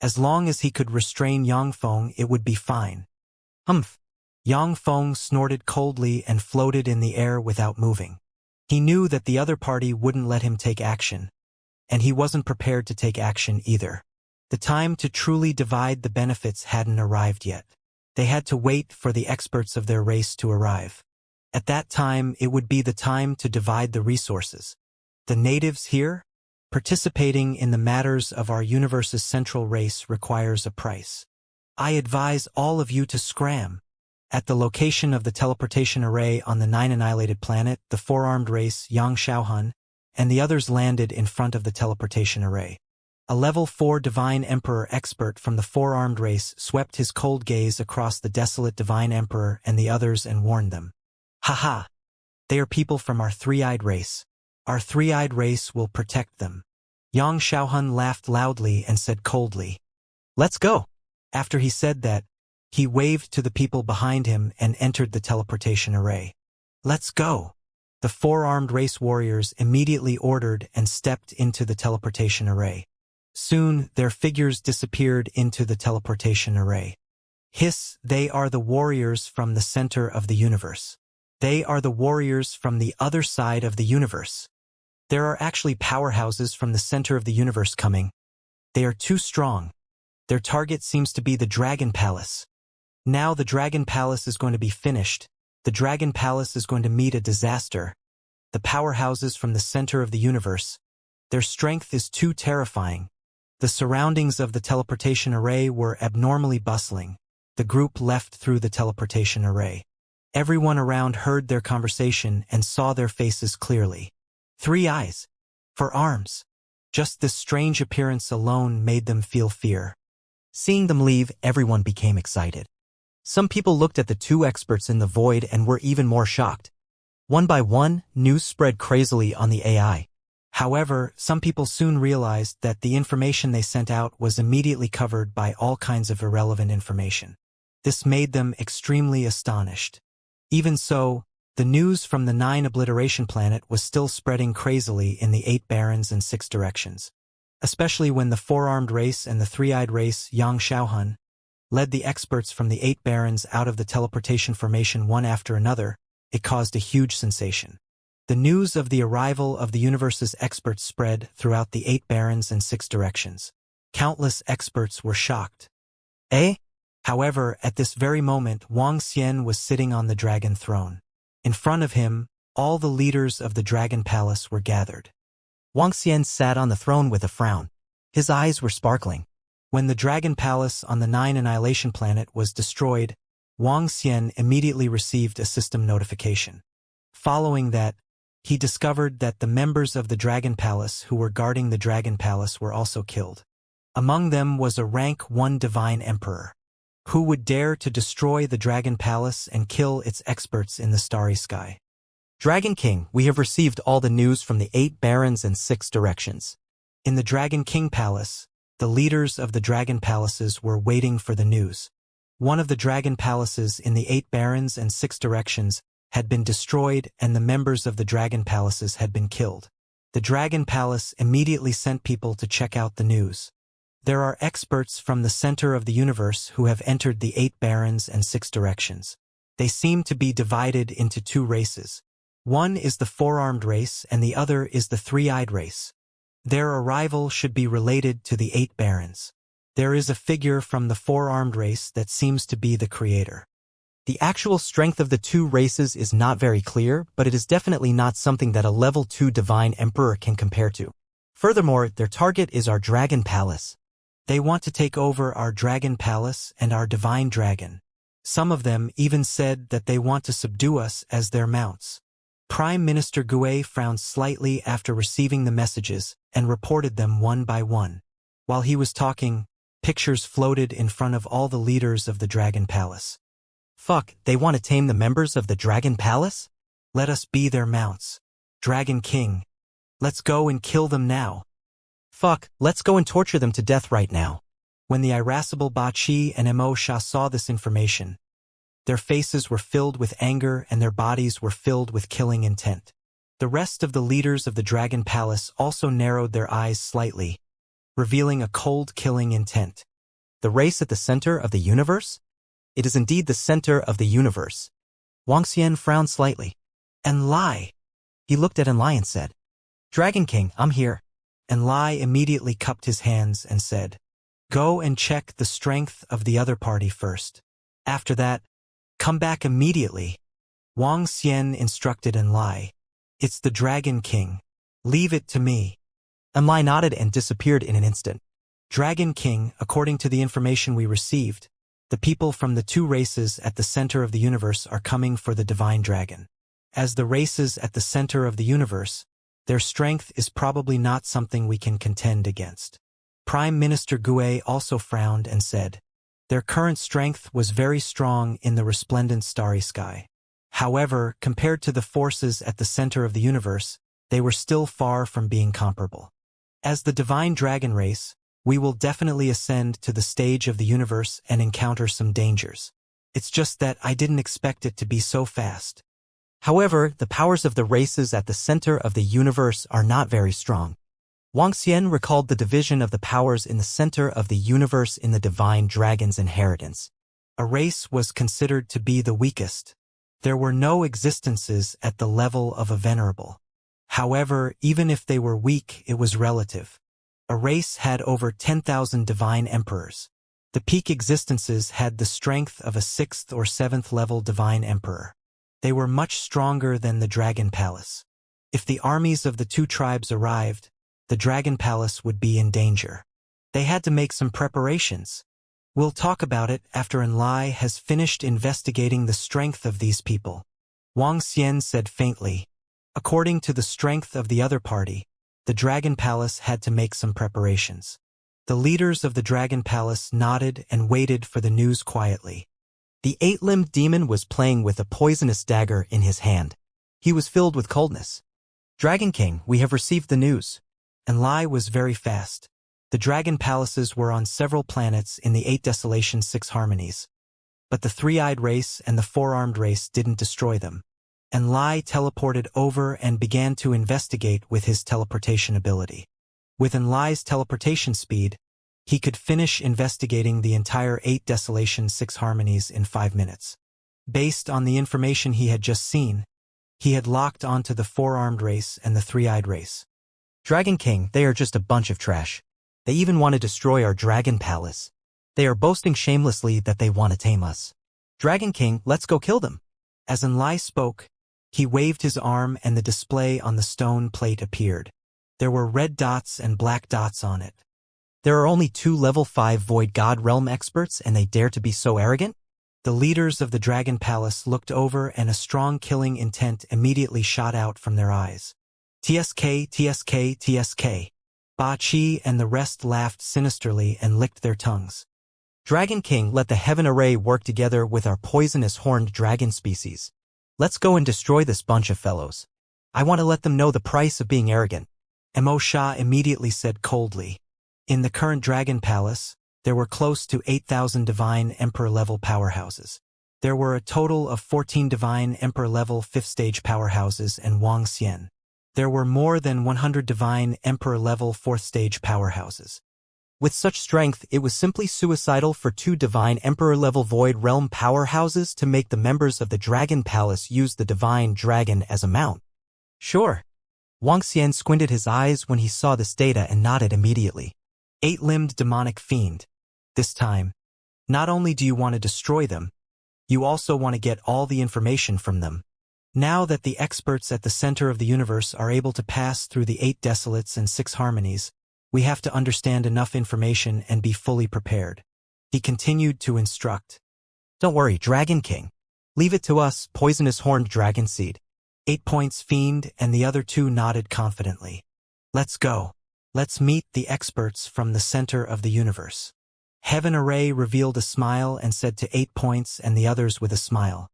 As long as he could restrain Yang Feng, it would be fine. Humph. Yang Feng snorted coldly and floated in the air without moving. He knew that the other party wouldn't let him take action, and he wasn't prepared to take action either. The time to truly divide the benefits hadn't arrived yet. They had to wait for the experts of their race to arrive. At that time, it would be the time to divide the resources. The natives here? Participating in the matters of our universe's central race requires a price. I advise all of you to scram. At the location of the teleportation array on the 9 annihilated planet, the four-armed race Yang Shaohun and the others landed in front of the teleportation array. A level 4 Divine Emperor expert from the four-armed race swept his cold gaze across the desolate Divine Emperor and the others and warned them. Haha! They are people from our three-eyed race. Our three-eyed race will protect them. Yang Shaohun laughed loudly and said coldly, "Let's go." After he said that, he waved to the people behind him and entered the teleportation array. "Let's go." The four-armed race warriors immediately ordered and stepped into the teleportation array. Soon, their figures disappeared into the teleportation array. Hiss, they are the warriors from the center of the universe. They are the warriors from the other side of the universe. There are actually powerhouses from the center of the universe coming. They are too strong. Their target seems to be the Dragon Palace. Now the Dragon Palace is going to be finished. The Dragon Palace is going to meet a disaster. The powerhouses from the center of the universe. Their strength is too terrifying. The surroundings of the teleportation array were abnormally bustling. The group left through the teleportation array. Everyone around heard their conversation and saw their faces clearly. 3 eyes. 4 arms. Just this strange appearance alone made them feel fear. Seeing them leave, everyone became excited. Some people looked at the 2 experts in the void and were even more shocked. One by one, news spread crazily on the AI. However, some people soon realized that the information they sent out was immediately covered by all kinds of irrelevant information. This made them extremely astonished. Even so, the news from the 9 obliteration planet was still spreading crazily in the 8 barons and 6 directions. Especially when the four-armed race and the three-eyed race Yang Shaohun led the experts from the 8 barons out of the teleportation formation one after another, it caused a huge sensation. The news of the arrival of the universe's experts spread throughout the 8 barons and 6 directions. Countless experts were shocked. Eh? However, at this very moment, Wang Xian was sitting on the dragon throne. In front of him, all the leaders of the Dragon Palace were gathered. Wang Xian sat on the throne with a frown. His eyes were sparkling. When the Dragon Palace on the 9 annihilation planet was destroyed, Wang Xian immediately received a system notification. Following that, he discovered that the members of the Dragon Palace who were guarding the Dragon Palace were also killed. Among them was a rank 1 Divine Emperor. Who would dare to destroy the Dragon Palace and kill its experts in the starry sky? Dragon King, we have received all the news from the 8 barons and 6 directions. In the Dragon King Palace, the leaders of the Dragon Palaces were waiting for the news. One of the Dragon Palaces in the 8 barons and 6 directions had been destroyed and the members of the Dragon Palaces had been killed. The Dragon Palace immediately sent people to check out the news. There are experts from the center of the universe who have entered the 8 barons and 6 directions. They seem to be divided into 2 races. One is the four-armed race and the other is the three-eyed race. Their arrival should be related to the 8 barons. There is a figure from the four-armed race that seems to be the creator. The actual strength of the 2 races is not very clear, but it is definitely not something that a level 2 Divine Emperor can compare to. Furthermore, their target is our Dragon Palace. They want to take over our Dragon Palace and our Divine Dragon. Some of them even said that they want to subdue us as their mounts. Prime Minister Gue frowned slightly after receiving the messages and reported them one by one. While he was talking, pictures floated in front of all the leaders of the Dragon Palace. Fuck, they want to tame the members of the Dragon Palace? Let us be their mounts. Dragon King. Let's go and kill them now. Fuck, let's go and torture them to death right now. When the irascible Ba Qi and Mo Sha saw this information, their faces were filled with anger and their bodies were filled with killing intent. The rest of the leaders of the Dragon Palace also narrowed their eyes slightly, revealing a cold killing intent. The race at the center of the universe? It is indeed the center of the universe. Wang Xian frowned slightly. Enlai. He looked at Enlai and said, Dragon King, I'm here. Enlai immediately cupped his hands and said, Go and check the strength of the other party first. After that, come back immediately. Wang Xian instructed Enlai. It's the Dragon King. Leave it to me. Enlai nodded and disappeared in an instant. Dragon King, according to the information we received, The people from the two races at the center of the universe are coming for the divine dragon. As the races at the center of the universe, their strength is probably not something we can contend against. Prime Minister Gue also frowned and said, their current strength was very strong in the resplendent starry sky. However, compared to the forces at the center of the universe, they were still far from being comparable. As the divine dragon race, we will definitely ascend to the stage of the universe and encounter some dangers. It's just that I didn't expect it to be so fast. However, the powers of the races at the center of the universe are not very strong. Wuxia recalled the division of the powers in the center of the universe in the divine dragon's inheritance. A race was considered to be the weakest. There were no existences at the level of a venerable. However, even if they were weak, it was relative. A race had over 10,000 divine emperors. The peak existences had the strength of a 6th or 7th level divine emperor. They were much stronger than the Dragon Palace. If the armies of the two tribes arrived, the Dragon Palace would be in danger. They had to make some preparations. We'll talk about it after Enlai has finished investigating the strength of these people. Wang Xian said faintly. According to the strength of the other party, the Dragon Palace had to make some preparations. The leaders of the Dragon Palace nodded and waited for the news quietly. The eight-limbed demon was playing with a poisonous dagger in his hand. He was filled with coldness. Dragon King, we have received the news. Enlai was very fast. The Dragon Palaces were on several planets in the 8 Desolation 6 Harmonies. But the three-eyed race and the four-armed race didn't destroy them. Enlai teleported over and began to investigate with his teleportation ability. With Enlai's teleportation speed, he could finish investigating the entire 8 Desolation 6 Harmonies in 5 minutes. Based on the information he had just seen, he had locked onto the four-armed race and the three-eyed race. Dragon King, they are just a bunch of trash. They even want to destroy our Dragon Palace. They are boasting shamelessly that they want to tame us. Dragon King, let's go kill them. As Enlai spoke, he waved his arm and the display on the stone plate appeared. There were red dots and black dots on it. There are only 2 level 5 Void God Realm experts and they dare to be so arrogant? The leaders of the Dragon Palace looked over and a strong killing intent immediately shot out from their eyes. TSK, TSK, TSK. Ba Qi and the rest laughed sinisterly and licked their tongues. Dragon King, let the Heaven Array work together with our poisonous horned dragon species. Let's go and destroy this bunch of fellows. I want to let them know the price of being arrogant. Mo Sha immediately said coldly. In the current Dragon Palace, there were close to 8,000 Divine Emperor-level powerhouses. There were a total of 14 Divine Emperor-level 5th-stage powerhouses and Wang Xian. There were more than 100 Divine Emperor-level 4th-stage powerhouses. With such strength, it was simply suicidal for 2 Divine Emperor-level Void Realm powerhouses to make the members of the Dragon Palace use the Divine Dragon as a mount. Sure. Wang Xian squinted his eyes when he saw this data and nodded immediately. 8-limbed demonic fiend. This time, not only do you want to destroy them, you also want to get all the information from them. Now that the experts at the center of the universe are able to pass through the 8 Desolates and 6 Harmonies, we have to understand enough information and be fully prepared. He continued to instruct. Don't worry, Dragon King. Leave it to us, poisonous horned dragon seed. 8 points fiend and the other 2 nodded confidently. Let's go. Let's meet the experts from the center of the universe. Heaven Array revealed a smile and said to 8 points and the others with a smile.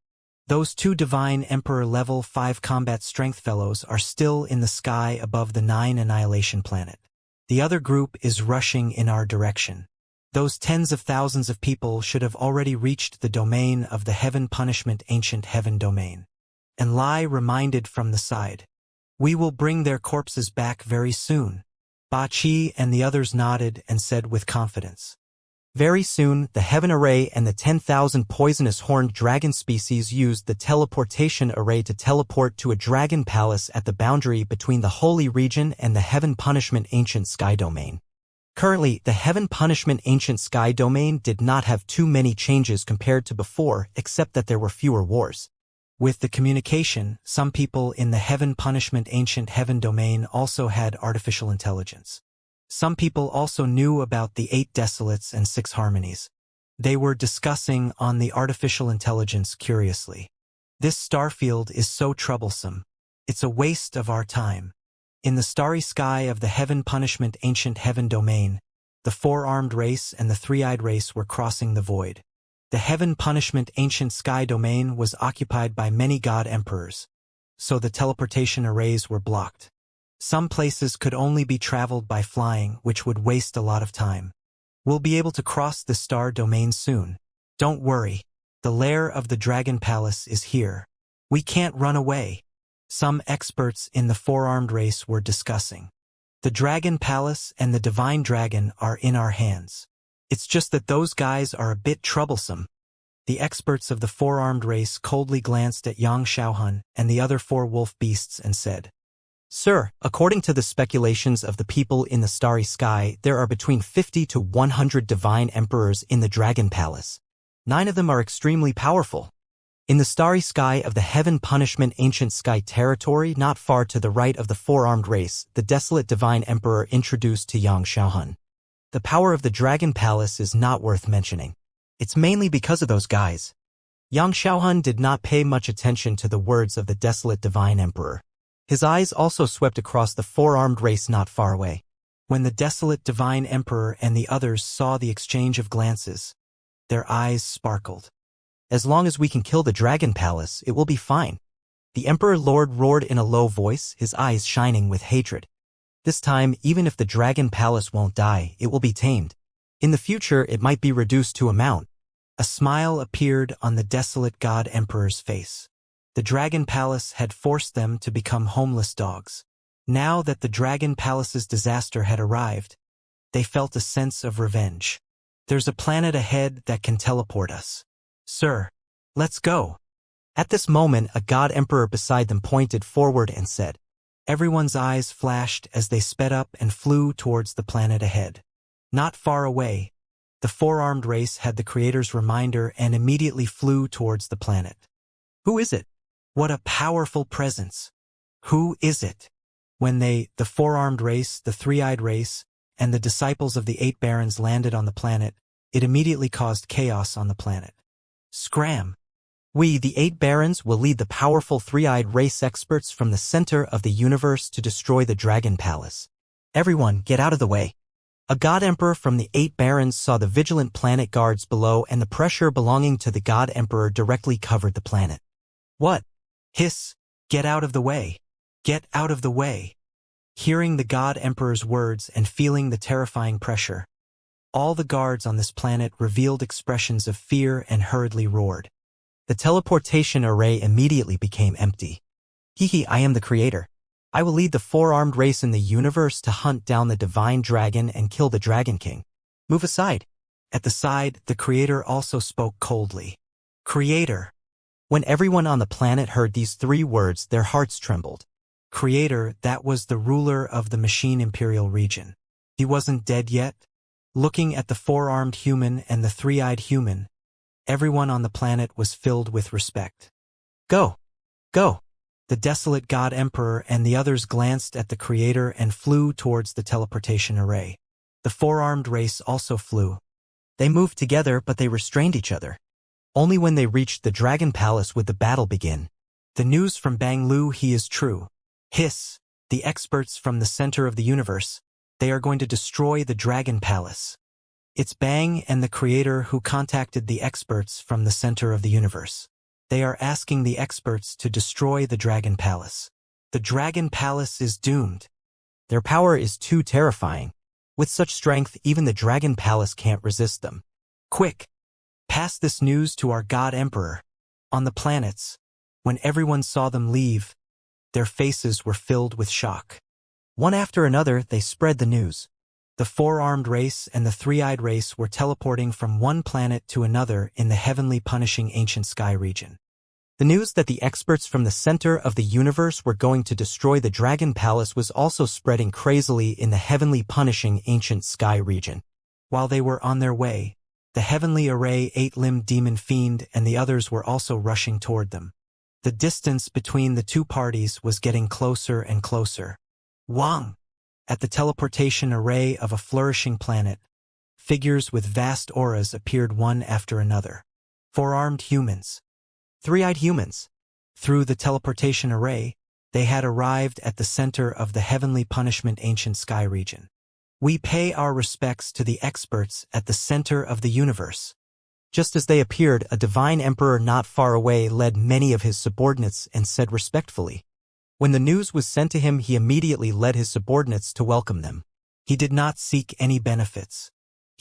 Those 2 Divine Emperor level 5 combat strength fellows are still in the sky above the 9 Annihilation planet. The other group is rushing in our direction. Those tens of thousands of people should have already reached the domain of the Heaven Punishment Ancient Heaven domain. Enlai reminded from the side. We will bring their corpses back very soon. Ba Qi and the others nodded and said with confidence. Very soon, the Heaven Array and the 10,000 poisonous horned dragon species used the teleportation array to teleport to a dragon palace at the boundary between the Holy Region and the Heaven Punishment Ancient Sky Domain. Currently, the Heaven Punishment Ancient Sky Domain did not have too many changes compared to before, except that there were fewer wars. With the communication, some people in the Heaven Punishment Ancient Heaven Domain also had artificial intelligence. Some people also knew about the 8 Desolates and 6 Harmonies. They were discussing on the artificial intelligence curiously. This starfield is so troublesome. It's a waste of our time. In the starry sky of the heaven punishment ancient heaven domain, the four-armed race and the three-eyed race were crossing the void. The heaven punishment ancient sky domain was occupied by many god emperors, so the teleportation arrays were blocked. Some places could only be traveled by flying, which would waste a lot of time. We'll be able to cross the star domain soon. Don't worry. The lair of the Dragon Palace is here. We can't run away. Some experts in the four-armed race were discussing. The Dragon Palace and the Divine Dragon are in our hands. It's just that those guys are a bit troublesome. The experts of the four-armed race coldly glanced at Yang Xiaohun and the other four wolf beasts and said, "Sir, according to the speculations of the people in the starry sky, there are between 50 to 100 divine emperors in the Dragon Palace. 9 of them are extremely powerful. In the starry sky of the heaven punishment ancient sky territory not far to the right of the four-armed race, the desolate divine emperor introduced to Yang Xiaohun. The power of the Dragon Palace is not worth mentioning. It's mainly because of those guys." Yang Xiaohun did not pay much attention to the words of the desolate divine emperor. His eyes also swept across the four-armed race not far away. When the desolate divine emperor and the others saw the exchange of glances, their eyes sparkled. "As long as we can kill the Dragon Palace, it will be fine." The Emperor Lord roared in a low voice, his eyes shining with hatred. "This time, even if the Dragon Palace won't die, it will be tamed. In the future, it might be reduced to a mount." A smile appeared on the desolate God Emperor's face. The Dragon Palace had forced them to become homeless dogs. Now that the Dragon Palace's disaster had arrived, they felt a sense of revenge. "There's a planet ahead that can teleport us. Sir, let's go." At this moment, a God Emperor beside them pointed forward and said. Everyone's eyes flashed as they sped up and flew towards the planet ahead. Not far away, the four-armed race had the Creator's reminder and immediately flew towards the planet. "Who is it? What a powerful presence! Who is it?" When the four-armed race, the three-eyed race, and the disciples of the 8 barons landed on the planet, it immediately caused chaos on the planet. Scram! "We, the 8 barons, will lead the powerful three-eyed race experts from the center of the universe to destroy the Dragon Palace. Everyone, get out of the way." A God Emperor from the 8 barons saw the vigilant planet guards below, and the pressure belonging to the God Emperor directly covered the planet. "What? Hiss! Get out of the way! Get out of the way!" Hearing the God Emperor's words and feeling the terrifying pressure, all the guards on this planet revealed expressions of fear and hurriedly roared. The teleportation array immediately became empty. "Hehe, I am the Creator. I will lead the four-armed race in the universe to hunt down the divine dragon and kill the Dragon King. Move aside." At the side, the Creator also spoke coldly. "Creator." When everyone on the planet heard these 3 words, their hearts trembled. Creator, that was the ruler of the Machine Imperial region. He wasn't dead yet. Looking at the four-armed human and the three-eyed human, everyone on the planet was filled with respect. "Go! Go!" The desolate God Emperor and the others glanced at the Creator and flew towards the teleportation array. The four-armed race also flew. They moved together, but they restrained each other. Only when they reached the Dragon Palace would the battle begin. The news from Banglu he is true. Hiss! The experts from the center of the universe. They are going to destroy the Dragon Palace. It's Bang and the Creator who contacted the experts from the center of the universe. They are asking the experts to destroy the Dragon Palace. The Dragon Palace is doomed. Their power is too terrifying. With such strength, even the Dragon Palace can't resist them. Quick! Pass this news to our God Emperor. On the planets, when everyone saw them leave, their faces were filled with shock. One after another, they spread the news. The four-armed race and the three-eyed race were teleporting from one planet to another in the heavenly punishing ancient sky region. The news that the experts from the center of the universe were going to destroy the Dragon Palace was also spreading crazily in the heavenly punishing ancient sky region. While they were on their way, the heavenly array 8-limbed demon fiend and the others were also rushing toward them. The distance between the two parties was getting closer and closer. Wang! At the teleportation array of a flourishing planet, figures with vast auras appeared one after another. Four-armed humans. Three-eyed humans. Through the teleportation array, they had arrived at the center of the heavenly punishment ancient sky region. We pay our respects to the experts at the center of the universe. Just as they appeared, a divine emperor not far away led many of his subordinates and said respectfully. When the news was sent to him, he immediately led his subordinates to welcome them. He did not seek any benefits.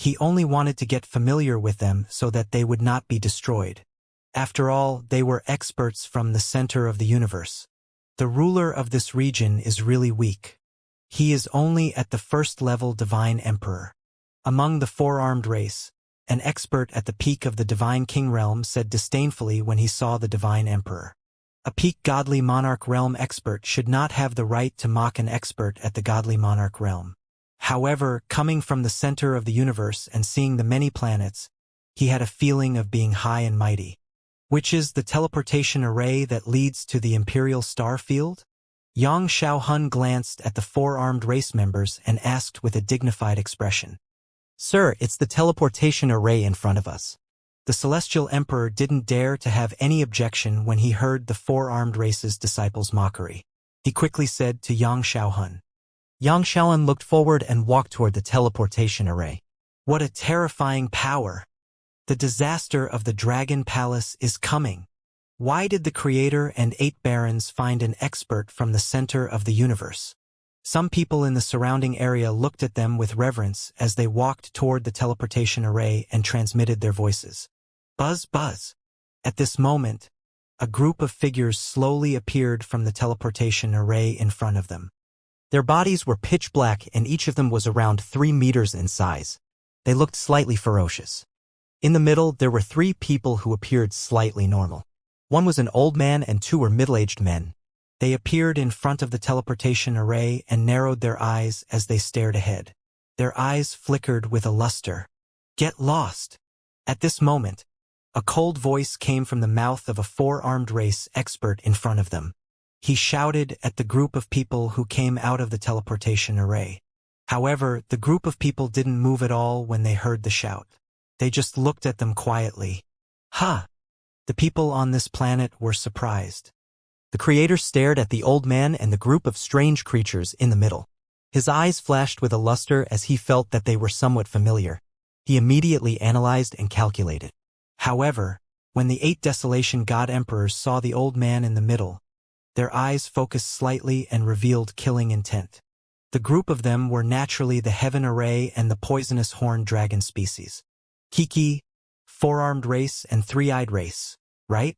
He only wanted to get familiar with them so that they would not be destroyed. After all, they were experts from the center of the universe. The ruler of this region is really weak. He is only at the first-level divine emperor. Among the four-armed race, an expert at the peak of the divine king realm said disdainfully when he saw the divine emperor. A peak godly monarch realm expert should not have the right to mock an expert at the godly monarch realm. However, coming from the center of the universe and seeing the many planets, he had a feeling of being high and mighty. Which is the teleportation array that leads to the imperial star field? Yang Xiaohun glanced at the four-armed race members and asked with a dignified expression. Sir, it's the teleportation array in front of us. The celestial emperor didn't dare to have any objection when he heard the four-armed race's disciples' mockery. He quickly said to Yang Xiaohun. Yang Xiaohun looked forward and walked toward the teleportation array. What a terrifying power! The disaster of the Dragon Palace is coming. Why did the Creator and 8 barons find an expert from the center of the universe? Some people in the surrounding area looked at them with reverence as they walked toward the teleportation array and transmitted their voices. Buzz, buzz. At this moment, a group of figures slowly appeared from the teleportation array in front of them. Their bodies were pitch black and each of them was around 3 meters in size. They looked slightly ferocious. In the middle, there were 3 people who appeared slightly normal. One was an old man and 2 were middle-aged men. They appeared in front of the teleportation array and narrowed their eyes as they stared ahead. Their eyes flickered with a luster. Get lost! At this moment, a cold voice came from the mouth of a four-armed race expert in front of them. He shouted at the group of people who came out of the teleportation array. However, the group of people didn't move at all when they heard the shout. They just looked at them quietly. Ha! The people on this planet were surprised. The Creator stared at the old man and the group of strange creatures in the middle. His eyes flashed with a luster as he felt that they were somewhat familiar. He immediately analyzed and calculated. However, when the 8 Desolation God Emperors saw the old man in the middle, their eyes focused slightly and revealed killing intent. The group of them were naturally the Heaven Array and the poisonous horned dragon species. Kiki, four-armed race and three-eyed race, right?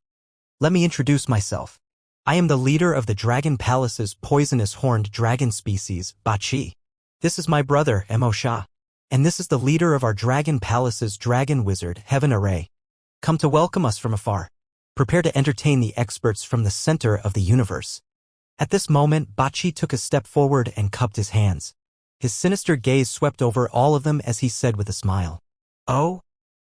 Let me introduce myself. I am the leader of the Dragon Palace's poisonous horned dragon species, Bachi. This is my brother, Mo Sha. And this is the leader of our Dragon Palace's dragon wizard, Heaven Array. Come to welcome us from afar. Prepare to entertain the experts from the center of the universe. At this moment, Bachi took a step forward and cupped his hands. His sinister gaze swept over all of them as he said with a smile. Oh?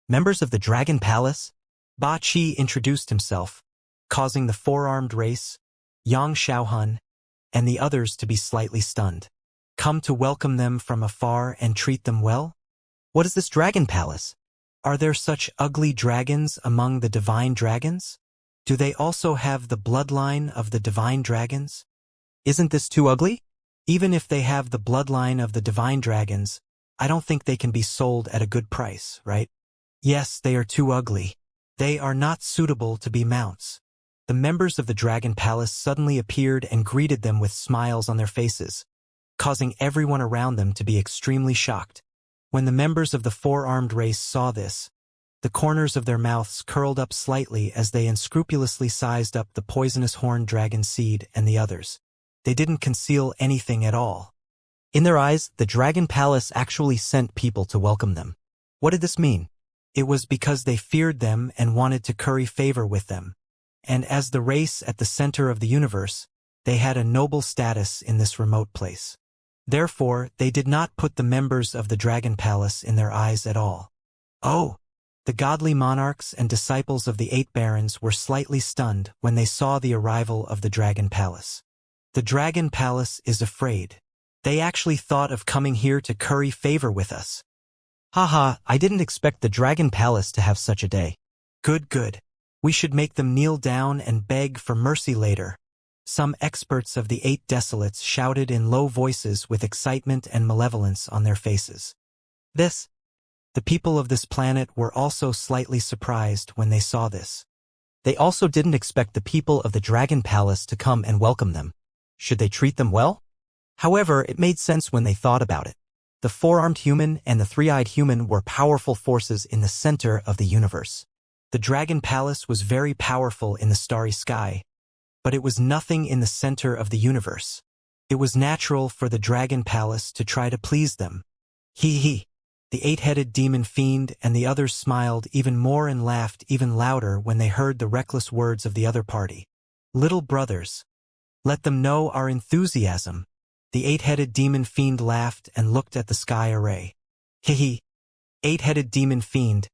Members of the Dragon Palace? Bachi introduced himself, causing the four-armed race, Yang Xiaohun, and the others to be slightly stunned. Come to welcome them from afar and treat them well? What is this Dragon Palace? Are there such ugly dragons among the divine dragons? Do they also have the bloodline of the divine dragons? Isn't this too ugly? Even if they have the bloodline of the divine dragons, I don't think they can be sold at a good price, right? Yes, they are too ugly. They are not suitable to be mounts. The members of the Dragon Palace suddenly appeared and greeted them with smiles on their faces, causing everyone around them to be extremely shocked. When the members of the four-armed race saw this, the corners of their mouths curled up slightly as they unscrupulously sized up the poisonous horned dragon seed and the others. They didn't conceal anything at all. In their eyes, the Dragon Palace actually sent people to welcome them. What did this mean? It was because they feared them and wanted to curry favor with them. And as the race at the center of the universe, they had a noble status in this remote place. Therefore, they did not put the members of the Dragon Palace in their eyes at all. Oh! The godly monarchs and disciples of the 8 barons were slightly stunned when they saw the arrival of the Dragon Palace. The Dragon Palace is afraid. They actually thought of coming here to curry favor with us. Haha, I didn't expect the Dragon Palace to have such a day. Good, good. We should make them kneel down and beg for mercy later. Some experts of the 8 Desolates shouted in low voices with excitement and malevolence on their faces. The people of this planet were also slightly surprised when they saw this. They also didn't expect the people of the Dragon Palace to come and welcome them. Should they treat them well? However, it made sense when they thought about it. The 4-armed human and the 3-eyed human were powerful forces in the center of the universe. The Dragon Palace was very powerful in the starry sky, but it was nothing in the center of the universe. It was natural for the Dragon Palace to try to please them. Hee. The 8-headed demon fiend and the others smiled even more and laughed even louder when they heard the reckless words of the other party. Little brothers, let them know our enthusiasm. The 8-headed demon fiend laughed and looked at the sky array. Hee. 8-headed demon fiend,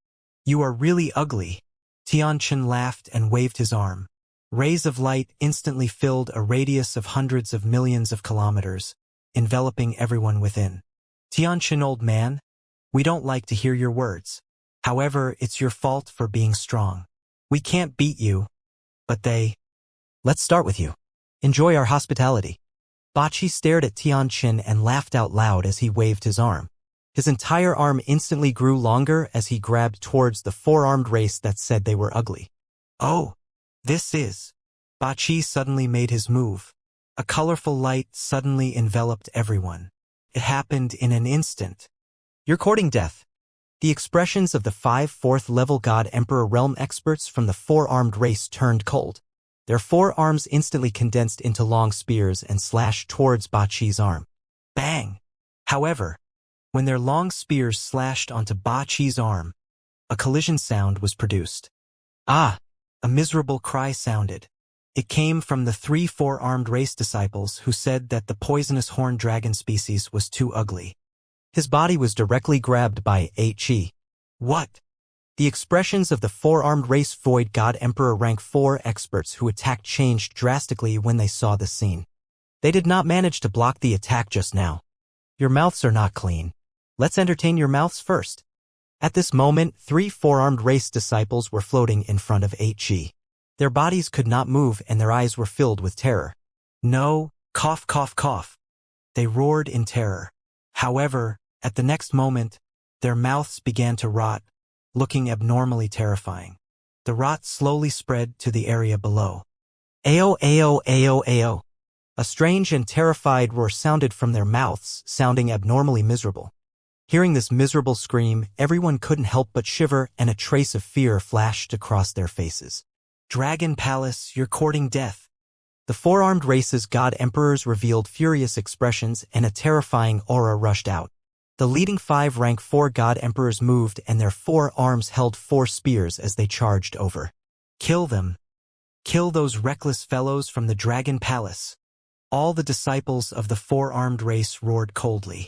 you are really ugly. Tianqin laughed and waved his arm. Rays of light instantly filled a radius of hundreds of millions of kilometers, enveloping everyone within. Tianqin, old man, we don't like to hear your words. However, it's your fault for being strong. We can't beat you, but Let's start with you. Enjoy our hospitality. Bachi stared at Tianqin and laughed out loud as he waved his arm. His entire arm instantly grew longer as he grabbed towards the 4-armed race that said they were ugly. Oh, this is. Bachi suddenly made his move. A colorful light suddenly enveloped everyone. It happened in an instant. You're courting death. The expressions of the 5 4th-level God Emperor Realm experts from the 4-armed race turned cold. Their 4 arms instantly condensed into long spears and slashed towards Bachi's arm. Bang! However, when their long spears slashed onto Bachi's arm, a collision sound was produced. Ah! A miserable cry sounded. It came from the 3 4-armed race disciples who said that the poisonous horned dragon species was too ugly. His body was directly grabbed by 8 What? The expressions of the 4-armed race Void God Emperor rank 4 experts who attacked changed drastically when they saw the scene. They did not manage to block the attack just now. Your mouths are not clean. Let's entertain your mouths first. At this moment, 3 4-armed race disciples were floating in front of 8 Their bodies could not move and their eyes were filled with terror. No, cough, cough, cough. They roared in terror. However, at the next moment, their mouths began to rot, looking abnormally terrifying. The rot slowly spread to the area below. Ayo, ayo, ayo, ayo. A strange and terrified roar sounded from their mouths, sounding abnormally miserable. Hearing this miserable scream, everyone couldn't help but shiver and a trace of fear flashed across their faces. Dragon Palace, you're courting death. The 4-armed race's God Emperors revealed furious expressions and a terrifying aura rushed out. The leading 5 rank 4 God Emperors moved and their 4 arms held 4 spears as they charged over. Kill them. Kill those reckless fellows from the Dragon Palace. All the disciples of the 4-armed race roared coldly.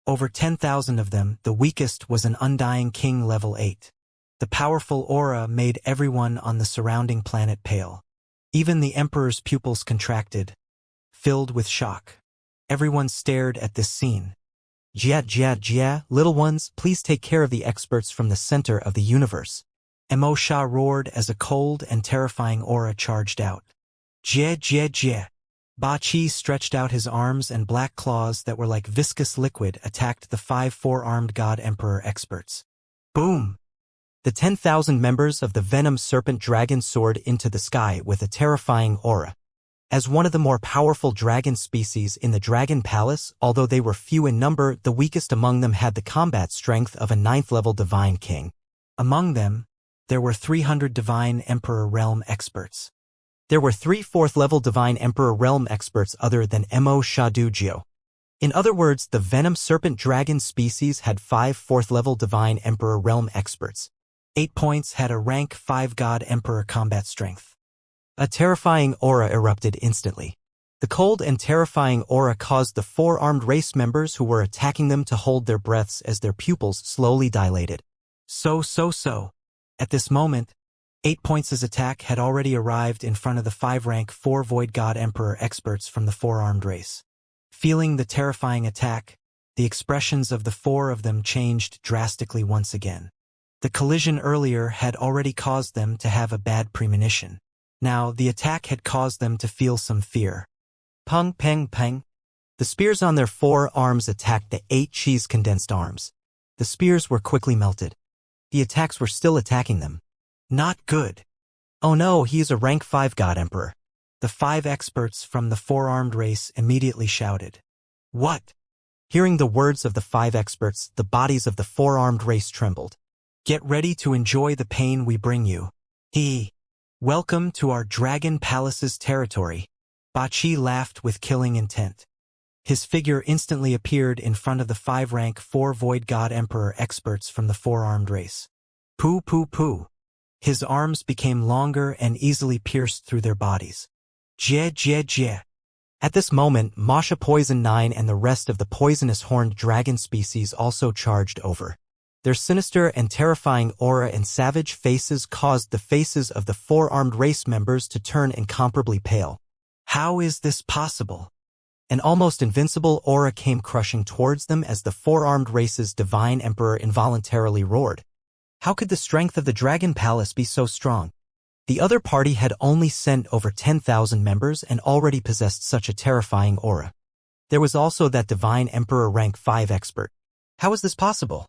Over 10,000 of them, the weakest was an undying king level 8. The powerful aura made everyone on the surrounding planet pale. Even the Emperor's pupils contracted, filled with shock. Everyone stared at this scene. Jia, little ones, please take care of the experts from the center of the universe. Emosha roared as a cold and terrifying aura charged out. Jia. Bachi stretched out his arms and black claws that were like viscous liquid attacked the 5 4-armed God Emperor experts. Boom! The 10,000 members of the Venom Serpent Dragon soared into the sky with a terrifying aura. As one of the more powerful dragon species in the Dragon Palace, although they were few in number, the weakest among them had the combat strength of a 9th-level Divine King. Among them, there were 300 Divine Emperor Realm experts. There were 3 4th-level Divine Emperor Realm experts other than Mo Shadujio. In other words, the Venom Serpent Dragon species had 5 4th-level Divine Emperor Realm experts. 8 points had a rank 5 God Emperor combat strength. A terrifying aura erupted instantly. The cold and terrifying aura caused the 4-armed race members who were attacking them to hold their breaths as their pupils slowly dilated. So. At this moment, 8 points' attack had already arrived in front of the 5 rank 4 Void God Emperor experts from the 4-armed race. Feeling the terrifying attack, The expressions of the four of them changed drastically once again. The collision earlier had already caused them to have a bad premonition. Now, the attack had caused them to feel some fear. Pung, peng, peng. The spears on their 4 arms attacked the 8 cheese-condensed arms. The spears were quickly melted. The attacks were still attacking them. Not good. Oh no, he is a rank 5 God Emperor. The 5 experts from the 4-armed race immediately shouted. What? Hearing the words of the 5 experts, the bodies of the 4-armed race trembled. Get ready to enjoy the pain we bring you. Welcome to our Dragon Palace's territory. Bachi laughed with killing intent. His figure instantly appeared in front of the 5-rank 4 Void God Emperor experts from the 4-armed race. Poo poo poo. His arms became longer and easily pierced through their bodies. Jie jie jie. At this moment, Masha Poison 9 and the rest of the poisonous horned dragon species also charged over. Their sinister and terrifying aura and savage faces caused the faces of the 4-armed race members to turn incomparably pale. How is this possible? An almost invincible aura came crushing towards them as the 4-armed race's divine emperor involuntarily roared. How could the strength of the Dragon Palace be so strong? The other party had only sent over 10,000 members and already possessed such a terrifying aura. There was also that divine emperor rank 5 expert. How was this possible?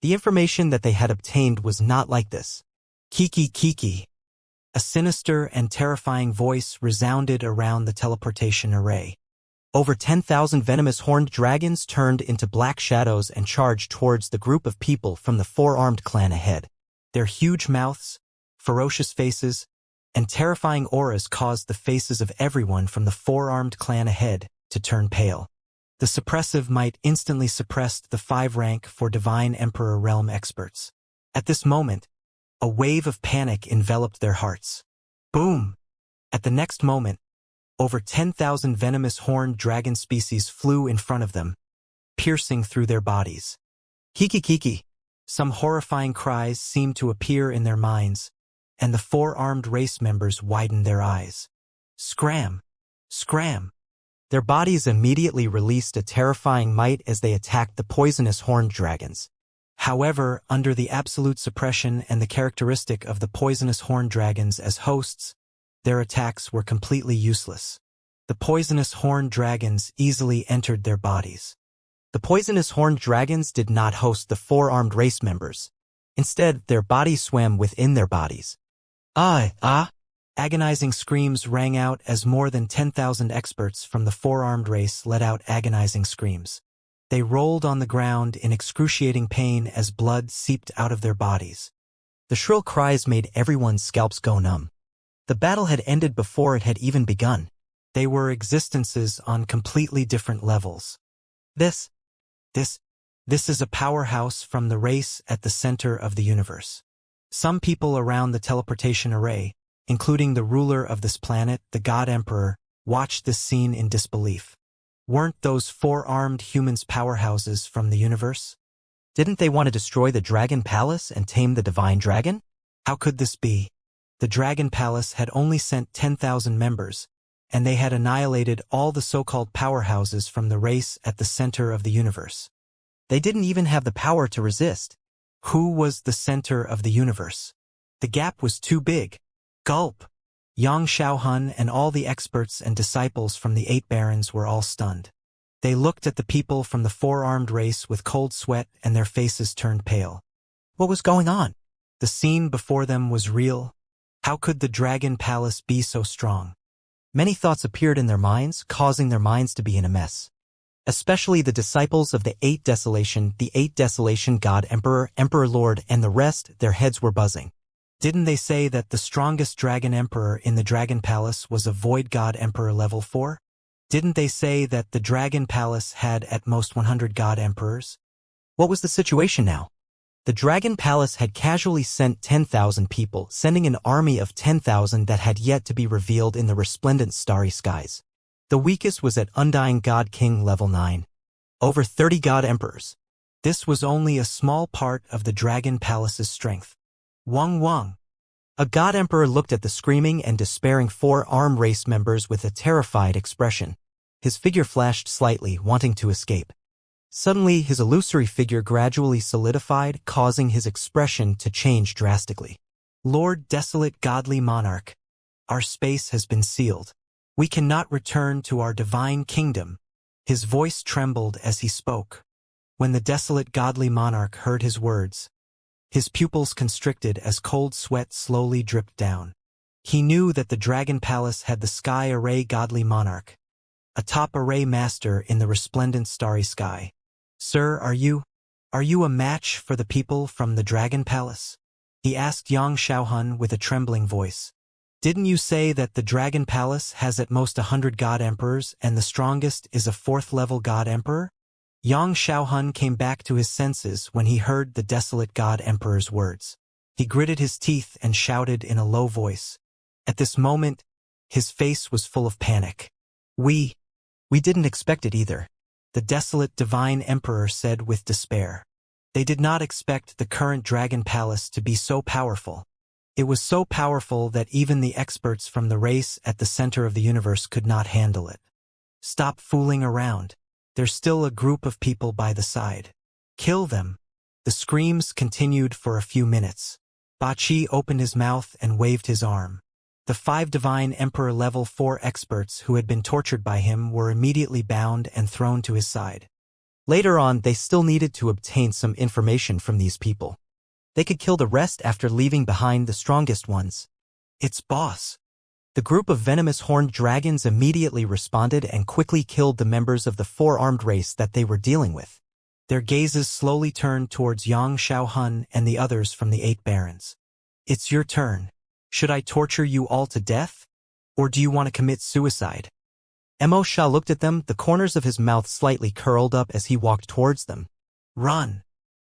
The information that they had obtained was not like this. Kiki kiki. A sinister and terrifying voice resounded around the teleportation array. Over 10,000 venomous horned dragons turned into black shadows and charged towards the group of people from the 4-armed clan ahead. Their huge mouths, ferocious faces, and terrifying auras caused the faces of everyone from the 4-armed clan ahead to turn pale. The suppressive might instantly suppressed the 5-rank for Divine Emperor Realm experts. At this moment, a wave of panic enveloped their hearts. Boom! At the next moment, over 10,000 venomous horned dragon species flew in front of them, piercing through their bodies. Kiki kiki! Some horrifying cries seemed to appear in their minds, and the 4-armed race members widened their eyes. Scram! Scram! Their bodies immediately released a terrifying might as they attacked the poisonous horned dragons. However, under the absolute suppression and the characteristic of the poisonous horned dragons as hosts, their attacks were completely useless. The poisonous horned dragons easily entered their bodies. The poisonous horned dragons did not host the 4-armed race members. Instead, their bodies swam within their bodies. Agonizing screams rang out as more than 10,000 experts from the 4-armed race let out agonizing screams. They rolled on the ground in excruciating pain as blood seeped out of their bodies. The shrill cries made everyone's scalps go numb. The battle had ended before it had even begun. They were existences on completely different levels. This is a powerhouse from the race at the center of the universe. Some people around the teleportation array, including the ruler of this planet, the God Emperor, watched this scene in disbelief. Weren't those 4-armed humans powerhouses from the universe? Didn't they want to destroy the Dragon Palace and tame the Divine Dragon? How could this be? The Dragon Palace had only sent 10,000 members, and they had annihilated all the so-called powerhouses from the race at the center of the universe. They didn't even have the power to resist. Who was the center of the universe? The gap was too big. Gulp! Yang Xiaohun and all the experts and disciples from the 8 barons were all stunned. They looked at the people from the 4-armed race with cold sweat and their faces turned pale. What was going on? The scene before them was real. How could the Dragon Palace be so strong? Many thoughts appeared in their minds, causing their minds to be in a mess. Especially the disciples of the 8 Desolation God Emperor, Emperor Lord, and the rest, their heads were buzzing. Didn't they say that the strongest Dragon Emperor in the Dragon Palace was a Void God Emperor level 4? Didn't they say that the Dragon Palace had at most 100 God Emperors? What was the situation now? The Dragon Palace had casually sent 10,000 people, sending an army of 10,000 that had yet to be revealed in the resplendent starry skies. The weakest was at Undying God King level 9. Over 30 God Emperors. This was only a small part of the Dragon Palace's strength. Wang. A God Emperor looked at the screaming and despairing 4-armed race members with a terrified expression. His figure flashed slightly, wanting to escape. Suddenly, his illusory figure gradually solidified, causing his expression to change drastically. Lord Desolate Godly Monarch, our space has been sealed. We cannot return to our divine kingdom. His voice trembled as he spoke. When the Desolate Godly Monarch heard his words, his pupils constricted as cold sweat slowly dripped down. He knew that the Dragon Palace had the Sky Array Godly Monarch, a top array master in the resplendent starry sky. Sir, are you a match for the people from the Dragon Palace? He asked Yang Xiaohun with a trembling voice. Didn't you say that the Dragon Palace has at most 100 God Emperors and the strongest is a 4th-level God Emperor? Yang Xiaohun came back to his senses when he heard the Desolate God Emperor's words. He gritted his teeth and shouted in a low voice. At this moment, his face was full of panic. We didn't expect it either, the Desolate Divine Emperor said with despair. They did not expect the current Dragon Palace to be so powerful. It was so powerful that even the experts from the race at the center of the universe could not handle it. Stop fooling around. There's still a group of people by the side. Kill them. The screams continued for a few minutes. Ba Qi opened his mouth and waved his arm. The 5 Divine Emperor Level 4 experts who had been tortured by him were immediately bound and thrown to his side. Later on, they still needed to obtain some information from these people. They could kill the rest after leaving behind the strongest ones. It's boss. The group of venomous horned dragons immediately responded and quickly killed the members of the 4-armed race that they were dealing with. Their gazes slowly turned towards Yang Xiaohun and the others from the 8 barons. It's your turn. Should I torture you all to death? Or do you want to commit suicide? Mo Sha looked at them, the corners of his mouth slightly curled up as he walked towards them. Run!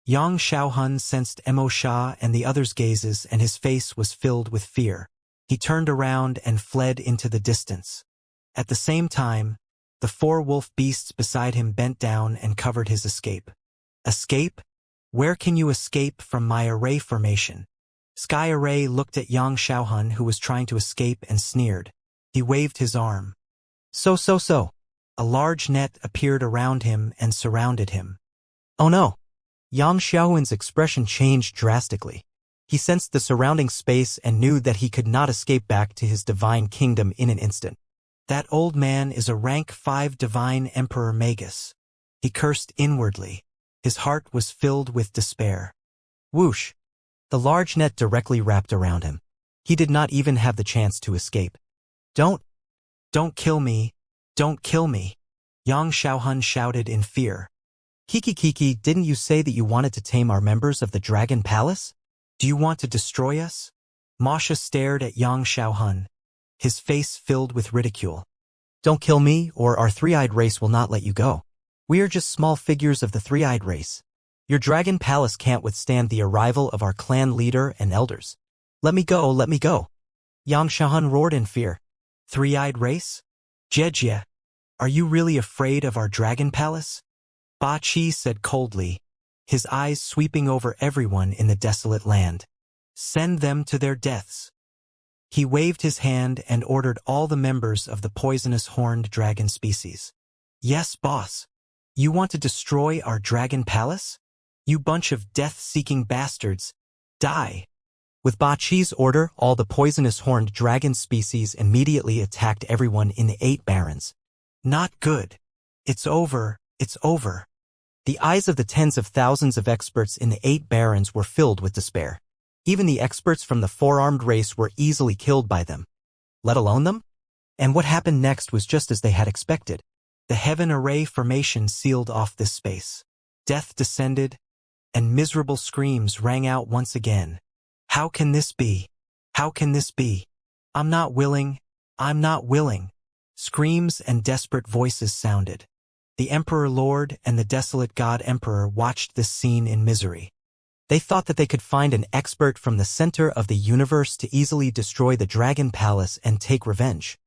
Yang Xiaohun sensed Mo Sha and the others' gazes and his face was filled with fear. He turned around and fled into the distance. At the same time, the 4 wolf beasts beside him bent down and covered his escape. Escape? Where can you escape from my array formation? Sky Array looked at Yang Xiaohun who was trying to escape and sneered. He waved his arm. So. A large net appeared around him and surrounded him. Oh no! Yang Xiaohun's expression changed drastically. He sensed the surrounding space and knew that he could not escape back to his divine kingdom in an instant. That old man is a rank 5 Divine Emperor Magus. He cursed inwardly. His heart was filled with despair. Whoosh! The large net directly wrapped around him. He did not even have the chance to escape. Don't kill me. Don't kill me. Yang Xiaohun shouted in fear. Kiki, didn't you say that you wanted to tame our members of the Dragon Palace? Do you want to destroy us? Masha stared at Yang Xiaohun, his face filled with ridicule. Don't kill me, or our 3-eyed race will not let you go. We are just small figures of the 3-eyed race. Your Dragon Palace can't withstand the arrival of our clan leader and elders. Let me go. Yang Xiaohun roared in fear. 3-eyed race? Jejia, are you really afraid of our Dragon Palace? Ba Qi said coldly, his eyes sweeping over everyone in the desolate land. Send them to their deaths. He waved his hand and ordered all the members of the poisonous horned dragon species. Yes, boss. You want to destroy our Dragon Palace? You bunch of death-seeking bastards. Die. With Ba Qi's order, all the poisonous horned dragon species immediately attacked everyone in the 8 barons. Not good. It's over. The eyes of the tens of thousands of experts in the 8 barons were filled with despair. Even the experts from the 4-armed race were easily killed by them. Let alone them? And what happened next was just as they had expected. The heaven array formation sealed off this space. Death descended, and miserable screams rang out once again. How can this be? I'm not willing. Screams and desperate voices sounded. The Emperor Lord and the Desolate God Emperor watched this scene in misery. They thought that they could find an expert from the center of the universe to easily destroy the Dragon Palace and take revenge.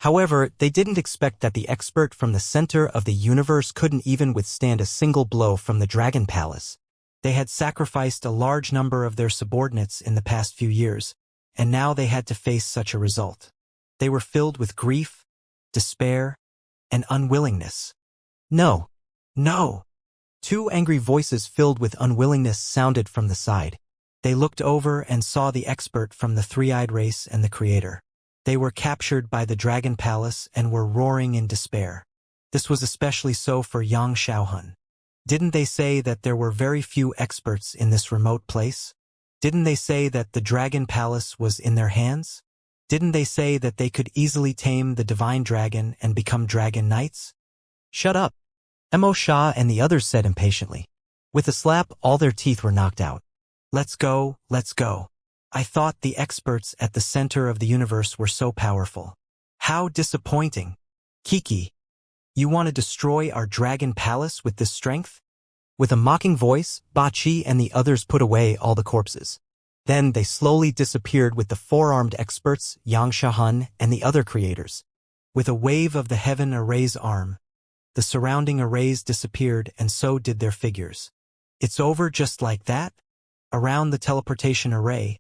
However, they didn't expect that the expert from the center of the universe couldn't even withstand a single blow from the Dragon Palace. They had sacrificed a large number of their subordinates in the past few years, and now they had to face such a result. They were filled with grief, despair, and unwillingness. No. Two angry voices filled with unwillingness sounded from the side. They looked over and saw the expert from the three-eyed race and the creator. They were captured by the Dragon Palace and were roaring in despair. This was especially so for Yang Xiaohun. Didn't they say that there were very few experts in this remote place? Didn't they say that the Dragon Palace was in their hands? Didn't they say that they could easily tame the divine dragon and become dragon knights? Shut up, Mo Sha and the others said impatiently. With a slap, all their teeth were knocked out. Let's go, let's go. I thought the experts at the center of the universe were so powerful. How disappointing. Kiki, you want to destroy our dragon palace with this strength? With a mocking voice, Bachi and the others put away all the corpses. Then they slowly disappeared with the four-armed experts, Yang Xiaohun, and the other creators. With a wave of the heaven array's arm, the surrounding arrays disappeared and so did their figures. It's over just like that? Around the teleportation array,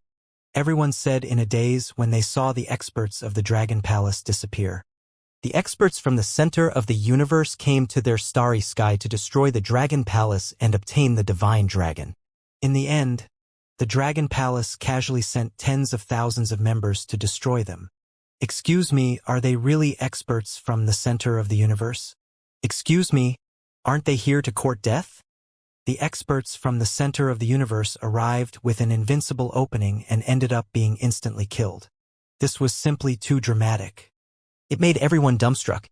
everyone said in a daze when they saw the experts of the Dragon Palace disappear. The experts from the center of the universe came to their starry sky to destroy the Dragon Palace and obtain the divine dragon. In the end, the Dragon Palace casually sent tens of thousands of members to destroy them. Excuse me, are they really experts from the center of the universe? Excuse me, aren't they here to court death? The experts from the center of the universe arrived with an invincible opening and ended up being instantly killed. This was simply too dramatic. It made everyone dumbstruck.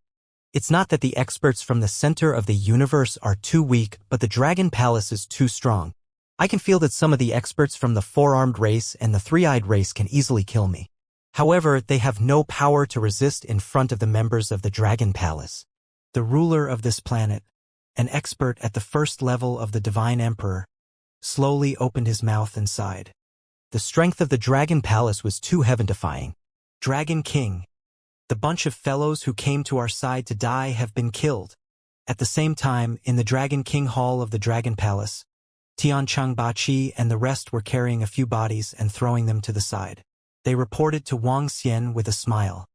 It's not that the experts from the center of the universe are too weak, but the Dragon Palace is too strong. I can feel that some of the experts from the four-armed race and the three-eyed race can easily kill me. However, they have no power to resist in front of the members of the Dragon Palace. The ruler of this planet, an expert at the first level of the Divine Emperor, slowly opened his mouth and sighed. The strength of the Dragon Palace was too heaven-defying. Dragon King, the bunch of fellows who came to our side to die have been killed. At the same time, in the Dragon King Hall of the Dragon Palace, Tiancheng Bachi and the rest were carrying a few bodies and throwing them to the side. They reported to Wang Xian with a smile.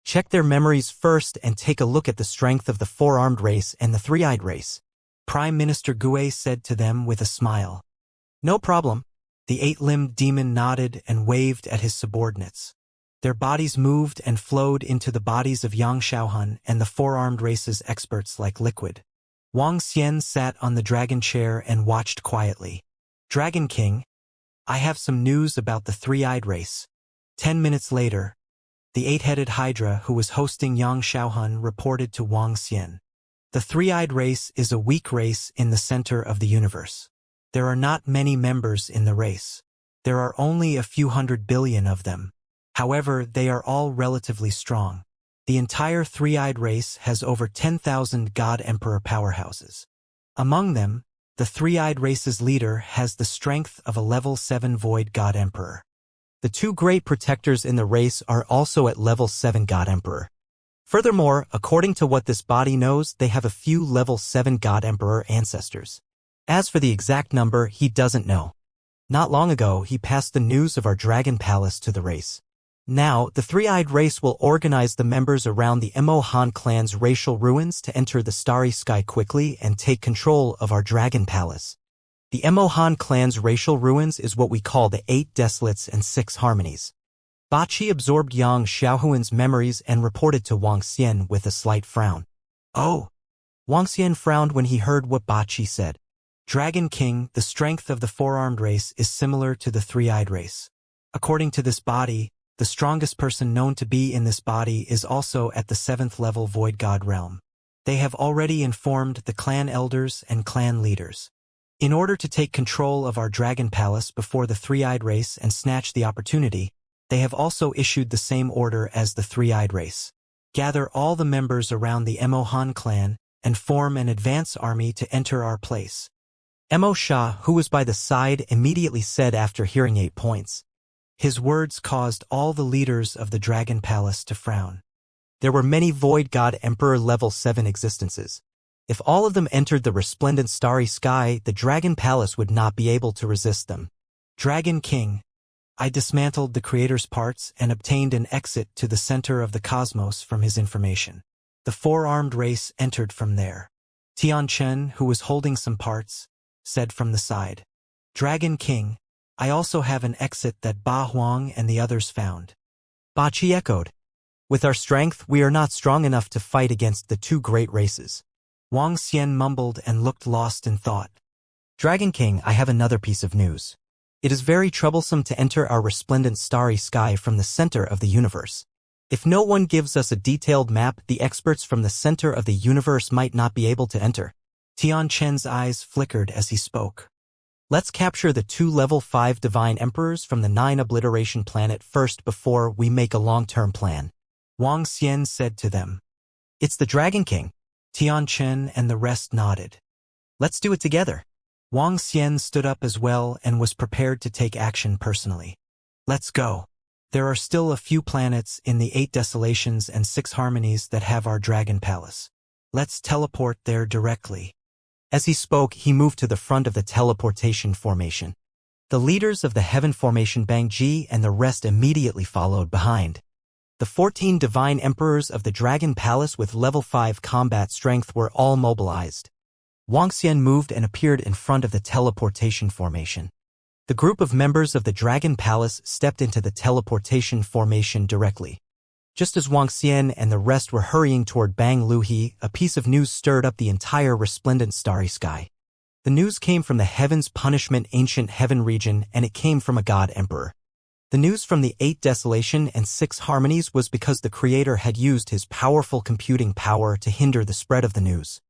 Check their memories first and take a look at the strength of the four-armed race and the three-eyed race. Prime Minister Gui said to them with a smile. No problem. The eight-limbed demon nodded and waved at his subordinates. Their bodies moved and flowed into the bodies of Yang Xiaohun and the four-armed race's experts like liquid. Wang Xian sat on the dragon chair and watched quietly. Dragon King, I have some news about the three-eyed race. 10 minutes later, the eight-headed Hydra who was hosting Yang Xiaohun reported to Wang Xian. The three-eyed race is a weak race in the center of the universe. There are not many members in the race. There are only a few 100 billion of them. However, they are all relatively strong. The entire three-eyed race has over 10,000 God-Emperor powerhouses. Among them, the three-eyed race's leader has the strength of a level 7 Void God-Emperor. The two great protectors in the race are also at level 7 God-Emperor. Furthermore, according to what this body knows, they have a few level 7 God-Emperor ancestors. As for the exact number, he doesn't know. Not long ago, he passed the news of our Dragon Palace to the race. Now, the three-eyed race will organize the members around the Mo Han clan's racial ruins to enter the starry sky quickly and take control of our Dragon Palace. The Mo Han clan's racial ruins is what we call the 8 Desolates and 6 Harmonies. Bachi absorbed Yang Xiaohun's memories and reported to Wang Xian with a slight frown. Oh! Wang Xian frowned when he heard what Bachi said. Dragon King, the strength of the four-armed race is similar to the three-eyed race. According to this body, the strongest person known to be in this body is also at the 7th level Void God realm. They have already informed the clan elders and clan leaders. In order to take control of our Dragon Palace before the three-eyed race and snatch the opportunity, they have also issued the same order as the three-eyed race. Gather all the members around the Mo Han clan and form an advance army to enter our place. Mo Sha, who was by the side, immediately said after hearing 8 points. His words caused all the leaders of the Dragon Palace to frown. There were many Void God Emperor level 7 existences. If all of them entered the resplendent starry sky, the Dragon Palace would not be able to resist them. Dragon King, I dismantled the Creator's parts and obtained an exit to the center of the cosmos from his information. The four-armed race entered from there. Tianchen, who was holding some parts, said from the side. Dragon King, I also have an exit that Ba Huang and the others found. Ba Qi echoed. With our strength, we are not strong enough to fight against the two great races. Wang Xian mumbled and looked lost in thought. Dragon King, I have another piece of news. It is very troublesome to enter our resplendent starry sky from the center of the universe. If no one gives us a detailed map, the experts from the center of the universe might not be able to enter. Tianchen's eyes flickered as he spoke. Let's capture the 2 level 5 divine emperors from the 9 obliteration planet first before we make a long-term plan. Wang Xian said to them. It's the Dragon King. Tianchen and the rest nodded. Let's do it together. Wang Xian stood up as well and was prepared to take action personally. Let's go. There are still a few planets in the 8 desolations and 6 harmonies that have our dragon palace. Let's teleport there directly. As he spoke, he moved to the front of the teleportation formation. The leaders of the heaven formation Bang Ji and the rest immediately followed behind. The 14 divine emperors of the Dragon Palace with level 5 combat strength were all mobilized. Wang Xian moved and appeared in front of the teleportation formation. The group of members of the Dragon Palace stepped into the teleportation formation directly. Just as Wang Xian and the rest were hurrying toward Bang Luhi, a piece of news stirred up the entire resplendent starry sky. The news came from the Heaven's Punishment Ancient Heaven region, and it came from a God Emperor. The news from the 8 desolation and 6 harmonies was because the Creator had used his powerful computing power to hinder the spread of the news.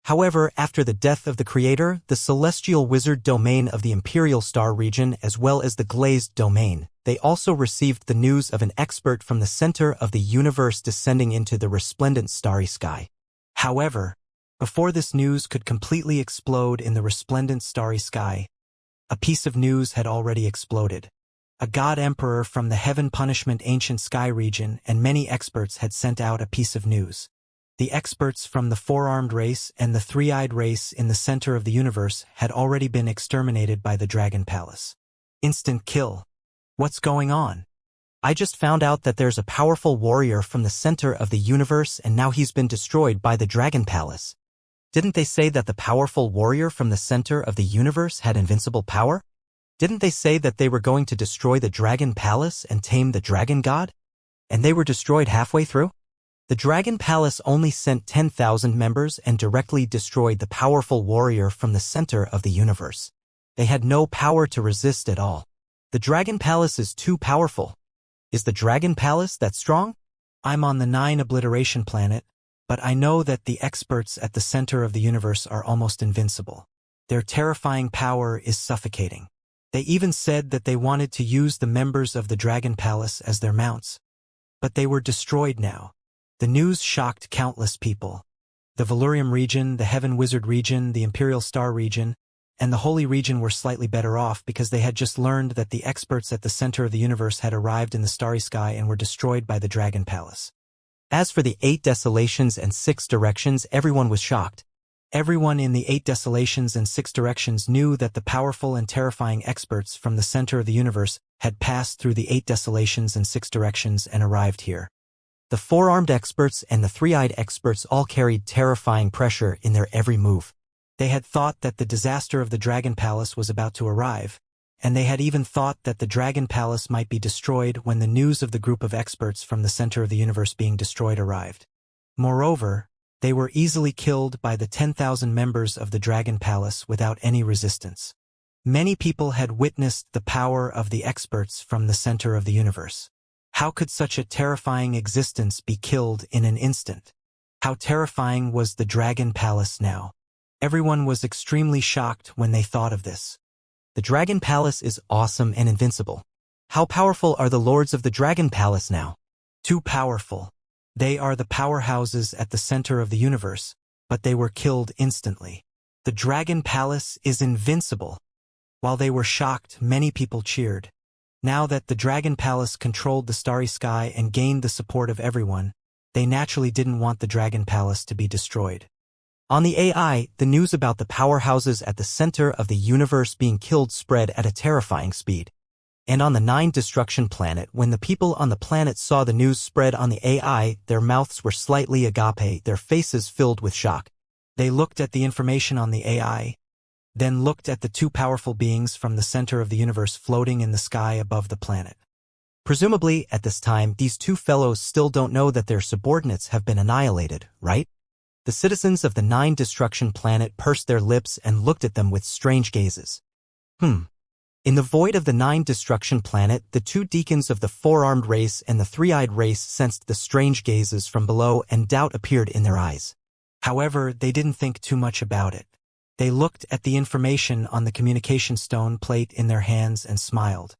However, after the death of the Creator, the Celestial Wizard domain of the Imperial Star region as well as the Glazed domain, they also received the news of an expert from the center of the universe descending into the resplendent starry sky. However, before this news could completely explode in the resplendent starry sky, a piece of news had already exploded. A God Emperor from the Heaven Punishment Ancient Sky region and many experts had sent out a piece of news. The experts from the 4-armed race and the 3-eyed race in the center of the universe had already been exterminated by the Dragon Palace. Instant kill. What's going on? I just found out that there's a powerful warrior from the center of the universe and now he's been destroyed by the Dragon Palace. Didn't they say that the powerful warrior from the center of the universe had invincible power? Didn't they say that they were going to destroy the Dragon Palace and tame the Dragon God? And they were destroyed halfway through? The Dragon Palace only sent 10,000 members and directly destroyed the powerful warrior from the center of the universe. They had no power to resist at all. The Dragon Palace is too powerful. Is the Dragon Palace that strong? I'm on the 9 obliteration planet, but I know that the experts at the center of the universe are almost invincible. Their terrifying power is suffocating. They even said that they wanted to use the members of the Dragon Palace as their mounts. But they were destroyed now. The news shocked countless people. The Valurium region, the Heaven Wizard region, the Imperial Star region, and the Holy region were slightly better off because they had just learned that the experts at the center of the universe had arrived in the starry sky and were destroyed by the Dragon Palace. As for the 8 desolations and 6 directions, everyone was shocked. Everyone in the 8 desolations and 6 directions knew that the powerful and terrifying experts from the center of the universe had passed through the 8 desolations and 6 directions and arrived here. The 4-armed experts and the 3-eyed experts all carried terrifying pressure in their every move. They had thought that the disaster of the Dragon Palace was about to arrive, and they had even thought that the Dragon Palace might be destroyed when the news of the group of experts from the center of the universe being destroyed arrived. Moreover, they were easily killed by the 10,000 members of the Dragon Palace without any resistance. Many people had witnessed the power of the experts from the center of the universe. How could such a terrifying existence be killed in an instant? How terrifying was the Dragon Palace now? Everyone was extremely shocked when they thought of this. The Dragon Palace is awesome and invincible. How powerful are the lords of the Dragon Palace now? Too powerful. They are the powerhouses at the center of the universe, but they were killed instantly. The Dragon Palace is invincible. While they were shocked, many people cheered. Now that the Dragon Palace controlled the starry sky and gained the support of everyone, they naturally didn't want the Dragon Palace to be destroyed. On the AI, the news about the powerhouses at the center of the universe being killed spread at a terrifying speed. And on the 9 destruction planet, when the people on the planet saw the news spread on the AI, their mouths were slightly agape, their faces filled with shock. They looked at the information on the AI, then looked at the two powerful beings from the center of the universe floating in the sky above the planet. Presumably, at this time, these two fellows still don't know that their subordinates have been annihilated, right? The citizens of the nine-destruction planet pursed their lips and looked at them with strange gazes. In the void of the nine-destruction planet, the two deacons of the four-armed race and the three-eyed race sensed the strange gazes from below, and doubt appeared in their eyes. However, they didn't think too much about it. They looked at the information on the communication stone plate in their hands and smiled.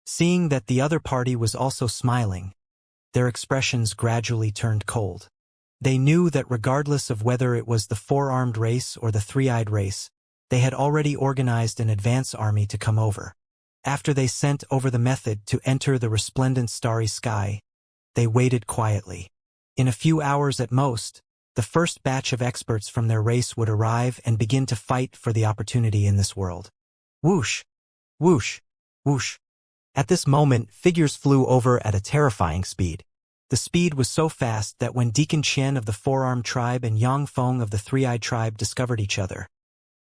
Seeing that the other party was also smiling, their expressions gradually turned cold. They knew that regardless of whether it was the four-armed race or the three-eyed race, they had already organized an advance army to come over. After they sent over the method to enter the resplendent starry sky, they waited quietly. In a few hours at most, the first batch of experts from their race would arrive and begin to fight for the opportunity in this world. Whoosh! Whoosh! Whoosh! At this moment, figures flew over at a terrifying speed. The speed was so fast that when Deacon Qian of the four-armed tribe and Yang Feng of the three-eyed tribe discovered each other,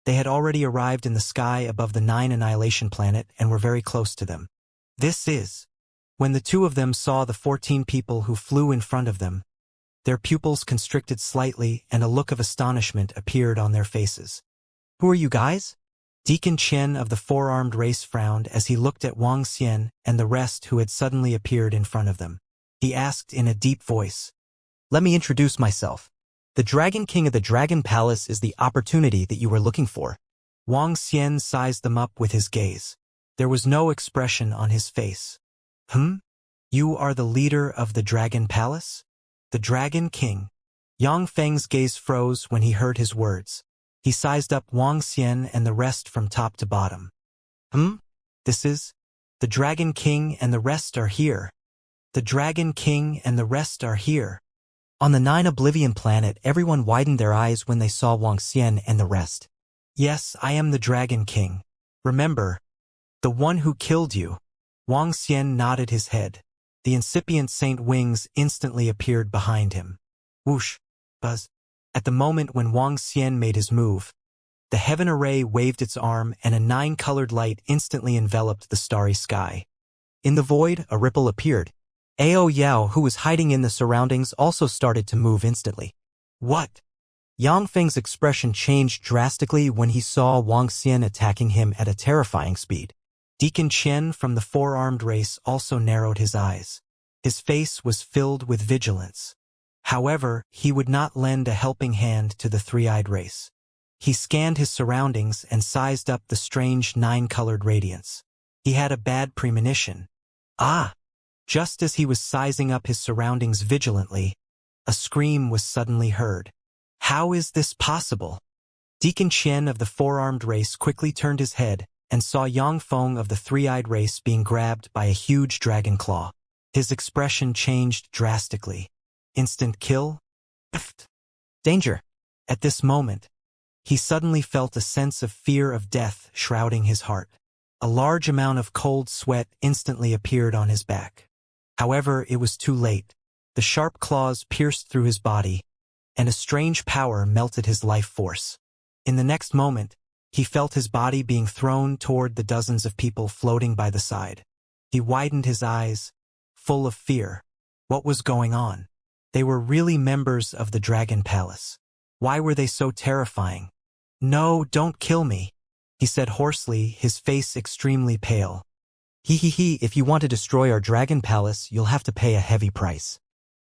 they had already arrived in the sky above the nine annihilation planet and were very close to them. This is when the two of them saw the 14 people who flew in front of them. Their pupils constricted slightly and a look of astonishment appeared on their faces. Who are you guys? Deacon Qian of the four-armed race frowned as he looked at Wang Xian and the rest who had suddenly appeared in front of them. He asked in a deep voice, "Let me introduce myself. The Dragon King of the Dragon Palace is the opportunity that you were looking for." Wang Xian sized them up with his gaze. There was no expression on his face. You are the leader of the Dragon Palace? The Dragon King? Yang Feng's gaze froze when he heard his words. He sized up Wang Xian and the rest from top to bottom. This is? The Dragon King and the rest are here. The Dragon King and the rest are here. On the Nine Oblivion planet, everyone widened their eyes when they saw Wang Xian and the rest. Yes, I am the Dragon King. Remember, the one who killed you. Wang Xian nodded his head. The incipient Saint Wings instantly appeared behind him. Whoosh! Buzz! At the moment when Wang Xian made his move, the heaven array waved its arm and a nine-colored light instantly enveloped the starry sky. In the void, a ripple appeared. Ao Yao, who was hiding in the surroundings, also started to move instantly. What? Yang Feng's expression changed drastically when he saw Wang Xian attacking him at a terrifying speed. Deacon Qian from the four-armed race also narrowed his eyes. His face was filled with vigilance. However, he would not lend a helping hand to the three-eyed race. He scanned his surroundings and sized up the strange nine-colored radiance. He had a bad premonition. Just as he was sizing up his surroundings vigilantly, a scream was suddenly heard. How is this possible? Deacon Qian of the four-armed race quickly turned his head and saw Yang Feng of the three-eyed race being grabbed by a huge dragon claw. His expression changed drastically. Instant kill? Danger! At this moment, he suddenly felt a sense of fear of death shrouding his heart. A large amount of cold sweat instantly appeared on his back. However, it was too late. The sharp claws pierced through his body, and a strange power melted his life force. In the next moment, he felt his body being thrown toward the dozens of people floating by the side. He widened his eyes, full of fear. What was going on? They were really members of the Dragon Palace. Why were they so terrifying? "No, don't kill me," he said hoarsely, his face extremely pale. If you want to destroy our Dragon Palace, you'll have to pay a heavy price."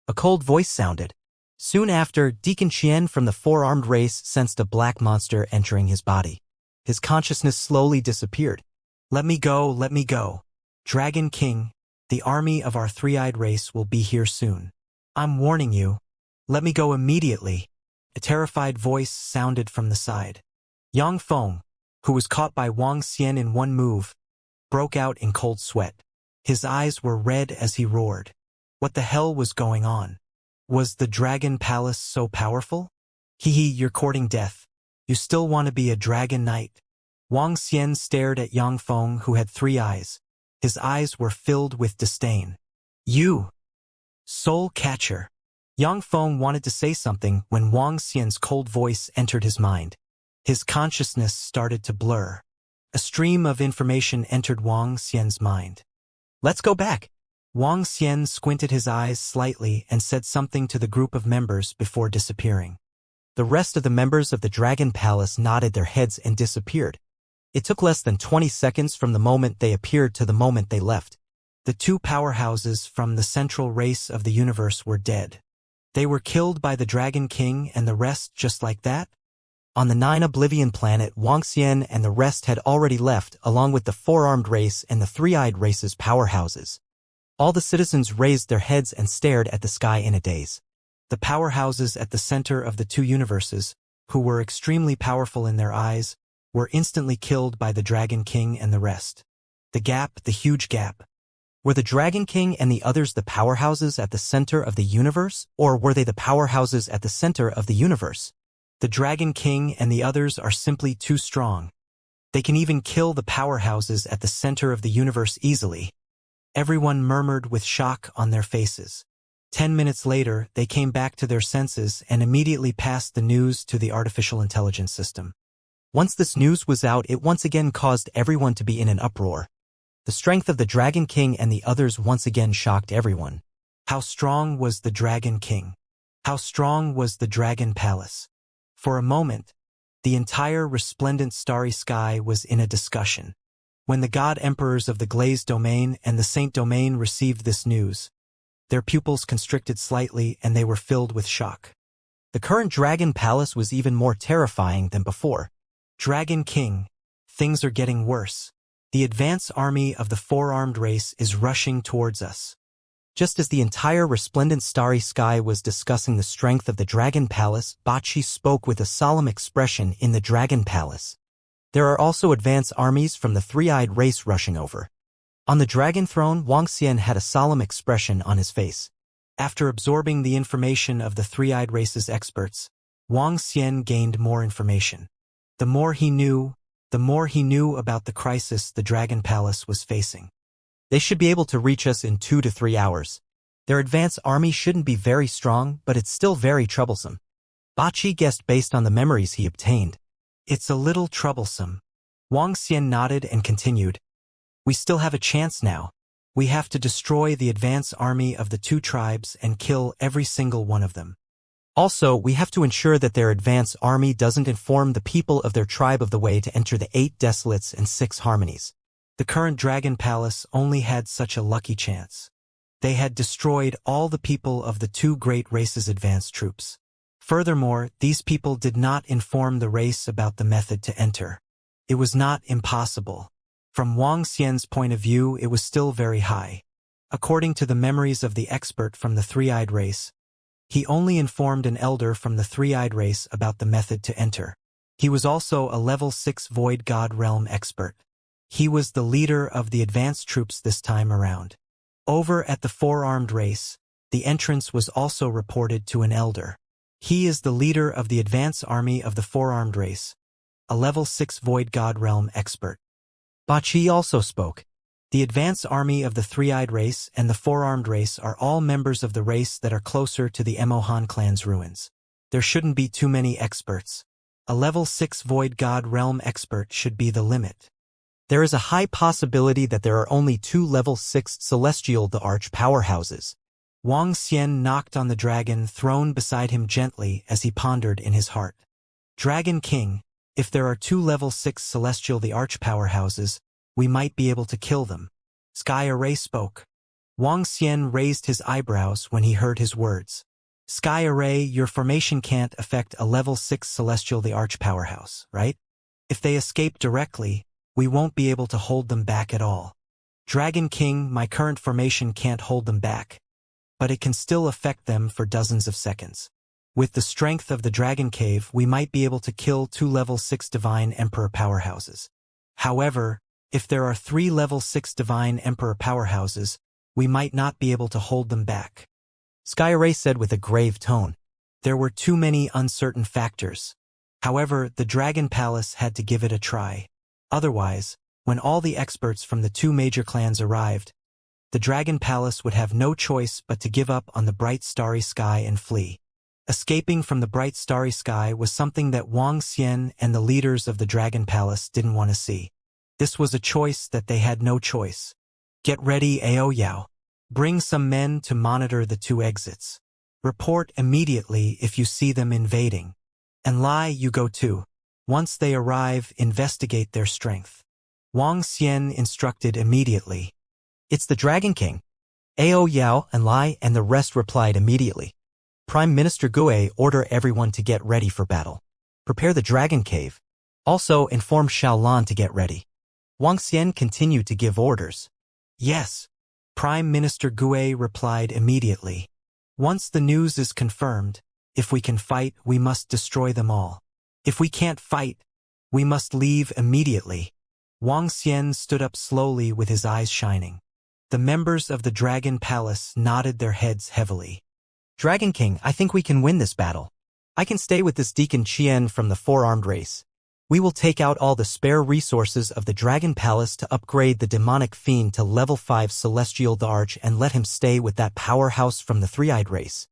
A cold voice sounded. Soon after, Deacon Qian from the four-armed race sensed a black monster entering his body. His consciousness slowly disappeared. Let me go. Dragon King, the army of our three-eyed race will be here soon. I'm warning you. Let me go immediately. A terrified voice sounded from the side. Yang Feng, who was caught by Wang Xian in one move, broke out in cold sweat. His eyes were red as he roared. What the hell was going on? Was the Dragon Palace so powerful? You're courting death. You still want to be a dragon knight? Wang Xian stared at Yang Feng, who had three eyes. His eyes were filled with disdain. You! Soul Catcher! Yang Feng wanted to say something when Wang Xian's cold voice entered his mind. His consciousness started to blur. A stream of information entered Wang Xian's mind. Let's go back. Wang Xian squinted his eyes slightly and said something to the group of members before disappearing. The rest of the members of the Dragon Palace nodded their heads and disappeared. It took less than 20 seconds from the moment they appeared to the moment they left. The two powerhouses from the central race of the universe were dead. They were killed by the Dragon King and the rest just like that? On the 9 Oblivion planet, Wang Xian and the rest had already left, along with the four-armed race and the three-eyed race's powerhouses. All the citizens raised their heads and stared at the sky in a daze. The powerhouses at the center of the two universes, who were extremely powerful in their eyes, were instantly killed by the Dragon King and the rest. The huge gap. Were the Dragon King and the others the powerhouses at the center of the universe, or were they the powerhouses at the center of the universe? The Dragon King and the others are simply too strong. They can even kill the powerhouses at the center of the universe easily. Everyone murmured with shock on their faces. 10 minutes later, they came back to their senses and immediately passed the news to the artificial intelligence system. Once this news was out, it once again caused everyone to be in an uproar. The strength of the Dragon King and the others once again shocked everyone. How strong was the Dragon King? How strong was the Dragon Palace? For a moment, the entire resplendent starry sky was in a discussion. When the God Emperors of the Glazed Domain and the Saint Domain received this news, their pupils constricted slightly and they were filled with shock. The current Dragon Palace was even more terrifying than before. Dragon King, things are getting worse. The advance army of the four-armed race is rushing towards us. Just as the entire resplendent starry sky was discussing the strength of the Dragon Palace, Bachi spoke with a solemn expression in the Dragon Palace. There are also advance armies from the three-eyed race rushing over. On the Dragon Throne, Wang Xian had a solemn expression on his face. After absorbing the information of the three-eyed race's experts, Wang Xian gained more information. The more he knew about the crisis the Dragon Palace was facing. They should be able to reach us in 2 to 3 hours. Their advance army shouldn't be very strong, but it's still very troublesome. Bachi guessed based on the memories he obtained. It's a little troublesome. Wang Xian nodded and continued. We still have a chance now. We have to destroy the advance army of the two tribes and kill every single one of them. Also, we have to ensure that their advance army doesn't inform the people of their tribe of the way to enter the 8 Desolates and 6 Harmonies. The current Dragon Palace only had such a lucky chance. They had destroyed all the people of the two great races' advanced troops. Furthermore, these people did not inform the race about the method to enter. It was not impossible. From Wang Xian's point of view, it was still very high. According to the memories of the expert from the three-eyed race, he only informed an elder from the three-eyed race about the method to enter. He was also a level 6 Void God Realm expert. He was the leader of the advanced troops this time around. Over at the four-armed race, the entrance was also reported to an elder. He is the leader of the advance army of the four-armed race, a level 6 Void God Realm expert. Bachi also spoke. The advance army of the three-eyed race and the four-armed race are all members of the race that are closer to the Emohan clan's ruins. There shouldn't be too many experts. A level 6 Void God Realm expert should be the limit. There is a high possibility that there are only 2 level 6 Celestial the Arch powerhouses. Wang Xian knocked on the dragon throne beside him gently as he pondered in his heart. Dragon King, if there are 2 level 6 Celestial the Arch powerhouses, we might be able to kill them. Sky Array spoke. Wang Xian raised his eyebrows when he heard his words. Sky Array, your formation can't affect a level 6 Celestial the Arch powerhouse, right? If they escape directly, we won't be able to hold them back at all. Dragon King, my current formation can't hold them back, but it can still affect them for dozens of seconds. With the strength of the Dragon Cave, we might be able to kill 2 level 6 Divine Emperor powerhouses. However, if there are 3 level 6 Divine Emperor powerhouses, we might not be able to hold them back. Sky Array said with a grave tone. There were too many uncertain factors. However, the Dragon Palace had to give it a try. Otherwise, when all the experts from the 2 major clans arrived, the Dragon Palace would have no choice but to give up on the bright starry sky and flee. Escaping from the bright starry sky was something that Wang Xian and the leaders of the Dragon Palace didn't want to see. This was a choice that they had no choice. Get ready, Ao Yao. Bring some men to monitor the 2 exits. Report immediately if you see them invading. And Lai, you go too. Once they arrive, investigate their strength. Wang Xian instructed immediately. It's the Dragon King. Ao Yao and Lai and the rest replied immediately. Prime Minister Gui, order everyone to get ready for battle. Prepare the Dragon Cave. Also inform Xiaolan to get ready. Wang Xian continued to give orders. Yes. Prime Minister Gui replied immediately. Once the news is confirmed, if we can fight, we must destroy them all. If we can't fight, we must leave immediately. Wang Xian stood up slowly with his eyes shining. The members of the Dragon Palace nodded their heads heavily. Dragon King, I think we can win this battle. I can stay with this Deacon Qian from the 4-armed race. We will take out all the spare resources of the Dragon Palace to upgrade the demonic fiend to level 5 Celestial the Arch and let him stay with that powerhouse from the 3-eyed race.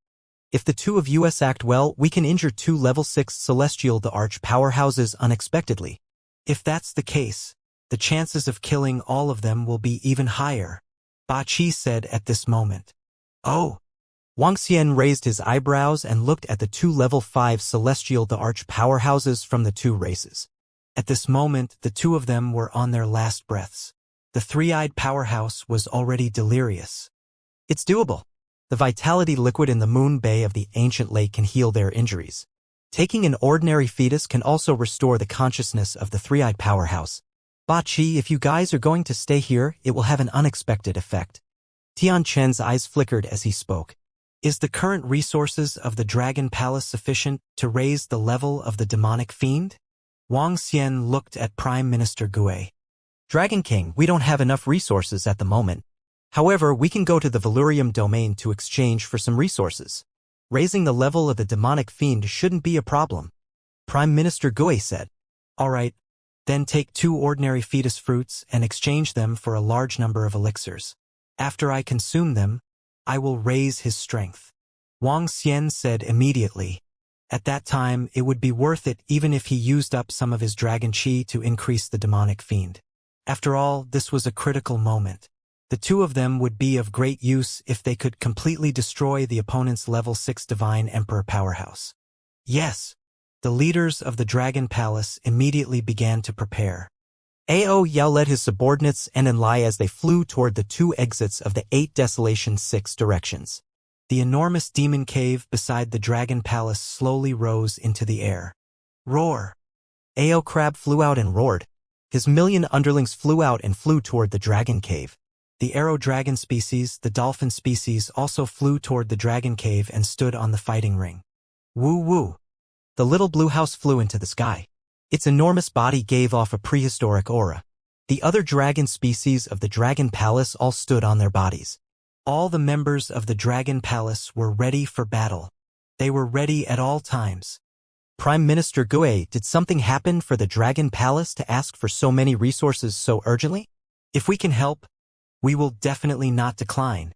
If the 2 of us act well, we can injure 2 level 6 Celestial the Arch powerhouses unexpectedly. If that's the case, the chances of killing all of them will be even higher, Ba Qi said at this moment. Oh! Wang Xian raised his eyebrows and looked at the 2 level 5 Celestial the Arch powerhouses from the 2 races. At this moment, the 2 of them were on their last breaths. The 3-eyed powerhouse was already delirious. It's doable. The vitality liquid in the Moon Bay of the ancient lake can heal their injuries. Taking an ordinary fetus can also restore the consciousness of the 3-eyed powerhouse. Ba Qi, if you guys are going to stay here, it will have an unexpected effect. Tian Chen's eyes flickered as he spoke. Is the current resources of the Dragon Palace sufficient to raise the level of the demonic fiend? Wang Xian looked at Prime Minister Gui. Dragon King, we don't have enough resources at the moment. However, we can go to the Valurium domain to exchange for some resources. Raising the level of the demonic fiend shouldn't be a problem. Prime Minister Gui said. All right, then take 2 ordinary fetus fruits and exchange them for a large number of elixirs. After I consume them, I will raise his strength. Wang Xian said immediately. At that time, it would be worth it even if he used up some of his dragon qi to increase the demonic fiend. After all, this was a critical moment. The 2 of them would be of great use if they could completely destroy the opponent's level 6 Divine Emperor powerhouse. Yes, the leaders of the Dragon Palace immediately began to prepare. Ao Yao led his subordinates and Enlai as they flew toward the 2 exits of the 8 Desolation 6 directions. The enormous demon cave beside the Dragon Palace slowly rose into the air. Roar! Ao Crab flew out and roared. His million underlings flew out and flew toward the Dragon Cave. The arrow dragon species, the dolphin species, also flew toward the Dragon Cave and stood on the fighting ring. Woo woo! The little blue house flew into the sky. Its enormous body gave off a prehistoric aura. The other dragon species of the Dragon Palace all stood on their bodies. All the members of the Dragon Palace were ready for battle. They were ready at all times. Prime Minister Gui, did something happen for the Dragon Palace to ask for so many resources so urgently? If we can help, we will definitely not decline.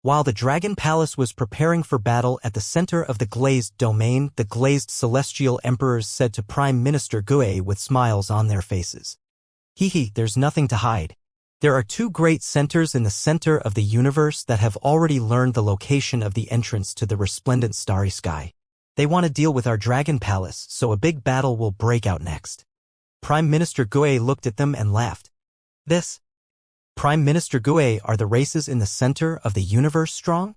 While the Dragon Palace was preparing for battle at the center of the glazed domain, the glazed celestial emperors said to Prime Minister Gui with smiles on their faces. Hee, there's nothing to hide. There are 2 great centers in the center of the universe that have already learned the location of the entrance to the resplendent starry sky. They want to deal with our Dragon Palace, so a big battle will break out next. Prime Minister Gui looked at them and laughed. Prime Minister Gui, are the races in the center of the universe strong?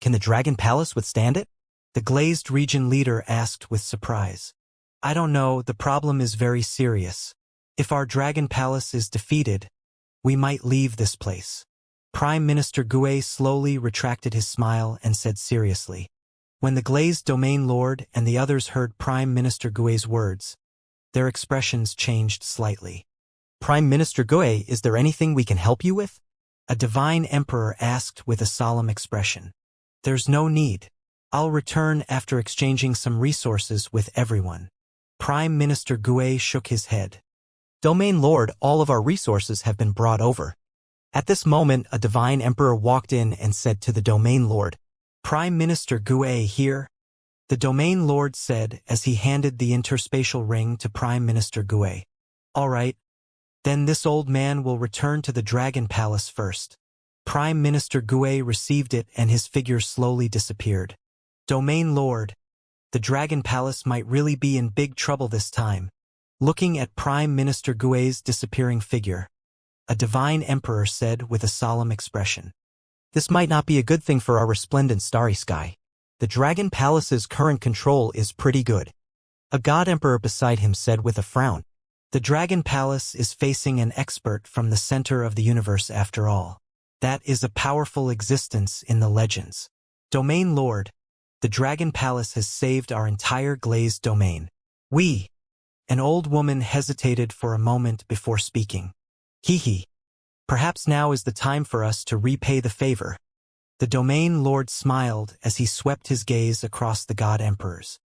Can the Dragon Palace withstand it? The glazed region leader asked with surprise. I don't know, the problem is very serious. If our Dragon Palace is defeated, we might leave this place. Prime Minister Gui slowly retracted his smile and said seriously. When the glazed domain lord and the others heard Prime Minister Gui's words, their expressions changed slightly. Prime Minister Gui, is there anything we can help you with? A divine emperor asked with a solemn expression. There's no need. I'll return after exchanging some resources with everyone. Prime Minister Gui shook his head. Domain Lord, all of our resources have been brought over. At this moment, a divine emperor walked in and said to the domain lord, "Prime Minister Gue here?" The domain lord said as he handed the interspatial ring to Prime Minister Gue. "All right. Then this old man will return to the Dragon Palace first." Prime Minister Gue received it and his figure slowly disappeared. Domain Lord, the Dragon Palace might really be in big trouble this time. Looking at Prime Minister Gue's disappearing figure, a divine emperor said with a solemn expression, "This might not be a good thing for our resplendent starry sky. The Dragon Palace's current control is pretty good." A god emperor beside him said with a frown, "The Dragon Palace is facing an expert from the center of the universe after all. That is a powerful existence in the legends. Domain Lord, the Dragon Palace has saved our entire glazed domain. We..." An old woman hesitated for a moment before speaking. "Hee. Perhaps now is the time for us to repay the favor." The domain lord smiled as he swept his gaze across the god emperors.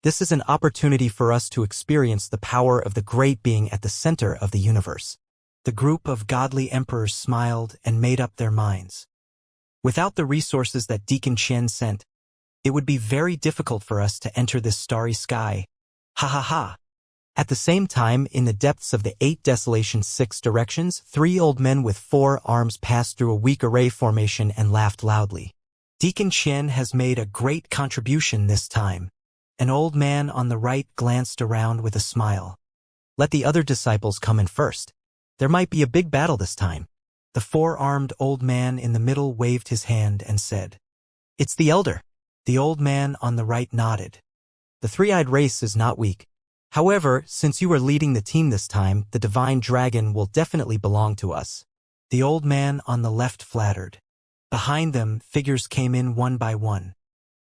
"This is an opportunity for us to experience the power of the great being at the center of the universe." The group of godly emperors smiled and made up their minds. "Without the resources that Deacon Chen sent, it would be very difficult for us to enter this starry sky. Ha ha ha." At the same time, in the depths of the 8 Desolation 6 directions, 3 old men with 4 arms passed through a weak array formation and laughed loudly. "Deacon Chen has made a great contribution this time." An old man on the right glanced around with a smile. "Let the other disciples come in first. There might be a big battle this time." The 4-armed old man in the middle waved his hand and said, "It's the elder." The old man on the right nodded. "The 3-eyed race is not weak. However, since you are leading the team this time, the divine dragon will definitely belong to us." The old man on the left flattered. Behind them, figures came in one by one.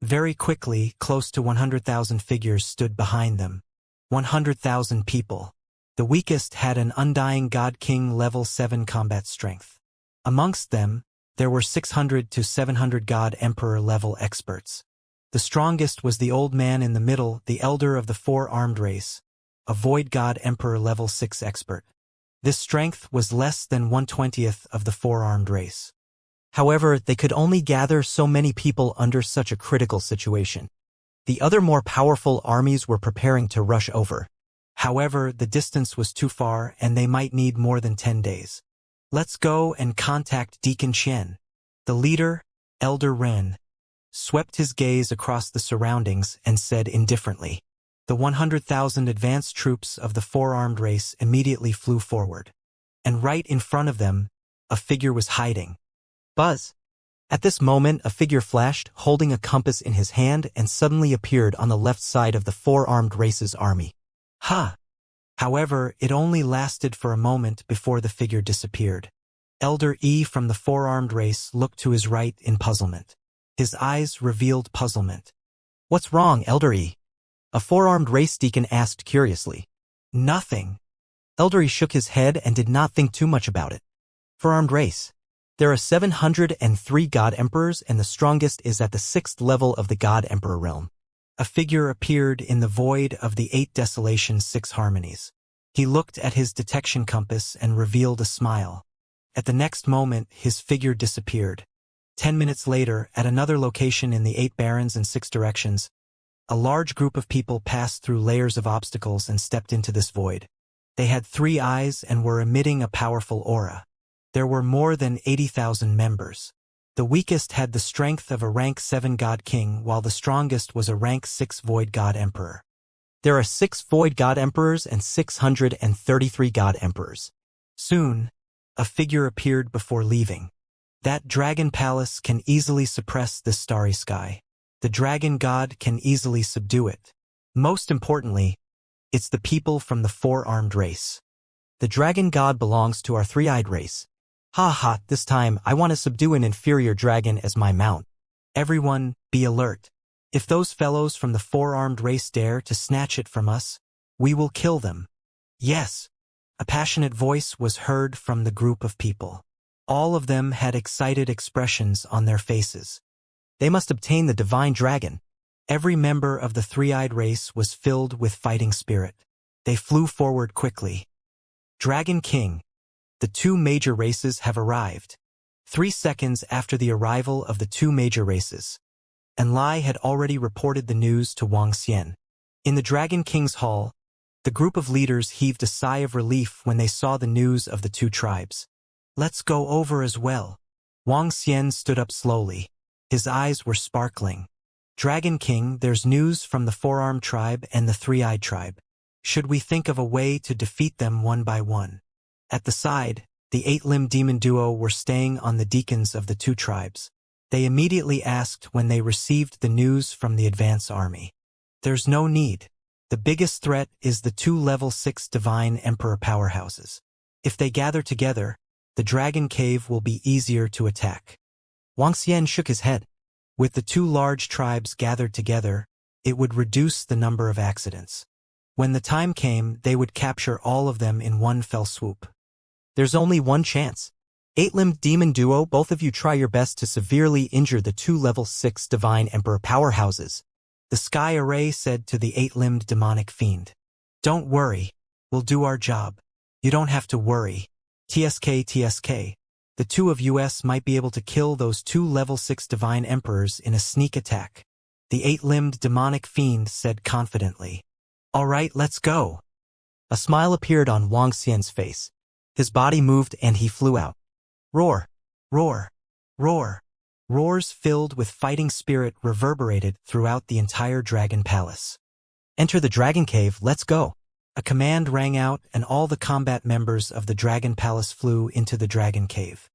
Very quickly, close to 100,000 figures stood behind them. 100,000 people. The weakest had an undying God King level 7 combat strength. Amongst them, there were 600 to 700 God Emperor level experts. The strongest was the old man in the middle, the elder of the 4-armed race, a Void God Emperor level 6 expert. This strength was less than 1/20th of the 4-armed race. However, they could only gather so many people under such a critical situation. The other more powerful armies were preparing to rush over. However, the distance was too far and they might need more than 10 days. "Let's go and contact Deacon Chen." The leader, Elder Ren, swept his gaze across the surroundings and said indifferently. The 100,000 advanced troops of the 4-armed race immediately flew forward. And right in front of them, a figure was hiding. Buzz! At this moment, a figure flashed, holding a compass in his hand, and suddenly appeared on the left side of the 4-armed race's army. Ha! However, it only lasted for a moment before the figure disappeared. Elder E from the 4-armed race looked to his right in puzzlement. His eyes revealed puzzlement. "What's wrong, Elder E?" a 4-armed race deacon asked curiously. "Nothing." Elder E shook his head and did not think too much about it. 4-armed race. There are 703 God Emperors and the strongest is at the 6th level of the God Emperor realm. A figure appeared in the void of the 8 Desolation 6 harmonies. He looked at his detection compass and revealed a smile. At the next moment, his figure disappeared. 10 minutes later, at another location in the 8 Barons and 6 directions, a large group of people passed through layers of obstacles and stepped into this void. They had 3 eyes and were emitting a powerful aura. There were more than 80,000 members. The weakest had the strength of a rank 7 God King, while the strongest was a rank 6 Void God Emperor. There are 6 Void God Emperors and 633 God Emperors. Soon, a figure appeared before leaving. That Dragon Palace can easily suppress this starry sky. The Dragon God can easily subdue it. Most importantly, it's the people from the 4-armed race. The Dragon God belongs to our 3-eyed race. Ha ha, this time I want to subdue an inferior dragon as my mount. Everyone, be alert. If those fellows from the 4-armed race dare to snatch it from us, we will kill them. Yes. A passionate voice was heard from the group of people. All of them had excited expressions on their faces. They must obtain the divine dragon. Every member of the 3-eyed race was filled with fighting spirit. They flew forward quickly. Dragon King, The two major races have arrived. 3 seconds after the arrival of the two major races, and Lai had already reported the news to Wang Xian. In the Dragon King's hall, the group of leaders heaved a sigh of relief when they saw the news of the two tribes. Let's go over as well. Wang Xian stood up slowly. His eyes were sparkling. Dragon King, there's news from the Four-Armed tribe and the Three-Eyed tribe. Should we think of a way to defeat them one by one? At the side, the Eight-Limbed Demon duo were staying on the deacons of the two tribes. They immediately asked when they received the news from the advance army. There's no need. The biggest threat is the two level 6 divine emperor powerhouses. If they gather together, the Dragon Cave will be easier to attack. Wang Xian shook his head. With the two large tribes gathered together, it would reduce the number of accidents. When the time came, they would capture all of them in one fell swoop. There's only one chance. Eight-Limbed Demon duo, both of you try your best to severely injure the two level 6 divine emperor powerhouses. The Sky Array said to the eight-limbed demonic fiend. Don't worry, we'll do our job. You don't have to worry. TSK. The two of us might be able to kill those two level 6 divine emperors in a sneak attack. The eight-limbed demonic fiend said confidently. All right, let's go. A smile appeared on Wang Xian's face. His body moved and he flew out. Roar, roar, roar. Roars filled with fighting spirit reverberated throughout the entire Dragon Palace. Enter the Dragon Cave, let's go. A command rang out and all the combat members of the Dragon Palace flew into the Dragon Cave.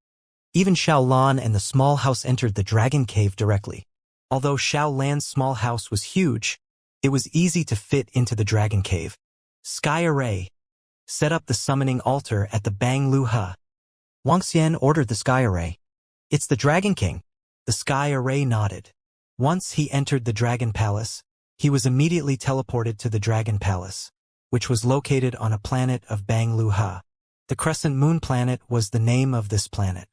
Even Xiao Lan and the small house entered the Dragon Cave directly. Although Xiao Lan's small house was huge, it was easy to fit into the Dragon Cave. Sky Array. Set up the summoning altar at the Bang Lu Ha. Wang Xian ordered the Sky Array. It's the Dragon King. The Sky Array nodded. Once he entered the Dragon Palace, he was immediately teleported to the Dragon Palace, which was located on a planet of Bang Lu Ha. The Crescent Moon Planet was the name of this planet.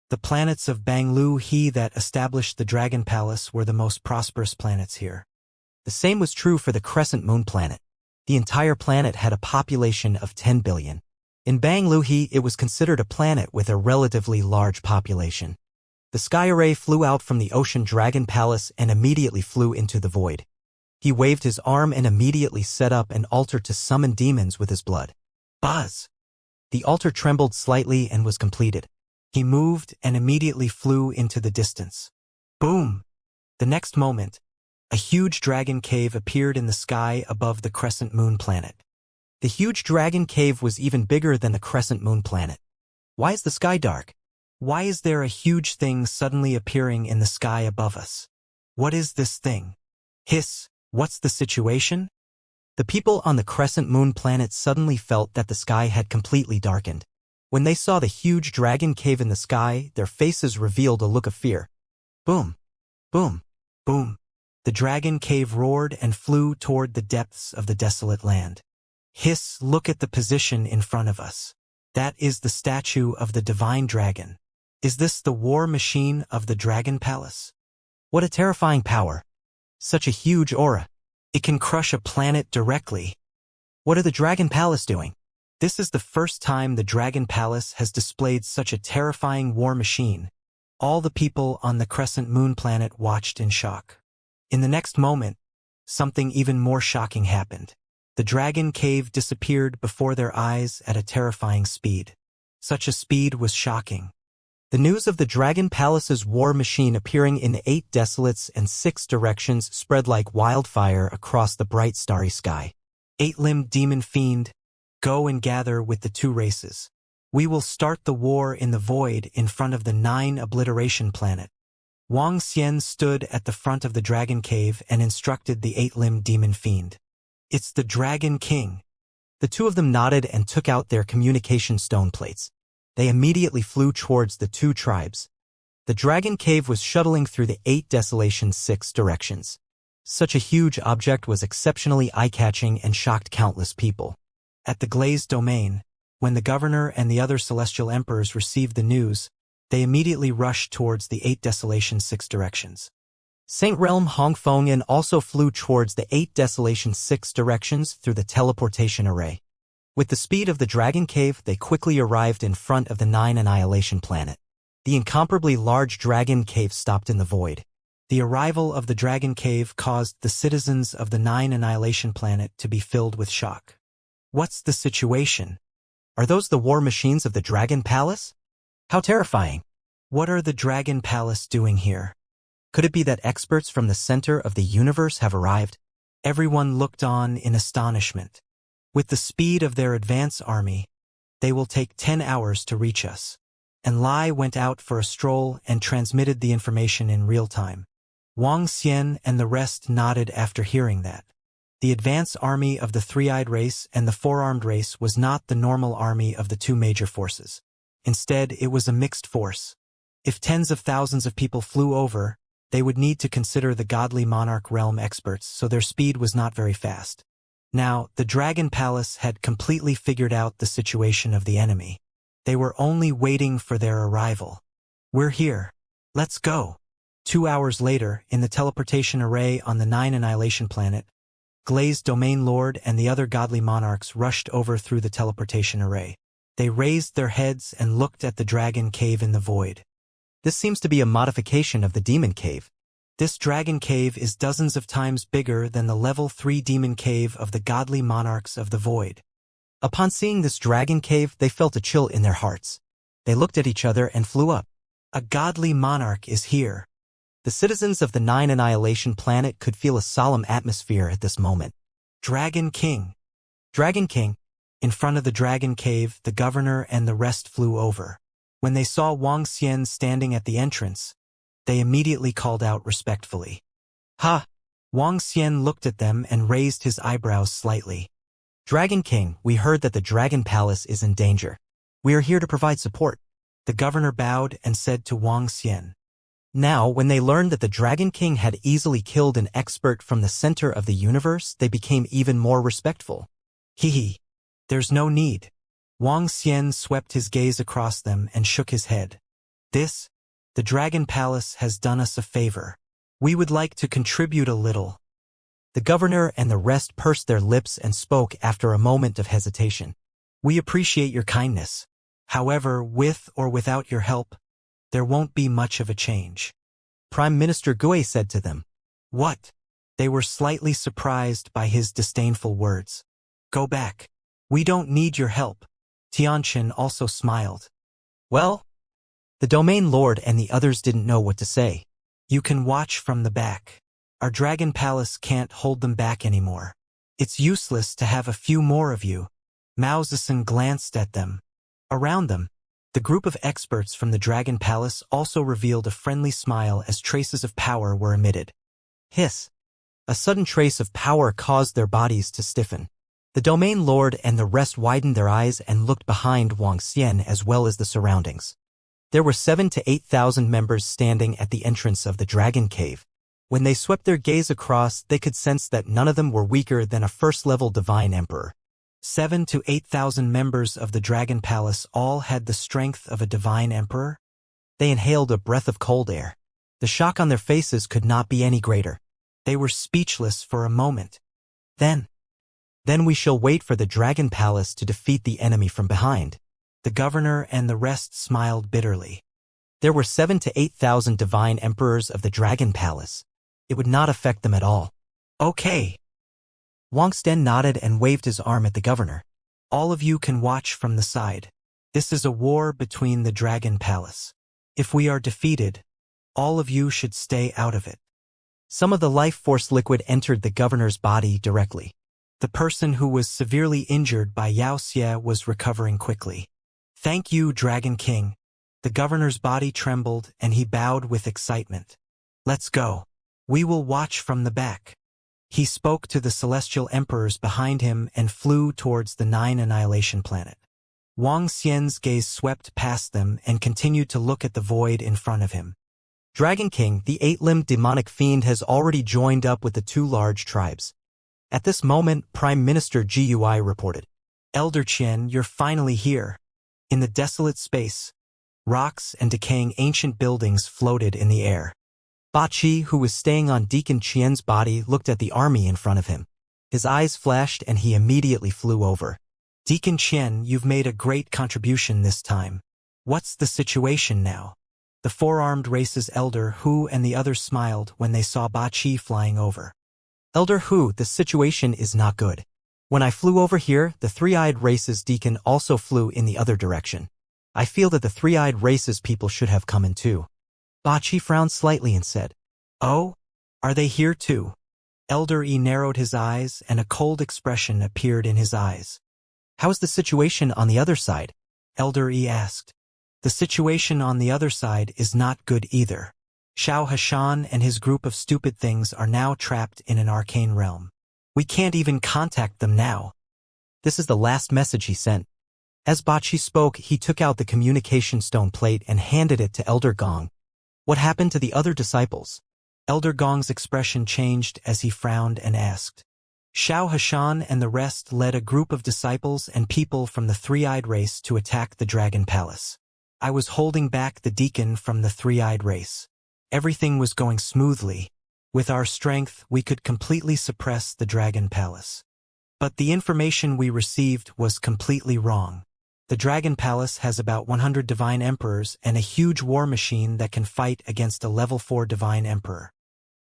The planets of Bang Lu He that established the Dragon Palace were the most prosperous planets here. The same was true for the Crescent Moon Planet. The entire planet had a population of 10 billion. In Bang Lu He, it was considered a planet with a relatively large population. The Sky Array flew out from the Ocean Dragon Palace and immediately flew into the void. He waved his arm and immediately set up an altar to summon demons with his blood. Buzz! The altar trembled slightly and was completed. He moved and immediately flew into the distance. Boom! The next moment, a huge dragon cave appeared in the sky above the Crescent Moon Planet. The huge dragon cave was even bigger than the Crescent Moon Planet. Why is the sky dark? Why is there a huge thing suddenly appearing in the sky above us? What is this thing? Hiss, what's the situation? The people on the Crescent Moon Planet suddenly felt that the sky had completely darkened. When they saw the huge dragon cave in the sky, their faces revealed a look of fear. Boom, boom, boom. The dragon cave roared and flew toward the depths of the desolate land. Hiss, look at the position in front of us. That is the statue of the divine dragon. Is this the war machine of the Dragon Palace? What a terrifying power. Such a huge aura. It can crush a planet directly. What are the Dragon Palace doing? This is the first time the Dragon Palace has displayed such a terrifying war machine. All the people on the Crescent Moon Planet watched in shock. In the next moment, something even more shocking happened. The dragon cave disappeared before their eyes at a terrifying speed. Such a speed was shocking. The news of the Dragon Palace's war machine appearing in 8 desolates and 6 directions spread like wildfire across the bright starry sky. Eight-limbed demon fiend, go and gather with the two races. We will start the war in the void in front of the 9 obliteration planet. Wang Xian stood at the front of the dragon cave and instructed the eight-limbed demon fiend. It's the Dragon King. The two of them nodded and took out their communication stone plates. They immediately flew towards the two tribes. The dragon cave was shuttling through the 8 desolations 6 directions. Such a huge object was exceptionally eye-catching and shocked countless people. At the glazed domain, when the governor and the other celestial emperors received the news, they immediately rushed towards the 8 desolations 6 directions. Saint Realm Hongfengan also flew towards the 8 desolations 6 directions through the teleportation array. With the speed of the Dragon Cave, they quickly arrived in front of the 9 Annihilation planet. The incomparably large Dragon Cave stopped in the void. The arrival of the Dragon Cave caused the citizens of the 9 Annihilation planet to be filled with shock. What's the situation? Are those the war machines of the Dragon Palace? How terrifying. What are the Dragon Palace doing here? Could it be that experts from the center of the universe have arrived? Everyone looked on in astonishment. With the speed of their advance army, they will take 10 hours to reach us. And Lai went out for a stroll and transmitted the information in real time. Wang Xian and the rest nodded after hearing that. The advance army of the three-eyed race and the four-armed race was not the normal army of the two major forces. Instead, it was a mixed force. If tens of thousands of people flew over, they would need to consider the godly monarch realm experts, so their speed was not very fast. Now, the Dragon Palace had completely figured out the situation of the enemy. They were only waiting for their arrival. We're here. Let's go. 2 hours later, in the teleportation array on the 9 Annihilation planet, Glazed Domain Lord and the other godly monarchs rushed over through the teleportation array. They raised their heads and looked at the Dragon Cave in the void. This seems to be a modification of the Demon Cave. This Dragon Cave is dozens of times bigger than the level 3 Demon Cave of the godly monarchs of the void. Upon seeing this Dragon Cave, they felt a chill in their hearts. They looked at each other and flew up. A godly monarch is here. The citizens of the 9 Annihilation planet could feel a solemn atmosphere at this moment. Dragon King. Dragon King. In front of the Dragon Cave, the governor and the rest flew over. When they saw Wang Xian standing at the entrance, they immediately called out respectfully. Ha! Wang Xian looked at them and raised his eyebrows slightly. Dragon King, we heard that the Dragon Palace is in danger. We are here to provide support. The governor bowed and said to Wang Xian. Now, when they learned that the Dragon King had easily killed an expert from the center of the universe, they became even more respectful. Hee. There's no need. Wang Xian swept his gaze across them and shook his head. The Dragon Palace has done us a favor. We would like to contribute a little. The governor and the rest pursed their lips and spoke after a moment of hesitation. We appreciate your kindness. However, with or without your help, there won't be much of a change. Prime Minister Gui said to them. What? They were slightly surprised by his disdainful words. Go back. We don't need your help. Tianqin also smiled. Well, the Domain Lord and the others didn't know what to say. You can watch from the back. Our Dragon Palace can't hold them back anymore. It's useless to have a few more of you. Mao Zedong glanced at them. Around them, the group of experts from the Dragon Palace also revealed a friendly smile as traces of power were emitted. Hiss. A sudden trace of power caused their bodies to stiffen. The Domain Lord and the rest widened their eyes and looked behind Wang Xian as well as the surroundings. There were 7,000 to 8,000 members standing at the entrance of the Dragon Cave. When they swept their gaze across, they could sense that none of them were weaker than a first-level Divine Emperor. 7,000 to 8,000 members of the Dragon Palace all had the strength of a Divine Emperor? They inhaled a breath of cold air. The shock on their faces could not be any greater. They were speechless for a moment. Then we shall wait for the Dragon Palace to defeat the enemy from behind. The governor and the rest smiled bitterly. There were 7,000 to 8,000 Divine Emperors of the Dragon Palace. It would not affect them at all. Okay. Wang Xian nodded and waved his arm at the governor. All of you can watch from the side. This is a war between the Dragon Palace. If we are defeated, all of you should stay out of it. Some of the life force liquid entered the governor's body directly. The person who was severely injured by Yao Xie was recovering quickly. Thank you, Dragon King. The governor's body trembled and he bowed with excitement. Let's go. We will watch from the back. He spoke to the celestial emperors behind him and flew towards the 9 Annihilation planet. Wang Xian's gaze swept past them and continued to look at the void in front of him. Dragon King, the 8-limbed demonic fiend, has already joined up with the two large tribes. At this moment, Prime Minister Gui reported. Elder Qian, you're finally here. In the desolate space, rocks and decaying ancient buildings floated in the air. Ba Qi, who was staying on Deacon Qian's body, looked at the army in front of him. His eyes flashed and he immediately flew over. Deacon Qian, you've made a great contribution this time. What's the situation now? The four-armed race's elder Hu and the others smiled when they saw Ba Qi flying over. Elder Hu, the situation is not good. When I flew over here, the three-eyed race's deacon also flew in the other direction. I feel that the three-eyed race's people should have come in too. Ba Qi frowned slightly and said, Oh? Are they here too? Elder Yi narrowed his eyes and a cold expression appeared in his eyes. How is the situation on the other side? Elder Yi asked. The situation on the other side is not good either. Xiao Hashan and his group of stupid things are now trapped in an arcane realm. We can't even contact them now. This is the last message he sent. As Ba Qi spoke, he took out the communication stone plate and handed it to Elder Gong. What happened to the other disciples? Elder Gong's expression changed as he frowned and asked. Xiao Hashan and the rest led a group of disciples and people from the three-eyed race to attack the Dragon Palace. I was holding back the deacon from the three-eyed race. Everything was going smoothly. With our strength, we could completely suppress the Dragon Palace. But the information we received was completely wrong. The Dragon Palace has about 100 Divine Emperors and a huge war machine that can fight against a level 4 Divine Emperor.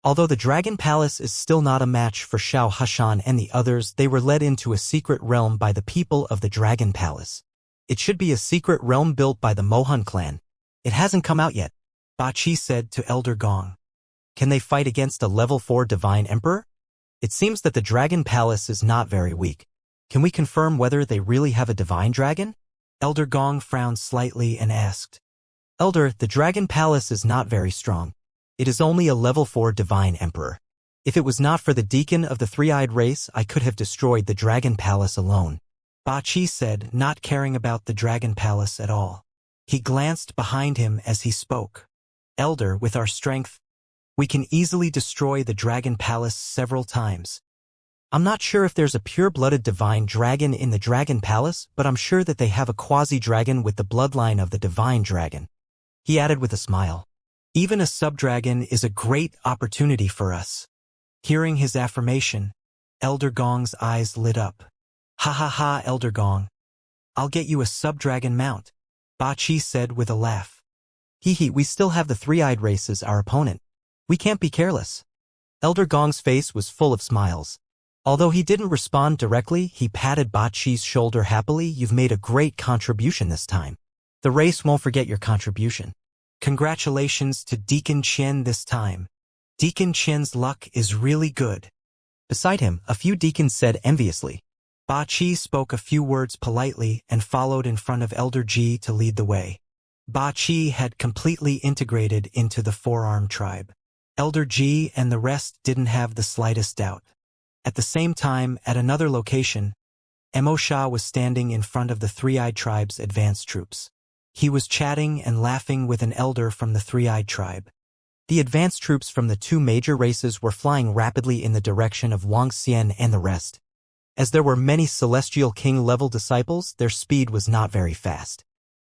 Although the Dragon Palace is still not a match for Xiao Hashan and the others, they were led into a secret realm by the people of the Dragon Palace. It should be a secret realm built by the Mohan clan. It hasn't come out yet. Ba Qi said to Elder Gong. Can they fight against a level 4 Divine Emperor? It seems that the Dragon Palace is not very weak. Can we confirm whether they really have a Divine Dragon? Elder Gong frowned slightly and asked. Elder, the Dragon Palace is not very strong. It is only a level 4 Divine Emperor. If it was not for the deacon of the three-eyed race, I could have destroyed the Dragon Palace alone. Ba Qi said, not caring about the Dragon Palace at all. He glanced behind him as he spoke. Elder, with our strength, we can easily destroy the Dragon Palace several times. I'm not sure if there's a pure-blooded divine dragon in the Dragon Palace, but I'm sure that they have a quasi-dragon with the bloodline of the divine dragon. He added with a smile. Even a sub-dragon is a great opportunity for us. Hearing his affirmation, Elder Gong's eyes lit up. Ha ha ha, Elder Gong. I'll get you a sub-dragon mount, Ba Qi said with a laugh. Hee, we still have the three-eyed race as our opponent. We can't be careless. Elder Gong's face was full of smiles. Although he didn't respond directly, he patted Ba Qi's shoulder happily. You've made a great contribution this time. The race won't forget your contribution. Congratulations to Deacon Qian this time. Deacon Qian's luck is really good. Beside him, a few deacons said enviously. Ba Qi spoke a few words politely and followed in front of Elder Ji to lead the way. Ba Qi had completely integrated into the four-armed tribe. Elder Ji and the rest didn't have the slightest doubt. At the same time, at another location, Mo Sha was standing in front of the three-eyed tribe's advanced troops. He was chatting and laughing with an elder from the three-eyed tribe. The advanced troops from the two major races were flying rapidly in the direction of Wuxia and the rest. As there were many Celestial King-level disciples, their speed was not very fast.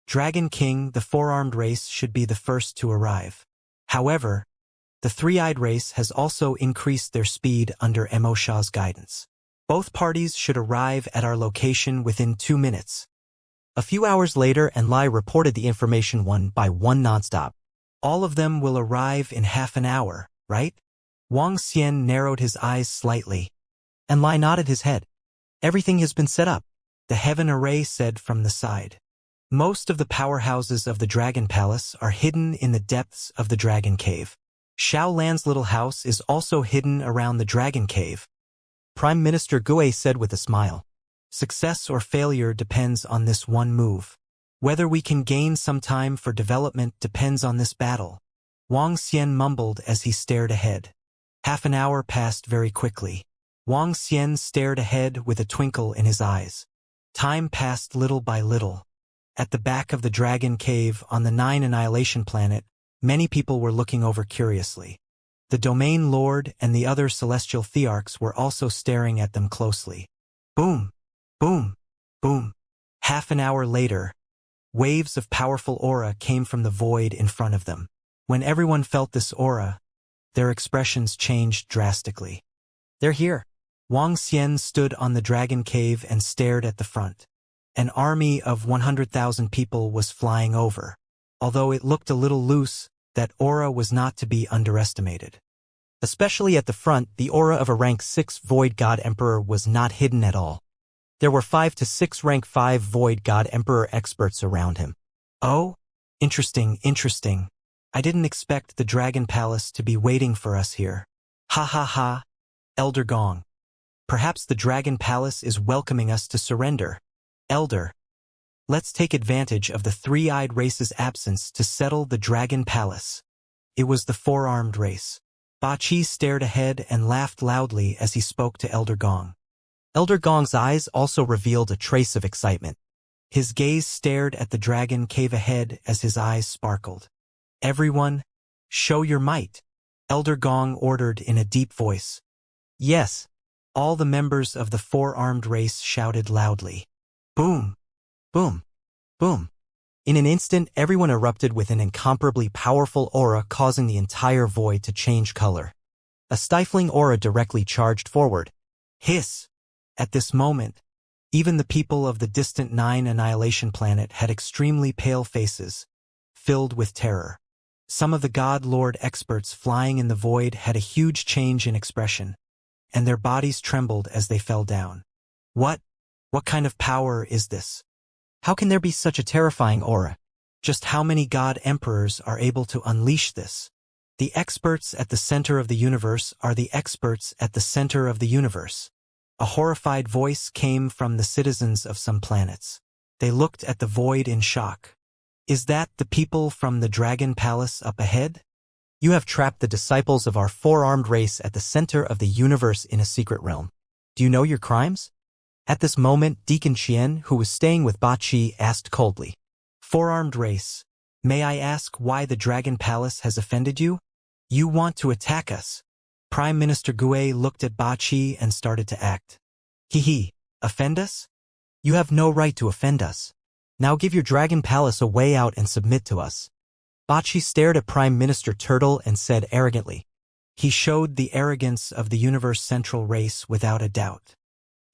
Dragon King, the four-armed race, should be the first to arrive. However, the three-eyed race has also increased their speed under Mo Sha's guidance. Both parties should arrive at our location within 2 minutes. A few hours later, Enlai reported the information one by one nonstop. All of them will arrive in half an hour, right? Wang Xian narrowed his eyes slightly. Enlai nodded his head. Everything has been set up, the Heaven Array said from the side. Most of the powerhouses of the Dragon Palace are hidden in the depths of the Dragon Cave. Xiao Lan's little house is also hidden around the Dragon Cave. Prime Minister Gue said with a smile. Success or failure depends on this one move. Whether we can gain some time for development depends on this battle. Wang Xian mumbled as he stared ahead. Half an hour passed very quickly. Wang Xian stared ahead with a twinkle in his eyes. Time passed little by little. At the back of the Dragon Cave on the 9 Annihilation Planet, many people were looking over curiously. The Domain Lord and the other Celestial Thearchs were also staring at them closely. Boom! Boom! Boom! Half an hour later, waves of powerful aura came from the void in front of them. When everyone felt this aura, their expressions changed drastically. They're here. Wang Xian stood on the Dragon Cave and stared at the front. An army of 100,000 people was flying over. Although it looked a little loose, that aura was not to be underestimated. Especially at the front, the aura of a rank 6 Void God Emperor was not hidden at all. There were 5 to 6 rank 5 Void God Emperor experts around him. Oh? Interesting. I didn't expect the Dragon Palace to be waiting for us here. Ha ha ha. Elder Gong. Perhaps the Dragon Palace is welcoming us to surrender. Elder. Let's take advantage of the three-eyed race's absence to settle the Dragon Palace. It was the four-armed race. Ba Qi stared ahead and laughed loudly as he spoke to Elder Gong. Elder Gong's eyes also revealed a trace of excitement. His gaze stared at the dragon cave ahead as his eyes sparkled. Everyone, show your might, Elder Gong ordered in a deep voice. Yes. All the members of the four-armed race shouted loudly. Boom! Boom! Boom! In an instant, everyone erupted with an incomparably powerful aura, causing the entire void to change color. A stifling aura directly charged forward. Hiss! At this moment, even the people of the distant 9 Annihilation planet had extremely pale faces, filled with terror. Some of the God Lord experts flying in the void had a huge change in expression, and their bodies trembled as they fell down. What kind of power is this? How can there be such a terrifying aura? Just how many God Emperors are able to unleash this? The experts at the center of the universe are the experts at the center of the universe. A horrified voice came from the citizens of some planets. They looked at the void in shock. Is that the people from the Dragon Palace up ahead? You have trapped the disciples of our four-armed race at the center of the universe in a secret realm. Do you know your crimes? At this moment, Deacon Qian, who was staying with Ba Qi, asked coldly. Four-armed race, may I ask why the Dragon Palace has offended you? You want to attack us. Prime Minister Gue looked at Ba Qi and started to act. Offend us? You have no right to offend us. Now give your Dragon Palace a way out and submit to us. Ba Qi stared at Prime Minister Turtle and said arrogantly. He showed the arrogance of the universe central race without a doubt.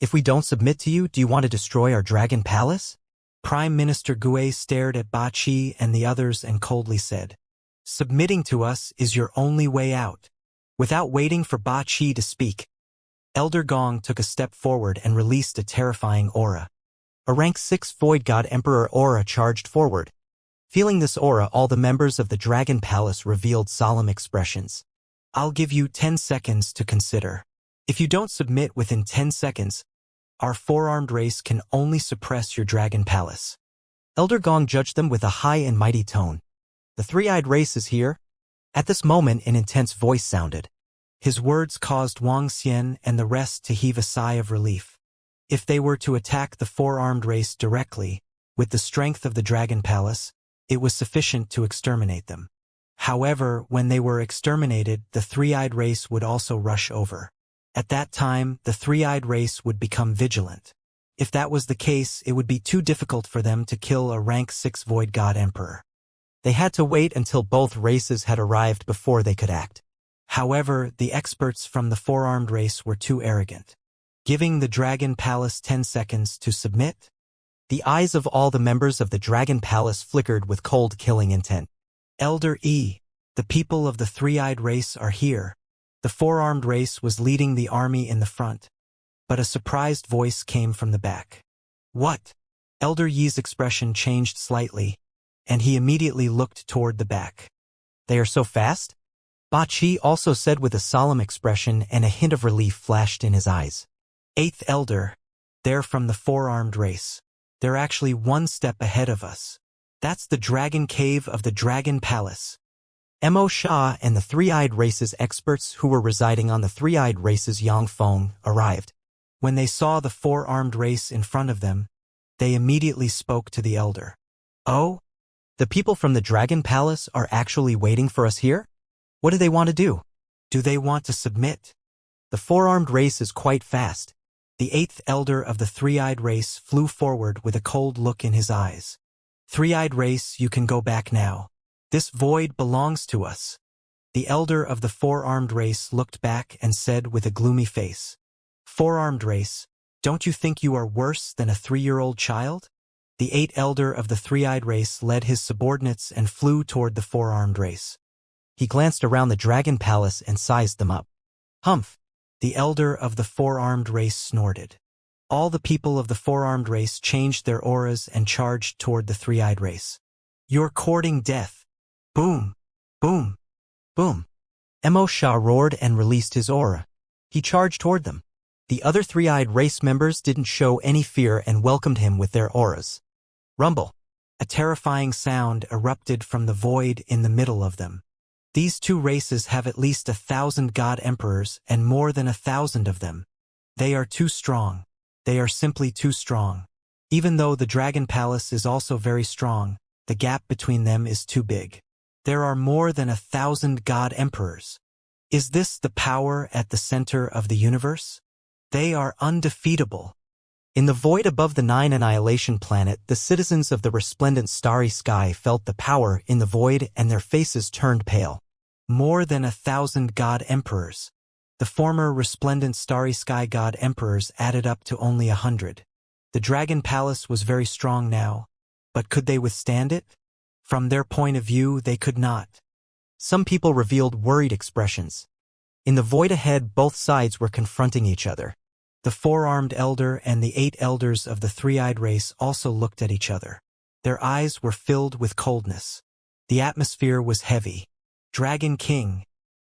If we don't submit to you, do you want to destroy our Dragon Palace? Prime Minister Gue stared at Ba Qi and the others and coldly said, submitting to us is your only way out. Without waiting for Ba Qi to speak, Elder Gong took a step forward and released a terrifying aura. A rank 6 Void God Emperor aura charged forward. Feeling this aura, all the members of the Dragon Palace revealed solemn expressions. I'll give you 10 seconds to consider. If you don't submit within 10 seconds, our four-armed race can only suppress your Dragon Palace. Elder Gong judged them with a high and mighty tone. The three-eyed race is here. At this moment, an intense voice sounded. His words caused Wang Xian and the rest to heave a sigh of relief. If they were to attack the four-armed race directly, with the strength of the Dragon Palace, it was sufficient to exterminate them. However, when they were exterminated, the three-eyed race would also rush over. At that time, the three-eyed race would become vigilant. If that was the case, it would be too difficult for them to kill a rank 6 Void God Emperor. They had to wait until both races had arrived before they could act. However, the experts from the four-armed race were too arrogant. Giving the Dragon Palace 10 seconds to submit? The eyes of all the members of the Dragon Palace flickered with cold killing intent. Elder E, the people of the three-eyed race are here. The four-armed race was leading the army in the front, but a surprised voice came from the back. What? Elder Yi's expression changed slightly, and he immediately looked toward the back. They are so fast? Ba Qi also said with a solemn expression, and a hint of relief flashed in his eyes. Eighth Elder, they're from the four-armed race. They're actually one step ahead of us. That's the Dragon Cave of the Dragon Palace. Mo Sha and the three-eyed race's experts who were residing on the three-eyed race's Yangfeng arrived. When they saw the four-armed race in front of them, they immediately spoke to the elder. Oh? The people from the Dragon Palace are actually waiting for us here? What do they want to do? Do they want to submit? The four-armed race is quite fast. The eighth elder of the three-eyed race flew forward with a cold look in his eyes. Three-eyed race, you can go back now. This void belongs to us. The elder of the four-armed race looked back and said with a gloomy face, Four-armed race, don't you think you are worse than a 3-year-old child? The 8th elder of the three-eyed race led his subordinates and flew toward the four-armed race. He glanced around the dragon palace and sized them up. Humph! The elder of the four-armed race snorted. All the people of the four-armed race changed their auras and charged toward the three-eyed race. You're courting death. Boom! Boom! Boom! Mo-Sha roared and released his aura. He charged toward them. The other three-eyed race members didn't show any fear and welcomed him with their auras. Rumble! A terrifying sound erupted from the void in the middle of them. These two races have at least 1,000 god emperors and more than 1,000 of them. They are too strong. They are simply too strong. Even though the Dragon Palace is also very strong, the gap between them is too big. There are more than 1,000 god emperors. Is this the power at the center of the universe? They are undefeatable. In the void above the 9 Annihilation planet, the citizens of the resplendent starry sky felt the power in the void and their faces turned pale. More than 1,000 god emperors. The former resplendent starry sky god emperors added up to only 100. The Dragon Palace was very strong now, but could they withstand it? From their point of view, they could not. Some people revealed worried expressions. In the void ahead, both sides were confronting each other. The four-armed elder and the 8 elders of the three-eyed race also looked at each other. Their eyes were filled with coldness. The atmosphere was heavy. Dragon King.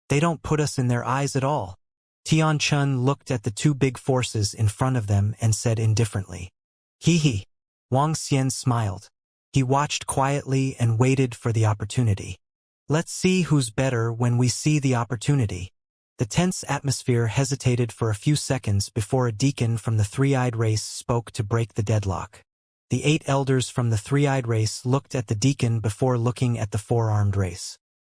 They don't put us in their eyes at all. Tian Chun looked at the two big forces in front of them and said indifferently, "Hee hee." Wang Xian smiled. He watched quietly and waited for the opportunity. Let's see who's better when we see the opportunity. The tense atmosphere hesitated for a few seconds before a deacon from the three-eyed race spoke to break the deadlock. The 8 elders from the three-eyed race looked at the deacon before looking at the four-armed race.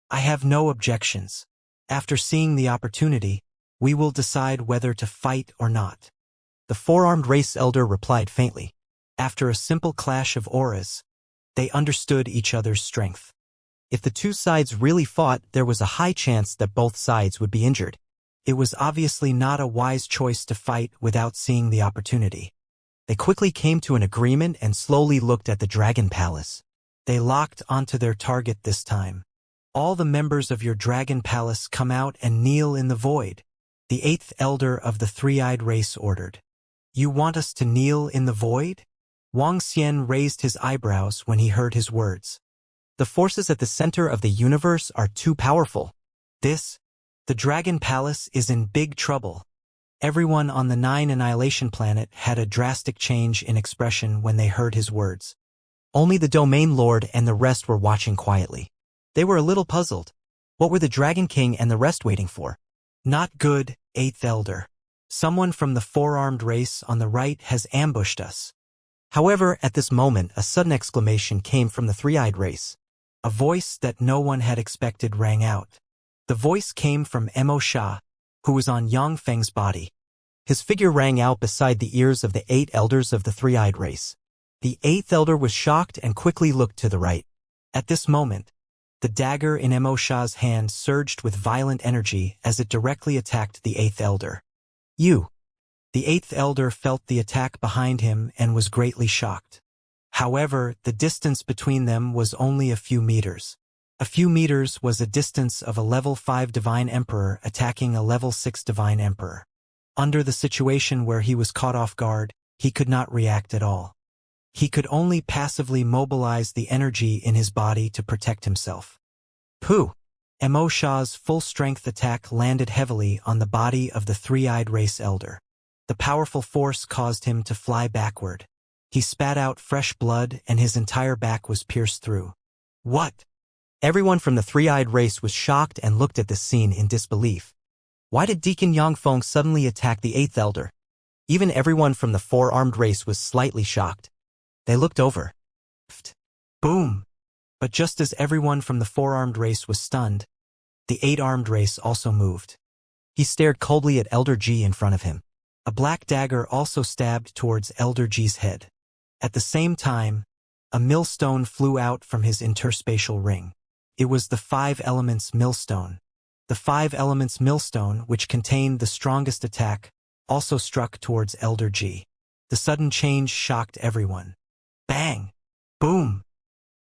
I have no objections. After seeing the opportunity, we will decide whether to fight or not. The four-armed race elder replied faintly. After a simple clash of auras, they understood each other's strength. If the two sides really fought, there was a high chance that both sides would be injured. It was obviously not a wise choice to fight without seeing the opportunity. They quickly came to an agreement and slowly looked at the Dragon Palace. They locked onto their target this time. All the members of your Dragon Palace come out and kneel in the void. The 8th elder of the three-eyed race ordered. You want us to kneel in the void? Wang Xian raised his eyebrows when he heard his words. The forces at the center of the universe are too powerful. The Dragon Palace is in big trouble. Everyone on the 9 Annihilation planet had a drastic change in expression when they heard his words. Only the Domain Lord and the rest were watching quietly. They were a little puzzled. What were the Dragon King and the rest waiting for? Not good, 8th elder. Someone from the four-armed race on the right has ambushed us. However, at this moment, a sudden exclamation came from the three-eyed race. A voice that no one had expected rang out. The voice came from Mo-Sha, who was on Yang Feng's body. His figure rang out beside the ears of the 8 elders of the three-eyed race. The 8th elder was shocked and quickly looked to the right. At this moment, the dagger in Mo-Sha's hand surged with violent energy as it directly attacked the 8th elder. You! The 8th elder felt the attack behind him and was greatly shocked. However, the distance between them was only a few meters. A few meters was a distance of a level 5 Divine Emperor attacking a level 6 Divine Emperor. Under the situation where he was caught off guard, he could not react at all. He could only passively mobilize the energy in his body to protect himself. Pooh! Mo-Sha's full-strength attack landed heavily on the body of the three-eyed race elder. The powerful force caused him to fly backward. He spat out fresh blood and his entire back was pierced through. What? Everyone from the three-eyed race was shocked and looked at this scene in disbelief. Why did Deacon Yangfeng suddenly attack the 8th elder? Even everyone from the four-armed race was slightly shocked. They looked over. Boom! But just as everyone from the four-armed race was stunned, the 8-armed race also moved. He stared coldly at Elder Ji in front of him. A black dagger also stabbed towards Elder Ji's head. At the same time, a millstone flew out from his interspatial ring. It was the 5 Elements millstone. The 5 Elements millstone, which contained the strongest attack, also struck towards Elder Ji. The sudden change shocked everyone. Bang! Boom!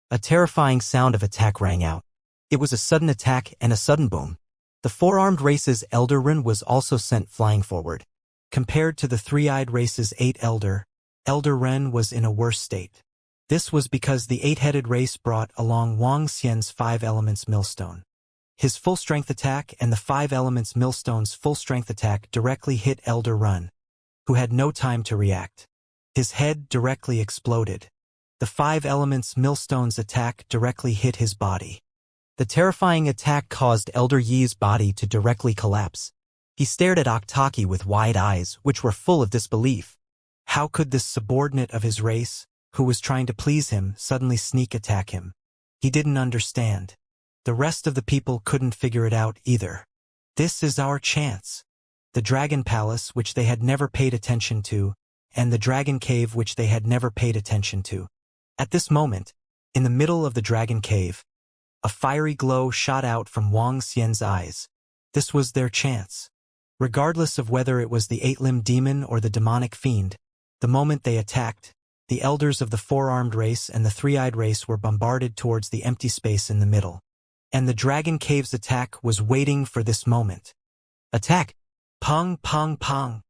A terrifying sound of attack rang out. It was a sudden attack and a sudden boom. The four-armed race's elder Ren was also sent flying forward. Compared to the three-eyed race's 8 elder Ren was in a worse state. This was because the 8-headed race brought along Wang Xian's 5 elements millstone. His full-strength attack and the 5 elements millstone's full-strength attack directly hit Elder Ren, who had no time to react. His head directly exploded. The 5 elements millstone's attack directly hit his body. The terrifying attack caused Elder Yi's body to directly collapse. He stared at Oktaki with wide eyes, which were full of disbelief. How could this subordinate of his race, who was trying to please him, suddenly sneak attack him? He didn't understand. The rest of the people couldn't figure it out either. This is our chance. The Dragon Palace, which they had never paid attention to, and the Dragon Cave, which they had never paid attention to. At this moment, in the middle of the Dragon Cave, a fiery glow shot out from Wang Xian's eyes. This was their chance. Regardless of whether it was the 8-limbed demon or the demonic fiend, the moment they attacked, the elders of the 4-armed race and the 3-eyed race were bombarded towards the empty space in the middle. And the Dragon Cave's attack was waiting for this moment. Attack! Pong, pong, pong.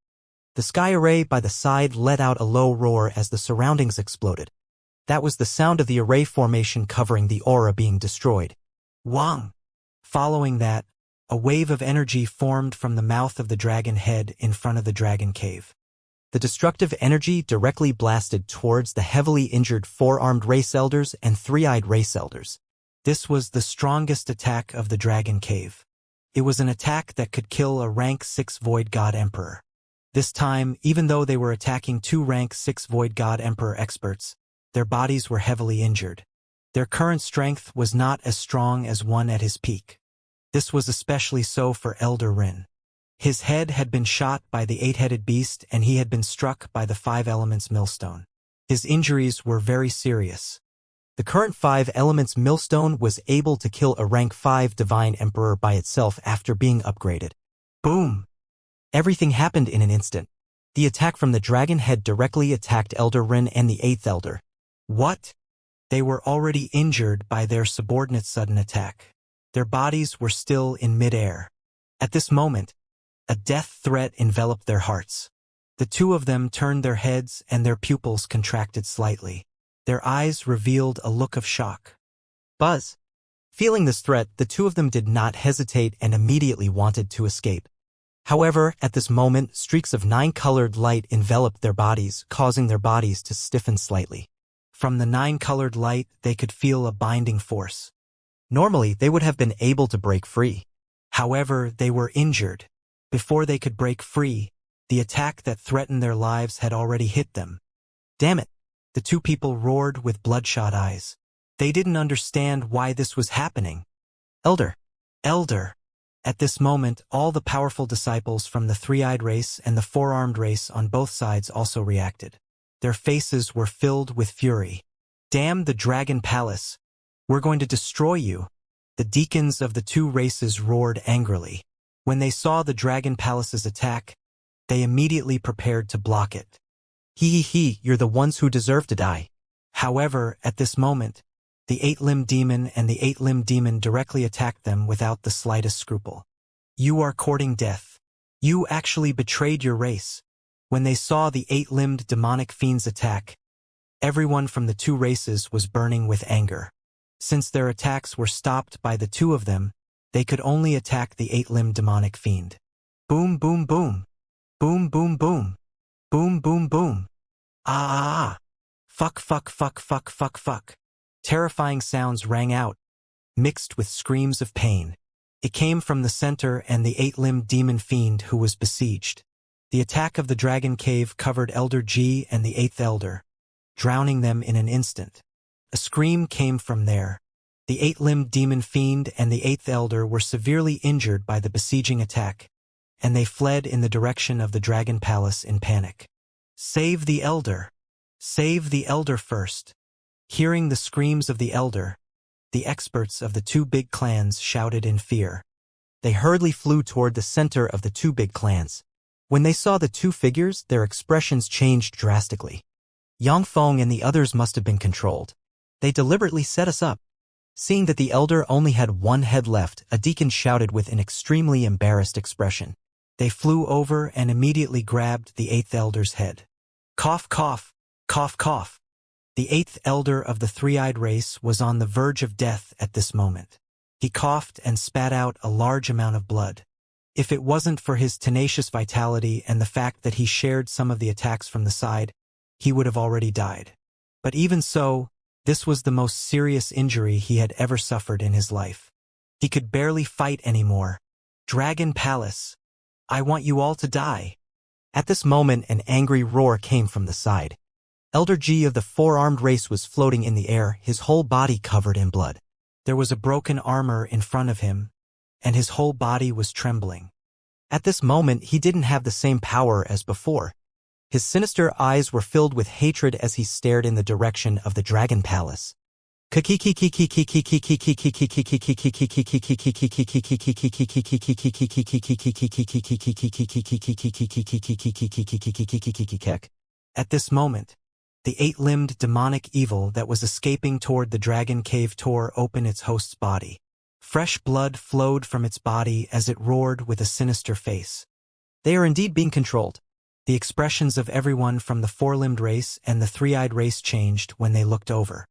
The sky array by the side let out a low roar as the surroundings exploded. That was the sound of the array formation covering the aura being destroyed. Wang! Following that, a wave of energy formed from the mouth of the dragon head in front of the Dragon Cave. The destructive energy directly blasted towards the heavily injured 4-armed race elders and 3-eyed race elders. This was the strongest attack of the Dragon Cave. It was an attack that could kill a rank 6 Void God Emperor. This time, even though they were attacking 2 rank 6 Void God Emperor experts, their bodies were heavily injured. Their current strength was not as strong as one at his peak. This was especially so for Elder Ren. His head had been shot by the 8-headed beast and he had been struck by the 5 elements millstone. His injuries were very serious. The current 5 elements millstone was able to kill a rank 5 divine emperor by itself after being upgraded. Boom! Everything happened in an instant. The attack from the dragon head directly attacked Elder Ren and the 8th elder. What? They were already injured by their subordinate's sudden attack. Their bodies were still in midair. At this moment, a death threat enveloped their hearts. The 2 of them turned their heads and their pupils contracted slightly. Their eyes revealed a look of shock. Buzz! Feeling this threat, the 2 of them did not hesitate and immediately wanted to escape. However, at this moment, streaks of 9-colored light enveloped their bodies, causing their bodies to stiffen slightly. From the 9-colored light, they could feel a binding force. Normally, they would have been able to break free. However, they were injured. Before they could break free, the attack that threatened their lives had already hit them. Damn it! The 2 people roared with bloodshot eyes. They didn't understand why this was happening. Elder! Elder! At this moment, all the powerful disciples from the 3-eyed race and the 4-armed race on both sides also reacted. Their faces were filled with fury. Damn the Dragon Palace! We're going to destroy you! The deacons of the 2 races roared angrily. When they saw the Dragon Palace's attack, they immediately prepared to block it. You're the ones who deserve to die. However, at this moment, the 8-limbed demon and the 8-limbed demon directly attacked them without the slightest scruple. You are courting death. You actually betrayed your race. When they saw the 8-limbed demonic fiend's attack, everyone from the 2 races was burning with anger. Since their attacks were stopped by the 2 of them, they could only attack the 8-limbed demonic fiend. Boom, boom, boom. Boom, boom, boom. Boom, boom, boom. Ah! Fuck, fuck, fuck, fuck, fuck, fuck. Terrifying sounds rang out, mixed with screams of pain. It came from the center and the 8-limbed demon fiend who was besieged. The attack of the Dragon Cave covered Elder G and the 8th elder, drowning them in an instant. A scream came from there. The 8-limbed demon fiend and the 8th elder were severely injured by the besieging attack, and they fled in the direction of the Dragon Palace in panic. Save the elder! Save the elder first! Hearing the screams of the elder, the experts of the 2 big clans shouted in fear. They hurriedly flew toward the center of the 2 big clans. When they saw the 2 figures, their expressions changed drastically. Yang Feng and the others must have been controlled. They deliberately set us up. Seeing that the elder only had one head left, a deacon shouted with an extremely embarrassed expression. They flew over and immediately grabbed the eighth elder's head. Cough, cough, cough, cough. The eighth elder of the three-eyed race was on the verge of death at this moment. He coughed and spat out a large amount of blood. If it wasn't for his tenacious vitality and the fact that he shared some of the attacks from the side, he would have already died. But even so, this was the most serious injury he had ever suffered in his life. He could barely fight anymore. Dragon Palace, I want you all to die. At this moment, an angry roar came from the side. Elder G of the four-armed race was floating in the air, his whole body covered in blood. There was a broken armor in front of him, and his whole body was trembling. At this moment, he didn't have the same power as before. His sinister eyes were filled with hatred as he stared in the direction of the Dragon Palace. At this moment, the eight-limbed demonic evil that was escaping toward the dragon cave tore open its host's body. Fresh blood flowed from its body as it roared with a sinister face. They are indeed being controlled. The expressions of everyone from the four-limbed race and the three-eyed race changed when they looked over.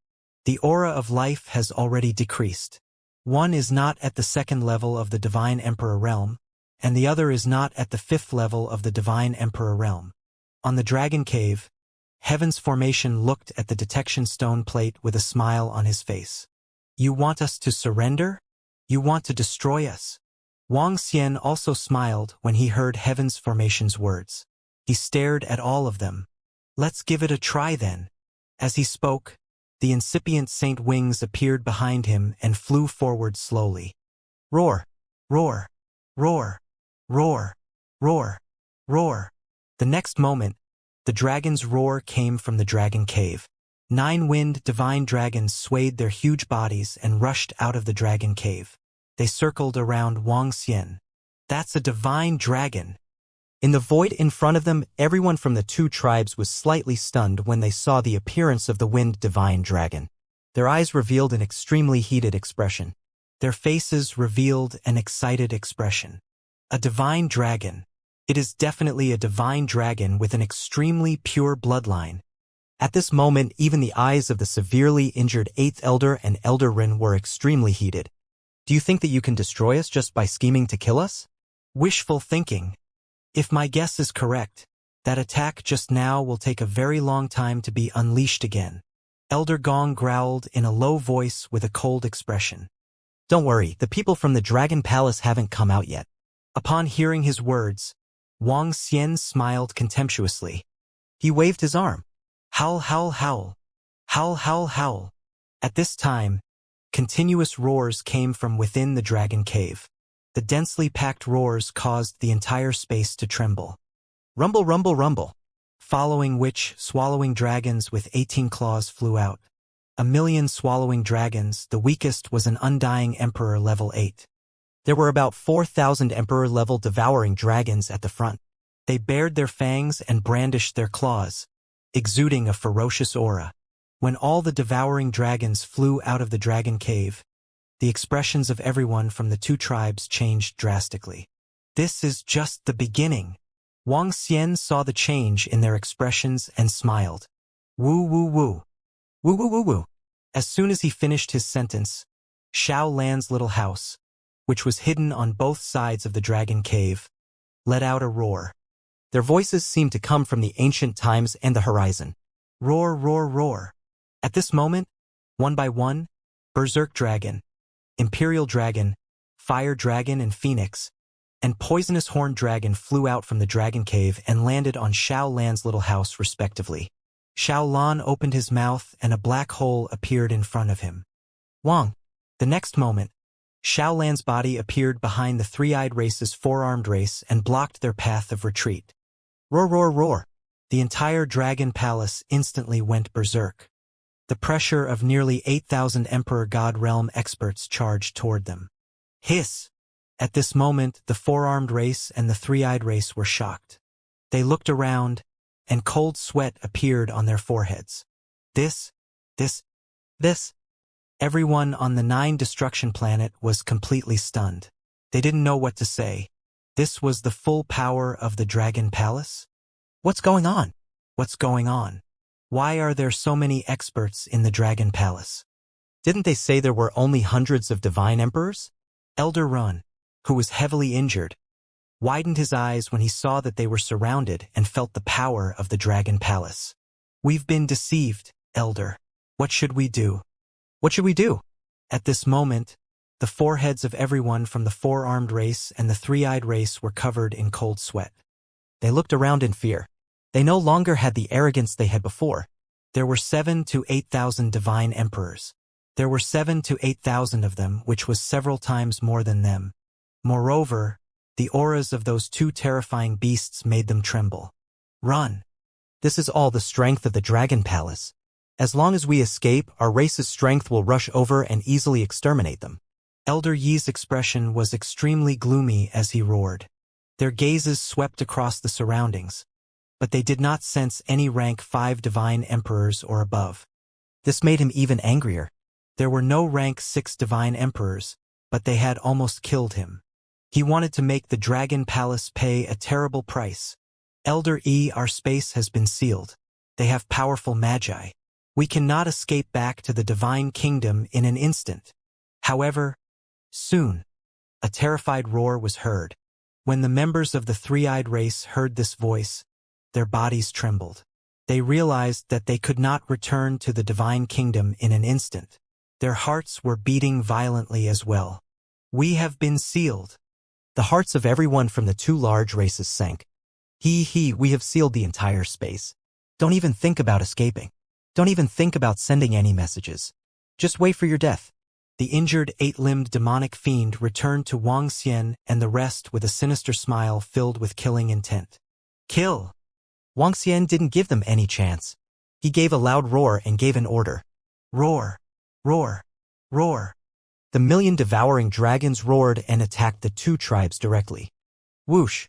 The aura of life has already decreased. One is not at the second level of the Divine Emperor realm, and the other is not at the fifth level of the Divine Emperor realm. On the Dragon Cave, Heaven's Formation looked at the detection stone plate with a smile on his face. You want us to surrender? You want to destroy us? Wang Xian also smiled when he heard Heaven's Formation's words. He stared at all of them. Let's give it a try then. As he spoke, the incipient saint wings appeared behind him and flew forward slowly. Roar, roar, roar, roar, roar, roar. The next moment, the dragon's roar came from the dragon cave. 9-winged divine dragons swayed their huge bodies and rushed out of the dragon cave. They circled around Wang Xian. That's a divine dragon. In the void in front of them, everyone from the two tribes was slightly stunned when they saw the appearance of the winged divine dragon. Their eyes revealed an extremely heated expression. Their faces revealed an excited expression. A divine dragon. It is definitely a divine dragon with an extremely pure bloodline. At this moment, even the eyes of the severely injured 8th Elder and Elder Rin were extremely heated. Do you think that you can destroy us just by scheming to kill us? Wishful thinking. If my guess is correct, that attack just now will take a very long time to be unleashed again. Elder Gong growled in a low voice with a cold expression. Don't worry, the people from the Dragon Palace haven't come out yet. Upon hearing his words, Wang Xian smiled contemptuously. He waved his arm. Howl, howl, howl. Howl, howl, howl. At this time, continuous roars came from within the dragon cave. The densely packed roars caused the entire space to tremble. Rumble, rumble, rumble. Following which, swallowing dragons with 18 claws flew out. 1,000,000 swallowing dragons, the weakest was an undying Emperor level 8. There were about 4,000 Emperor-level devouring dragons at the front. They bared their fangs and brandished their claws, exuding a ferocious aura. When all the devouring dragons flew out of the dragon cave, the expressions of everyone from the two tribes changed drastically. This is just the beginning. Wang Xian saw the change in their expressions and smiled. Woo woo woo. Woo woo woo woo. As soon as he finished his sentence, Xiao Lan's little house, which was hidden on both sides of the dragon cave, let out a roar. Their voices seemed to come from the ancient times and the horizon. Roar, roar, roar. At this moment, one by one, Berserk Dragon, Imperial Dragon, Fire Dragon and Phoenix, and Poisonous Horned Dragon flew out from the dragon cave and landed on Xiao Lan's little house respectively. Xiao Lan opened his mouth and a black hole appeared in front of him. Wang. The next moment, Xiao Lan's body appeared behind the three-eyed race's four-armed race and blocked their path of retreat. Roar, roar, roar. The entire dragon palace instantly went berserk. The pressure of nearly 8,000 Emperor God Realm experts charged toward them. Hiss! At this moment, the four-armed race and the three-eyed race were shocked. They looked around, and cold sweat appeared on their foreheads. This. Everyone on the 9 destruction planet was completely stunned. They didn't know what to say. This was the full power of the Dragon Palace? What's going on? What's going on? Why are there so many experts in the Dragon Palace? Didn't they say there were only hundreds of divine emperors? Elder Run, who was heavily injured, widened his eyes when he saw that they were surrounded and felt the power of the Dragon Palace. We've been deceived, Elder. What should we do? What should we do? At this moment, the foreheads of everyone from the 4-armed race and the 3-eyed race were covered in cold sweat. They looked around in fear. They no longer had the arrogance they had before. There were 7,000 to 8,000 divine emperors. There were 7,000 to 8,000 of them, which was several times more than them. Moreover, the auras of those 2 terrifying beasts made them tremble. Run! This is all the strength of the Dragon Palace. As long as we escape, our race's strength will rush over and easily exterminate them. Elder Yi's expression was extremely gloomy as he roared. Their gazes swept across the surroundings, but they did not sense any rank 5 divine emperors or above. This made him even angrier. There were no rank 6 divine emperors, but they had almost killed him. He wanted to make the Dragon Palace pay a terrible price. Elder E, our space has been sealed. They have powerful magi. We cannot escape back to the divine kingdom in an instant. However, soon, a terrified roar was heard. When the members of the 3-eyed race heard this voice, their bodies trembled. They realized that they could not return to the divine kingdom in an instant. Their hearts were beating violently as well. We have been sealed. The hearts of everyone from the 2 large races sank. We have sealed the entire space. Don't even think about escaping. Don't even think about sending any messages. Just wait for your death. The injured 8-limbed demonic fiend returned to Wang Xian and the rest with a sinister smile filled with killing intent. Kill! Wang Xian didn't give them any chance. He gave a loud roar and gave an order. Roar! Roar! Roar! The 1,000,000 devouring dragons roared and attacked the 2 tribes directly. Whoosh!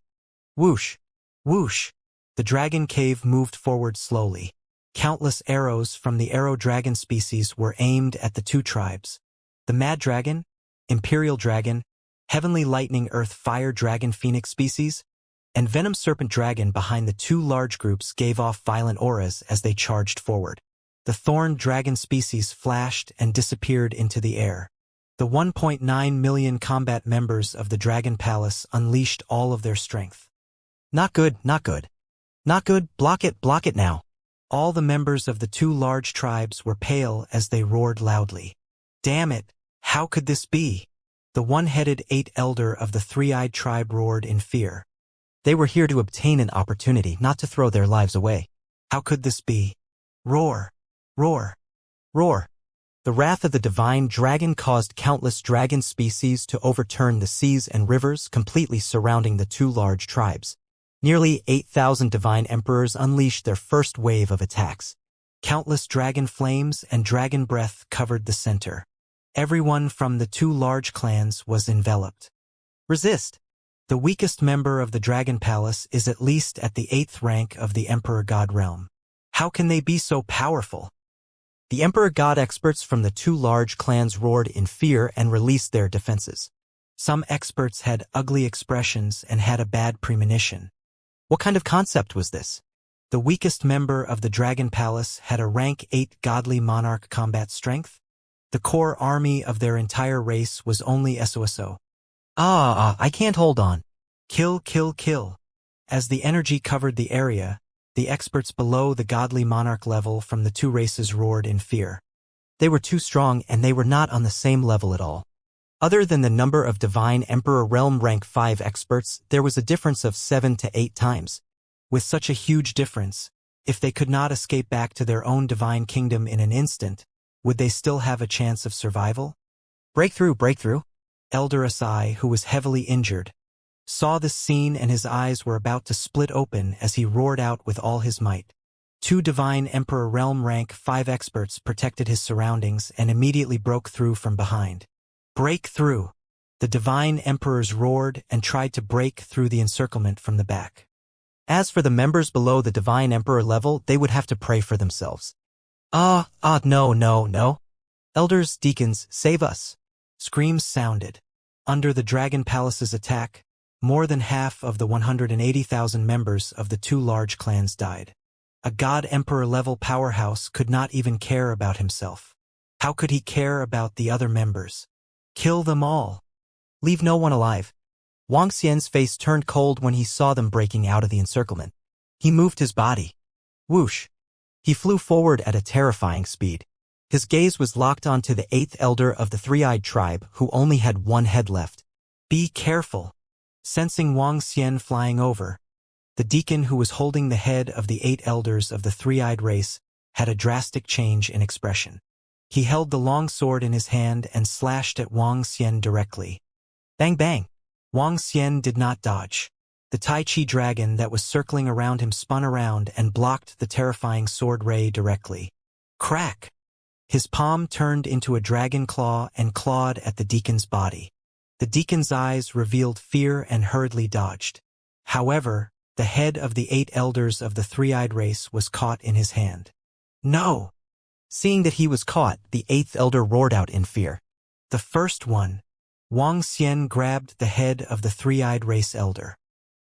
Whoosh! Whoosh! The dragon cave moved forward slowly. Countless arrows from the arrow dragon species were aimed at the 2 tribes. The Mad Dragon, Imperial Dragon, Heavenly Lightning Earth Fire Dragon Phoenix species, and Venom Serpent Dragon behind the 2 large groups gave off violent auras as they charged forward. The Thorn Dragon species flashed and disappeared into the air. The 1.9 million combat members of the Dragon Palace unleashed all of their strength. Not good, not good. Not good, block it now. All the members of the 2 large tribes were pale as they roared loudly. Damn it, how could this be? The 1-headed 8 elder of the 3-eyed tribe roared in fear. They were here to obtain an opportunity, not to throw their lives away. How could this be? Roar! Roar! Roar! The wrath of the divine dragon caused countless dragon species to overturn the seas and rivers completely surrounding the 2 large tribes. Nearly 8,000 divine emperors unleashed their first wave of attacks. Countless dragon flames and dragon breath covered the center. Everyone from the 2 large clans was enveloped. Resist! The weakest member of the Dragon Palace is at least at the 8th rank of the Emperor God realm. How can they be so powerful? The Emperor God experts from the 2 large clans roared in fear and released their defenses. Some experts had ugly expressions and had a bad premonition. What kind of concept was this? The weakest member of the Dragon Palace had a rank 8 godly monarch combat strength. The core army of their entire race was only SOSO. I can't hold on. Kill, kill, kill. As the energy covered the area, the experts below the godly monarch level from the 2 races roared in fear. They were too strong and they were not on the same level at all. Other than the number of Divine Emperor Realm Rank 5 experts, there was a difference of 7 to 8 times. With such a huge difference, if they could not escape back to their own divine kingdom in an instant, would they still have a chance of survival? Breakthrough. Elder Asai, who was heavily injured, saw this scene and his eyes were about to split open as he roared out with all his might. 2 Divine Emperor Realm Rank 5 experts protected his surroundings and immediately broke through from behind. Break through! The Divine Emperors roared and tried to break through the encirclement from the back. As for the members below the Divine Emperor level, they would have to pray for themselves. No. Elders, deacons, save us. Screams sounded. Under the Dragon Palace's attack, more than half of the 180,000 members of the two large clans died. A God Emperor-level powerhouse could not even care about himself. How could he care about the other members? Kill them all. Leave no one alive. Wang Xian's face turned cold when he saw them breaking out of the encirclement. He moved his body. Whoosh! He flew forward at a terrifying speed. His gaze was locked onto the 8th elder of the three-eyed tribe, who only had one head left. Be careful. Sensing Wang Xian flying over, the deacon who was holding the head of the 8 elders of the three-eyed race had a drastic change in expression. He held the long sword in his hand and slashed at Wang Xian directly. Bang bang! Wang Xian did not dodge. The Tai Chi dragon that was circling around him spun around and blocked the terrifying sword ray directly. Crack! His palm turned into a dragon claw and clawed at the deacon's body. The deacon's eyes revealed fear and hurriedly dodged. However, the head of the 8 elders of the three-eyed race was caught in his hand. No! Seeing that he was caught, the 8th elder roared out in fear. The first one. Wang Xian grabbed the head of the three-eyed race elder.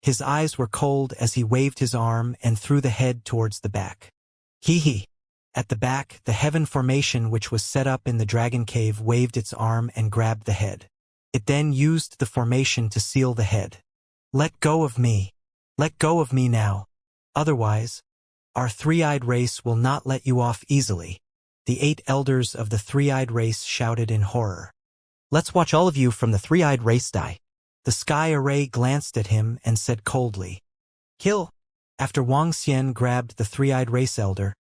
His eyes were cold as he waved his arm and threw the head towards the back. Hee. At the back, the heaven formation which was set up in the dragon cave waved its arm and grabbed the head. It then used the formation to seal the head. Let go of me. Let go of me now. Otherwise, our three-eyed race will not let you off easily. The 8 elders of the three-eyed race shouted in horror. Let's watch all of you from the three-eyed race die. The sky array glanced at him and said coldly, Kill! After Wang Xian grabbed the three-eyed race elder,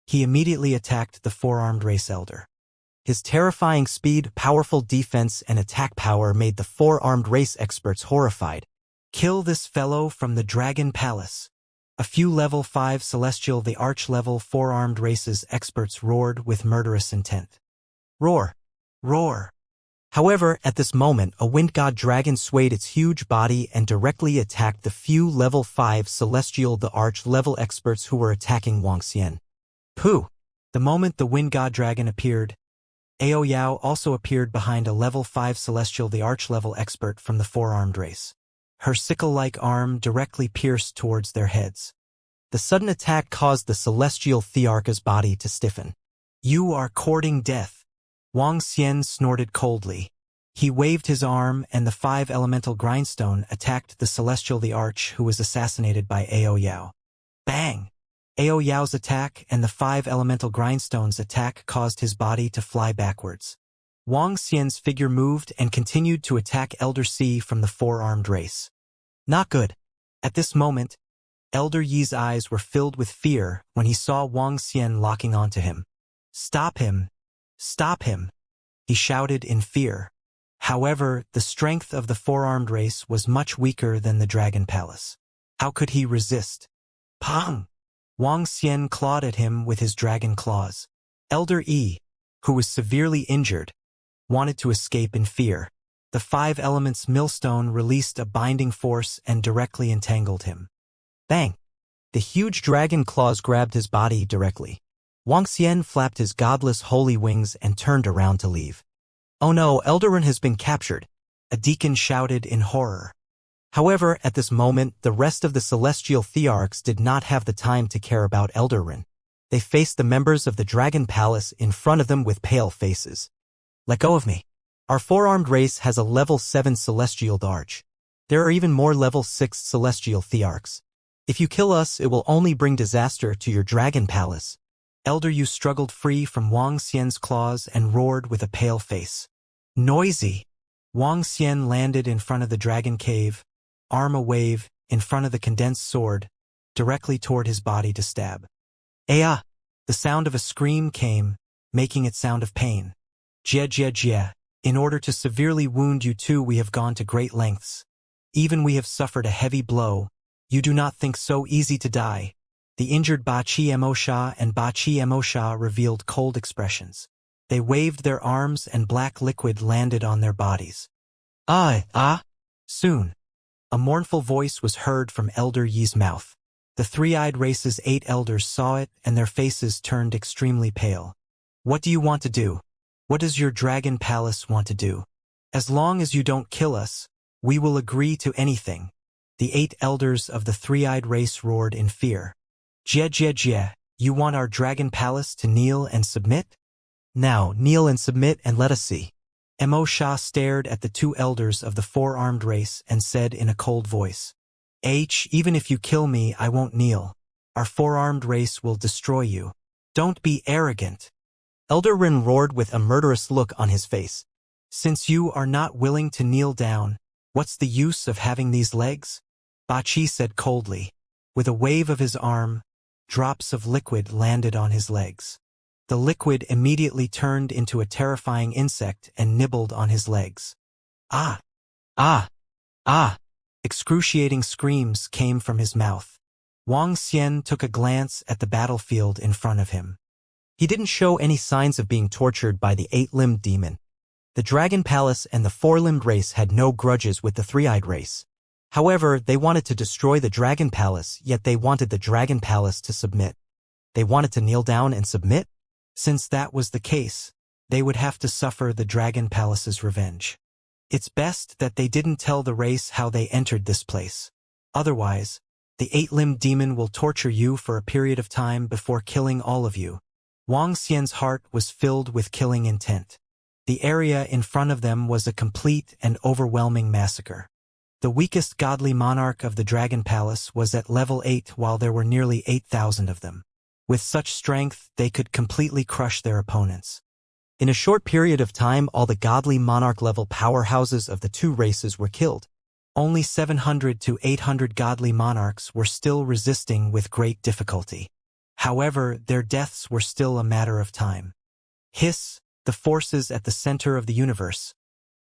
he immediately attacked the four-armed race elder. His terrifying speed, powerful defense, and attack power made the four-armed race experts horrified. Kill this fellow from the Dragon Palace. A few level 5 celestial the arch-level four-armed races experts roared with murderous intent. Roar! Roar! However, at this moment, a wind god dragon swayed its huge body and directly attacked the few level 5 celestial the arch-level experts who were attacking Wang Xian. Pooh! The moment the wind god dragon appeared, Ao Yao also appeared behind a level 5 celestial the arch-level expert from the four-armed race. Her sickle-like arm directly pierced towards their heads. The sudden attack caused the celestial Thearcha's body to stiffen. You are courting death. Wang Xian snorted coldly. He waved his arm and the 5 elemental grindstone attacked the celestial the arch who was assassinated by Ao Yao. Bang! Ao Yao's attack and the 5 elemental grindstone's attack caused his body to fly backwards. Wang Xian's figure moved and continued to attack Elder C from the four-armed race. Not good. At this moment, Elder Yi's eyes were filled with fear when he saw Wang Xian locking onto him. Stop him! Stop him! He shouted in fear. However, the strength of the four-armed race was much weaker than the Dragon Palace. How could he resist? Pong! Wang Xian clawed at him with his dragon claws. Elder Yi, who was severely injured, wanted to escape in fear. The 5 elements millstone released a binding force and directly entangled him. Bang! The huge dragon claws grabbed his body directly. Wang Xian flapped his godless holy wings and turned around to leave. Oh no, Eldarin has been captured, a deacon shouted in horror. However, at this moment, the rest of the celestial Thearchs did not have the time to care about Eldarin. They faced the members of the Dragon Palace in front of them with pale faces. Let go of me. Our four-armed race has a level 7 celestial Darch. There are even more level 6 celestial Thearchs. If you kill us, it will only bring disaster to your Dragon Palace. Elder Yu struggled free from Wang Xian's claws and roared with a pale face. Noisy! Wang Xian landed in front of the dragon cave, arm a wave, in front of the condensed sword, directly toward his body to stab. Aya! The sound of a scream came, making it sound of pain. Jia. In order to severely wound you two we have gone to great lengths. Even we have suffered a heavy blow. You do not think so easy to die. The injured Ba Chi Mo Sha and Ba Chi Mo Sha revealed cold expressions. They waved their arms and black liquid landed on their bodies. Soon. A mournful voice was heard from Elder Yi's mouth. The three-eyed race's 8 elders saw it, and their faces turned extremely pale. What do you want to do? What does your dragon palace want to do? As long as you don't kill us, we will agree to anything. The 8 elders of the three-eyed race roared in fear. Jie, you want our dragon palace to kneel and submit? Now, kneel and submit and let us see. Mo Sha stared at the 2 elders of the four-armed race and said in a cold voice, Even if you kill me, I won't kneel. Our four-armed race will destroy you. Don't be arrogant. Elder Rin roared with a murderous look on his face. Since you are not willing to kneel down, what's the use of having these legs? Ba Qi said coldly. With a wave of his arm, drops of liquid landed on his legs. The liquid immediately turned into a terrifying insect and nibbled on his legs. Ah! Ah! Ah! Excruciating screams came from his mouth. Wang Xian took a glance at the battlefield in front of him. He didn't show any signs of being tortured by the 8-limbed demon. The Dragon Palace and the 4-limbed race had no grudges with the 3-eyed race. However, they wanted to destroy the Dragon Palace, yet they wanted the Dragon Palace to submit. They wanted to kneel down and submit? Since that was the case, they would have to suffer the Dragon Palace's revenge. It's best that they didn't tell the race how they entered this place. Otherwise, the 8-limbed demon will torture you for a period of time before killing all of you. Wang Xian's heart was filled with killing intent. The area in front of them was a complete and overwhelming massacre. The weakest godly monarch of the Dragon Palace was at level 8 while there were nearly 8,000 of them. With such strength, they could completely crush their opponents. In a short period of time, all the godly monarch-level powerhouses of the 2 races were killed. Only 700 to 800 godly monarchs were still resisting with great difficulty. However, their deaths were still a matter of time. Hiss, the forces at the center of the universe,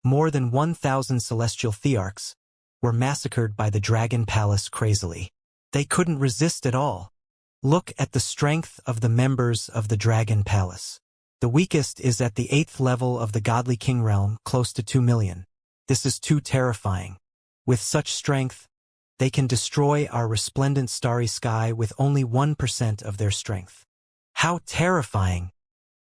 more than 1,000 celestial thearchs, were massacred by the Dragon Palace crazily. They couldn't resist at all. Look at the strength of the members of the Dragon Palace. The weakest is at the 8th level of the Godly King Realm, close to 2 million. This is too terrifying. With such strength, they can destroy our resplendent starry sky with only 1% of their strength. How terrifying!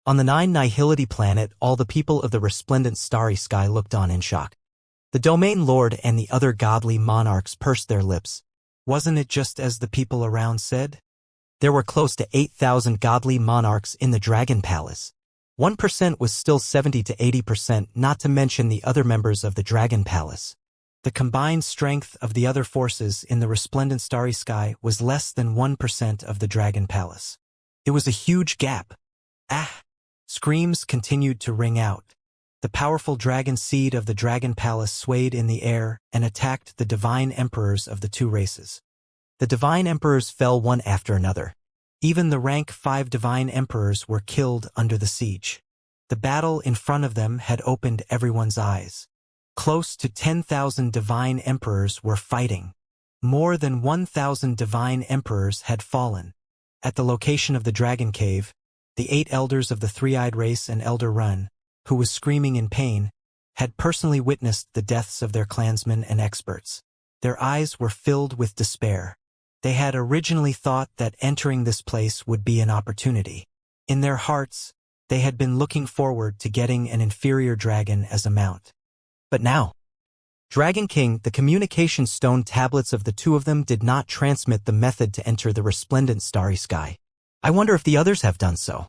On the 9 Nihility planet, all the people of the resplendent starry sky looked on in shock. The Domain Lord and the other godly monarchs pursed their lips. Wasn't it just as the people around said? There were close to 8,000 godly monarchs in the Dragon Palace. 1% was still 70 to 80%, not to mention the other members of the Dragon Palace. The combined strength of the other forces in the resplendent starry sky was less than 1% of the Dragon Palace. It was a huge gap. Ah! Screams continued to ring out. The powerful dragon seed of the Dragon Palace swayed in the air and attacked the divine emperors of the 2 races. The divine emperors fell one after another. Even the rank 5 divine emperors were killed under the siege. The battle in front of them had opened everyone's eyes. Close to 10,000 divine emperors were fighting. More than 1,000 divine emperors had fallen. At the location of the Dragon Cave, the 8 elders of the 3-eyed race and Elder Run, who was screaming in pain, had personally witnessed the deaths of their clansmen and experts. Their eyes were filled with despair. They had originally thought that entering this place would be an opportunity. In their hearts, they had been looking forward to getting an inferior dragon as a mount. But now, Dragon King, the communication stone tablets of the 2 of them did not transmit the method to enter the resplendent starry sky. I wonder if the others have done so.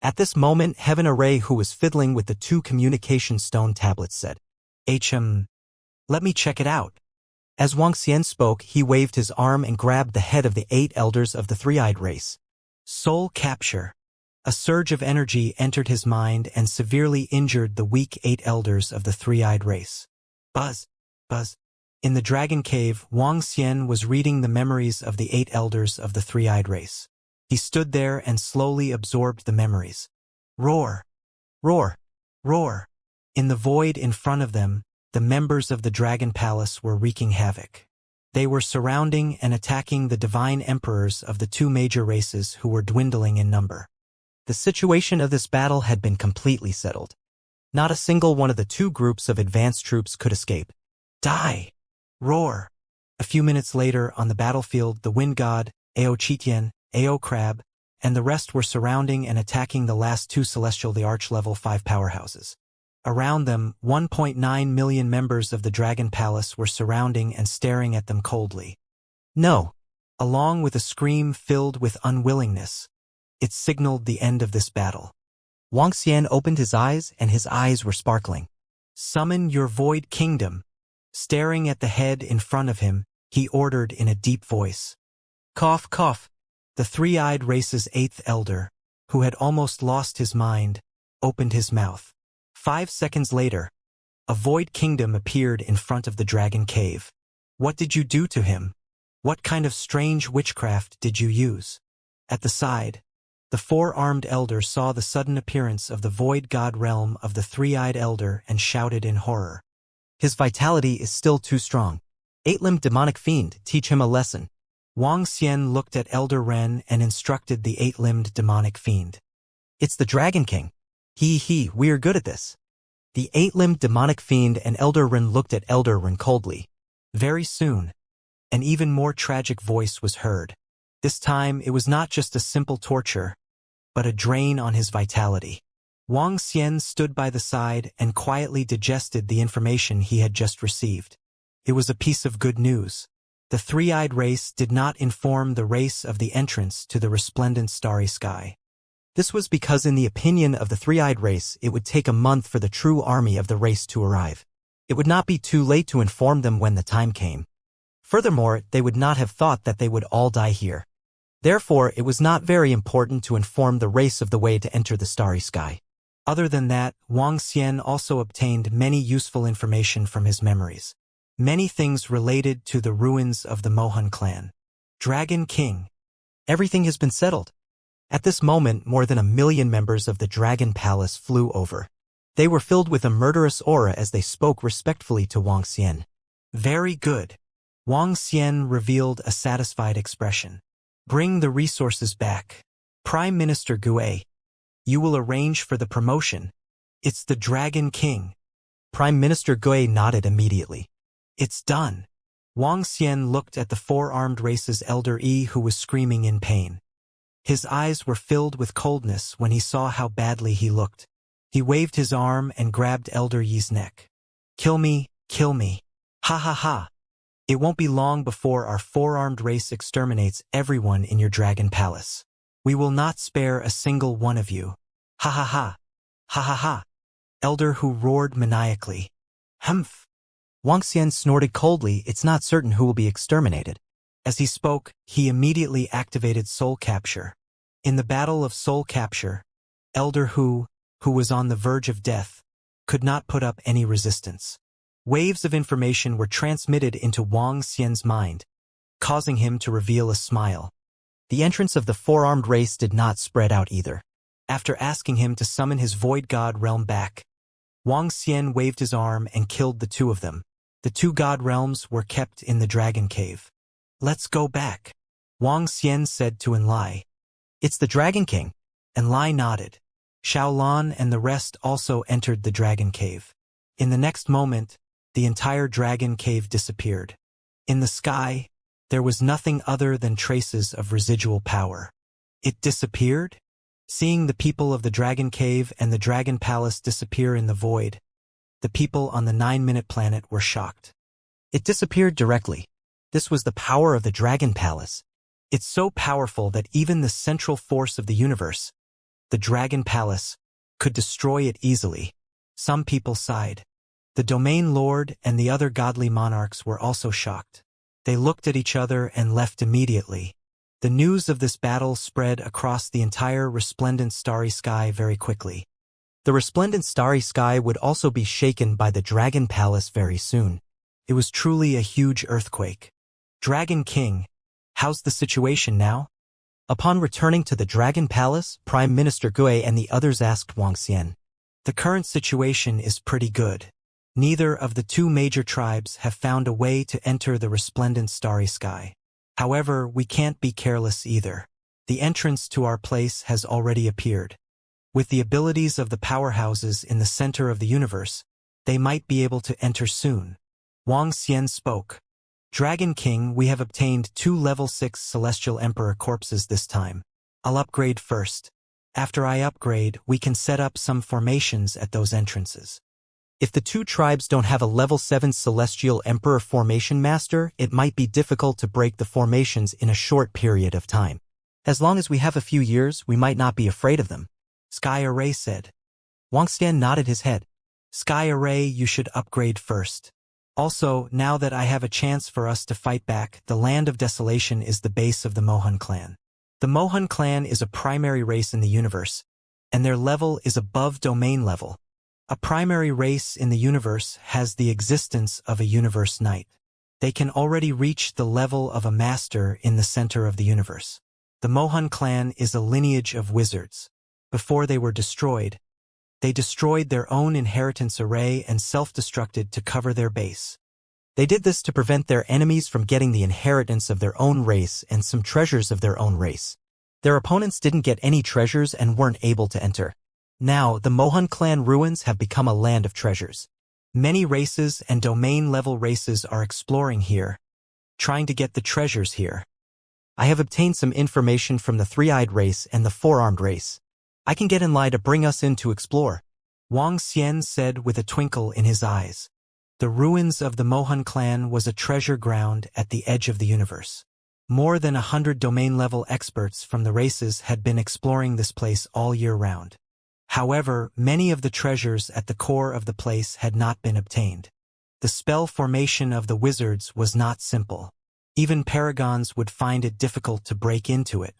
At this moment, Heaven Array, who was fiddling with the 2 communication stone tablets, said, Let me check it out. As Wang Xian spoke, he waved his arm and grabbed the head of the 8 elders of the 3-eyed race. Soul capture. A surge of energy entered his mind and severely injured the weak 8 elders of the 3-eyed race. Buzz. In the Dragon Cave, Wang Xian was reading the memories of the 8 elders of the 3-eyed race. He stood there and slowly absorbed the memories. Roar. Roar. Roar. In the void in front of them, the members of the Dragon Palace were wreaking havoc. They were surrounding and attacking the divine emperors of the 2 major races who were dwindling in number. The situation of this battle had been completely settled. Not a single one of the 2 groups of advanced troops could escape. Die! Roar! A few minutes later, on the battlefield, the wind god, Ao Chitian, Ao Crab, and the rest were surrounding and attacking the last two celestial the Arch Level 5 powerhouses. Around them, 1.9 million members of the Dragon Palace were surrounding and staring at them coldly. No. Along with a scream filled with unwillingness, it signaled the end of this battle. Wuxia opened his eyes and his eyes were sparkling. Summon your Void Kingdom. Staring at the head in front of him, he ordered in a deep voice. Cough, cough. The three-eyed race's eighth elder, who had almost lost his mind, opened his mouth. 5 seconds later, a Void Kingdom appeared in front of the Dragon Cave. What did you do to him? What kind of strange witchcraft did you use? At the side, the four-armed elder saw the sudden appearance of the void god realm of the three-eyed elder and shouted in horror. His vitality is still too strong. Eight-limbed demonic fiend, teach him a lesson. Wuxia looked at Elder Ren and instructed the eight-limbed demonic fiend. It's the Dragon King. We're good at this. The eight-limbed demonic fiend and Elder Ren looked at Elder Ren coldly. Very soon, an even more tragic voice was heard. This time, it was not just a simple torture, but a drain on his vitality. Wuxia stood by the side and quietly digested the information he had just received. It was a piece of good news. The three-eyed race did not inform the race of the entrance to the resplendent starry sky. This was because in the opinion of the three-eyed race, it would take a month for the true army of the race to arrive. It would not be too late to inform them when the time came. Furthermore, they would not have thought that they would all die here. Therefore, it was not very important to inform the race of the way to enter the starry sky. Other than that, Wuxia also obtained many useful information from his memories. Many things related to the ruins of the Mohan clan. Dragon King. Everything has been settled. At this moment, more than 1 million members of the Dragon Palace flew over. They were filled with a murderous aura as they spoke respectfully to Wuxia. Very good. Wuxia revealed a satisfied expression. Bring the resources back. Prime Minister Gue. You will arrange for the promotion. It's the Dragon King. Prime Minister Gue nodded immediately. It's done. Wuxia looked at the four-armed race's elder Yi who was screaming in pain. His eyes were filled with coldness when he saw how badly he looked. He waved his arm and grabbed Elder Yi's neck. Kill me, kill me. Ha ha ha. It won't be long before our four-armed race exterminates everyone in your Dragon Palace. We will not spare a single one of you. Ha ha ha. Ha ha ha. Elder Hu roared maniacally. Humph. Wuxia snorted coldly. It's not certain who will be exterminated. As he spoke, he immediately activated Soul Capture. In the battle of Soul Capture, Elder Hu, who was on the verge of death, could not put up any resistance. Waves of information were transmitted into Wuxia's mind, causing him to reveal a smile. The entrance of the four-armed race did not spread out either. After asking him to summon his Void God realm back, Wuxia waved his arm and killed the two of them. The two God realms were kept in the Dragon Cave. Let's go back, Wuxia said to Enlai. It's the Dragon King. Enlai nodded. Xiaolan and the rest also entered the Dragon Cave. In the next moment, the entire Dragon Cave disappeared. In the sky, there was nothing other than traces of residual power. It disappeared? Seeing the people of the Dragon Cave and the Dragon Palace disappear in the void, the people on the 9-minute planet were shocked. It disappeared directly. This was the power of the Dragon Palace. It's so powerful that even the central force of the universe, the Dragon Palace, could destroy it easily. Some people sighed. The Domain Lord and the other godly monarchs were also shocked. They looked at each other and left immediately. The news of this battle spread across the entire resplendent starry sky very quickly. The resplendent starry sky would also be shaken by the Dragon Palace very soon. It was truly a huge earthquake. Dragon King, how's the situation now? Upon returning to the Dragon Palace, Prime Minister Gue and the others asked Wuxia. The current situation is pretty good. Neither of the two major tribes have found a way to enter the resplendent starry sky. However, we can't be careless either. The entrance to our place has already appeared. With the abilities of the powerhouses in the center of the universe, they might be able to enter soon. Wuxia spoke. Dragon King, we have obtained 2 level 6 Celestial Emperor corpses this time. I'll upgrade first. After I upgrade, we can set up some formations at those entrances. If the 2 tribes don't have a level 7 Celestial Emperor formation master, it might be difficult to break the formations in a short period of time. As long as we have a few years, we might not be afraid of them, Sky Array said. Wuxia nodded his head. Sky Array, you should upgrade first. Also, now that I have a chance for us to fight back, the Land of Desolation is the base of the Mohan clan. The Mohan clan is a primary race in the universe, and their level is above domain level. A primary race in the universe has the existence of a universe knight. They can already reach the level of a master in the center of the universe. The Mohan clan is a lineage of wizards. Before they were destroyed, they destroyed their own inheritance array and self-destructed to cover their base. They did this to prevent their enemies from getting the inheritance of their own race and some treasures of their own race. Their opponents didn't get any treasures and weren't able to enter. Now, the Mohan clan ruins have become a land of treasures. Many races and domain-level races are exploring here, trying to get the treasures here. I have obtained some information from the 3-eyed race and the 4-armed race. I can get in line to bring us in to explore, Wang Xian said with a twinkle in his eyes. The ruins of the Mohan clan was a treasure ground at the edge of the universe. More than 100 domain-level experts from the races had been exploring this place all year round. However, many of the treasures at the core of the place had not been obtained. The spell formation of the wizards was not simple. Even paragons would find it difficult to break into it.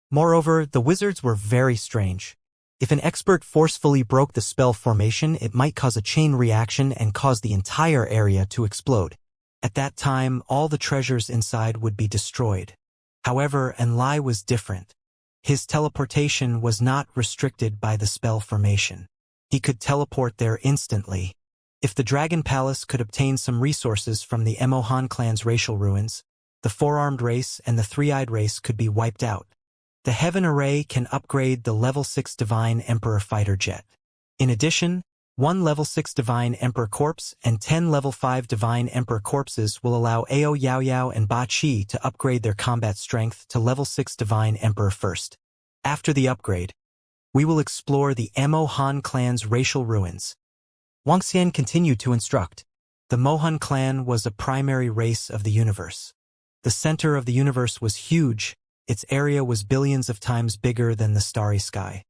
Moreover, the wizards were very strange. If an expert forcefully broke the spell formation, it might cause a chain reaction and cause the entire area to explode. At that time, all the treasures inside would be destroyed. However, Enlai was different. His teleportation was not restricted by the spell formation. He could teleport there instantly. If the Dragon Palace could obtain some resources from the Mohan clan's racial ruins, the 4-armed race and the 3-eyed race could be wiped out. The Heaven Array can upgrade the level 6 Divine Emperor fighter jet. In addition, 1 level 6 Divine Emperor corpse and 10 level 5 Divine Emperor corpses will allow Ao Yao Yao and Ba Qi to upgrade their combat strength to level 6 Divine Emperor first. After the upgrade, we will explore the Mohan clan's racial ruins. Wang Xian continued to instruct. The Mohan clan was a primary race of the universe. The center of the universe was huge. Its area was billions of times bigger than the starry sky.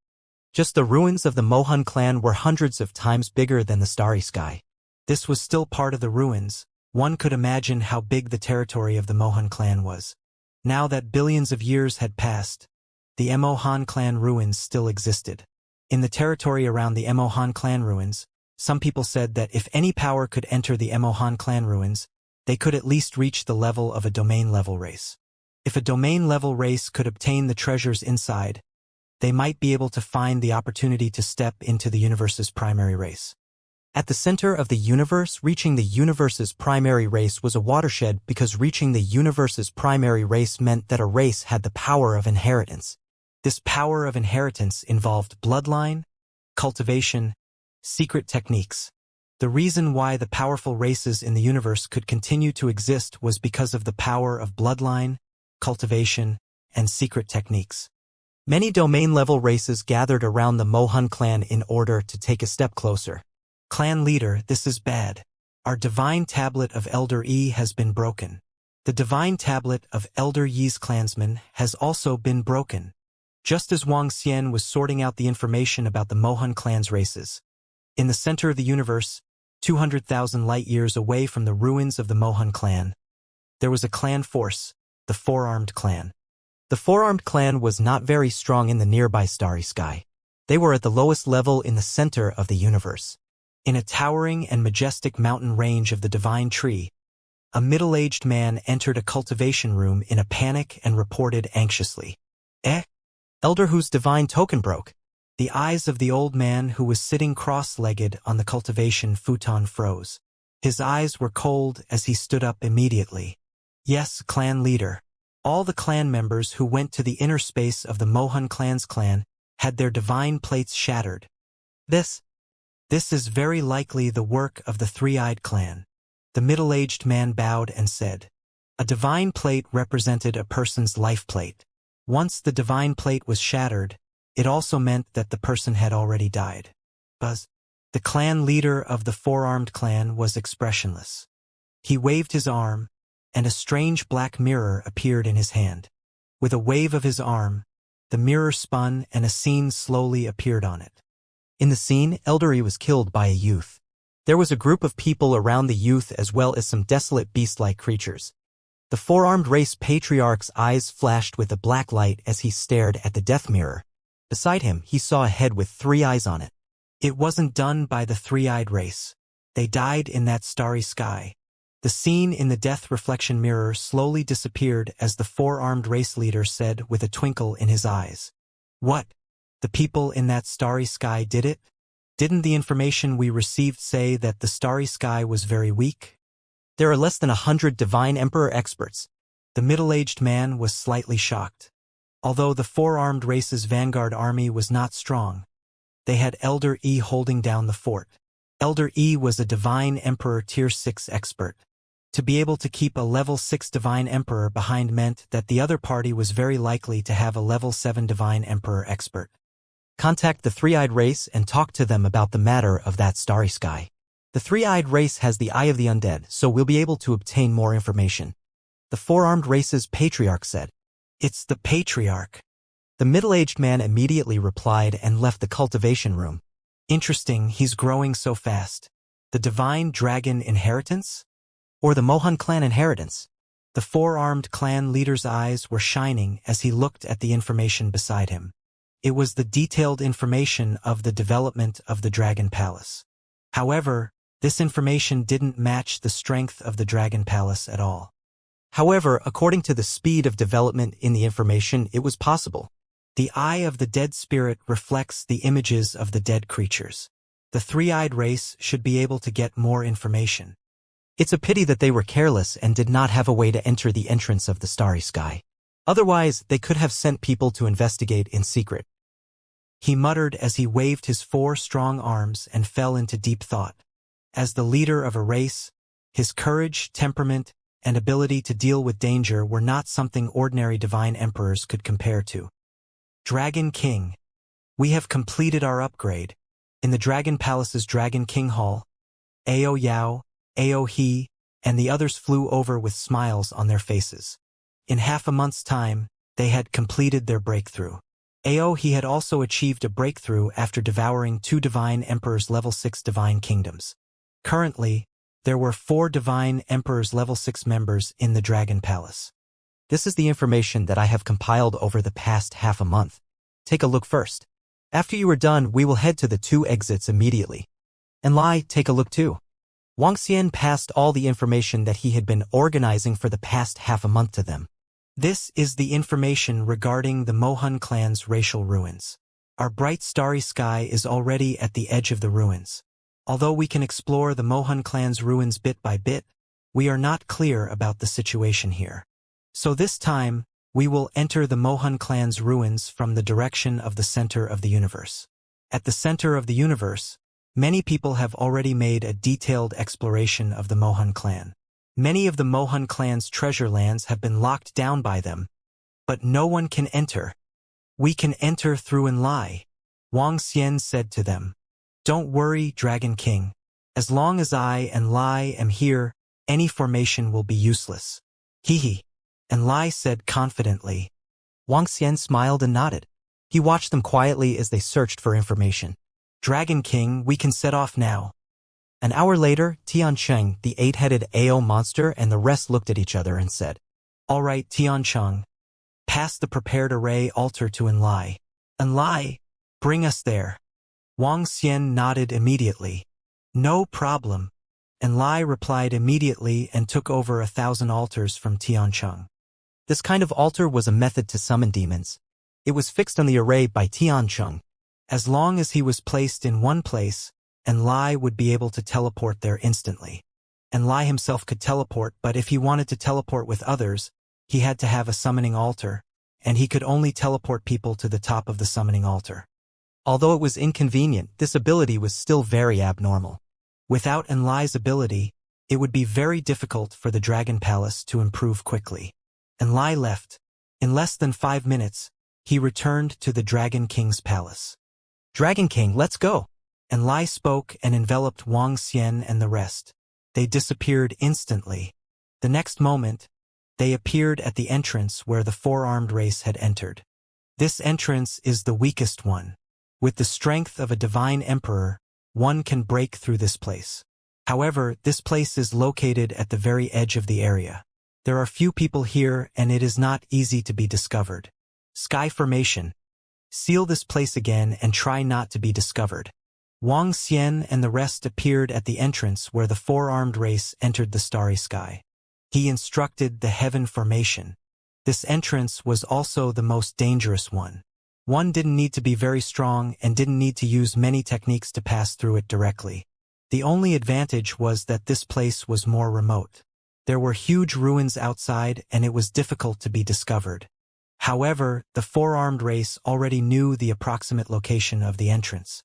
Just the ruins of the Mohan clan were hundreds of times bigger than the starry sky. This was still part of the ruins. One could imagine how big the territory of the Mohan clan was. Now that billions of years had passed, the Mohan clan ruins still existed. In the territory around the Mohan clan ruins, some people said that if any power could enter the Mohan clan ruins, they could at least reach the level of a domain-level race. If a domain-level race could obtain the treasures inside, they might be able to find the opportunity to step into the universe's primary race. At the center of the universe, reaching the universe's primary race was a watershed because reaching the universe's primary race meant that a race had the power of inheritance. This power of inheritance involved bloodline, cultivation, secret techniques. The reason why the powerful races in the universe could continue to exist was because of the power of bloodline, cultivation, and secret techniques. Many domain-level races gathered around the Mohan clan in order to take a step closer. Clan leader, this is bad. Our divine tablet of Elder Yi has been broken. The divine tablet of Elder Yi's clansmen has also been broken. Just as Wang Xian was sorting out the information about the Mohan clan's races. In the center of the universe, 200,000 light-years away from the ruins of the Mohan clan, there was a clan force, the 4-armed clan. The 4-armed clan was not very strong in the nearby starry sky. They were at the lowest level in the center of the universe. In a towering and majestic mountain range of the divine tree, a middle-aged man entered a cultivation room in a panic and reported anxiously. Elder whose divine token broke. The eyes of the old man who was sitting cross-legged on the cultivation futon froze. His eyes were cold as he stood up immediately. Yes, clan leader. All the clan members who went to the inner space of the Mohan clan's clan had their divine plates shattered. This is very likely the work of the 3-eyed clan. The middle-aged man bowed and said, A divine plate represented a person's life plate. Once the divine plate was shattered, it also meant that the person had already died. Buzz. The clan leader of the four-armed clan was expressionless. He waved his arm, and a strange black mirror appeared in his hand. With a wave of his arm, the mirror spun and a scene slowly appeared on it. In the scene, Eldery was killed by a youth. There was a group of people around the youth as well as some desolate beast-like creatures. The four-armed race patriarch's eyes flashed with a black light as he stared at the death mirror. Beside him, he saw a head with 3 eyes on it. It wasn't done by the three-eyed race. They died in that starry sky. The scene in the death reflection mirror slowly disappeared as the four-armed race leader said with a twinkle in his eyes. What? The people in that starry sky did it? Didn't the information we received say that the starry sky was very weak? There are less than 100 Divine Emperor experts. The middle-aged man was slightly shocked. Although the four-armed race's vanguard army was not strong, they had Elder E holding down the fort. Elder E was a Divine Emperor Tier 6 expert. To be able to keep a Level 6 Divine Emperor behind meant that the other party was very likely to have a Level 7 Divine Emperor expert. Contact the three-eyed race and talk to them about the matter of that starry sky. The three-eyed race has the Eye of the Undead, so we'll be able to obtain more information. The four-armed race's patriarch said. It's the patriarch. The middle-aged man immediately replied and left the cultivation room. Interesting, he's growing so fast. The Divine Dragon Inheritance? Or the Mohan clan inheritance? The four-armed clan leader's eyes were shining as he looked at the information beside him. It was the detailed information of the development of the Dragon Palace. However, this information didn't match the strength of the Dragon Palace at all. However, according to the speed of development in the information, it was possible. The eye of the dead spirit reflects the images of the dead creatures. The three-eyed race should be able to get more information. It's a pity that they were careless and did not have a way to enter the entrance of the starry sky. Otherwise, they could have sent people to investigate in secret. He muttered as he waved his 4 strong arms and fell into deep thought. As the leader of a race, his courage, temperament, and ability to deal with danger were not something ordinary divine emperors could compare to. Dragon King. We have completed our upgrade. In the Dragon Palace's Dragon King Hall, Ao Yao, Ao He, and the others flew over with smiles on their faces. In half a month's time, they had completed their breakthrough. Ao He had also achieved a breakthrough after devouring 2 Divine Emperors Level 6 Divine Kingdoms. Currently, there were 4 Divine Emperors Level 6 members in the Dragon Palace. This is the information that I have compiled over the past half a month. Take a look first. After you are done, we will head to the 2 exits immediately. And Lai, take a look too. Wuxia passed all the information that he had been organizing for the past half a month to them. This is the information regarding the Mohan clan's racial ruins. Our bright starry sky is already at the edge of the ruins. Although we can explore the Mohan clan's ruins bit by bit, we are not clear about the situation here. So this time, we will enter the Mohan clan's ruins from the direction of the center of the universe. At the center of the universe, many people have already made a detailed exploration of the Mohan clan. Many of the Mohan clan's treasure lands have been locked down by them, but no one can enter. We can enter through and Lai, Wang Xian said to them. Don't worry, Dragon King. As long as I and Lai am here, any formation will be useless. Hee. And Lai said confidently. Wang Xian smiled and nodded. He watched them quietly as they searched for information. Dragon King, we can set off now. An hour later, Tiancheng, the 8-headed AO monster, and the rest looked at each other and said, All right, Tiancheng. Pass the prepared array altar to Enlai. Enlai, bring us there. Wang Xian nodded immediately. No problem. Enlai replied immediately and took over 1,000 altars from Tiancheng. This kind of altar was a method to summon demons. It was fixed on the array by Tiancheng. As long as he was placed in one place, Enlai would be able to teleport there instantly. Enlai himself could teleport, but if he wanted to teleport with others, he had to have a summoning altar, and he could only teleport people to the top of the summoning altar. Although it was inconvenient, this ability was still very abnormal. Without Enlai's ability, it would be very difficult for the Dragon Palace to improve quickly. And Lai left. In less than 5 minutes, he returned to the Dragon King's palace. Dragon King, let's go. And Lai spoke and enveloped Wang Xian and the rest. They disappeared instantly. The next moment, they appeared at the entrance where the four-armed race had entered. This entrance is the weakest one. With the strength of a divine emperor, one can break through this place. However, this place is located at the very edge of the area. There are few people here and it is not easy to be discovered. Sky formation. Seal this place again and try not to be discovered. Wang Xian and the rest appeared at the entrance where the four-armed race entered the starry sky. He instructed the heaven formation. This entrance was also the most dangerous one. One didn't need to be very strong and didn't need to use many techniques to pass through it directly. The only advantage was that this place was more remote. There were huge ruins outside and it was difficult to be discovered. However, the four-armed race already knew the approximate location of the entrance.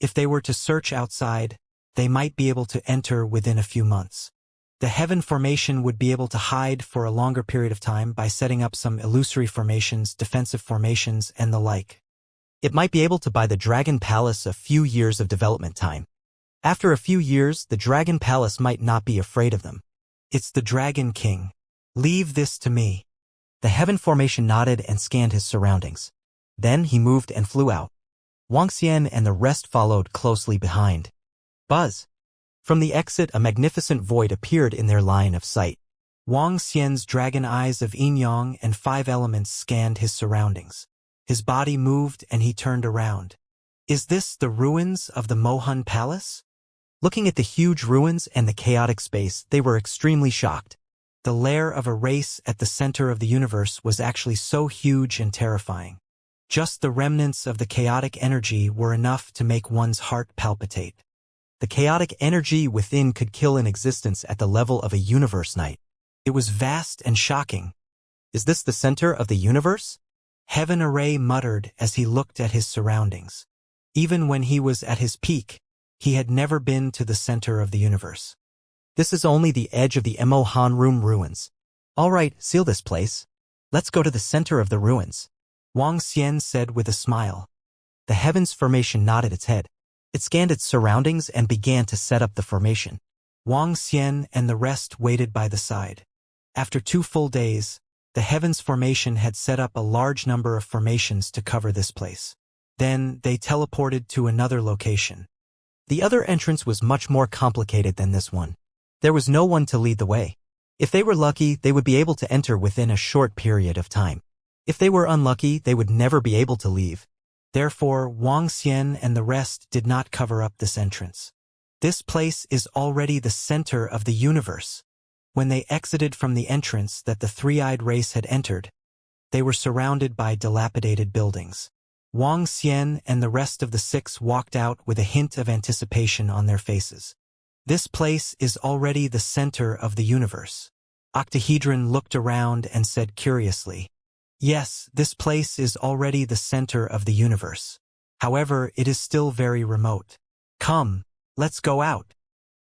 If they were to search outside, they might be able to enter within a few months. The heaven formation would be able to hide for a longer period of time by setting up some illusory formations, defensive formations, and the like. It might be able to buy the Dragon Palace a few years of development time. After a few years, the Dragon Palace might not be afraid of them. It's the Dragon King. Leave this to me. The heaven formation nodded and scanned his surroundings. Then he moved and flew out. Wang Xian and the rest followed closely behind. Buzz. From the exit, a magnificent void appeared in their line of sight. Wang Xian's dragon eyes of yin-yang and 5 elements scanned his surroundings. His body moved and he turned around. Is this the ruins of the Mohun Palace? Looking at the huge ruins and the chaotic space, they were extremely shocked. The lair of a race at the center of the universe was actually so huge and terrifying. Just the remnants of the chaotic energy were enough to make one's heart palpitate. The chaotic energy within could kill an existence at the level of a universe knight. It was vast and shocking. Is this the center of the universe? Heaven Array muttered as he looked at his surroundings. Even when he was at his peak, he had never been to the center of the universe. This is only the edge of the Emohan Room ruins. All right, seal this place. Let's go to the center of the ruins. Wang Xian said with a smile. The heavens formation nodded its head. It scanned its surroundings and began to set up the formation. Wang Xian and the rest waited by the side. After 2 full days, the heavens formation had set up a large number of formations to cover this place. Then they teleported to another location. The other entrance was much more complicated than this one. There was no one to lead the way. If they were lucky, they would be able to enter within a short period of time. If they were unlucky, they would never be able to leave. Therefore, Wang Xian and the rest did not cover up this entrance. This place is already the center of the universe. When they exited from the entrance that the three-eyed race had entered, they were surrounded by dilapidated buildings. Wang Xian and the rest of the 6 walked out with a hint of anticipation on their faces. This place is already the center of the universe. Octahedron looked around and said curiously, "Yes, this place is already the center of the universe. However, it is still very remote. Come, let's go out."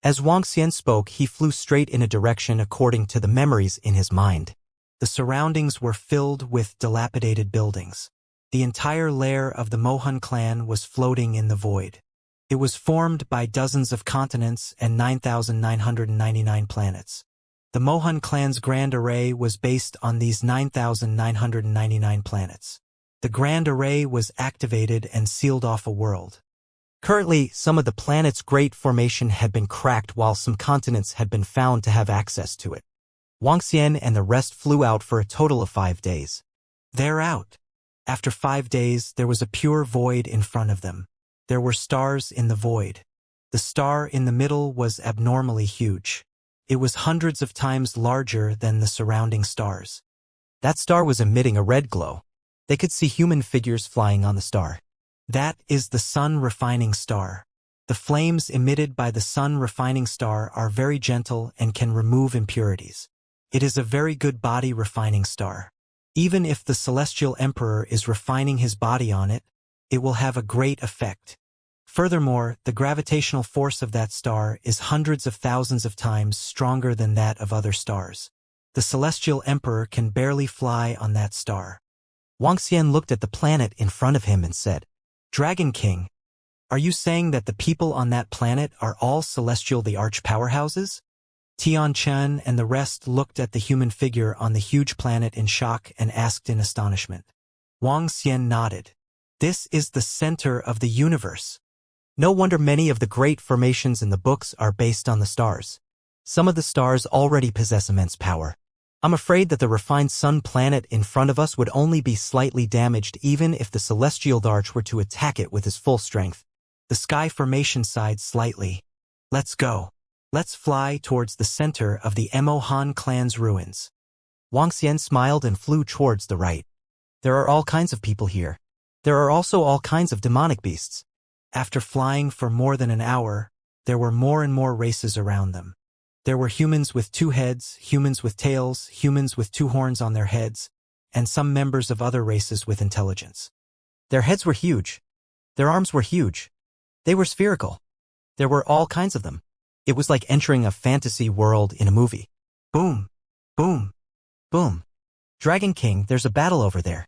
As Wang Xian spoke, he flew straight in a direction according to the memories in his mind. The surroundings were filled with dilapidated buildings. The entire lair of the Mohun clan was floating in the void. It was formed by dozens of continents and 9,999 planets. The Mohun clan's Grand Array was based on these 9,999 planets. The Grand Array was activated and sealed off a world. Currently, some of the planet's great formation had been cracked while some continents had been found to have access to it. Wang Xian and the rest flew out for a total of 5 days. They're out. After 5 days, there was a pure void in front of them. There were stars in the void. The star in the middle was abnormally huge. It was hundreds of times larger than the surrounding stars. That star was emitting a red glow. They could see human figures flying on the star. That is the sun refining star. The flames emitted by the sun refining star are very gentle and can remove impurities. It is a very good body refining star. Even if the celestial emperor is refining his body on it, it will have a great effect. Furthermore, the gravitational force of that star is hundreds of thousands of times stronger than that of other stars. The celestial emperor can barely fly on that star. Wuxia looked at the planet in front of him and said, Dragon King, are you saying that the people on that planet are all celestial the arch powerhouses? Tian Chen and the rest looked at the human figure on the huge planet in shock and asked in astonishment. Wang Xian nodded. This is the center of the universe. No wonder many of the great formations in the books are based on the stars. Some of the stars already possess immense power. I'm afraid that the refined sun planet in front of us would only be slightly damaged even if the celestial arch were to attack it with his full strength. The sky formation sighed slightly. Let's go. Let's fly towards the center of the Emohan clan's ruins. Wuxia smiled and flew towards the right. There are all kinds of people here. There are also all kinds of demonic beasts. After flying for more than an hour, there were more and more races around them. There were humans with 2 heads, humans with tails, humans with 2 horns on their heads, and some members of other races with intelligence. Their heads were huge. Their arms were huge. They were spherical. There were all kinds of them. It was like entering a fantasy world in a movie. Boom! Boom! Boom! Dragon King, there's a battle over there.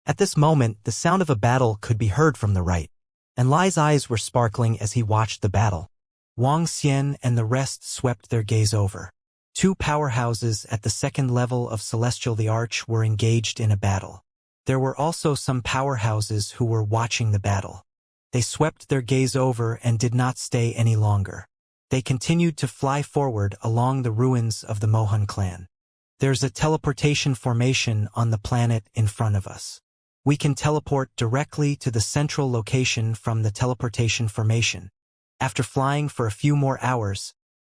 At this moment, the sound of a battle could be heard from the right, and Lai's eyes were sparkling as he watched the battle. Wang Xian and the rest swept their gaze over. 2 powerhouses at the second level of Celestial the Arch were engaged in a battle. There were also some powerhouses who were watching the battle. They swept their gaze over and did not stay any longer. They continued to fly forward along the ruins of the Mohan clan. There's a teleportation formation on the planet in front of us. We can teleport directly to the central location from the teleportation formation. After flying for a few more hours,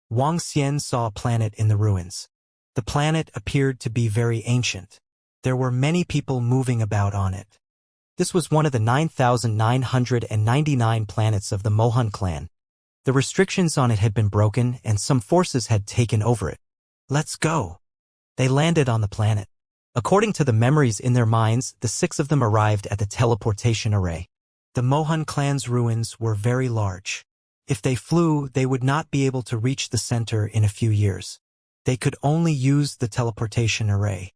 Wang Xian saw a planet in the ruins. The planet appeared to be very ancient. There were many people moving about on it. This was one of the 9,999 planets of the Mohan clan. The restrictions on it had been broken and some forces had taken over it. Let's go. They landed on the planet. According to the memories in their minds, the 6 of them arrived at the teleportation array. The Mohan clan's ruins were very large. If they flew, they would not be able to reach the center in a few years. They could only use the teleportation array.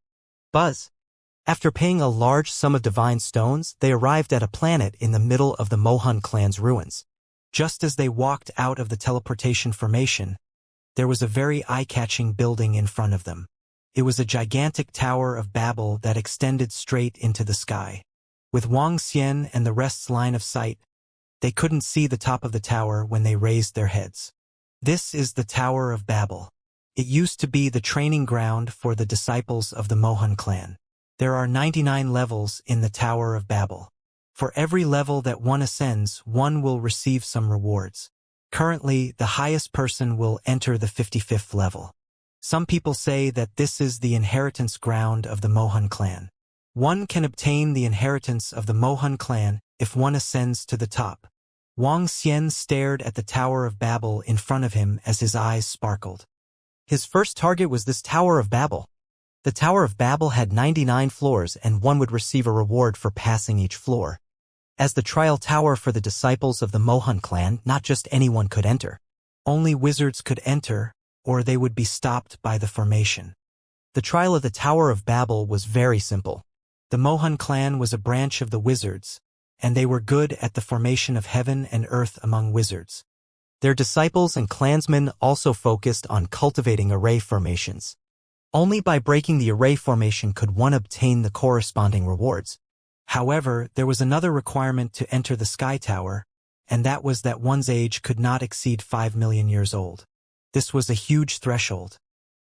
Buzz. After paying a large sum of divine stones, they arrived at a planet in the middle of the Mohan clan's ruins. Just as they walked out of the teleportation formation, there was a very eye-catching building in front of them. It was a gigantic Tower of Babel that extended straight into the sky. With Wang Xian and the rest's line of sight, they couldn't see the top of the tower when they raised their heads. This is the Tower of Babel. It used to be the training ground for the disciples of the Mohan clan. There are 99 levels in the Tower of Babel. For every level that one ascends, one will receive some rewards. Currently, the highest person will enter the 55th level. Some people say that this is the inheritance ground of the Mohan clan. One can obtain the inheritance of the Mohan clan if one ascends to the top. Wang Xian stared at the Tower of Babel in front of him as his eyes sparkled. His first target was this Tower of Babel. The Tower of Babel had 99 floors and one would receive a reward for passing each floor. As the trial tower for the disciples of the Mohan clan, not just anyone could enter. Only wizards could enter, or they would be stopped by the formation. The trial of the Tower of Babel was very simple. The Mohan clan was a branch of the wizards, and they were good at the formation of heaven and earth among wizards. Their disciples and clansmen also focused on cultivating array formations. Only by breaking the array formation could one obtain the corresponding rewards. However, there was another requirement to enter the Sky Tower, and that was that one's age could not exceed 5 million years old. This was a huge threshold.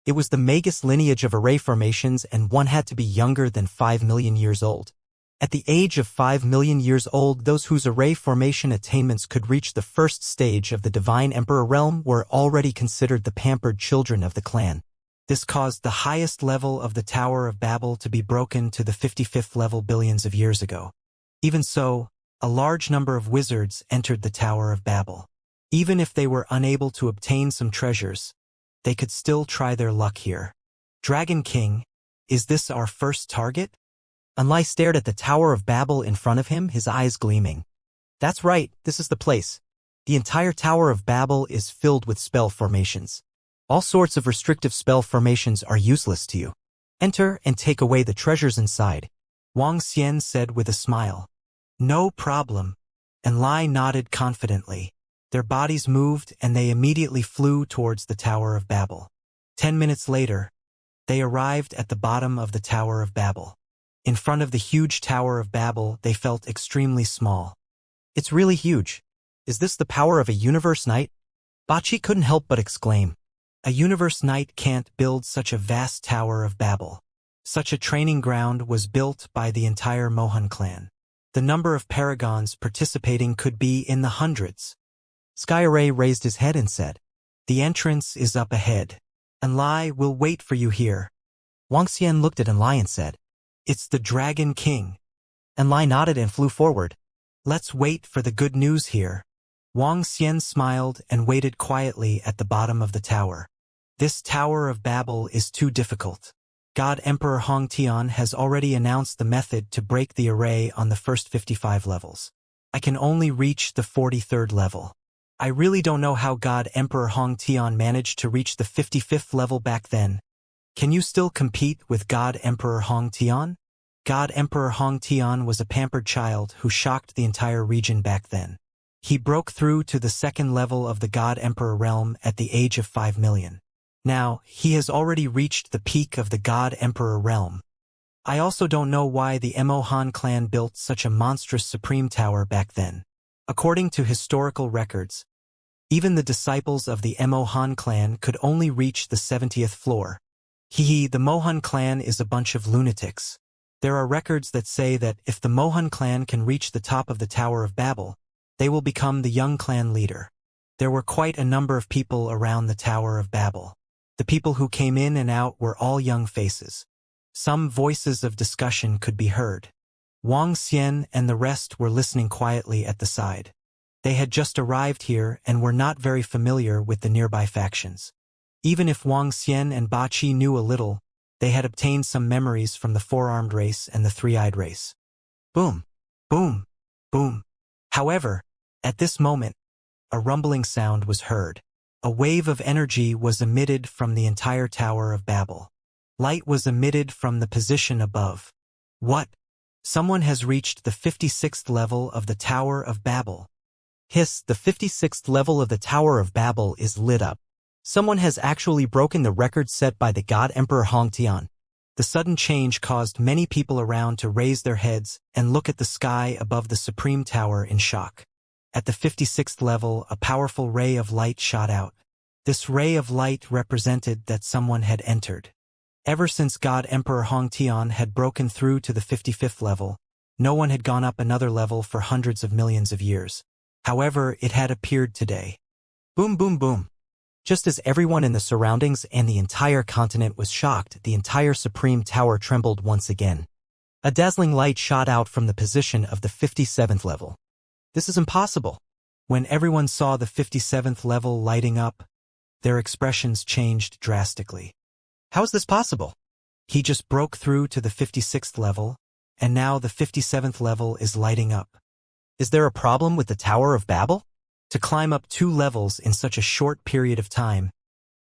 It was the Magus lineage of array formations and one had to be younger than 5 million years old. At the age of 5 million years old, those whose array formation attainments could reach the first stage of the Divine Emperor realm were already considered the pampered children of the clan. This caused the highest level of the Tower of Babel to be broken to the 55th level billions of years ago. Even so, a large number of wizards entered the Tower of Babel. Even if they were unable to obtain some treasures, they could still try their luck here. Dragon King, is this our first target? Anlai stared at the Tower of Babel in front of him, his eyes gleaming. That's right, this is the place. The entire Tower of Babel is filled with spell formations. All sorts of restrictive spell formations are useless to you. Enter and take away the treasures inside, Wang Xian said with a smile. No problem. And Lai nodded confidently. Their bodies moved and they immediately flew towards the Tower of Babel. 10 minutes later, they arrived at the bottom of the Tower of Babel. In front of the huge Tower of Babel, they felt extremely small. It's really huge. Is this the power of a universe knight? Bachi couldn't help but exclaim. A universe knight can't build such a vast Tower of Babel. Such a training ground was built by the entire Mohan clan. The number of paragons participating could be in the hundreds. Sky Array raised his head and said, The entrance is up ahead. And Lai will wait for you here. Wang Xian looked at Enlai and said, It's the Dragon King. Enlai nodded and flew forward. Let's wait for the good news here. Wang Xian smiled and waited quietly at the bottom of the tower. This Tower of Babel is too difficult. God Emperor Hongtian has already announced the method to break the array on the first 55 levels. I can only reach the 43rd level. I really don't know how God Emperor Hongtian managed to reach the 55th level back then. Can you still compete with God Emperor Hongtian? God Emperor Hongtian was a pampered child who shocked the entire region back then. He broke through to the second level of the God Emperor realm at the age of 5 million. Now, he has already reached the peak of the God Emperor realm. I also don't know why the Mohan clan built such a monstrous supreme tower back then. According to historical records, even the disciples of the Mohan clan could only reach the 70th floor. The Mohan clan is a bunch of lunatics. There are records that say that if the Mohan clan can reach the top of the Tower of Babel, they will become the young clan leader. There were quite a number of people around the Tower of Babel. The people who came in and out were all young faces. Some voices of discussion could be heard. Wang Xian and the rest were listening quietly at the side. They had just arrived here and were not very familiar with the nearby factions. Even if Wang Xian and Bachi knew a little, they had obtained some memories from the four-armed race and the three-eyed race. Boom, boom, boom. However, at this moment, a rumbling sound was heard. A wave of energy was emitted from the entire Tower of Babel. Light was emitted from the position above. What? Someone has reached the 56th level of the Tower of Babel. Hiss, the 56th level of the Tower of Babel is lit up. Someone has actually broken the record set by the God Emperor Hongtian. The sudden change caused many people around to raise their heads and look at the sky above the Supreme Tower in shock. At the 56th level, a powerful ray of light shot out. This ray of light represented that someone had entered. Ever since God Emperor Hongtian had broken through to the 55th level, no one had gone up another level for hundreds of millions of years. However, it had appeared today. Boom, boom, boom. Just as everyone in the surroundings and the entire continent was shocked, the entire Supreme Tower trembled once again. A dazzling light shot out from the position of the 57th level. This is impossible. When everyone saw the 57th level lighting up, their expressions changed drastically. How is this possible? He just broke through to the 56th level, and now the 57th level is lighting up. Is there a problem with the Tower of Babel? To climb up 2 levels in such a short period of time,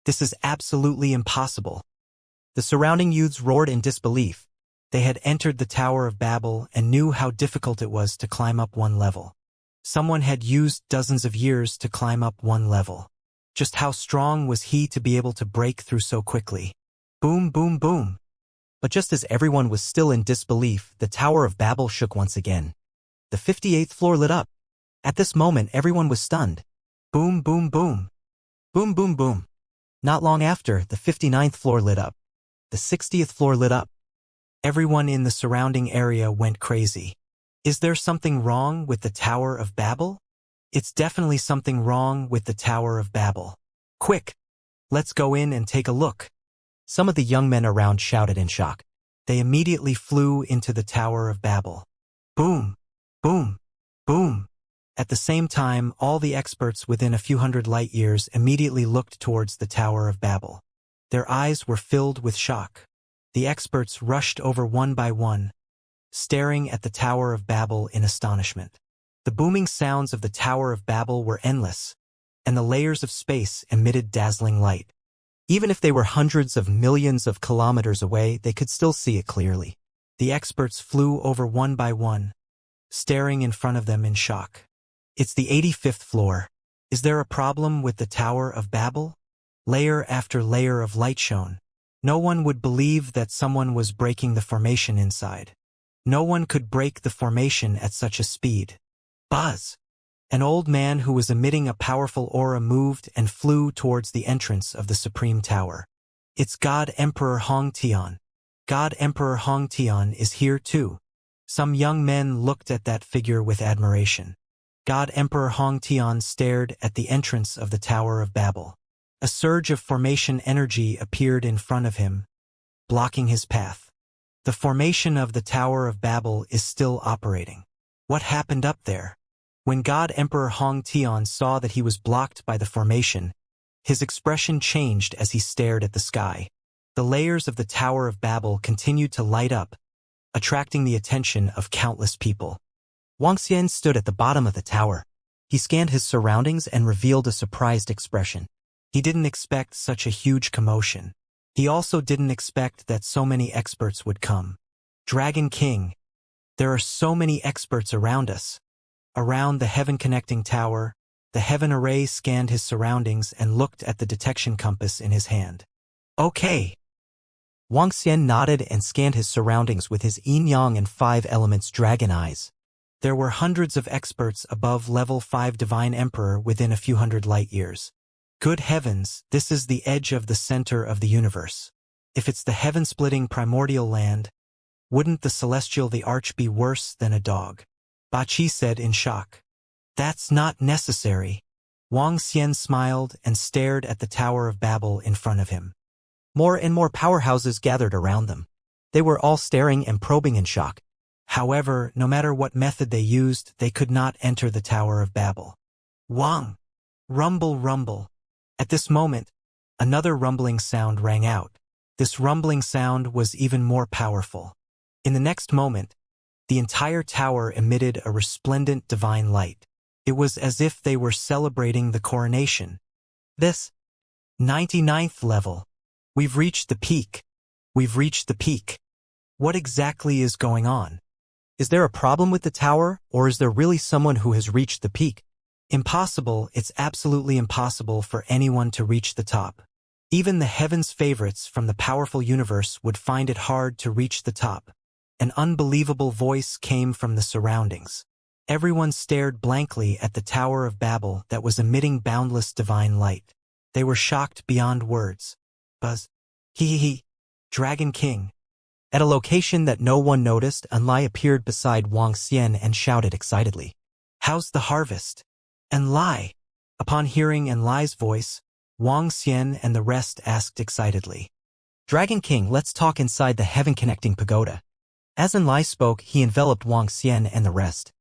this is absolutely impossible. The surrounding youths roared in disbelief. They had entered the Tower of Babel and knew how difficult it was to climb up 1 level. Someone had used dozens of years to climb up 1 level. Just how strong was he to be able to break through so quickly? Boom, boom, boom. But just as everyone was still in disbelief, the Tower of Babel shook once again. The 58th floor lit up. At this moment, everyone was stunned. Boom, boom, boom. Boom, boom, boom. Not long after, the 59th floor lit up. The 60th floor lit up. Everyone in the surrounding area went crazy. Is there something wrong with the Tower of Babel? It's definitely something wrong with the Tower of Babel. Quick! Let's go in and take a look. Some of the young men around shouted in shock. They immediately flew into the Tower of Babel. Boom! Boom! Boom! At the same time, all the experts within a few hundred light years immediately looked towards the Tower of Babel. Their eyes were filled with shock. The experts rushed over one by one, staring at the Tower of Babel in astonishment. The booming sounds of the Tower of Babel were endless, and the layers of space emitted dazzling light. Even if they were hundreds of millions of kilometers away, they could still see it clearly. The experts flew over one by one, staring in front of them in shock. It's the 85th floor. Is there a problem with the Tower of Babel? Layer after layer of light shone. No one would believe that someone was breaking the formation inside. No one could break the formation at such a speed. Buzz! An old man who was emitting a powerful aura moved and flew towards the entrance of the Supreme Tower. It's God Emperor Hong Tian. God Emperor Hong Tian is here too. Some young men looked at that figure with admiration. God Emperor Hong Tian stared at the entrance of the Tower of Babel. A surge of formation energy appeared in front of him, blocking his path. The formation of the Tower of Babel is still operating. What happened up there? When God Emperor Hong Tian saw that he was blocked by the formation, his expression changed as he stared at the sky. The layers of the Tower of Babel continued to light up, attracting the attention of countless people. Wuxia stood at the bottom of the tower. He scanned his surroundings and revealed a surprised expression. He didn't expect such a huge commotion. He also didn't expect that so many experts would come. Dragon King, there are so many experts around us. Around the heaven-connecting tower, the heaven array scanned his surroundings and looked at the detection compass in his hand. Okay. Wuxia nodded and scanned his surroundings with his yin-yang and 5 elements dragon eyes. There were hundreds of experts above level 5 Divine Emperor within a few hundred light years. Good heavens, this is the edge of the center of the universe. If it's the heaven-splitting primordial land, wouldn't the celestial the arch be worse than a dog? Bachi said in shock. That's not necessary. Wuxia smiled and stared at the Tower of Babel in front of him. More and more powerhouses gathered around them. They were all staring and probing in shock. However, no matter what method they used, they could not enter the Tower of Babel. Wang! Rumble, rumble. At this moment, another rumbling sound rang out. This rumbling sound was even more powerful. In the next moment, the entire tower emitted a resplendent divine light. It was as if they were celebrating the coronation. This 99th level. We've reached the peak. We've reached the peak. What exactly is going on? Is there a problem with the tower, or is there really someone who has reached the peak? Impossible, it's absolutely impossible for anyone to reach the top. Even the heavens' favorites from the powerful universe would find it hard to reach the top. An unbelievable voice came from the surroundings. Everyone stared blankly at the Tower of Babel that was emitting boundless divine light. They were shocked beyond words. Buzz. Hee. Dragon King. At a location that no one noticed, Enlai appeared beside Wuxia and shouted excitedly. How's the harvest? Enlai. Upon hearing Enlai's voice, Wuxia and the rest asked excitedly. Dragon King, let's talk inside the heaven-connecting pagoda. As Enlai spoke, he enveloped Wuxia and the rest.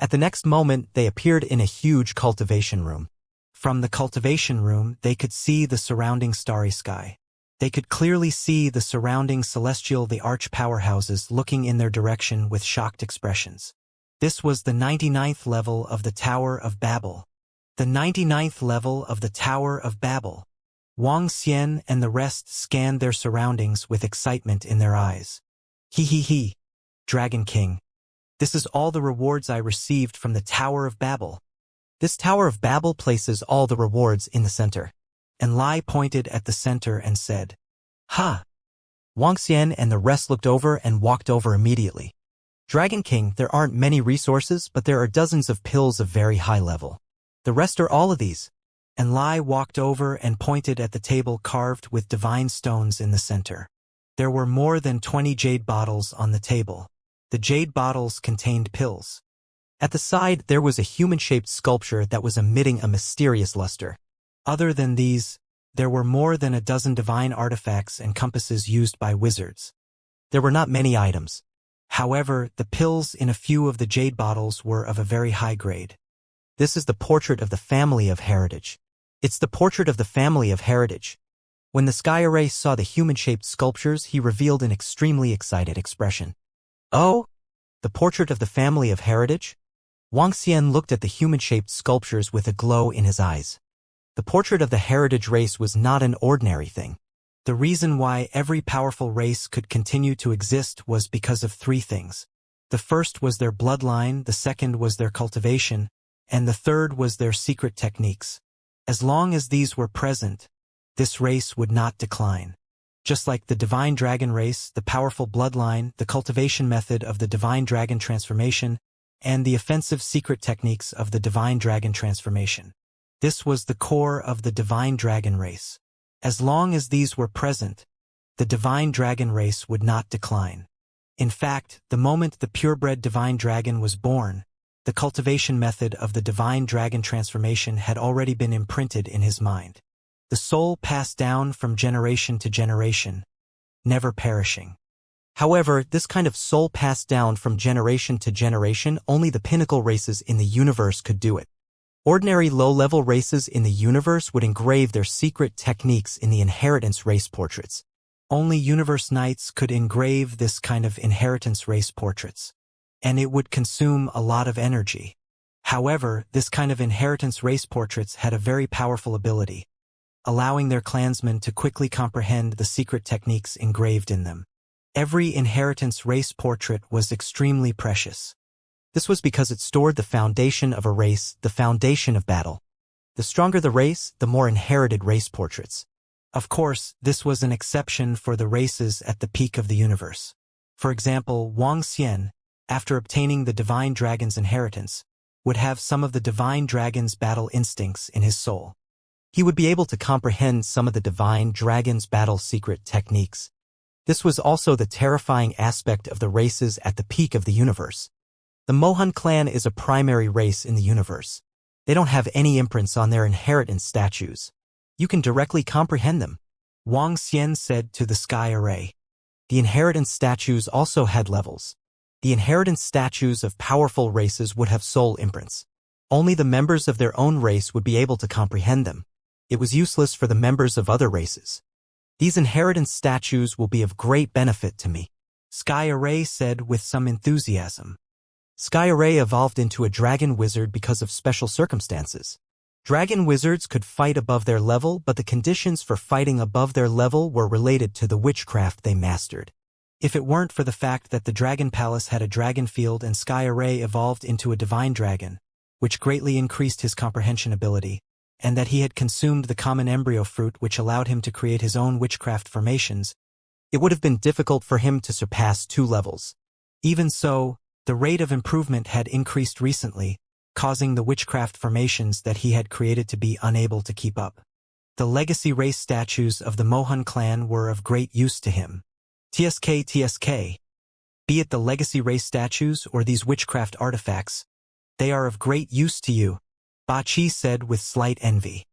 At the next moment, they appeared in a huge cultivation room. From the cultivation room, they could see the surrounding starry sky. They could clearly see the surrounding celestial the arch powerhouses looking in their direction with shocked expressions. This was the 99th level of the Tower of Babel. The 99th level of the Tower of Babel. Wuxia and the rest scanned their surroundings with excitement in their eyes. Hee. Dragon King. This is all the rewards I received from the Tower of Babel. This Tower of Babel places all the rewards in the center. Enlai pointed at the center and said, Ha! Wuxia and the rest looked over and walked over immediately. Dragon King, there aren't many resources, but there are dozens of pills of very high level. The rest are all of these. Enlai walked over and pointed at the table carved with divine stones in the center. There were more than 20 jade bottles on the table. The jade bottles contained pills. At the side, there was a human-shaped sculpture that was emitting a mysterious luster. Other than these, there were more than a dozen divine artifacts and compasses used by wizards. There were not many items. However, the pills in a few of the jade bottles were of a very high grade. This is the portrait of the family of heritage. It's the portrait of the family of heritage. When the Sky Array saw the human-shaped sculptures, he revealed an extremely excited expression. Oh? The portrait of the family of heritage? Wang Xian looked at the human-shaped sculptures with a glow in his eyes. The portrait of the heritage race was not an ordinary thing. The reason why every powerful race could continue to exist was because of three things. The first was their bloodline, the second was their cultivation, and the third was their secret techniques. As long as these were present, this race would not decline. Just like the divine dragon race, the powerful bloodline, the cultivation method of the divine dragon transformation, and the offensive secret techniques of the divine dragon transformation. This was the core of the divine dragon race. As long as these were present, the divine dragon race would not decline. In fact, the moment the purebred divine dragon was born, the cultivation method of the divine dragon transformation had already been imprinted in his mind. The soul passed down from generation to generation, never perishing. However, this kind of soul passed down from generation to generation, only the pinnacle races in the universe could do it. Ordinary low-level races in the universe would engrave their secret techniques in the inheritance race portraits. Only universe knights could engrave this kind of inheritance race portraits, and it would consume a lot of energy. However, this kind of inheritance race portraits had a very powerful ability, allowing their clansmen to quickly comprehend the secret techniques engraved in them. Every inheritance race portrait was extremely precious. This was because it stored the foundation of a race, the foundation of battle. The stronger the race, the more inherited race portraits. Of course, this was an exception for the races at the peak of the universe. For example, Wang Xian, after obtaining the divine dragon's inheritance, would have some of the divine dragon's battle instincts in his soul. He would be able to comprehend some of the divine dragon's battle secret techniques. This was also the terrifying aspect of the races at the peak of the universe. The Mohan clan is a primary race in the universe. They don't have any imprints on their inheritance statues. You can directly comprehend them. Wang Xian said to the sky array. The inheritance statues also had levels. The inheritance statues of powerful races would have soul imprints. Only the members of their own race would be able to comprehend them. It was useless for the members of other races. These inheritance statues will be of great benefit to me, Sky Array said with some enthusiasm. Sky Array evolved into a dragon wizard because of special circumstances. Dragon wizards could fight above their level, but the conditions for fighting above their level were related to the witchcraft they mastered. If it weren't for the fact that the Dragon Palace had a dragon field and Sky Array evolved into a divine dragon, which greatly increased his comprehension ability, and that he had consumed the common embryo fruit which allowed him to create his own witchcraft formations, it would have been difficult for him to surpass 2 levels. Even so, the rate of improvement had increased recently, causing the witchcraft formations that he had created to be unable to keep up. The legacy race statues of the Mohan clan were of great use to him. TSK. Be it the legacy race statues or these witchcraft artifacts, they are of great use to you, Ba Qi said with slight envy.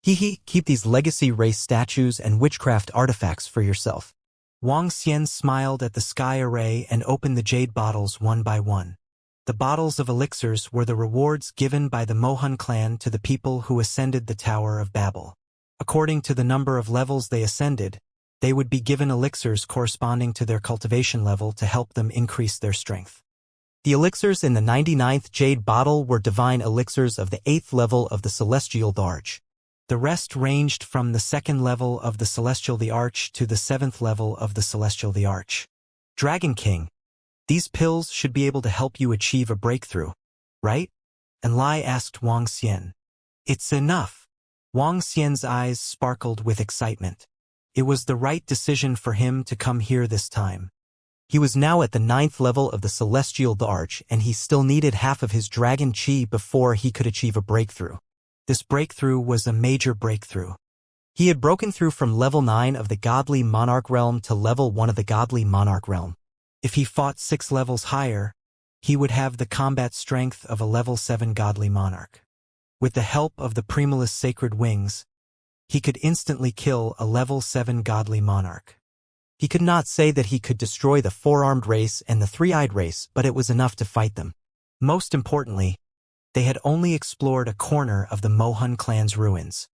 Keep these legacy race statues and witchcraft artifacts for yourself. Wang Xian smiled at the sky array and opened the jade bottles one by one. The bottles of elixirs were the rewards given by the Mohan clan to the people who ascended the Tower of Babel. According to the number of levels they ascended, they would be given elixirs corresponding to their cultivation level to help them increase their strength. The elixirs in the 99th jade bottle were divine elixirs of the 8th level of the Celestial the Arch. The rest ranged from the 2nd level of the Celestial the Arch to the 7th level of the Celestial the Arch. Dragon King, these pills should be able to help you achieve a breakthrough, right? And Lai asked Wang Xian. It's enough. Wang Xian's eyes sparkled with excitement. It was the right decision for him to come here this time. He was now at the 9th level of the Celestial the Arch, and he still needed half of his dragon chi before he could achieve a breakthrough. This breakthrough was a major breakthrough. He had broken through from level 9 of the Godly Monarch Realm to level 1 of the Godly Monarch Realm. If he fought 6 levels higher, he would have the combat strength of a level 7 Godly Monarch. With the help of the Primalist Sacred Wings, he could instantly kill a level 7 Godly Monarch. He could not say that he could destroy the 4-armed race and the 3-eyed race, but it was enough to fight them. Most importantly, they had only explored a corner of the Mohan clan's ruins.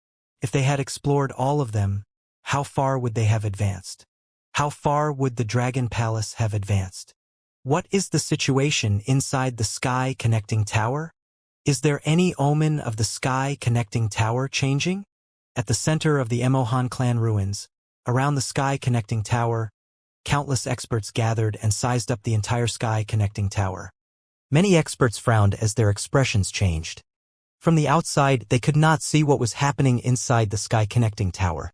If they had explored all of them, how far would they have advanced? How far would the Dragon Palace have advanced? What is the situation inside the sky connecting tower? Is there any omen of the sky connecting tower changing? At the center of the Emohan clan ruins, around the sky connecting tower, countless experts gathered and sized up the entire sky connecting tower. Many experts frowned as their expressions changed. From the outside, they could not see what was happening inside the sky connecting tower.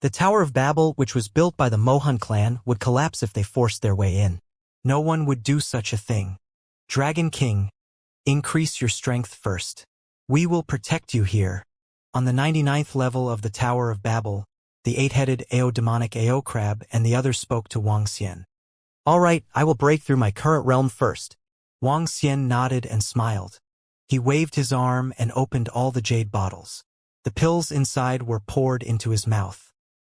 The Tower of Babel, which was built by the Mohan clan, would collapse if they forced their way in. No one would do such a thing. Dragon King, increase your strength first. We will protect you here. On the 99th level of the Tower of Babel, the 8-headed Ao demonic Ao crab and the others spoke to Wang Xian. All right, I will break through my current realm first. Wang Xian nodded and smiled. He waved his arm and opened all the jade bottles. The pills inside were poured into his mouth.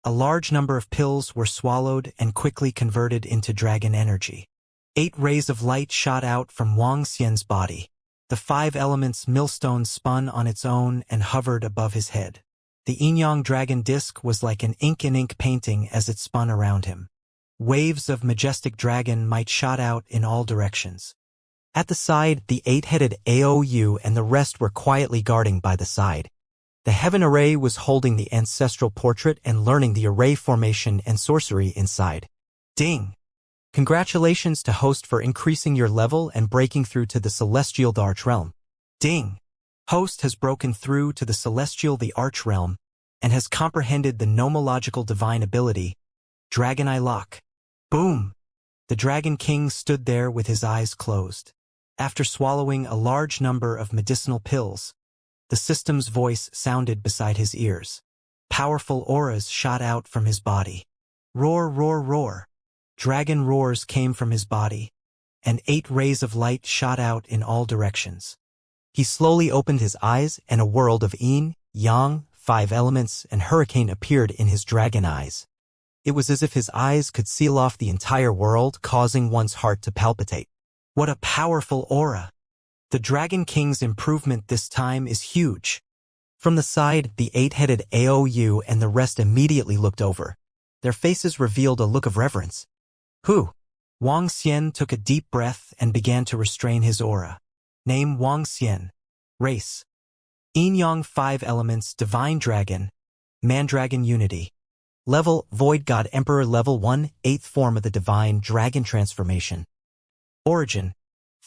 A large number of pills were swallowed and quickly converted into dragon energy. 8 rays of light shot out from Wang Xian's body. The 5 elements millstone spun on its own and hovered above his head. The yin-yang dragon disc was like an ink-in-ink painting as it spun around him. Waves of majestic dragon might shot out in all directions. At the side, the 8-headed AOU and the rest were quietly guarding by the side. The heaven array was holding the ancestral portrait and learning the array formation and sorcery inside. Ding! Congratulations to host for increasing your level and breaking through to the celestial the arch realm. Ding! Host has broken through to the celestial the arch realm and has comprehended the nomological divine ability, Dragon Eye Lock. Boom! The Dragon King stood there with his eyes closed. After swallowing a large number of medicinal pills, the system's voice sounded beside his ears. Powerful auras shot out from his body. Roar, roar, roar. Dragon roars came from his body, and 8 rays of light shot out in all directions. He slowly opened his eyes, and a world of yin, yang, 5 elements, and hurricane appeared in his dragon eyes. It was as if his eyes could seal off the entire world, causing one's heart to palpitate. What a powerful aura! The Dragon King's improvement this time is huge. From the side, the 8-headed AOU and the rest immediately looked over. Their faces revealed a look of reverence. Who? Wang Xian took a deep breath and began to restrain his aura. Name Wang Xian. Race. Yin-Yang 5 elements Divine Dragon. Mandragon Unity. Level, Void God Emperor Level 1, 8th form of the Divine Dragon Transformation. Origin.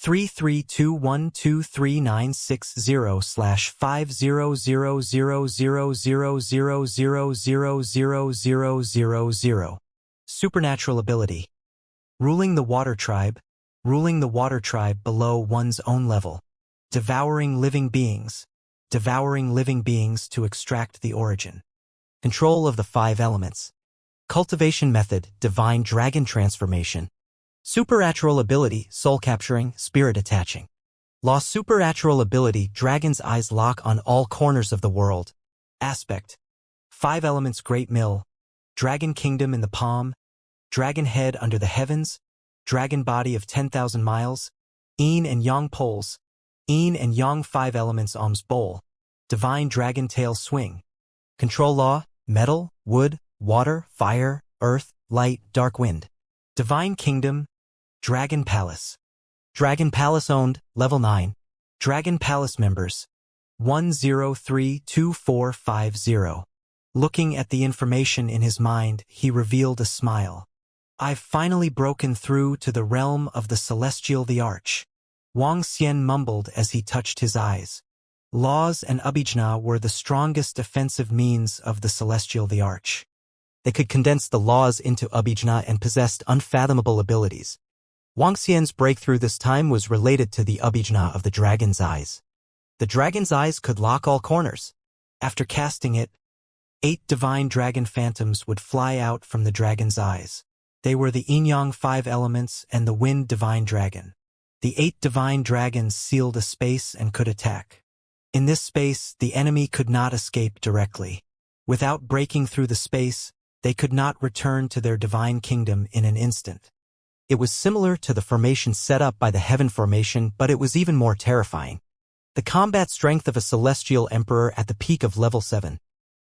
33212396000000000000. Supernatural ability. Ruling the Water Tribe. Ruling the Water Tribe below one's own level. Devouring living beings. Devouring living beings to extract the origin. Control of the 5 elements. Cultivation method, Divine Dragon Transformation. Supernatural ability, Soul Capturing, Spirit Attaching. Lost supernatural ability, Dragon's Eyes Lock on all corners of the world. Aspect. 5 elements Great Mill. Dragon Kingdom in the palm. Dragon Head under the heavens. Dragon Body of 10,000 miles. Yin and Yang poles. Yin and Yang 5 elements Alms Bowl. Divine Dragon Tail Swing. Control law, metal, wood, water, fire, earth, light, dark wind. Divine Kingdom. Dragon Palace. Dragon Palace owned, level 9. Dragon Palace members. 1032450. Looking at the information in his mind, he revealed a smile. I've finally broken through to the realm of the celestial the arch. Wang Xian mumbled as he touched his eyes. Laws and abhijna were the strongest offensive means of the celestial the arch. They could condense the laws into abhijna and possessed unfathomable abilities. Wang Xian's breakthrough this time was related to the abhijna of the dragon's eyes. The dragon's eyes could lock all corners. After casting it, 8 divine dragon phantoms would fly out from the dragon's eyes. They were the yin-yang 5 elements and the wind divine dragon. The 8 divine dragons sealed a space and could attack. In this space, the enemy could not escape directly. Without breaking through the space, they could not return to their divine kingdom in an instant. It was similar to the formation set up by the Heaven Formation, but it was even more terrifying. The combat strength of a celestial emperor at the peak of level 7.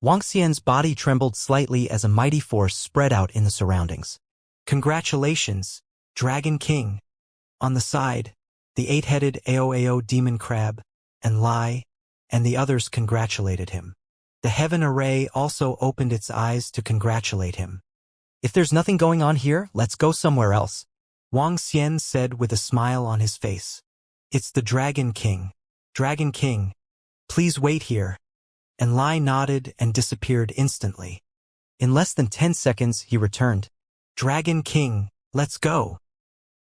Wang Xian's body trembled slightly as a mighty force spread out in the surroundings. Congratulations, Dragon King. On the side, the 8-headed Aoao demon crab, and Lai, and the others congratulated him. The heaven array also opened its eyes to congratulate him. If there's nothing going on here, let's go somewhere else. Wang Xian said with a smile on his face. It's the Dragon King. Dragon King, please wait here. And Lai nodded and disappeared instantly. In less than 10 seconds, he returned. Dragon King, let's go.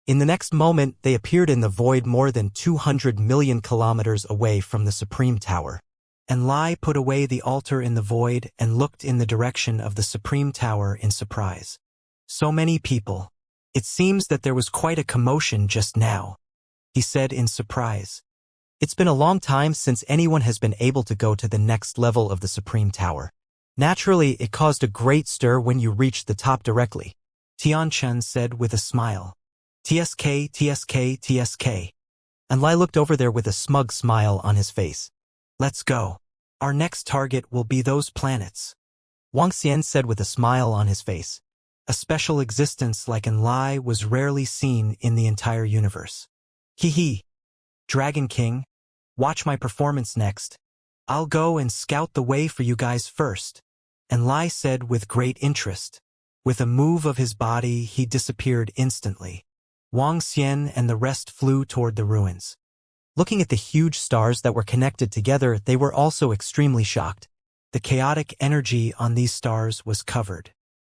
In the next moment, they appeared in the void more than 200 million kilometers away from the Supreme Tower. And Lai put away the altar in the void and looked in the direction of the Supreme Tower in surprise. So many people. It seems that there was quite a commotion just now, he said in surprise. It's been a long time since anyone has been able to go to the next level of the Supreme Tower. Naturally, it caused a great stir when you reached the top directly, Tianchen said with a smile. TSK, TSK, TSK. And Lai looked over there with a smug smile on his face. Let's go. Our next target will be those planets, Wang Xian said with a smile on his face. A special existence like Lai was rarely seen in the entire universe. Hee. Dragon King, watch my performance next. I'll go and scout the way for you guys first. And Lai said with great interest. With a move of his body, he disappeared instantly. Wang Xian and the rest flew toward the ruins. Looking at the huge stars that were connected together, they were also extremely shocked. The chaotic energy on these stars was covered.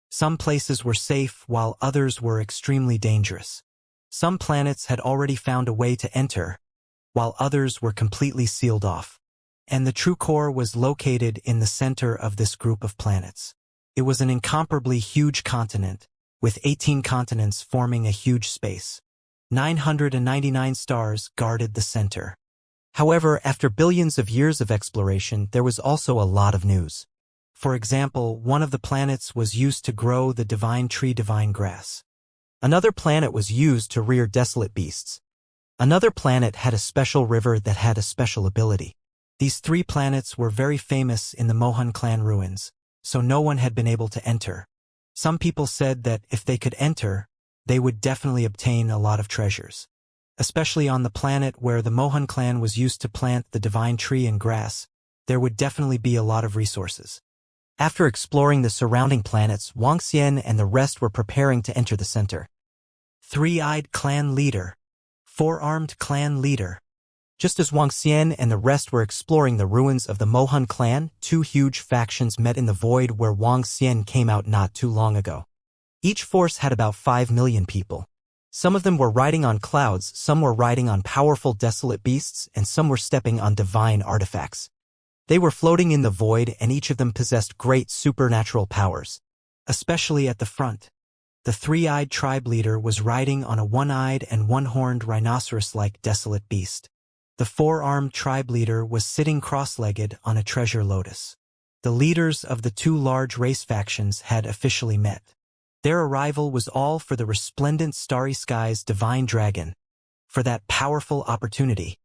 Some places were safe while others were extremely dangerous. Some planets had already found a way to enter, while others were completely sealed off. And the true core was located in the center of this group of planets. It was an incomparably huge continent, with 18 continents forming a huge space. 999 stars guarded the center. However, after billions of years of exploration, there was also a lot of news. For example, one of the planets was used to grow the divine tree, divine grass. Another planet was used to rear desolate beasts. Another planet had a special river that had a special ability. These 3 planets were very famous in the Mohan clan ruins, so no one had been able to enter. Some people said that if they could enter, they would definitely obtain a lot of treasures. Especially on the planet where the Mohan clan was used to plant the divine tree and grass, there would definitely be a lot of resources. After exploring the surrounding planets, Wang Xian and the rest were preparing to enter the center. 3-eyed clan leader. 4-armed clan leader. Just as Wang Xian and the rest were exploring the ruins of the Mohan clan, 2 huge factions met in the void where Wang Xian came out not too long ago. Each force had about 5 million people. Some of them were riding on clouds, some were riding on powerful desolate beasts, and some were stepping on divine artifacts. They were floating in the void, and each of them possessed great supernatural powers. Especially at the front, the 3-eyed tribe leader was riding on a 1-eyed and 1-horned rhinoceros-like desolate beast. The 4-armed tribe leader was sitting cross-legged on a treasure lotus. The leaders of the 2 large race factions had officially met. Their arrival was all for the resplendent starry sky's divine dragon, for that powerful opportunity.